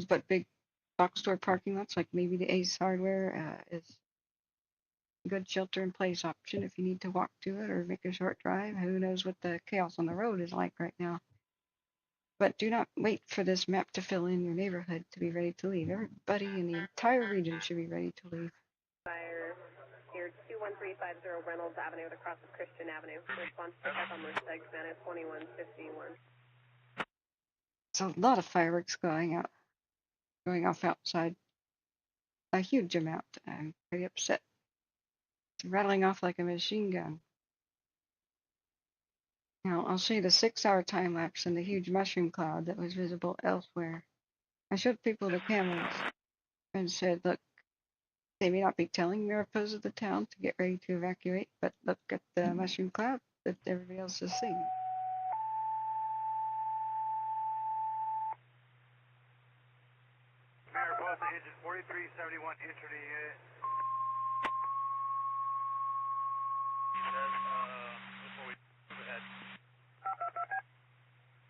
But big box store parking lots, like maybe the Ace Hardware, is a good shelter in place option if you need to walk to it or make a short drive. Who knows what the chaos on the road is like right now. But do not wait for this map to fill in your neighborhood to be ready to leave. Everybody in the entire region should be ready to leave. Fire here 21350 Reynolds Avenue across of Christian Avenue. Response to check on Merced, Santa 2151. There's a lot of fireworks going off outside. A huge amount. I'm pretty upset. It's rattling off like a machine gun. Now, I'll show you the 6-hour time lapse and the huge mushroom cloud that was visible elsewhere. I showed people the cameras and said, look, they may not be telling Mariposa the town to get ready to evacuate, but look at the mushroom cloud that everybody else is seeing. Mariposa engine 4371, enter the unit.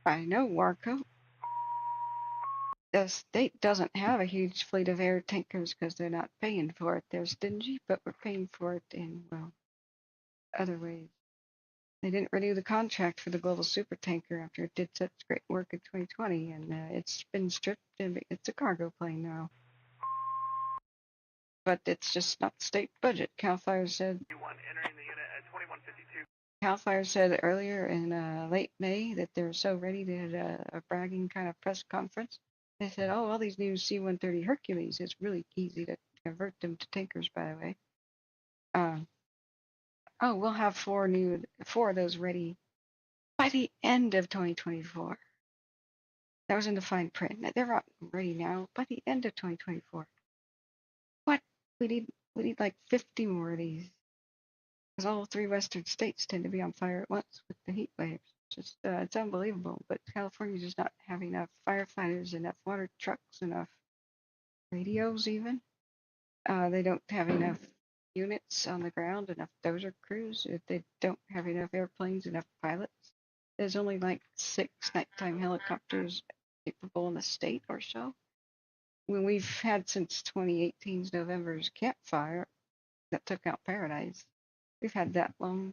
I know, Warco. the state doesn't have a huge fleet of air tankers because they're not paying for it. They're stingy, but we're paying for it in, well, other ways. They didn't renew the contract for the global supertanker after it did such great work in 2020, and it's been stripped and it's a cargo plane now. But it's just not state budget. CAL FIRE said. Entering the unit at 2152. CAL FIRE said earlier in late May that they're so ready to have a bragging kind of press conference. They said, "Oh, all these new C-130 Hercules. It's really easy to convert them to tankers, by the way. Oh, we'll have four of those ready by the end of 2024." That was in the fine print. They're not ready now. By the end of 2024. What? We need like 50 more of these. Because all three western states tend to be on fire at once with the heat waves. Just it's unbelievable. But California does not have enough firefighters, enough water trucks, enough radios even. They don't have enough units on the ground, enough dozer crews. They don't have enough airplanes, enough pilots. There's only like 6 nighttime helicopters capable in the state or so. When we've had since 2018's November's campfire that took out Paradise, we've had that long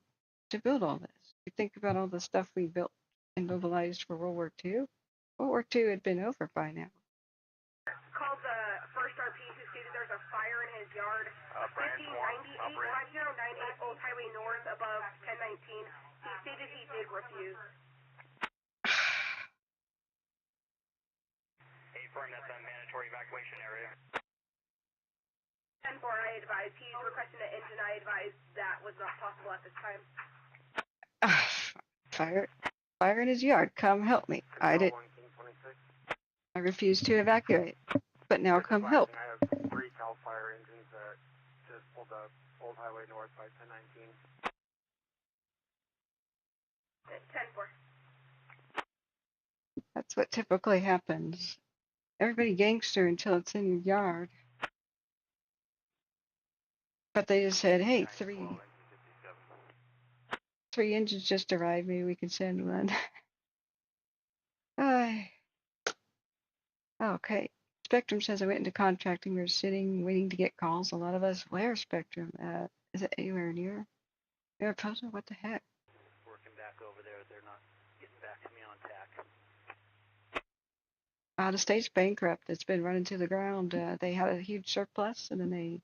to build all this. You think about all the stuff we built and mobilized for World War II. World War II had been over by now. Called the first RP who stated there's a fire in his yard. 5098 Old Highway North above 1019. He stated he did refuse. Confirm that's a mandatory evacuation area. 10-4, I advised. He's requesting an engine. I advised that was not possible at this time. Fire in his yard. Come help me. I refused to evacuate. But now come help. I have 3 CAL FIRE engines that just pulled up Old Highway North by 1019. 10-4. That's what typically happens. Everybody gangster until it's in your yard. But they just said, hey, three engines just arrived. Maybe we can send one. Okay. Spectrum says I went into contracting. We were sitting, waiting to get calls. A lot of us, where Spectrum? Is it anywhere near Mariposa? What the heck? Working back over there. They're not getting back to me on TAC. The state's bankrupt. It's been running to the ground. They had a huge surplus, and then they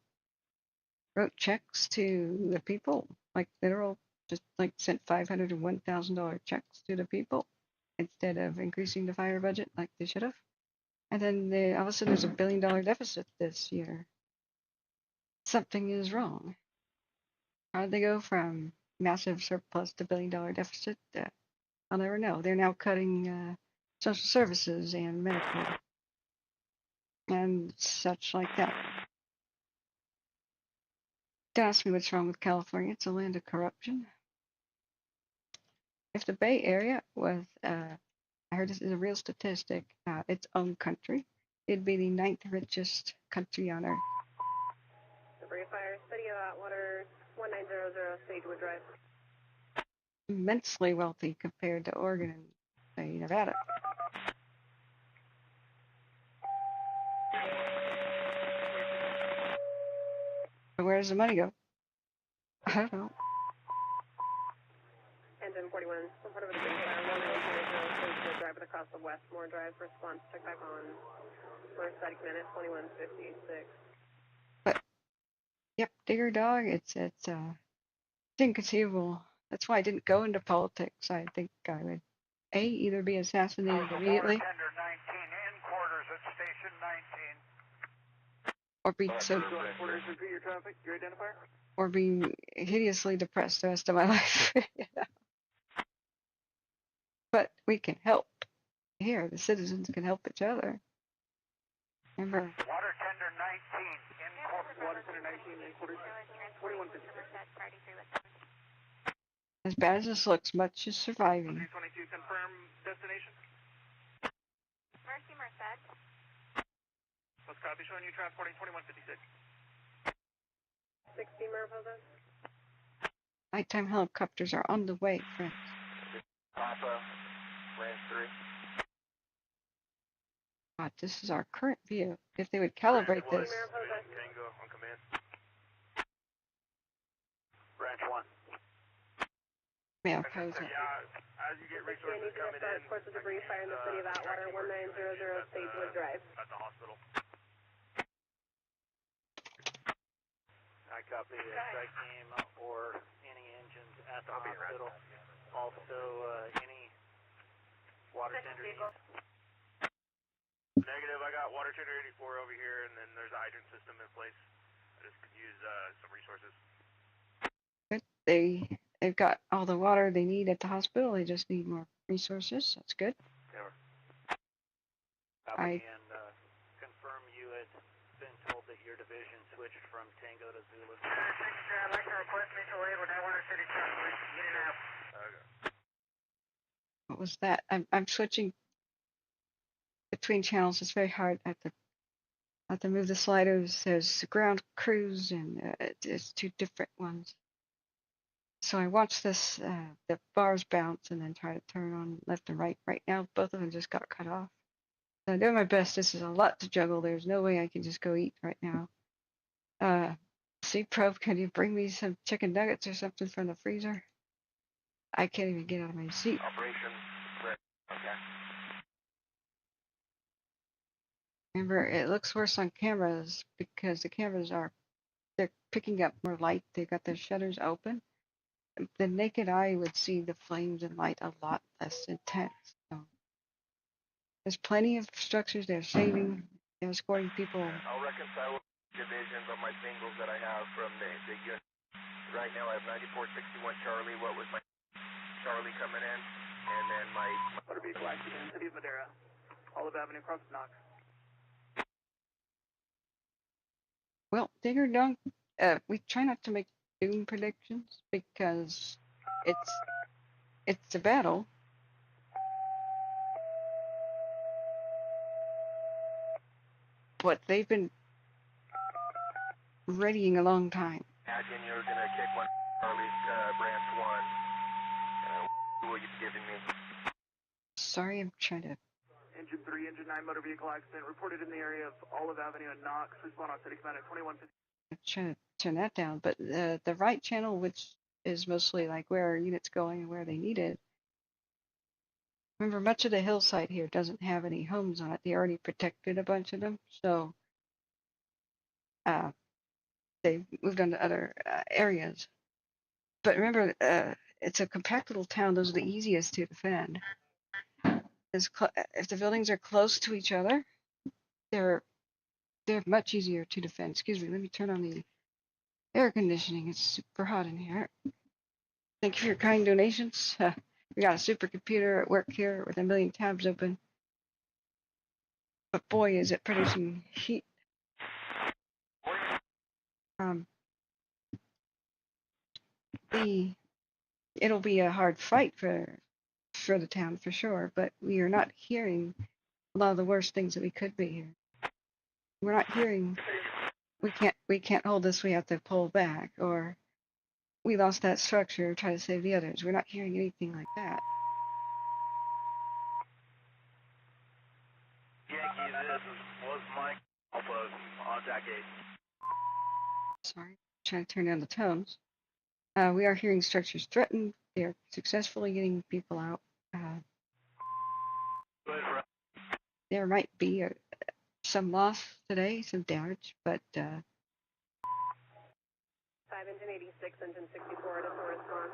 wrote checks to the people, like literal, just like sent $500 and $1,000 checks to the people instead of increasing the fire budget like they should have. And then all of a sudden there's $1 billion deficit this year. Something is wrong. How did they go from massive surplus to $1 billion deficit? I'll never know. They're now cutting social services and Medicaid and such like that. Don't ask me what's wrong with California. It's a land of corruption. If the Bay Area was, I heard this is a real statistic, its own country, it'd be the 9th richest country on earth. Debris fire, City of Atwater, 1900 Sagewood Drive. Immensely wealthy compared to Oregon and, say, Nevada. But where does the money go? I don't know. Engine 41, some part of the Green Fire, 1900 Sagewood Drive across the Westmore Drive. Response, check back on first static minute, 2156. But, yep, digger dog, it's inconceivable. That's why I didn't go into politics. I think I would, either be assassinated immediately, Tender 19 in quarters at station 19. or be so, Quarters, repeat your traffic, your identifier. or be hideously depressed the rest of my life. You know? But we can help. Here, the citizens can help each other. Remember, Water tender 19 in quarters. Water tender 19 in quarters. 2156. as bad as this looks, much is surviving. 22, confirm destination. Mercy Merced. What's copy showing you transporting 2156? 60 Mariposa. Nighttime helicopters are on the way, friends. Papa, Ranch 3. God, this is our current view. If they would calibrate this. Tango on command. Branch 1. Mariposa. Yeah, as you get resources coming in, reports of debris fire in the city of Atwater, 1900 Stagewood Drive. At the hospital. I copy the strike team or any engines at the hospital. Also, any water tender needs. Negative, I got water tender 84 over here, and then there's a hydrant system in place. I just could use some resources. They've got all the water they need at the hospital. They just need more resources. That's good. Copy and confirm you had been told that your division switched from Tango to Zulu. I'd like to request mutual aid with Atwater City Trust. Get it out. Okay. What was that? I'm switching between channels. It's very hard. I have to move the sliders. There's ground crews and it's two different ones. So I watch this, the bars bounce and then try to turn on left and right. Right now, both of them just got cut off. So I'm doing my best. This is a lot to juggle. There's no way I can just go eat right now. C-Probe, can you bring me some chicken nuggets or something from the freezer? I can't even get out of my seat. Operation ready. Okay. Remember, it looks worse on cameras because the cameras they're picking up more light. They've got their shutters open. The naked eye would see the flames and light a lot less intense. So there's plenty of structures they're saving. They're escorting people. I'll reconcile divisions on my singles that I have from the unit. Right now I have 9461 Charlie. What was my Charlie coming in? And then my motor vehicle accident, City of Madera, Olive Avenue, across Knox. Well, ding or dong, we try not to make doom predictions because it's a battle. But they've been readying a long time. Imagine you're gonna kick one Charlie's branch 1. What are you giving me? Sorry, I'm trying to. Engine 3, Engine 9 motor vehicle accident reported in the area of Olive Avenue and Knox. Respond on city command at 2150. I'm trying to turn that down, but the right channel, which is mostly like where our unit's going and where they need it. Remember, much of the hillside here doesn't have any homes on it. They already protected a bunch of them, so they moved on to other areas. But remember, it's a compact little town. Those are the easiest to defend. If the buildings are close to each other, they're much easier to defend. Excuse me, let me turn on the air conditioning. It's super hot in here. Thank you for your kind donations. We got a supercomputer at work here with a million tabs open. But boy, is it producing heat. It'll be a hard fight for the town for sure, but we are not hearing a lot of the worst things that we could be here. We're not hearing we can't hold this, we have to pull back, or we lost that structure, try to save the others. We're not hearing anything like that. Yankee, this was Mike Alpha on Jack 8. Sorry, trying to turn down the tones. We are hearing structures threatened. They are successfully getting people out. There might be some loss today, some damage, but 5 engine 86, engine 64 to respond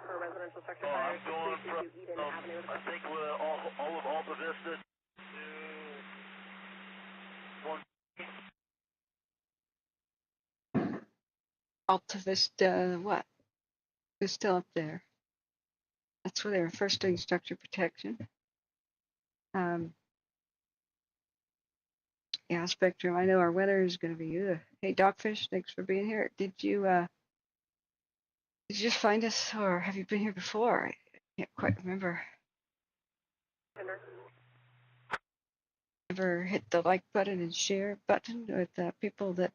for residential structure fire. I'm going from Eden Avenue. I think we're all of Alta Vista to 1. Alta Vista, what? Who's still up there? That's where they were first doing structure protection. Yeah, Spectrum, I know our weather is going to be good. Hey, Dogfish, thanks for being here. Did you just find us, or have you been here before? I can't quite remember. Ever hit the like button and share button with people that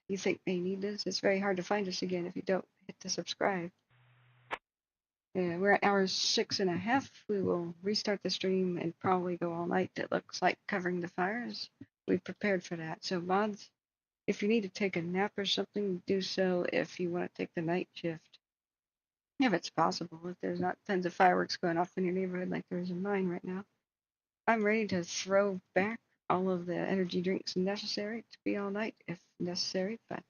you think may need this? It's very hard to find us again if you don't hit the subscribe. Yeah, we're at hour 6.5. We will restart the stream and probably go all night. It looks like covering the fires. We've prepared for that. So mods, if you need to take a nap or something, do so if you want to take the night shift. If it's possible, if there's not tons of fireworks going off in your neighborhood like there is in mine right now. I'm ready to throw back all of the energy drinks necessary to be all night if necessary, but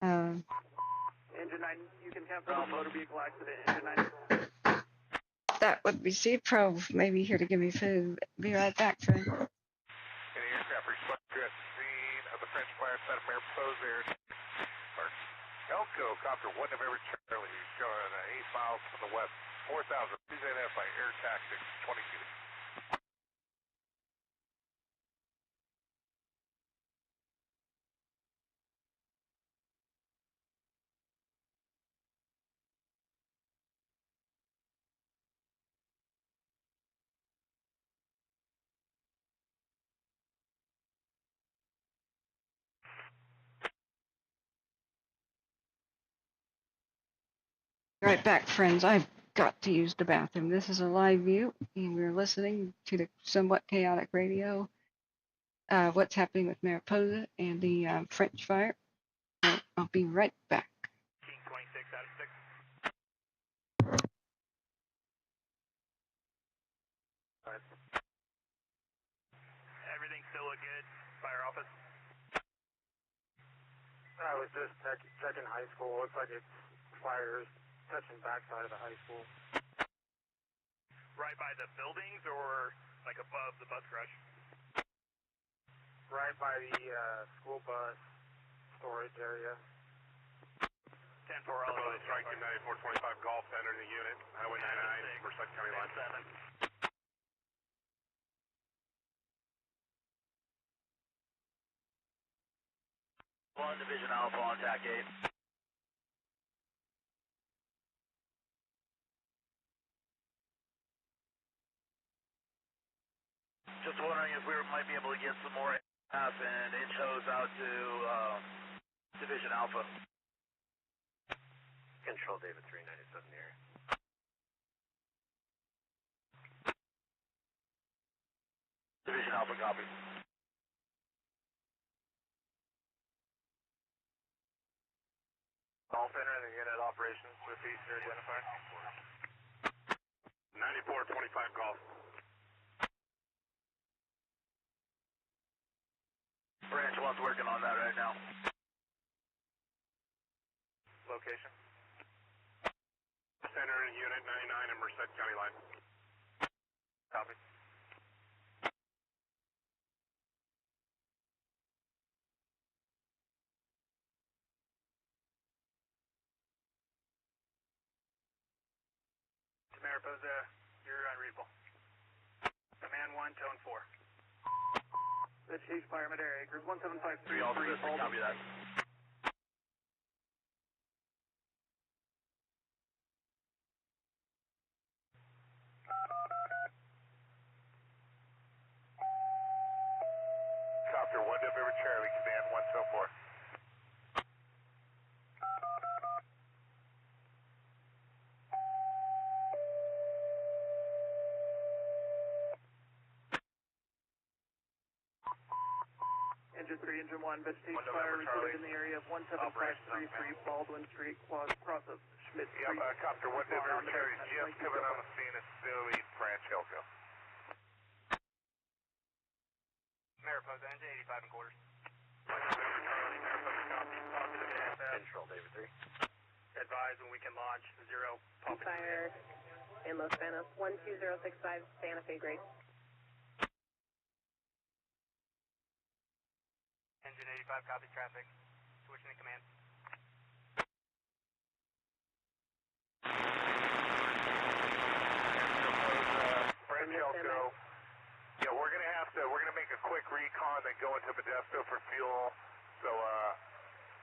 Engine 9, you can cancel the motor vehicle accident. Engine 9. that would be C-Pro maybe here to give me food. Be right back, friend. Any aircraft respond to at scene of the French fire site of Mariposa Air. Elko, copter 1 November Charlie, showing 8 miles from the west, 4,000. Please identify air tactics 22. Right back, friends. I've got to use the bathroom. This is a live view, and we're listening to the somewhat chaotic radio. What's happening with Mariposa and the French fire. I'll be right back. King 26 out of 6. Everything still look good? Fire office? I was just checking high school. Looks like it's fires touching backside of the high school. Right by the buildings or like above the bus crush? Right by the school bus storage area. 10-4 all the way. Striking 9425 Golf Center in the unit, Highway 99, Merced County line. 7. One Division Alpha on TAC 8. Just wondering if we might be able to get some more half and inch hose out to Division Alpha. Control David 397 here. Division Alpha, copy. Call center and the unit operations with each identifier. 9425 Golf. Branch 1's working on that right now. Location? Center in unit 99 in Merced County line. Copy. To Mariposa, you're unreadable. Command 1, tone 4. Vegetation fire mid area. Group 17533. 3 all clear, copy that. Copter 1 November Charlie, command 104. Engine 3, Engine 1, vegetation fire reported in the area of 17533 Baldwin Street, cross of Schmidt Street. Copter 1 November Charlie, just coming on the scene at Silly Branch Elko. Mariposa, engine 85 and quarters. Control David 3. Advise when we can launch 0. Fire in Los Banos, 12065 Santa Fe grade. Engine 85, copy traffic. Switching to command. Branch Elko. Yeah, we're gonna make a quick recon, then go into Modesto for fuel. So,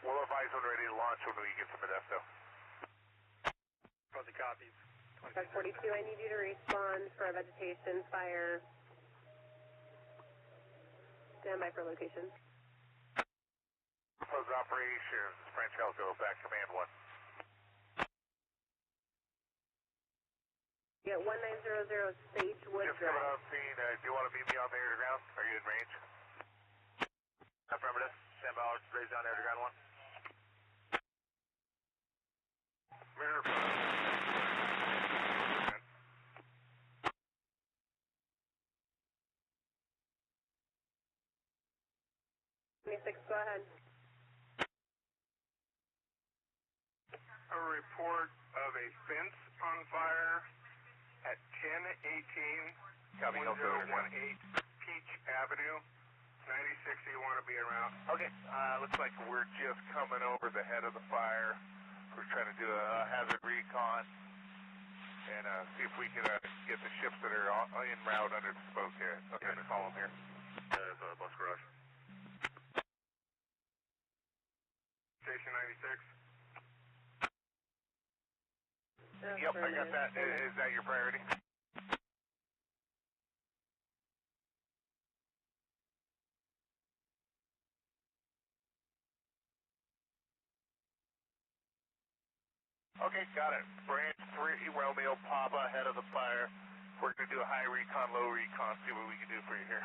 we'll advise when ready to launch when we get to Modesto. Both the copies. 42, I need you to respond for a vegetation fire. Stand by for location. Close operations, Branch Elko, back command 1. Yeah, 1900 Sagewood Just coming Drive. off scene. Do you want to meet me on the underground? Are you in range? Affirmative. Stand by. Raise down the underground one. Mirror. 26, go ahead. A report of a fence on fire at 1018 Copy, no further. 1018 Peach Avenue. 96, you want to be around? Okay, looks like we're just coming over the head of the fire. We're trying to do a hazard recon and see if we can get the ships that are en route under the spoke here. Okay, let's follow them here. There's a bus garage. Station 96. Yep, I got that. Is that your priority? Okay, got it. Branch 3, Romeo, Papa, head of the fire. We're going to do a high recon, low recon, see what we can do for you here.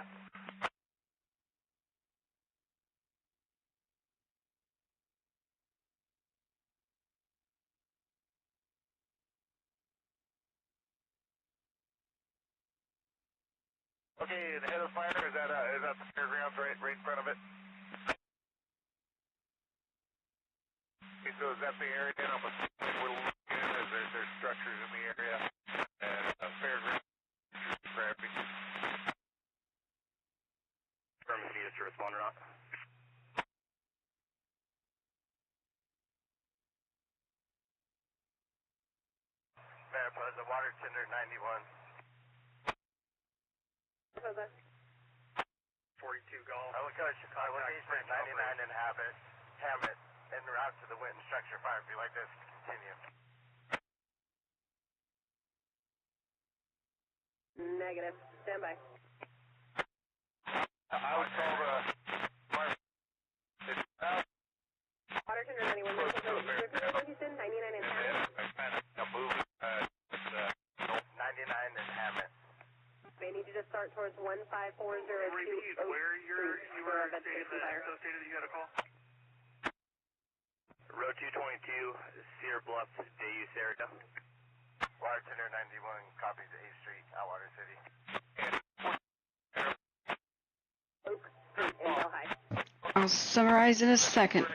Okay, the head of the fire, is that the fairgrounds right in front of it? Okay, so is that the area then? I'm assuming we're looking at there's structures in the area and fairgrounds gravity. Confirm if you need us to respond or not. Mariposa, water tender 91. Mariposa. 42 Golf. I will go to Chicago, Eastern 99 and Hammett, en route to the Winton structure fire. Be like this, continue. Negative. Stand by. I would call the Water tender 91, Mariposa. Houston, 99 and Hammett. I'm moving 99 and Hammett. I need you to start towards 15402. Repeat where you were associated that you had a call? Row 222, Cedar Bluffs, Deus area. Water tender 91 copies to 8th Street, Atwater City. Oak Street in Delhi. I'll summarize in a second.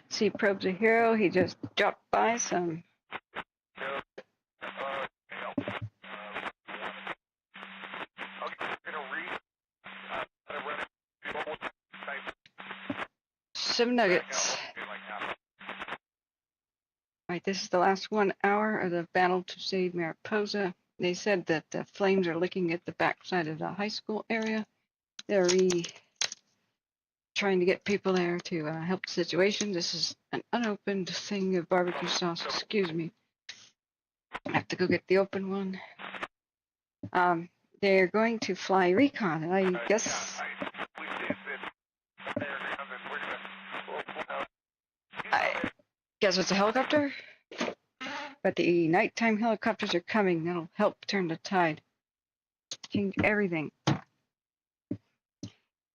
See, Probe's a hero. He just dropped by some. Some nuggets. Alright, this is the last 1 hour of the battle to save Mariposa. They said that the flames are licking at the backside of the high school area. They're trying to get people there to help the situation. This is an unopened thing of barbecue sauce. Excuse me. I have to go get the open one. They're going to fly recon, and I guess it's a helicopter, but the nighttime helicopters are coming. That'll help turn the tide, change everything.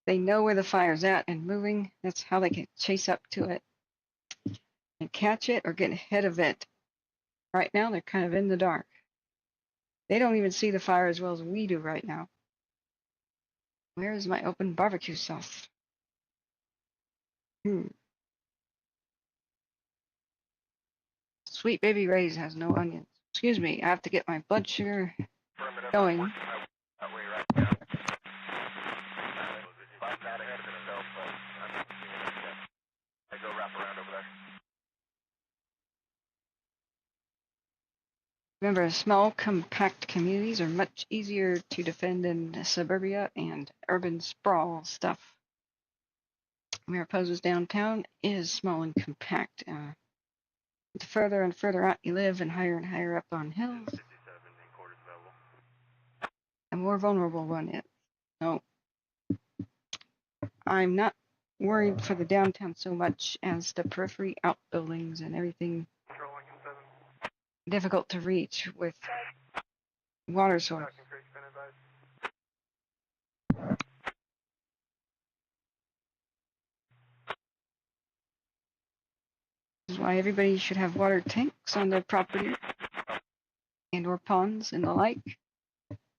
They know where the fire's at and moving. That's how they can chase up to it and catch it or get ahead of it. Right now, they're kind of in the dark. They don't even see the fire as well as we do right now. Where is my open barbecue sauce? Sweet Baby Ray's has no onions. Excuse me, I have to get my blood sugar going. Remember, small, compact communities are much easier to defend than suburbia and urban sprawl stuff. Mariposa's downtown is small and compact. The further and further out you live and higher up on hills, the more vulnerable one is. So I'm not worried for the downtown so much as the periphery outbuildings and everything difficult to reach with water source. This is why everybody should have water tanks on their property and or ponds and the like.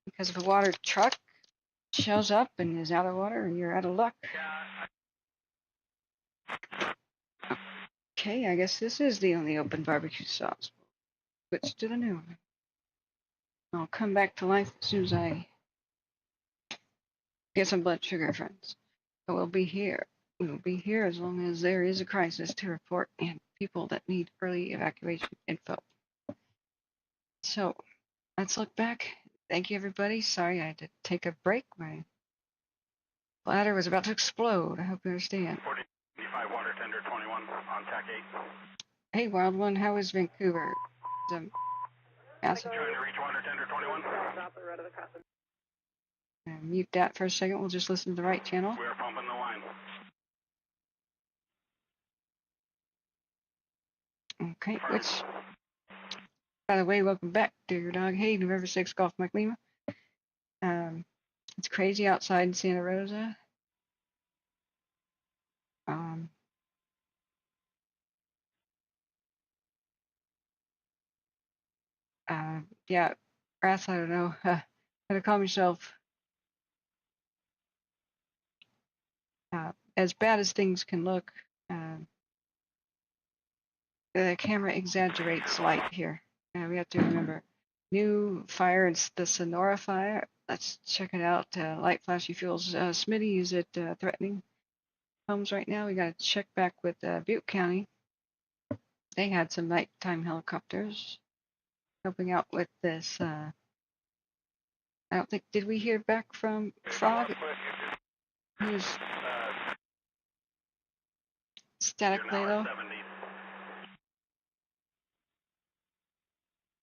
Because if a water truck shows up and is out of water, you're out of luck. Okay, I guess this is the only open barbecue sauce. Switch to the new one. I'll come back to life as soon as I get some blood sugar, friends. But we'll be here. We will be here as long as there is a crisis to report and people that need early evacuation info. So let's look back. Thank you, everybody. Sorry I had to take a break. My bladder was about to explode. I hope you understand. 45 water tender 21 on TAC 8. Hey, Wild One, how is Vancouver? Trying to reach water tender 21. Mute that for a second. We'll just listen to the right channel. We're pumping the line. Okay, which, by the way, welcome back, dear dog. Hey, November 6th, Golf Mike Lima. It's crazy outside in Santa Rosa. Yeah, Wrath, I don't know. How to calm yourself. As bad as things can look, the camera exaggerates light here. We have to remember. New fire, it's the Sonora Fire. Let's check it out. Light flashy fuels. Smitty, is it threatening homes right now? We got to check back with Butte County. They had some nighttime helicopters helping out with this. I don't think, did we hear back from Frog? Who's static Lalo?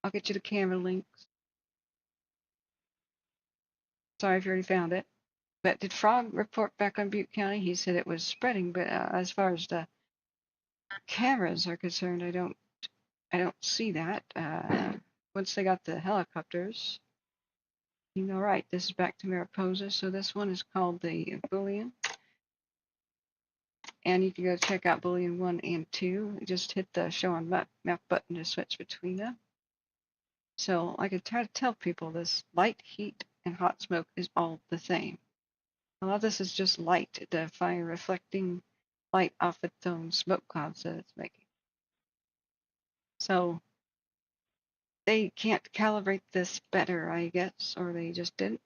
I'll get you the camera links. Sorry if you already found it. But did Frog report back on Butte County? He said it was spreading, but as far as the cameras are concerned, I don't see that. Once they got the helicopters, you know, right, this is back to Mariposa. So this one is called the Bullion. And you can go check out Bullion 1 and 2. Just hit the show on map button to switch between them. So I could try to tell people this light, heat, and hot smoke is all the same. A lot of this is just light, the fire reflecting light off its own smoke clouds that it's making. So they can't calibrate this better, I guess, or they just didn't.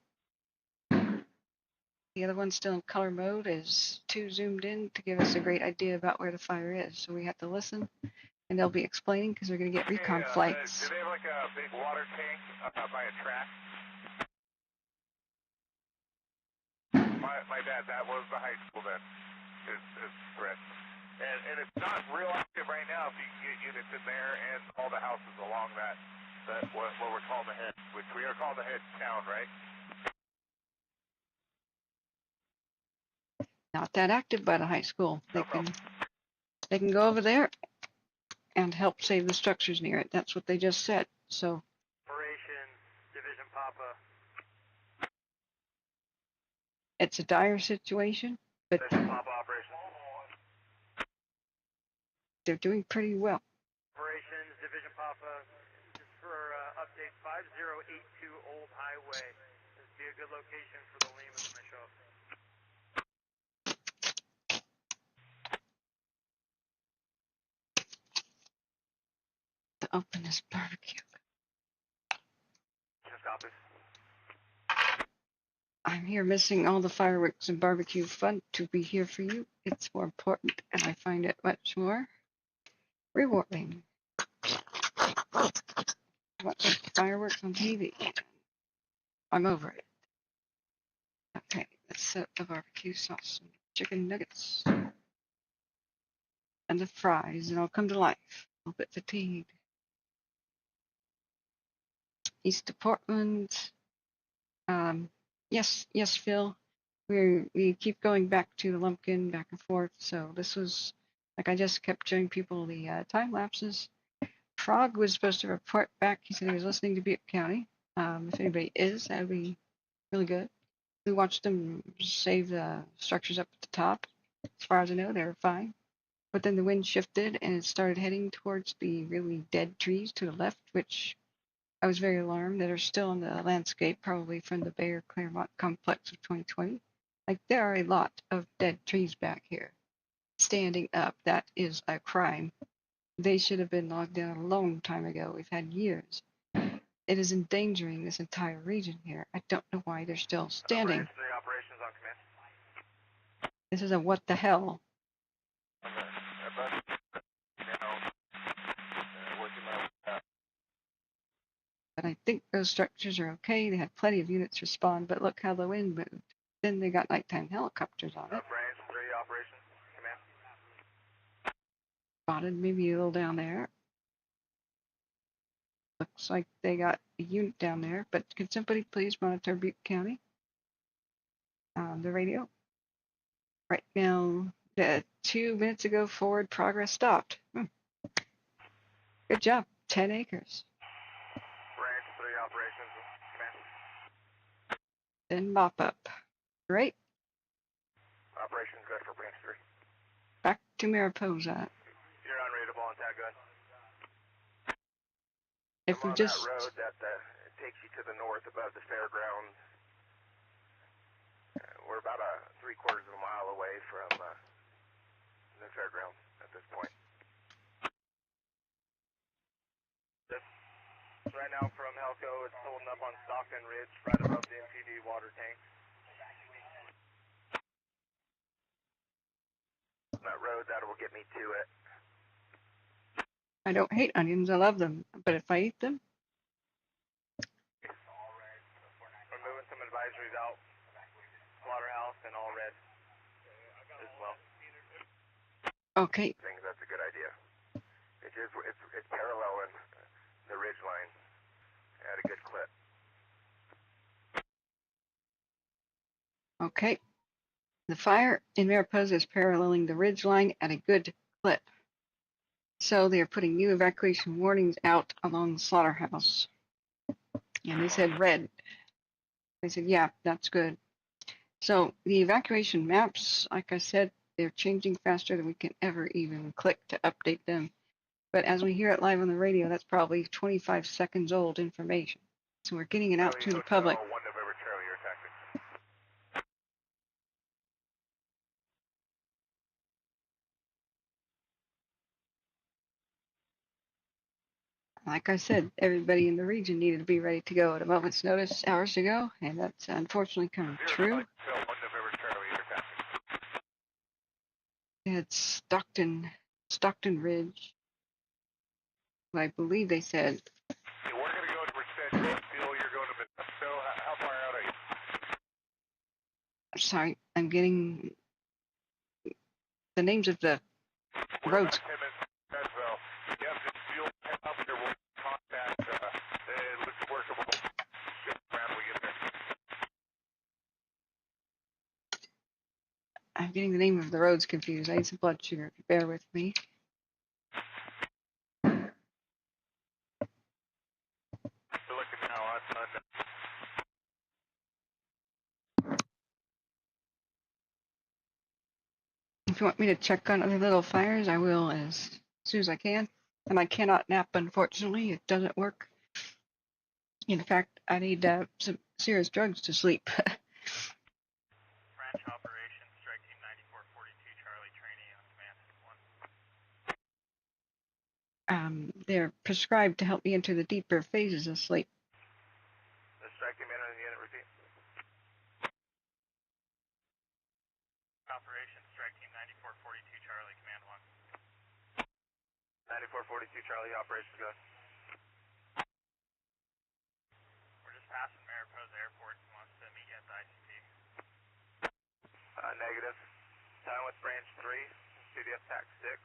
The other one's still in color mode, is too zoomed in to give us a great idea about where the fire is. So we have to listen, and they'll be explaining because we're going to get recon flights. Do they have like a big water tank by a track? My bad, that was the high school then, is correct. And it's not real active right now if you can get units in there and all the houses along that what we're calling the head, which we are called the head town, right? Not that active by the high school. They can go over there and help save the structures near it. That's what they just said. So Operations Division Papa. it's a dire situation, but Division Papa operations. they're doing pretty well. Operations Division Papa. Just for update 5082 Old Highway. This would be a good location for the Limas when they show up. To open this barbecue. Just copies. I'm here missing all the fireworks and barbecue fun to be here for you. It's more important, and I find it much more rewarding. Watch fireworks on TV. I'm over it. Okay, let's set the barbecue sauce and chicken nuggets and the fries, and I'll come to life. little bit fatigued. East of Portland. Yes, Phil. We keep going back to the Lumpkin, back and forth. So this was, like, I just kept showing people the time lapses. Frog was supposed to report back. He said he was listening to Butte County. If anybody is, that would be really good. We watched them save the structures up at the top. As far as I know, they were fine. But then the wind shifted and it started heading towards the really dead trees to the left, which I was very alarmed that are still in the landscape, probably from the Bayer Claremont complex of 2020. Like, there are a lot of dead trees back here. Standing up, that is a crime. They should have been logged down a long time ago. We've had years. It is endangering this entire region here. I don't know why they're still standing. Branch 3 operations on command. This is a what the hell. But I think those structures are okay. They had plenty of units respond, but look how the wind moved. Then they got nighttime helicopters on it. Branch 3 operations, command. Spotted maybe a little down there. Looks like they got a unit down there, but could somebody please monitor Butte County? The radio. Right now, 2 minutes ago, forward progress stopped. Good job. 10 acres. Branch 3 operations, command. Then mop up. Great. Operations good for branch 3. Back to Mariposa. You're unreadable on tag good. If we on just that road that takes you to the north above the fairgrounds, we're about 3/4 of a mile away from the fairgrounds at this point. Right now from Helco, it's holding up on Stockton Ridge, right above the MPD water tank. That road, that will get me to it. I don't hate onions, I love them, but if I eat them, We're moving some advisories out, slaughterhouse and all red as well. okay. I think that's a good idea. It's paralleling the ridge line at a good clip. Okay. The fire in Mariposa is paralleling the ridge line at a good clip. So they are putting new evacuation warnings out along the slaughterhouse. And they said red. I said, yeah, that's good. So the evacuation maps, like I said, they're changing faster than we can ever even click to update them. But as we hear it live on the radio, that's probably 25 seconds old information. So we're getting it out to the public. 1 November Charlie, your tactics. Like I said, everybody in the region needed to be ready to go at a moment's notice hours ago, and that's unfortunately come true. 1 November Charlie, your tactics. It's Stockton Ridge. I believe they said. Yeah, we're going to go to Merced Field. You're going to Modesto. How far out are you? Sorry, I'm getting the names of the roads. I'm getting the name of the roads confused. I need some blood sugar. Bear with me. If you want me to check on other little fires, I will as soon as I can. And I cannot nap, unfortunately. It doesn't work. In fact, I need some serious drugs to sleep. Branch operations, strike team 9442, Charlie trainee on command. 1. They're prescribed to help me enter the deeper phases of sleep. The strike team enter the unit, repeat. Operations, strike team 9442, Charlie, command 1. 9442, Charlie, operations, go. We're just passing Mariposa Airport and wants to meet you at the ICP. Negative. Time with branch 3, CDF TAC 6.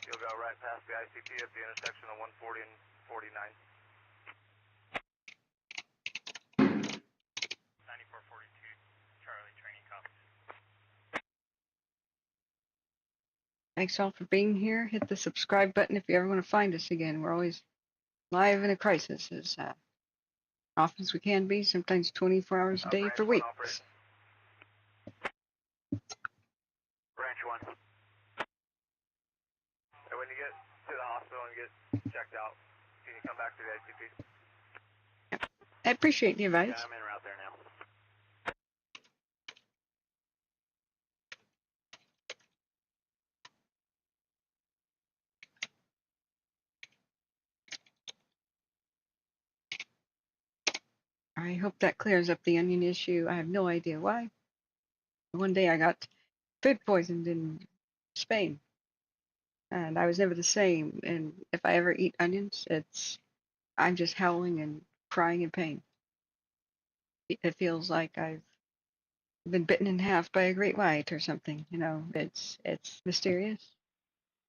You'll go right past the ICP at the intersection of 140 and 49. 9442, Charlie, training comes. Thanks all for being here. Hit the subscribe button if you ever want to find us again. We're always live in a crisis as often as we can be, sometimes 24 hours a day for weeks. Branch 1. And when you get to the hospital and get checked out, can you come back to the ICP? I appreciate the advice. Yeah, I'm en route there now. I hope that clears up the onion issue. I have no idea why. One day I got food poisoned in Spain, and I was never the same. And if I ever eat onions, I'm just howling and crying in pain. It feels like I've been bitten in half by a great white or something. You know, it's mysterious.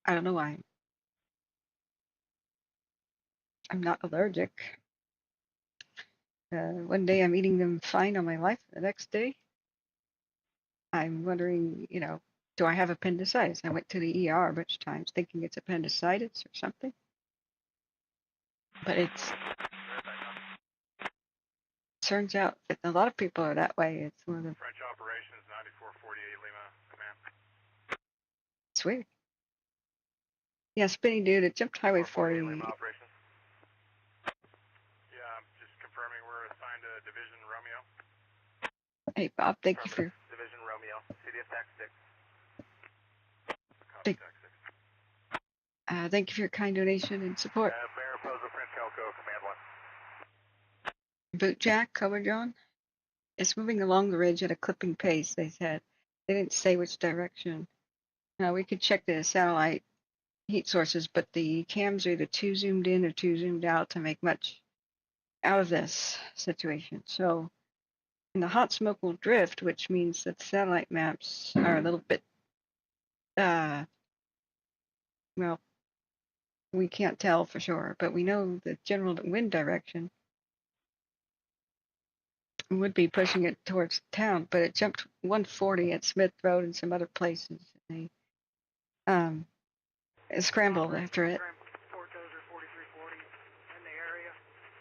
I don't know why. I'm not allergic. One day I'm eating them fine on my life. The next day, I'm wondering, you know, do I have appendicitis? I went to the ER a bunch of times thinking it's appendicitis or something. But turns out that a lot of people are that way. It's one of the French operations 9448 Lima, command. It's weird. Yeah, spinny dude, it jumped Highway 40. Lima operations. Yeah, I'm just confirming we're assigned to Division Romeo. Hey Bob, thank you for Division Romeo, City of Tax 6. thank you for your kind donation and support. Mariposa French Elko, command 1. Boot Jack, Cobra John. It's moving along the ridge at a clipping pace, they said. They didn't say which direction. Now we could check the satellite heat sources, but the cams are either too zoomed in or too zoomed out to make much out of this situation. So, and the hot smoke will drift, which means that the satellite maps are a little bit, well, we can't tell for sure, but we know the general wind direction would be pushing it towards town, but it jumped 140 at Smith Road and some other places. They scrambled after it. Fort Dozer 4340 in the area,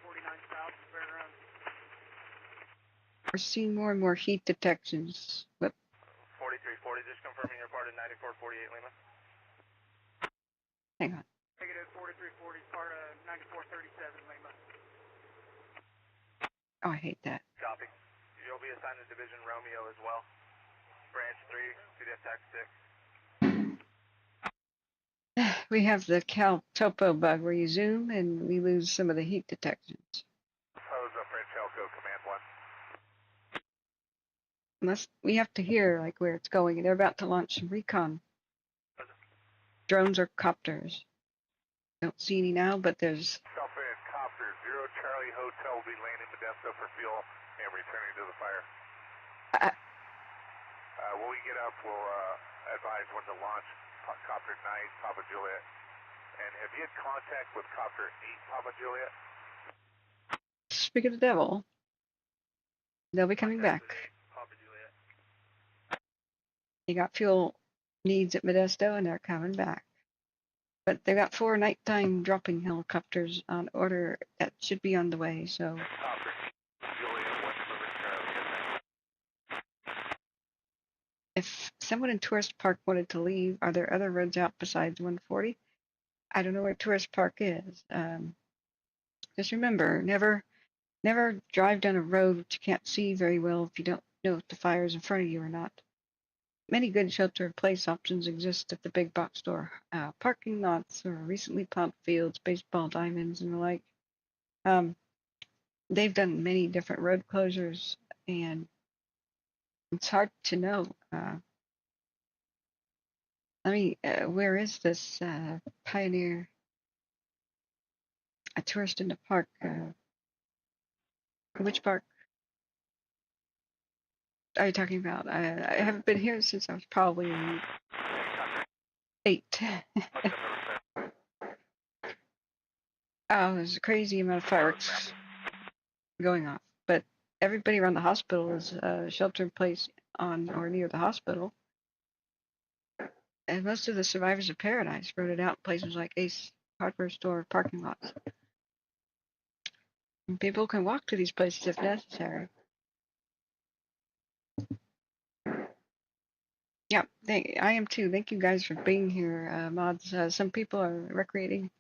49 south, Fairgrounds. We're seeing more and more heat detections. But 4340, just confirming you're part of 9448 Lima. hang on. Negative 4340, part of 9437 Lima. Oh, I hate that. Copy. You'll be assigned to Division Romeo as well. Branch 3, City of Tax 6. We have the Cal Topo bug where you zoom and we lose some of the heat detections. Posa French Elko, command 1. Unless we have to hear like where it's going, and they're about to launch some recon drones or copters. Don't see any now, but there's Southland Copter, 0 Charlie Hotel will be landing Modesto for fuel and returning to the fire. When we get up, we'll advise when to launch Copter 9, Papa Juliet. And have you had contact with Copter 8, Papa Juliet? speak of the devil. They'll be coming back. Papa Juliet. You got fuel needs at Modesto, and they're coming back. But they got 4 nighttime dropping helicopters on order that should be on the way. So Copter Juliet, 1 Charlie. if someone in Tourist Park wanted to leave, are there other roads out besides 140? I don't know where Tourist Park is. Just remember, never drive down a road which you can't see very well if you don't know if the fire is in front of you or not. Many good shelter-in-place options exist at the big box store. Parking lots or recently plowed fields, baseball diamonds, and the like. They've done many different road closures, and it's hard to know. Where is this Pioneer? A tourist in the park. Which park are you talking about? I haven't been here since I was probably 8. Oh, there's a crazy amount of fireworks going off, but everybody around the hospital is shelter in place on or near the hospital, and most of the survivors of Paradise wrote it out in places like Ace Hardware Store parking lots. And people can walk to these places if necessary. Yeah, I am too. Thank you guys for being here, mods. Some people are recreating.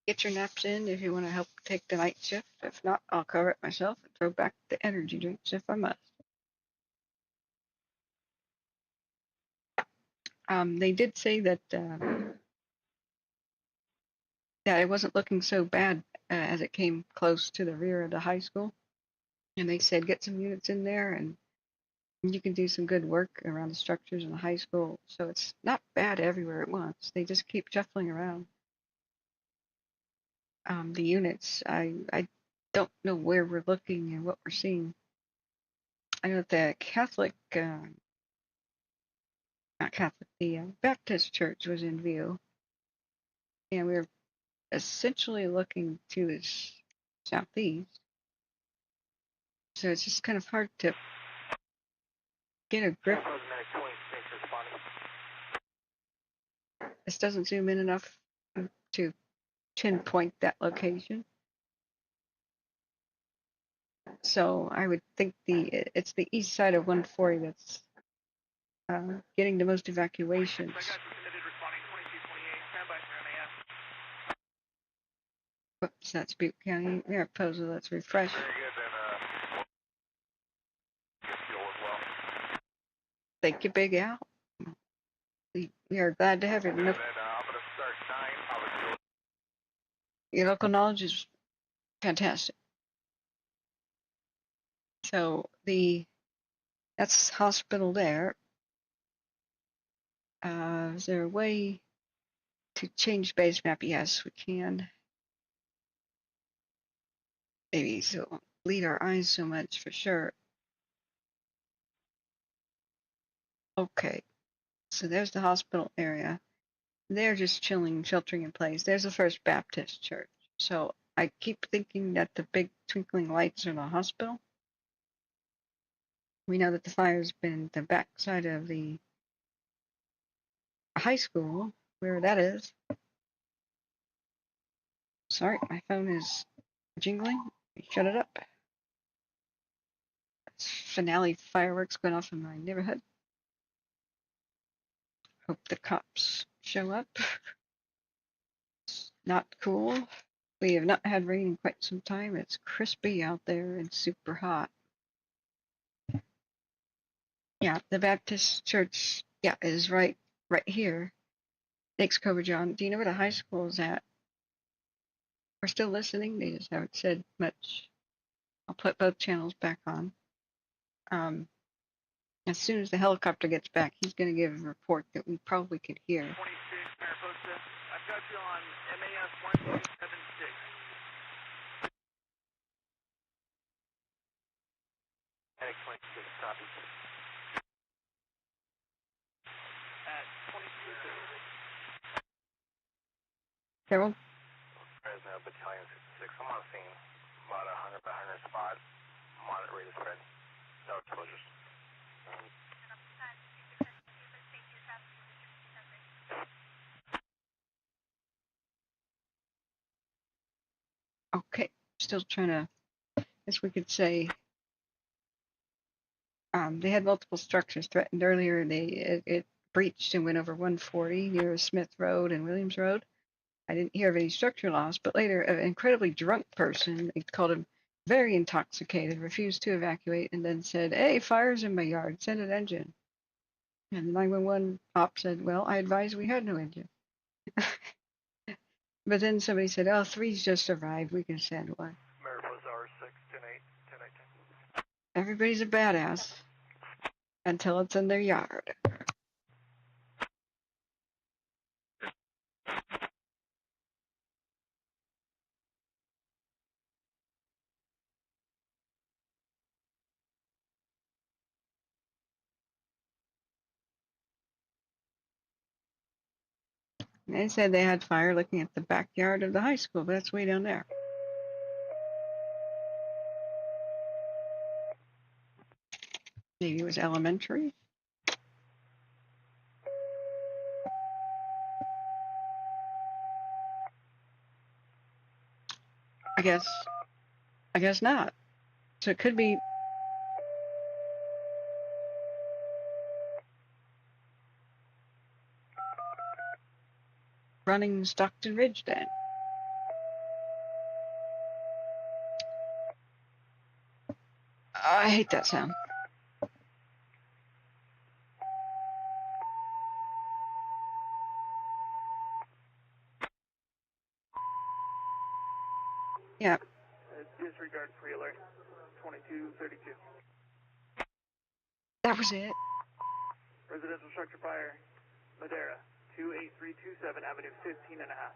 Get your naps in if you want to help take the night shift. If not, I'll cover it myself and throw back the energy drinks if I must. They did say that it wasn't looking so bad as it came close to the rear of the high school. And they said get some units in there and you can do some good work around the structures in the high school. So it's not bad everywhere at once. They just keep shuffling around. The units, I don't know where we're looking and what we're seeing. I know that the Catholic, not Catholic, the Baptist church was in view. And we were essentially looking to the southeast. So it's just kind of hard to get a grip. This doesn't zoom in enough to pinpoint that location. So I would think it's the east side of 140 that's getting the most evacuations. Whoops, that's Butte County. Mariposa, let's refresh. Thank you, Big Al. We are glad to have you. Your local knowledge is fantastic. So that's hospital there. Is there a way to change base map? Yes, we can. Maybe so it won't bleed our eyes so much for sure. Okay, so there's the hospital area. They're just chilling, sheltering in place. There's the First Baptist Church. So I keep thinking that the big twinkling lights are the hospital. We know that the fire's been the backside of the high school, where that is. Sorry, my phone is jingling. Shut it up. It's finale fireworks going off in my neighborhood. Hope the cops show up. It's not cool. We have not had rain in quite some time. It's crispy out there and super hot. Yeah, the Baptist church, yeah, is right here. Thanks, Cobra John. Do you know where the high school is at? We're still listening. They just haven't said much. I'll put both channels back on. As soon as the helicopter gets back, he's going to give a report that we probably could hear. 26 Mariposa. I've got you on MAS 1276. Medic 26, copy. At 22. Carol? Fresno Battalion 66. I'm on scene. About 100 by 100 spot. Monitor rate is spread. No exposures. Okay, still trying to, as we could say, they had multiple structures threatened earlier. It breached and went over 140 near Smith Road and Williams Road. I didn't hear of any structure loss, but later an incredibly drunk person, they called him very intoxicated, refused to evacuate, and then said, "Hey, fire's in my yard, send an engine." And the 911 op said, "Well, I advised we had no engine." But then somebody said, "Oh, three's just arrived, we can send one." Mariposa R6, 10-8, 10-8. Everybody's a badass until it's in their yard. They said they had fire looking at the backyard of the high school, but that's way down there. Maybe it was elementary. I guess not. So it could be running Stockton Ridge then. I hate that sound. Yeah. Disregard pre-alert. 2232. That was it. Residential structure fire. Madera. 28327 Avenue 15 and a half.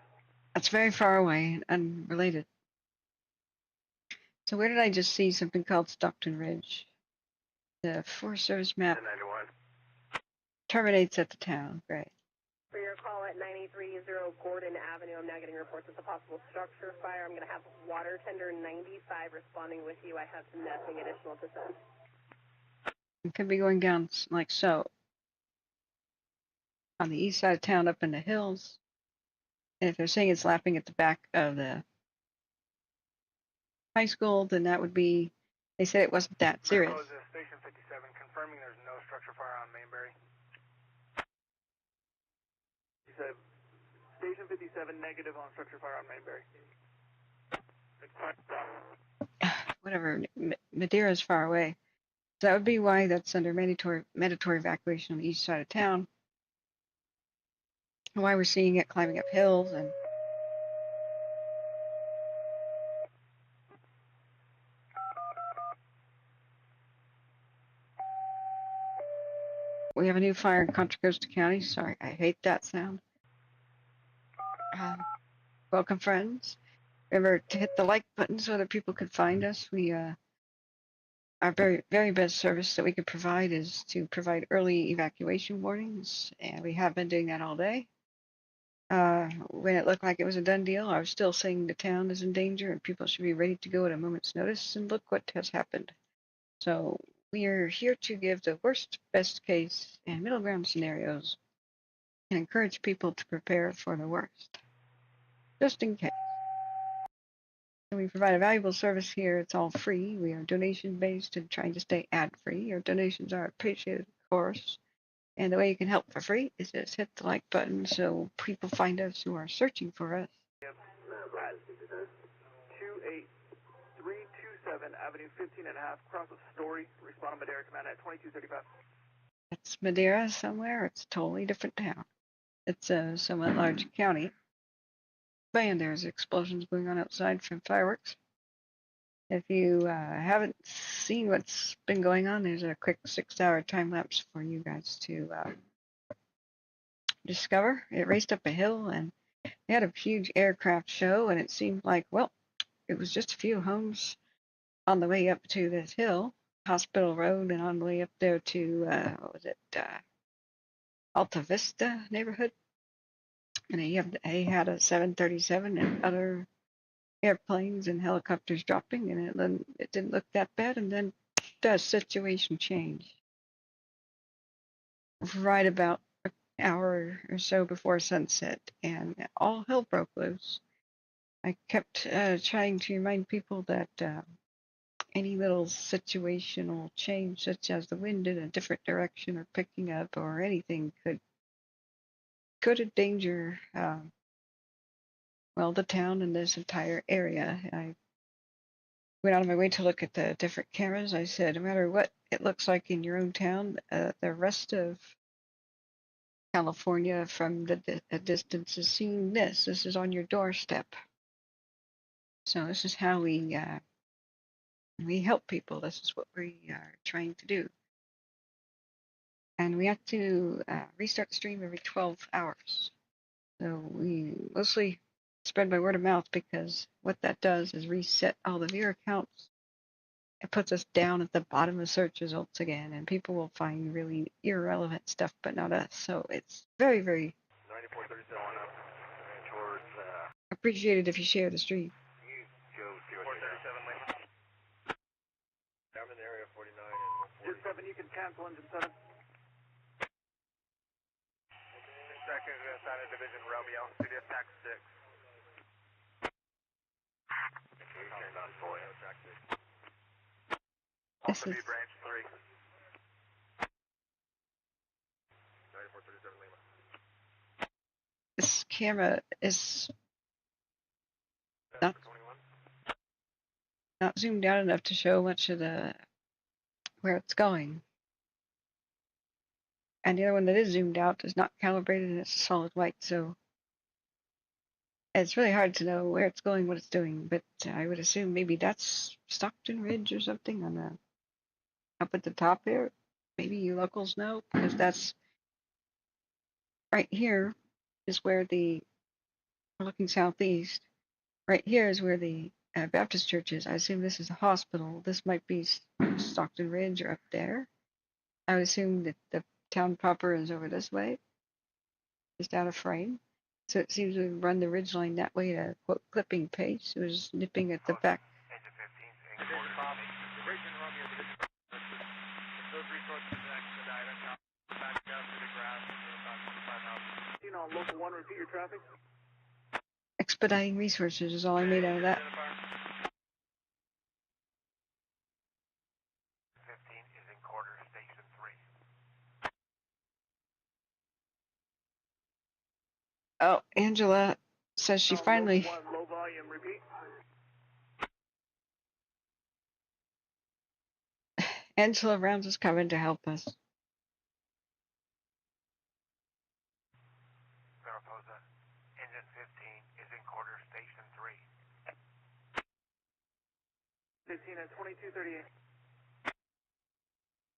That's very far away and unrelated. So where did I just see something called Stockton Ridge? The Forest Service map 1091. terminates at the town. Great. For your call at 930 Gordon Avenue, I'm now getting reports of a possible structure fire. I'm going to have water tender 95 responding with you. I have nothing additional to send. It could be going down like so. On the east side of town up in the hills. And if they're saying it's lapping at the back of the high school, then that would be, they said it wasn't that serious. Mariposa, Station 57, confirming there's no structure fire on Mainbury. You said Station 57 negative on structure fire on Mainbury. Whatever, Madera's far away. So that would be why that's under mandatory evacuation on the east side of town. Why we're seeing it climbing up hills and we have a new fire in Contra Costa County. Sorry, I hate that sound. Welcome, friends. Remember to hit the like button so that people could find us. We our very best service that we could provide is to provide early evacuation warnings, and we have been doing that all day. When it looked like it was a done deal, I was still saying the town is in danger and people should be ready to go at a moment's notice, and look what has happened. So we are here to give the worst, best case, and middle ground scenarios and encourage people to prepare for the worst, just in case. And we provide a valuable service here. It's all free. We are donation-based and trying to stay ad-free. Your donations are appreciated, of course. And the way you can help for free is just hit the like button so people find us who are searching for us. 28327 Avenue 15 and a half, cross of Story. Respond to Madera Command at 2235. It's Madera somewhere. It's a totally different town. It's a somewhat large county. And there's explosions going on outside from fireworks. If you haven't seen what's been going on, there's a quick 6-hour time lapse for you guys to discover. It raced up a hill and they had a huge aircraft show, and it seemed like, well, it was just a few homes on the way up to this hill, Hospital Road, and on the way up there to, what was it, Alta Vista neighborhood. And he had a 737 and other airplanes and helicopters dropping, and it didn't look that bad, and then the situation changed right about an hour or so before sunset, and all hell broke loose. I kept trying to remind people that any little situational change, such as the wind in a different direction or picking up or anything, could endanger the town and this entire area. I went out of my way to look at the different cameras. I said, no matter what it looks like in your own town, the rest of California from a distance is seeing this. This is on your doorstep. So this is how we help people. This is what we are trying to do. And we have to restart the stream every 12 hours. So we mostly spread by word of mouth, because what that does is reset all the viewer counts. It puts us down at the bottom of search results again, and people will find really irrelevant stuff, but not us. So it's very, very 9437 up. Appreciate it if you share the stream. Go 437 Lima. I'm in area 49 and 140. 7, you can cancel engine 7. Second, assigned Division Romeo, city of tax 6. This is branch 3. 9437 Lima. this camera is not zoomed out enough to show much of the where it's going. And the other one that is zoomed out is not calibrated and it's a solid white, so it's really hard to know where it's going, what it's doing. But I would assume maybe that's Stockton Ridge or something on the up at the top there. Maybe you locals know, because that's right here is where we're looking southeast. Right here is where the Baptist church is. I assume this is a hospital. This might be Stockton Ridge or up there. I would assume that the town proper is over this way, just out of frame. So it seems to run the ridge line that way at a quote clipping pace. It was nipping at the back. Those resources expedite back down to the grass for about 25 miles. On local 1, repeat your traffic. Expediting resources is all I made out of that. 15 is in quarter station 3. Oh, Angela says she finally. Low volume, repeat. Angela Rounds is coming to help us. Mariposa, engine 15 is in quarter station 3. 15 at 2238.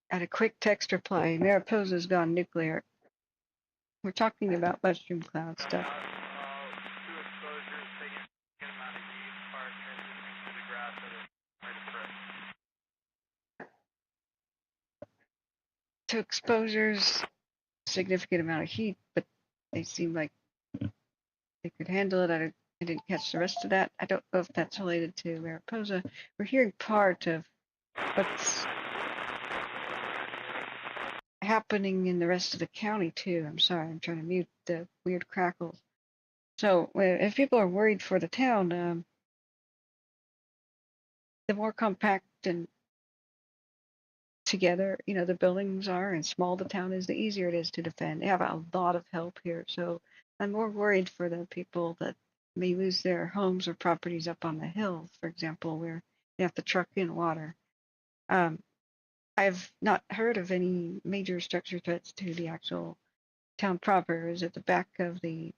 At a quick text reply, Mariposa's gone nuclear. We're talking about mushroom cloud stuff. 2 exposures, taking a amount of heat, fire transitioning to the grass at a rate of press. 2 exposures, significant amount of heat, but they seem like they could handle it. I didn't catch the rest of that. I don't know if that's related to Mariposa. We're hearing part of what's happening in the rest of the county too. I'm sorry, I'm trying to mute the weird crackles. So if people are worried for the town, the more compact and together, the buildings are and small the town is, the easier it is to defend. They have a lot of help here. So I'm more worried for the people that may lose their homes or properties up on the hill, for example, where they have to truck in water. I've not heard of any major structure threats to the actual town proper. It was at the back of it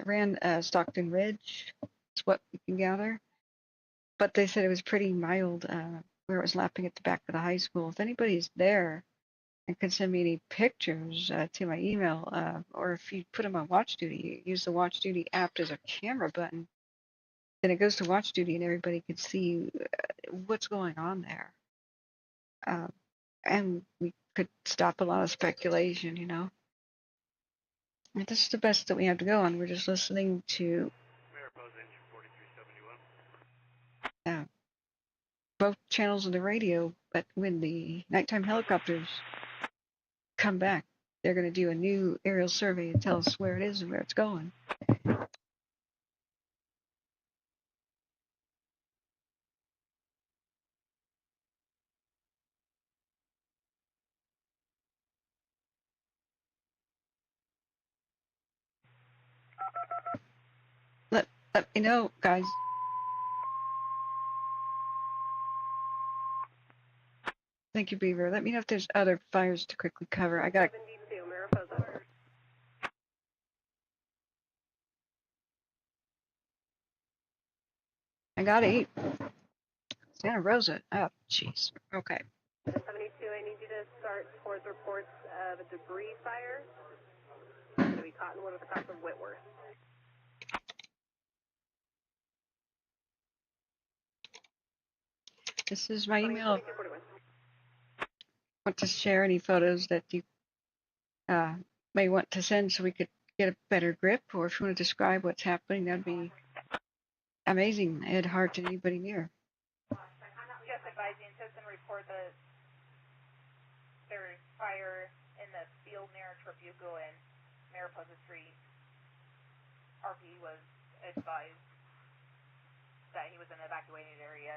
ran Stockton Ridge. That's what we can gather. But they said it was pretty mild where it was lapping at the back of the high school. If anybody's there and can send me any pictures to my email, or if you put them on watch duty, use the watch duty app as a camera button, then it goes to watch duty and everybody can see what's going on there. And we could stop a lot of speculation, And this is the best that we have to go on. We're just listening to Mariposa engine 4371. both channels of the radio, but when the nighttime helicopters come back, they're going to do a new aerial survey and tell us where it is and where it's going. Let me know, guys. Thank you, Beaver. Let me know if there's other fires to quickly cover. I got 72, Mariposa. I got 8. Santa Rosa. Oh, jeez. Okay. 72, I need you to start towards reports of a debris fire. It's going to be Cottonwood with the cross of Whitworth. This is my email. Want to share any photos that you may want to send so we could get a better grip, or if you want to describe what's happening, that'd be amazing. Add heart to anybody near. Just advising, citizen report that there's fire in the field near Trabuco and Mariposa Street. RP was advised that he was in an evacuated area.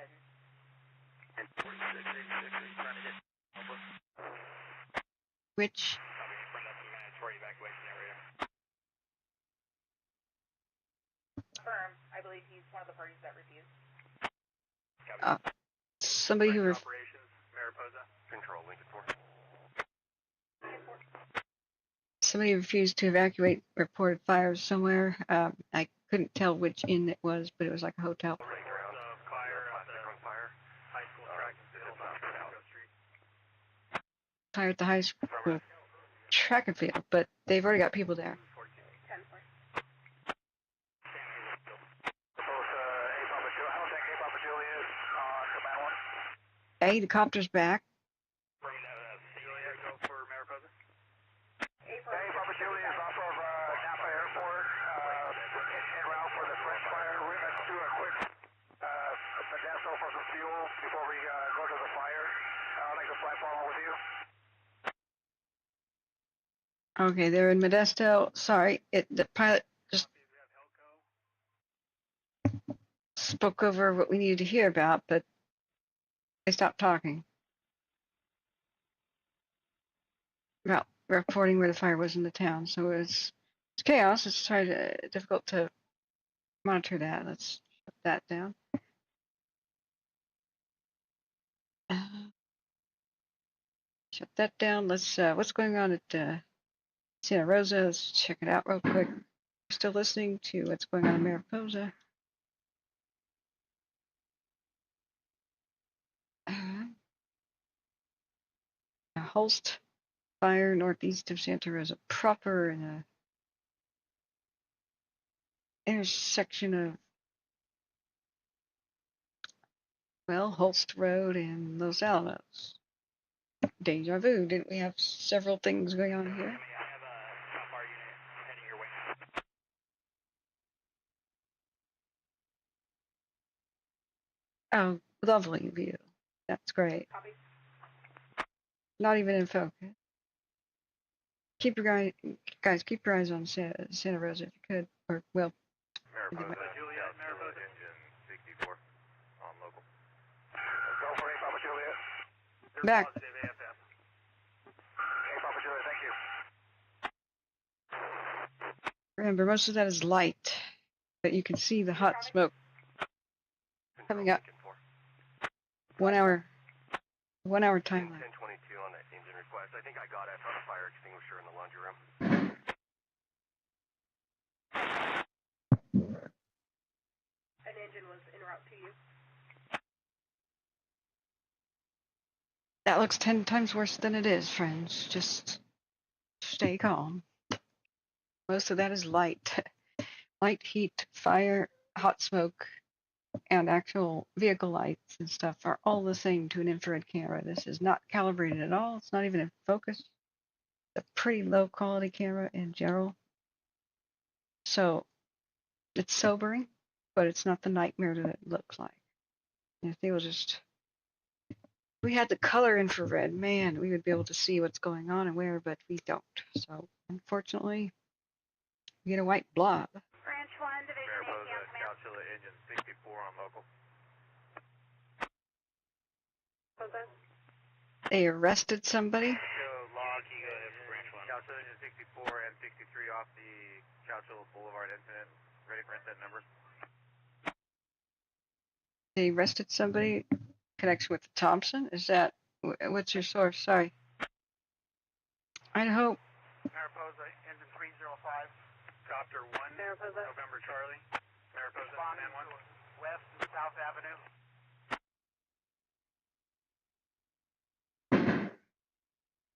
And 4686 is trying to hit. Which? Bring up the mandatory evacuation area. Confirm. I believe he's one of the parties that refused. Somebody who Operations, Mariposa. Control, Lincoln 4. somebody refused to evacuate, reported fires somewhere. I couldn't tell which inn it was, but it was like a hotel. Fire at the high school track and field on Rancho Street. Fire at the high school track and field, but they've already got people there. Hey, the copter's back. Julia, go for Mariposa. Hey, Papa Julia is off of Napa Airport, en route for the French fire. We're going to do a quick Modesto for some fuel before we go to the fire. I'd like to fly follow with you. Okay, they're in Modesto. Sorry, the pilot just spoke over what we needed to hear about, but they stopped talking about reporting where the fire was in the town. So it's chaos. It's difficult to monitor that. Let's shut that down. Shut that down. Let's what's going on at Santa Rosa? Let's check it out real quick. We're still listening to what's going on in Mariposa. Holst Fire northeast of Santa Rosa proper in a intersection of Holst Road and Los Alamos. Deja vu, didn't we have several things going on here? Oh, lovely view. That's great. Not even in focus. Keep your guys, keep your eyes on Santa Rosa if you could, or well. Mariposa, Juliet, Mariposa engine 64 on local. Go for A, Papa Juliet. Back. Positive AFM. Hey, Papa Juliet, thank you. Remember, most of that is light, but you can see the hot smoke coming up. 1 hour timeline. 1022 on that engine request. I think I got it. I found a fire extinguisher in the laundry room. An engine was en route to you. That looks 10 times worse than it is, friends. Just stay calm. Most of that is light. Light, heat, fire, hot smoke, and actual vehicle lights and stuff are all the same to an infrared camera. This is not calibrated at all. It's not even in focus. It's a pretty low quality camera in general. So it's sobering, but it's not the nightmare that it looks like. And if they will just, if we had the color infrared, man, we would be able to see what's going on and where, but we don't. So unfortunately, we get a white blob. Branch 1, Division Mariposa, Calcilla engine 64 on local. They arrested somebody. So log Calcilla engine 64 and 63 off the Calcilla Boulevard incident. Ready for incident numbers. They arrested somebody in connection with the Thompson. Is that, what's your source? Sorry. Idaho. Mariposa, engine 305. Copter 1, Mariposa. November Charlie. Mariposa, man 1. West and South Avenue.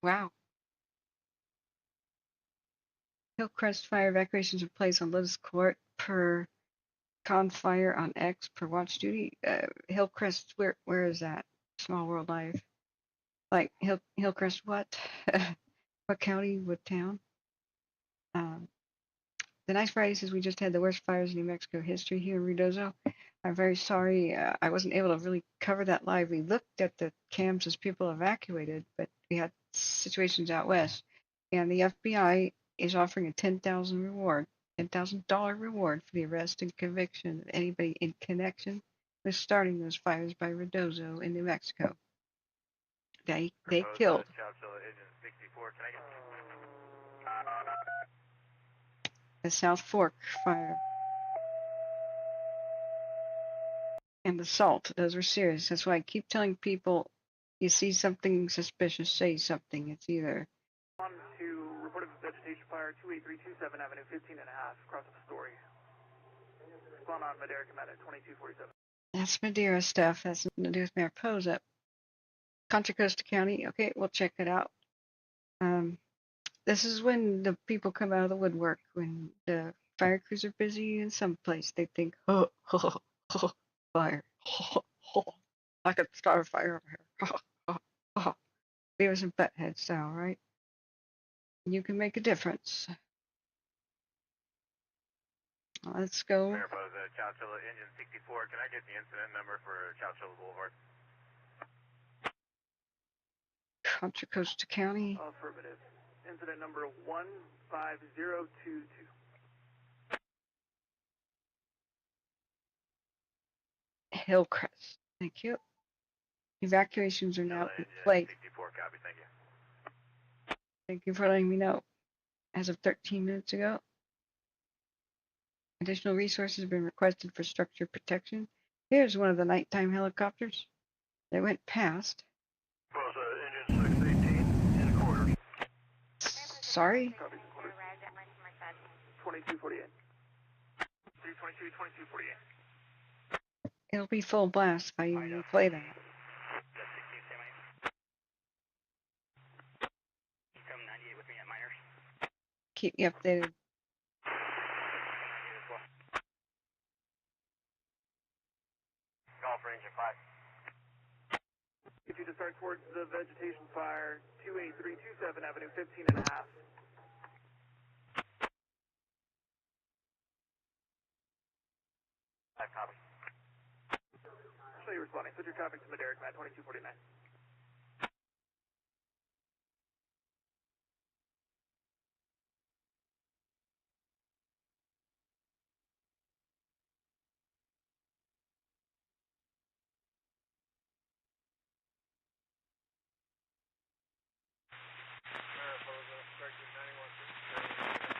Wow. Hillcrest Fire evacuations of place on Lotus Court per Con Fire on X per watch duty. Hillcrest, where is that? Small World Life. Like Hillcrest what? What county? What town? The Nice Friday says we just had the worst fires in New Mexico history here in Ruidoso. I'm very sorry. I wasn't able to really cover that live. We looked at the cams as people evacuated, but we had situations out west. And the FBI is offering a $10,000 reward for the arrest and conviction of anybody in connection with starting those fires by Ruidoso in New Mexico. They killed. The South Fork fire. And the salt, those were serious. That's why I keep telling people, you see something suspicious, say something. It's either On to reported vegetation fire 28327 Avenue 15 and a half across the story. Spawn on Madera Command at 2247. that's Madeira stuff. That's nothing to do with Mariposa. Contra Costa County. Okay, we'll check it out. This is when the people come out of the woodwork. When the fire crews are busy in some place, they think, oh, fire. I could start a fire over here. Beavis and Butthead style, right? You can make a difference. Let's go. Mariposa, Chowchilla, engine 64. Can I get the incident number for Chowchilla Boulevard? Contra Costa County. Affirmative. Incident number 15022. Hillcrest. Thank you. Evacuations are now in place. 64, copy, thank you. Thank you for letting me know. As of 13 minutes ago, additional resources have been requested for structure protection. Here's one of the nighttime helicopters that went past. Engine 618 in quarters. Sorry? 2248. 322, 2248. It'll be full blast if I even play that. Keep me updated. Call for engine 5. If you to start towards the vegetation fire 28327 Avenue 15 and a half. Copy. Show you responding. Put your traffic to Madera Command 2249. Mariposa, corrected 9167.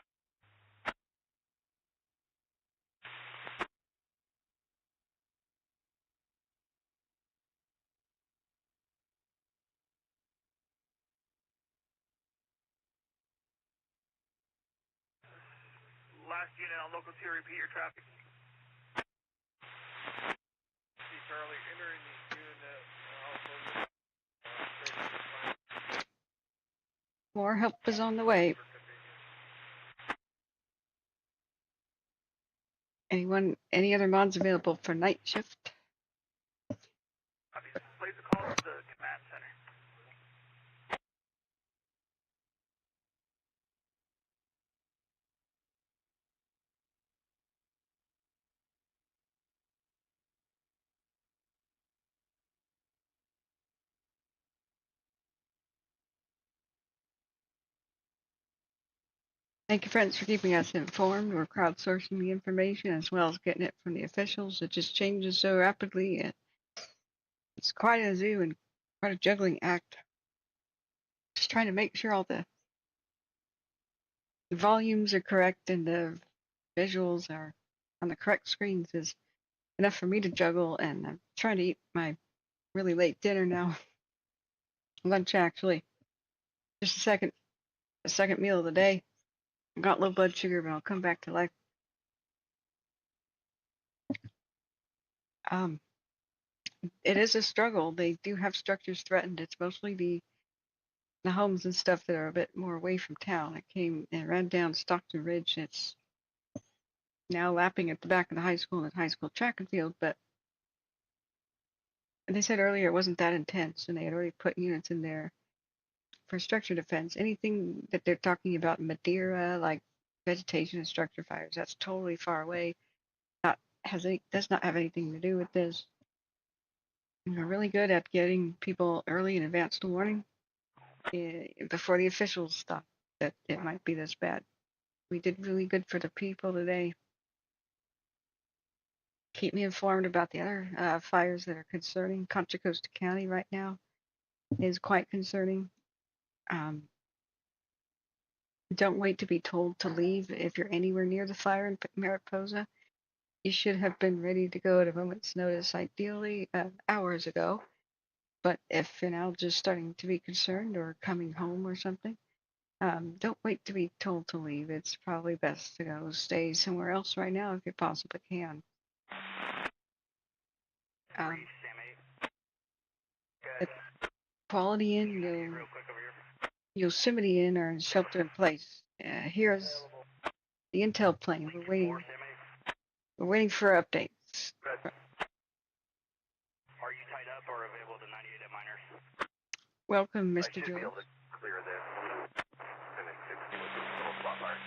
Last unit on local 2, repeat your traffic. See Charlie entering the unit. More help is on the way. Any other mods available for night shift? Place a call to the command center. Thank you, friends, for keeping us informed. We're crowdsourcing the information as well as getting it from the officials. It just changes so rapidly, and it's quite a zoo and quite a juggling act. Just trying to make sure all the volumes are correct and the visuals are on the correct screens is enough for me to juggle, and I'm trying to eat my really late dinner now. Lunch, actually. Just a second meal of the day. I got low blood sugar, but I'll come back to life. It is a struggle. They do have structures threatened. It's mostly the homes and stuff that are a bit more away from town. I came and ran down Stockton Ridge. It's now lapping at the back of the high school and the high school track and field, but they said earlier it wasn't that intense, and they had already put units in there for structure defense. Anything that they're talking about Madeira, like vegetation and structure fires. That's totally far away. Does not have anything to do with this. We're really good at getting people early and advance warning before the officials stop that it might be this bad. We did really good for the people today. Keep me informed about the other fires that are concerning. Contra Costa County right now is quite concerning. Don't wait to be told to leave if you're anywhere near the fire in Mariposa. You should have been ready to go at a moment's notice, ideally hours ago. But if you're now just starting to be concerned or coming home or something, don't wait to be told to leave. It's probably best to go stay somewhere else right now if you possibly can. The Quality Inn, Yosemite Inn are in shelter in place. Here's the intel plane. We're waiting for updates. Are you tied up or available to 98 at minors? Welcome, Mr. Jones. Be able to clear this. And then 60 with this little spot fire.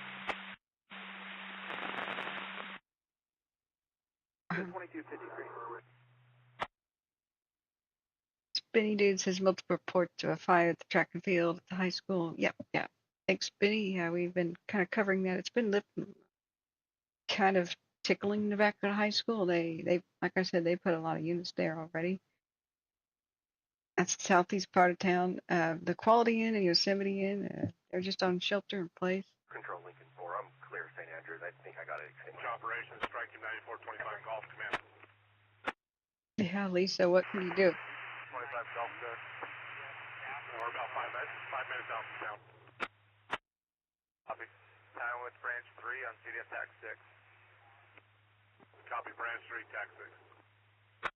2253. Spinny Dude says multiple reports of a fire at the track and field at the high school. Yep. Thanks, Spinny. Yeah, we've been kind of covering that. It's been kind of tickling the back of the high school. They like I said, they put a lot of units there already. That's the southeast part of town. The Quality Inn and Yosemite Inn, they're just on shelter in place. Control Lincoln 4, I'm clear St. Andrews. I think I got it. Operations, strike team 9425 Golf Command. Yeah, Lisa, what can you do? 25 Golf there. We're about 5 minutes out from town. Copy. Time with branch 3 on CDS TAC 6. Copy, branch 3, TAC 6.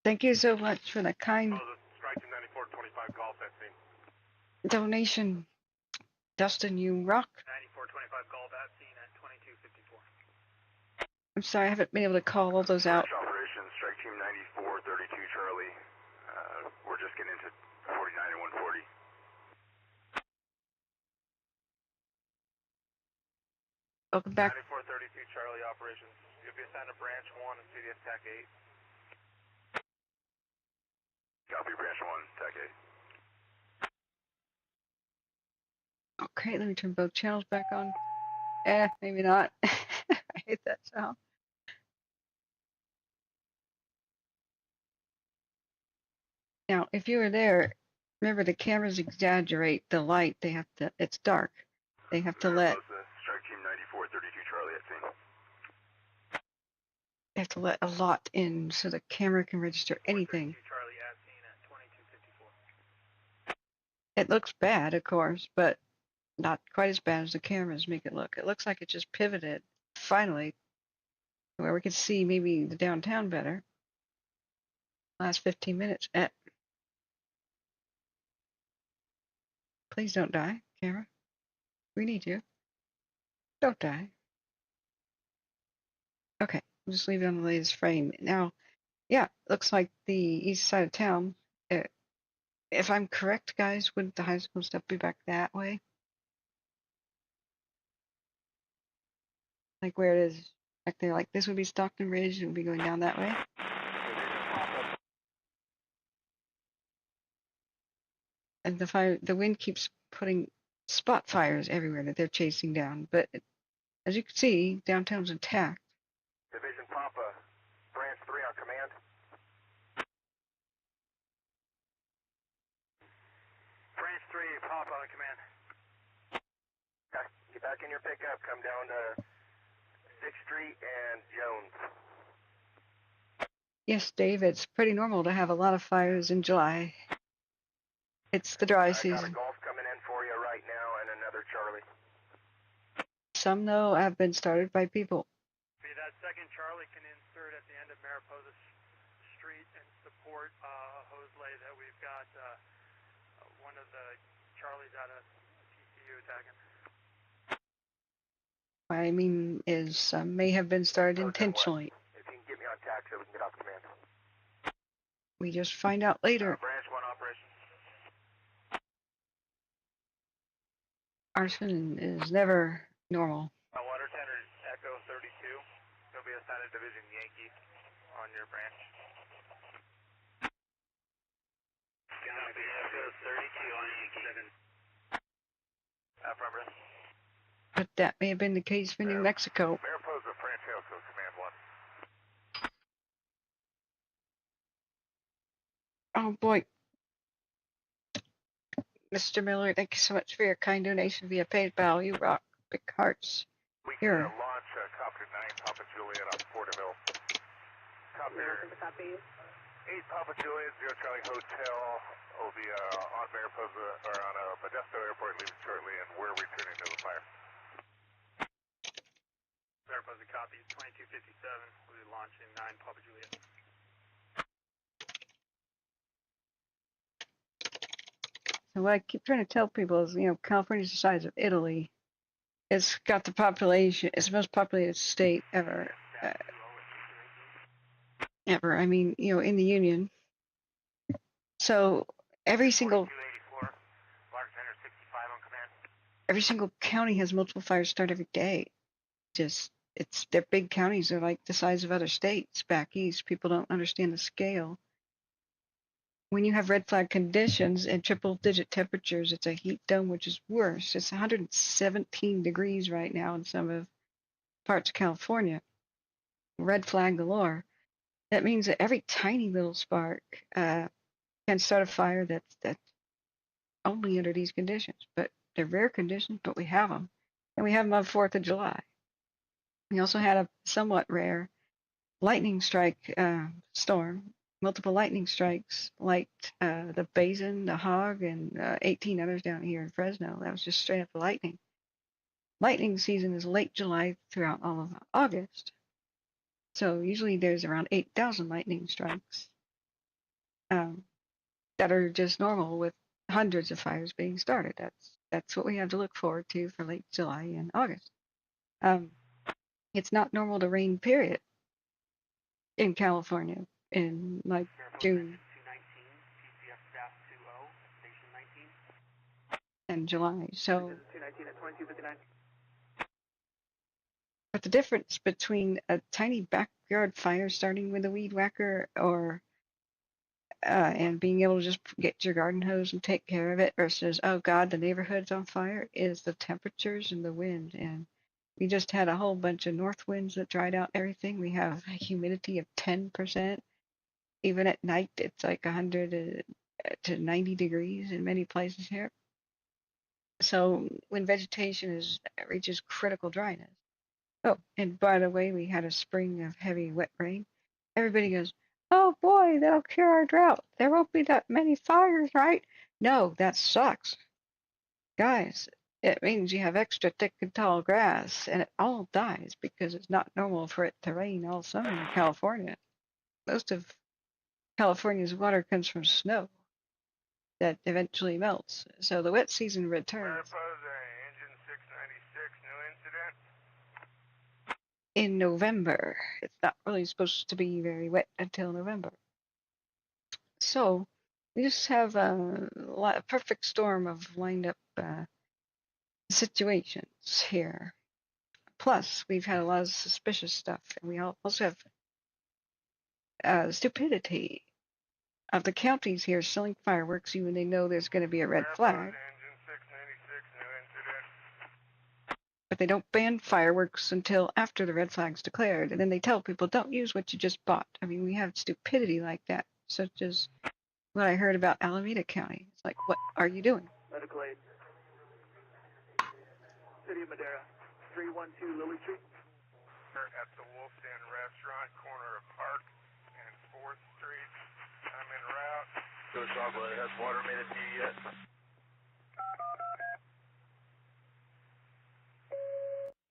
Thank you so much for the kind Strike team 9425 Golf at scene. donation. Dustin, you rock. 9425 Golf at scene at 2254. I'm sorry, I haven't been able to call all those out. Operations, strike team 9432 Charlie. We're just getting into 49 and 140. Welcome back. 9432 Charlie operations. You'll be assigned to branch 1 and CDS TAC 8. Copy, branch 1, TAC 8. Okay, let me turn both channels back on. Maybe not. I hate that sound. Now, if you were there, remember the cameras exaggerate the light. It's dark. They have to let Strike team 9432 Charlie at scene. They have to let a lot in so the camera can register anything. Charlie at scene at 2254. It looks bad, of course, but not quite as bad as the cameras make it look. It looks like it just pivoted, finally, where we could see maybe the downtown better. Last 15 minutes. Please don't die, camera. We need you. Don't die. Okay, we'll just leave it on the latest frame. Now, yeah, looks like the east side of town. If I'm correct, guys, would the high school stuff be back that way? Like where it is back there, like this would be Stockton Ridge, it would be going down that way. And the wind keeps putting spot fires everywhere that they're chasing down. But as you can see, downtown's intact. Division Papa, branch 3 on command. Branch 3 Papa on command. Okay, get back in your pickup, come down to 6th Street and Jones. Yes, Dave, it's pretty normal to have a lot of fires in July. It's the dry season. I got a Golf coming in for you right now and another Charlie. Some, though, have been started by people. That second Charlie can insert at the end of Mariposa Street and support a hose lay that we've got one of the Charlies out of TCU attacking. What I mean is some may have been started intentionally. If you can get me on tax so we can get off command. We just find out later. Branch 1 operation. Arson is never normal. Water Tender Echo 32. There'll be a assigned Division Yankee on your branch. Copy, Echo 32 on Yankee. Affirmative. But that may have been the case for New Mexico. Mariposa, Francesco, Command 1. Oh boy. Mr. Miller, thank you so much for your kind donation via PayPal. You rock. Big hearts. We Here. can launch Copter 9 Papa Juliet on Porterville. Copy. 8 Papa Juliet, 0 Charlie Hotel will be on Mariposa, or on Modesto Airport, leaving shortly, and we're returning to the fire. Mariposa copy 2257. We'll be launching 9 Papa Juliet. So what I keep trying to tell people is, California's the size of Italy. It's got the population. It's the most populated state ever. Ever. I mean, in the Union. So every single county has multiple fires start every day. They're big counties. They're like the size of other states back east. People don't understand the scale. When you have red flag conditions and triple digit temperatures, it's a heat dome, which is worse. It's 117 degrees right now in some of parts of California. Red flag galore. That means that every tiny little spark can start a fire that's only under these conditions. But they're rare conditions, but we have them. And we have them on 4th of July. We also had a somewhat rare lightning strike storm. Multiple lightning strikes, like the Basin, the Hog, and 18 others down here in Fresno. That was just straight up lightning. Lightning season is late July throughout all of August. So usually there's around 8,000 lightning strikes that are just normal, with hundreds of fires being started. That's what we have to look forward to for late July and August. It's not normal to rain, period, in California in like June and July. So, but the difference between a tiny backyard fire starting with a weed whacker and being able to just get your garden hose and take care of it versus, oh God, the neighborhood's on fire, is the temperatures and the wind. And we just had a whole bunch of north winds that dried out everything. We have a humidity of 10%. Even at night, it's like 100 to 90 degrees in many places here. So when vegetation reaches critical dryness. Oh, and by the way, we had a spring of heavy wet rain. Everybody goes, oh boy, that'll cure our drought. There won't be that many fires, right? No, that sucks. Guys, it means you have extra thick and tall grass, and it all dies because it's not normal for it to rain all summer in California. Most of California's water comes from snow that eventually melts. So the wet season returns. Mariposa, engine 696, new incident. In November. It's not really supposed to be very wet until November. So we just have a perfect storm of lined up situations here. Plus, we've had a lot of suspicious stuff, and we also have stupidity of the counties here selling fireworks even they know there's going to be a red flag. But they don't ban fireworks until after the red flag's declared, and then they tell people don't use what you just bought. I mean, we have stupidity like that, such as what I heard about Alameda County. It's like, what are you doing? Medical aid. City of Madera, 312 Lily Street. At the Wolf's Den Restaurant, corner of Park and 4th Street. I'm en route. Coach Ogla, has water made it to you yet?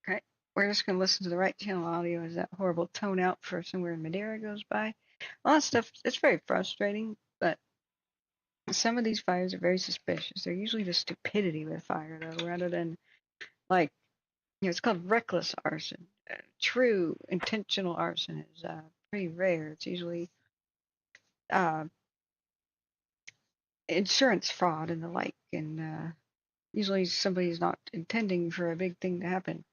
Okay, we're just going to listen to the right channel audio as that horrible tone out for somewhere in Madera goes by. A lot of stuff, it's very frustrating, but some of these fires are very suspicious. They're usually the stupidity with fire, though, rather than, like, it's called reckless arson. True intentional arson is pretty rare. It's usually insurance fraud and the like, and usually somebody's not intending for a big thing to happen.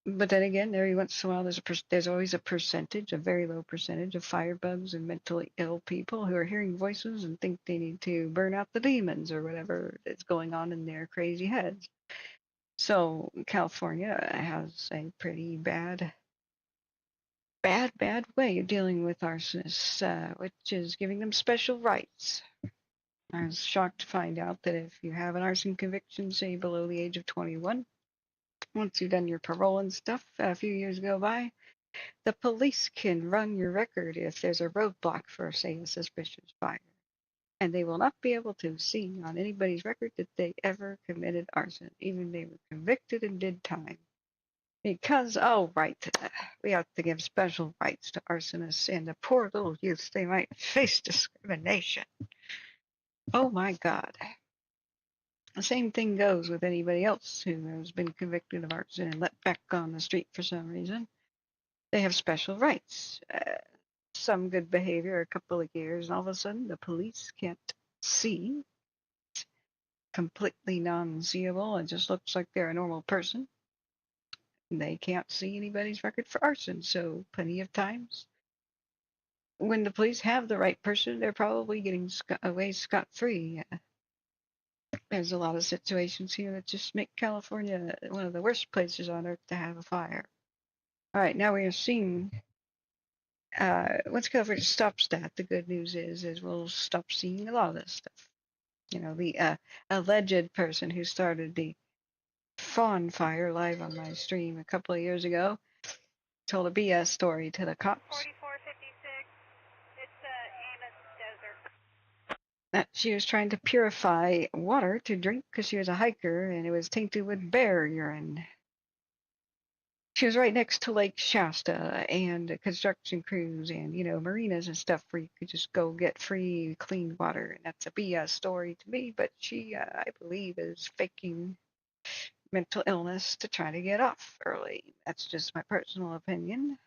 But then again, every once in a while, there's always a percentage, a very low percentage of firebugs and mentally ill people who are hearing voices and think they need to burn out the demons or whatever is going on in their crazy heads. So California has a pretty bad way of dealing with arsonists, which is giving them special rights. I was shocked to find out that if you have an arson conviction, say below the age of 21, once you've done your parole and stuff, a few years go by, the police can run your record if there's a roadblock for, say, a suspicious fire. And they will not be able to see on anybody's record that they ever committed arson, even if they were convicted and did time. Because, oh, right, we have to give special rights to arsonists and the poor little youths. They might face discrimination. Oh, my God. The same thing goes with anybody else who has been convicted of arson and let back on the street for some reason. They have special rights. Some good behavior, a couple of years, and all of a sudden the police can't see. It's completely non-seeable. It just looks like they're a normal person. They can't see anybody's record for arson, so plenty of times when the police have the right person, they're probably getting away scot-free. There's a lot of situations here that just make California one of the worst places on earth to have a fire. All right, now we are seeing, once California stops that, the good news is we'll stop seeing a lot of this stuff. You know, the alleged person who started the Fawn Fire live on my stream a couple of years ago told a BS story to the cops. 4456, it's Amos Desert. That she was trying to purify water to drink because she was a hiker and it was tainted with bear urine. She was right next to Lake Shasta and construction crews and, you know, marinas and stuff where you could just go get free, clean water. And that's a BS story to me, but she, I believe, is faking mental illness to try to get off early. That's just my personal opinion.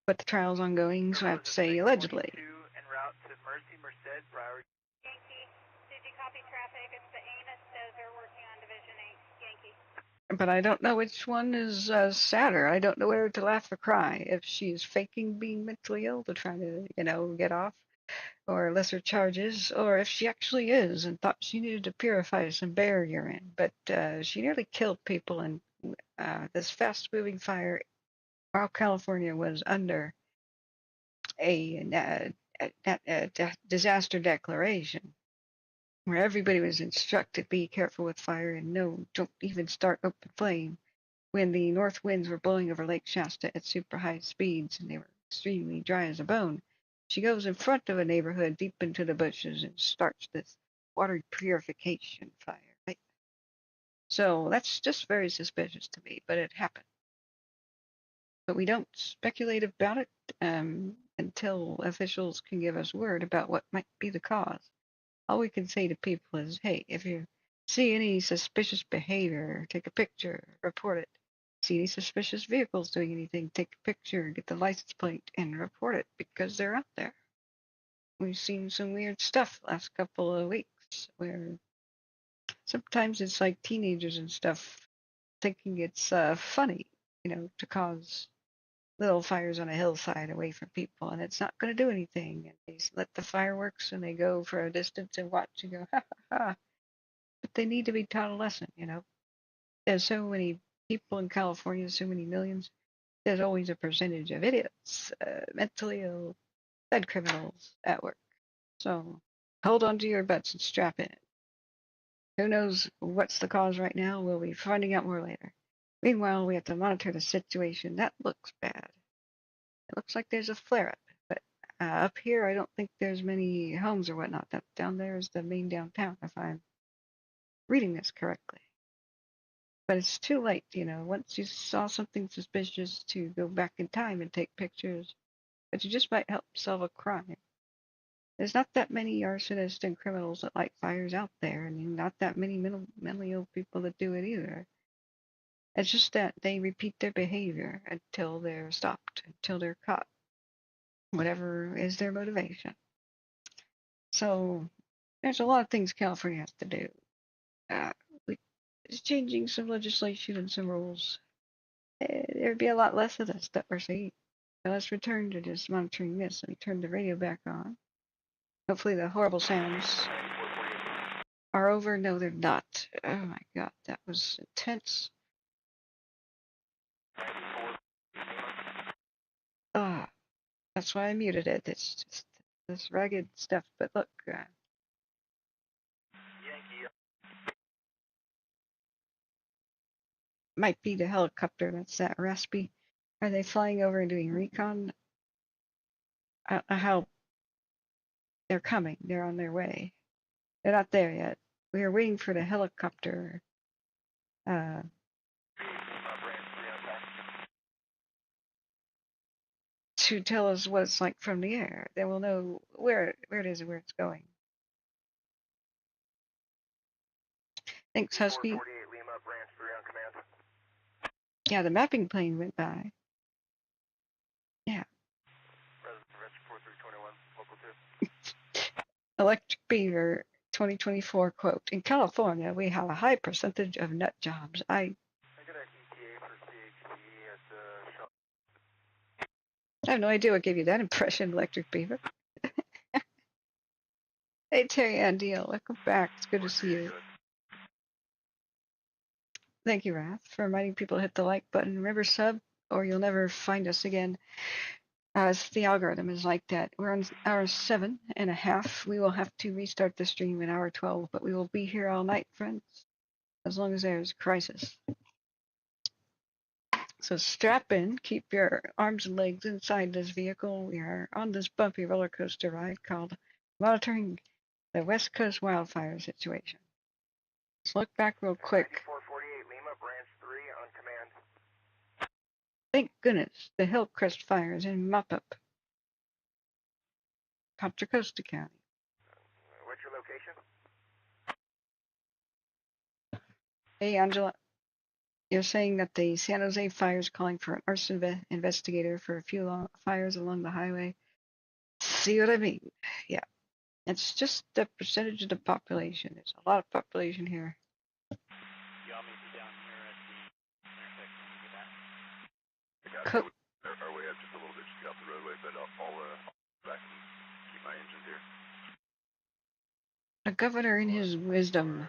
But the trial's ongoing, so I have to say allegedly. En route to Mercy Merced, priority. Yankee, did you copy traffic? It's the Amos Desert working on Division 8, Yankee. But I don't know which one is sadder. I don't know whether to laugh or cry. If she's faking being mentally ill to try to, you know, get off or lesser charges, or if she actually is and thought she needed to purify some bear urine. But she nearly killed people in this fast-moving fire while California was under a disaster declaration, where everybody was instructed, be careful with fire and no, don't even start open flame, when the north winds were blowing over Lake Shasta at super high speeds and they were extremely dry as a bone. She goes in front of a neighborhood deep into the bushes and starts this water purification fire. Right? So that's just very suspicious to me, but it happened. But we don't speculate about it until officials can give us word about what might be the cause. All we can say to people is, hey, if you see any suspicious behavior, take a picture, report it. See any suspicious vehicles doing anything, take a picture, get the license plate, and report it, because they're out there. We've seen some weird stuff the last couple of weeks, where sometimes it's like teenagers and stuff thinking it's funny, you know, to cause little fires on a hillside away from people, and it's not going to do anything. And they let the fireworks and they go for a distance and watch and go, ha ha ha. But they need to be taught a lesson, you know. There's so many people in California, so many millions. There's always a percentage of idiots, mentally ill, bad criminals at work. So hold on to your butts and strap in. Who knows what's the cause right now? We'll be finding out more later. Meanwhile, we have to monitor the situation. That looks bad. It looks like there's a flare-up, but up here I don't think there's many homes or whatnot. That down there is the main downtown, if I'm reading this correctly. But it's too late, you know, once you saw something suspicious to go back in time and take pictures, but you just might help solve a crime. There's not that many arsonists and criminals that light fires out there, and not that many mentally ill people that do it either. It's just that they repeat their behavior until they're stopped, until they're caught. Whatever is their motivation. So there's a lot of things California has to do. just changing some legislation and some rules. There'd be a lot less of this that we're seeing. So let's return to just monitoring this. Let me turn the radio back on. Hopefully the horrible sounds are over. No, they're not. Oh my god, that was intense. Ah, that's why I muted it. It's just this ragged stuff. But look, might be the helicopter. That's that raspy. Are they flying over and doing recon? I don't know how they're coming. They're on their way. They're not there yet. We are waiting for the helicopter. To tell us what it's like from the air. Then we'll know where it is and where it's going. Thanks, Husky. Yeah, the mapping plane went by. Yeah. Electric Beaver 2024 quote. In California, we have a high percentage of nut jobs. I have no idea what gave you that impression, Electric Beaver. Hey, Terry and Deal, welcome back. It's good to see you. Thank you, Wrath, for reminding people to hit the like button. Remember, sub, or you'll never find us again. The algorithm is like that. We're on hour 7.5. We will have to restart the stream in hour 12, but we will be here all night, friends, as long as there's a crisis. So strap in, keep your arms and legs inside this vehicle. We are on this bumpy roller coaster ride called monitoring the West Coast wildfire situation. Let's look back real quick. 448 Lima, branch 3 on command. Thank goodness the Hillcrest fire is in mop-up. Contra Costa County. What's your location? Hey, Angela. You're saying that the San Jose fire is calling for an arson investigator for a few fires along the highway. See what I mean? Yeah. It's just the percentage of the population. There's a lot of population here. Our way up just a little bit, just get off the roadway, but I'll back and keep my engines here. The governor, in his wisdom,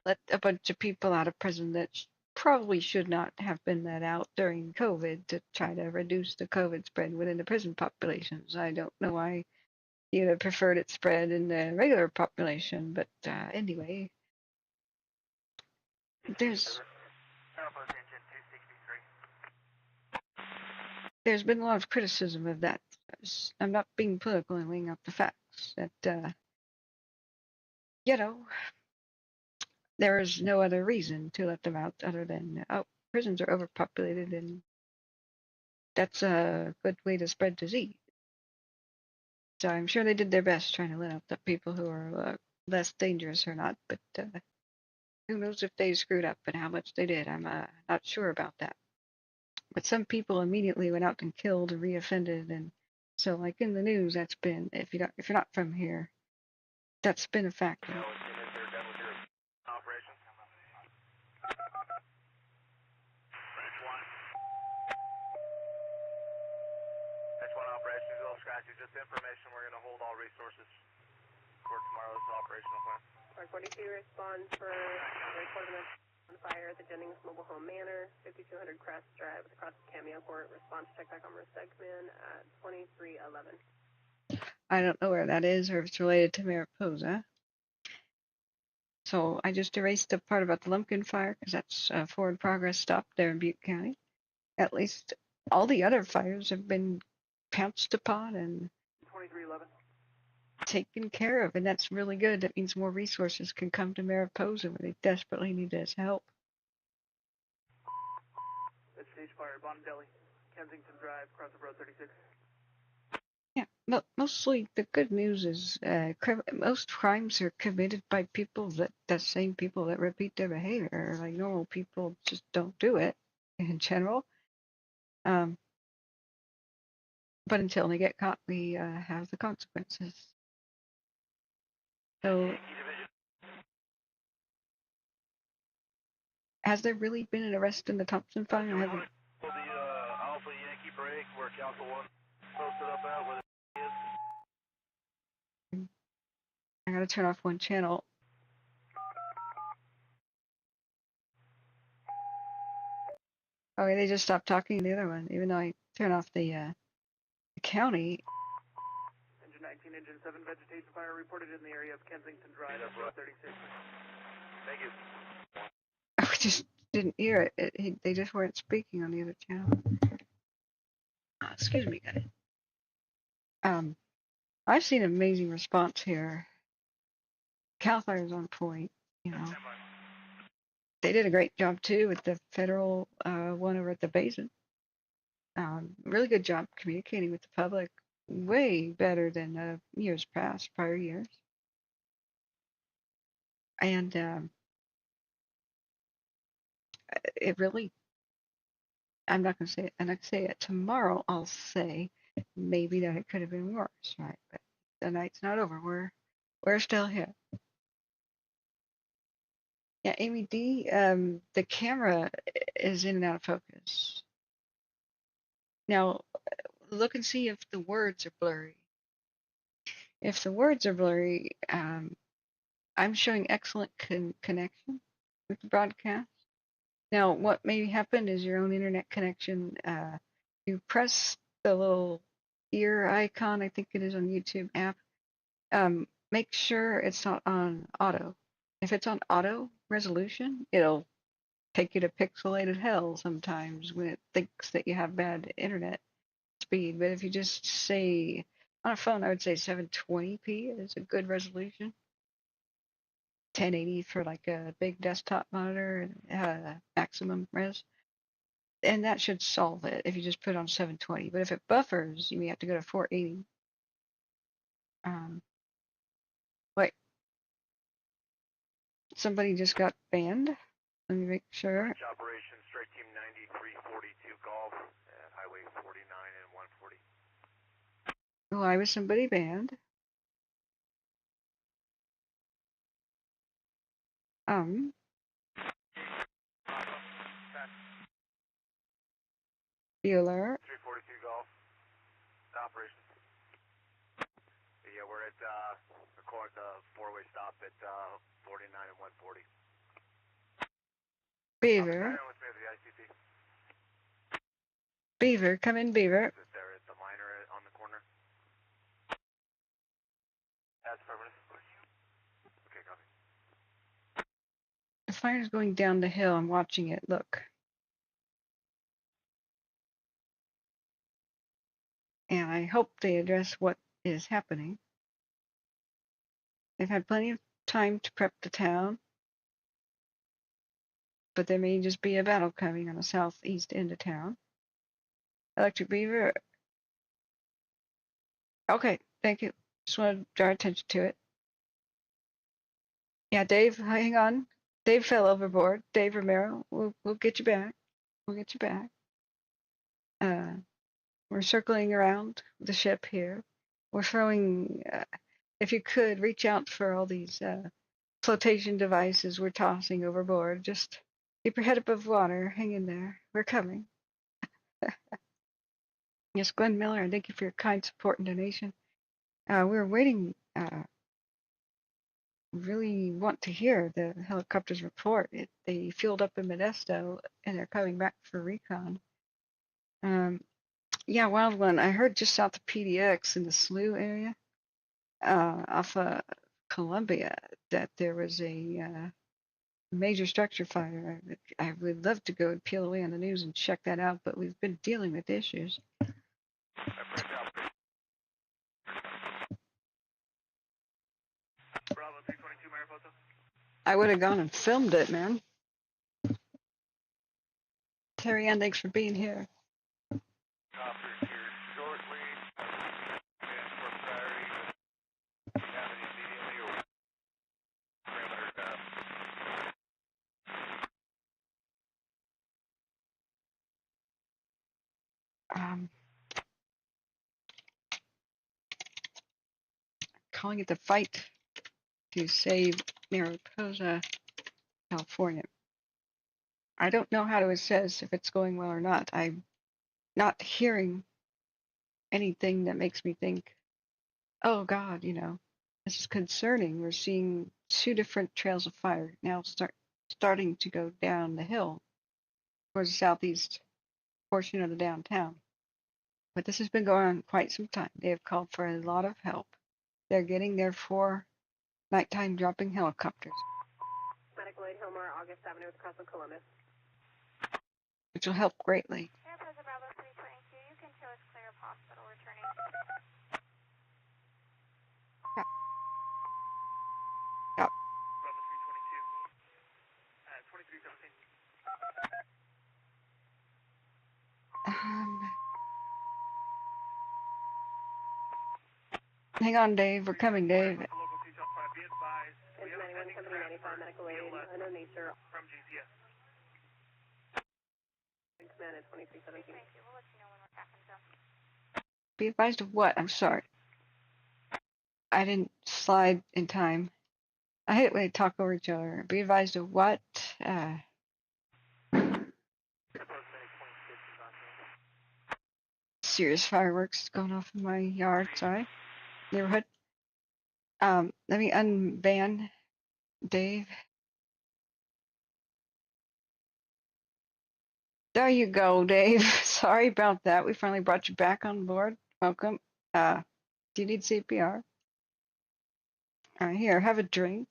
let a bunch of people out of prison that probably should not have been let out during COVID to try to reduce the COVID spread within the prison populations. I don't know why you'd have preferred it spread in the regular population, but anyway, there's been a lot of criticism of that. I'm not being political and laying out the facts that, there is no other reason to let them out other than, prisons are overpopulated and that's a good way to spread disease. So I'm sure they did their best trying to let out the people who are less dangerous or not, but who knows if they screwed up and how much they did. I'm not sure about that. But some people immediately went out and killed and reoffended, and so like in the news, that's been, if you're not from here, that's been a factor. Just information, we're going to hold all resources for tomorrow's operational plan. 542 responds for report of a fire at the Jennings Mobile Home Manor, 5200 Crest Drive across the Cameo Court. Response check back on Merced Command at 2311. I don't know where that is or if it's related to Mariposa. So I just erased the part about the Lumpkin Fire because that's a forward progress stop there in Butte County. At least all the other fires have been pounced upon and 2311. taken care of, and that's really good. That means more resources can come to Mariposa where they desperately need this help. That's stage fire, Bond Deli, Kensington Drive, across the road 36. Yeah, but mostly the good news is most crimes are committed by people the same people that repeat their behavior. Like normal people just don't do it in general. But until they get caught, we have the consequences. So, has there really been an arrest in the Thompson Fire? I haven't. The Alpha Yankee break where Council 1 posted up at where it is. I gotta turn off one channel. Okay, they just stopped talking to the other one, even though I turn off the county. Engine 19, Engine 7, vegetation fire reported in the area of Kensington Drive at 36. Thank you. I just didn't hear it. They just weren't speaking on the other channel. Excuse me, guys. I've seen amazing response here. CALEVERAS on point, you know. They did a great job too with the federal one over at the Basin. Really good job communicating with the public, way better than years past, prior years. And it really, I'm not gonna say it, and I say it tomorrow. I'll say maybe that it could have been worse, right? But the night's not over. We're still here. Yeah, Amy D. The camera is in and out of focus. Now, look and see if the words are blurry. If the words are blurry, I'm showing excellent connection with the broadcast. Now, what may happen is your own internet connection. You press the little ear icon, I think it is on YouTube app. Make sure it's not on auto. If it's on auto resolution, it'll take you to pixelated hell sometimes when it thinks that you have bad internet speed. But if you just say, on a phone, I would say 720p is a good resolution. 1080 for like a big desktop monitor, maximum res. And that should solve it if you just put it on 720. But if it buffers, you may have to go to 480. Wait, somebody just got banned. Let me make sure. Operation Strike Team 9342 Golf at Highway 49 and 140. Why was somebody banned? Dealer. 342 Golf. Operation. Yeah, we're at the four-way stop at 49 and 140. Beaver. Beaver, come in, Beaver. There at the liner on the corner. That's affirmative. Okay, copy. The fire's going down the hill. I'm watching it. Look. And I hope they address what is happening. They've had plenty of time to prep the town, but there may just be a battle coming on the southeast end of town. Electric Beaver. Okay, thank you. Just want to draw attention to it. Yeah, Dave, hang on. Dave fell overboard. Dave Romero, we'll get you back. We'll get you back. We're circling around the ship here. We're throwing, if you could, reach out for all these flotation devices we're tossing overboard. Just keep your head above water. Hang in there. We're coming. Yes, Glenn Miller, I thank you for your kind support and donation. We're waiting, really want to hear the helicopter's report. They fueled up in Modesto and they're coming back for recon. Yeah, Wild One, I heard just south of PDX in the slough area, off of Columbia, that there was a major structure fire. I would love to go and peel away on the news and check that out, but we've been dealing with issues. Bravo 322 Mariposa. I would have gone and filmed it, man. Terry Ann, thanks for being here. Copter here shortly. And for priority, have it immediately or perimeter calling it the fight to save Mariposa, California. I don't know how to assess if it's going well or not. I'm not hearing anything that makes me think, oh God, this is concerning. We're seeing two different trails of fire now starting to go down the hill towards the southeast portion of the downtown. But this has been going on quite some time. They have called for a lot of help. They're getting their 4 nighttime dropping helicopters, Medical aid Hillmar, August Avenue with Cross of Columbus. which will help greatly. Mariposa Bravo 322, you can show us clear of hospital returning. Yep. Bravo 322, 2317. Hang on, Dave. We're coming, Dave. Local detail 5, be advised. It's 91 Company 95 Medical aid, unknown nature. From GCS. Command at 2317. Thank you. We'll let you know when we're tracking them. Be advised of what? I'm sorry. I didn't slide in time. I hate it when they talk over each other. Be advised of what? Serious fireworks going off in my yard. Sorry. Neighborhood. Let me unban Dave. There you go, Dave. Sorry about that. We finally brought you back on board. Welcome. Do you need CPR? All right, here, have a drink.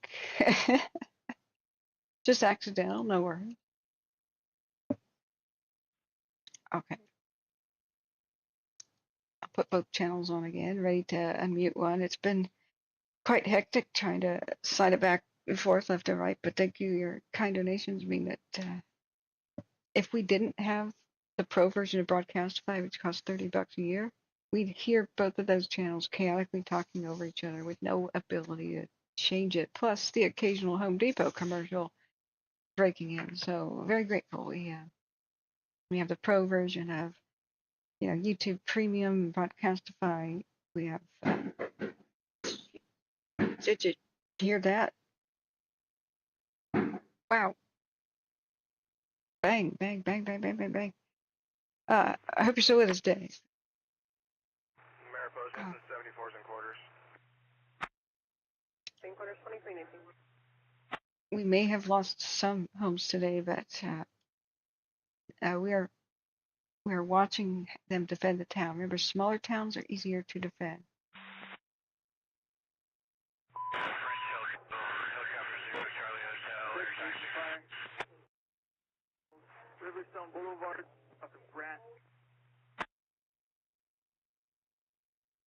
Just accidental, no worries. Okay. I'll put both channels on again, ready to unmute one. It's been quite hectic trying to slide it back and forth, left and right, but thank you. Your kind donations mean that if we didn't have the pro version of Broadcastify, which costs $30 a year, we'd hear both of those channels chaotically talking over each other with no ability to change it, plus the occasional Home Depot commercial breaking in. So very grateful. We have the pro version of YouTube Premium, Broadcastify. We have did you hear that? Wow. Bang, bang, bang, bang, bang, bang, bang. I hope you're still with us, Dave. Mariposa, 74s and quarters. Same quarters 2319. We may have lost some homes today, but we are watching them defend the town. Remember, smaller towns are easier to defend. Riverstone Boulevard, up in Grant.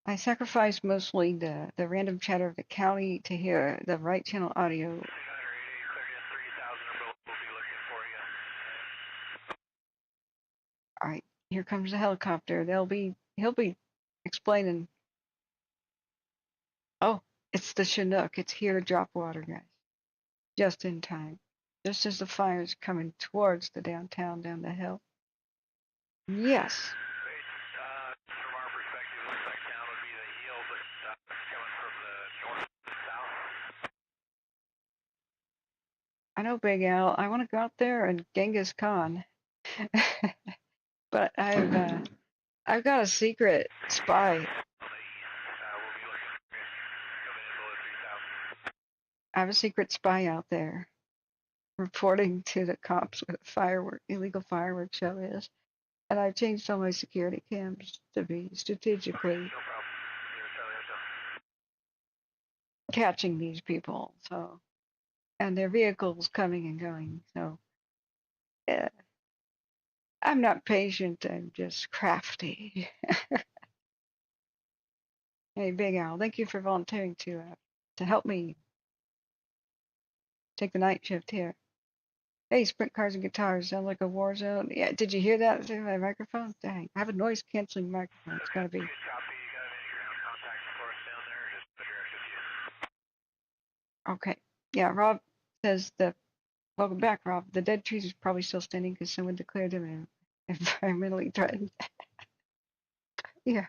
I sacrificed mostly the random chatter of the county to hear the right channel audio. All right, here comes the helicopter. He'll be explaining. Oh, it's the Chinook. It's here to drop water, guys. Just in time. Just as the fire's coming towards the downtown down the hill. Yes. From our perspective, it looks like town would be the heel, but coming from the north and south. I know, Big Al. I want to go out there and Genghis Khan. But I've got a secret spy. I have a secret spy out there reporting to the cops what a illegal fireworks show is. And I've changed all my security cams to be strategically catching these people. So, and their vehicles coming and going. So, I'm not patient. I'm just crafty. Hey, Big Al, thank you for volunteering to help me take the night shift here. Hey, sprint cars and guitars sound like a war zone. Yeah, did you hear that through my microphone? Dang, I have a noise canceling microphone. It's gotta be. Okay. Yeah, Rob says welcome back, Rob. The dead trees are probably still standing because someone declared them environmentally threatened. Yeah.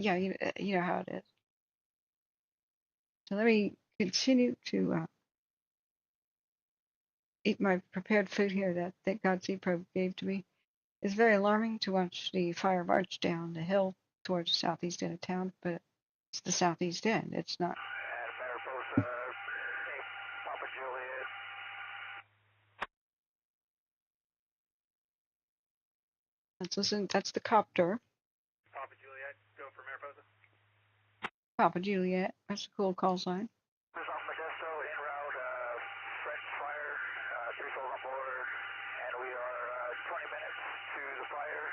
Yeah, you know how it is. So let me continue to eat my prepared food here that Thank God Z-Pro gave to me. It's very alarming to watch the fire march down the hill towards the southeast end of town, but it's the southeast end. It's not. Mariposa, Papa Juliet. Let's listen. That's the copter. Papa Juliet, go for Mariposa. Papa Juliet. That's a cool call sign. This off Modesto, en route, French Fire, 3 souls on board, and we are 20 minutes to the fire,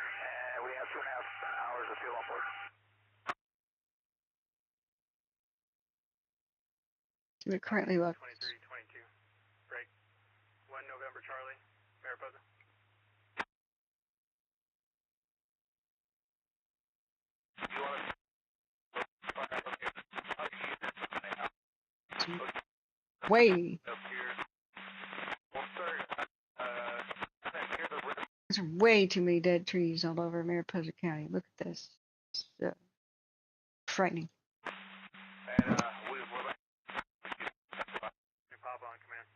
and we have 2.5 hours of fuel on board. We're currently look. 2322. Break. 1 November Charlie, Mariposa. Way. There's way too many dead trees all over Mariposa County. Look at this. It's frightening. And Papa on command.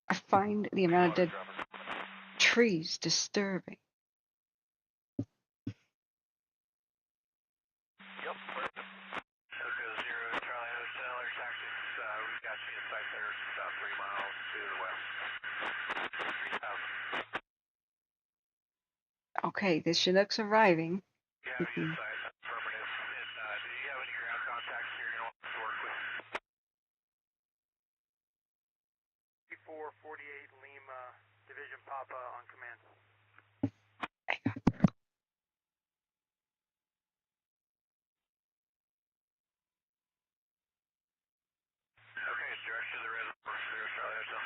I find the amount of dead trees disturbing. Yep. Echo 0 Charlie Hotel, there's taxis. We've got you in sight there, about 3 miles to the west. 3000. Okay, the Chinook's arriving. Yeah, we get sight. Affirmative. And do you have any ground contacts here you're going to work with? 448 Lima, Division Papa on command. Okay, direct to the reservoir, 0 Charlie Hotel.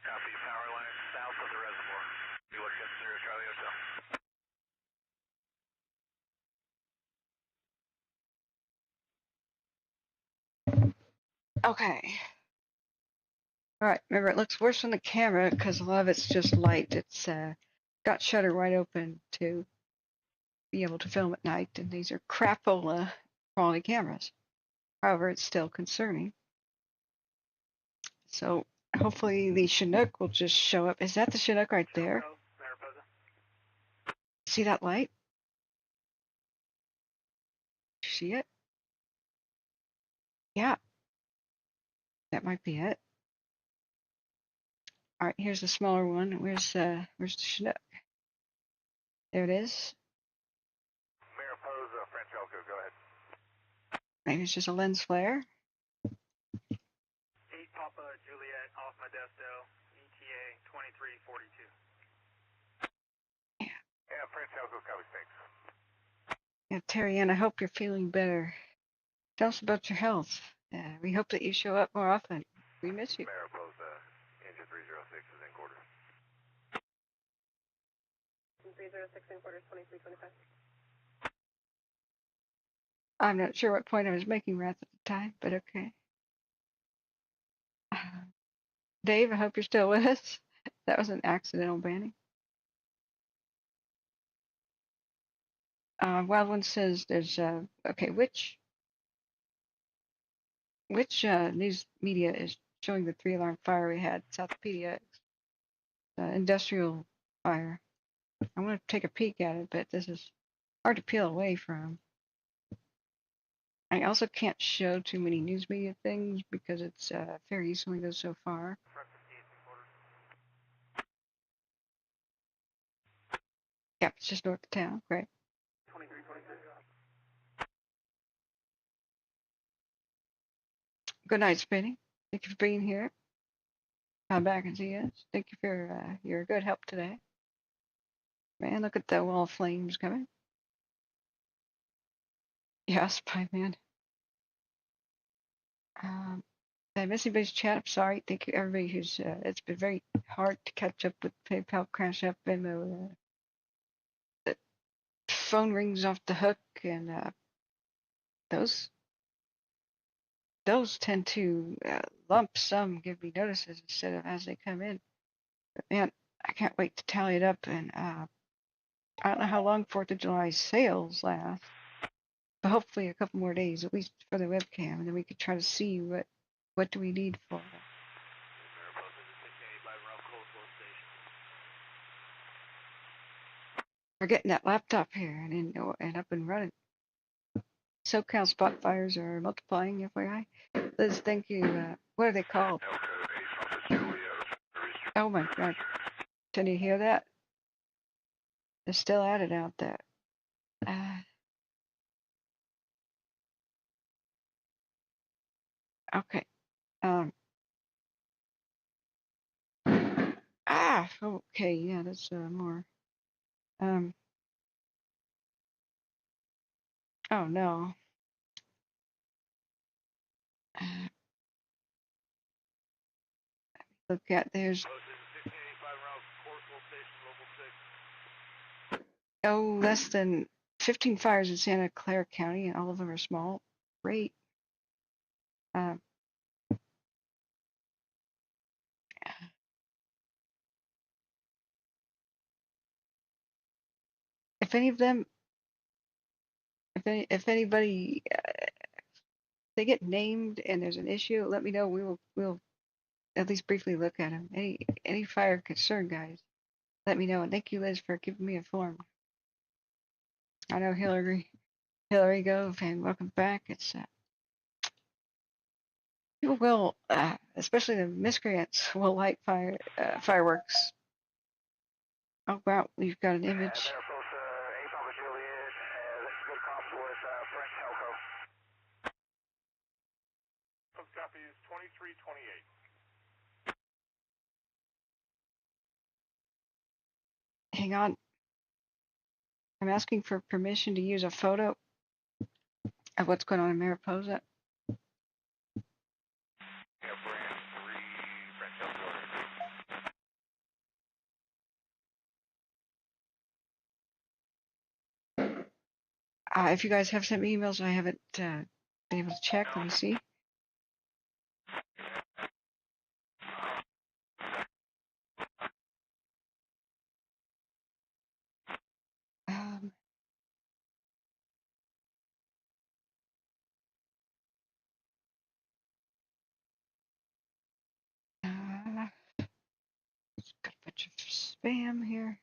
Copy, power line south of the reservoir. Be looking at 0 Charlie Hotel. Okay. All right. Remember, it looks worse on the camera because a lot of it's just light. It's got shutter wide open to be able to film at night, and these are crapola quality cameras. However, it's still concerning. So hopefully the Chinook will just show up. Is that the Chinook right there? Mariposa. See that light? See it? Yeah. That might be it. All right, here's the smaller one. Where's the Chinook? There it is. Mariposa, French Elko, go ahead. Maybe it's just a lens flare. 8 Papa Juliet off Modesto, ETA 2342. Yeah, French Elko, copy, thanks. Yeah, Terry Ann, I hope you're feeling better. Tell us about your health. We hope that you show up more often. We miss you. Mariposa, engine 306 is in quarters. 306 in quarters, 2325. I'm not sure what point I was making, Wrath, at the time, but okay. Dave, I hope you're still with us. That was an accidental banning. Wild One says there's okay, which news media is showing the 3-alarm fire we had south of PDX? Industrial fire. I want to take a peek at it, but this is hard to peel away from. I also can't show too many news media things because it's fair use only goes so far. Yep, it's just north of town. Great. 2326. Good night, Spinny. Thank you for being here. Come back and see us. Thank you for your good help today. Man, look at the wall of flames coming. Yes, Pie Man. Did I miss anybody's chat? I'm sorry. Thank you, everybody who's. It's been very hard to catch up with PayPal, Crash App, Venmo. The phone rings off the hook, and those those tend to lump sum give me notices instead of as they come in. But man, I can't wait to tally it up. And I don't know how long 4th of July sales last, but hopefully a couple more days, at least for the webcam, and then we could try to see what do we need for it. We're getting that laptop here and up and running. SoCal spot fires are multiplying, FYI. Liz, thank you. What are they called? Oh my God. Can you hear that? They're still at it out there. Okay. Okay. Yeah, that's more. Oh no. Look at there's. Oh, less than 15 fires in Santa Clara County, and all of them are small. Great. If any of them, if anybody, they get named and there's an issue, let me know. We'll at least briefly look at them. Any fire concern, guys, let me know. And thank you, Liz, for keeping me informed. I know Hillary go, and welcome back. It's people will, especially the miscreants, will light fireworks. Oh wow, we've got an image. Copies 2328. Hang on. I'm asking for permission to use a photo of what's going on in Mariposa. If you guys have some emails I haven't been able to check, let me see. Got a bunch of spam here.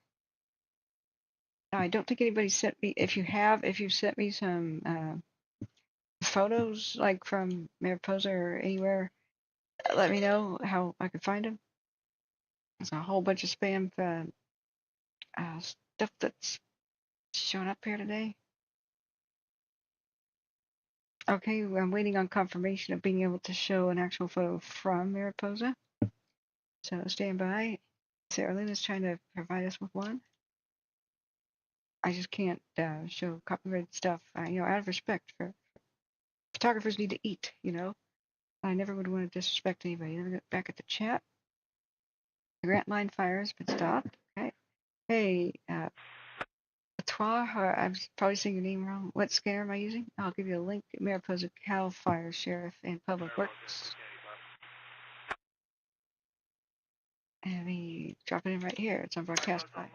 No, I don't think anybody sent me. If you've sent me some photos like from Mariposa or anywhere, let me know how I can find them. There's a whole bunch of spam stuff that's showing up here today. Okay, I'm waiting on confirmation of being able to show an actual photo from Mariposa. So stand by. Sarah Lynn is trying to provide us with one. I just can't show copyrighted stuff, out of respect for photographers need to eat, I never would want to disrespect anybody. Let me get back at the chat. The grant line fire has been stopped. Okay. Hey, I'm probably saying your name wrong. What scanner am I using? I'll give you a link. Mariposa CAL Fire Sheriff and Public Works. And we drop it in right here. It's on broadcast fire.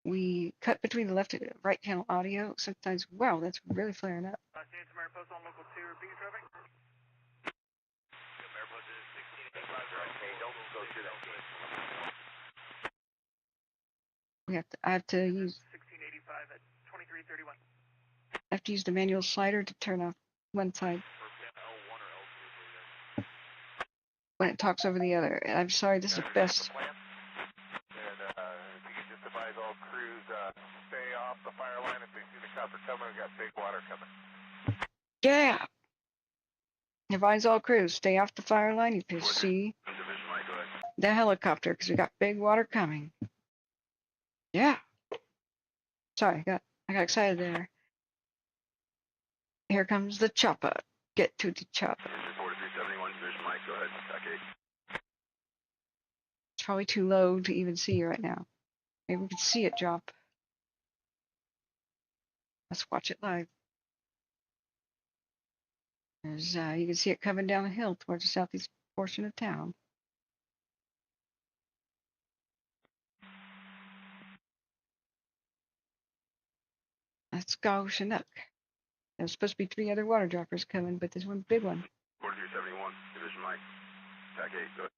We cut between the left and right channel audio. Sometimes, wow, that's really flaring up. Mariposa on local 2, repeat traffic. Mariposa is 1685. Okay, don't go through that gate. I have to use 1685 at 2331. I have to use the manual slider to turn off one side when it talks over the other. And I'm sorry, this is best. And if you could just advise all crews, stay off the fire line if they see the copper coming. We've got big water coming. Yeah. Advise all crews, stay off the fire line. You can see the helicopter because we got big water coming. Yeah. Sorry, I got excited there. Here comes the chopper. Get to the chopper. 4371, Division Mike, go ahead. Okay. It's probably too low to even see right now. Maybe we can see it drop. Let's watch it live. As you can see it coming down the hill towards the southeast portion of town. Let's go, Chinook. There's supposed to be 3 other water droppers coming, but there's one big one. 4371, Division Mike. Attack 8, go ahead.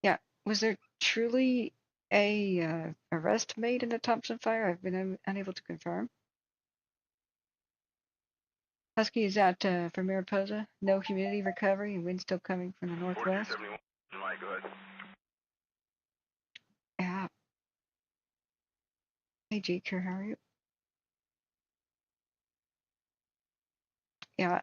Yeah, was there truly a arrest made in the Thompson Fire? I've been unable to confirm. Husky is out for Mariposa. No humidity recovery and wind still coming from the northwest. 4271, Division Mike, go ahead. Yeah. Hey, GQ, how are you? Yeah,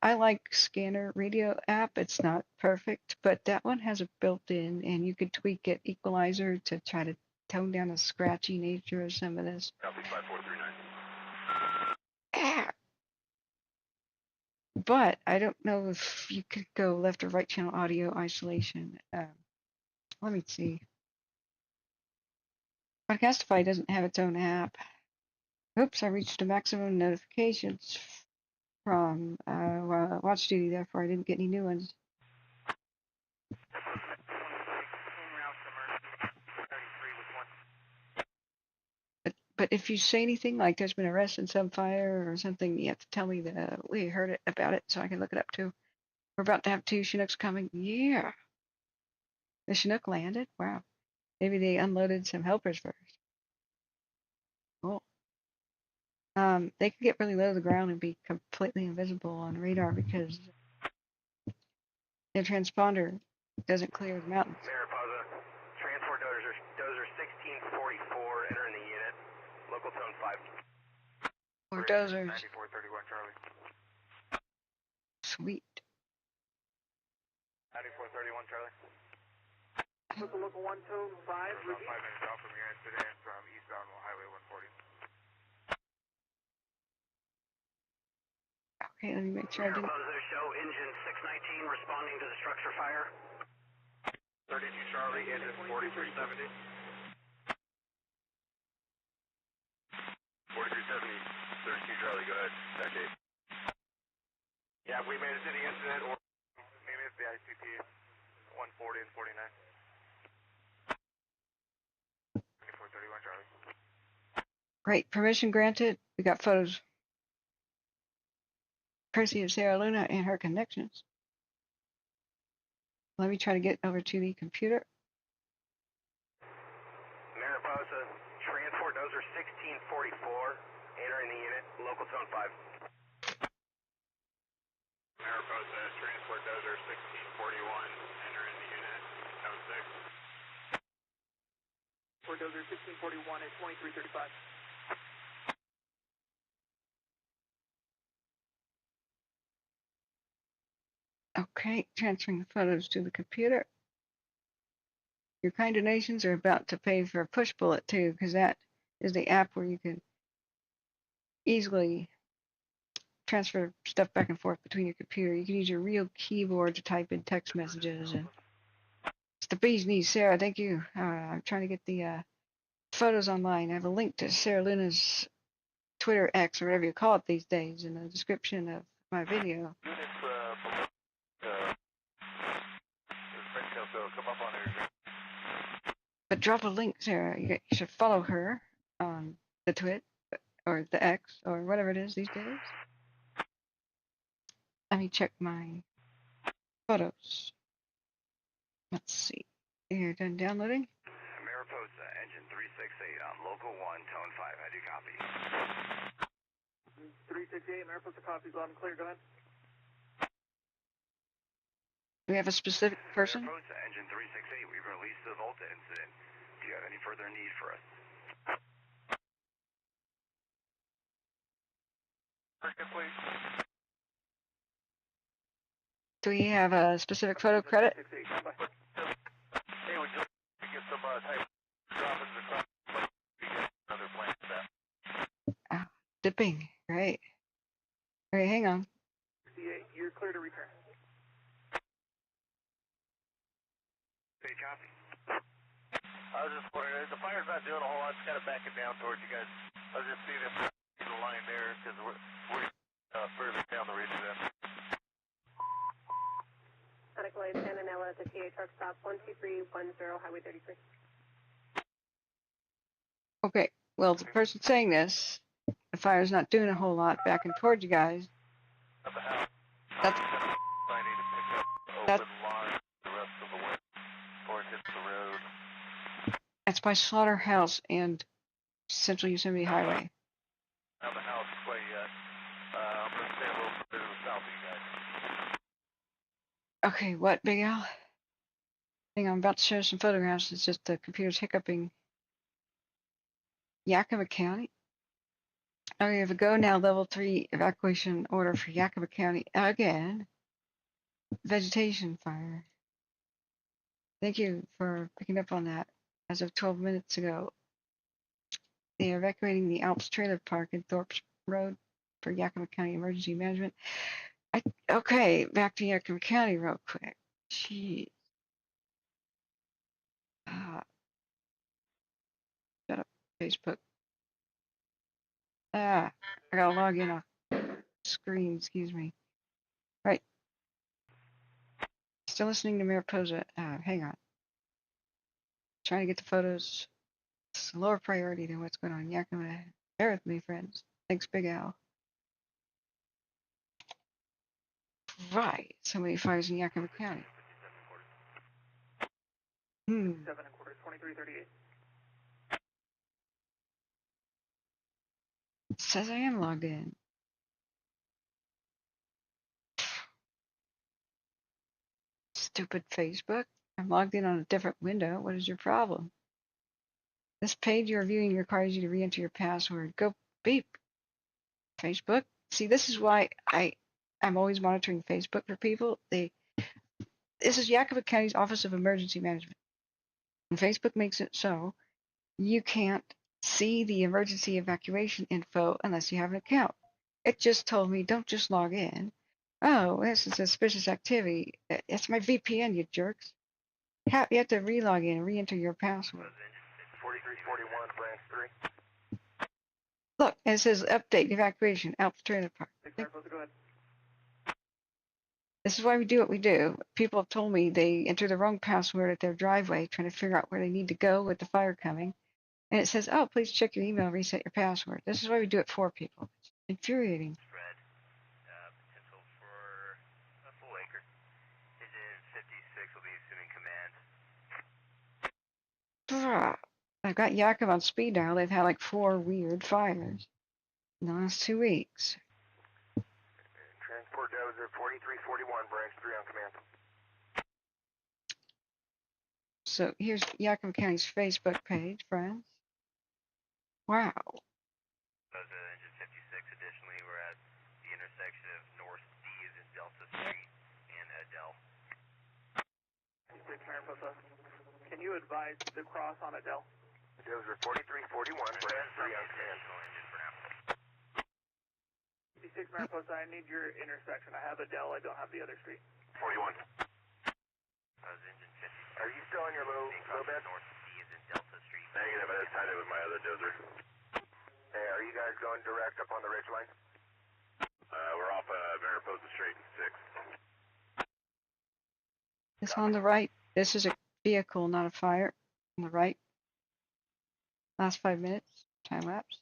I like Scanner Radio app. It's not perfect, but that one has it built in, and you could tweak it equalizer to try to tone down the scratchy nature of some of this. Copy 5439. Ah. But I don't know if you could go left or right channel audio isolation. Let me see. Podcastify doesn't have its own app. Oops, I reached a maximum notifications from watch duty, therefore I didn't get any new ones. But if you say anything like there's been arrest in some fire or something, you have to tell me that we heard it about it so I can look it up too. We're about to have 2 Chinooks coming. Yeah. The Chinook landed? Wow. Maybe they unloaded some helpers first. Cool. They could get really low to the ground and be completely invisible on radar because their transponder doesn't clear the mountains. Mariposa, transport dozer 1644 entering the unit. Local zone 5. Or dozers. 9431 Charlie. Sweet. 9431 Charlie. Local 1 tone 5. About 5 minutes out from your incident from eastbound Highway 140. Okay, let me make sure I didn't. Mariposa, show engine 619 responding to the structure fire. 32 Charlie, engine 4370. 4370, 32 Charlie, go ahead. Attack 8. Yeah, we made it to the incident, or maybe it's the ICP 140 and 49. 2431 Charlie. Great, permission granted. We got photos. Courtesy of Sarah Luna and her connections. Let me try to get over to the computer. Mariposa, transport dozer 1644 entering the unit. Local zone 5. Mariposa, transport dozer 1641 entering the unit. Zone 6. For dozer 1641 at 2335. Okay, transferring the photos to the computer. Your kind donations are about to pay for a push bullet too, because that is the app where you can easily transfer stuff back and forth between your computer. You can use your real keyboard to type in text messages. And it's the bee's knees, Sarah. Thank you. I'm trying to get the photos online. I have a link to Sarah Luna's Twitter X or whatever you call it these days in the description of my video. But drop a link, Sarah. You should follow her on the Twit or the X or whatever it is these days. Let me check my photos. Let's see. You're done downloading? Mariposa, engine 368 on local 1, tone 5. How do you copy? 368, Mariposa copies loud and clear. Go ahead. Do we have a specific person? Mariposa, engine 368, we've released the Volta incident. Do you have any further need for us? Do we have a specific photo credit? Hey, would you like to get some type droppings across another plane for that? Dipping. Great. All right, hang on. You're clear to return. Hey, Copy. I was just wondering, the fire's not doing a whole lot, it's kind of backing down towards you guys. I was just seeing if there's a line there, because we're further down the ridge then. Accolade San Anela to TA truck stop 12310 Highway 33. Okay, well, the person saying this, the fire's not doing a whole lot backing towards you guys. At the house. That's I need to pick up open line the rest of the way before it hits the road. that's by Slaughterhouse and Central Yosemite Highway. Not the house quite yet. I'm going to stay a little further to the south of you guys. Okay, what, Big Al? Hang on, I'm about to show some photographs. It's just the computer's hiccuping. Yakima County. Oh, we have a go now level 3 evacuation order for Yakima County again. Vegetation fire. Thank you for picking up on that. As of 12 minutes ago, they are evacuating the Alps Trailer Park in Thorpe's Road for Yakima County Emergency Management. Okay, back to Yakima County real quick. Jeez. Shut up, Facebook. I gotta log in off screen, excuse me. Right. Still listening to Mariposa. Hang on. Trying to get the photos. It's a lower priority than what's going on in Yakima. Bear with me, friends. Thanks, Big Al. Right. So many fires in Yakima County. 7 1/4, 2338. It says I am logged in. Stupid Facebook. I'm logged in on a different window. What is your problem? This page you're viewing requires you to re-enter your password. Go beep. Facebook. See, this is why I'm always monitoring Facebook for people. This is Yakima County's Office of Emergency Management. And Facebook makes it so you can't see the emergency evacuation info unless you have an account. It just told me, don't just log in. Oh, this is suspicious activity. It's my VPN, you jerks. You have to re-log in and re-enter your password. 4341, branch 3. Look, it says update evacuation, Alps Trailer Park. Go ahead. This is why we do what we do. People have told me they enter the wrong password at their driveway trying to figure out where they need to go with the fire coming. And it says, oh, please check your email, reset your password. This is why we do it for people. It's infuriating. Spread. Potential for a full acre. Engine 56 will be assuming command. I've got Yakima on speed dial. They've had like 4 weird fires in the last 2 weeks. Transport dozer 4341, branch 3 on command. So here's Yakima County's Facebook page, friends. Wow. Engine 56, additionally, we're at the intersection of North D is in Delta Street and Adele. 56 Mariposa. Can you advise the cross on Adele? Dozer 4341, branch 3 on command. 56 Mariposa, I need your intersection. I have Adele, I don't have the other street. 41. Engine 50. Are you still on your low bed? North D is in Delta Street. Negative, I just tied it with my other dozer. Hey, are you guys going direct up on the ridge line? We're off Mariposa Street 6. This on the right, this is a vehicle, not a fire. On the right. Last 5 minutes, time lapse.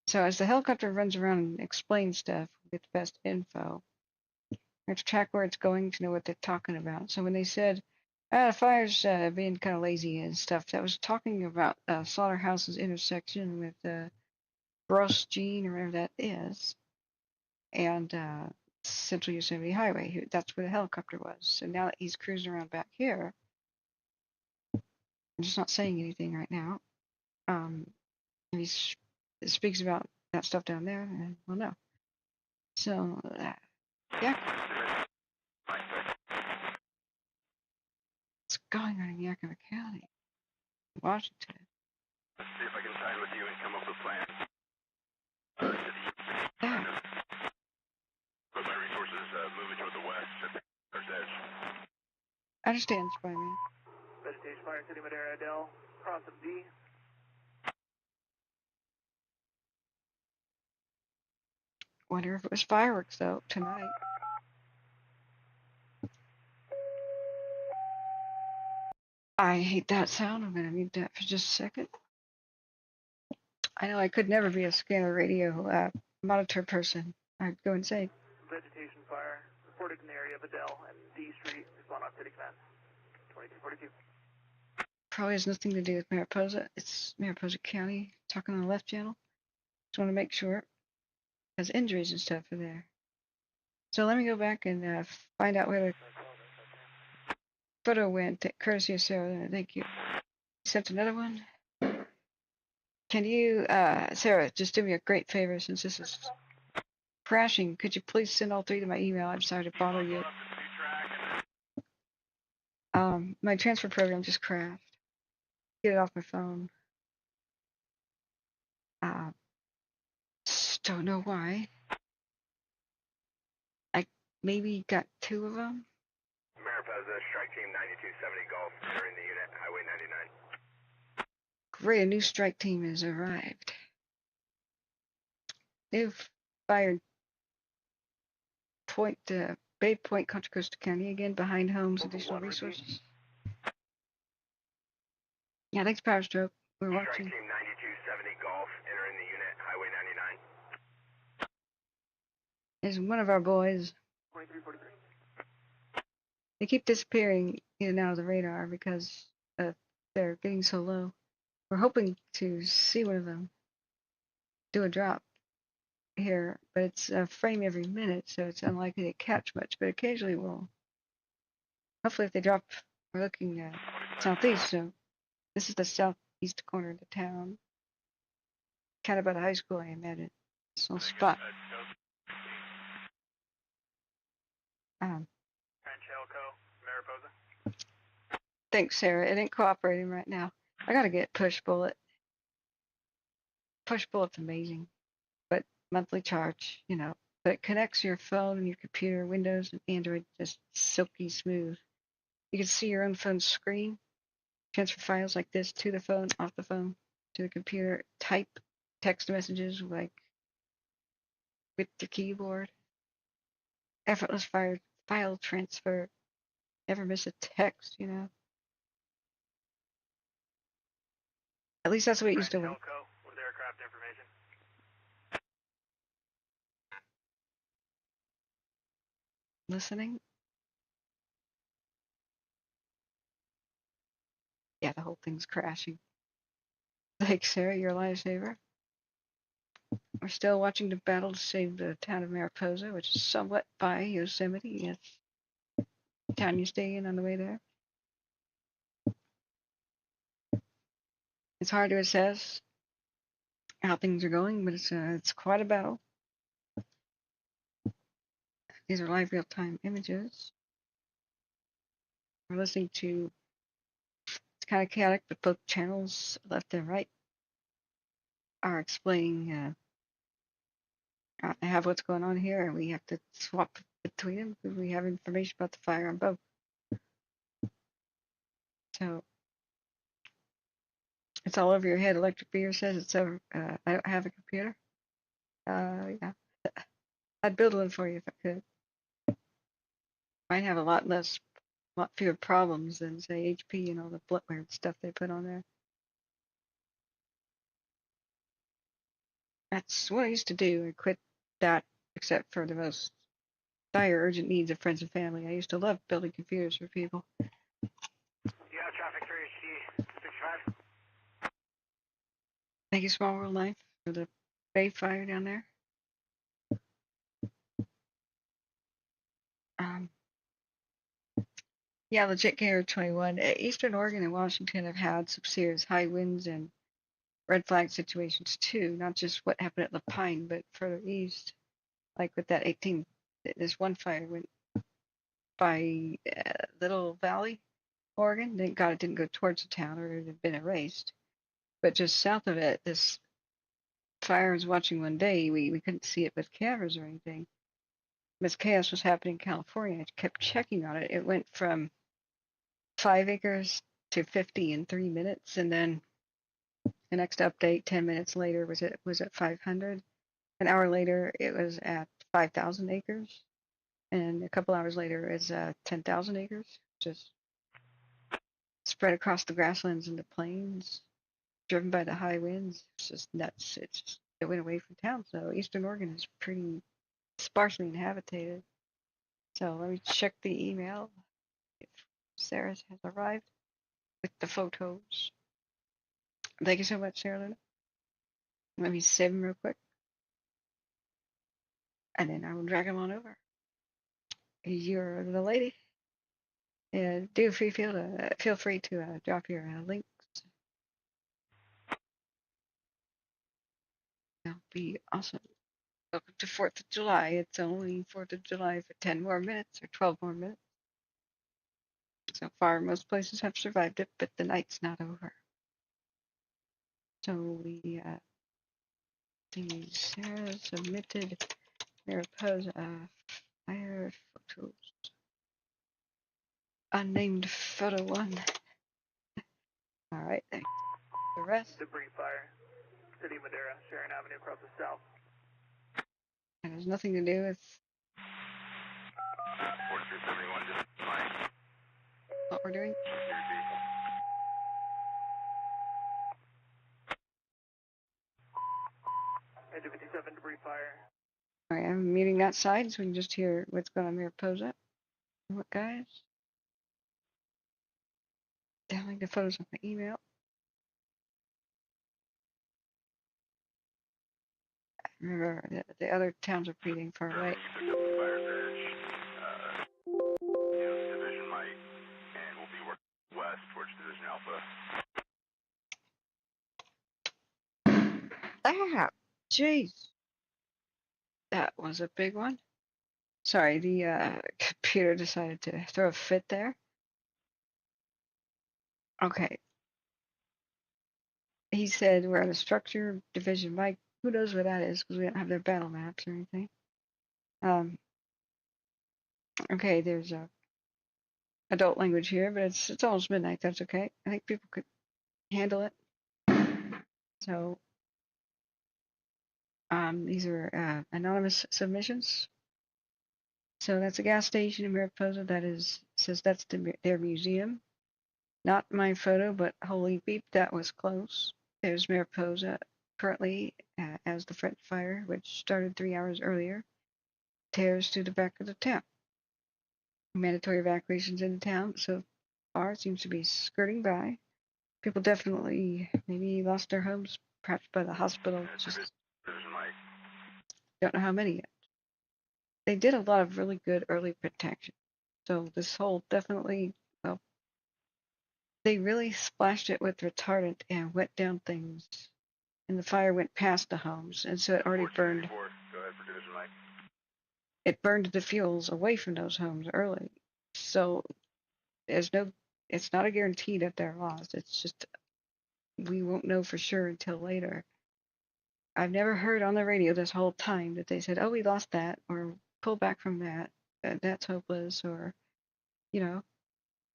So as the helicopter runs around and explains stuff, we get the best info. We have to track where it's going to know what they're talking about. So when they said, the fire's being kind of lazy and stuff, that was talking about Slaughterhouse's intersection with Gross Gene, or whatever that is, and Central Yosemite Highway. That's where the helicopter was. So now that he's cruising around back here, I'm just not saying anything right now. He speaks about that stuff down there, and we'll know. So, yeah. What's going on in Yakima County, Washington? Let's see if I can side with you and come up with plans. Yeah. Put my resources moving toward the west at the edge. I understand, Spider-Man. Fire, City Madera, Adele, cross of D. Wonder if it was fireworks though tonight. I hate that sound. I'm gonna mute that for just a second. I know I could never be a scanner radio monitor person. I'd go insane. Vegetation fire, reported in the area of Adele and D Street, respond on city command. 2242. Probably has nothing to do with Mariposa. It's Mariposa County. Talking on the left channel. Just want to make sure. Because injuries and stuff are there. So let me go back and find out where the photo went. Courtesy of Sarah. Thank you. Sent another one. Can you, Sarah, just do me a great favor since this is crashing. Could you please send all three to my email? I'm sorry to bother you. My transfer program just crashed. Get it off my phone. Just don't know why. I maybe got two of them. Mariposa, strike team 9270 Golf, entering the unit, Highway 99. Great, a new strike team has arrived. They've fired Bay Point, Contra Costa County again, behind homes, additional resources. Yeah, thanks, Power Stroke. We're watching. Strike team 9270 Golf, entering the unit, Highway 99. There's one of our boys. 2343. They keep disappearing in and out of the radar because they're getting so low. We're hoping to see one of them do a drop here, but it's a frame every minute, so it's unlikely to catch much, but occasionally will. Hopefully if they drop, we're looking at southeast, so this is the southeast corner of the town. Kind of by the high school, I imagine. It's a little spot. Mariposa. Thanks, Sarah. It ain't cooperating right now. I gotta get Push Bullet. Push Bullet's amazing, but monthly charge, you know. But it connects your phone and your computer, Windows and Android, just silky smooth. You can see your own phone screen, transfer files like this to the phone, off the phone, to the computer, type text messages like with your keyboard. Effortless file transfer. Never miss a text, you know. At least that's what it used to be. With aircraft information. Listening. Yeah, the whole thing's crashing. Thanks, Sarah, you're a lifesaver. We're still watching the battle to save the town of Mariposa, which is somewhat by Yosemite. It's the town you stay in on the way there. It's hard to assess how things are going, but it's quite a battle. These are live real-time images. We're listening to, it's kind of chaotic, but both channels, left and right, are explaining have what's going on here, and we have to swap between them because we have information about the fire on both. So it's all over your head. Electric Beer says it's over. I don't have a computer. Yeah, I'd build one for you if I could. Might have a lot fewer problems than say HP and all the bloatware stuff they put on there. That's what I used to do. I quit that, except for the most dire urgent needs of friends and family. I used to love building computers for people. Yeah, traffic for HD 65. Thank you, Small World Life, for the Bay Fire down there. Yeah, legit KR 21. Eastern Oregon and Washington have had some serious high winds and red flag situations too. Not just what happened at La Pine, but further east, like with that 18. This one fire went by Little Valley, Oregon. Thank God it didn't go towards the town, or it would have been erased. But just south of it, this fire I was watching one day. We couldn't see it with cameras or anything. This chaos was happening in California. I kept checking on it. It went from 5 acres to 50 in 3 minutes, and then the next update 10 minutes later was at 500. An hour later it was at 5,000 acres, and a couple hours later it's 10,000 acres, just spread across the grasslands and the plains, driven by the high winds. It's just nuts. It went away from town, so Eastern Oregon is pretty sparsely inhabited. So let me check the email if Sarah has arrived with the photos. Thank you so much, Sarah Luna. Let me save them real quick, and then I will drag them on over. You're the lady. And feel free to drop your links. That'll be awesome. Welcome to 4th of July. It's only 4th of July for 10 more minutes or 12 more minutes. So far, most places have survived it, but the night's not over. So we see Sarah submitted Mariposa Fire photos. Unnamed photo 1. All right, thanks. The rest. Debris fire. City of Madera, Sharon Avenue across the south. It has nothing to do with 4371, just fine. what we're doing. Engine 57, debris fire. All right, I'm muting that side so we can just hear what's going on Mariposa. What, guys? Downloading the photos on my email. Remember, the other towns are pretty far away. Fire bridge, Division Mike, and we'll be working west towards Division Alpha. Ah, jeez. That was a big one. Sorry, the computer decided to throw a fit there. Okay. He said we're at a structure, Division Mike. Who knows what that is because we don't have their battle maps or anything. Okay, there's a adult language here, but it's almost midnight. That's okay. I think people could handle it. So these are anonymous submissions. So that's a gas station in Mariposa that says that's their museum. Not my photo, but holy beep, that was close. There's Mariposa currently as the French fire, which started 3 hours earlier, tears to the back of the town. Mandatory evacuations in the town so far seems to be skirting by. People definitely maybe lost their homes, perhaps by the hospital. Just don't know how many yet. They did a lot of really good early protection. So this whole definitely, well, they really splashed it with retardant and wet down things. And the fire went past the homes, and so it already burned. Go ahead for Division Mike. It burned the fuels away from those homes early. So it's not a guarantee that they're lost. It's just we won't know for sure until later. I've never heard on the radio this whole time that they said, "Oh, we lost that," or "Pull back from that. That's hopeless," or, you know,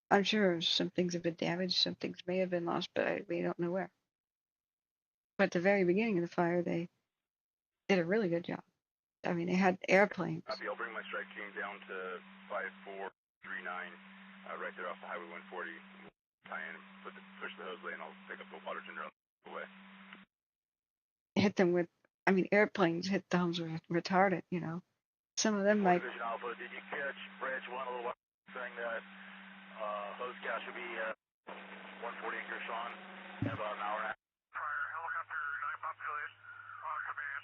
I'm sure some things have been damaged, some things may have been lost, but we don't know where. But at the very beginning of the fire, they did a really good job. I mean, they had airplanes. I'll bring my strike team down to 5439, right there off the Highway 140. Tie in, push the hose lane. I'll pick up the water general away. Hit them with, I mean, airplanes hit the homes with retardant, you know. Some of them might. Division Alpha, did you catch branch 1 a little while saying that hose gas should be 140 acres on in about an hour and a half? Fire, helicopter 9 Pop Juliet, on command.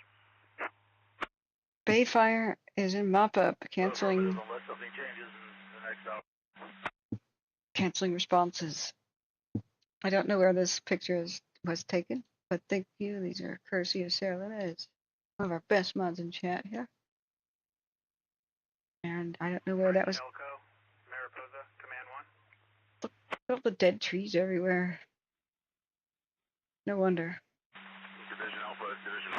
Bay Fire is in mop-up, canceling Unless something changes in the next hour. Canceling responses. I don't know where this picture was taken, but thank you. These are courtesy of Sarah Luna. It's one of our best mods in chat here. And I don't know where that was. Elko, Mariposa, Command 1. Look at all the dead trees everywhere. No wonder. Division Alpha, Division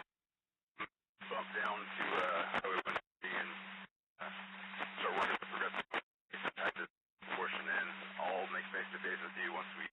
bump down to Highway 140 and start working with progressive. Pack this portion in. I'll make face-to-face with you once we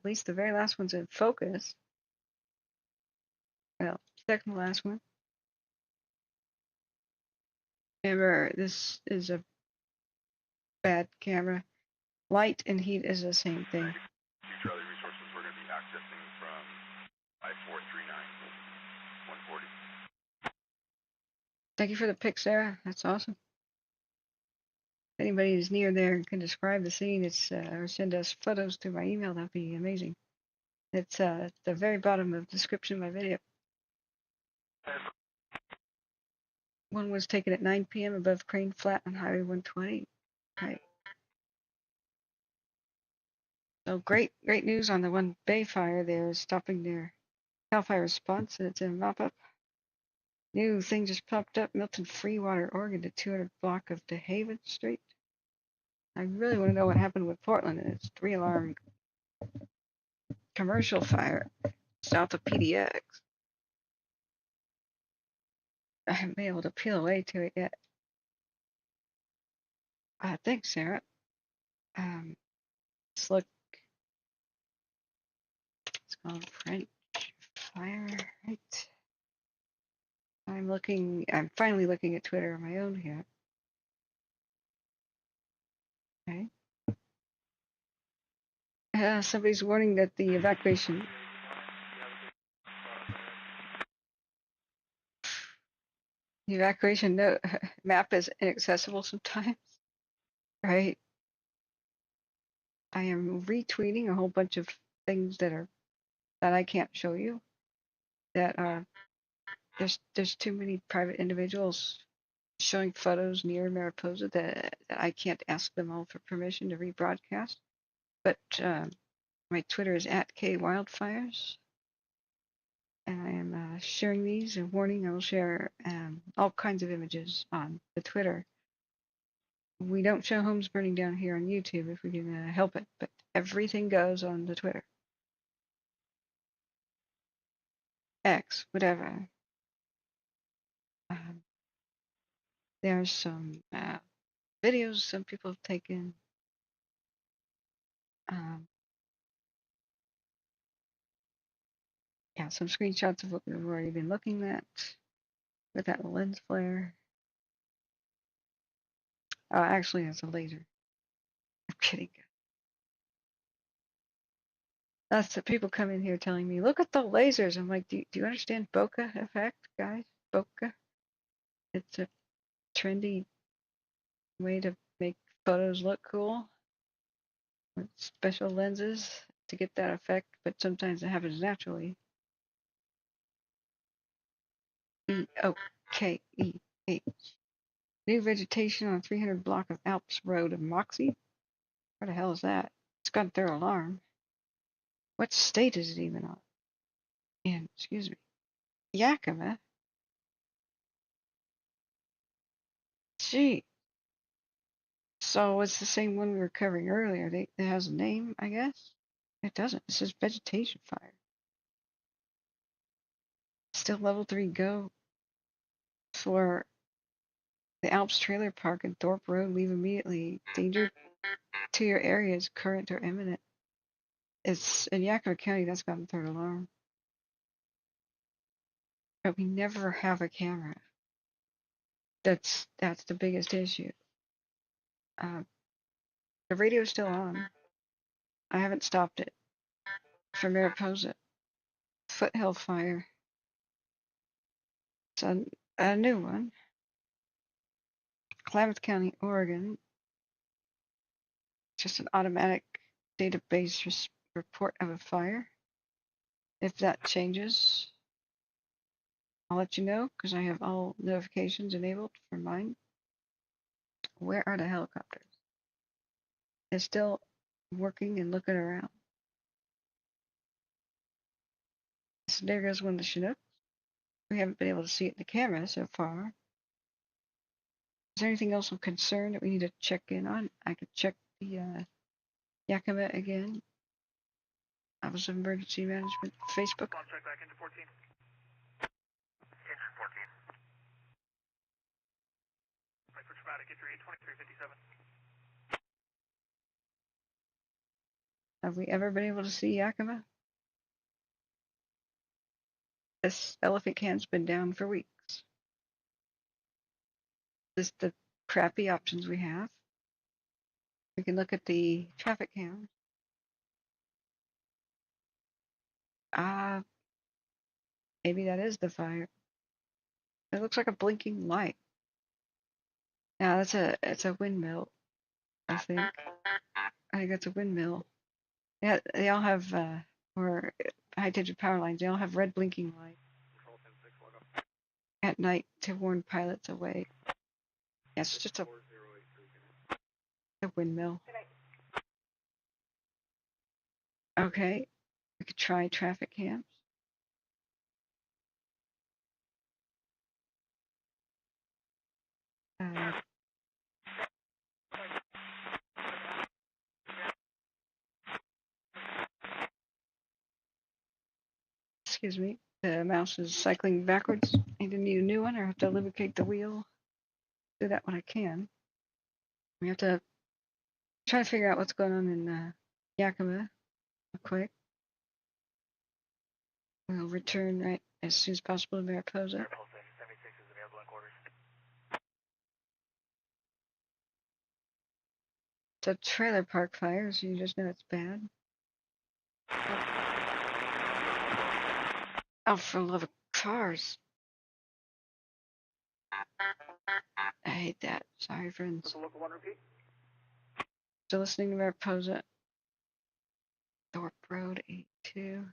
least the very last one's in focus. Well, second to last one. Remember, this is a bad camera. Light and heat is the same thing. Charlie resources, we're going to be accessing from 5439, 140. Thank you for the pic, Sarah. That's awesome. If anybody is near there and can describe the scene, it's or send us photos through my email, that'd be amazing. It's at the very bottom of the description of my video. One was taken at 9 p.m. above Crane Flat on Highway 120. Right. So great news on the One Bay fire. They're stopping their CAL FIRE response, and it's in mop-up. New thing just popped up, Milton Freewater, Oregon, to 200 block of DeHaven Street. I really want to know what happened with Portland and its 3-alarm commercial fire south of PDX. I haven't been able to peel away to it yet. Thanks, Sarah. Let's look. It's called Rancho Fire, right? I'm finally looking at Twitter on my own here. Okay. Somebody's warning that the evacuation map is inaccessible sometimes, right? I am retweeting a whole bunch of things that I can't show you. That there's too many private individuals showing photos near Mariposa that I can't ask them all for permission to rebroadcast. But my Twitter is @KWildfires, and I am sharing these and warning. I will share all kinds of images on the Twitter. We don't show homes burning down here on YouTube if we can help it, but everything goes on the Twitter. X, whatever. There's some videos some people have taken. Yeah, some screenshots of what we've already been looking at with that lens flare. Actually, it's a laser. I'm kidding. That's the people come in here telling me, look at the lasers. I'm like, do you understand bokeh effect, guys? Bokeh. It's a trendy way to make photos look cool with special lenses to get that effect, but sometimes it happens naturally. EOKEH. New vegetation on 300 block of Alps Road of Moxie. Where the hell is that? It's got their alarm. What state is it even on? And excuse me, Yakima. Gee. So it's the same one we were covering earlier. It has a name, I guess. It doesn't. It says vegetation fire. Still level 3 go for the Alps Trailer Park and Thorpe Road. Leave immediately. Danger to your area is current or imminent. It's in Yakima County. That's got a third alarm. But we never have a camera. That's the biggest issue. The radio's still on. I haven't stopped it. For Mariposa. Foothill Fire. It's a new one. Klamath County, Oregon. Just an automatic database report of a fire. If that changes, I'll let you know because I have all notifications enabled for mine. Where are the helicopters? It's still working and looking around. So there goes one of the Chinooks. We haven't been able to see it in the camera so far. Is there anything else of concern that we need to check in on? I could check the Yakima again. Office of Emergency Management, Facebook. Check back into 14. Engine 14. Right for traumatic injury, 2357. Have we ever been able to see Yakima? This elephant cam's been down for weeks. This is the crappy options we have. We can look at the traffic cam. Maybe that is the fire. It looks like a blinking light. Now it's a windmill, I think. I think it's a windmill. Yeah, they all have or high tension power lines. They all have red blinking light at night to warn pilots away. Yeah, it's just a windmill. Okay, we could try traffic cams. Excuse me, the mouse is cycling backwards. Either need a new one or have to lubricate the wheel. Do that when I can. We have to try to figure out what's going on in Yakima real quick. We'll return right as soon as possible to Mariposa. Mariposa 76 is available in quarters. It's a trailer park fire, so you just know it's bad. Oh, for the love of cars. I hate that. Sorry, friends. Local 1 repeat. Still listening to Mariposa. Thorpe Road 82.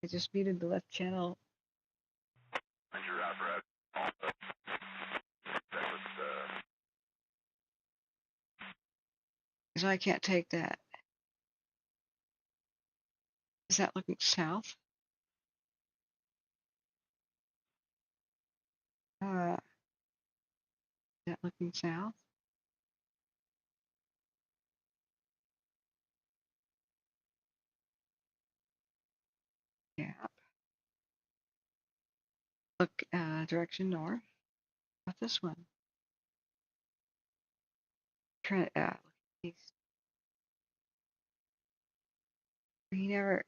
I just muted the left channel. Because I can't take that. Is that looking south? Is that looking south? Yeah. Look, direction north. What's this one? East. We never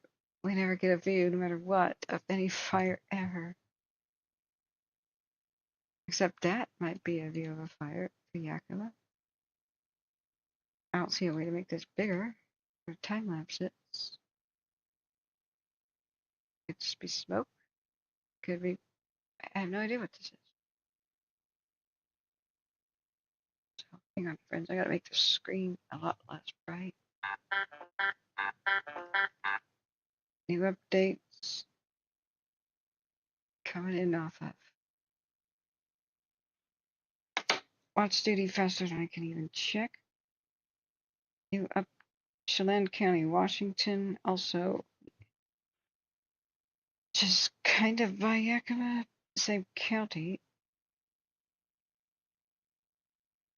get a view, no matter what, of any fire ever. Except that might be a view of a fire for Yakima. I don't see a way to make this bigger or time lapse it. Could just be smoke. Could be. I have no idea what this is. So, hang on, friends. I gotta make the screen a lot less bright. New updates coming in off of Watch Duty faster than I can even check. New up Chelan County, Washington, also just kind of by Yakima, same county.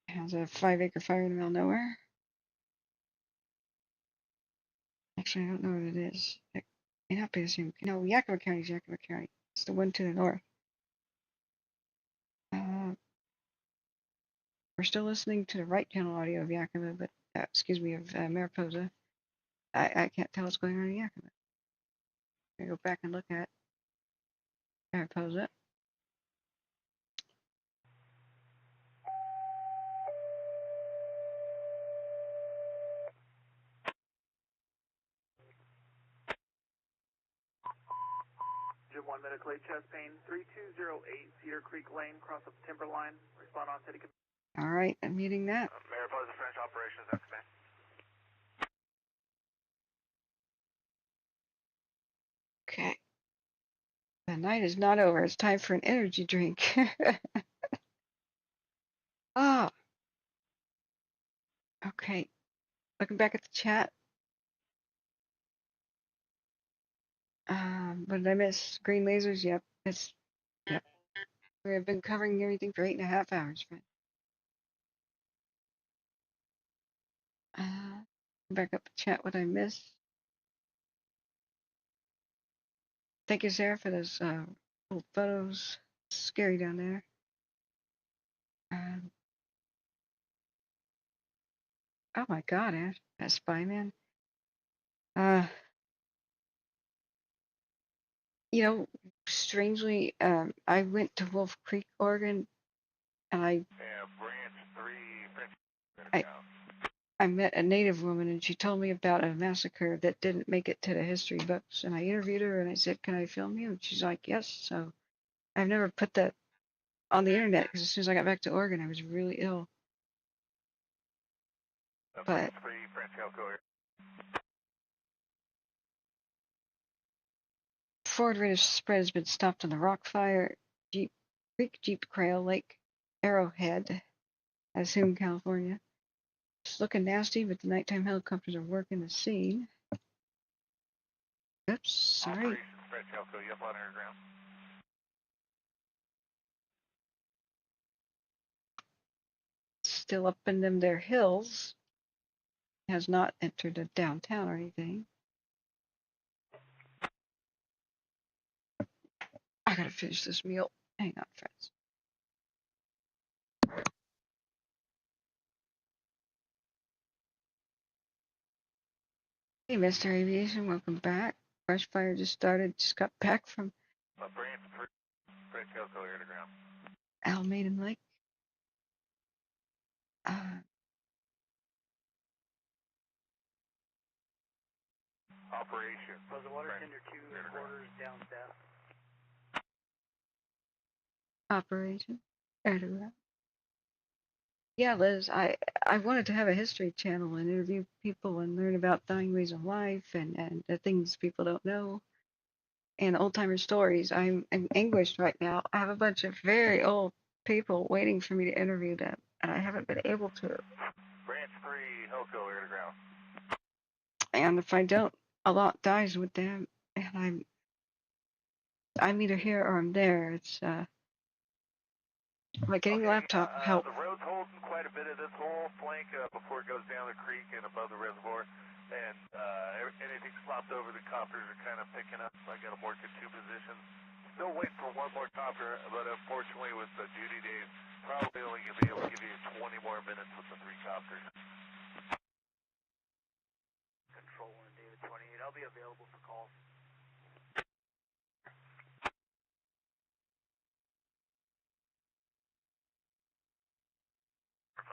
Has a 5-acre fire in the middle of nowhere. Actually, I don't know what it is. It may not be the same. No, Yakima County is Yakima County. It's the one to the north. We're still listening to the right channel audio of Yakima, but excuse me, of Mariposa. I can't tell what's going on in Yakima. I go back and look at Mariposa. Jim 1 medical aid chest pain 3208 Cedar Creek Lane, cross up Timberline. Respond on city. All right, I'm muting that. Mariposa French operations at command. Okay. The night is not over. It's time for an energy drink. Ah. Okay. Looking back at the chat. What did I miss? Green lasers? Yep. Yep. We have been covering everything for 8.5 hours, friend. Back up the chat. What I missed? Thank you, Sarah, for those little photos. Scary down there. Oh my God, that spyman. You know, strangely, I went to Wolf Creek, Oregon, and Yeah, branch 3, I I met a native woman, and she told me about a massacre that didn't make it to the history books. And I interviewed her, and I said, "Can I film you?" And she's like, "Yes." So I've never put that on the internet because as soon as I got back to Oregon, I was really ill. But forward rate of spread has been stopped on the Rock Fire, Creek, Jeep Trail, Lake Arrowhead, I assume California. It's looking nasty, but the nighttime helicopters are working the scene. Oops, sorry. Operation French Elko, you up on air ground? Still up in them there hills. Has not entered a downtown or anything. I gotta finish this meal. Hang on, friends. Hey, Mr. Aviation, welcome back. Brush fire just started. Just got back from Branch 3, French Elko, air to ground. Alameda Lake. Operation. Was the water tender 2 quarters down south? Operation. Yeah, Liz, I wanted to have a history channel and interview people and learn about dying ways of life and the things people don't know and old timer stories. I'm anguished right now. I have a bunch of very old people waiting for me to interview them, and I haven't been able to. Branch 3, Elko, air to ground. And if I don't, a lot dies with them, and I'm either here or I'm there. It's like getting a laptop help. The road's holding quite a bit of this whole flank before it goes down the creek and above the reservoir. And anything slopped over, the copters are kind of picking up. So I got them working 2 positions. Still waiting for one more copter, but unfortunately with the duty days, probably only going to be able to give you 20 more minutes with the 3 copters. Control 1, David 28. I'll be available for calls.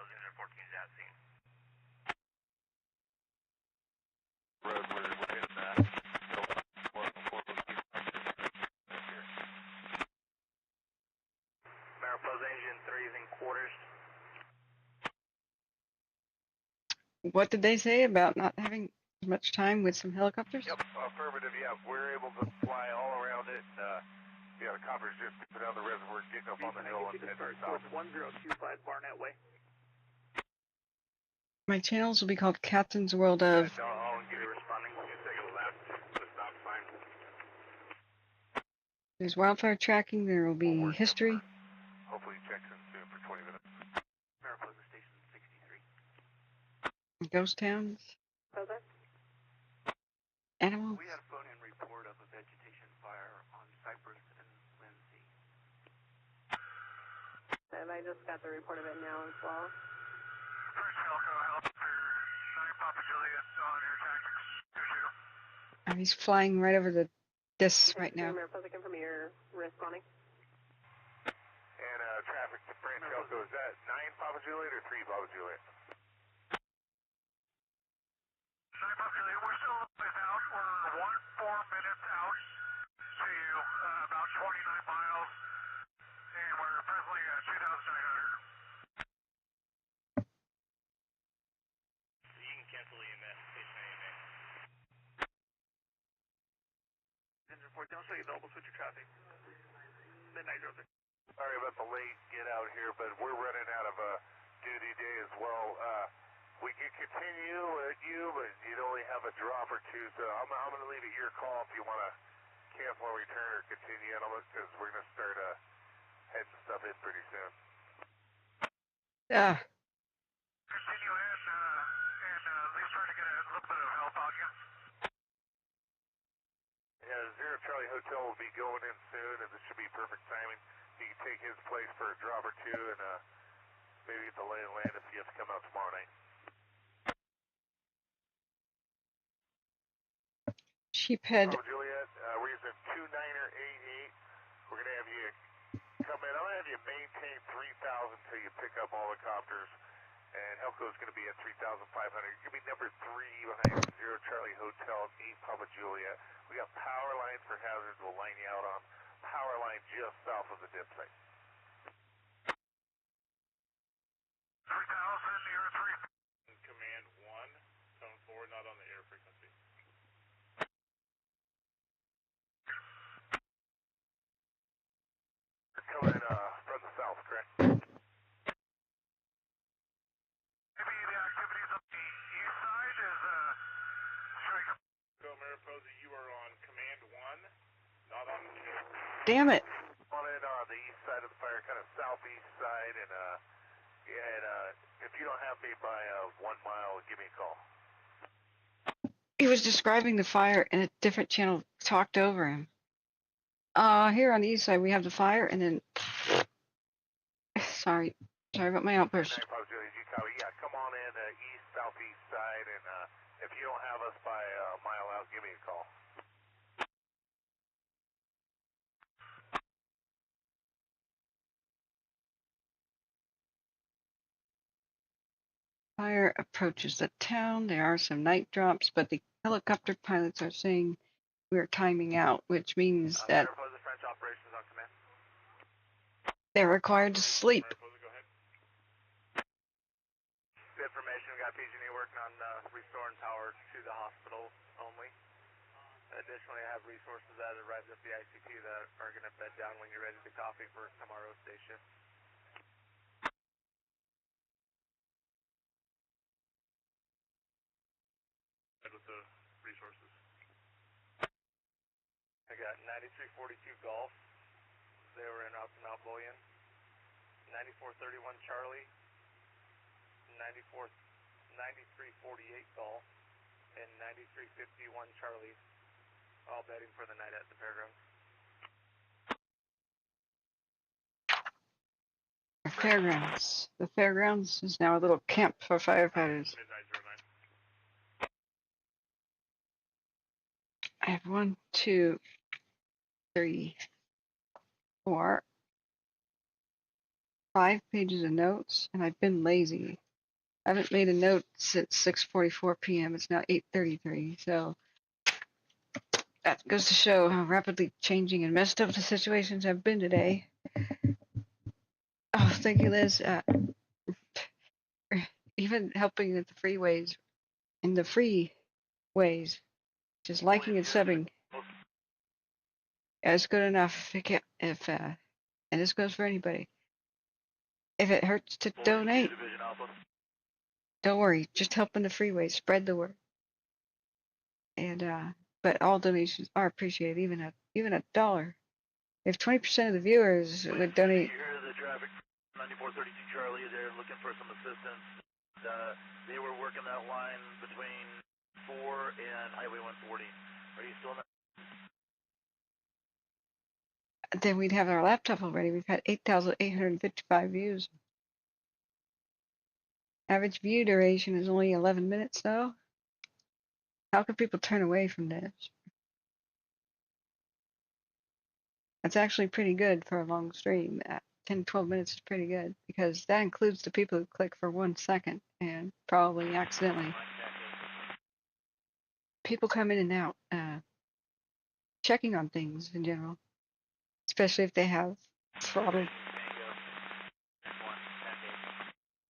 Engine 14 is at scene. Road, we're hitting that. Mariposa engine 3 is in quarters. What did they say about not having as much time with some helicopters? Yep, affirmative, yeah. We're able to fly all around it. Yeah, the copters just put out the reservoir, kick up on the hill and head south. 1025 Barnett Way. My channels will be called Captain's World of. I'll give you responding. Just take a left to the stop sign. There's wildfire tracking. There will be history. Hopefully checks in soon for 20 minutes. Mariposa Station 63. Ghost towns. Animals. We had a phone-in report of a vegetation fire on Cypress and Lindsay. And I just got the report of it now as well. First Elko, helicopter 9 Papa Juliet on air tactics 22. He's flying right over the discs right now. Mariposa, confirm you're responding. And traffic to Branch Elko, is that 9 Papa Juliet or 3 Papa Juliet? 9 Papa Juliet, we're still a little bit out. We're 4 minutes out to about 29 miles, and we're presently at 2,900. You can cancel EMS, station AMA. Engine 4, don't show you available, switch your traffic. Midnight 06. Sorry about the late get out here, but we're running out of duty day as well. We can continue at you, but you'd only have a drop or 2, so I'm going to leave it your call if you want to cancel and return or continue on it, because we're going to start heading stuff in pretty soon. Yeah. Continue in and at least try to get a little bit of help on you. Yeah, Zero Charlie Hotel will be going in soon, and this should be perfect timing. He can take his place for a drop or 2 and maybe get the lay of land if you have to come out tomorrow night. Sheephead. Bravo Juliet, we're using 29er88. We're going to have you come in. I'm going to have you maintain 3,000 until you pick up all the copters. And Helco is going to be at 3,500. You're going to be number 3 behind 0 Charlie Hotel, 8 Papa Juliet. We got power lines for hazards we'll line you out on. Power line just south of the dip site. 3,000, you're 3. Command 1, tone 4, not on the air frequency. You're coming from the south, correct? Maybe the activities on the east side is, So Mariposa, you are on command 1, not on the air. Damn it. On it on the east side of the fire, kind of southeast side, and if you don't have me by 1 mile, give me a call. He was describing the fire and a different channel talked over him. Here on the east side we have the fire and then sorry about my outburst. Yeah, come on in east, southeast side, and if you don't have us by a mile out, give me a call. Fire approaches the town. There are some night drops, but the helicopter pilots are saying we're timing out, which means that French operations on command. they're required to sleep. Good information. We got PG&E working on restoring power to the hospital only. Additionally, I have resources that arrived at the ICP that are going to bed down when you're ready to copy for tomorrow's day shift. With the resources. I got 9342 Golf. They were in route to Mount Bullion. 9431 Charlie. 9348 Golf. And 9351 Charlie. All bedding for the night at the fairgrounds. The fairgrounds is now a little camp for firefighters. I have 1, 2, 3, 4, 5 pages of notes, and I've been lazy. I haven't made a note since 6:44 p.m. It's now 8:33, so that goes to show how rapidly changing and messed up the situations have been today. Oh, thank you, Liz. Even helping at the freeways, in the freeways, just liking and subbing. Yeah, it's good enough. And this goes for anybody. If it hurts to donate, don't worry. Just help in the freeways. Spread the word. And but all donations are appreciated, even a dollar. If 20% of the viewers would donate. You hear the traffic, 9432 Charlie. They're looking for some assistance. They were working that line between 4 and Highway 140. Are you still in that? Then we'd have our laptop already. We've had 8,855 views. Average view duration is only 11 minutes, though. How can people turn away from this? That's actually pretty good for a long stream. 10, 12 minutes is pretty good because that includes the people who click for 1 second and probably accidentally. People come in and out, checking on things in general, especially if they have throttled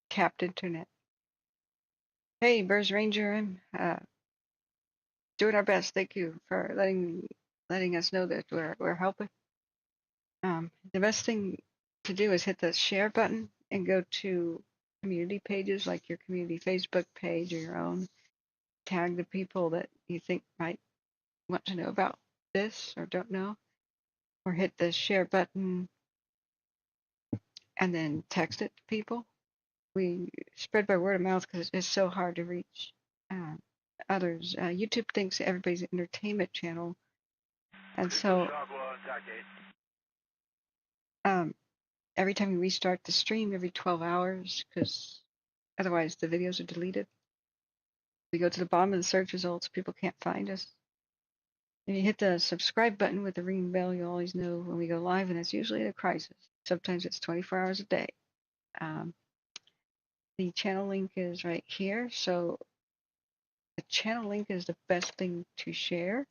capped internet. Hey, Burrs Ranger, I'm doing our best. Thank you for letting us know that we're helping. The best thing to do is hit the share button and go to community pages like your community Facebook page or your own. Tag the people that you think might want to know about this or don't know, or hit the share button and then text it to people. We spread by word of mouth because it's so hard to reach others. YouTube thinks everybody's an entertainment channel, and so every time you restart the stream every 12 hours, because otherwise the videos are deleted. We go to the bottom of the search results, people can't find us. And you hit the subscribe button with the ring bell, you always know when we go live, and it's usually at a crisis. Sometimes it's 24 hours a day. The channel link is right here, so the channel link is the best thing to share.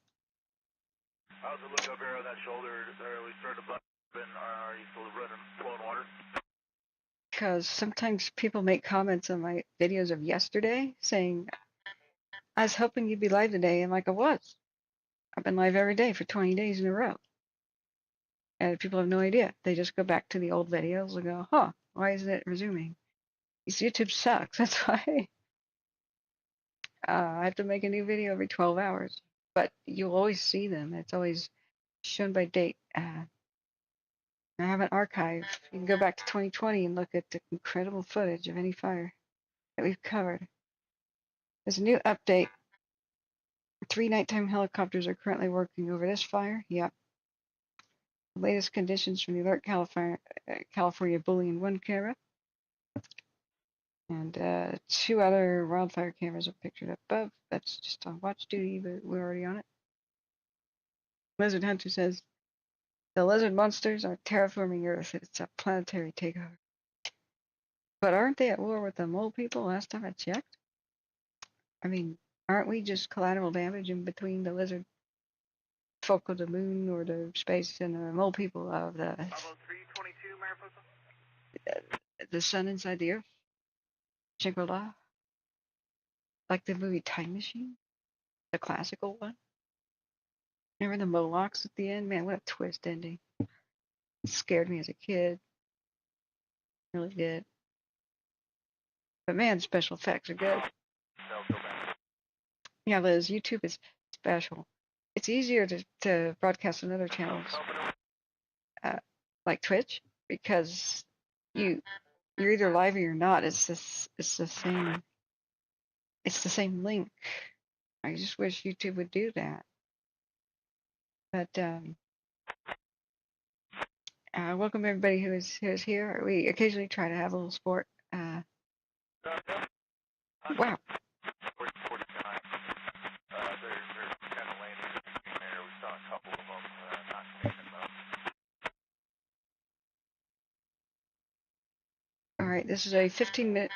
How's it look up here on that shoulder? Are we starting to bump and are you still running, flowing water? Because sometimes people make comments on my videos of yesterday saying, I was hoping you'd be live today, and like I was. I've been live every day for 20 days in a row. And people have no idea. They just go back to the old videos and go, huh, why isn't it resuming? Because YouTube sucks. That's why I have to make a new video every 12 hours. But you'll always see them. It's always shown by date. I have an archive. You can go back to 2020 and look at the incredible footage of any fire that we've covered. There's a new update. 3 nighttime helicopters are currently working over this fire. Yep. The latest conditions from the Alert California Bullion 1 camera. And 2 other wildfire cameras are pictured above. That's just on watch duty, but we're already on it. Lizard Hunter says, the lizard monsters are terraforming Earth. It's a planetary takeover. But aren't they at war with the mole people last time I checked? I mean, aren't we just collateral damage in between the lizard folk of the moon or the space and the mole people of the 322 Mariposa? The sun inside the earth? Shangri-La? Like the movie Time Machine? The classical one? Remember the Molochs at the end? Man, what a twist ending. It scared me as a kid. It really did. But man, special effects are good. Yeah, Liz, YouTube is special. It's easier to broadcast on other channels, like Twitch, because you're either live or you're not. It's the same link. I just wish YouTube would do that. But welcome everybody who is here. We occasionally try to have a little sport. Wow. All right, this is a 15-minute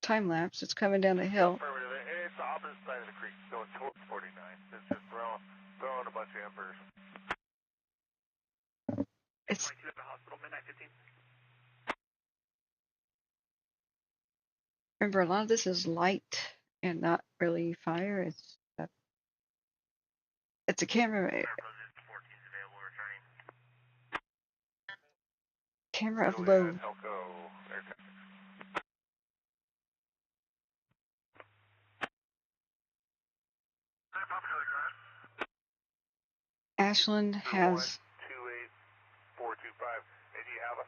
time lapse. It's coming down the hill. It's the opposite side of the creek, going towards 49. It's just throwing a bunch of embers. It's 22 at the hospital, midnight 15. Remember, a lot of this is light and not really fire. It's a camera. Camera of low. Ashland has 28425, and you have a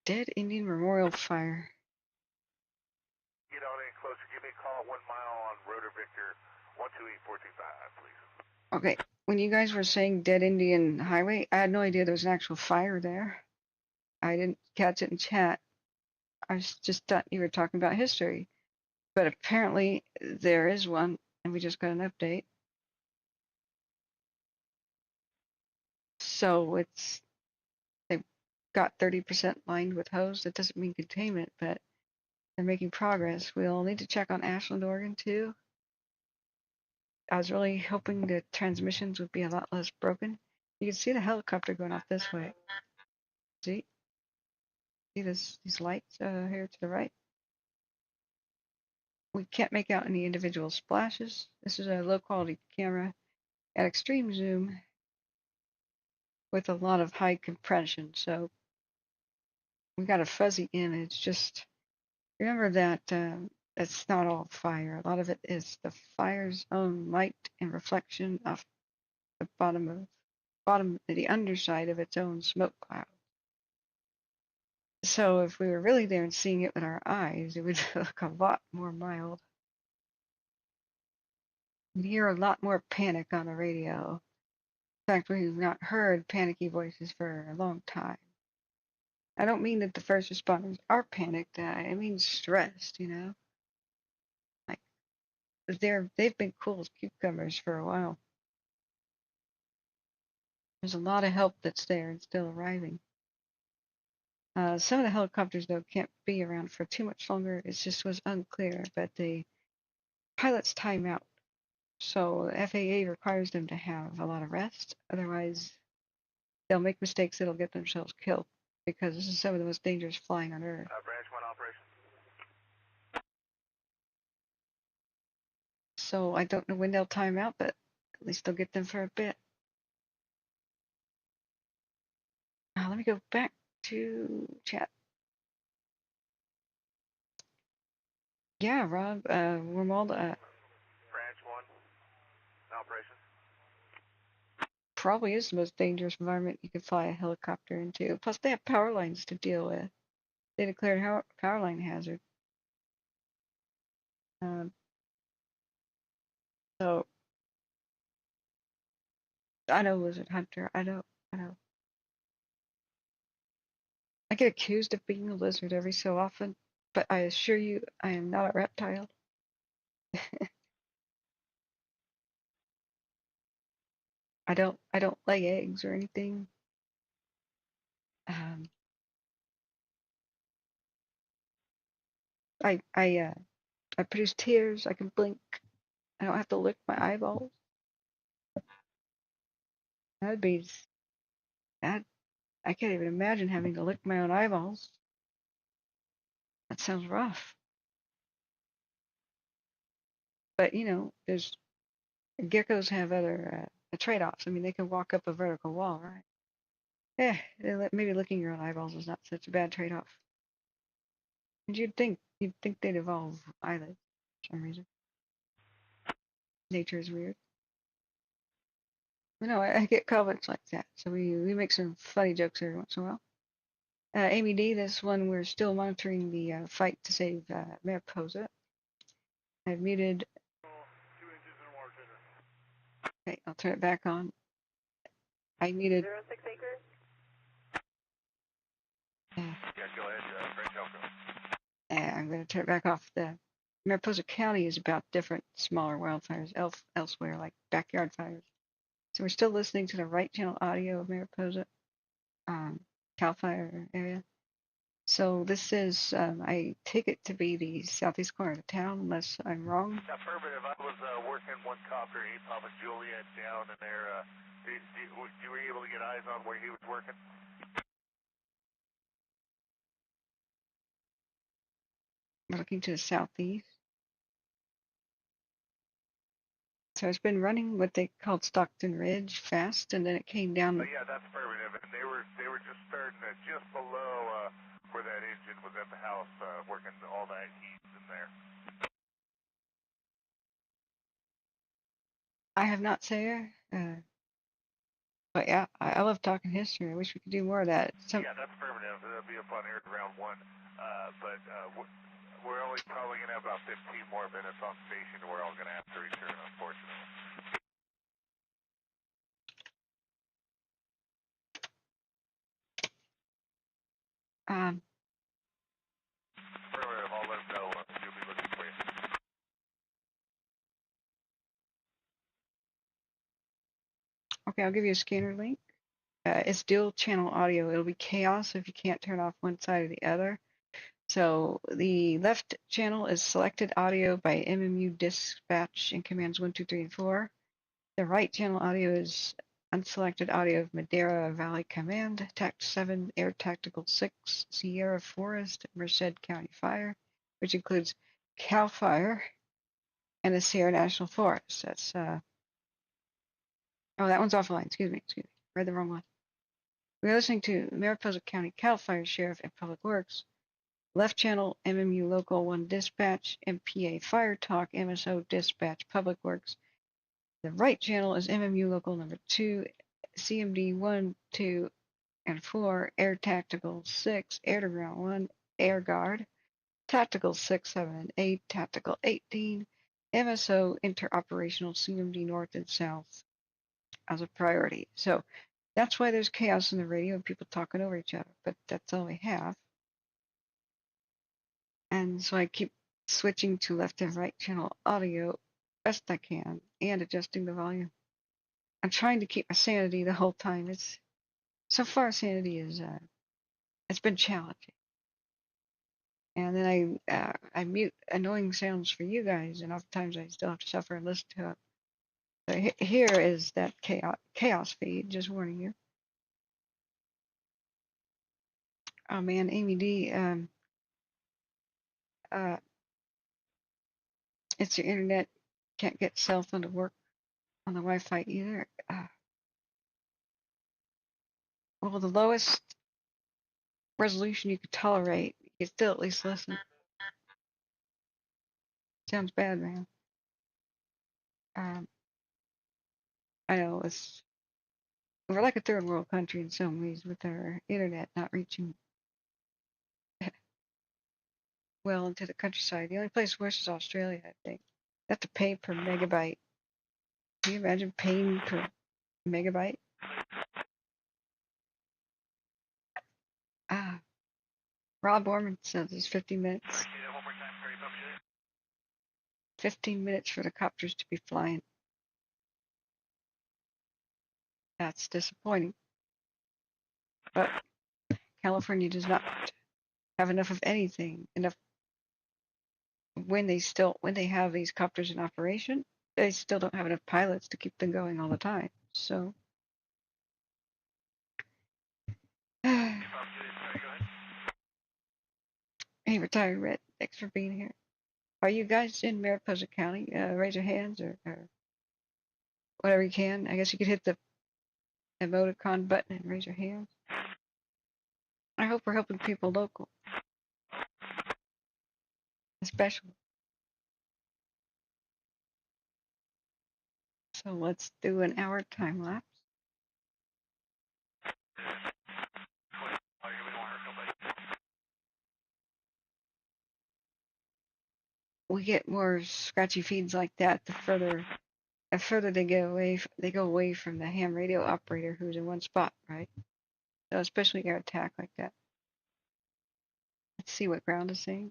Dead Indian Memorial Fire. Get on any closer. Give me a call at 1 mile on Rotor Victor 128425, please. Okay, when you guys were saying Dead Indian Highway, I had no idea there was an actual fire there. I didn't catch it in chat. I just thought you were talking about history. But apparently there is one, and we just got an update. So they've got 30% lined with hose. That doesn't mean containment, but they're making progress. We'll need to check on Ashland, Oregon too. I was really hoping the transmissions would be a lot less broken. You can see the helicopter going off this way. See these lights here to the right? We can't make out any individual splashes. This is a low quality camera at extreme zoom with a lot of high compression. So we got a fuzzy image. Just remember that it's not all fire. A lot of it is the fire's own light and reflection off the the underside of its own smoke cloud. So if we were really there and seeing it with our eyes, it would look a lot more mild. You'd hear a lot more panic on the radio. In fact, we've not heard panicky voices for a long time. I don't mean that the first responders are panicked. I mean stressed, you know? Like, they've been cool as cucumbers for a while. There's a lot of help that's there and still arriving. Some of the helicopters, though, can't be around for too much longer. It just was unclear, but the pilots time out. So the FAA requires them to have a lot of rest. Otherwise, they'll make mistakes that'll get themselves killed, because this is some of the most dangerous flying on Earth. Branch 1 operation. So I don't know when they'll time out, but at least they'll get them for a bit. Let me go back to chat. Yeah, Rob, Wormald, Branch 1 operation. probably is the most dangerous environment you could fly a helicopter into. Plus, they have power lines to deal with. They declared power line hazard. So I know, Lizard Hunter. I know. I get accused of being a lizard every so often, but I assure you, I am not a reptile. I don't lay eggs or anything. I produce tears. I can blink. I don't have to lick my eyeballs. That'd be that. I can't even imagine having to lick my own eyeballs. That sounds rough. But you know, there's geckos have other trade-offs. I mean, they can walk up a vertical wall, right? Yeah, maybe licking your own eyeballs is not such a bad trade-off. And you'd think they'd evolve eyelids for some reason. Nature is weird. But no, I get comments like that, so we make some funny jokes every once in a while. Amy D, this one we're still monitoring the fight to save Mariposa. I've muted. Okay, I'll turn it back on. I muted. 06 acres. Yeah, go ahead, French Alpha. I'm going to turn it back off. The Mariposa County is about different smaller wildfires elsewhere, like backyard fires. So we're still listening to the right channel audio of Mariposa, CAL FIRE area. So this is, I take it to be the southeast corner of the town, unless I'm wrong. Affirmative. I was working one copter, he Papa Juliet down in there. You were able to get eyes on where he was working? We're looking to the southeast. So it's been running what they called Stockton Ridge fast, and then it came down. Oh, yeah, that's affirmative. And they were just starting just below where that engine was at the house, working all that heat in there. I have not, Sayer. But yeah, I love talking history. I wish we could do more of that. Yeah, that's affirmative. That'll be up on air round 1. But we're only probably going to have about 15 more minutes on station, and we're all going to have to return, unfortunately. Affirmative. I'll let them know. You'll be looking for you. Okay, I'll give you a scanner link. It's dual channel audio. It'll be chaos if you can't turn off one side or the other. So the left channel is selected audio by MMU dispatch in commands 1, 2, 3, and 4. The right channel audio is unselected audio of Madera Valley Command, TAC 7, Air Tactical 6, Sierra Forest, Merced County Fire, which includes CAL FIRE and the Sierra National Forest. That's oh, that one's offline. Excuse me. Read the wrong one. We're listening to Mariposa County CAL FIRE Sheriff and Public Works. Left channel, MMU Local 1 Dispatch, MPA Fire Talk, MSO Dispatch, Public Works. The right channel is MMU Local number 2, CMD 1, 2, and 4, Air Tactical 6, Air to Ground 1, Air Guard, Tactical 6, 7, and 8, Tactical 18, MSO Interoperational CMD North and South. as a priority. So that's why there's chaos in the radio and people talking over each other. But that's all we have. And so I keep switching to left and right channel audio best I can and adjusting the volume. I'm trying to keep my sanity the whole time. It's so far sanity is it's been challenging. And then I mute annoying sounds for you guys, and oftentimes I still have to suffer and listen to it. So here is that chaos feed. Just warning you. Oh man, Amy D. It's your internet. Can't get cell phone to work on the Wi-Fi either. Well, the lowest resolution you could tolerate, you could still at least listen. Sounds bad, man. I know we're like a third world country in some ways with our internet not reaching well into the countryside. The only place worse is Australia, I think. You have to pay per megabyte. Can you imagine paying per megabyte? Rob Orman says it's 15 minutes. 15 minutes for the copters to be flying. That's disappointing. But California does not have enough of anything. Enough when they have these copters in operation, they still don't have enough pilots to keep them going all the time. So hey, retired Red, thanks for being here. Are you guys in Mariposa County? Raise your hands or whatever you can. I guess you could hit the emoticon button and raise your hands. I hope we're helping people local, especially. So let's do an hour time lapse. We get more scratchy feeds like that the further they go away from the ham radio operator who's in one spot, right? So especially air attack like that. Let's see what ground is saying.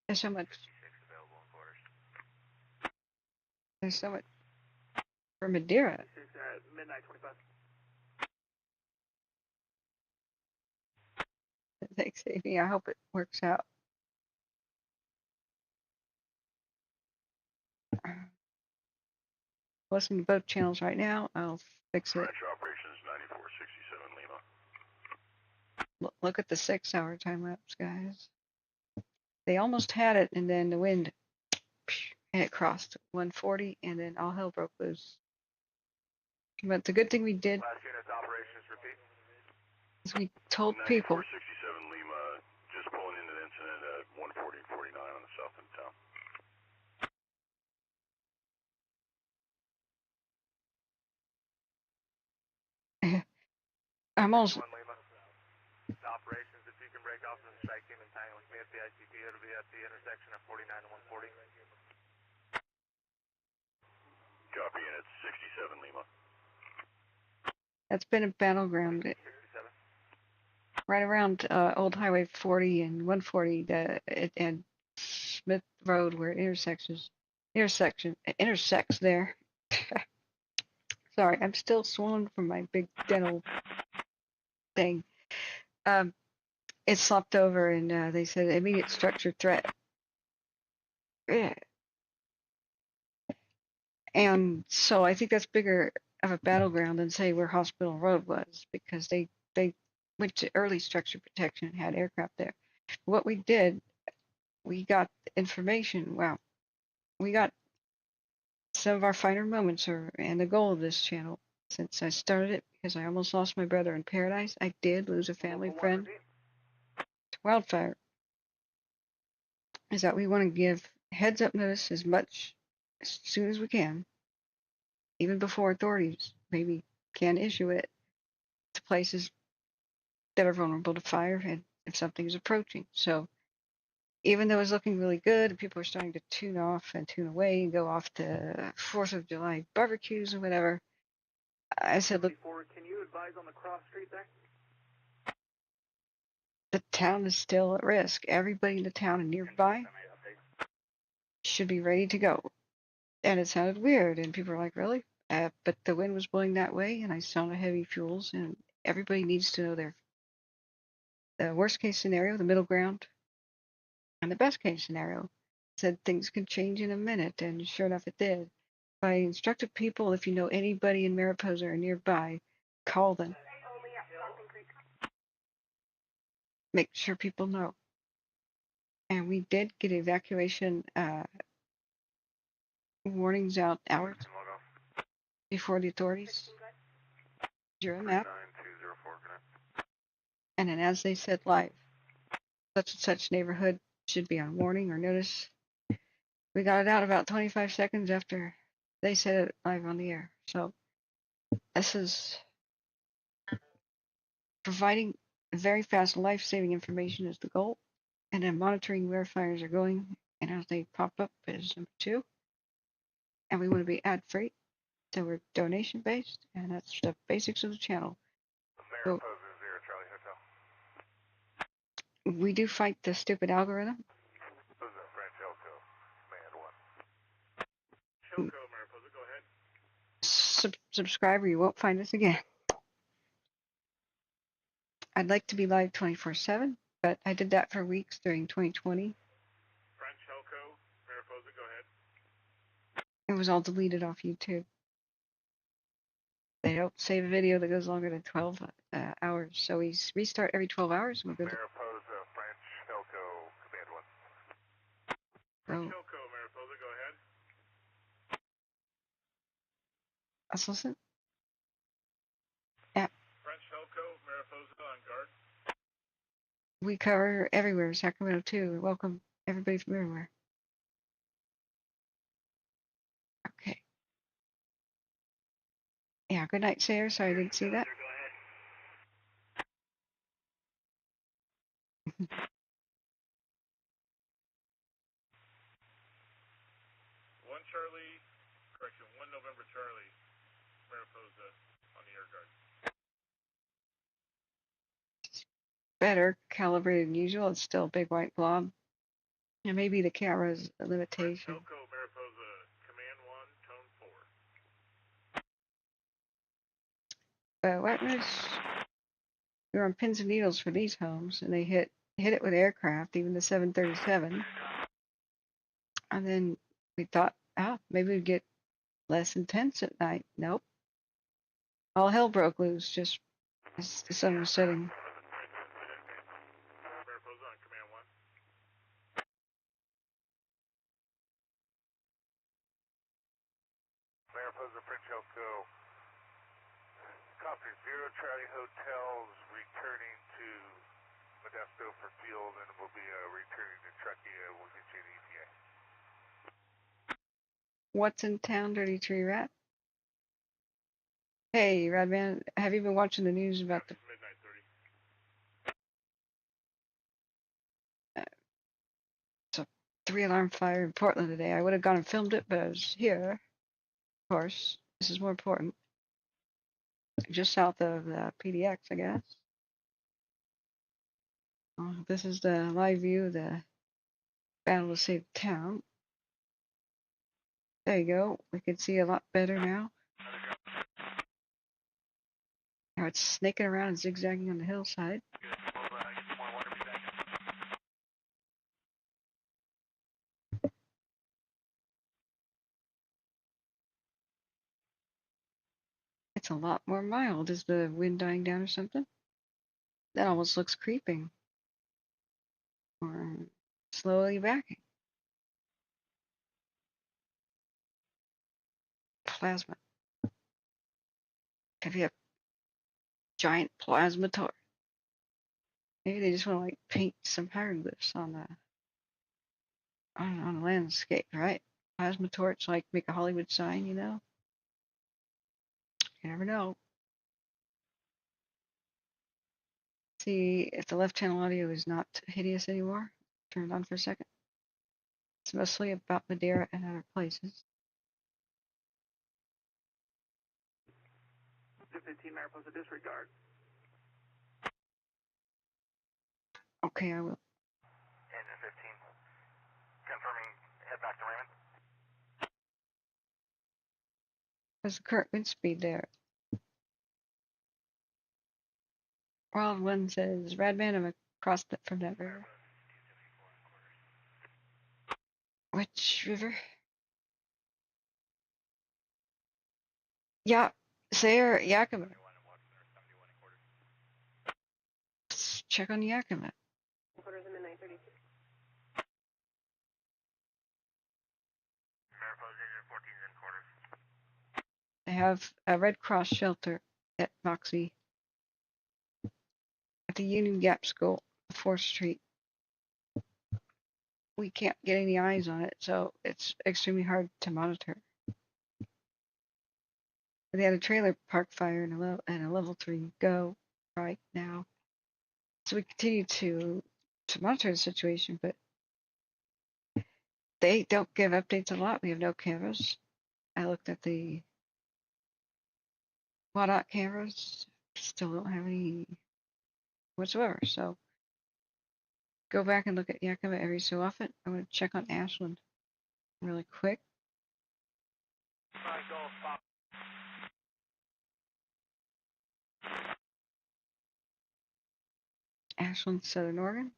There's so much for Madeira. Midnight 25. Thanks, Amy. I hope it works out. Listening to both channels right now. I'll fix it. Rancho operations 9467 Lima. Look at the 6-hour time lapse, guys. They almost had it, and then the wind, and it crossed 140, and then all hell broke loose. But the good thing we did Last unit's operations, repeat. is we told people. 9467 Lima, just pulling into the incident at 140-49 on the south end of town. I'm also. Operations, if you can break off the strike team and tie in with me at the ICP, it'll be at the intersection of 49 and 140. Copy, and it's 67 Lima. That's been a battleground. Right around Old Highway 40 and 140, and Smith Road, where it intersects there. Sorry, I'm still swollen from my big dental thing. It slopped over, and they said immediate structure threat. And so I think that's bigger of a battleground than say where Hospital Road was, because they went to early structure protection and had aircraft there. What we did, we got information. Wow, we got some of our finer moments, and the goal of this channel since I started it, because I almost lost my brother in paradise. I did lose a family friend to wildfire. Is that we want to give heads up notice as soon as we can, even before authorities maybe can issue it, to places that are vulnerable to fire and if something is approaching. So even though it was looking really good, people were starting to tune off and tune away and go off to 4th of July barbecues and whatever. I said, look, Can you advise on the cross street there? the town is still at risk. Everybody in the town and nearby should be ready to go. And it sounded weird, and people were like, really? But the wind was blowing that way, and I saw the heavy fuels, and everybody needs to know the worst case scenario, the middle ground, and the best case scenario. Said things could change in a minute, and sure enough, it did. I instructed people, if you know anybody in Mariposa or nearby, call them. Make sure people know. And we did get evacuation warnings out hours before the authorities drew a map. And then as they said live, such and such neighborhood should be on warning or notice. We got it out about 25 seconds after they said it live on the air. So this is providing very fast life-saving information is the goal. And then monitoring where fires are going and as they pop up is number 2. And we want to be ad-free. So we're donation-based, and that's the basics of the channel. So we do fight the stupid algorithm. Subscribe or you won't find us again. I'd like to be live 24/7, but I did that for weeks during 2020. It was all deleted off YouTube. They don't save a video that goes longer than 12 hours, so we restart every 12 hours. And we're good. Mariposa, French, Elko, Command 1. French Elko, Mariposa, go ahead. Let's listen. Yeah. French, Elko, Mariposa, on guard. We cover everywhere, Sacramento too. Welcome everybody from everywhere. Okay. Yeah, good night, Sarah. Sorry I didn't see that. One November Charlie, Mariposa on the air guard. Better calibrated than usual. It's still a big white blob. And maybe the camera's a limitation. Elko, Mariposa, Command 1, Tone 4. What was we were on pins and needles for these homes, and they hit it with aircraft, even the 737. And then we thought, maybe we'd get less intense at night. Nope. All hell broke loose just as the sun was setting. Mariposa on Command 1. Mariposa, French Elko. Copter 0, Charlie Hotels returning to Modesto for fuel, and we'll be returning to Truckee. We'll get you an ETA. What's in town, Dirty Tree Rat? Hey, Radman, have you been watching the news about the midnight 30? It's a 3-alarm fire in Portland today? I would have gone and filmed it, but I was here. Of course, this is more important. Just south of PDX, I guess. This is the live view of the battle to save the town. There you go. We can see a lot better now. Now it's snaking around and zigzagging on the hillside. It's a lot more mild. Is the wind dying down or something? That almost looks creeping. Or slowly backing. Plasma. Have you a giant plasma torch? Maybe they just want to like paint some hieroglyphs on the landscape, right? Plasma torch, like make a Hollywood sign, you know? You never know. See if the left channel audio is not hideous anymore. Turn it on for a second. It's mostly about Madeira and other places. 215 Mariposa, disregard. Okay, I will. Engine 15. Confirming head back to Raymond. What's the current wind speed there? Wild One says, Radman, I'm across from that river. Which river? Yeah, Sayer, Yakima. Let's check on Yakima. Quarters in midnight 32. Mariposa engine 14 is in quarters. They have a Red Cross shelter at Moxie at the Union Gap School, 4th Street. We can't get any eyes on it, so it's extremely hard to monitor. They had a trailer park fire and a level 3 go right now. So we continue to monitor the situation, but they don't give updates a lot. We have no cameras. I looked at the WADOT cameras, still don't have any whatsoever. So go back and look at Yakima every so often. I'm going to check on Ashland really quick. Ashland, Southern Oregon.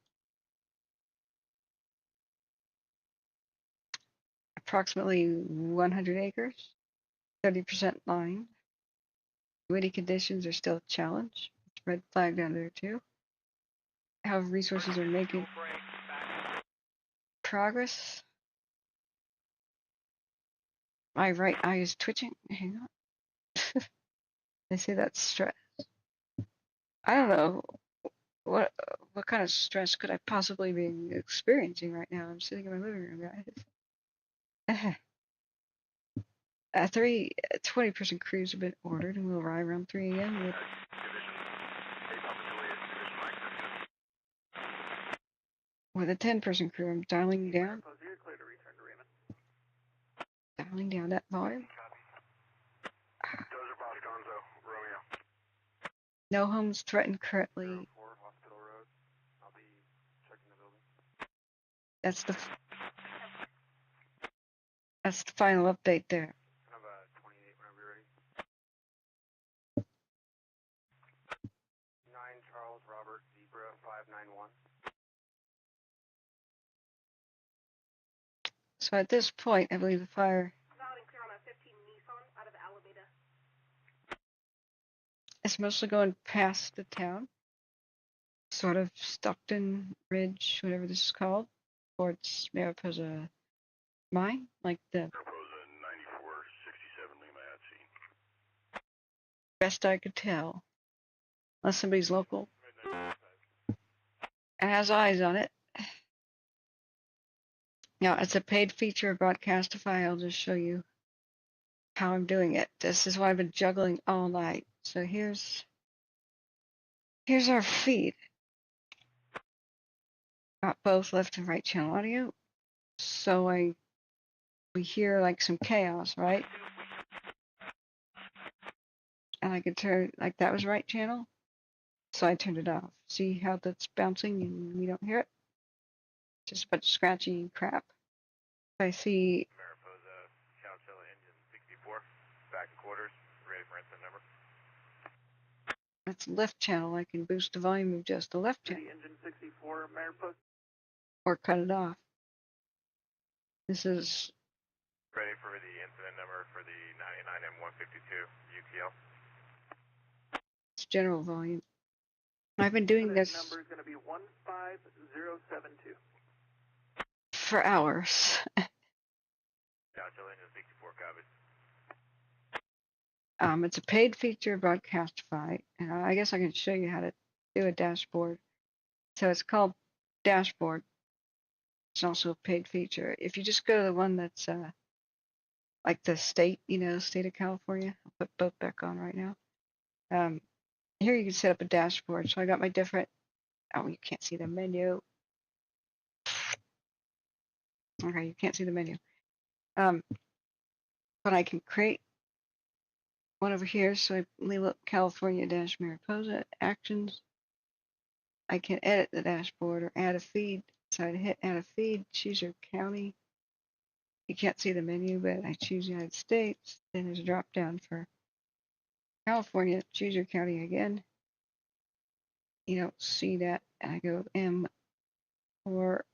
Approximately 100 acres, 30% line. Windy conditions are still a challenge. It's red flag down there too. However, resources are making progress. My right eye is twitching. Hang on. They say that's stress. I don't know what kind of stress could I possibly be experiencing right now. I'm sitting in my living room, guys. A 20-person crews have been ordered and will arrive around 3 a.m. with a 10-person crew. I'm dialing down. Dialing down that volume. Dozer Boss Gonzo, Romeo. No homes threatened currently. Hospital Road. I'll be checking the building. That's the final update there. I have 28 whenever you're ready. 9 Charles Robert Zebra 591. So at this point, I believe the fire Valid and clear on a 15 Nissan out of Alameda. is mostly going past the town, sort of Stockton Ridge, whatever this is called, towards Mariposa Mine, like the Mariposa 9467 Lima at scene. best I could tell, unless somebody's local and has eyes on it. Now, it's a paid feature Broadcastify. I'll just show you how I'm doing it. This is what I've been juggling all night. So here's our feed. Got both left and right channel audio. So we hear like some chaos, right? And I could turn, like that was right channel. So I turned it off. See how that's bouncing and we don't hear it? Just a bunch of scratchy crap. I see Mariposa, Chowchilla engine 64, back in quarters, ready for incident number. that's left channel. I can boost the volume of just the left channel. Engine 64, Mariposa. Or cut it off. This is Ready for the incident number for the 99M152 UTL. it's general volume. I've been doing this Number is going to be 15072. for hours. Chowchilla engine 64, copy. It's a paid feature of Broadcastify, and I guess I can show you how to do a dashboard. So it's called Dashboard. It's also a paid feature. If you just go to the one that's like the state, state of California. I'll put both back on right now. Here you can set up a dashboard. So I got my different, oh, you can't see the menu. Okay, you can't see the menu. But I can create one over here. So I leave up California-Mariposa actions. I can edit the dashboard or add a feed. So I'd hit add a feed, choose your county. You can't see the menu, but I choose United States. Then there's a drop down for California. Choose your county again. You don't see that. And I go M for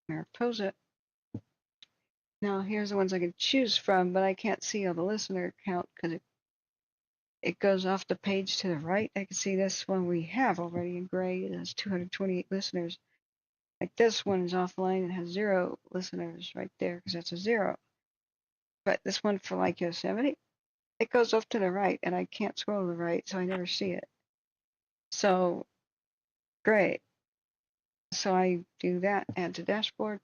Mariposa. Now here's the ones I can choose from, but I can't see all the listener count because it goes off the page to the right. I can see this one we have already in gray. It has 228 listeners. Like this one is offline and has 0 listeners right there because that's a 0. But this one for like Yosemite, it goes off to the right and I can't scroll to the right, so I never see it. So great. So I do that, add to dashboard.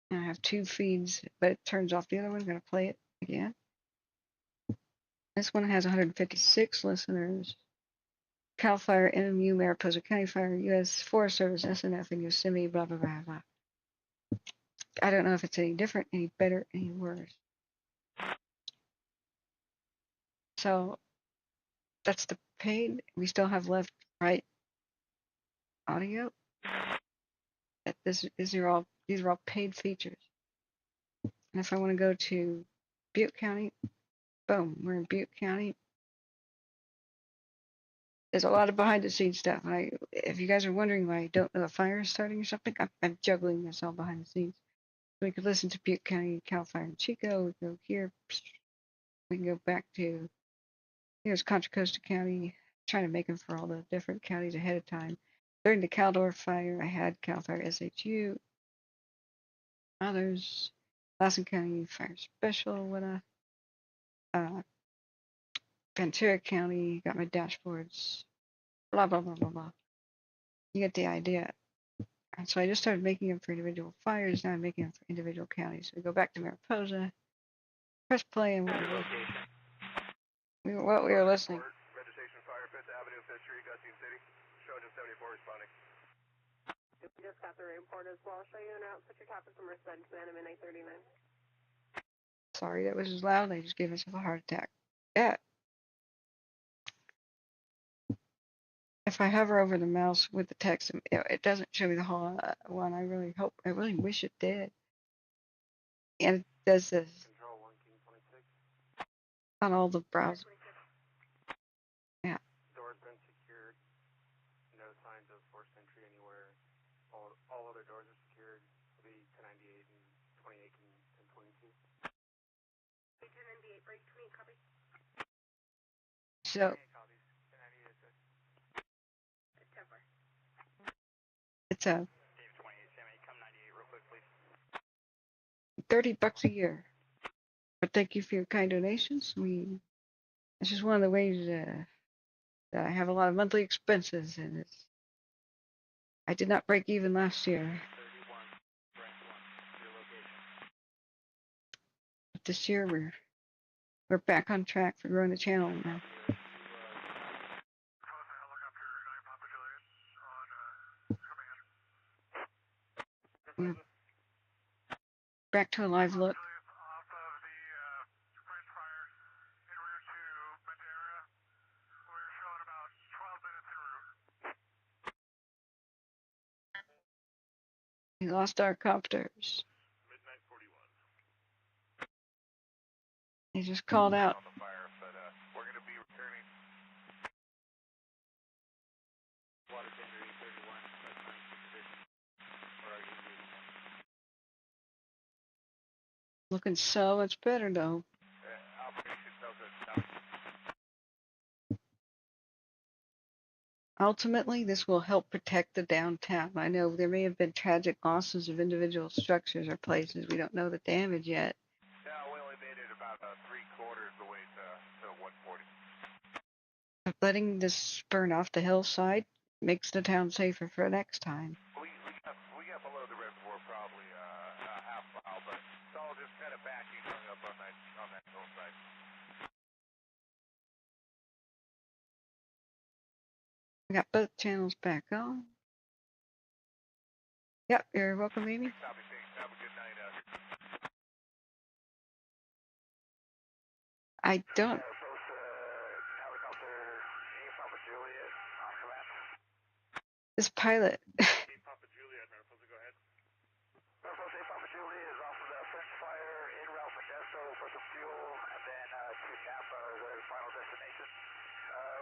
And I have 2 feeds, but it turns off the other one. I'm going to play it again. This one has 156 listeners. CAL FIRE, NMU, Mariposa County Fire, U.S. Forest Service, SNF, and Yosemite, blah, blah, blah, blah. I don't know if it's any different, any better, any worse. So that's the paid. We still have left right audio. These are all paid features. And if I want to go to Butte County, boom, we're in Butte County. There's a lot of behind the scenes stuff. If you guys are wondering why I don't know a fire is starting or something, I'm juggling this all behind the scenes. We could listen to Butte County, CAL FIRE, and Chico. We go here. We can go back to, here's Contra Costa County. Trying to make them for all the different counties ahead of time. During the Caldor Fire, I had CAL FIRE SHU. Others, Basin County Fire Special, Ventura County, got my dashboards, blah, blah, blah, blah, blah. You get the idea. And so I just started making them for individual fires. Now I'm making them for individual counties. So we go back to Mariposa, press play, and what we were listening. Vegetation fire, 5th Avenue, 5th Street, Gustin City. Trojan 74 responding. We just got the report as well. Show you en route. Put your captain from Merced, Savannah, midnight 39. Sorry, that was just loud. I just gave myself a heart attack. Yeah. If I hover over the mouse with the text, it doesn't show me the whole one. I really wish it did. And it does this on all the browsers. Yeah. Door's been secured. No signs of forced entry anywhere. All other doors are secured. The 1098 and 28 and 22. 1098, break 28, copy. So. It's a $30 a year. But thank you for your kind donations. It's just one of the ways that I have a lot of monthly expenses, and I did not break even last year. But this year we're back on track for growing the channel now. Back to a live look. We lost our copters. They just called out. We're going to be returning. Water tender E31. Looking so much better though. Ultimately, this will help protect the downtown. I know there may have been tragic losses of individual structures or places. We don't know the damage yet. Yeah, we only made it about 3/4 the way to 140. But letting this burn off the hillside makes the town safer for next time. We got below the reservoir probably a half mile, but it's all just kind of backing up on that hillside. We got both channels back on. Yep, you're welcome, Amy. Have a good night. I don't. Helicopter A Papa Juliet on command. This pilot. Papa Juliet, Mariposa, go ahead. Mariposa A Papa Juliet is off of the French Fire in route Modesto for some fuel, and then to Napa as our final destination.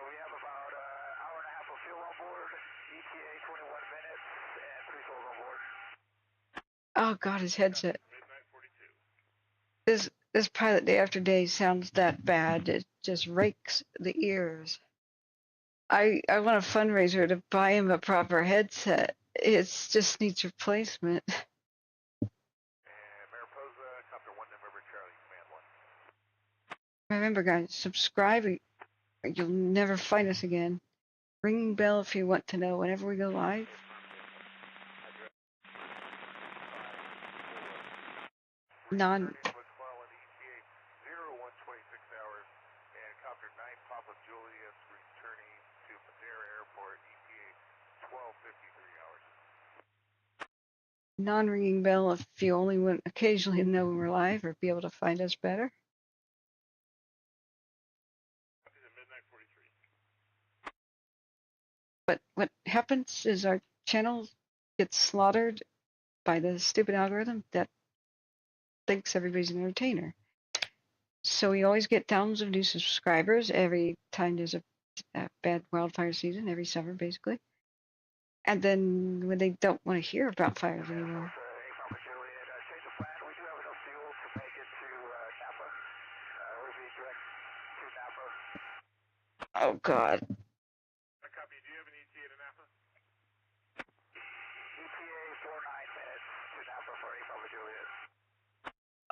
We have about an hour and a half of fuel on board, ETA 21 minutes, and 3 souls on board. Oh God, his headset. This pilot day after day sounds that bad. It just rakes the ears. I want a fundraiser to buy him a proper headset. It just needs replacement. Mariposa, Copter 1 November Charlie, Command 1. Remember, guys, subscribe. You'll never find us again. Ring bell if you want to know whenever we go live. Non. Non-ringing bell if you only want occasionally know when we're live or be able to find us better. But what happens is our channel gets slaughtered by the stupid algorithm that thinks everybody's an entertainer. So we always get thousands of new subscribers every time there's a bad wildfire season, every summer basically. And then when they don't want to hear about fires anymore. Oh God. Copy. Do you have an ETA to Napa? ETA 49 minutes to Napa for A Papa Juliet.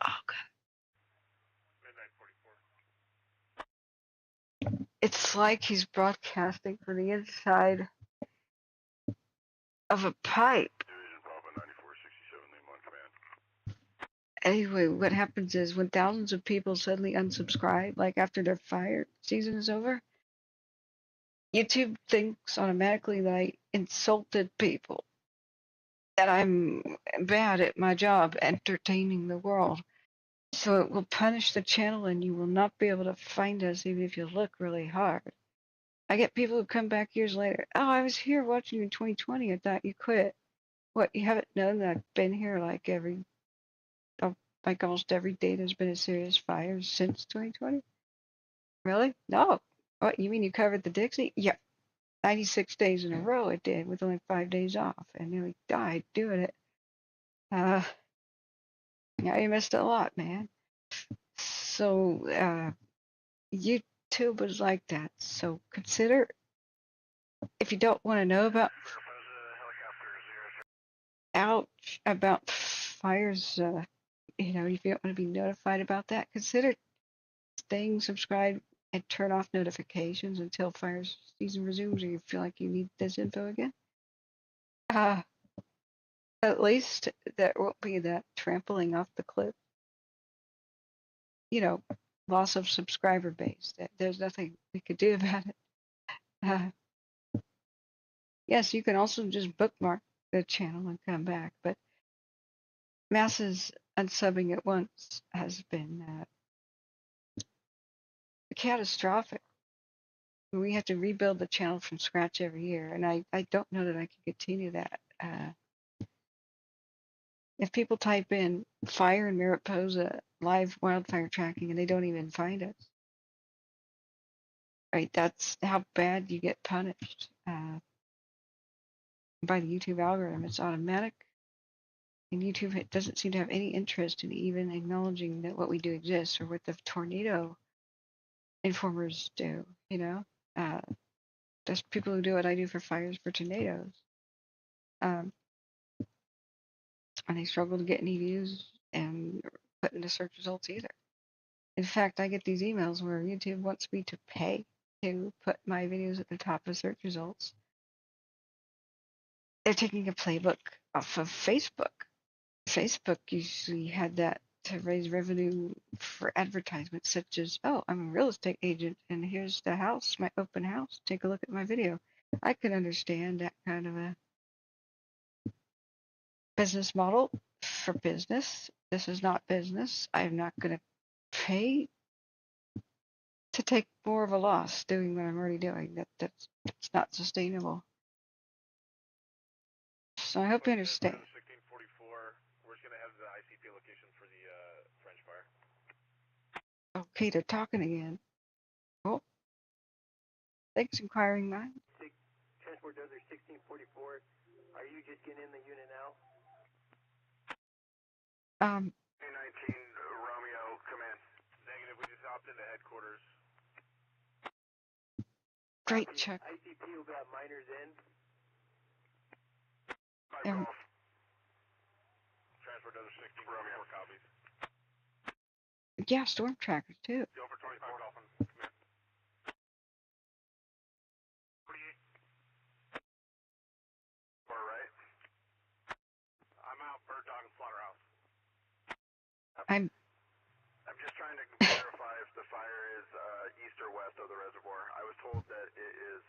Oh God. Midnight 44. It's like he's broadcasting from the inside of a pipe. Division Bravo 9467, name on command. Anyway, what happens is when thousands of people suddenly unsubscribe, like after their fire season is over, YouTube thinks automatically that I insulted people, that I'm bad at my job entertaining the world. So it will punish the channel and you will not be able to find us even if you look really hard. I get people who come back years later. Oh, I was here watching you in 2020. I thought you quit. What, you haven't known that I've been here like almost every day there's been a serious fire since 2020? Really? No. What, you mean you covered the Dixie? Yeah. 96 days in a row it did with only 5 days off and nearly died doing it. Yeah, you missed a lot, man. So, YouTube was like that. So consider, if you don't want to know about fires, if you don't want to be notified about that, consider staying subscribed and turn off notifications until fire season resumes or you feel like you need this info again. At least there won't be that trampling off the cliff. Loss of subscriber base. There's nothing we could do about it. Yes, you can also just bookmark the channel and come back, but masses unsubbing at once has been catastrophic. We have to rebuild the channel from scratch every year, and I don't know that I can continue that. If people type in fire in Mariposa live wildfire tracking and they don't even find us, right? That's how bad you get punished by the YouTube algorithm. It's automatic, and YouTube doesn't seem to have any interest in even acknowledging that what we do exists or what the tornado informers do. There's people who do what I do for fires for tornadoes. And they struggle to get any views and put into search results either. In fact, I get these emails where YouTube wants me to pay to put my videos at the top of search results. They're taking a playbook off of Facebook. Facebook usually had that to raise revenue for advertisements such as, oh, I'm a real estate agent and here's the house, my open house. Take a look at my video. I could understand that kind of a business model for business. This is not business. I'm not going to pay take more of a loss doing what I'm already doing. That's not sustainable. So I hope you understand. 1644. We're just gonna have the ICP location for the French fire. Okay, they're talking again. Oh, thanks, inquiring mind. Transport Dozer 1644. Are you just getting in the unit now? 19 Romeo, come in. Negative. We just hopped into headquarters. Great check. ICP will got miners in. Transport Dozer 16 Romeo, 4 copies. Yeah, storm trackers too. Go for 25 Dolphin. Come in. 48. Far right. I'm out bird dog and slaughterhouse. I'm just trying to clarify if the fire is east or west of the reservoir. I was told that it is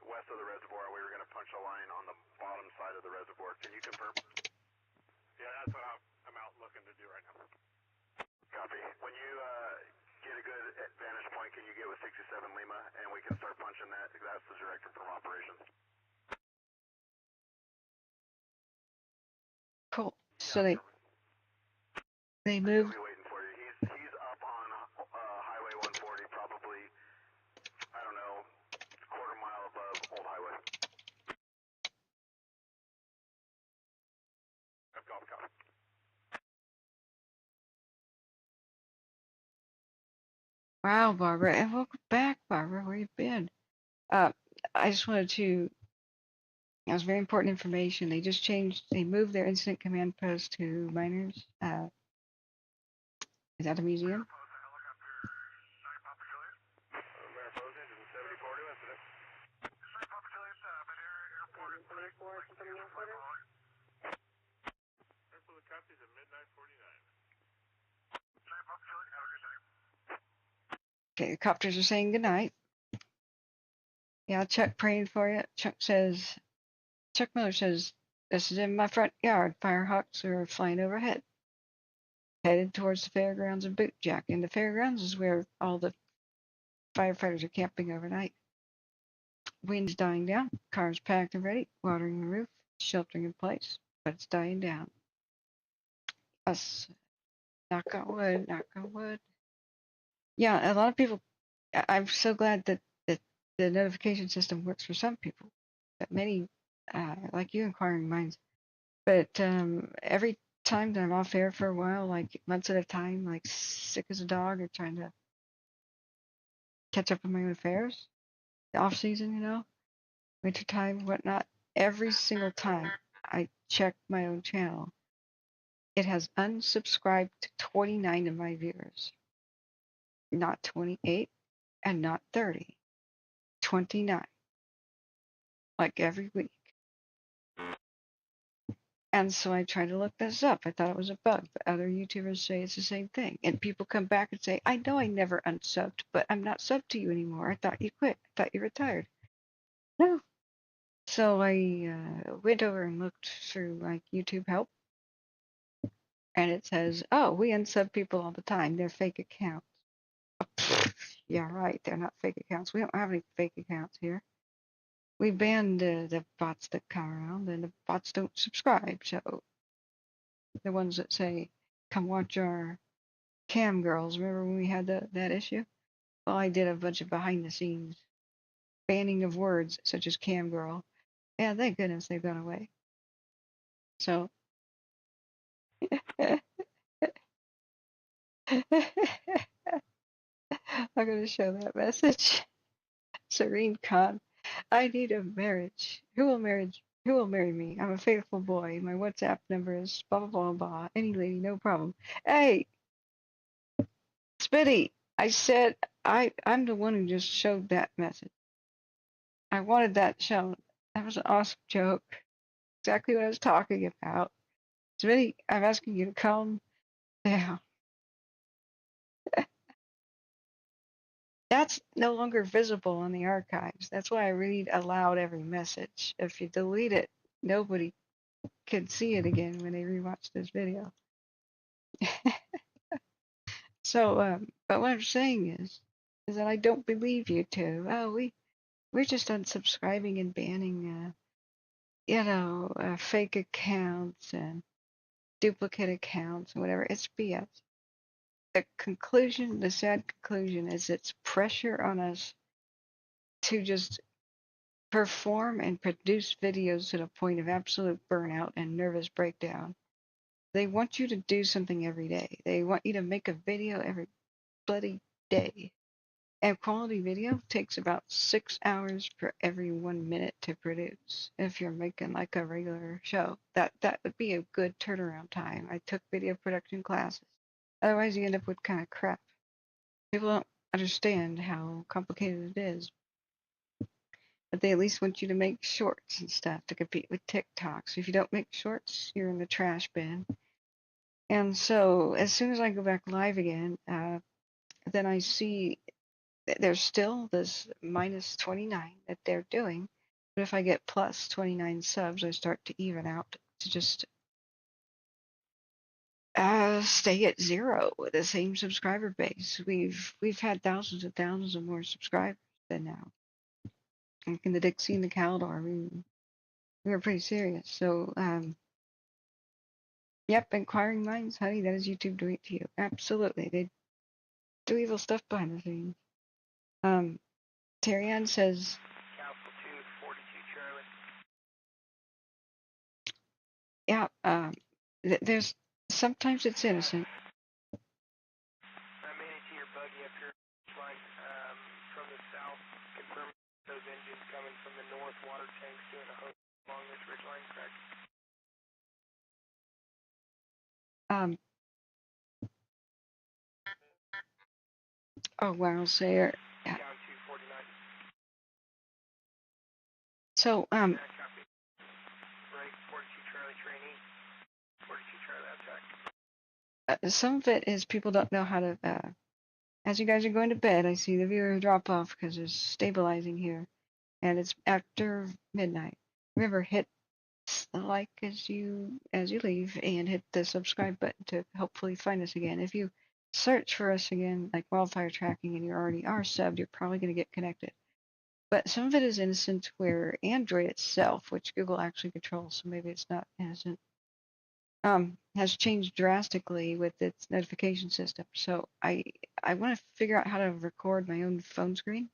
west of the reservoir. We were going to punch a line on the bottom side of the reservoir. Can you confirm? Yeah, that's what I'm out looking to do right now. Copy. When you get a good vantage point, can you get with 67 Lima and we can start punching that? That's the director from operations. cool. So they moved. He'll be waiting for you. He's up on Highway 140, probably, I don't know, quarter mile above Old Highway. I've got copy. Wow, Barbara, and welcome back, Barbara. Where you been? I just wanted to. That was very important information. They just changed. They moved their incident command post to miners. Is that a museum? Mariposa is in 74 to incident. Mariposa copies at midnight 49. Okay, the copters are saying goodnight. Yeah, Chuck praying for you. Chuck Miller says, this is in my front yard. Firehawks are flying overhead, headed towards the fairgrounds of Butte, Jack. And the fairgrounds is where all the firefighters are camping overnight. Wind's dying down. Cars packed and ready. Watering the roof. Sheltering in place. But it's dying down. Us. Knock on wood. Knock on wood. Yeah, a lot of people. I'm so glad that the notification system works for some people. But many, like you, inquiring minds. But every time that I'm off air for a while, like months at a time, like sick as a dog, or trying to catch up on my own affairs, the off season, winter time, whatnot, every single time I check my own channel, it has unsubscribed to 29 of my viewers. Not 28 and not 30. 29. Like every week. And so I tried to look this up. I thought it was a bug, but other YouTubers say it's the same thing. And people come back and say, I know I never unsubbed, but I'm not subbed to you anymore. I thought you quit. I thought you retired. No. So I went over and looked through like YouTube help. And it says, oh, we unsub people all the time. They're fake accounts. Yeah, right. They're not fake accounts. We don't have any fake accounts here. We banned the bots that come around, and the bots don't subscribe. So the ones that say, come watch our cam girls. Remember when we had that issue? Well, I did a bunch of behind the scenes banning of words such as cam girl. Yeah, thank goodness they've gone away. So I'm going to show that message. Serene Khan, I need a marriage. Who will marry me? I'm a faithful boy. My WhatsApp number is blah blah blah blah. Any lady, no problem. Hey, Spitty, I said I'm the one who just showed that message. I wanted that shown. That was an awesome joke. Exactly what I was talking about. Spitty, I'm asking you to calm down. That's no longer visible on the archives. That's why I read aloud every message. If you delete it, nobody can see it again when they rewatch this video. So, but what I'm saying is, is that I don't believe YouTube. Oh, we're just unsubscribing and banning, fake accounts and duplicate accounts and whatever. It's BS. The sad conclusion is it's pressure on us to just perform and produce videos to the point of absolute burnout and nervous breakdown. They want you to do something every day. They want you to make a video every bloody day. And quality video takes about 6 hours for every 1 minute to produce. If you're making like a regular show, that would be a good turnaround time. I took video production classes. Otherwise, you end up with kind of crap. People don't understand how complicated it is. But they at least want you to make shorts and stuff to compete with TikTok. So if you don't make shorts, you're in the trash bin. And so as soon as I go back live again, then I see that there's still this minus 29 that they're doing. But if I get plus 29 subs, I start to even out to just stay at 0 with the same subscriber base. We've had thousands and thousands of more subscribers than now. Like in the Dixie and the Caldor, we were pretty serious. So, yep, inquiring minds, honey, that is YouTube doing it to you. Absolutely. They do evil stuff behind the scenes. Terry Ann says, Council 2, 42 Charlie. yeah, there's sometimes it's innocent. I made it to your buggy up here line from the south, confirming those engines coming from the north, water tanks doing a hook along this ridge line, correct? Oh wow, Sayer. Yeah. Down 249. So, Break, 42 Charlie trainee, 42 Charlie attack. some of it is people don't know how to, as you guys are going to bed, I see the viewer drop off because there's stabilizing here, and it's after midnight. Remember, hit like as you leave, and hit the subscribe button to hopefully find us again. If you search for us again, like Wildfire Tracking, and you already are subbed, you're probably going to get connected. But some of it is innocent where Android itself, which Google actually controls, so maybe it's not innocent, has changed drastically with its notification system. So I want to figure out how to record my own phone screen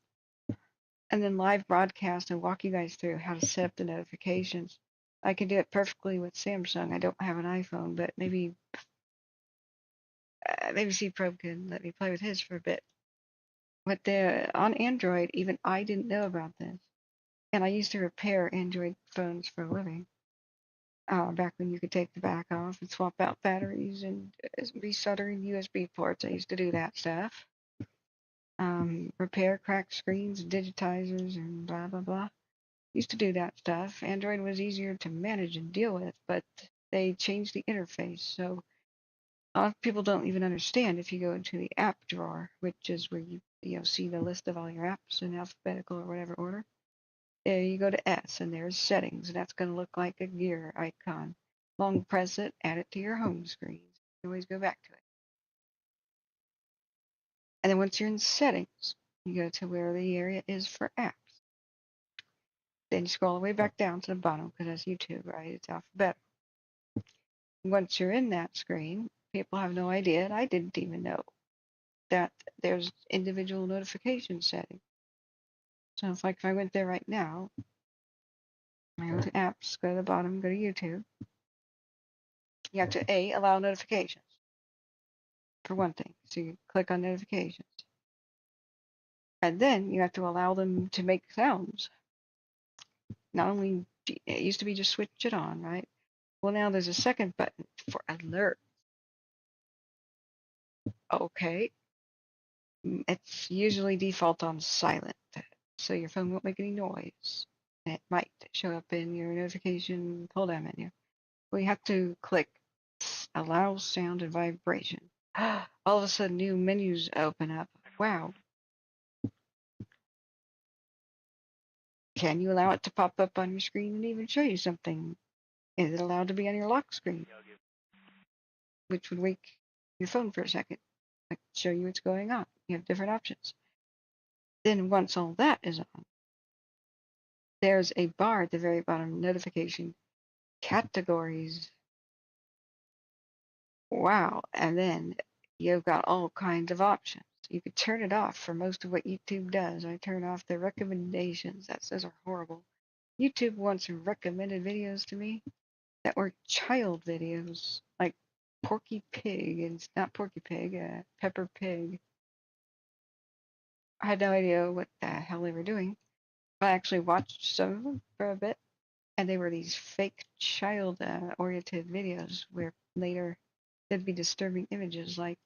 and then live broadcast and walk you guys through how to set up the notifications. I can do it perfectly with Samsung. I don't have an iPhone, but maybe C-Probe can let me play with his for a bit. But on Android, even I didn't know about this. And I used to repair Android phones for a living. Back when you could take the back off and swap out batteries and resoldering USB ports. I used to do that stuff. Repair cracked screens, digitizers, and blah, blah, blah. Used to do that stuff. Android was easier to manage and deal with, but they changed the interface. So a lot of people don't even understand if you go into the app drawer, which is where you see the list of all your apps in alphabetical or whatever order. There you go to S, and there's settings, and that's going to look like a gear icon. Long press it, add it to your home screen. You can always go back to it. And then once you're in settings, you go to where the area is for apps. Then you scroll all the way back down to the bottom, because that's YouTube, right? It's alphabetical. Once you're in that screen, people have no idea, and I didn't even know, that there's individual notification settings. So if I went there right now, I go to apps, go to the bottom, go to YouTube. You have to allow notifications, for one thing. So you click on notifications. And then you have to allow them to make sounds. Not only, it used to be just switch it on, right? Well, now there's a second button for alert. Okay. It's usually default on silent, so your phone won't make any noise. And it might show up in your notification pull-down menu. We have to click allow sound and vibration. All of a sudden, new menus open up. Wow. Can you allow it to pop up on your screen and even show you something? Is it allowed to be on your lock screen? Which would wake your phone for a second, like show you what's going on. You have different options. Then once all that is on, there's a bar at the very bottom, notification categories. Wow. And then you've got all kinds of options. You could turn it off for most of what YouTube does. I turn off the recommendations. Those are horrible. YouTube once recommended videos to me that were child videos, like Porky Pig, and it's not Porky Pig, Pepper Pig. I had no idea what the hell they were doing. I actually watched some of them for a bit, and they were these fake child-oriented videos where later there'd be disturbing images like,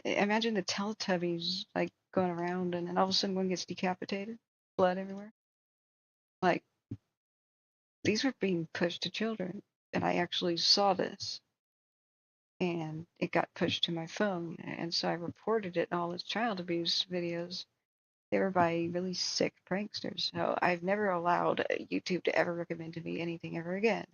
imagine the Teletubbies like going around, and then all of a sudden one gets decapitated, blood everywhere. Like, these were being pushed to children, and I actually saw this, and it got pushed to my phone, and so I reported it, all as child abuse videos. They were by really sick pranksters, so I've never allowed YouTube to ever recommend to me anything ever again.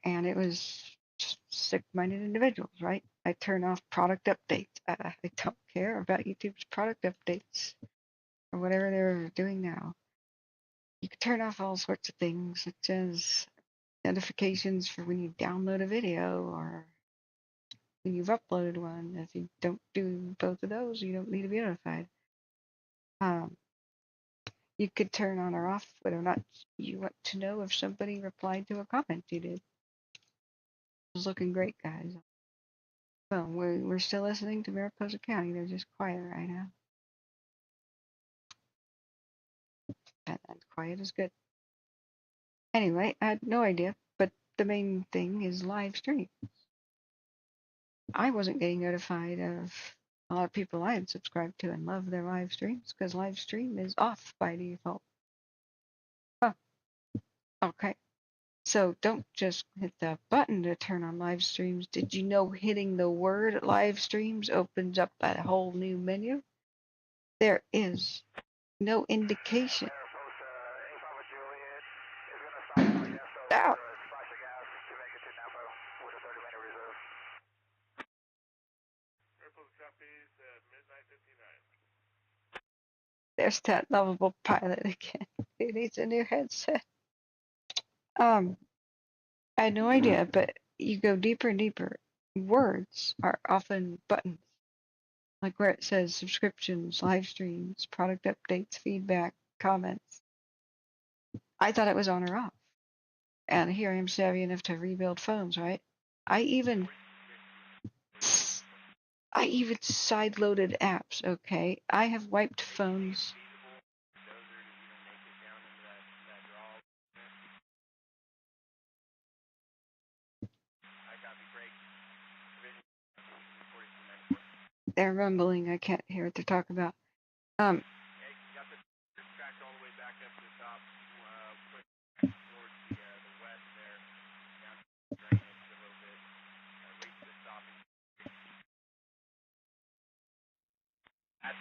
And it was just sick-minded individuals, right? I turn off product updates. I don't care about YouTube's product updates or whatever they're doing now. You can turn off all sorts of things, such as notifications for when you download a video or when you've uploaded one. If you don't do both of those, you don't need to be notified. You could turn on or off whether or not you want to know if somebody replied to a comment you did. It's looking great, guys. Well, we're still listening to Mariposa County. They're just quiet right now. And quiet is good. Anyway, I had no idea, but the main thing is live stream. I wasn't getting notified of a lot of people I had subscribed to and love their live streams because live stream is off by default. Oh, okay. So don't just hit the button to turn on live streams. Did you know hitting the word live streams opens up a whole new menu? There is no indication. Ow. There's that lovable pilot again. He needs a new headset. I had no idea, but you go deeper and deeper. Words are often buttons, like where it says subscriptions, live streams, product updates, feedback, comments. I thought it was on or off. And here I am savvy enough to rebuild phones, right? I even side-loaded apps, okay? I have wiped phones. They're rumbling. I can't hear what they're talking about. At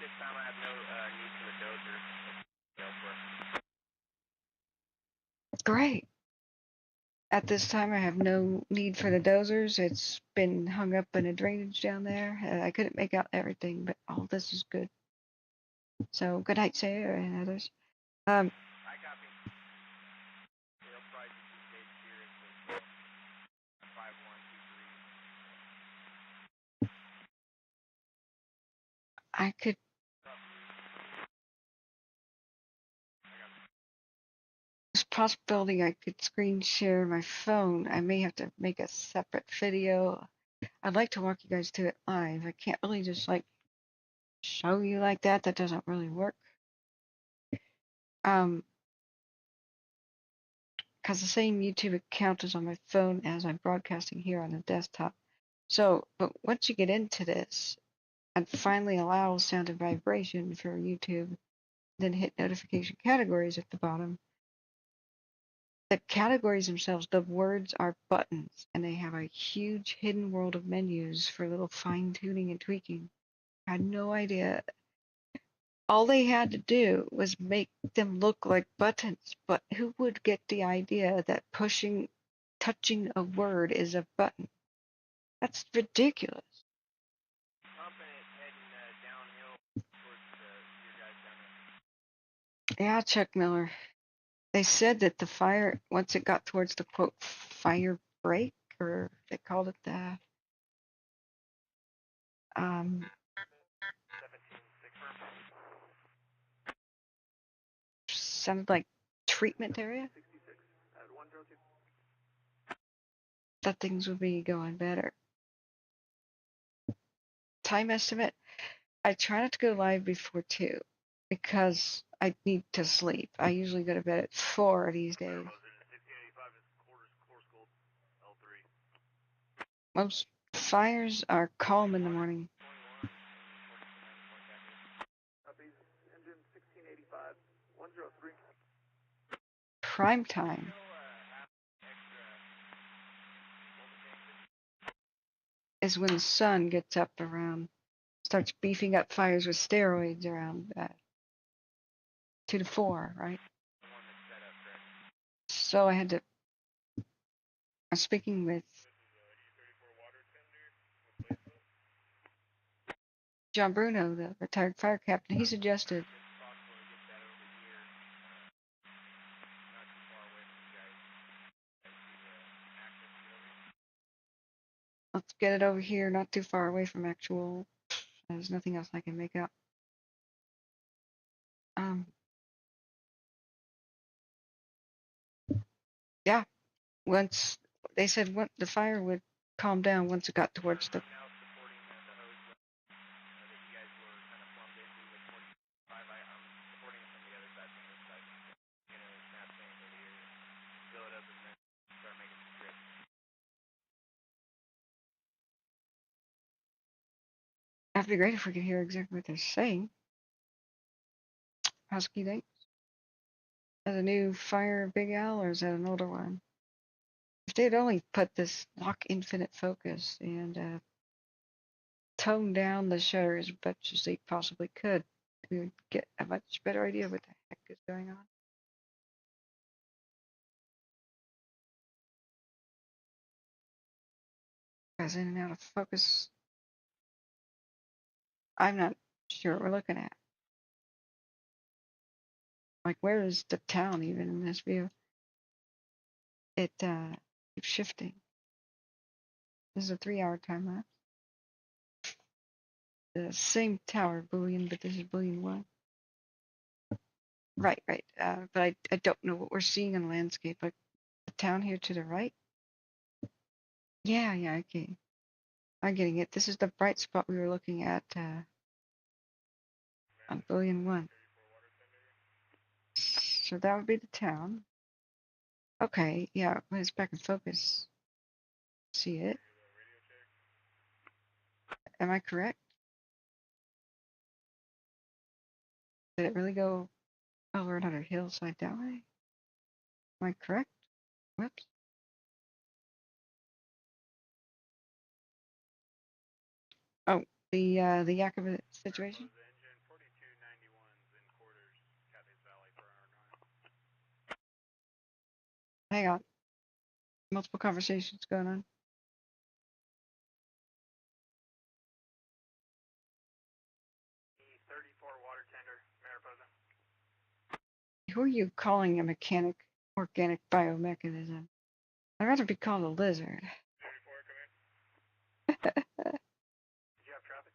this time, I have no need for the dozer elsewhere. Great. At this time, I have no need for the dozers. It's been hung up in a drainage down there. I couldn't make out everything, but all this is good. So, good night, Sarah and others. I could. There's a possibility I could screen share my phone. I may have to make a separate video. I'd like to walk you guys through it live. I can't really just like show you like that. That doesn't really work. Because the same YouTube account is on my phone as I'm broadcasting here on the desktop. So, but once you get into this and finally allow sound and vibration for YouTube, then hit notification categories at the bottom. The categories themselves, the words are buttons, and they have a huge hidden world of menus for little fine tuning and tweaking. I had no idea. All they had to do was make them look like buttons, but who would get the idea that touching a word is a button? That's ridiculous. Yeah, Chuck Miller. They said that the fire, once it got towards the quote fire break, or they called it that, sounded like treatment area, that things would be going better. Time estimate, I try not to go live before 2 because I need to sleep. I usually go to bed at 4 these days. Most fires are calm in the morning. Engine 1685, 103. Prime time is when the sun gets up around, starts beefing up fires with steroids around 2 to 4, right? So I was speaking with John Bruno, the retired fire captain. He suggested let's get it over here, not too far away from actual. There's nothing else I can make out. Yeah, once they said the fire would calm down once it got towards the. That'd be great if we could hear exactly what they're saying. Husky thanks. Is a new fire Big Al, or is that an older one? If they'd only put this lock infinite focus and tone down the shutters as much as they possibly could, we would get a much better idea of what the heck is going on. Guys in and out of focus. I'm not sure what we're looking at. Like, where is the town even in this view? It keeps shifting. This is a 3-hour time lapse. The same tower, Boolean, but this is Boolean 1. Right. But I don't know what we're seeing in the landscape. Like the town here to the right. Yeah, okay. I'm getting it. This is the bright spot we were looking at on Boolean 1. So that would be the town. Okay, yeah, when it's back in focus. See it? Am I correct? Did it really go over another hillside that way? Am I correct? Whoops. Oh, the Yakima situation? Hang on. Multiple conversations going on. Who are you calling a mechanic organic biomechanism? I'd rather be called a lizard. Did you have traffic?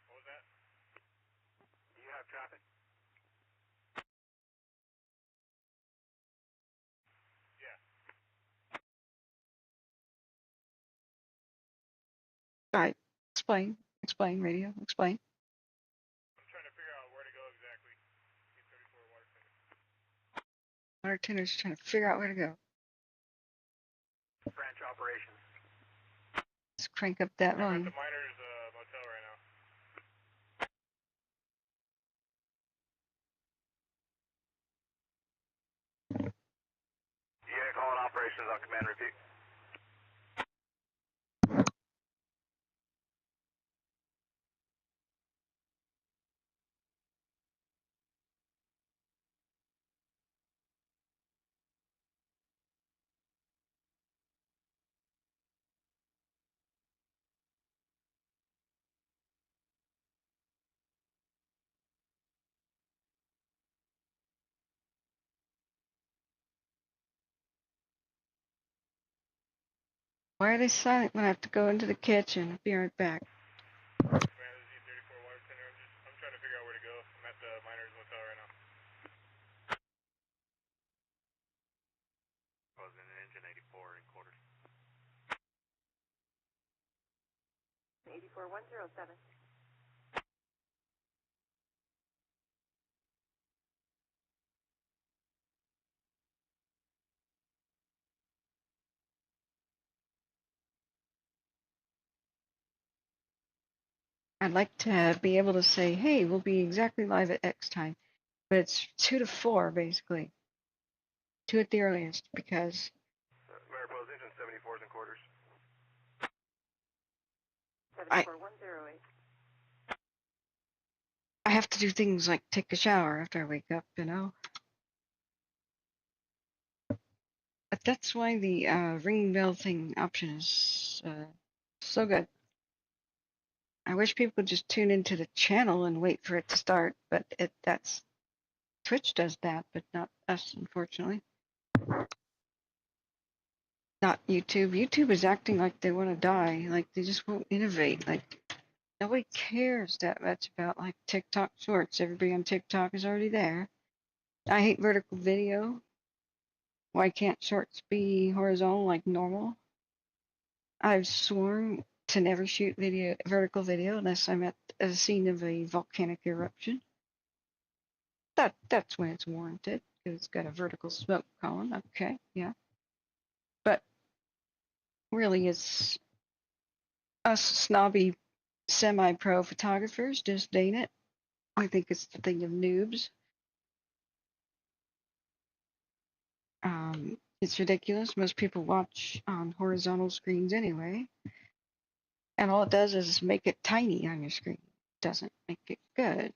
What was that? Do you have traffic? Yeah. Alright, explain, radio, explain. I'm trying to figure out where to go exactly. 34 water tender. Water tender's trying to figure out where to go. Branch operations. Let's crank up that I'm volume. at the Miners Motel right now. Yeah, calling operations on command, repeat. Why are they silent when I have to go into the kitchen? Be right back. Man, this is E34 water tender. I'm trying to figure out where to go. I'm at the miners motel right now. Was in engine 84 in quarters. 84107. I'd like to be able to say, hey, we'll be exactly live at X time. But it's 2 to 4, basically. 2 at the earliest, because Mariposa engine 74's in quarters. 74108. I have to do things like take a shower after I wake up, you know? But that's why the ringing bell thing option is so good. I wish people would just tune into the channel and wait for it to start, but that's Twitch does that, but not us, unfortunately. Not YouTube. YouTube is acting like they want to die, like they just won't innovate. Like nobody cares that much about like TikTok shorts. Everybody on TikTok is already there. I hate vertical video. Why can't shorts be horizontal like normal? I've sworn to never shoot vertical video unless I'm at a scene of a volcanic eruption. That's when it's warranted. It's got a vertical smoke column. Okay, yeah. But really, it's us snobby semi-pro photographers just ain't it. I think it's the thing of noobs. It's ridiculous. Most people watch on horizontal screens anyway. And all it does is make it tiny on your screen. It doesn't make it good.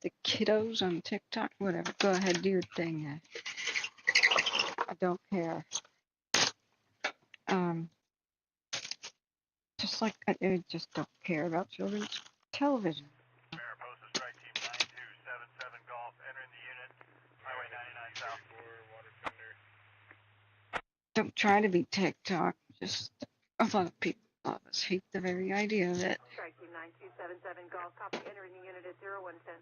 The kiddos on TikTok, whatever. Go ahead, do your thing. I don't care. Just like I just don't care about children's television. Mariposa Strike Team 9277 Golf entering the unit. Highway 99 South. Water tender. Don't try to be TikTok. Just a lot of people, a lot of us hate the very idea of it. Strike Team 9277 Golf, copy, entering the unit at 0110.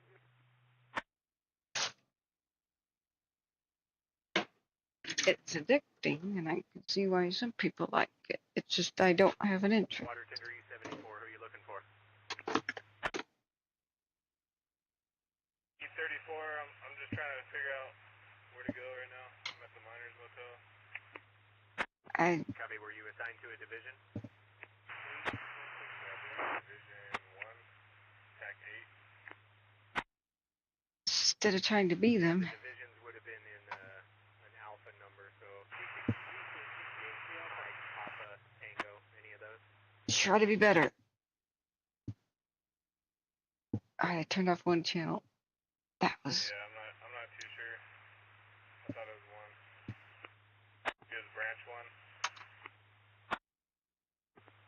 It's addicting, and I can see why some people like it. It's just I don't have an interest. Water tender E74, who are you looking for? E34, I'm just trying to figure out where to go right now. I'm at the miners motel. Copy, were you assigned to a division? Division 1, TAC 8. Instead of trying to be them. Divisions would have been in an alpha number, so like Papa, Tango, any of those? Try to be better. I turned off one channel. That was. Yeah, I'm not too sure. I thought it was 1. It was branch 1.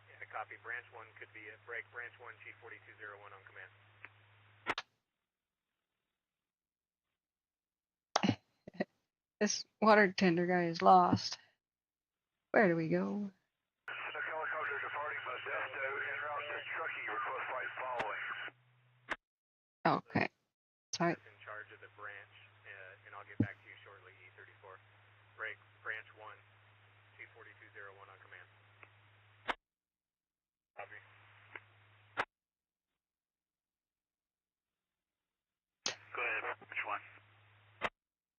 Yeah, copy. Branch 1 could be it. Break branch 1, Chief 4201 on command. This water tender guy is lost. Where do we go? Helicopter departing Modesto en route to Truckee. Request flight following. Okay. Sorry. In charge of the branch, and I'll get back to you shortly. E34. Break branch 1, Chief 4201 on command. Copy. Go ahead. Which one?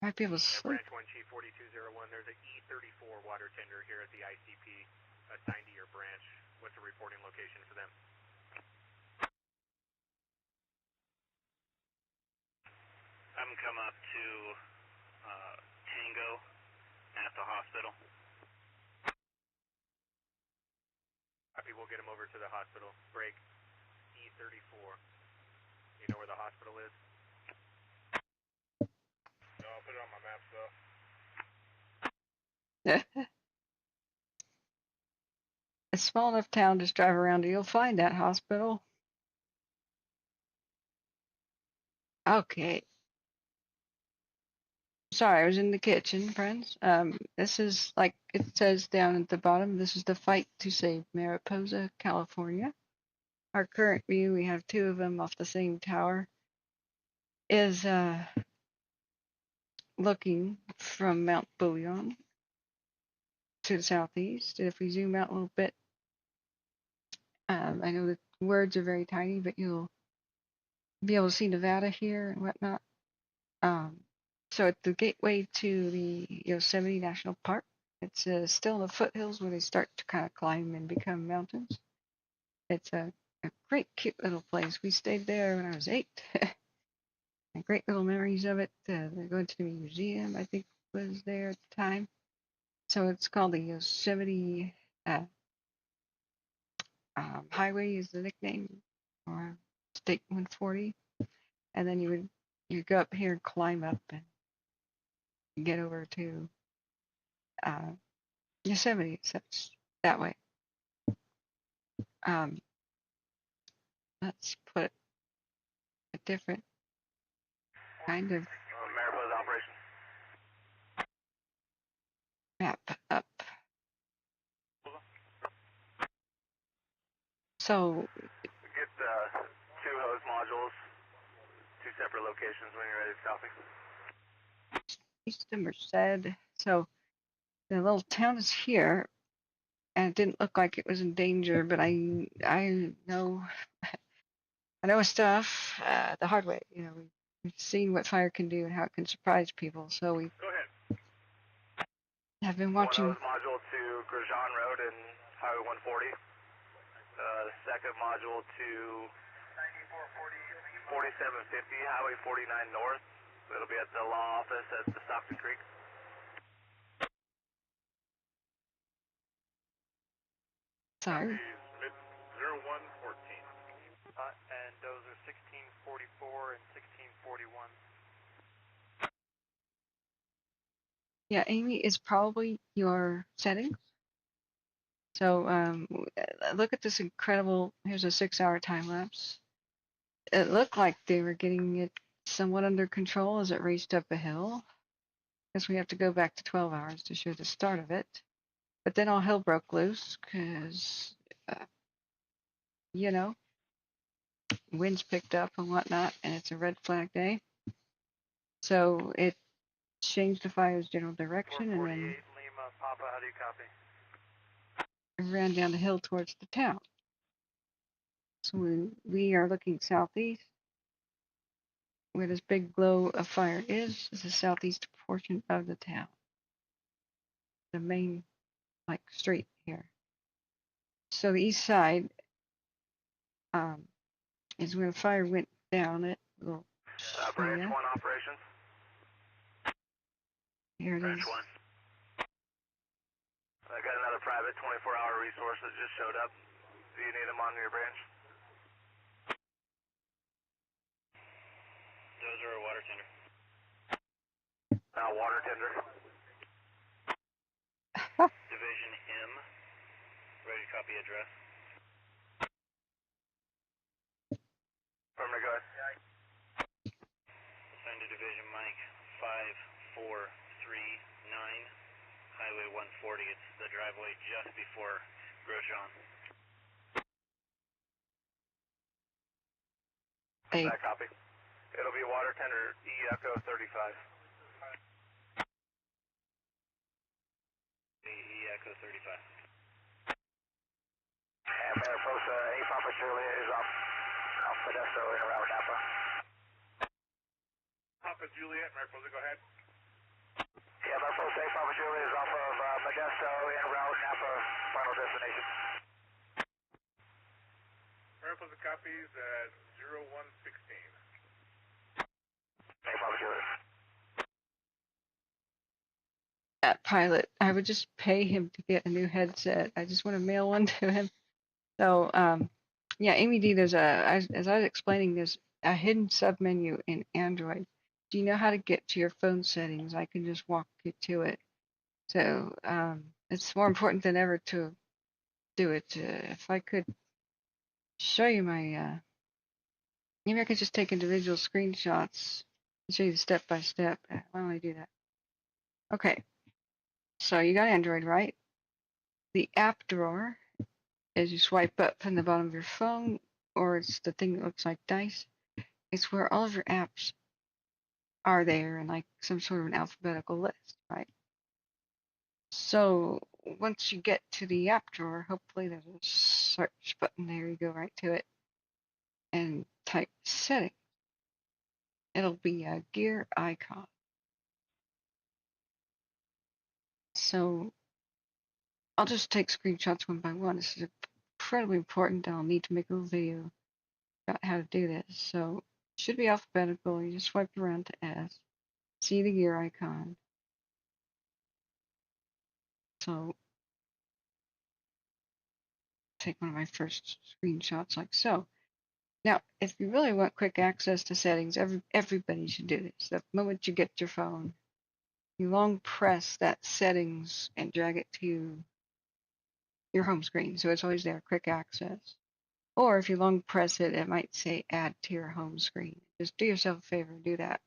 Might be able to sleep. Branch 1, Chief 4201. There's an E34 water tender here at the ICP assigned to your branch. What's the reporting location for them? Have them come up to Tango at the hospital. Copy, we'll get them over to the hospital. Break E34. You know where the hospital is? No, I'll put it on my maps though. A small enough town, just drive around and you'll find that hospital. Okay. Sorry, I was in the kitchen, friends. This is like it says down at the bottom. This is the fight to save Mariposa, California. Our current view, we have two of them off the same tower, is looking from Mount Bullion to the southeast. If we zoom out a little bit, I know the words are very tiny, but you'll be able to see Nevada here and whatnot. So at the gateway to the Yosemite National Park, it's still in the foothills where they start to kind of climb and become mountains. It's a great, cute little place. We stayed there when I was 8. Great little memories of it. Going to the museum, I think, was there at the time. So it's called the Yosemite Highway is the nickname, or State 140. And then you go up here and climb up and get over to Yosemite. So it's that way. Let's put a different kind of Mariposa operation. map up. So Get 2 hose modules, 2 separate locations when you're ready to copy. East of Merced. So the little town is here, and it didn't look like it was in danger, but I know stuff the hard way. We've seen what fire can do and how it can surprise people. So we have been watching. One hose module to Grosjean Road and Highway 140. The second module to 4750 Highway 49 North. It'll be at the law office at the Stockton Creek. Sorry. 0114. And those are 1644 and 1641. Yeah, Amy is probably your settings. So look at this incredible. Here's a 6-hour time lapse. It looked like they were getting it somewhat under control as it raced up a hill. Guess we have to go back to 12 hours to show the start of it. But then all hell broke loose because, winds picked up and whatnot, and it's a red flag day. So it changed the fire's general direction and then Lima, Papa, how do you copy? ran down the hill towards the town. So we are looking southeast. Where this big glow of fire is the southeast portion of the town. The main, street here. So the east side is where the fire went down. It will Branch 1 operations. Here it is. 1. I got another private 24-hour resource that just showed up. Do you need them on your branch? Those are a water tender. Water tender. Division M. Ready to copy address. Affirmative, go ahead. Assigned to Division Mike 5439, Highway 140. It's the driveway just before Grosjean. That copy. It'll be water tender E Echo 35. E Echo 35. And Mariposa, A Papa Juliet is off Modesto in around Napa. Papa Juliet, Mariposa, go ahead. Yeah, Mariposa, A Papa Juliet is off of Modesto en route Napa, final destination. Mariposa copies at 0116. A Papa Juliet. That pilot, I would just pay him to get a new headset. I just want to mail one to him. So, yeah, Amy D, as I was explaining, there's a hidden submenu in Android. Do you know how to get to your phone settings? I can just walk you to it. So, it's more important than ever to do it. If I could show you my, maybe I could just take individual screenshots and show you the step by step. Why don't I do that? Okay, so you got Android, right? The app drawer, as you swipe up from the bottom of your phone, or it's the thing that looks like dice, it's where all of your apps are there in like some sort of an alphabetical list, right? So once you get to the app drawer, hopefully there's a search button there. You go right to it and type setting. It'll be a gear icon. So I'll just take screenshots one by one. This is incredibly important. I'll need to make a little video about how to do this. So it should be alphabetical. You just swipe around to S. See the gear icon. So take one of my first screenshots like so. Now, if you really want quick access to settings, everybody should do this. The moment you get your phone, you long press that settings and drag it to your home screen. So it's always there, quick access. Or if you long press it, it might say add to your home screen. Just do yourself a favor, do that.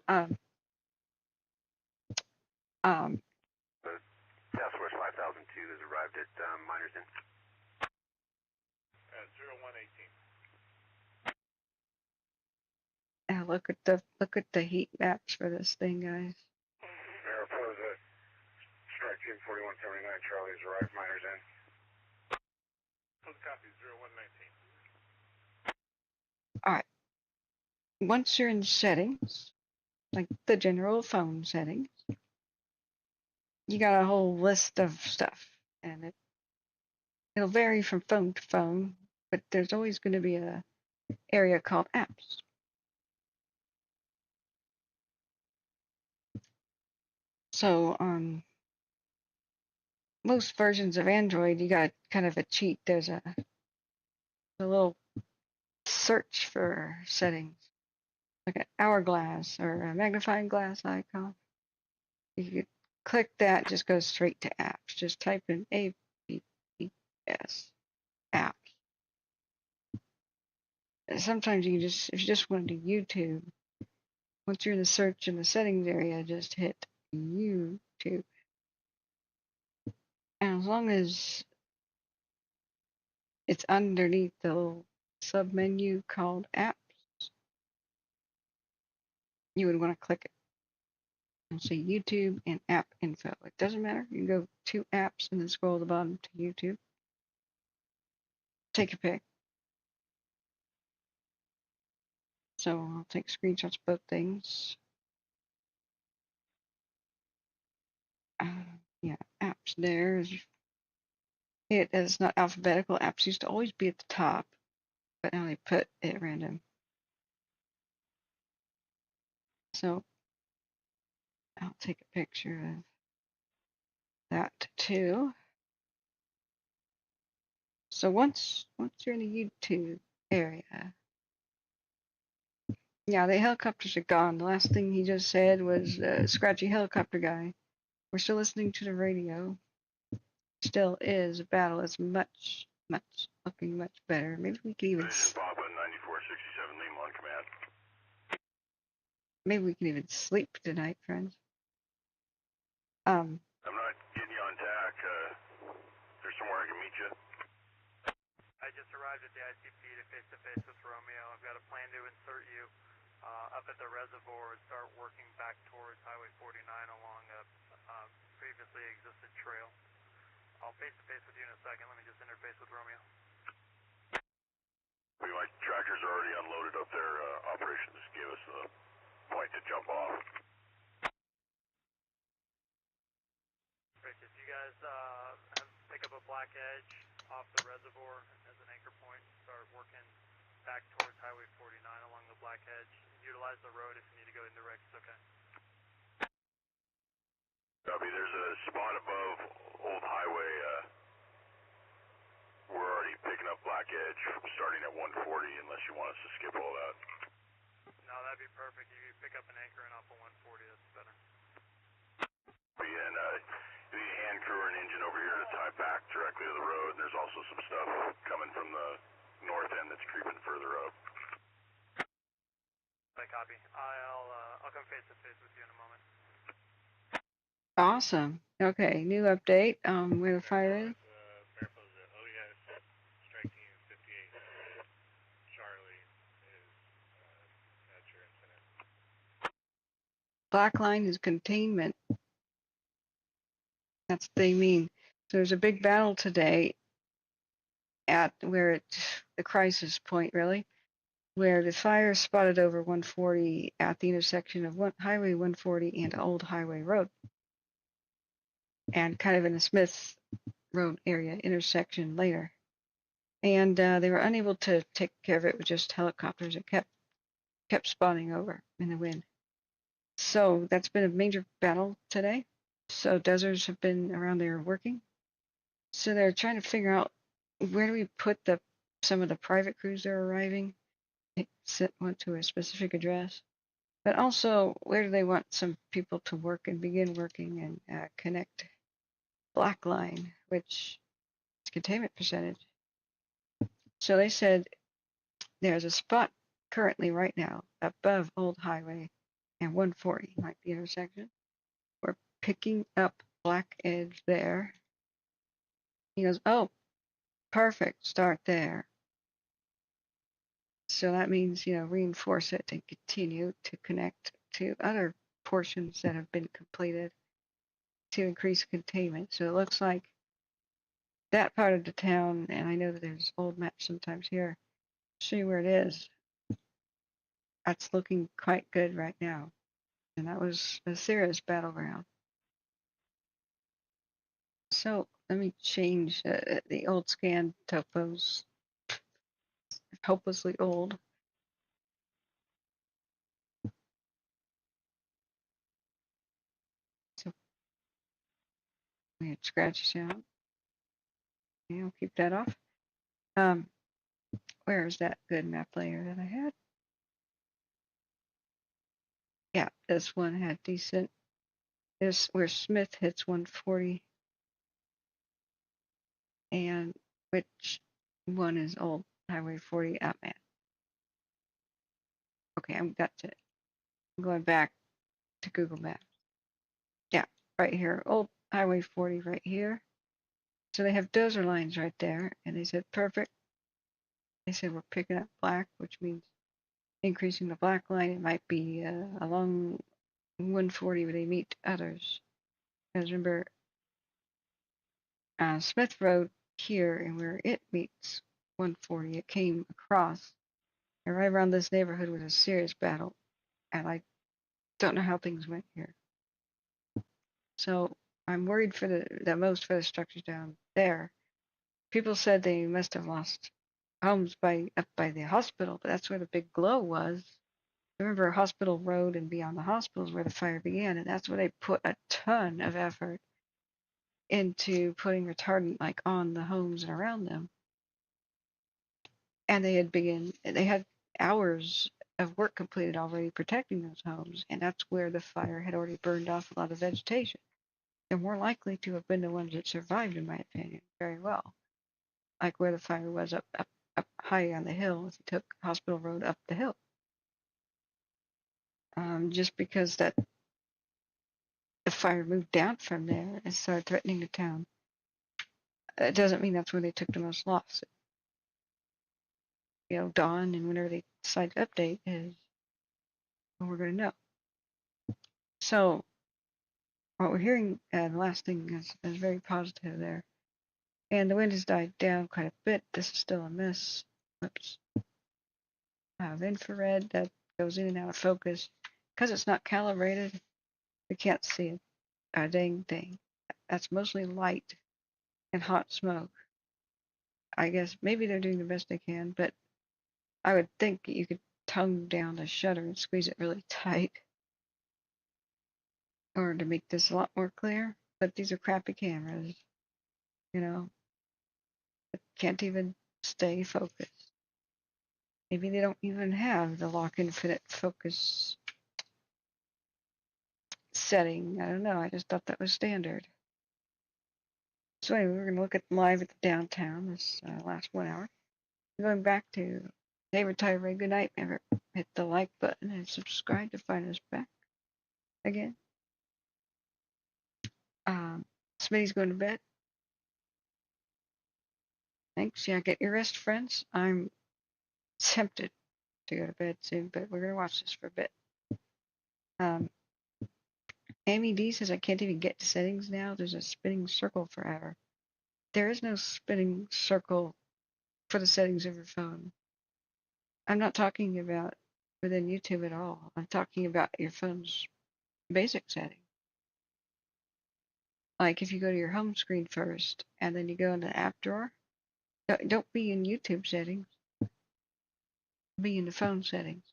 Task Force 5002 has arrived at Miners Inn. 0118. Look at the heat maps for this thing, guys. Mariposa, strike team 4179, Charlie has arrived, Miners Inn. Copy, 0119. Alright. Once you're in settings, like the general phone settings, you got a whole list of stuff. And it'll vary from phone to phone, but there's always going to be an area called apps. So on most versions of Android, you got kind of a cheat. There's a little search for settings, like an hourglass or a magnifying glass icon. You could click that, it just goes straight to apps. Just type in APS, apps. And sometimes you can just, if you just want to do YouTube, once you're in the search in the settings area, just hit YouTube. And as long as it's underneath the little sub-menu called apps, you would want to click it. And say YouTube and app info. It doesn't matter. You can go to apps and then scroll to the bottom to YouTube. Take a pick. So I'll take screenshots of both things. Yeah, apps there. It is not alphabetical. Apps used to always be at the top, but now they put it random. So I'll take a picture of that too. So once you're in the YouTube area, yeah, the helicopters are gone. The last thing he just said was scratchy helicopter guy. We're still listening to the radio. Still is. Battle is looking much better. Maybe we can even. Papa 9467, Lima on command. Maybe we can even sleep tonight, friends. I'm not getting you on TAC. Is there somewhere I can meet you? I just arrived at the ICP to face with Romeo. I've got a plan to insert you up at the reservoir and start working back towards Highway 49 along a previously existed trail. I'll face to face with you in a second. Let me just interface with Romeo. My tractors are already unloaded up there. Operations gave us a point to jump off. If you guys pick up a black edge off the reservoir as an anchor point, start working back towards Highway 49 along the black edge. Utilize the road if you need to go indirect, it's okay. Copy, there's a spot above Old Highway. We're already picking up black edge starting at 140 unless you want us to skip all that. No, that'd be perfect. If you pick up an anchor and off of 140, that's better. And the hand crew or an engine over here to tie back directly to the road. And there's also some stuff coming from the north end that's creeping further up. I copy. I'll come face to face with you in a moment. Awesome. Okay, new update where the fire is. Mariposa, strike team 58. Charlie is at your incident. Black line is containment. That's what they mean. So there's a big battle today at where it's the crisis point, really, where the fire spotted over 140 at the intersection of Highway 140 and Old Highway Road, and kind of in the Smith Road area intersection later. And they were unable to take care of it with just helicopters. It kept spotting over in the wind. So that's been a major battle today. So dozers have been around there working. So they're trying to figure out where do we put some of the private crews that are arriving. They went to a specific address, but also where do they want some people to work and begin working and connect black line, which is containment percentage. So they said there's a spot currently right now above Old Highway and 140, like the intersection. We're picking up black edge there. He goes, oh, perfect, start there. So that means, reinforce it and continue to connect to other portions that have been completed to increase containment. So it looks like that part of the town, and I know that there's old maps sometimes here, show you where it is. That's looking quite good right now. And that was a serious battleground. So let me change the old scan topos, hopelessly old. So we had scratches out. Yeah, I'll keep that off. Where is that good map layer that I had? Yeah, this one had decent. This where Smith hits 140. And which one is Old Highway 40 up at? Okay, I'm going back to Google Maps. Yeah, right here, Old Highway 40 right here. So they have dozer lines right there, and they said perfect. They said we're picking up black, which means increasing the black line. It might be along 140 where they meet others. Because remember, Smith Road here and where it meets 140, it came across. And right around this neighborhood was a serious battle, and I don't know how things went here. So I'm worried for the most for the structures down there. People said they must have lost homes up by the hospital, but that's where the big glow was. Remember, Hospital Road and beyond the hospital is where the fire began, and that's where they put a ton of effort into putting retardant like on the homes and around them. And they had hours of work completed already protecting those homes, and that's where the fire had already burned off a lot of vegetation. They're more likely to have been the ones that survived, in my opinion, very well. Like where the fire was up high on the hill, if you took Hospital Road up the hill. Just because the fire moved down from there and started threatening the town, it doesn't mean that's where they took the most loss. Dawn and whenever they decide to update is when we're going to know. So what we're hearing, the last thing is very positive there. And the wind has died down quite a bit. This is still a miss. Whoops. I have infrared that goes in and out of focus. Because it's not calibrated, we can't see a dang thing. That's mostly light and hot smoke. I guess maybe they're doing the best they can, but I would think you could tone down the shutter and squeeze it really tight in order to make this a lot more clear. But these are crappy cameras, that can't even stay focused. Maybe they don't even have the lock infinite focus setting. I don't know. I just thought that was standard. So anyway, we're going to look at live at the downtown this last 1 hour. Going back to hey, retire, Ray, good night. Remember, hit the like button and subscribe to find us back again. Smitty's going to bed. Thanks. Yeah, get your rest, friends. I'm tempted to go to bed soon, but we're gonna watch this for a bit. Amy D says I can't even get to settings now. There's a spinning circle forever. There is no spinning circle for the settings of your phone. I'm not talking about within YouTube at all. I'm talking about your phone's basic setting. Like if you go to your home screen first and then you go into the app drawer, don't be in YouTube settings. Be in the phone settings.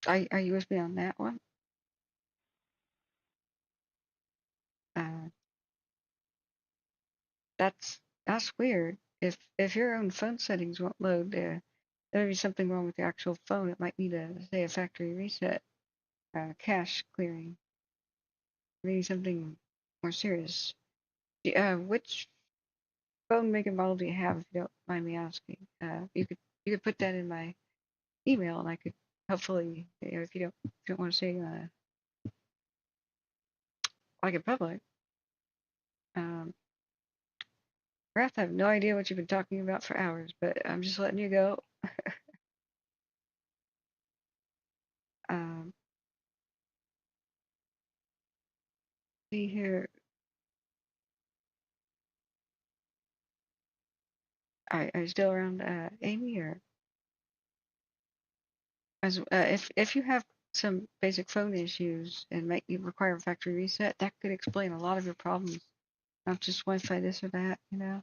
Are you with me on that one? That's weird. If your own phone settings won't load, there may be something wrong with the actual phone. It might need a say a factory reset, cache clearing, maybe something more serious. Which phone make and model do you have, if you don't mind me asking? You could put that in my email, and I could hopefully, if you don't want to say like in public. Wrath, I have no idea what you've been talking about for hours, but I'm just letting you go. See here. Are you still around, Amy, or if you have some basic phone issues and make you require a factory reset, that could explain a lot of your problems, not just Wi-Fi this or that, you know.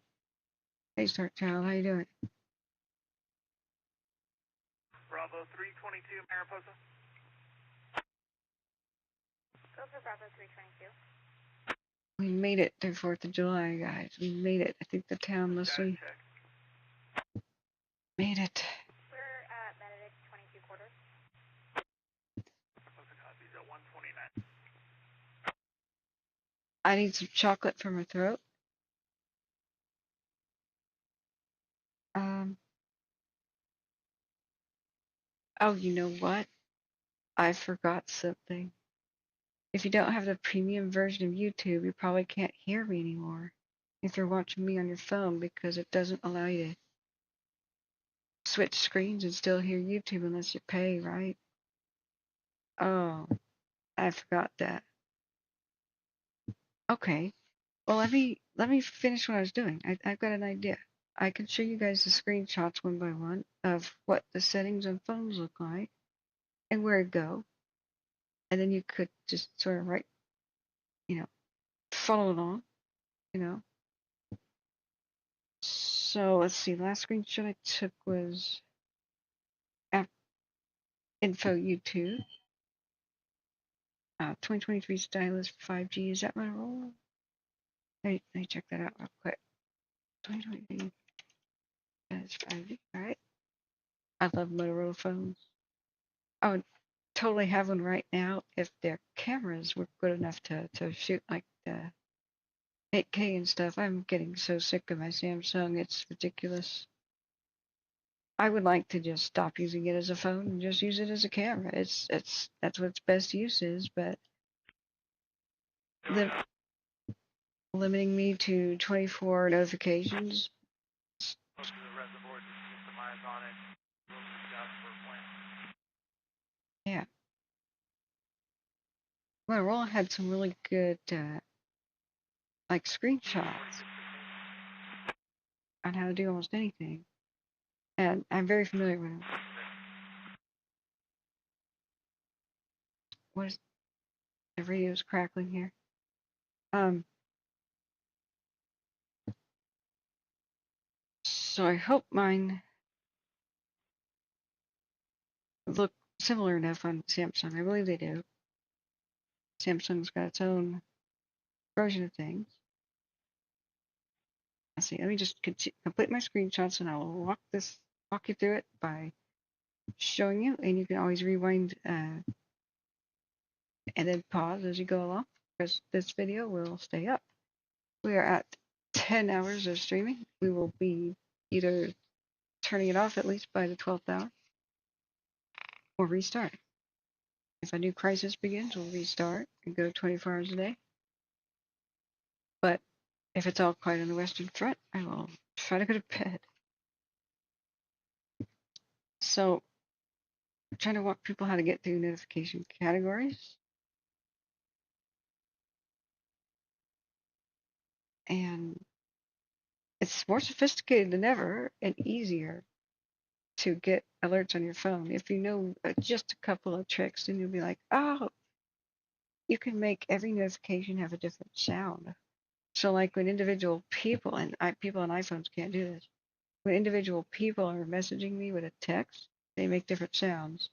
Hey, Start Child, how you doing? Bravo 322, Mariposa. Go for Bravo 322. We made it through 4th of July, guys. We made it. I think the town mostly made it. We're at Benedict 22 quarters. Copies at 129. I need some chocolate for my throat. Oh, you know what? I forgot something. If you don't have the premium version of YouTube, you probably can't hear me anymore if you're watching me on your phone, because it doesn't allow you to switch screens and still hear YouTube unless you pay, right? Oh, I forgot that. Okay. Well, let me finish what I was doing. I've got an idea. I can show you guys the screenshots one by one of what the settings on phones look like and where to go. And then you could just sort of follow along, you know. So let's see, last screenshot I took was info YouTube. 2023 stylus 5G. Is that Motorola? Let me check that out real quick. 2023 stylus 5G. All right. I love Motorola phones. I would totally have one right now if their cameras were good enough to shoot like the 8K and stuff. I'm getting so sick of my Samsung. It's ridiculous. I would like to just stop using it as a phone and just use it as a camera. That's what its best use is, but limiting me to 24 notifications. Go to the reservoir, just keep some eyes on it. We'll adjust for plan. Yeah. Motorola had some really good like screenshots on how to do almost anything, and I'm very familiar with them. What is the radio's crackling here? So I hope mine look similar enough on Samsung. I believe they do. Samsung's got its own version of things. Let's see. Let me just complete my screenshots, and I'll walk you through it by showing you. And you can always rewind and then pause as you go along, because this video will stay up. We are at 10 hours of streaming. We will be either turning it off at least by the 12th hour or restart. If a new crisis begins, we'll restart and go 24 hours a day. But if it's all quiet on the Western Front, I will try to go to bed. So I'm trying to walk people how to get through notification categories. And it's more sophisticated than ever and easier to get alerts on your phone. If you know just a couple of tricks, then you'll be like, oh, you can make every notification have a different sound. So like when individual people, and people on iPhones can't do this, when individual people are messaging me with a text, they make different sounds.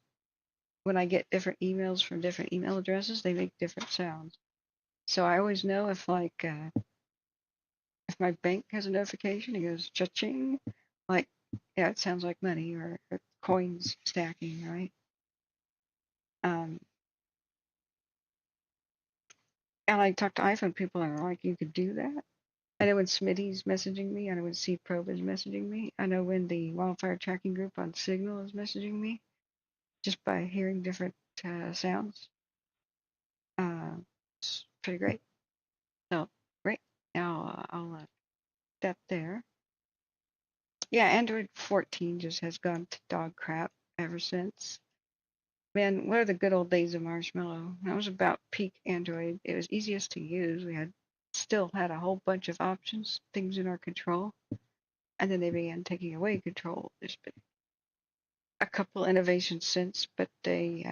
When I get different emails from different email addresses, they make different sounds. So I always know if if my bank has a notification, it goes cha-ching, like, yeah, it sounds like money or coins stacking, right? And I talk to iPhone people and they're like, you could do that. I know when Smitty's messaging me. I know when C-Probe is messaging me. I know when the Wildfire Tracking Group on Signal is messaging me, just by hearing different sounds. It's pretty great. So, great. Now I'll step there. Yeah, Android 14 just has gone to dog crap ever since. Man, what are the good old days of Marshmallow? That was about peak Android. It was easiest to use. We still had a whole bunch of options, things in our control. And then they began taking away control. There's been a couple innovations since, but they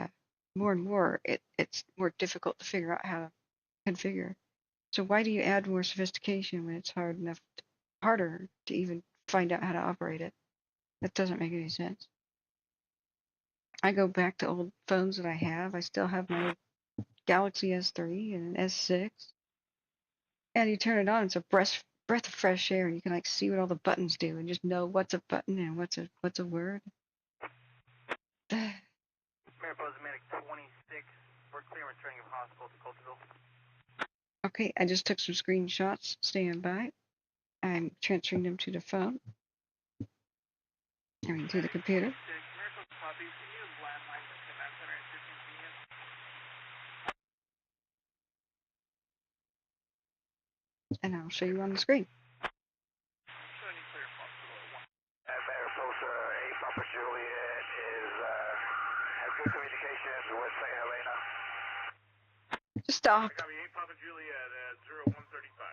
more and more it's more difficult to figure out how to configure. So why do you add more sophistication when it's harder to even find out how to operate it? That doesn't make any sense. I go back to old phones that I have. I still have my old Galaxy S3 and an S6. And you turn it on, it's a breath of fresh air, and you can like see what all the buttons do and just know what's a button and what's a word. Mariposa Medic 26, we're clear returning of hospital to Colterville. Okay, I just took some screenshots. Stand by. I'm transferring them to the phone. I mean, to the computer. Mariposa Poppy, can you use landline to command center and 15 And I'll show you on the screen. Showing you clear hospital at 1. Mariposa 8 Papa Juliet has good communications with St. Helena. Stop. Copy 8 Papa Juliet at 0135.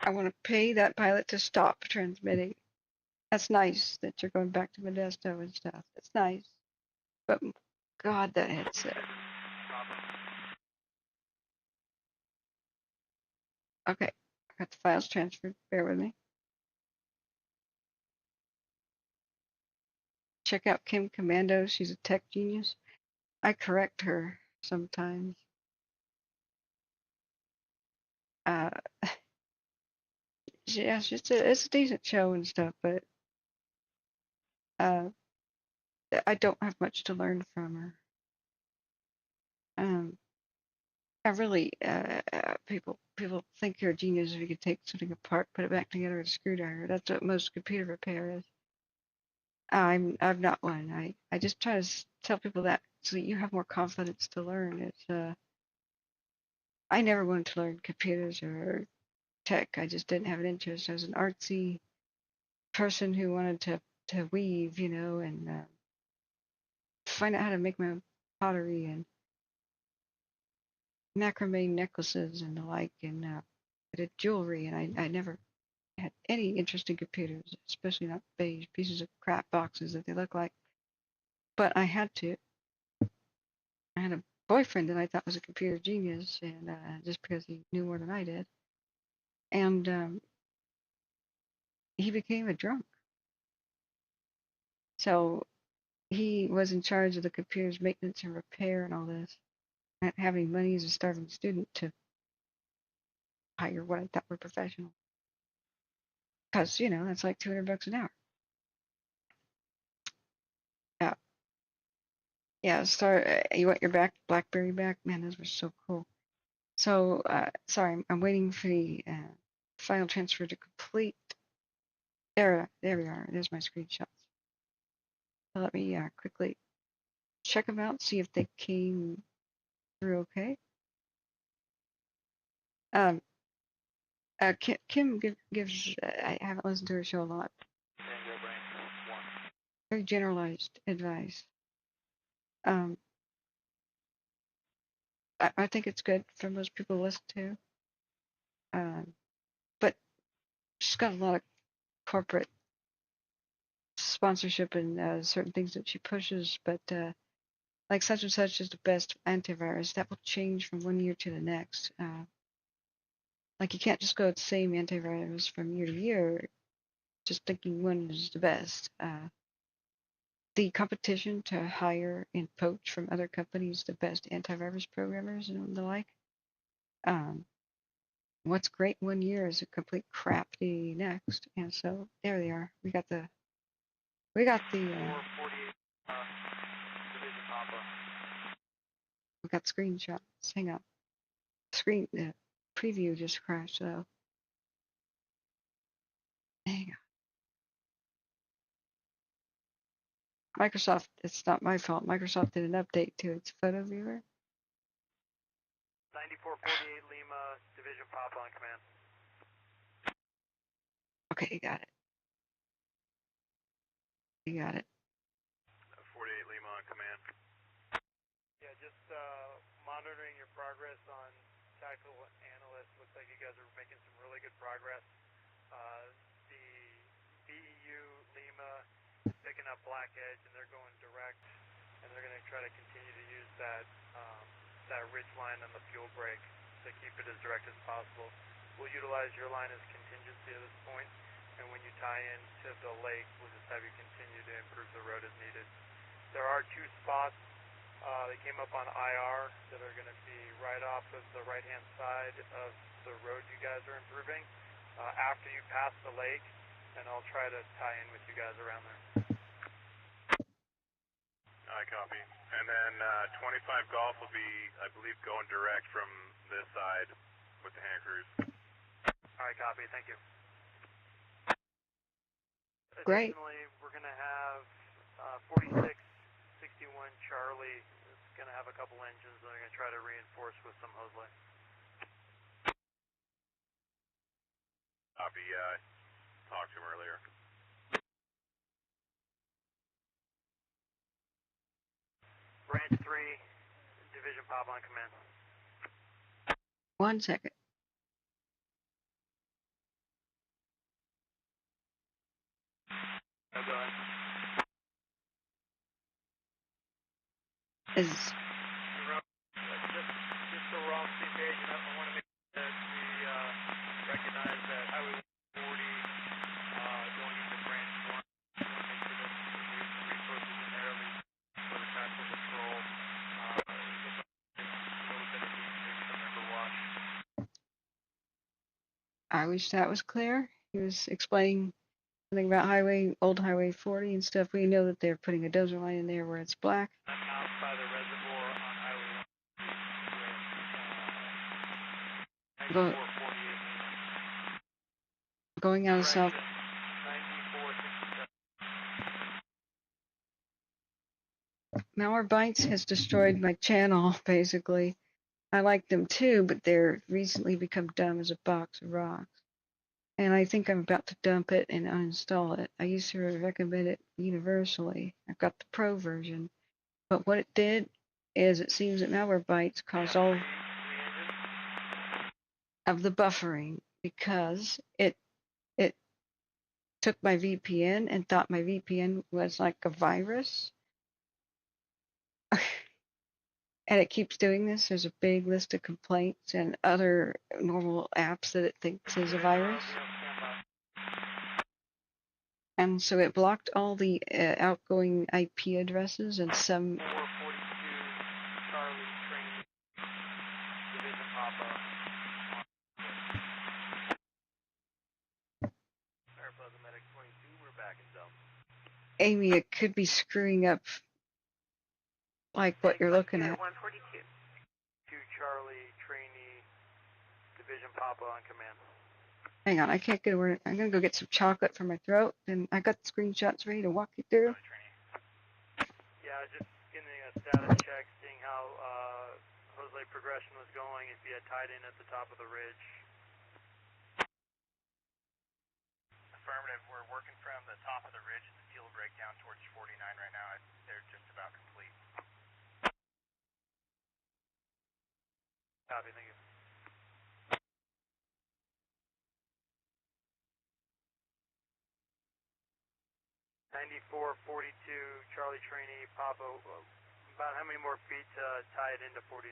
I want to pay that pilot to stop transmitting. That's nice that you're going back to Modesto and stuff. That's nice. But God, that headset. Okay, I got the files transferred. Bear with me. Check out Kim Commando. She's a tech genius. I correct her sometimes. Yeah, it's a decent show and stuff, but I don't have much to learn from her. I really, people think you're a genius if you can take something apart, put it back together with a screwdriver. That's what most computer repair is. I'm not one. I just try to tell people that so that you have more confidence to learn. I never wanted to learn computers or tech. I just didn't have an interest. I was an artsy person who wanted to weave, and find out how to make my own pottery and macrame necklaces and the like, and I did jewelry, and I never had any interest in computers, especially not beige pieces of crap boxes that they look like. But I had to. I had a boyfriend that I thought was a computer genius, and just because he knew more than I did, and he became a drunk. So he was in charge of the computer's maintenance and repair and all this, not having money as a starving student to hire what I thought were professionals. Because, that's like $200 an hour. Yeah. Yeah, you want your BlackBerry back? Man, those were so cool. So, sorry, I'm waiting for the file transfer to complete. There we are. There's my screenshots. So let me quickly check them out, see if they came through okay. Kim gives, I haven't listened to her show a lot. Very generalized advice. I think it's good for most people to listen to. But she's got a lot of corporate sponsorship and certain things that she pushes, but like such and such is the best antivirus. That will change from one year to the next. Like you can't just go with the same antivirus from year to year, just thinking one is the best. The competition to hire and poach from other companies the best antivirus programmers and the like. What's great one year is a complete crap the next, and so there they are. We got the we got screenshots. Hang on, the preview just crashed though. Hang on. Microsoft, it's not my fault. Microsoft did an update to its photo viewer. 9448 Lima, Division Papa on command. Okay, you got it. You got it. 48 Lima on command. Yeah, just monitoring your progress on tactical analyst. Looks like you guys are making some really good progress. The BEU Lima is picking up Black Edge, and they're going direct, and they're going to try to continue to use that ridge line on the fuel break to keep it as direct as possible. We'll utilize your line as contingency at this point, and when you tie into the lake, we'll just have you continue to improve the road as needed. There are two spots that came up on IR that are going to be right off of the right-hand side of the road you guys are improving after you pass the lake, and I'll try to tie in with you guys around there. I copy. And then 25 Golf will be, I believe, going direct from this side with the hand crews. All right, copy. Thank you. Great. Additionally, we're going to have 4661 Charlie is going to have a couple engines that are going to try to reinforce with some hose line. Copy, I talked to him earlier. Branch 3, Division Pop on command. 1 second. No, go ahead. Is Just so we're all on the same page, and I want to make sure that we recognize that Highway 40 going into Branch 1, make sure that we use the resources in there, at least for the traffic patrol. I wish that was clear. He was explaining something about old Highway 40 and stuff. We know that they're putting a dozer line in there where it's black. I'm out by the reservoir on Highway 1. Going out of south. 9467. Malwarebytes has destroyed my channel, basically. I like them too, but they're recently become dumb as a box of rocks. And I think I'm about to dump it and uninstall it. I used to recommend it universally. I've got the pro version. But what it did is it seems that Malwarebytes caused all of the buffering because it took my VPN and thought my VPN was like a virus. And it keeps doing this. There's a big list of complaints and other normal apps that it thinks is a virus. And so it blocked all the outgoing IP addresses and some. 442 Charlie Train Division Papa. Mariposa Medic 22, we're back in zone. Amy, it could be screwing up like what you're looking at. 142. 2 Charlie Trainee Division Papa on command. Hang on, I can't get a word. I'm gonna go get some chocolate for my throat, and I got the screenshots ready to walk you through. Yeah, just getting a status check, seeing how hose leg progression was going, if you had tied in at the top of the ridge. Affirmative. We're working from the top of the ridge at the fuel breakdown towards 49 right now. They're just about complete. Copy, thank you. 9442 Charlie Trainee Papa. About how many more feet to tie it into 49?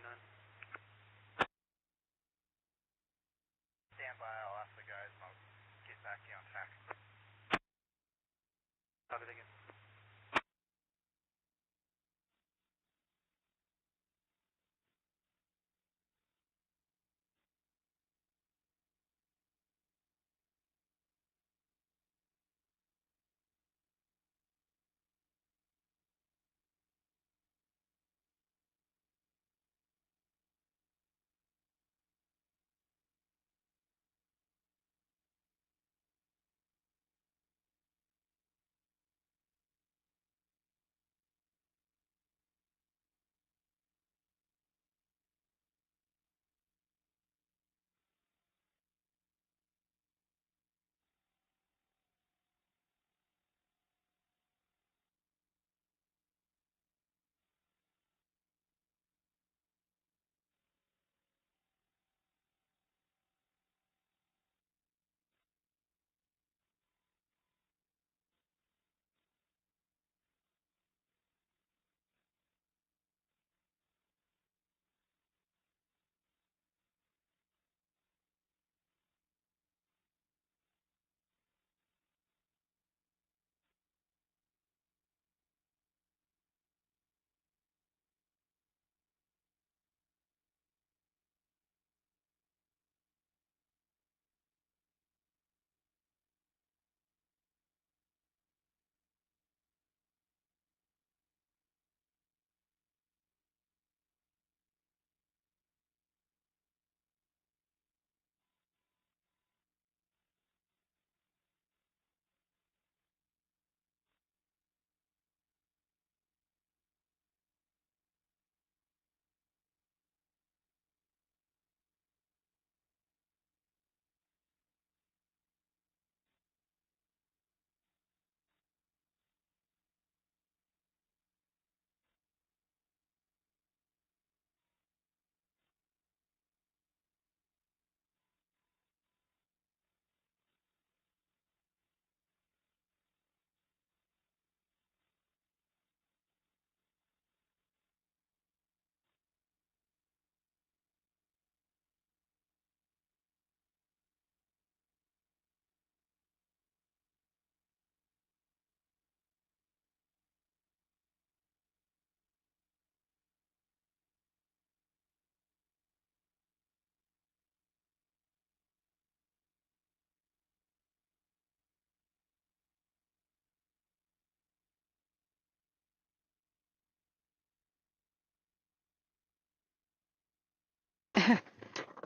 Stand by. I'll ask the guys and I'll get back to you on track. Copy, thank you.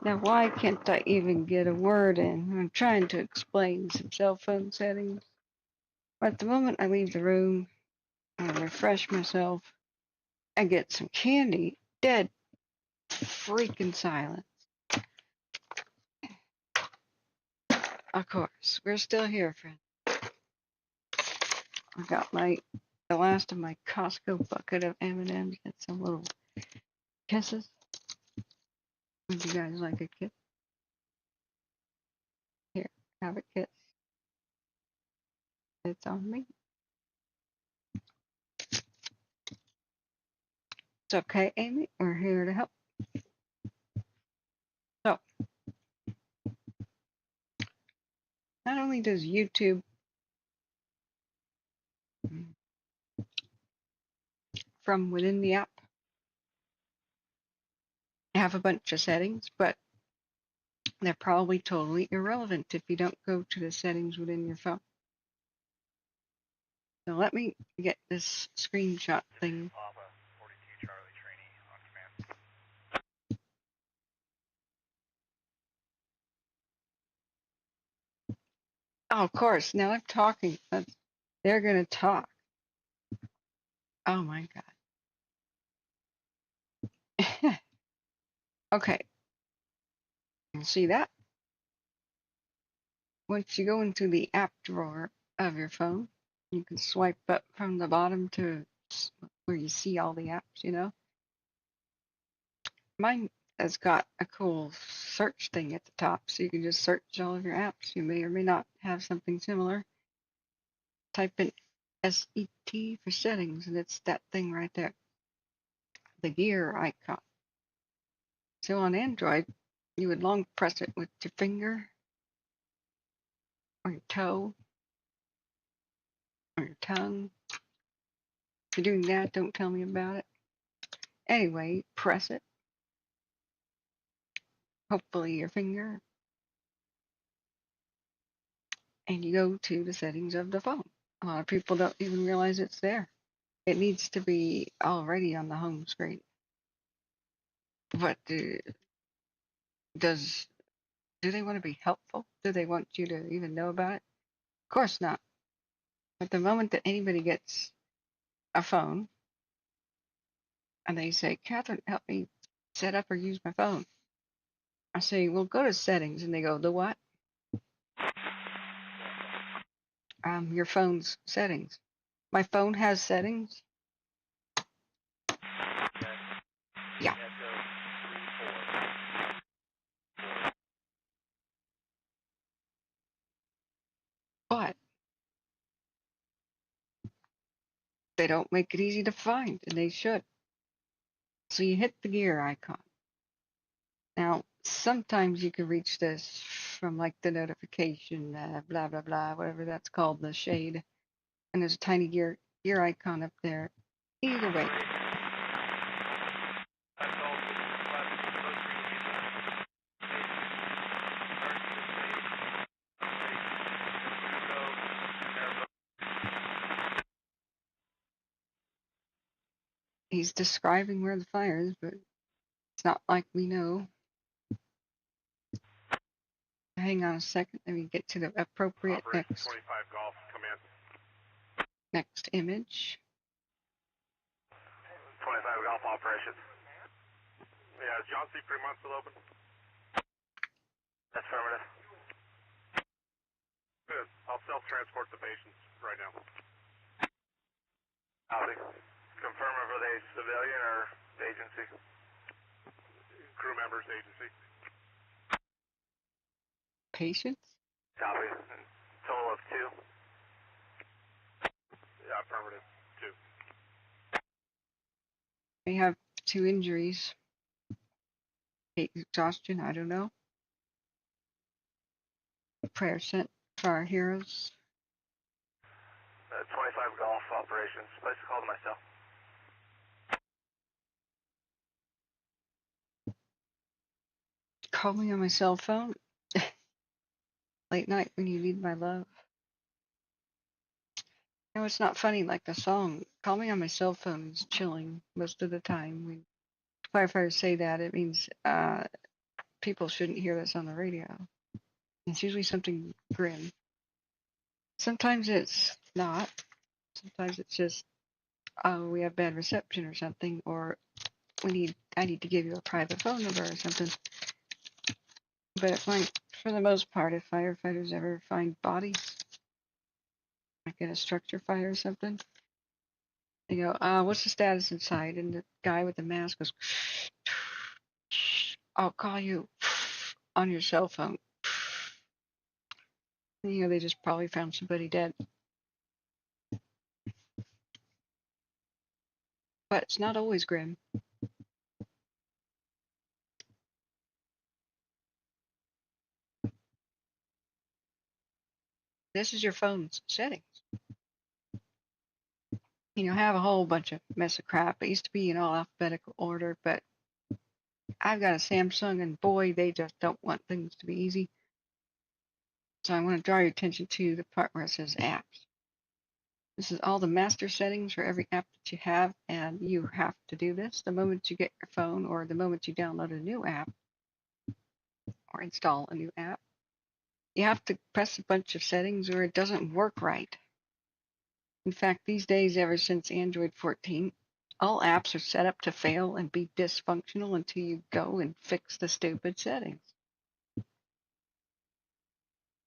Now, why can't I even get a word in? I'm trying to explain some cell phone settings. But at the moment I leave the room, I refresh myself, I get some candy, dead freaking silence. Of course, we're still here, friend. I got the last of my Costco bucket of M&Ms. Get some little kisses. Would you guys like a kiss? Here, have a kiss. It's on me. It's okay, Amy. We're here to help. So, not only does YouTube from within the app have a bunch of settings, but they're probably totally irrelevant if you don't go to the settings within your phone. So let me get this screenshot thing. Papa, 42 Charlie Trainee on command. Oh, of course. Now I'm talking. They're going to talk. Oh my God. Okay. You see that? Once you go into the app drawer of your phone, you can swipe up from the bottom to where you see all the apps, you know? Mine has got a cool search thing at the top, so you can just search all of your apps. You may or may not have something similar. Type in SET for settings, and it's that thing right there, the gear icon. So on Android, you would long press it with your finger or your toe or your tongue. If you're doing that, don't tell me about it. Anyway, press it. Hopefully your finger. And you go to the settings of the phone. A lot of people don't even realize it's there. It needs to be already on the home screen. But do they want to be helpful? Do they want you to even know about it? Of course not. But the moment that anybody gets a phone and they say, Catherine, help me set up or use my phone, I say, well, go to settings. And they go, the what? Your phone's settings. My phone has settings? Yeah. But they don't make it easy to find, and they should. So you hit the gear icon. Now, sometimes you can reach this from like the notification, blah, blah, blah, whatever that's called, the shade. And there's a tiny gear icon up there. Either way. He's describing where the fire is, but it's not like we know. Hang on a second. Let me get to the appropriate Operation 25 Golf, come in. next image. 25 Golf operations. Yeah, is John C. Fremont still open? Affirmative. Good. I'll self-transport the patients right now. Copy. Confirm if are they civilian or agency? Crew members, agency. Patients? Copy. Total of 2. Yeah, affirmative. 2. They have 2 injuries. Exhaustion, I don't know. Prayer sent for our heroes. 25 Golf operations. Place a call to myself. Call me on my cell phone. Late night when you need my love. No, it's not funny like the song. Call me on my cell phone is chilling most of the time. When firefighters say that, it means people shouldn't hear this on the radio. It's usually something grim. Sometimes it's not. Sometimes it's just, oh, we have bad reception or something, or I need to give you a private phone number or something. But for the most part, if firefighters ever find bodies, like in a structure fire or something, they go, what's the status inside? And the guy with the mask goes, I'll call you on your cell phone. And, you know, they just probably found somebody dead. But it's not always grim. This is your phone's settings. You know, I have a whole bunch of mess of crap. It used to be in all alphabetical order, but I've got a Samsung, and boy, they just don't want things to be easy. So I want to draw your attention to the part where it says apps. This is all the master settings for every app that you have, and you have to do this the moment you get your phone or the moment you download a new app or install a new app. You have to press a bunch of settings or it doesn't work right. In fact, these days, ever since Android 14, All apps are set up to fail and be dysfunctional until you go and fix the stupid settings.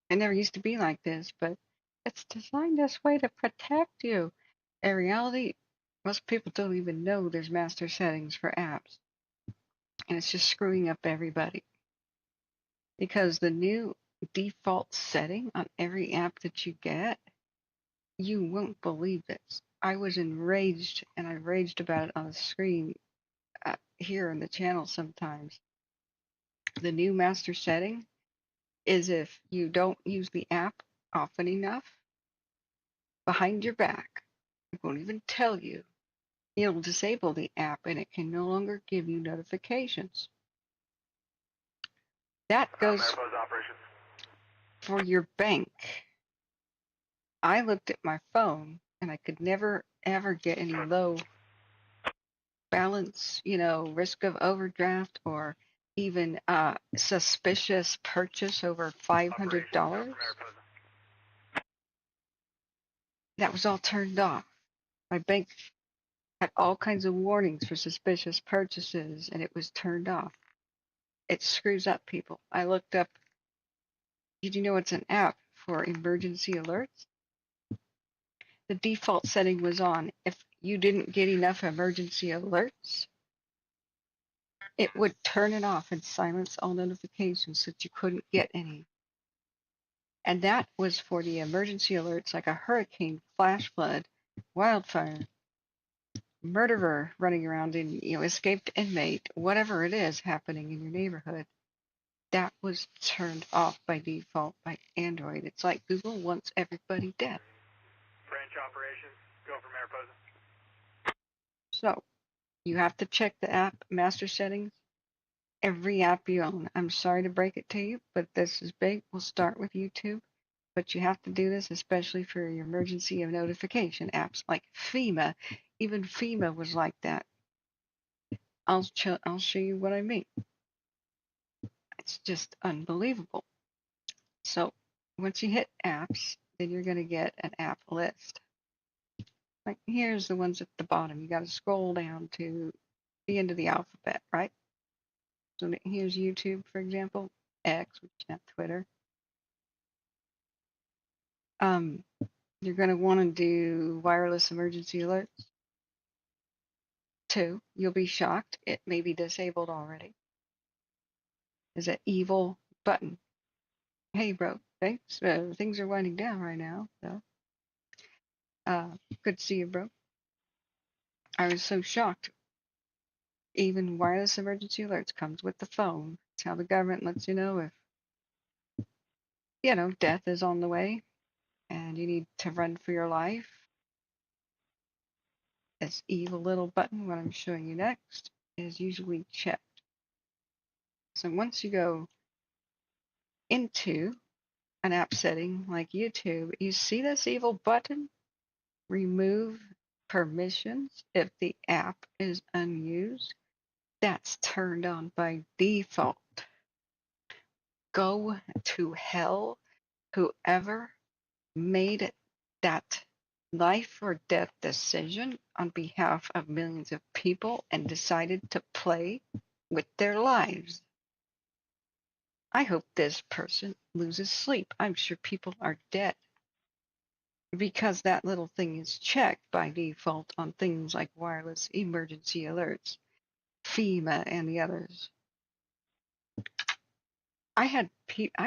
It never used to be like this, but it's designed this way to protect you. In reality, most people don't even know there's master settings for apps. And it's just screwing up everybody. Because the new default setting on every app that you get, you won't believe this. I was enraged, and I raged about it on the screen here in the channel sometimes. The new master setting is if you don't use the app often enough, behind your back, it won't even tell you. It'll disable the app and it can no longer give you notifications. That goes for your bank. I looked at my phone and I could never ever get any low balance, risk of overdraft or even suspicious purchase over $500. That was all turned off. My bank had all kinds of warnings for suspicious purchases and it was turned off. It screws up people. I looked up, did you know it's an app for emergency alerts? The default setting was on. If you didn't get enough emergency alerts, it would turn it off and silence all notifications so that you couldn't get any. And that was for the emergency alerts like a hurricane, flash flood, wildfire, murderer running around in, escaped inmate, whatever it is happening in your neighborhood. That was turned off by default by Android. It's like Google wants everybody dead. Branch operations, go for Mariposa. So, you have to check the app master settings. Every app you own. I'm sorry to break it to you, but this is big. We'll start with YouTube. But you have to do this, especially for your emergency and notification apps like FEMA. Even FEMA was like that. I'll show you what I mean. It's just unbelievable. So once you hit apps, then you're going to get an app list. Like here's the ones at the bottom. You got to scroll down to the end of the alphabet, right? So here's YouTube, for example, X, which is not Twitter. You're going to want to do wireless emergency alerts. 2, you'll be shocked. It may be disabled already. There's an evil button. Hey, bro, thanks. Things are winding down right now, so good to see you, bro. I was so shocked. Even wireless emergency alerts comes with the phone. It's how the government lets you know if, death is on the way and you need to run for your life. This evil little button, what I'm showing you next, is usually checked. So once you go into an app setting like YouTube, you see this evil button? Remove permissions if the app is unused. That's turned on by default. Go to hell, whoever made that life or death decision on behalf of millions of people and decided to play with their lives. I hope this person loses sleep. I'm sure people are dead because that little thing is checked by default on things like wireless emergency alerts, FEMA, and the others. I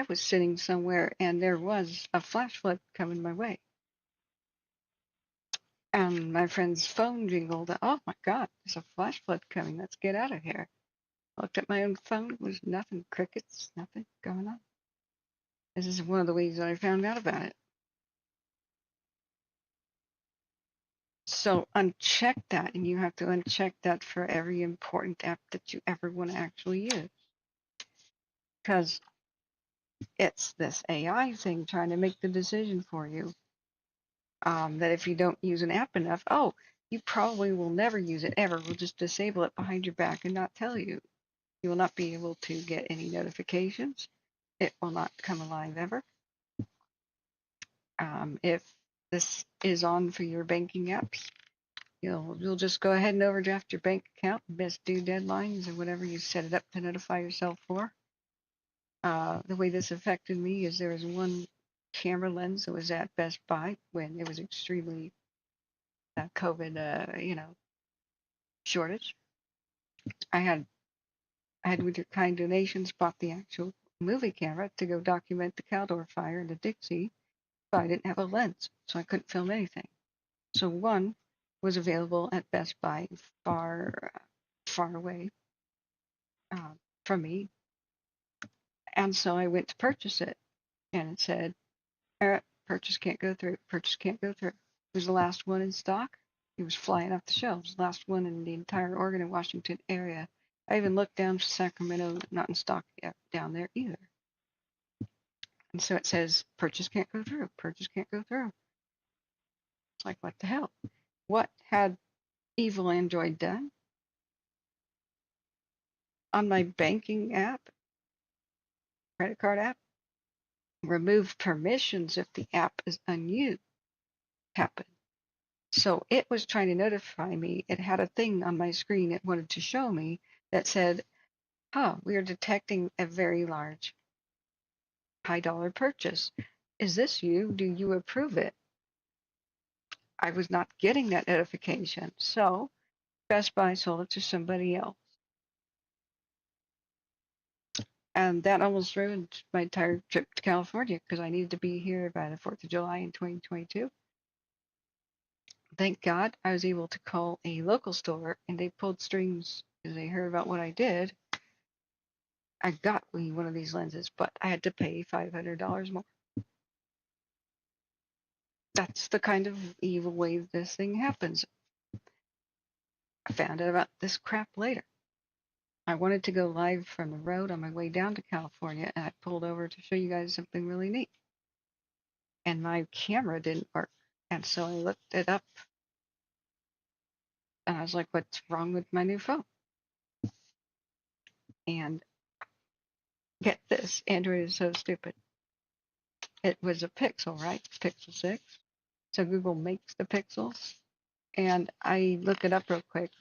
was sitting somewhere and there was a flash flood coming my way. And my friend's phone jingled. Oh my God, there's a flash flood coming. Let's get out of here. I looked at my own phone. It was nothing, crickets, nothing going on. This is one of the ways that I found out about it. So uncheck that, and you have to uncheck that for every important app that you ever want to actually use. Because it's this AI thing trying to make the decision for you. That if you don't use an app enough, you probably will never use it ever. We'll just disable it behind your back and not tell you. You will not be able to get any notifications. It will not come alive ever. If this is on for your banking apps, You'll just go ahead and overdraft your bank account, best due deadlines, or whatever you set it up to notify yourself for. The way this affected me is there was one camera lens that was at Best Buy when it was extremely COVID, shortage. I had with your kind donations bought the actual movie camera to go document the Caldor fire in the Dixie, but I didn't have a lens, so I couldn't film anything. So one was available at Best Buy, far away from me, and so I went to purchase it, and it said, "Purchase can't go through. Purchase can't go through." It was the last one in stock. It was flying off the shelves. Last one in the entire Oregon and Washington area. I even looked down to Sacramento, not in stock yet, down there either. And so it says, "Purchase can't go through. Purchase can't go through." It's like, what the hell? What had evil Android done? On my banking app, credit card app, remove permissions if the app is unused. Happened. So it was trying to notify me. It had a thing on my screen it wanted to show me that said, we are detecting a very large high dollar purchase. Is this you? Do you approve it? I was not getting that notification. So Best Buy sold it to somebody else. And that almost ruined my entire trip to California because I needed to be here by the 4th of July in 2022. Thank God I was able to call a local store and they pulled strings because they heard about what I did. I got me one of these lenses, but I had to pay $500 more. That's the kind of evil way this thing happens. I found out about this crap later. I wanted to go live from the road on my way down to California, and I pulled over to show you guys something really neat. And my camera didn't work. And so I looked it up, and I was like, what's wrong with my new phone? And get this, Android is so stupid. It was a Pixel, right? Pixel 6. So Google makes the Pixels. And I looked it up real quick.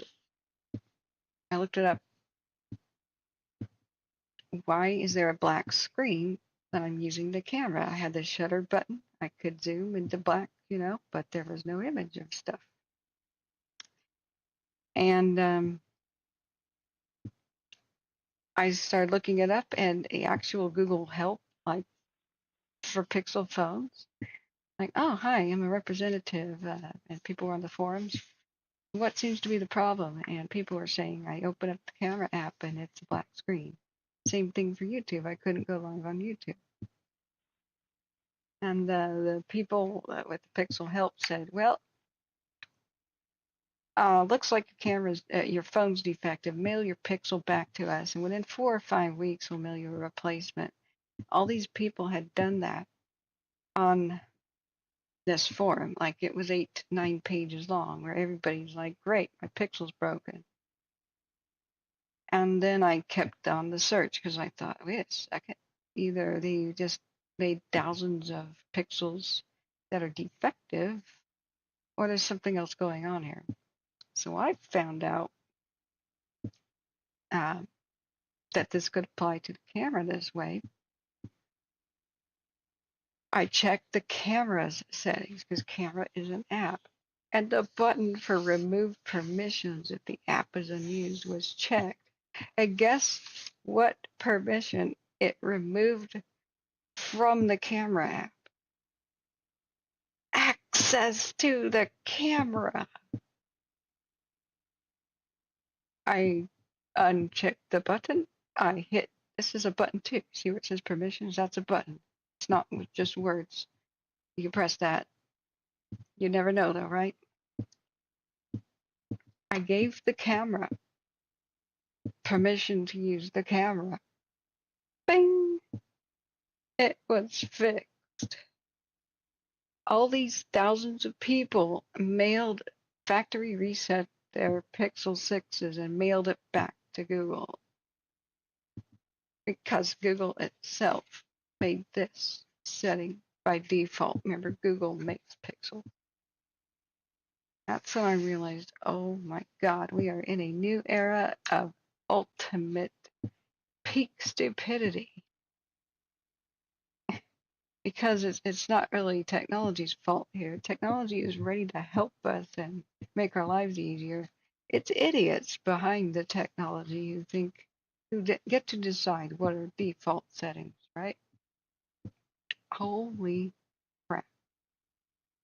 I looked it up. Why is there a black screen when I'm using the camera? I had the shutter button. I could zoom into black, but there was no image of stuff. And I started looking it up, and the actual Google help, like for Pixel phones, like, oh, hi, I'm a representative, and people were on the forums. What seems to be the problem? And people were saying, I open up the camera app and it's a black screen. Same thing for YouTube. I couldn't go live on YouTube. And the people with the Pixel help said, well, looks like your phone's defective. Mail your Pixel back to us, and within 4 or 5 weeks, we'll mail you a replacement. All these people had done that on this forum, like it was 8 to 9 pages long, where everybody's like, great, my Pixel's broken. And then I kept on the search because I thought, wait a second, either they just made thousands of pixels that are defective, or there's something else going on here. So I found out that this could apply to the camera this way. I checked the camera's settings because camera is an app. And the button for remove permissions if the app is unused was checked. And guess what permission it removed from the camera app? Access to the camera. I unchecked the button. I hit, this is a button too. See where it says permissions? That's a button. It's not just words. You can press that. You never know though, right? I gave the camera permission to use the camera. Bing! It was fixed. All these thousands of people mailed factory reset their Pixel 6s and mailed it back to Google because Google itself made this setting by default. Remember, Google makes Pixel. That's when I realized, oh my God, we are in a new era of ultimate peak stupidity. Because it's not really technology's fault here. Technology is ready to help us and make our lives easier. It's idiots behind the technology who get to decide what are default settings, right? Holy crap.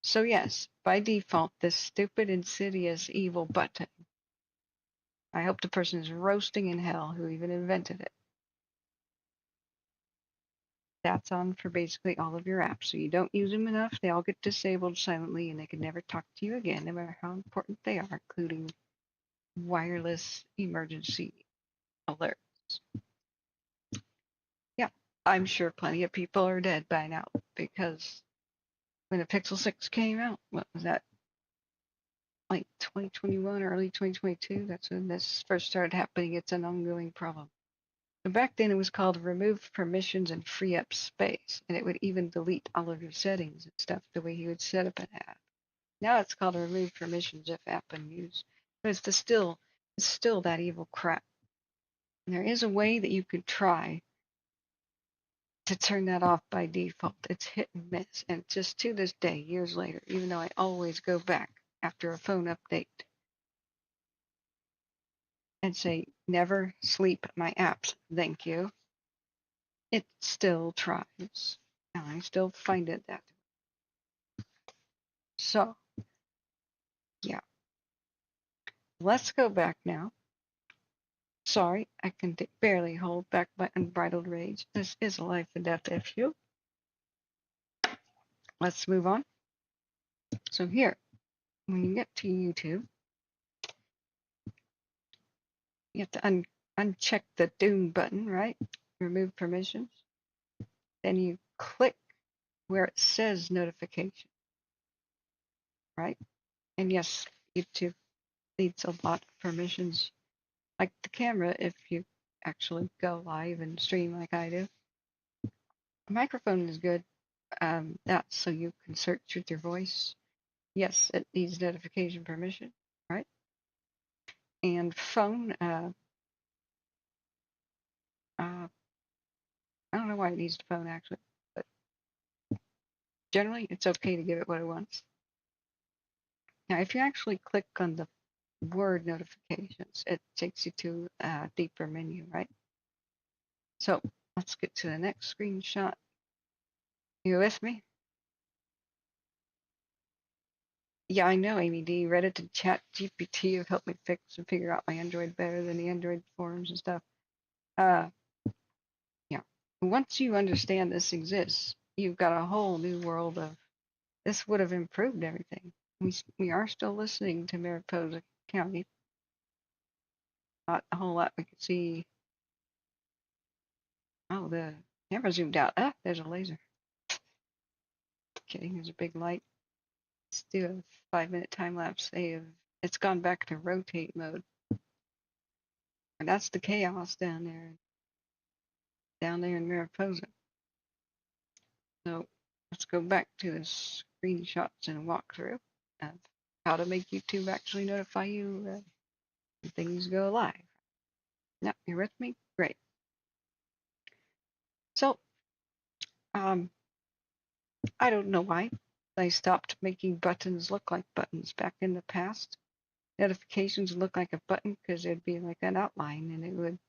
So yes, by default, this stupid, insidious, evil button. I hope the person is roasting in hell who even invented it. That's on for basically all of your apps. So you don't use them enough, they all get disabled silently and they can never talk to you again, no matter how important they are, including wireless emergency alerts. Yeah, I'm sure plenty of people are dead by now because when the Pixel 6 came out, what was that? Like 2021 or early 2022? That's when this first started happening. It's an ongoing problem. So back then it was called remove permissions and free up space, and it would even delete all of your settings and stuff the way you would set up an app. Now it's called remove permissions if app unused, but it's still that evil crap. And there is a way that you could try to turn that off by default. It's hit and miss, and just to this day, years later, even though I always go back after a phone update and say never sleep my apps, thank you. It still tries, and I still find it that way. So, yeah. Let's go back now. Sorry, I can barely hold back my unbridled rage. This is a life and death issue. Let's move on. So here, when you get to YouTube, you have to uncheck the Doom button, right? Remove permissions. Then you click where it says notification, right? And yes, YouTube needs a lot of permissions, like the camera if you actually go live and stream like I do. A microphone is good. That's so you can search with your voice. Yes, it needs notification permission, right? And phone, I don't know why it needs the phone actually, but generally it's okay to give it what it wants. Now, if you actually click on the word notifications, it takes you to a deeper menu, right? So let's get to the next screenshot. You with me? Yeah, I know, Amy D. Reddit and Chat GPT have helped me fix and figure out my Android better than the Android forums and stuff. Yeah. Once you understand this exists, you've got a whole new world of this would have improved everything. We are still listening to Mariposa County. Not a whole lot we could see. Oh, the camera zoomed out. Ah, there's a laser. Kidding, there's a big light. Let's do a 5-minute time lapse. It's gone back to rotate mode. And that's the chaos down there in Mariposa. So let's go back to the screenshots and walkthrough of how to make YouTube actually notify you when things go live. Now, you with me? Great. So, I don't know why they stopped making buttons look like buttons back in the past. Notifications would look like a button because there'd be like an outline and it would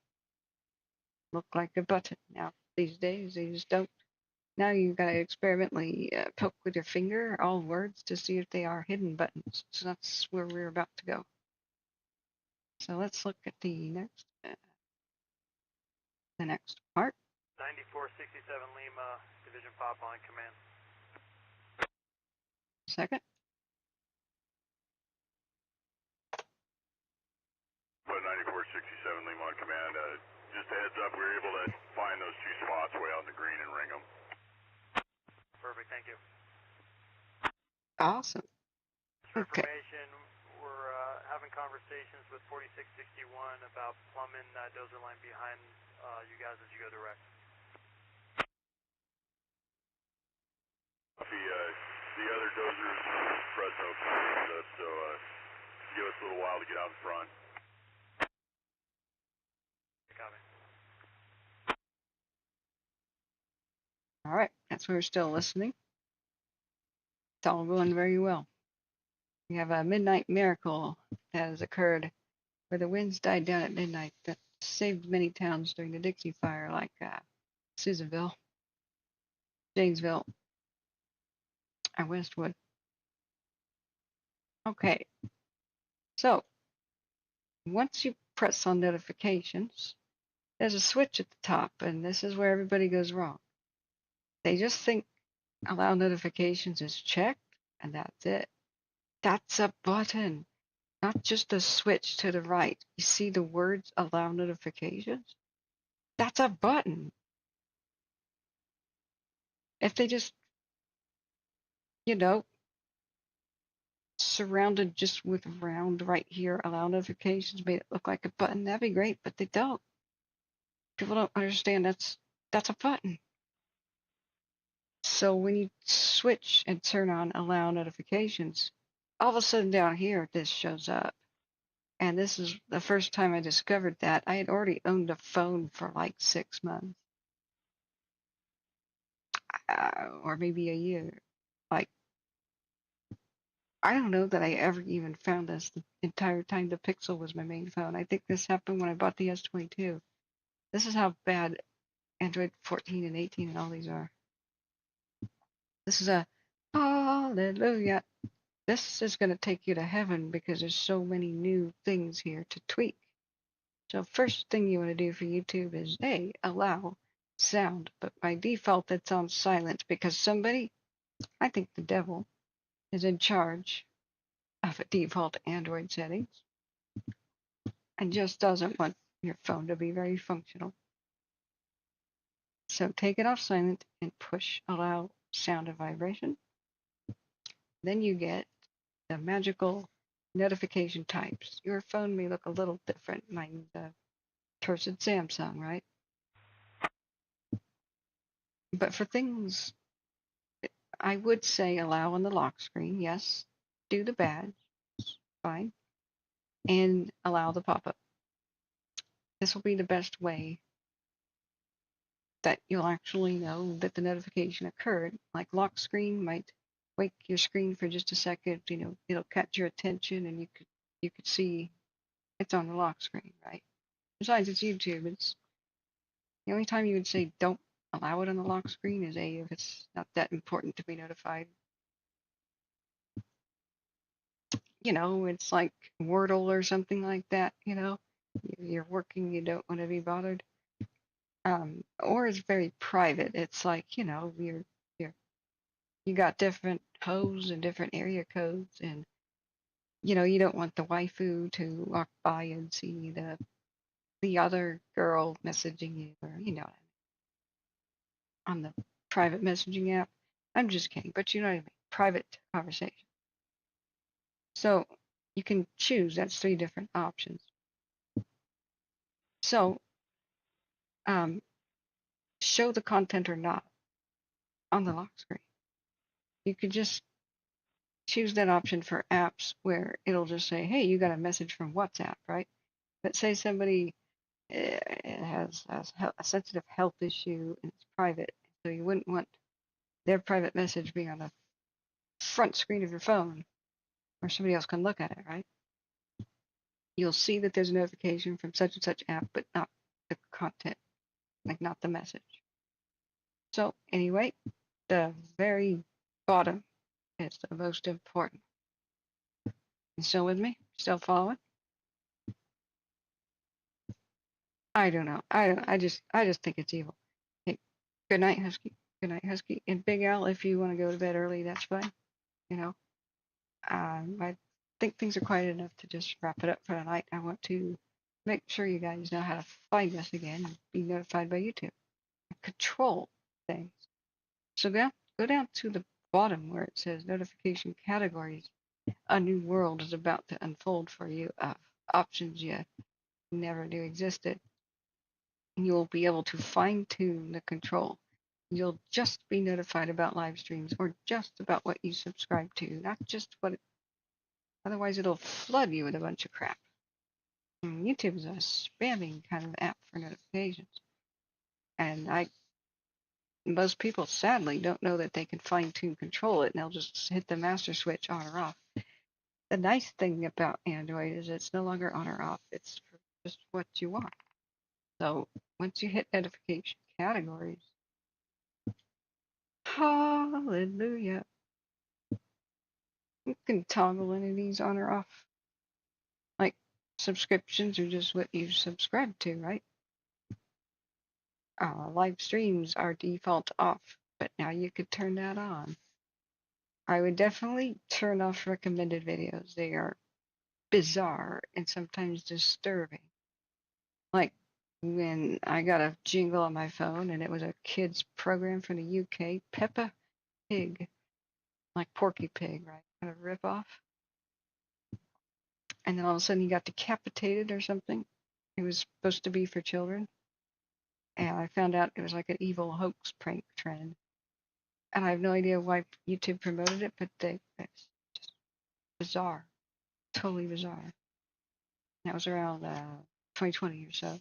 look like a button. Now, these days, they just don't. Now you've got to experimentally poke with your finger all words to see if they are hidden buttons. So that's where we're about to go. So let's look at the next part. 9467 Lima, Division Pop on command. Second. But 9467 Lima on command. Just a heads up, we were able to find those two spots way out in the green and ring them. Perfect, thank you. Awesome. For Okay. information, we're having conversations with 4661 about plumbing that dozer line behind you guys as you go direct. The other dozers, let's hope so. Give us a little while to get out in front. Copy. All right, that's why we're still listening. It's all going very well. We have a midnight miracle that has occurred where the winds died down at midnight that saved many towns during the Dixie Fire, like Susanville, Janesville, and Westwood. Okay, so once you press on notifications, there's a switch at the top, and this is where everybody goes wrong. They just think allow notifications is checked, and that's it. That's a button, not just a switch to the right. You see the words allow notifications? That's a button. If they just, surrounded just with round right here, allow notifications, made it look like a button, that'd be great, but they don't. People don't understand that's a button. So when you switch and turn on allow notifications, all of a sudden down here, this shows up. And this is the first time I discovered that. I had already owned a phone for like 6 months. Or maybe a year. Like, I don't know that I ever even found this the entire time the Pixel was my main phone. I think this happened when I bought the S22. This is how bad Android 14 and 18 and all these are. This is a hallelujah. This is going to take you to heaven because there's so many new things here to tweak. So first thing you want to do for YouTube is A, allow sound, but by default it's on silent because somebody, I think the devil, is in charge of a default Android settings and just doesn't want your phone to be very functional. So take it off silent and push allow sound and vibration. Then you get the magical notification types. Your phone may look a little different. Mine's a cursed Samsung, right? But for things, I would say allow on the lock screen, yes. Do the badge, fine. And allow the pop-up. This will be the best way that you'll actually know that the notification occurred. Like lock screen might wake your screen for just a second, it'll catch your attention and you could see it's on the lock screen, right? Besides, it's YouTube. It's the only time you would say don't allow it on the lock screen is A, if it's not that important to be notified. It's like Wordle or something like that, You're working, you don't want to be bothered. Or it's very private. It's like, you got different hoes and different area codes, and you don't want the waifu to walk by and see the other girl messaging you, or on the private messaging app. I'm just kidding, but you know what I mean. Private conversation. So you can choose. That's 3 different options. So show the content or not on the lock screen. You could just choose that option for apps where it'll just say, hey, you got a message from WhatsApp, right? But say somebody has a sensitive health issue and it's private, so you wouldn't want their private message being on the front screen of your phone where somebody else can look at it, right? You'll see that there's a notification from such and such app, but not the content, like not the message. So anyway, the very bottom is the most important. You still with me? Still following? I don't know. I just think it's evil. Hey, good night, Husky. Good night, Husky. And Big Al, if you want to go to bed early, that's fine. I think things are quiet enough to just wrap it up for tonight. I want to make sure you guys know how to find us again and be notified by YouTube. Control things. So go down to the bottom where it says notification categories. A new world is about to unfold for you of options you never knew existed. And you will be able to fine tune the control. You'll just be notified about live streams or just about what you subscribe to, not just what. Otherwise, it'll flood you with a bunch of crap. And YouTube is a spamming kind of app for notifications, and most people sadly don't know that they can fine-tune control it, and they'll just hit the master switch on or off. The nice thing about Android is it's no longer on or off. It's for just what you want. So once you hit notification categories, hallelujah, you can toggle any of these on or off. Like subscriptions are just what you subscribe to, right? Live streams are default off, but now you could turn that on. I would definitely turn off recommended videos. They are bizarre and sometimes disturbing. Like when I got a jingle on my phone and it was a kid's program from the UK, Peppa Pig, like Porky Pig, right? Kind of rip off. And then all of a sudden he got decapitated or something. It was supposed to be for children. And I found out it was like an evil hoax prank trend. And I have no idea why YouTube promoted it, but it's just bizarre. Totally bizarre. That was around 2020 or so.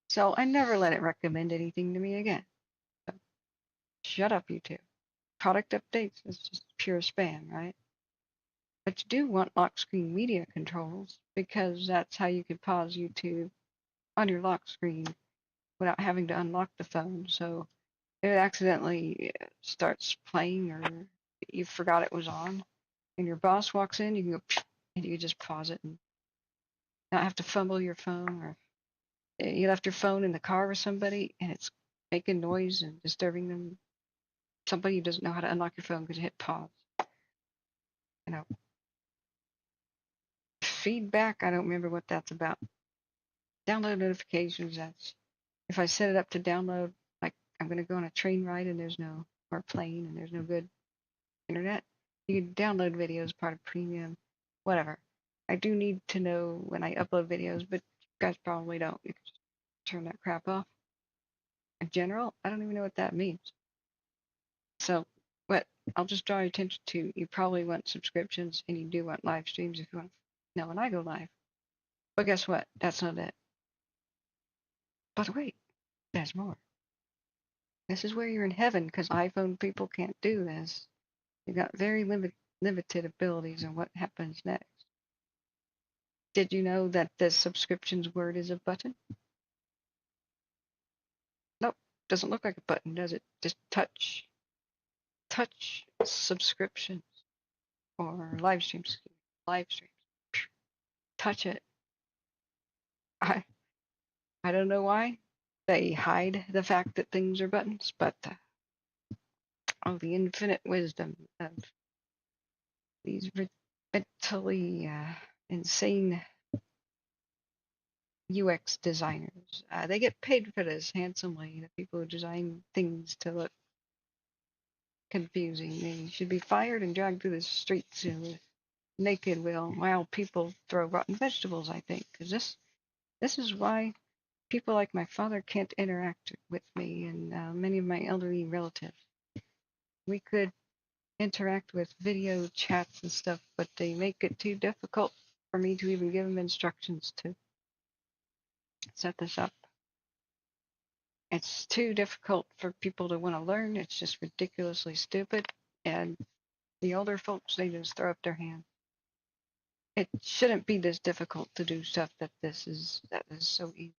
So I never let it recommend anything to me again. So, shut up, YouTube. Product updates is just pure spam, right? But you do want lock screen media controls because that's how you can pause YouTube on your lock screen without having to unlock the phone. So if it accidentally starts playing or you forgot it was on and your boss walks in, you can go and you can just pause it and not have to fumble your phone, or you left your phone in the car with somebody and it's making noise and disturbing them. Somebody who doesn't know how to unlock your phone could hit pause. You know, feedback, I don't remember what that's about. Download notifications, that's if I set it up to download, like I'm going to go on a train ride and or plane and there's no good internet, you can download videos, part of premium, whatever. I do need to know when I upload videos, but you guys probably don't. You can just turn that crap off. In general, I don't even know what that means. So, what I'll just draw your attention to, you probably want subscriptions and you do want live streams if you want to know when I go live. But guess what? That's not it. But wait, there's more. This is where you're in heaven because iPhone people can't do this. You got very limited abilities on what happens next. Did you know that the subscriptions word is a button? Nope, doesn't look like a button, does it? Just touch subscriptions or live streams. Touch it. I don't know why they hide the fact that things are buttons, but the infinite wisdom of these mentally insane UX designers. They get paid for this handsomely. The people who design things to look confusing. They should be fired and dragged through the streets with naked will while people throw rotten vegetables, I think. Because this is why people like my father can't interact with me and many of my elderly relatives. We could interact with video chats and stuff, but they make it too difficult for me to even give them instructions to set this up. It's too difficult for people to want to learn. It's just ridiculously stupid. And the older folks, they just throw up their hands. It shouldn't be this difficult to do stuff that is so easy.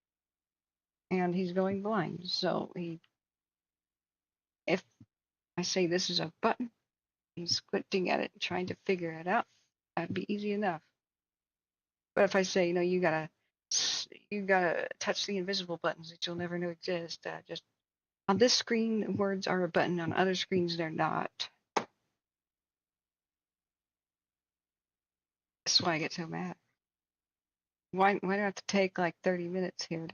And he's going blind. So if I say this is a button, he's squinting at it and trying to figure it out. That'd be easy enough. But if I say, you gotta touch the invisible buttons that you'll never know exist. Just on this screen, words are a button. On other screens, they're not. That's why I get so mad. Why do I have to take like 30 minutes here?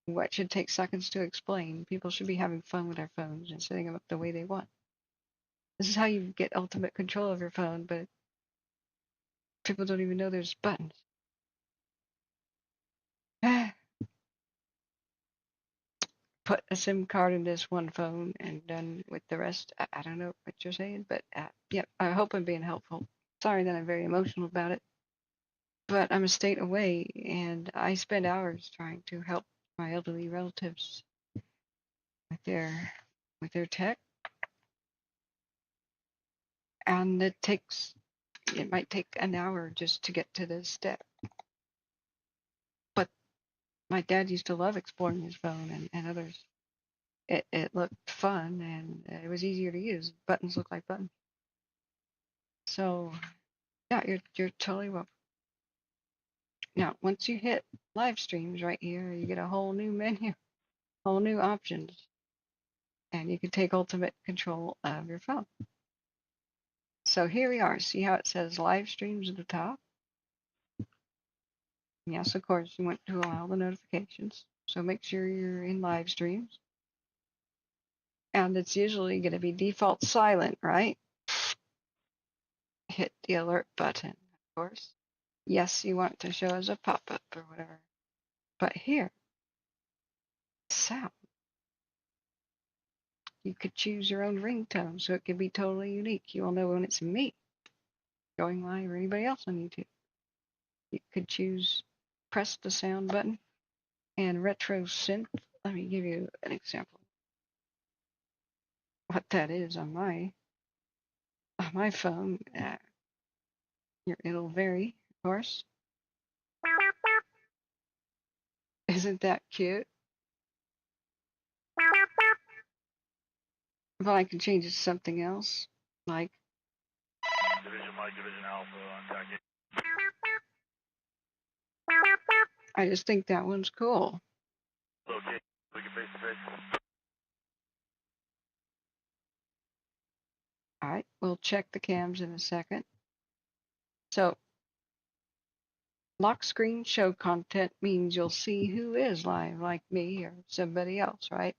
What should take seconds to explain? People should be having fun with their phones and setting them up the way they want. This is how you get ultimate control of your phone, but people don't even know there's buttons. put a SIM card in this one phone and done with the rest. I don't know what you're saying, but yeah, I hope I'm being helpful. Sorry that I'm very emotional about it, but I'm a state away and I spend hours trying to help my elderly relatives with their tech, and it might take an hour just to get to this step. But my dad used to love exploring his phone and others. It looked fun and it was easier to use. Buttons look like buttons. So yeah, you're totally welcome. Now, once you hit live streams right here, you get a whole new menu, whole new options, and you can take ultimate control of your phone. So here we are. See how it says live streams at the top? Yes, of course, you want to allow the notifications. So make sure you're in live streams. And it's usually going to be default silent, right? Hit the alert button, of course. Yes, you want to show as a pop-up or whatever. But here, sound. You could choose your own ringtone, so it could be totally unique. You'll know when it's me going live or anybody else on YouTube. You could press the sound button and retro synth. Let me give you an example of what that is on my phone. It'll vary, of course. Isn't that cute? But I can change it to something else, like Division Mike, Division Alpha on target. I just think that one's cool. Okay, we can face to face. All right, we'll check the cams in a second. So, lock screen show content means you'll see who is live, like me or somebody else, right?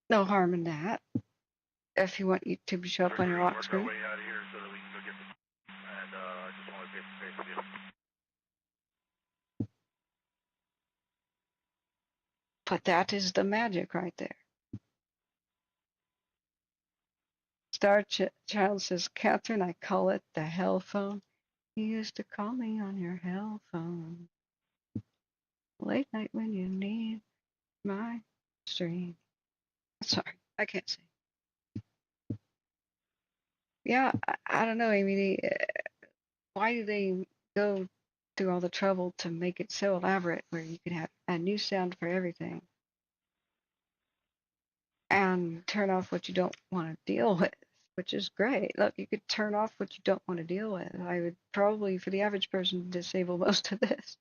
No harm in that. If you want YouTube to show up on your lock screen. Work our way out of here so that we can go get the, and I just want to face to face with you. But that is the magic right there. Star Child says, Catherine, I call it the hell phone. You used to call me on your hell phone. Late night when you need my stream. Sorry, I can't sing. Yeah, I don't know, Amy. Why do they go through all the trouble to make it so elaborate where you can have a new sound for everything and turn off what you don't want to deal with, which is great. Look, you could turn off what you don't want to deal with. I would probably, for the average person, disable most of this.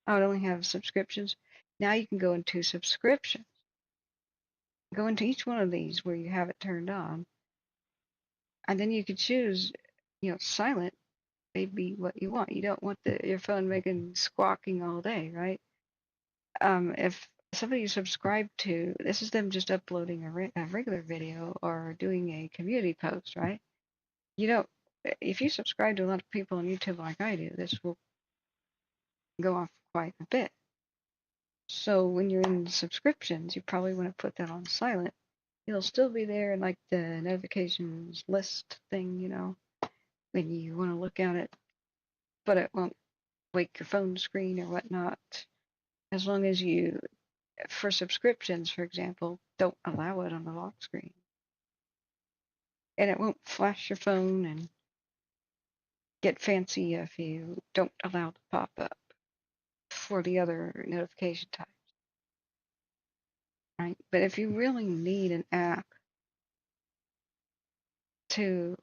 I would only have subscriptions. Now you can go into subscriptions. Go into each one of these where you have it turned on. And then you could choose, silent may be what you want. You don't want your phone making squawking all day, right? If somebody you subscribe to, this is them just uploading a regular video or doing a community post, right? If you subscribe to a lot of people on YouTube like I do, this will go off quite a bit. So when you're in subscriptions, you probably want to put that on silent. It'll still be there in like the notifications list thing, when you want to look at it, but it won't wake your phone screen or whatnot. As long as you, for subscriptions, for example, don't allow it on the lock screen. And it won't flash your phone and get fancy if you don't allow the pop-up for the other notification types. Right? But if you really need an app to,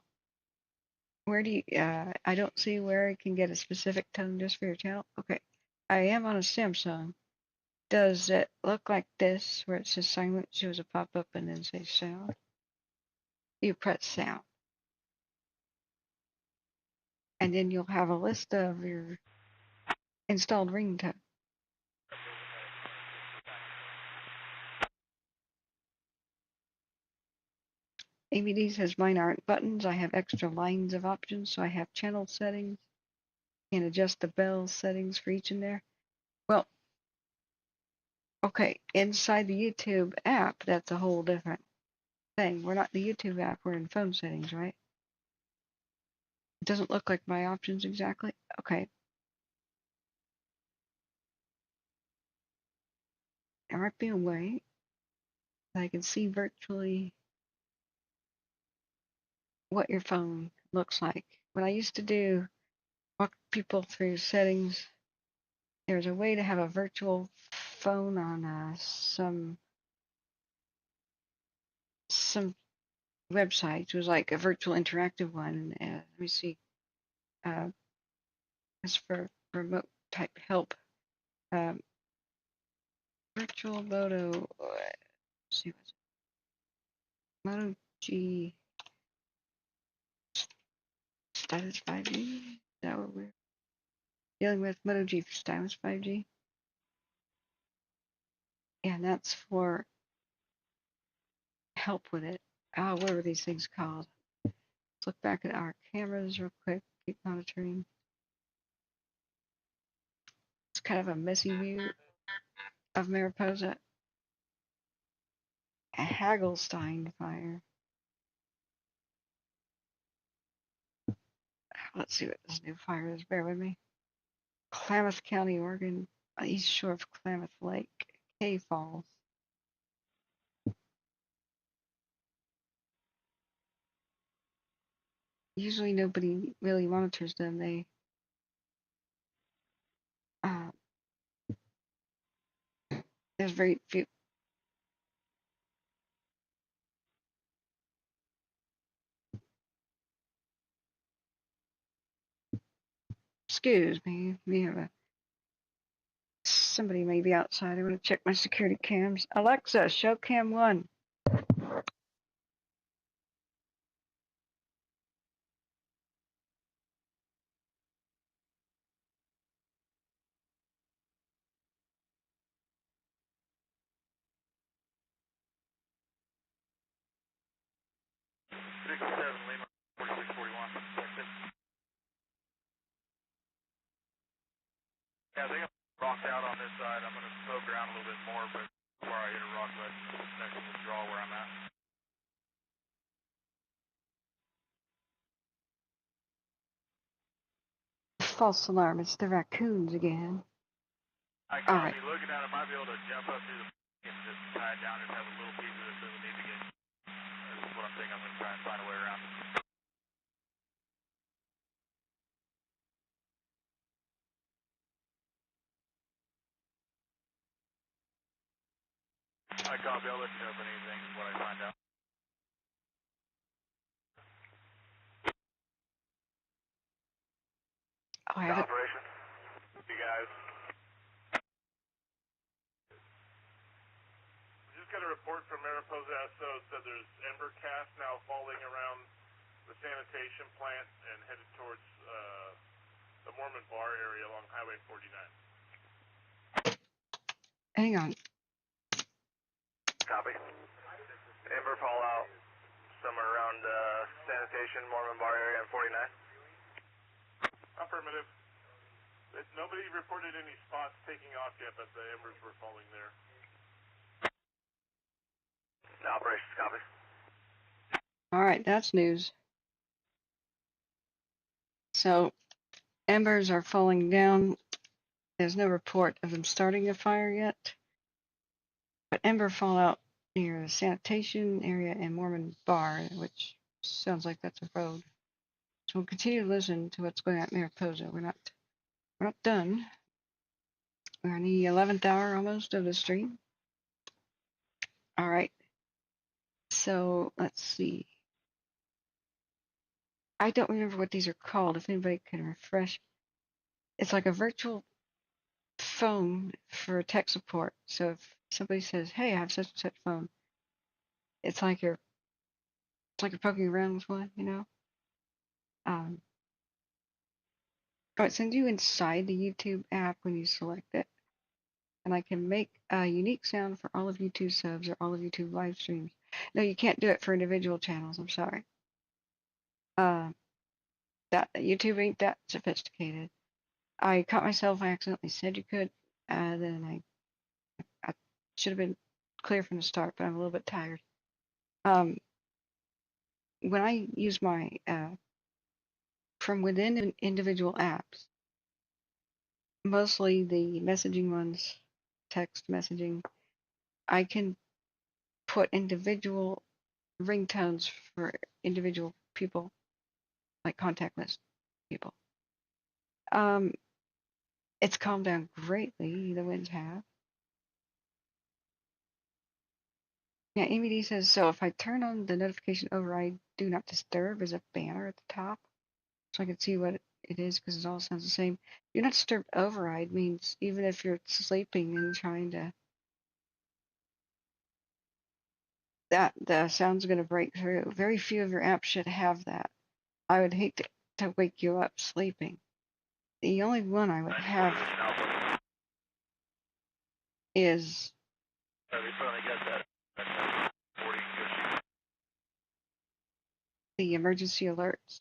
I don't see where it can get a specific tone just for your channel. Okay, I am on a Samsung. Does it look like this, where it says silent, shows a pop-up, and then says sound? You press sound. And then you'll have a list of your installed ringtone. AVD says mine aren't buttons. I have extra lines of options, so I have channel settings and adjust the bell settings for each in there. Well, Okay, inside the YouTube app, that's a whole different thing. We're not in the YouTube app, we're in phone settings, right? It doesn't look like my options exactly. Okay. There might be a way that I can see virtually what your phone looks like. When I used to walk people through settings, there's a way to have a virtual phone on some websites. It was like a virtual interactive one. Let me see. It's for remote type help. Virtual Moto. Let's see what's Moto G status 5G. Is that what we're dealing with? Moto G status 5G. Yeah, and that's for help with it. Oh, what are these things called? Let's look back at our cameras real quick. Keep monitoring. It's kind of a messy view of Mariposa. A Hagelstein fire. Let's see what this new fire is. Bear with me. Klamath County, Oregon, east shore of Klamath Lake, K Falls. Usually nobody really monitors them. They there's very few. Excuse me. We have somebody may be outside. I want to check my security cams. Alexa, show cam 1. Yeah, they got rocked out on this side. I'm going to poke around a little bit more, but before I hit a rock, let's actually withdraw where I'm at. False alarm. It's the raccoons again. I All copy. right. Looking at it, might be able to jump up through the and just tie it down and have a little piece of this that we need to get. That's what I'm thinking. I'm going to try and find a way around. I copy. I'll let you know if anything when I find out. Oh, I have it. Operation. You guys. Just got a report from Mariposa SO said there's ember cast now falling around the sanitation plant and headed towards the Mormon Bar area along Highway 49. Hang on. Copy. Ember fallout somewhere around sanitation, Mormon Bar area and 49. Affirmative. Nobody reported any spots taking off yet, but the embers were falling there. Operations, copy. All right, that's news. So, embers are falling down. There's no report of them starting a fire yet. But ember fallout near the sanitation area and Mormon Bar, which sounds like that's a road. So we'll continue to listen to what's going on at Mariposa. We're not done. We're in the 11th hour almost of the stream. All right. So let's see. I don't remember what these are called. If anybody can refresh. It's like a virtual phone for tech support. So if somebody says, "Hey, I have such and such phone," it's like you're poking around with one, you know. Oh, it sends you inside the YouTube app when you select it, and I can make a unique sound for all of YouTube subs or all of YouTube live streams. No, you can't do it for individual channels. I'm sorry. That YouTube ain't that sophisticated. I caught myself. I accidentally said you could, then I should have been clear from the start, but I'm a little bit tired. When I use my from within individual apps, mostly the messaging ones, text messaging, I can put individual ringtones for individual people, like contact list people. It's calmed down greatly, the winds have. Yeah, Amy D says, so if I turn on the notification override, do not disturb as a banner at the top, so I can see what it is, because it all sounds the same. Do not disturb override means even if you're sleeping and trying to, that the sound's going to break through. Very few of your apps should have that. I would hate to wake you up sleeping. The only one I would have is the emergency alerts.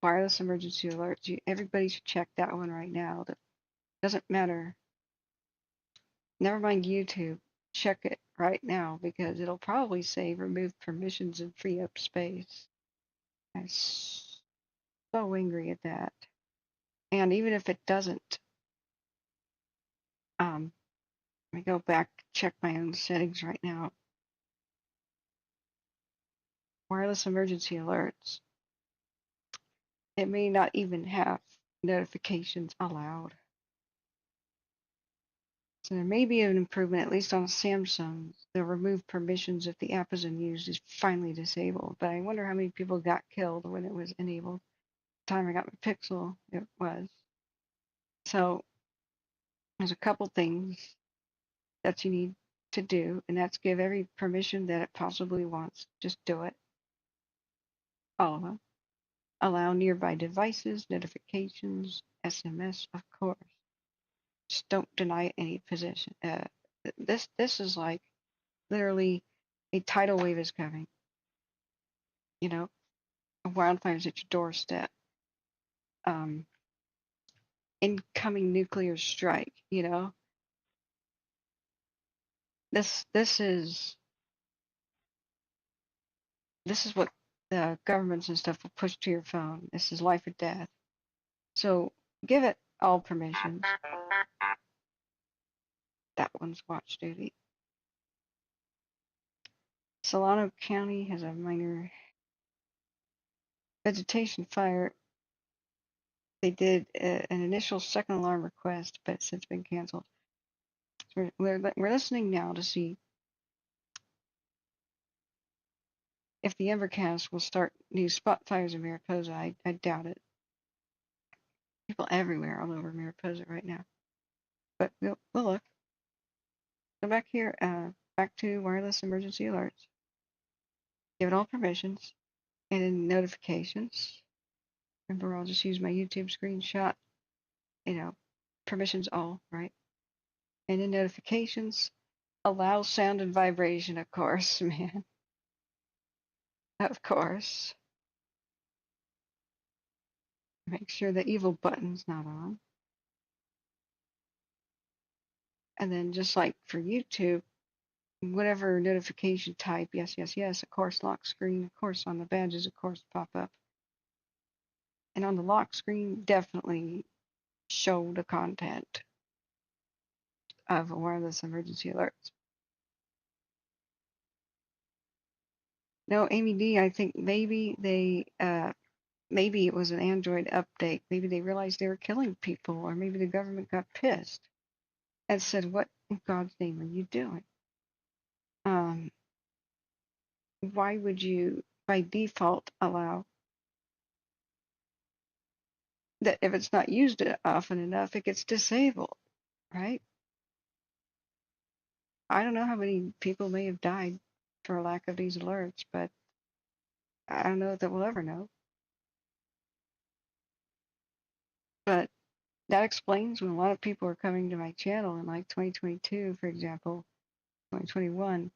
Wireless emergency alerts. Everybody should check that one right now. That doesn't matter. Never mind YouTube. Check it right now because it'll probably say remove permissions and free up space. I'm so angry at that. And even if it doesn't, let me go back, check my own settings right now. Wireless emergency alerts. It may not even have notifications allowed. So there may be an improvement, at least on Samsung. They'll remove permissions if the app is unused is finally disabled. But I wonder how many people got killed when it was enabled. The time I got my Pixel, it was. So there's a couple things that you need to do, and that's give every permission that it possibly wants. Just do it. All of them. Allow nearby devices, notifications, SMS, of course. Just don't deny any position. This is like literally a tidal wave is coming. You know, a wildfire's at your doorstep. Incoming nuclear strike. You know, this is what the governments and stuff will push to your phone. This is life or death. So give it all permissions. That one's watch duty. Solano County has a minor vegetation fire. They did an initial second alarm request, but it's since been canceled. So we're listening now to see if the Evercast will start new spot fires in Mariposa. I doubt it. People everywhere all over Mariposa right now. But we'll look. Go back here, back to wireless emergency alerts. Give it all permissions. And then notifications. Remember, I'll just use my YouTube screenshot. You know, permissions all, right? And then notifications. Allow sound and vibration, of course, man. Of course. Make sure the evil button's not on. And then just like for YouTube, whatever notification type, yes, yes, yes, of course, lock screen, of course, on the badges, of course, pop up. And on the lock screen, definitely show the content of wireless emergency alerts. No, Amy D, I think maybe they, maybe it was an Android update. Maybe they realized they were killing people, or maybe the government got pissed and said, what in God's name are you doing? Why would you, by default, allow that if it's not used often enough, it gets disabled, right? I don't know how many people may have died for lack of these alerts, but I don't know that we'll ever know. But that explains when a lot of people are coming to my channel in like 2022, for example, 2021.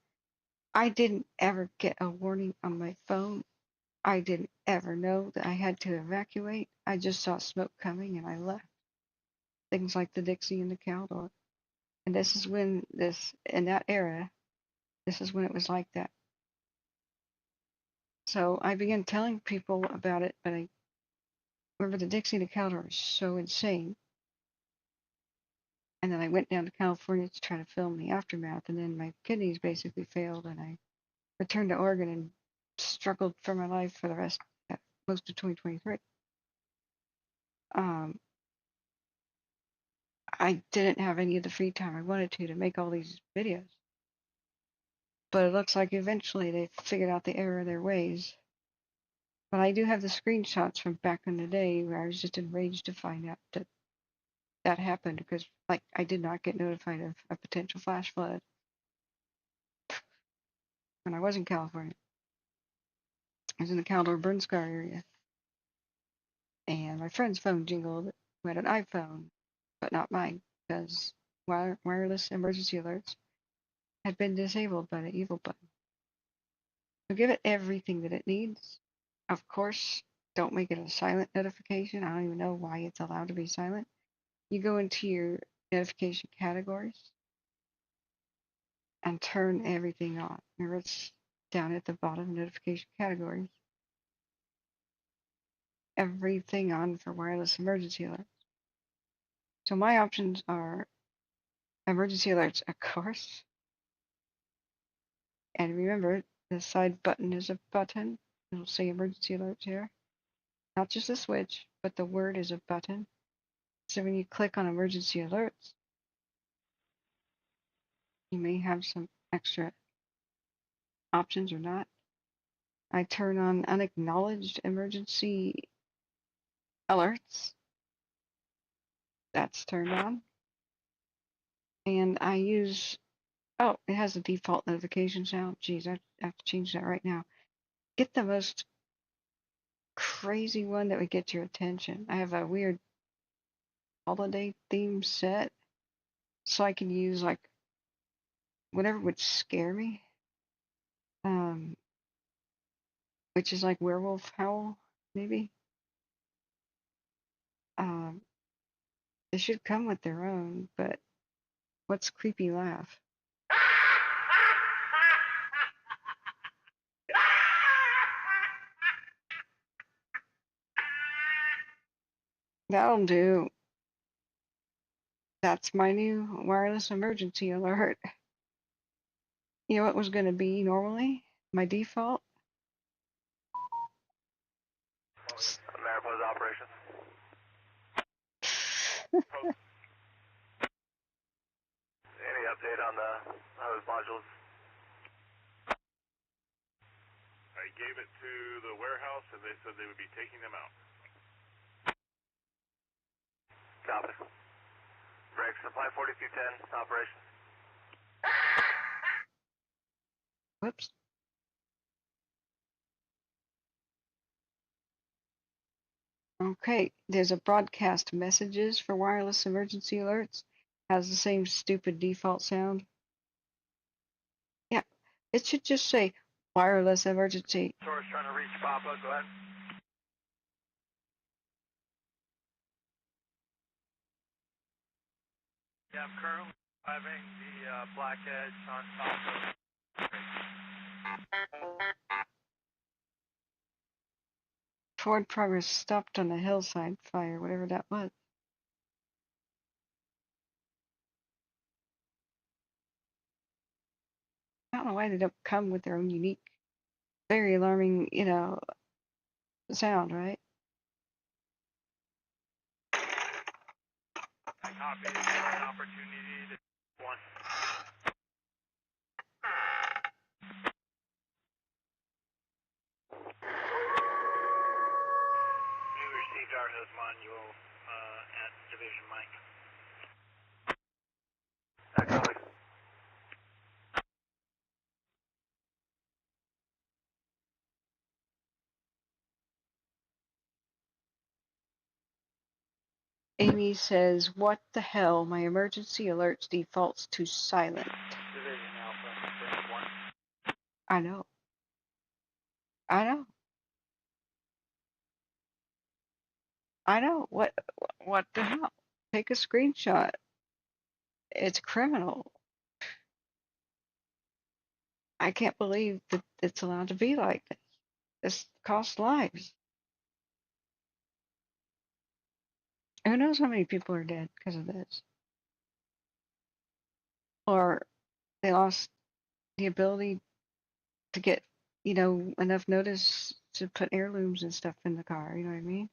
I didn't ever get a warning on my phone. I didn't ever know that I had to evacuate. I just saw smoke coming and I left. things like the Dixie and the Caldor. And this is when in that era, this is when it was like that. So I began telling people about it, but I remember the Dixie and the Caldor was so insane. And then I went down to California to try to film the aftermath, and then my kidneys basically failed, and I returned to Oregon and struggled for my life for the most of 2023. I didn't have any of the free time I wanted to make all these videos. But it looks like eventually they figured out the error of their ways. But I do have the screenshots from back in the day where I was just enraged to find out that that happened, because like I did not get notified of a potential flash flood when I was in California. I was in the Caldor burn scar area, and my friend's phone jingled, who had an iPhone, but not mine, because wireless emergency alerts had been disabled by the evil button. So give it everything that it needs. Of course, don't make it a silent notification. I don't even know why it's allowed to be silent. You go into your notification categories and turn everything on. Remember, it's down at the bottom, notification categories. Everything on for wireless emergency alerts. So my options are emergency alerts, of course. And remember, the side button is a button. It'll say emergency alerts here. Not just a switch, but the word is a button. So when you click on emergency alerts, you may have some extra options or not. I turn on unacknowledged emergency alerts. That's turned on. And I use, oh, it has a default notification sound. Geez, I have to change that right now. Get the most crazy one that would get your attention. I have a weird holiday theme set, so I can use like whatever would scare me, which is like werewolf howl, maybe. They should come with their own, but what's creepy laugh? That'll do. That's my new wireless emergency alert. You know what was going to be normally my default? Mariposa operations. Any update on those modules? I gave it to the warehouse, and they said they would be taking them out. Copy. Break supply 4210, operation. Whoops. Okay, there's a broadcast messages for wireless emergency alerts. Has the same stupid default sound. Yeah, it should just say wireless emergency. Source trying to reach Papa, go ahead. Yeah, I'm currently driving the Black Edge on top of. Forward progress stopped on the hillside fire, whatever that was. I don't know why they don't come with their own unique, very alarming, sound, right? I copy it, an opportunity to one. We received our host manual at Division Mike. Excellent. Amy says, what the hell? My emergency alerts defaults to silent. Division Alpha, 1. I know. I know. I know. What the hell? take a screenshot. It's criminal. I can't believe that it's allowed to be like this. This costs lives. Who knows how many people are dead because of this? Or they lost the ability to get, enough notice to put heirlooms and stuff in the car. You know what I mean?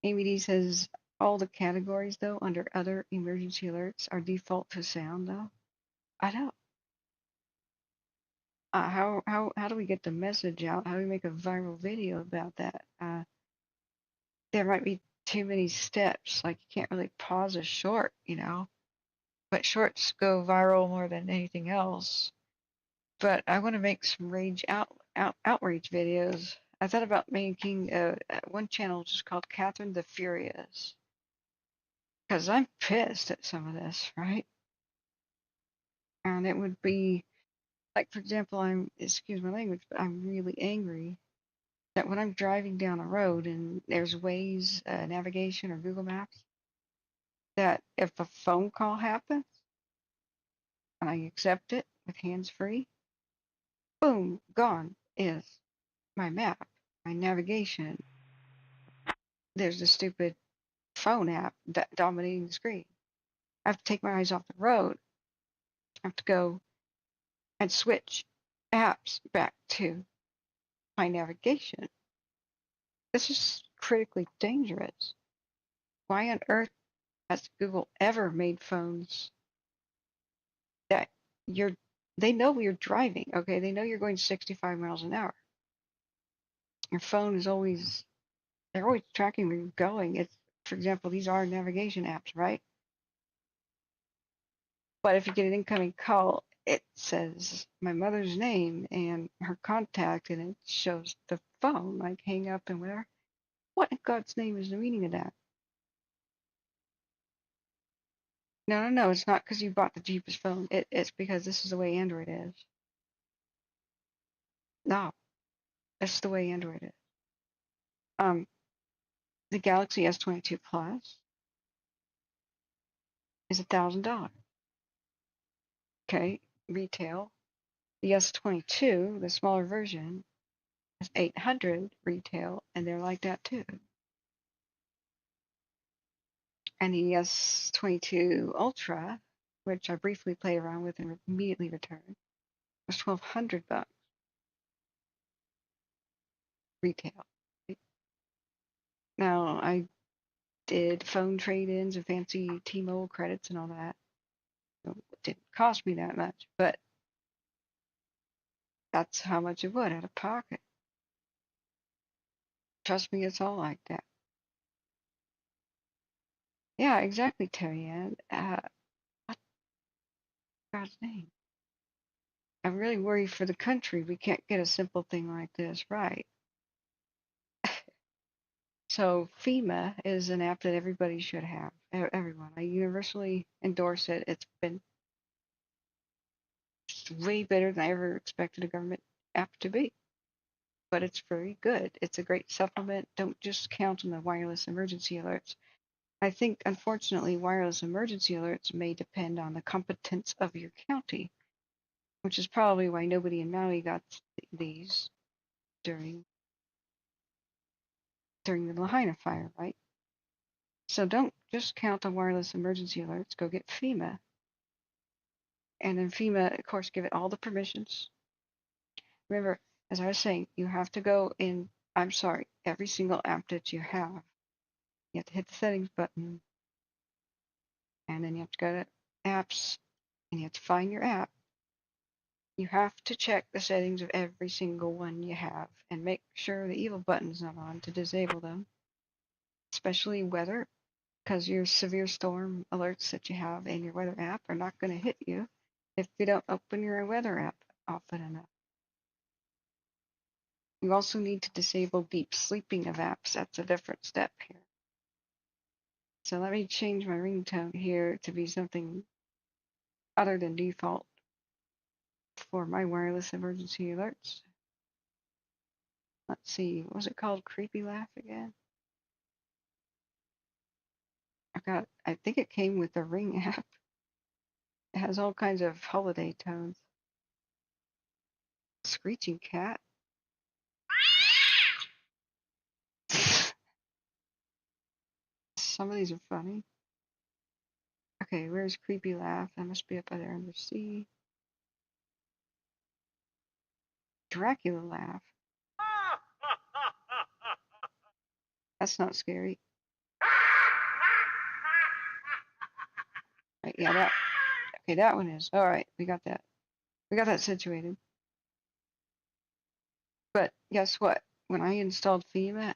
Amy D says all the categories though under other emergency alerts are default to sound though. I don't. How do we get the message out? How do we make a viral video about that? There might be too many steps. Like you can't really pause a short, but shorts go viral more than anything else. But I want to make some outrage videos. I thought about making one channel just called Catherine the Furious, because I'm pissed at some of this, right? And it would be like, for example, excuse my language, but I'm really angry that when I'm driving down a road and there's Waze navigation or Google Maps, that if a phone call happens and I accept it with hands free, boom, gone is my map, my navigation. There's a stupid phone app dominating the screen. I have to take my eyes off the road. I have to go and switch apps back to my navigation. This is critically dangerous. Why on earth has Google ever made phones that they know you're driving, okay? They know you're going 65 miles an hour. Your phone is they're always tracking where you're going. It's, for example, these are navigation apps, right? But if you get an incoming call, it says my mother's name and her contact, and it shows the phone, like hang up and whatever. What in God's name is the meaning of that? No, it's not because you bought the cheapest phone. It's because this is the way Android is. No, that's the way Android is. The Galaxy S22 Plus is $1,000. Okay, retail. The S22, the smaller version, is $800 retail, and they're like that too. And the S22 Ultra, which I briefly played around with and immediately returned, was $1,200 retail. Now I did phone trade-ins and fancy T-Mobile credits and all that. So it didn't cost me that much, but that's how much it would out of pocket. Trust me, it's all like that. Yeah, exactly, Terry Ann. What God's name? I'm really worried for the country. We can't get a simple thing like this right. So FEMA is an app that everybody should have. Everyone. I universally endorse it. It's been way better than I ever expected a government app to be. But it's very good. It's a great supplement. Don't just count on the wireless emergency alerts. I think, unfortunately, wireless emergency alerts may depend on the competence of your county, which is probably why nobody in Maui got these during the Lahaina fire, right? So don't just count on wireless emergency alerts. Go get FEMA. And then FEMA, of course, give it all the permissions. Remember, as I was saying, you have to go in, every single app that you have. You have to hit the settings button. And then you have to go to apps, and you have to find your app. You have to check the settings of every single one you have and make sure the evil button's not on to disable them, especially weather, because your severe storm alerts that you have in your weather app are not going to hit you if you don't open your weather app often enough. You also need to disable deep sleeping of apps. That's a different step here. So let me change my ringtone here to be something other than default for my wireless emergency alerts. Let's see, what was it called? Creepy Laugh again? I think it came with the Ring app. It has all kinds of holiday tones. Screeching cat. Some of these are funny. Okay, where's creepy laugh? That must be up there under C. Dracula laugh. That's not scary. Right, yeah, that. Okay, that one is. All right, we got that. We got that situated. But guess what? When I installed FEMA,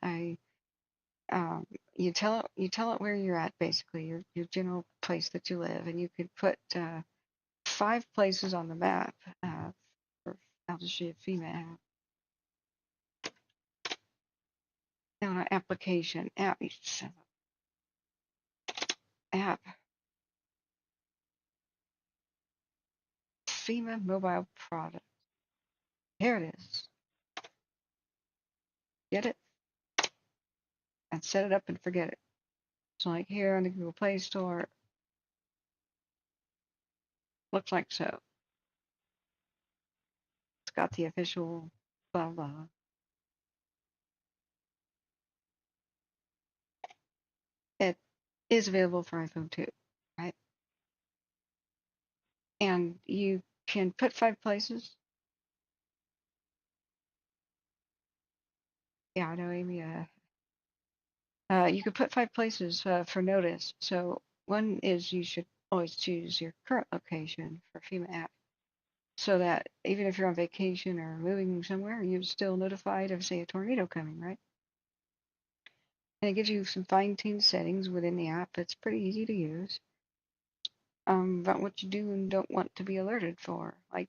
you tell it where you're at, basically your general place that you live, and you could put 5 places on the map. I'll just show you FEMA app. No, not application. App. FEMA mobile product. Here it is. Get it? And set it up and forget it. So like here on the Google Play Store, looks like so. It's got the official blah blah. It is available for iPhone too, right? And you can put 5 places. Yeah, I know, Amy. You could put 5 places for notice. So one is you should always choose your current location for FEMA app, so that even if you're on vacation or moving somewhere, you're still notified of, say, a tornado coming, right? And it gives you some fine-tuned settings within the app. It's pretty easy to use. About what you do and don't want to be alerted for, like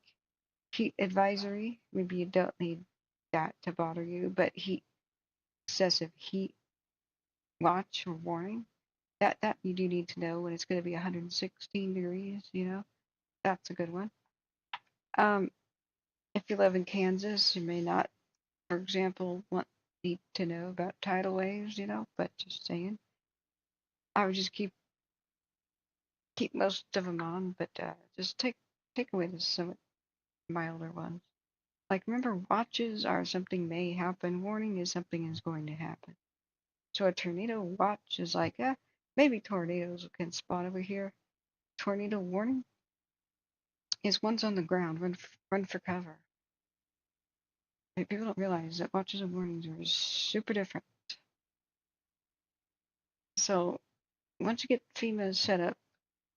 heat advisory. Maybe you don't need that to bother you, but excessive heat watch or warning. That you do need to know when it's going to be 116 degrees, That's a good one. If you live in Kansas, you may not, for example, need to know about tidal waves, but just saying. I would just keep most of them on, but just take away the somewhat milder ones. Like, remember, watches are something may happen. Warning is something is going to happen. So a tornado watch is like, maybe tornadoes can spawn over here. Tornado warning is one's on the ground, run for cover. People don't realize that watches and warnings are super different. So once you get FEMA set up,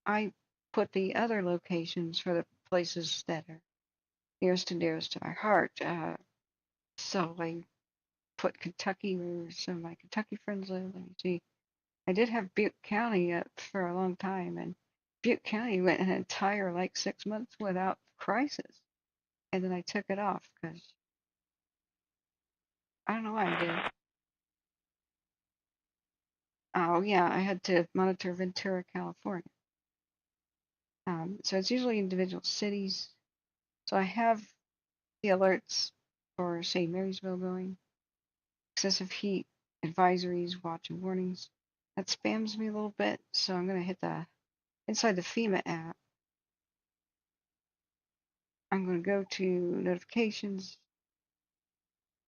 I put the other locations for the places that are nearest and dearest to my heart. So I put Kentucky where some of my Kentucky friends live. Let me see. I did have Butte County up for a long time, and Butte County went an entire 6 months without crisis. And then I took it off because I don't know why I did. Oh yeah, I had to monitor Ventura, California. So it's usually individual cities. So I have the alerts for, say, Marysville going, excessive heat, advisories, watch and warnings. That spams me a little bit, so I'm going to hit inside the FEMA app. I'm going to go to notifications.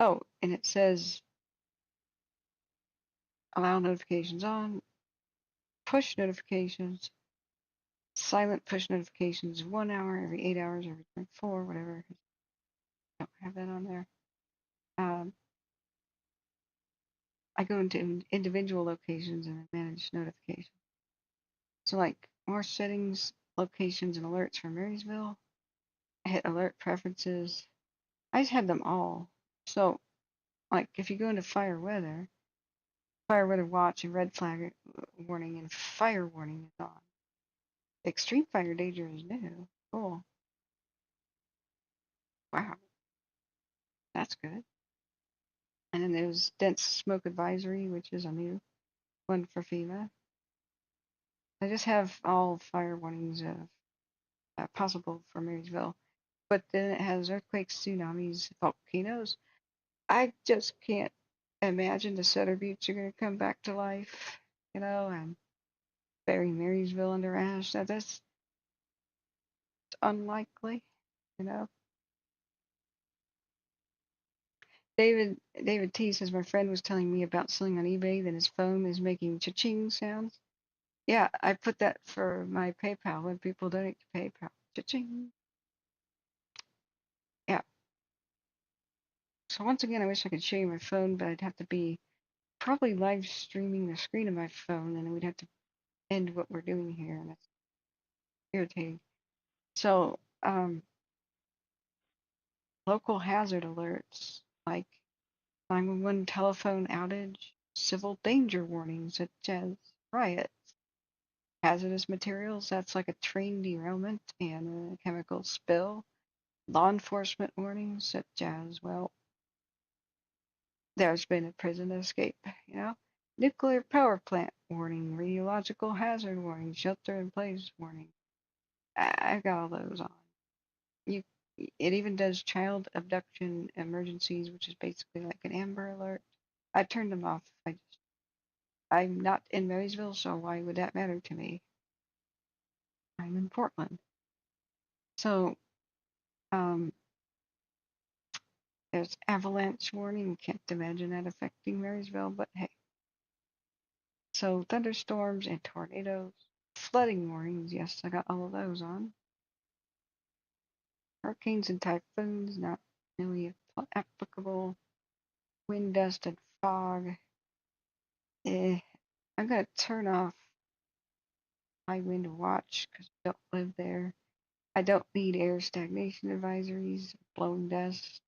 Oh, and it says allow notifications on, push notifications, silent push notifications 1 hour, every 8 hours, every 24, whatever. Don't have that on there. I go into individual locations and manage notifications. So like more settings, locations, and alerts for Marysville. I hit alert preferences. I just had them all. So like if you go into fire weather watch and red flag warning and fire warning is on. Extreme fire danger is new. Cool. Wow. That's good. And then there's dense smoke advisory, which is a new one for FEMA. I just have all fire warnings possible for Marysville. But then it has earthquakes, tsunamis, volcanoes. I just can't imagine the Sutter Buttes are going to come back to life, and bury Marysville under ash. That's unlikely, you know. David T says my friend was telling me about selling on eBay that his phone is making cha-ching sounds. Yeah, I put that for my PayPal when people donate to PayPal. Cha-ching. Yeah. So once again, I wish I could show you my phone, but I'd have to be probably live streaming the screen of my phone, and we'd have to end what we're doing here, and that's irritating. So, local hazard alerts like 911 telephone outage, civil danger warnings such as riots, hazardous materials, that's like a train derailment and a chemical spill, law enforcement warnings such as, well, there's been a prison escape, you know, nuclear power plant warning, radiological hazard warning, shelter in place warning. I've got all those on. You, it even does child abduction emergencies, which is basically like an Amber Alert. I turned them off. I'm not in Marysville, so why would that matter to me? I'm in Portland. So, there's avalanche warning. Can't imagine that affecting Marysville, but hey. So, thunderstorms and tornadoes, flooding warnings. Yes, I got all of those on. Hurricanes and typhoons, not really applicable. Wind, dust, and fog. I'm going to turn off high wind watch because I don't live there. I don't need air stagnation advisories, blowing dust,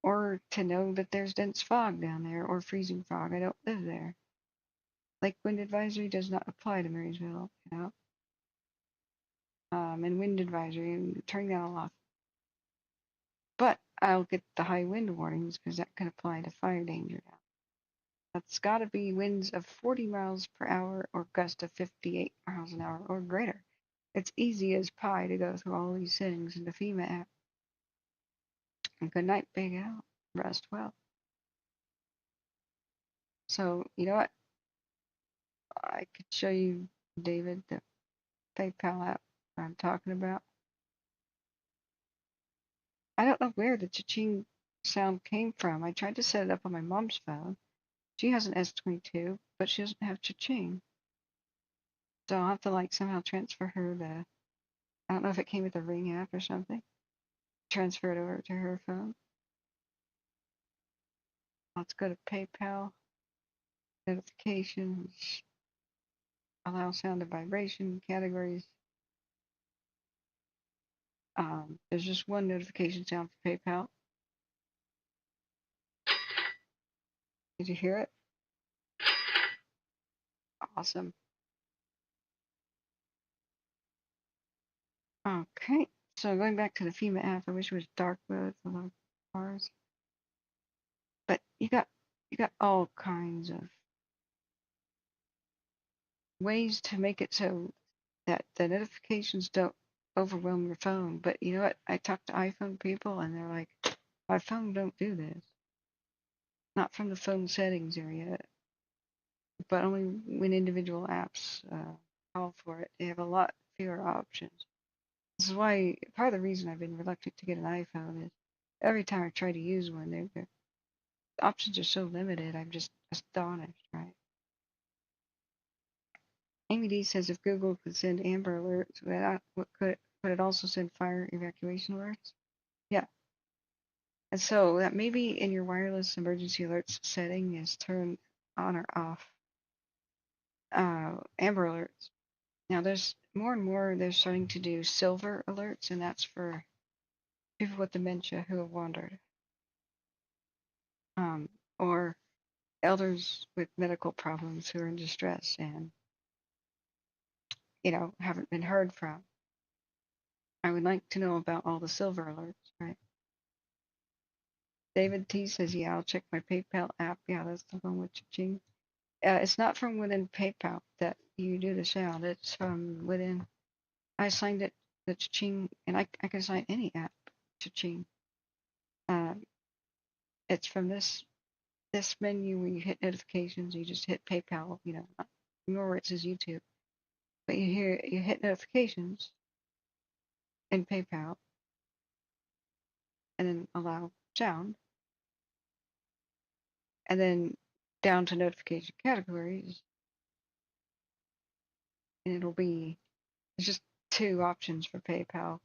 or to know that there's dense fog down there or freezing fog. I don't live there. Lake wind advisory does not apply to Marysville, you know. And wind advisory, I'm turning that all off. But I'll get the high wind warnings because that can apply to fire danger now. That's got to be winds of 40 miles per hour or gusts of 58 miles an hour or greater. It's easy as pie to go through all these settings in the FEMA app. And good night, Big Al. Rest well. So, you know what? I could show you, David, the PayPal app I'm talking about. I don't know where the cha-ching sound came from. I tried to set it up on my mom's phone. She has an S22, but she doesn't have cha-ching. So I'll have to like somehow transfer her the, I don't know if it came with the Ring app or something. Transfer it over to her phone. Let's go to PayPal. Notifications. Allow sound and vibration categories. There's just one notification sound for PayPal. Did you hear it? Awesome. Okay, so going back to the FEMA app, I wish it was dark mode for the cars. But you got all kinds of ways to make it so that the notifications don't overwhelm your phone. But you know what? I talk to iPhone people and they're like, my phone don't do this. Not from the phone settings area, but only when individual apps call for it. They have a lot fewer options. This is why part of the reason I've been reluctant to get an iPhone is every time I try to use one, the options are so limited. I'm just astonished, right? Amy D says if Google could send Amber alerts, could it also send fire evacuation alerts? Yeah. And so that maybe in your wireless emergency alerts setting is turned on or off. Amber alerts. Now there's more and more they're starting to do silver alerts, and that's for people with dementia who have wandered. Or elders with medical problems who are in distress and, you know, haven't been heard from. I would like to know about all the silver alerts, right? David T says, yeah, I'll check my PayPal app. Yeah, that's the one with cha-ching. It's not from within PayPal that you do the sound. It's from within. I assigned it the cha-ching, and I can assign any app cha-ching. It's from this menu where you hit notifications. You just hit PayPal, you know, Ignore where it says YouTube. But you hit notifications in PayPal, and then allow sound, and then down to notification categories, and it'll be, there's just two options for PayPal: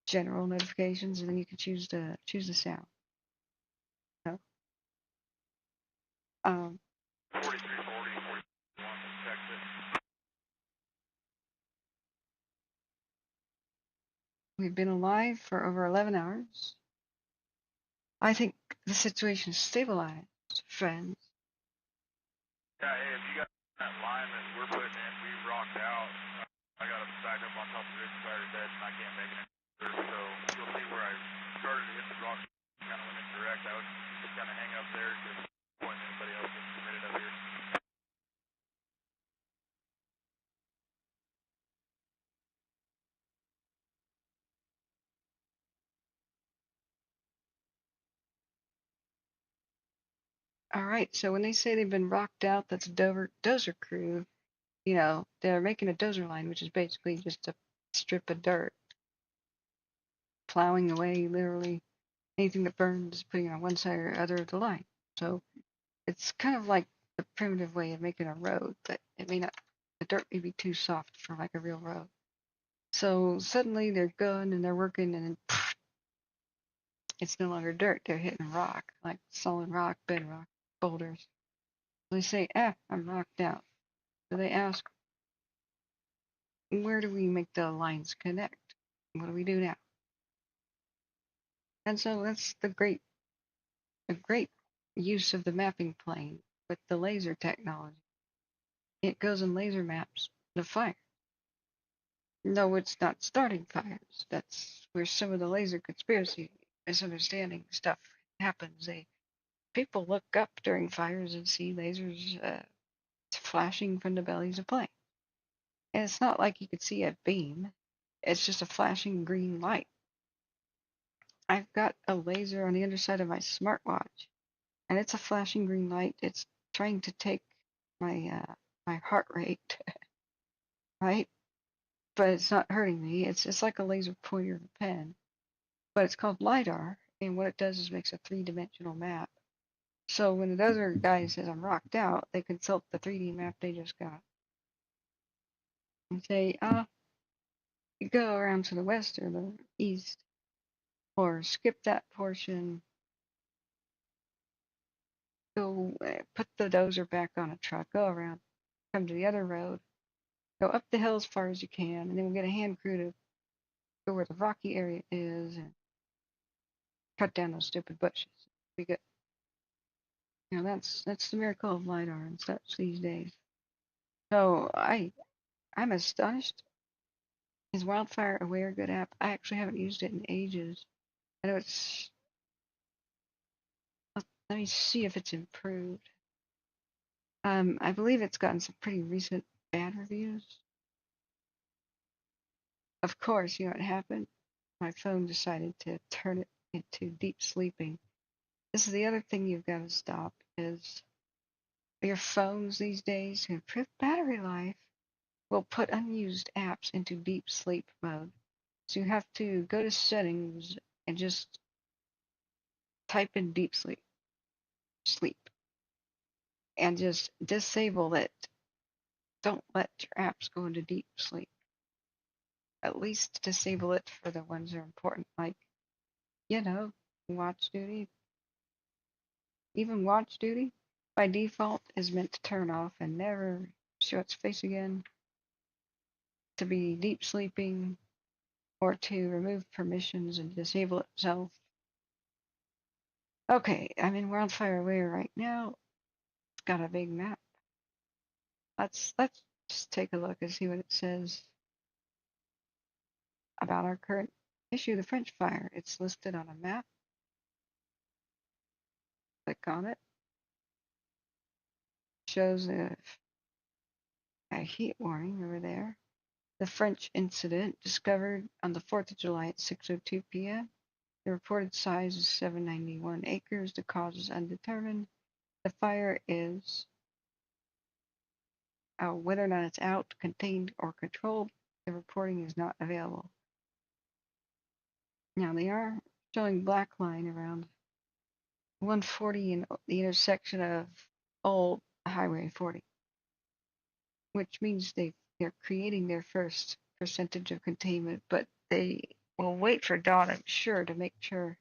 general notifications, and then you can choose the sound. So, 4340, Texas. we've been alive for over 11 hours. I think the situation is stabilized, friends. Yeah, hey, if you got that line that we're putting in, we rocked out. I got it back up on top of the fire bed, and I can't make it further. So you'll see where I started to hit the rock, kind of went indirect. I would just kind of hang up there to point anybody else that's committed up here. All right, so when they say they've been rocked out, that's a dozer crew. You know, they're making a dozer line, which is basically just a strip of dirt, plowing away literally anything that burns, putting it on one side or other of the line. So it's kind of like the primitive way of making a road, but it may not, the dirt may be too soft for like a real road. So suddenly they're going and they're working, and then pff, it's no longer dirt. They're hitting rock, like solid rock, bedrock, boulders. They say, I'm rocked out. So they ask, where do we make the lines connect? What do we do now? And so that's a great use of the mapping plane with the laser technology. It goes and laser maps the fire. No, it's not starting fires. That's where some of the laser conspiracy misunderstanding stuff happens. People look up during fires and see lasers flashing from the bellies of planes. And it's not like you could see a beam. It's just a flashing green light. I've got a laser on the underside of my smartwatch, and it's a flashing green light. It's trying to take my my heart rate, right? But it's not hurting me. It's like a laser pointer of a pen, but it's called LiDAR, and what it does is makes a three-dimensional map. So when the other guy says I'm rocked out, they consult the 3D map they just got and say, you go around to the west or the east, or skip that portion, go put the dozer back on a truck, go around, come to the other road, go up the hill as far as you can, and then we'll get a hand crew to go where the rocky area is and cut down those stupid bushes. Be good. You know, that's the miracle of LiDAR and such these days. So I'm astonished. Is Wildfire Aware a good app? I actually haven't used it in ages. I know it's. Let me see if it's improved. I believe it's gotten some pretty recent bad reviews. Of course, you know what happened? My phone decided to turn it into deep sleeping. This is the other thing you've got to stop is your phones these days to improve battery life will put unused apps into deep sleep mode. So you have to go to settings and just type in deep sleep, and just disable it. Don't let your apps go into deep sleep. At least disable it for the ones that are important, like, watch duty. Even watch duty, by default, is meant to turn off and never show its face again, to be deep sleeping, or to remove permissions and disable itself. Okay, I'm in Wildfire Aware right now. It's got a big map. Let's just take a look and see what it says about our current issue, the French Fire. It's listed on a map. Click on it. Shows a heat warning over there. The French incident discovered on the 4th of July at 6:02 p.m. The reported size is 791 acres. The cause is undetermined. The fire is whether or not it's out, contained, or controlled, the reporting is not available. Now they are showing black line around 140 in the intersection of Old Highway 40, which means they're creating their first percentage of containment, but they will wait for dawn, I'm sure, to make sure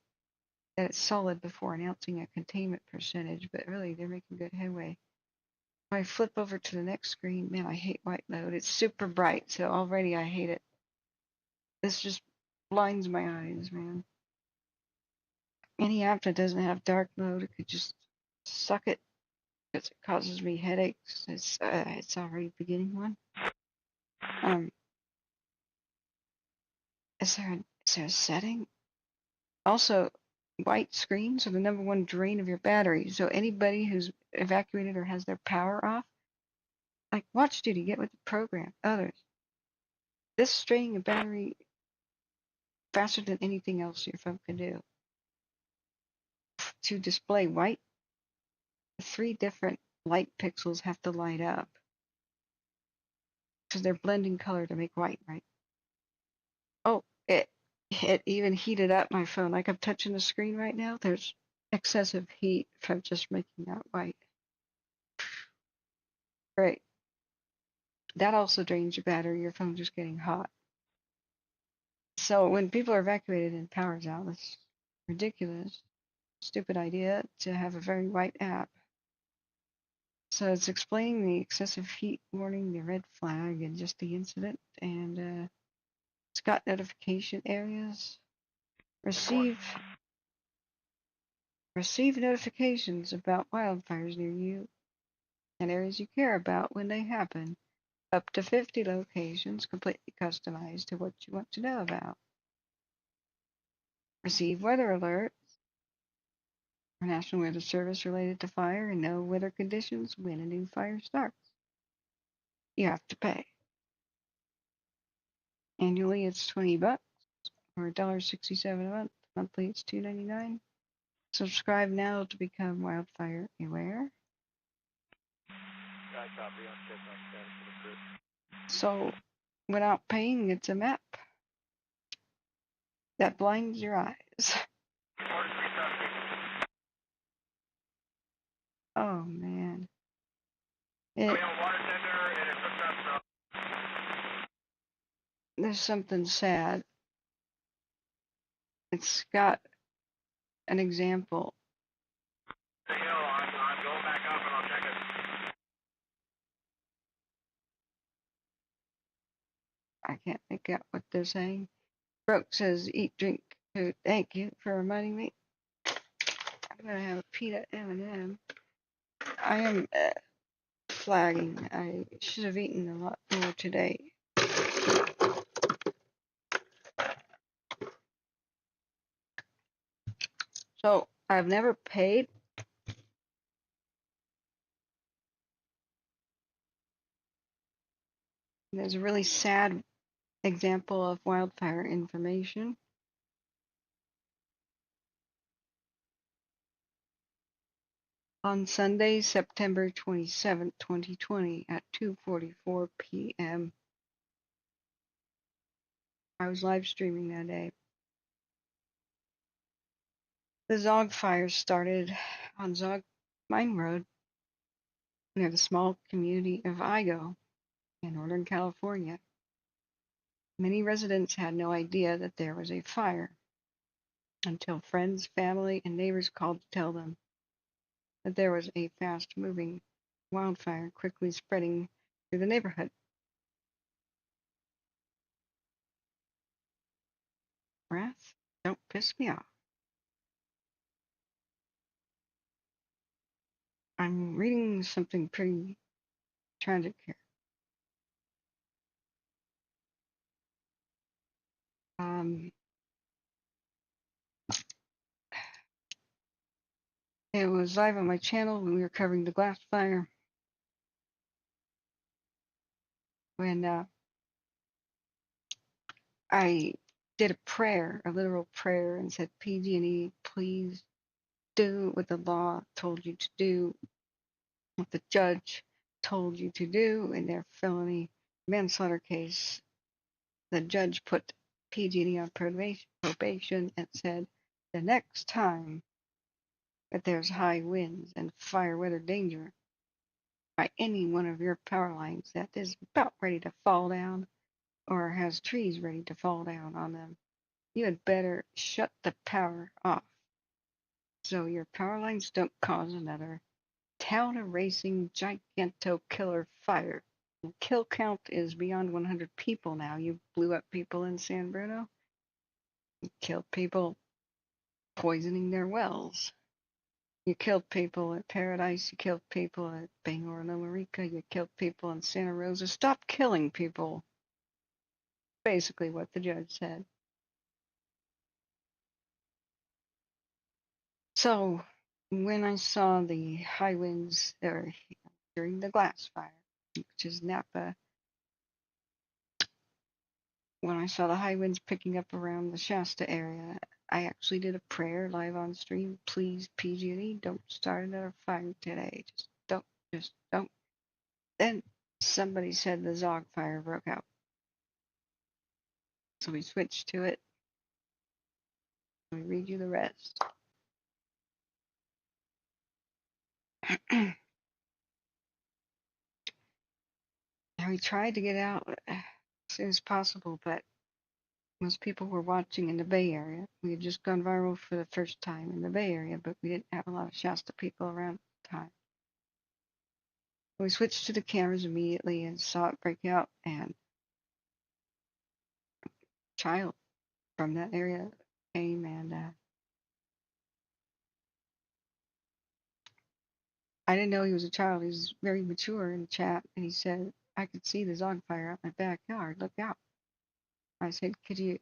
that it's solid before announcing a containment percentage, but really they're making good headway. If I flip over to the next screen, man, I hate white mode. It's super bright, so already I hate it. This just blinds my eyes, man. Any app that doesn't have dark mode, it could just suck it because it causes me headaches. It's already beginning one. Is there a setting? Also, white screens are the #1 drain of your battery. So anybody who's evacuated or has their power off, like watch duty, get with the program. Others, this is draining a battery faster than anything else your phone can do. To display white, 3 different light pixels have to light up because they're blending color to make white, right? Oh, it even heated up my phone. Like I'm touching the screen right now. There's excessive heat from just making that white. Great. That also drains your battery. Your phone's just getting hot. So when people are evacuated and power's out, it's ridiculous, stupid idea to have a very white app. So it's explaining the excessive heat warning, the red flag, and just the incident. And it's got notification areas. Receive notifications about wildfires near you and areas you care about when they happen. Up to 50 locations, completely customized to what you want to know about. Receive weather alerts for National Weather Service related to fire and know weather conditions when a new fire starts. You have to pay. Annually, it's $20 or $1.67 a month. Monthly, it's $2.99. Subscribe now to become wildfire aware. So, without paying, it's a map that blinds your eyes. Oh man. There's something sad. It's got an example. I'm going back up and I'll check it. I can't make out what they're saying. Brooke says, eat, drink, food. Thank you for reminding me. I'm going to have a peanut M&M. I am flagging. I should have eaten a lot more today. So, I've never paid. There's a really sad example of wildfire information. On Sunday, September 27, 2020 at 2:44 p.m. I was live streaming that day. The Zog fire started on Zog Mine Road near the small community of Igo in Northern California. Many residents had no idea that there was a fire until friends, family, and neighbors called to tell them that there was a fast-moving wildfire quickly spreading through the neighborhood. Wrath, don't piss me off. I'm reading something pretty tragic here. It was live on my channel when we were covering the glass fire. When I did a prayer, a literal prayer, and said, PG&E, please do what the law told you to do, what the judge told you to do in their felony manslaughter case. The judge put PG&E on probation and said the next time that there's high winds and fire weather danger by any one of your power lines that is about ready to fall down or has trees ready to fall down on them, you had better shut the power off so your power lines don't cause another town-erasing giganto killer fire. The kill count is beyond 100 people now. You blew up people in San Bruno. You killed people poisoning their wells. You killed people at Paradise. You killed people at Bangor, Lomarica. You killed people in Santa Rosa. Stop killing people. Basically what the judge said. So when I saw the high winds during the glass fire, which is Napa, when I saw the high winds picking up around the Shasta area, I actually did a prayer live on stream. Please, PG&E, don't start another fire today. Just don't. Then somebody said the Zog fire broke out. So we switched to it. Let me read you the rest. Now we tried to get out as soon as possible, but most people were watching in the Bay Area. We had just gone viral for the first time in the Bay Area, but we didn't have a lot of Shasta people around at the time. We switched to the cameras immediately and saw it break out, and a child from that area came, and I didn't know he was a child. He was very mature in the chat, and he said, I could see the Zog fire out in my backyard. Look out. I said, could you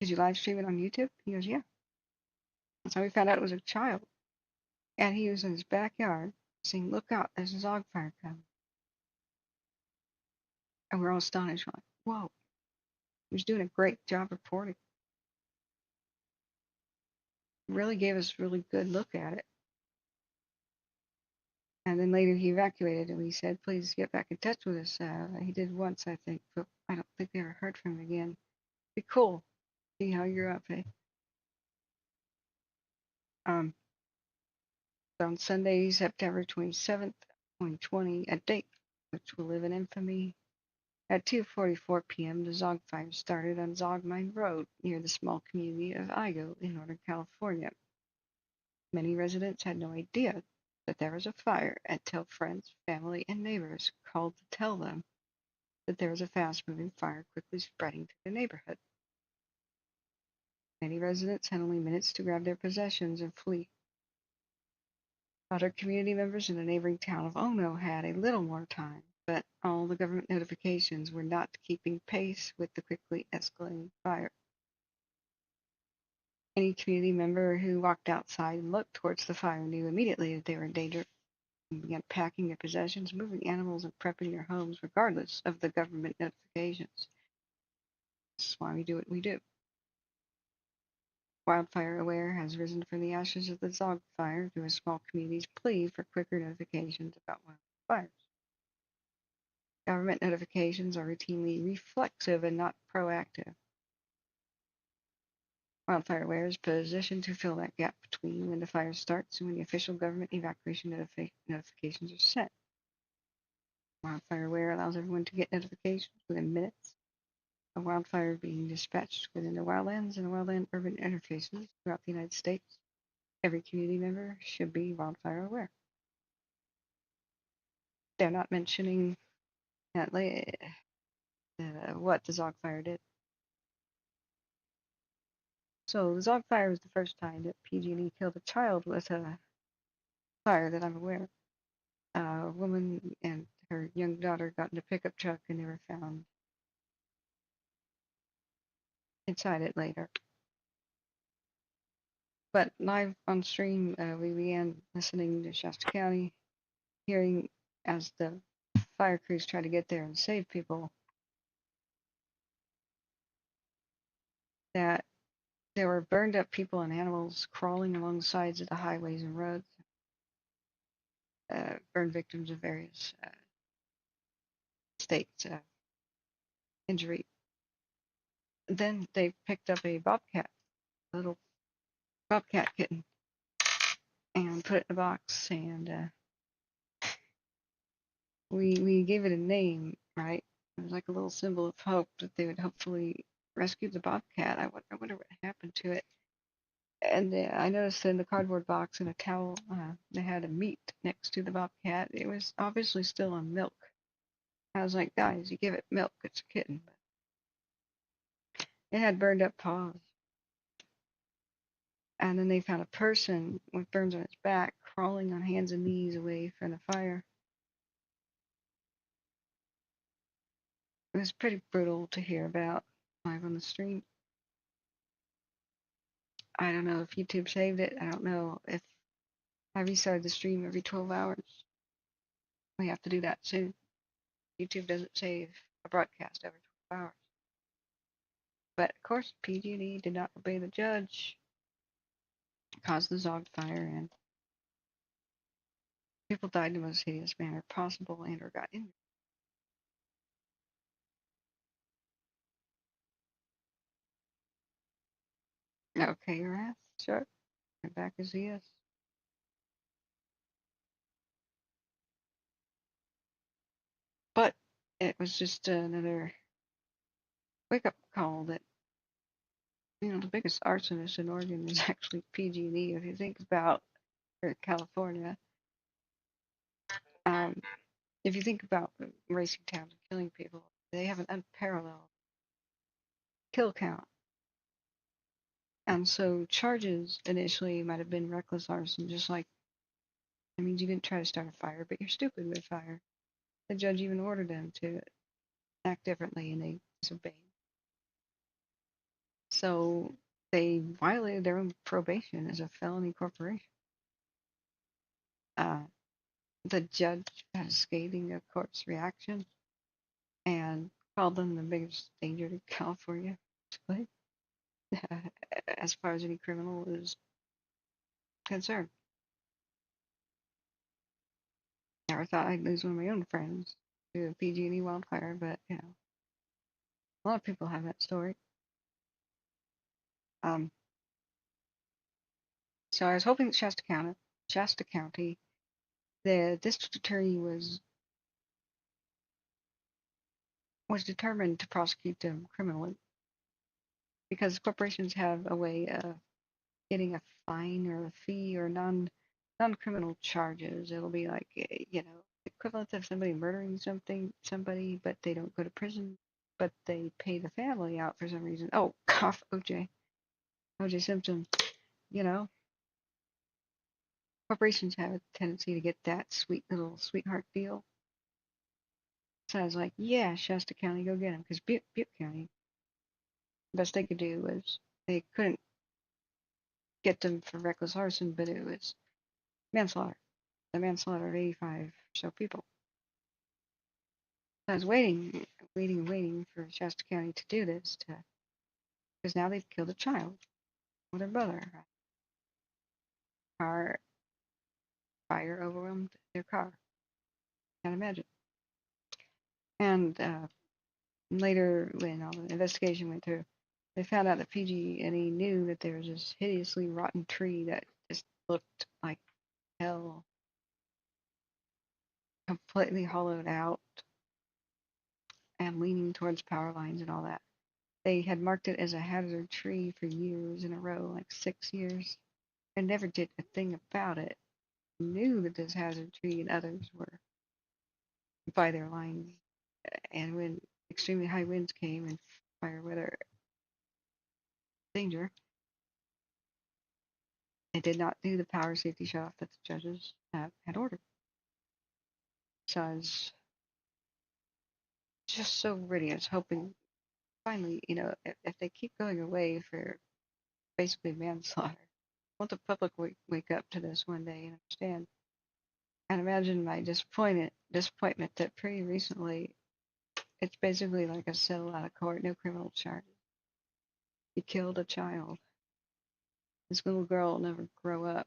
live stream it on YouTube? He goes, yeah. That's how we found out it was a child. And he was in his backyard saying, look out, there's a Zog fire coming. And we're all astonished. We're like, whoa. He was doing a great job reporting. Really gave us a really good look at it. And then later he evacuated, and we said, please get back in touch with us. He did once, I think, but I don't think we ever heard from him again. Be cool. See how you're up, eh? On Sunday, September 27th, 2020, a date which will live in infamy. At 2:44 p.m., the Zog fire started on Zog Mine Road near the small community of Igo in Northern California. Many residents had no idea that there was a fire until friends, family, and neighbors called to tell them that there was a fast-moving fire quickly spreading through the neighborhood. Many residents had only minutes to grab their possessions and flee. Other community members in the neighboring town of Ono had a little more time, but all the government notifications were not keeping pace with the quickly escalating fire. Any community member who walked outside and looked towards the fire knew immediately that they were in danger and began packing their possessions, moving animals, and prepping their homes regardless of the government notifications. This is why we do what we do. Wildfire Aware has risen from the ashes of the Zog fire to a small community's plea for quicker notifications about wildfires. Government notifications are routinely reflexive and not proactive. Wildfire Aware is positioned to fill that gap between when the fire starts and when the official government evacuation notifications are sent. Wildfire Aware allows everyone to get notifications within minutes of wildfire being dispatched within the wildlands and wildland urban interfaces throughout the United States. Every community member should be wildfire aware. They're not mentioning what the Zog fire did. So the Zog fire was the first time that PG&E killed a child with a fire that I'm aware of. A woman and her young daughter got in a pickup truck and they were found inside it later. But live on stream, we began listening to Shasta County, hearing as the fire crews try to get there and save people, that there were burned up people and animals crawling along the sides of the highways and roads, burn victims of various states of injury. Then they picked up a bobcat, a little bobcat kitten, and put it in a box, and we gave it a name, right? It was like a little symbol of hope that they would hopefully rescue the bobcat. I wonder what happened to it. And I noticed in the cardboard box in a towel, they had a meat next to the bobcat. It was obviously still on milk. I was like, guys, you give it milk, it's a kitten. But it had burned up paws. And then they found a person with burns on its back, crawling on hands and knees away from the fire. It was pretty brutal to hear about live on the stream. I don't know if YouTube saved it. I don't know if I restarted the stream every 12 hours. We have to do that soon. YouTube doesn't save a broadcast every 12 hours. But of course, PG&E did not obey the judge, caused the Zog fire, and people died in the most hideous manner possible and or got injured. Okay, Wrath, sure. My back is a yes. But it was just another wake-up call that, you know, the biggest arsonist in Oregon is actually PG&E. If you think about California, if you think about racing towns and killing people, they have an unparalleled kill count. And so charges initially might have been reckless arson, just like, I mean, you didn't try to start a fire, but you're stupid with fire. The judge even ordered them to act differently, and they disobeyed. So they violated their own probation as a felony corporation. The judge had a scathing of court's reaction and called them the biggest danger to California, basically, as far as any criminal is concerned. Never thought I'd lose one of my own friends to a PG&E wildfire, but you know, a lot of people have that story. So I was hoping that Shasta County, the district attorney was determined to prosecute them criminally because corporations have a way of getting a fine or a fee or non-criminal charges. It'll be like, you know, equivalent of somebody murdering somebody, but they don't go to prison, but they pay the family out for some reason. Oh, cough, OJ Simpson. You know, corporations have a tendency to get that sweet little sweetheart deal. So I was like, yeah, Shasta County, go get them, because Butte County, the best they could do was they couldn't get them for reckless arson, but it was manslaughter. The manslaughter of 85 or so people. So I was waiting for Shasta County to do this, because now they've killed a child with their brother. Car fire overwhelmed their car. Can't imagine. And later, when all the investigation went through, they found out that PG&E knew that there was this hideously rotten tree that just looked like hell, completely hollowed out and leaning towards power lines and all that. They had marked it as a hazard tree for years in a row, like 6 years, and never did a thing about it. Knew that this hazard tree and others were by their lines, and when extremely high winds came and fire weather danger, they did not do the power safety shutoff that the judges had ordered. So I was just so ready. I was hoping finally, you know, if they keep going away for basically manslaughter, I want the public wake up to this one day and understand. And imagine my disappointment that pretty recently it's basically like a settle out of court, no criminal charges. You killed a child. This little girl will never grow up.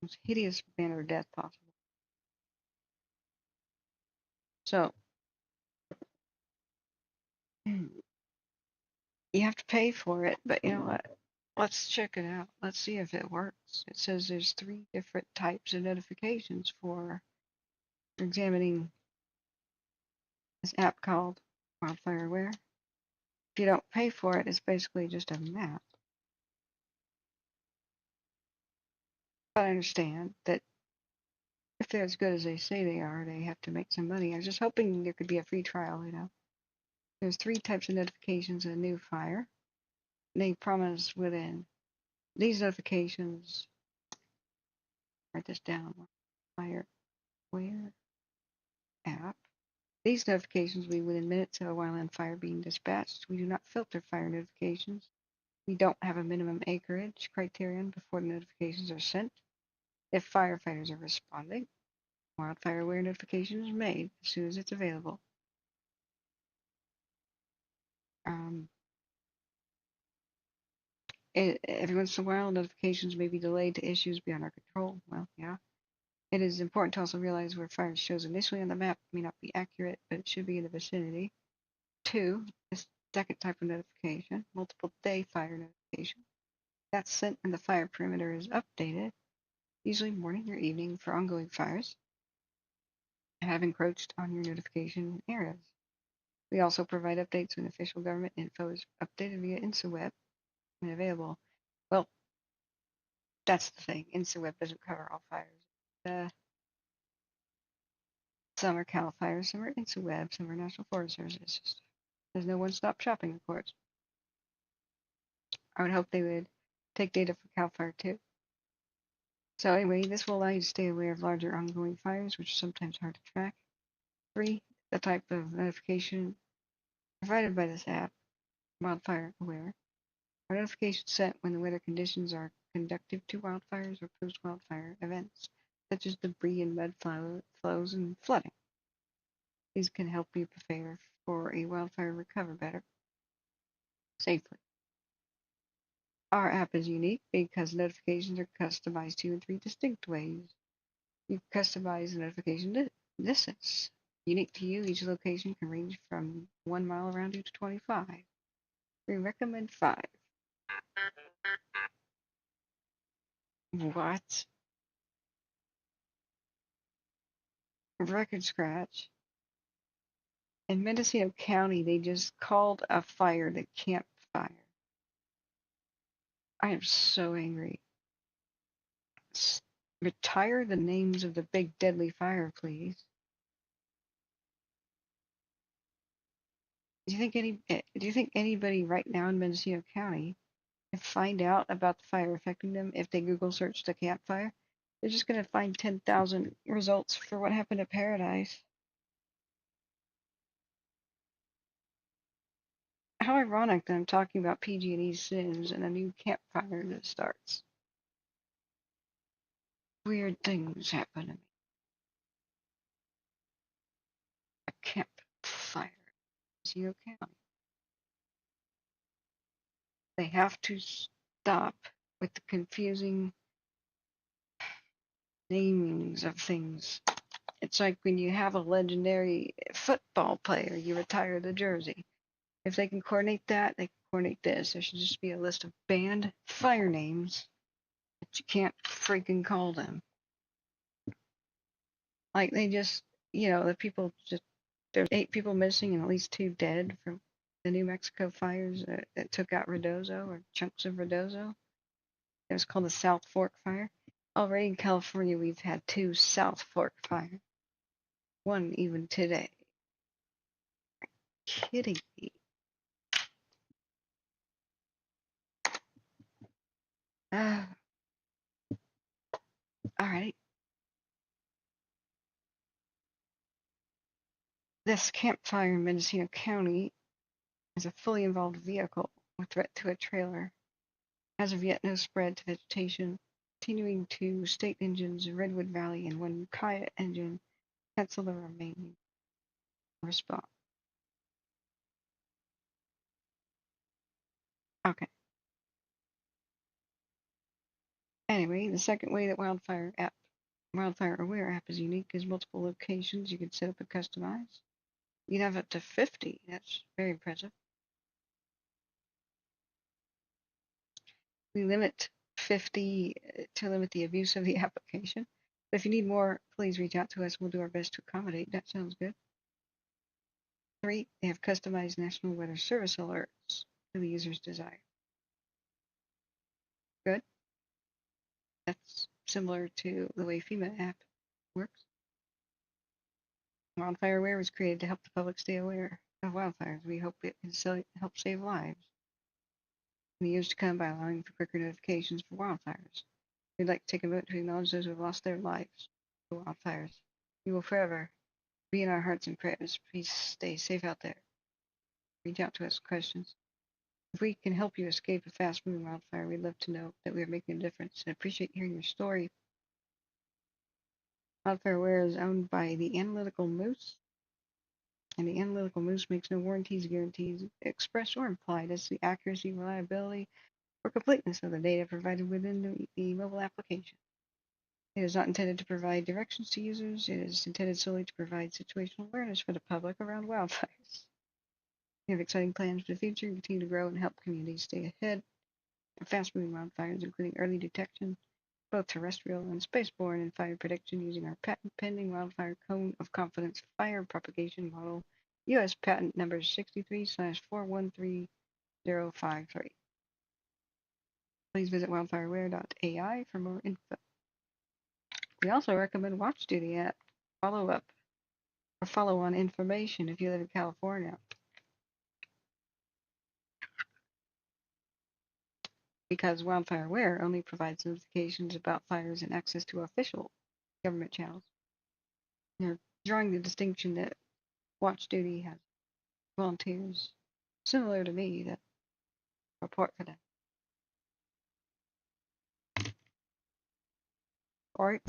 Most hideous manner of death possible. So you have to pay for it, but you know what? Let's check it out. Let's see if it works. It says there's 3 different types of notifications for examining this app called Wildfire Aware. If you don't pay for it, it's basically just a map. But I understand that if they're as good as they say they are, they have to make some money. I was just hoping there could be a free trial, you know. There's 3 types of notifications in a new fire. They promise within these notifications, write this down, Fire Aware app. These notifications will be within minutes of a wildland fire being dispatched. We do not filter fire notifications. We don't have a minimum acreage criterion before the notifications are sent. If firefighters are responding, wildfire aware notification is made as soon as it's available. Every once in a while, notifications may be delayed to issues beyond our control. Well, yeah. It is important to also realize where fire shows initially on the map may not be accurate, but it should be in the vicinity. 2, the second type of notification, multiple day fire notification. That's sent when the fire perimeter is updated, usually morning or evening for ongoing fires that have encroached on your notification areas. We also provide updates when official government info is updated via InstaWeb when available. Well, that's the thing. InstaWeb doesn't cover all fires. Some are CAL Fire, some are InstaWeb, some are National Forest Service. It's just, there's no one-stop shopping, of course. I would hope they would take data for CAL Fire too. So anyway, this will allow you to stay aware of larger ongoing fires, which are sometimes hard to track. 3, the type of notification provided by this app, Wildfire Aware. Are notifications sent when the weather conditions are conducive to wildfires or post-wildfire events, such as debris and mud flows and flooding. These can help you prepare for a wildfire and recover better, safely. Our app is unique because notifications are customized to you in 3 distinct ways. You customize the notification distance. Unique to you, each location can range from 1 mile around you to 25. We recommend 5. What? Record scratch. In Mendocino County, they just called a fire the Camp Fire. I am so angry. Retire the names of the big deadly fire, please. Do you think anybody right now in Mendocino County can find out about the fire affecting them if they Google search the Camp Fire? They're just going to find 10,000 results for what happened at Paradise. How ironic that I'm talking about PG&E sins and a new campfire that starts. Weird things happen to me. A campfire in Mendocino County. They have to stop with the confusing namings of things. It's like when you have a legendary football player, you retire the jersey. If they can coordinate that, they can coordinate this. There should just be a list of banned fire names that you can't freaking call them. Like they just, the people just, there's 8 people missing and at least 2 dead from the New Mexico fires that took out Redozo or chunks of Redozo. It was called the South Fork Fire. Already in California, we've had 2 South Fork fires. 1 even today. Kidding me. Alright. This campfire in Mendocino County is a fully involved vehicle with threat to a trailer. As of yet, no spread to vegetation. Continuing to state engines in Redwood Valley and 1 Ukiah engine. Cancel the remaining response. Okay. Anyway, the second way that Wildfire app Wildfire Aware app is unique as multiple locations you can set up and customize. You can have up to 50. That's very impressive. We limit 50 to limit the abuse of the application. But if you need more, please reach out to us. We'll do our best to accommodate. That sounds good. 3, they have customized National Weather Service alerts to the user's desire. Good. That's similar to the way FEMA app works. Wildfire Aware was created to help the public stay aware of wildfires. We hope it can help save lives in the years to come by allowing for quicker notifications for wildfires. We'd like to take a moment to acknowledge those who have lost their lives to wildfires. You will forever be in our hearts and prayers. Please stay safe out there. Reach out to us with questions. If we can help you escape a fast-moving wildfire, we'd love to know that we are making a difference and appreciate hearing your story. Wildfire Aware is owned by the Analytical Moose, and the Analytical Moose makes no warranties or guarantees expressed or implied as to the accuracy, reliability, or completeness of the data provided within the mobile application. It is not intended to provide directions to users. It is intended solely to provide situational awareness for the public around wildfires. We have exciting plans for the future and continue to grow and help communities stay ahead of fast-moving wildfires, including early detection, both terrestrial and spaceborne, and fire prediction using our patent-pending Wildfire Cone of Confidence Fire Propagation Model, U.S. Patent Number 63/413053. Please visit wildfireaware.ai for more info. We also recommend Watch Duty app, follow-up, or follow-on information if you live in California. Because Wildfire Aware only provides notifications about fires and access to official government channels. They're drawing the distinction that Watch Duty has volunteers similar to me that report for them. All right.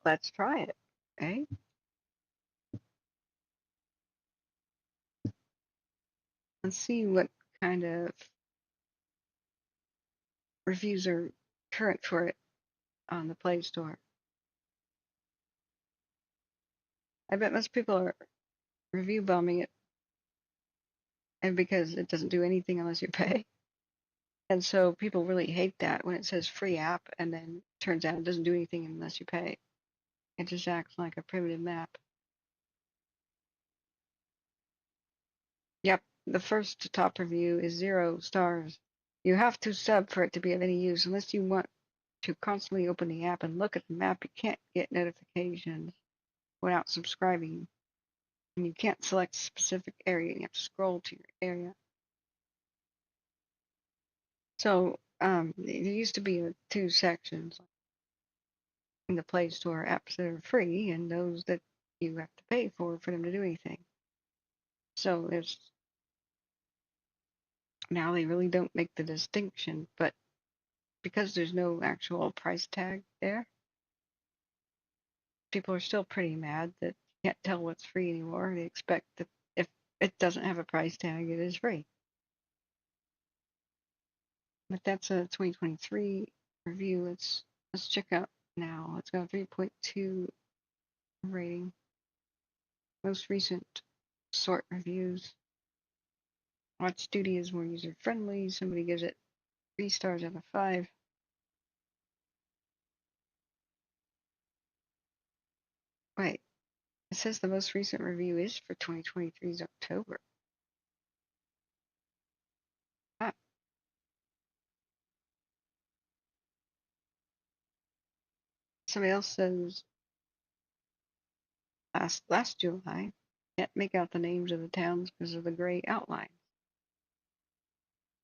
Let's try it. Okay. Let's see what kind of reviews are current for it on the Play Store. I bet most people are review bombing it, and because it doesn't do anything unless you pay. And so people really hate that when it says free app and then it turns out it doesn't do anything unless you pay. It just acts like a primitive map. Yep, the first top review is 0 stars. You have to sub for it to be of any use. Unless you want to constantly open the app and look at the map, you can't get notifications without subscribing. And you can't select a specific area. You have to scroll to your area. So there used to be 2 sections in the Play Store, apps that are free and those that you have to pay for them to do anything. So there's now they really don't make the distinction, but because there's no actual price tag there, people are still pretty mad that you can't tell what's free anymore. They expect that if it doesn't have a price tag, it is free. But that's a 2023 review. Let's check out now. It's got a 3.2 rating. Most recent sort reviews. Watch Duty is more user friendly. Somebody gives it 3 stars out of 5. Wait, it says the most recent review is for 2023's October. Ah. Somebody else says last July, can't make out the names of the towns because of the gray outline.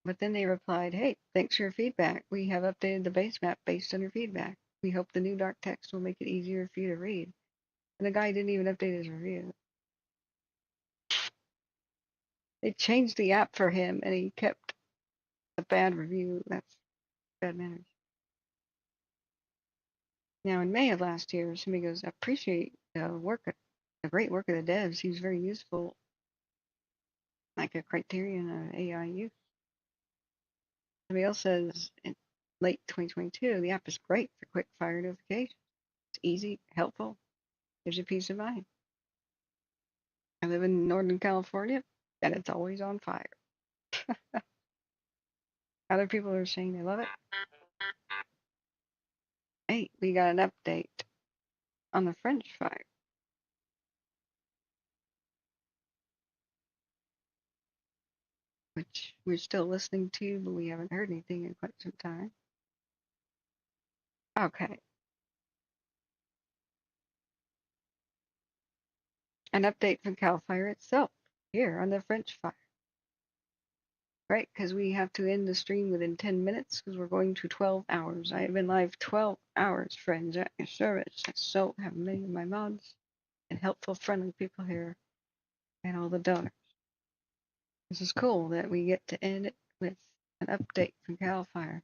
But then they replied, hey, thanks for your feedback. We have updated the base map based on your feedback. We hope the new dark text will make it easier for you to read. And the guy didn't even update his review. They changed the app for him and he kept a bad review. bad manners. Now, in May of last year, somebody goes, I appreciate the great work of the devs. Seems very useful, like a criterion of AIU. Somebody else says in late 2022, the app is great for quick fire notifications. It's easy, helpful, gives you peace of mind. I live in Northern California, and it's always on fire. Other people are saying they love it. Hey, we got an update on the French fire, which we're still listening to, but we haven't heard anything in quite some time. Okay. An update from CAL FIRE itself here on the French fire. Right, because we have to end the stream within 10 minutes because we're going to 12 hours. I have been live 12 hours, friends, at your service. So have many of my mods and helpful, friendly people here and all the donors. This is cool that we get to end it with an update from CAL FIRE.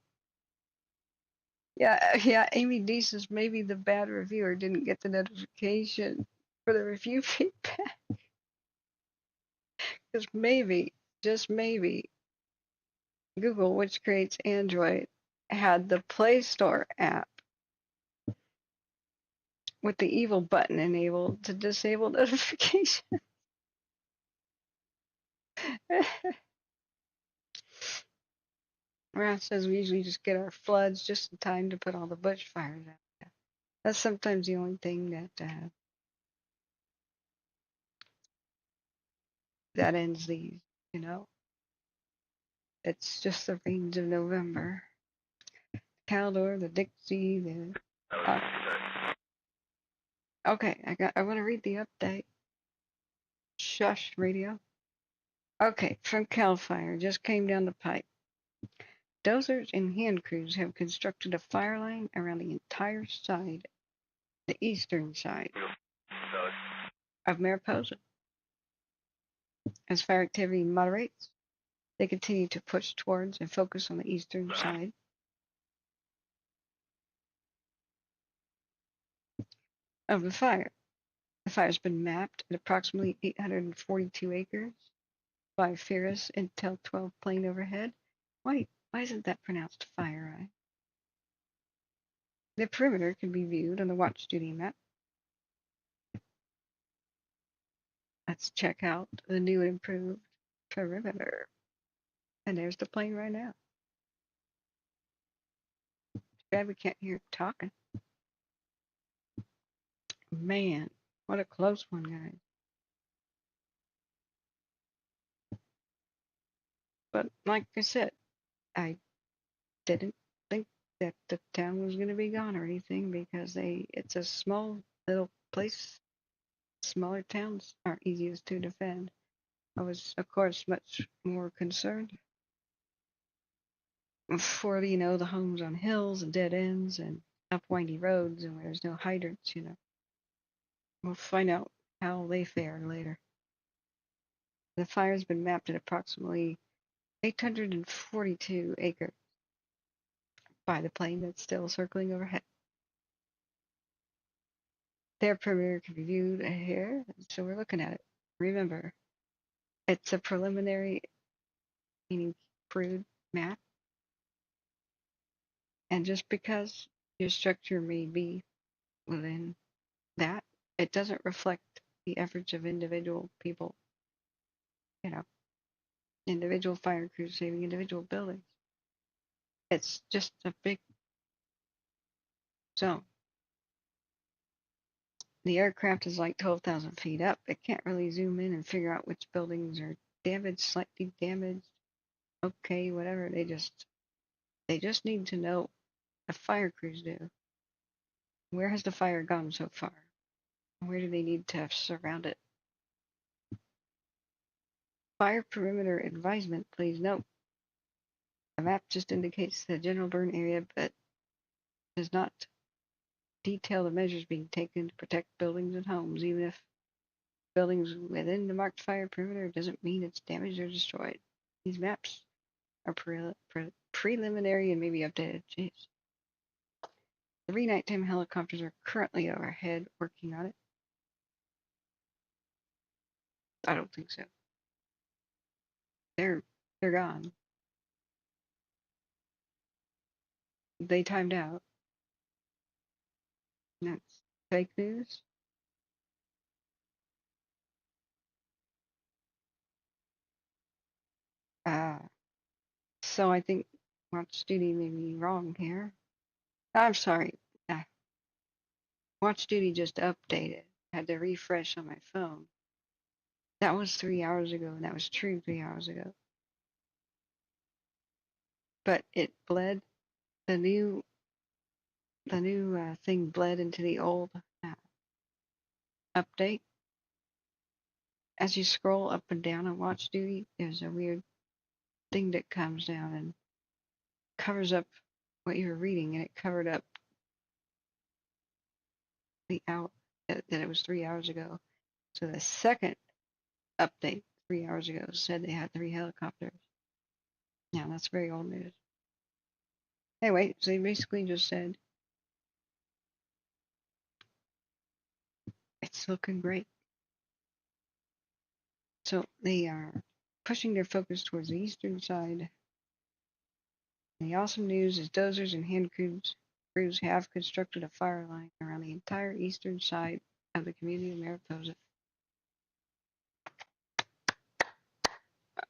Yeah, Amy D says maybe the bad reviewer didn't get the notification for the review feedback. Because maybe, just maybe, Google, which creates Android, had the Play Store app with the evil button enabled to disable notification. Wrath says we usually just get our floods just in time to put all the bushfires out. That's sometimes the only thing that ends these, you know. It's just the rains of November. Caldor, the Dixie, the... okay, I want to read the update. Shush, radio. Okay, from CAL FIRE, just came down the pipe. Dozers and hand crews have constructed a fire line around the entire side, the eastern side of Mariposa. As fire activity moderates, they continue to push towards and focus on the eastern side. Of the fire. The fire's been mapped at approximately 842 acres by Ferris Intel 12 plane overhead. Wait, why isn't that pronounced FireEye? The perimeter can be viewed on the watch duty map. Let's check out the new and improved perimeter. And there's the plane right now. Too bad we can't hear it talking. Man, what a close one, guys. But like I said, I didn't think that the town was going to be gone or anything because it's a small little place. Smaller towns are easiest to defend. I was, of course, much more concerned for, you know, the homes on hills and dead ends and up windy roads and where there's no hydrants, you know. We'll find out how they fare later. The fire's been mapped at approximately 842 acres by the plane that's still circling overhead. Their perimeter can be viewed here, so we're looking at it. Remember, it's a preliminary, meaning crude map. And just because your structure may be within that, it doesn't reflect the efforts of individual people, you know, individual fire crews saving individual buildings. It's just a big zone. The aircraft is like 12,000 feet up. It can't really zoom in and figure out which buildings are damaged, slightly damaged, okay, whatever. They just need to know, the fire crews do. Where has the fire gone so far? Where do they need to surround it? Fire perimeter advisement, please note. The map just indicates the general burn area, but does not detail the measures being taken to protect buildings and homes. Even if buildings within the marked fire perimeter doesn't mean it's damaged or destroyed. These maps are preliminary and maybe updated. Jeez. 3 nighttime helicopters are currently overhead working on it. I don't think so. They're gone. They timed out. That's fake news. So I think Watch Duty may be wrong here. I'm sorry. Watch Duty just updated. Had to refresh on my phone. That was 3 hours ago, and that was true 3 hours ago. But it bled. The new thing bled into the old update. As you scroll up and down on Watch Duty, there's a weird thing that comes down and covers up what you were reading, and it covered up the hour that it was 3 hours ago. So the second update 3 hours ago said they had 3 helicopters. Yeah, that's very old news. Anyway, so they basically just said it's looking great. So they are pushing their focus towards the eastern side. And the awesome news is dozers and hand crews have constructed a fire line around the entire eastern side of the community of Mariposa.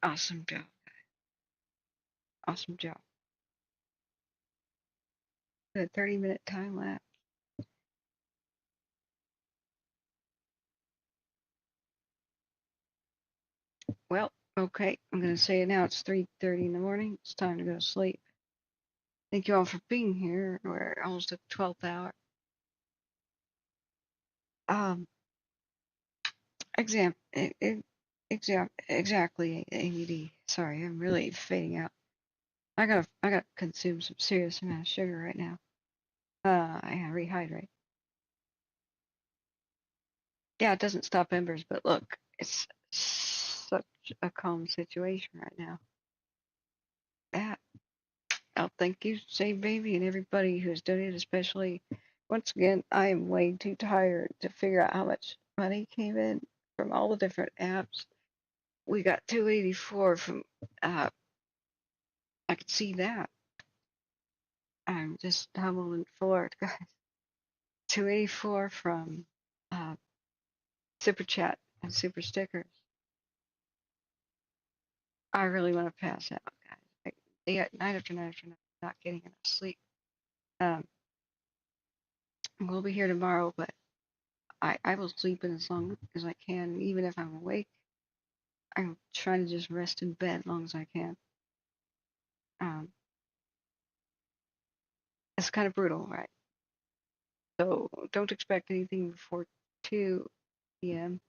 Awesome job. Awesome job. A 30-minute time lapse. Well, okay, I'm going to say it now. It's 3:30 in the morning. It's time to go to sleep. Thank you all for being here. We're almost at the 12th hour. Exactly, AED. Sorry, I'm really fading out. I gotta consume some serious amount of sugar right now. I gotta rehydrate. Yeah, it doesn't stop embers, but look, it's such a calm situation right now. Yeah. Oh, thank you, Save Baby, and everybody who's donated, especially. Once again, I am way too tired to figure out how much money came in from all the different apps. We got 284 from, I could see that. I'm just humbled and floored, guys. 284 from Super Chat and Super Stickers. I really want to pass out, guys. They got night after night after night, not getting enough sleep. We'll be here tomorrow, but I will sleep in as long as I can. Even if I'm awake, I'm trying to just rest in bed as long as I can. It's kind of brutal, right? So don't expect anything before 2 p.m.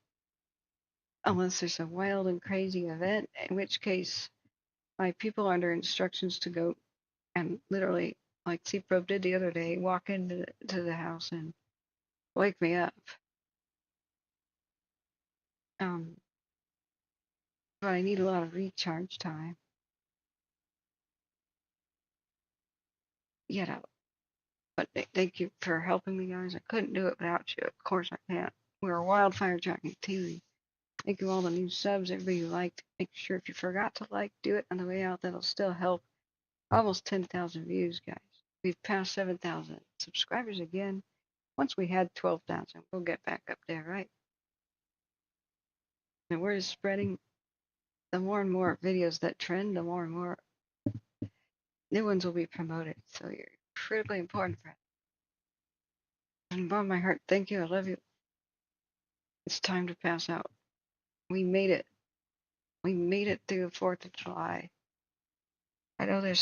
unless there's a wild and crazy event, in which case my people are under instructions to go and literally, like C-Probe did the other day, walk into the house and wake me up. But I need a lot of recharge time. But thank you for helping me, guys. I couldn't do it without you. Of course I can't. We're a Wildfire tracking team. Thank you all the new subs, everybody who liked. Make sure if you forgot to like, do it on the way out. That'll still help. Almost 10,000 views, guys. We've passed 7,000 subscribers again. Once we had 12,000, we'll get back up there, right? And we're just spreading. The more and more videos that trend, the more and more new ones will be promoted. So you're critically important for us. And bottom of my heart, thank you. I love you. It's time to pass out. We made it. We made it through the 4th of July. I know there's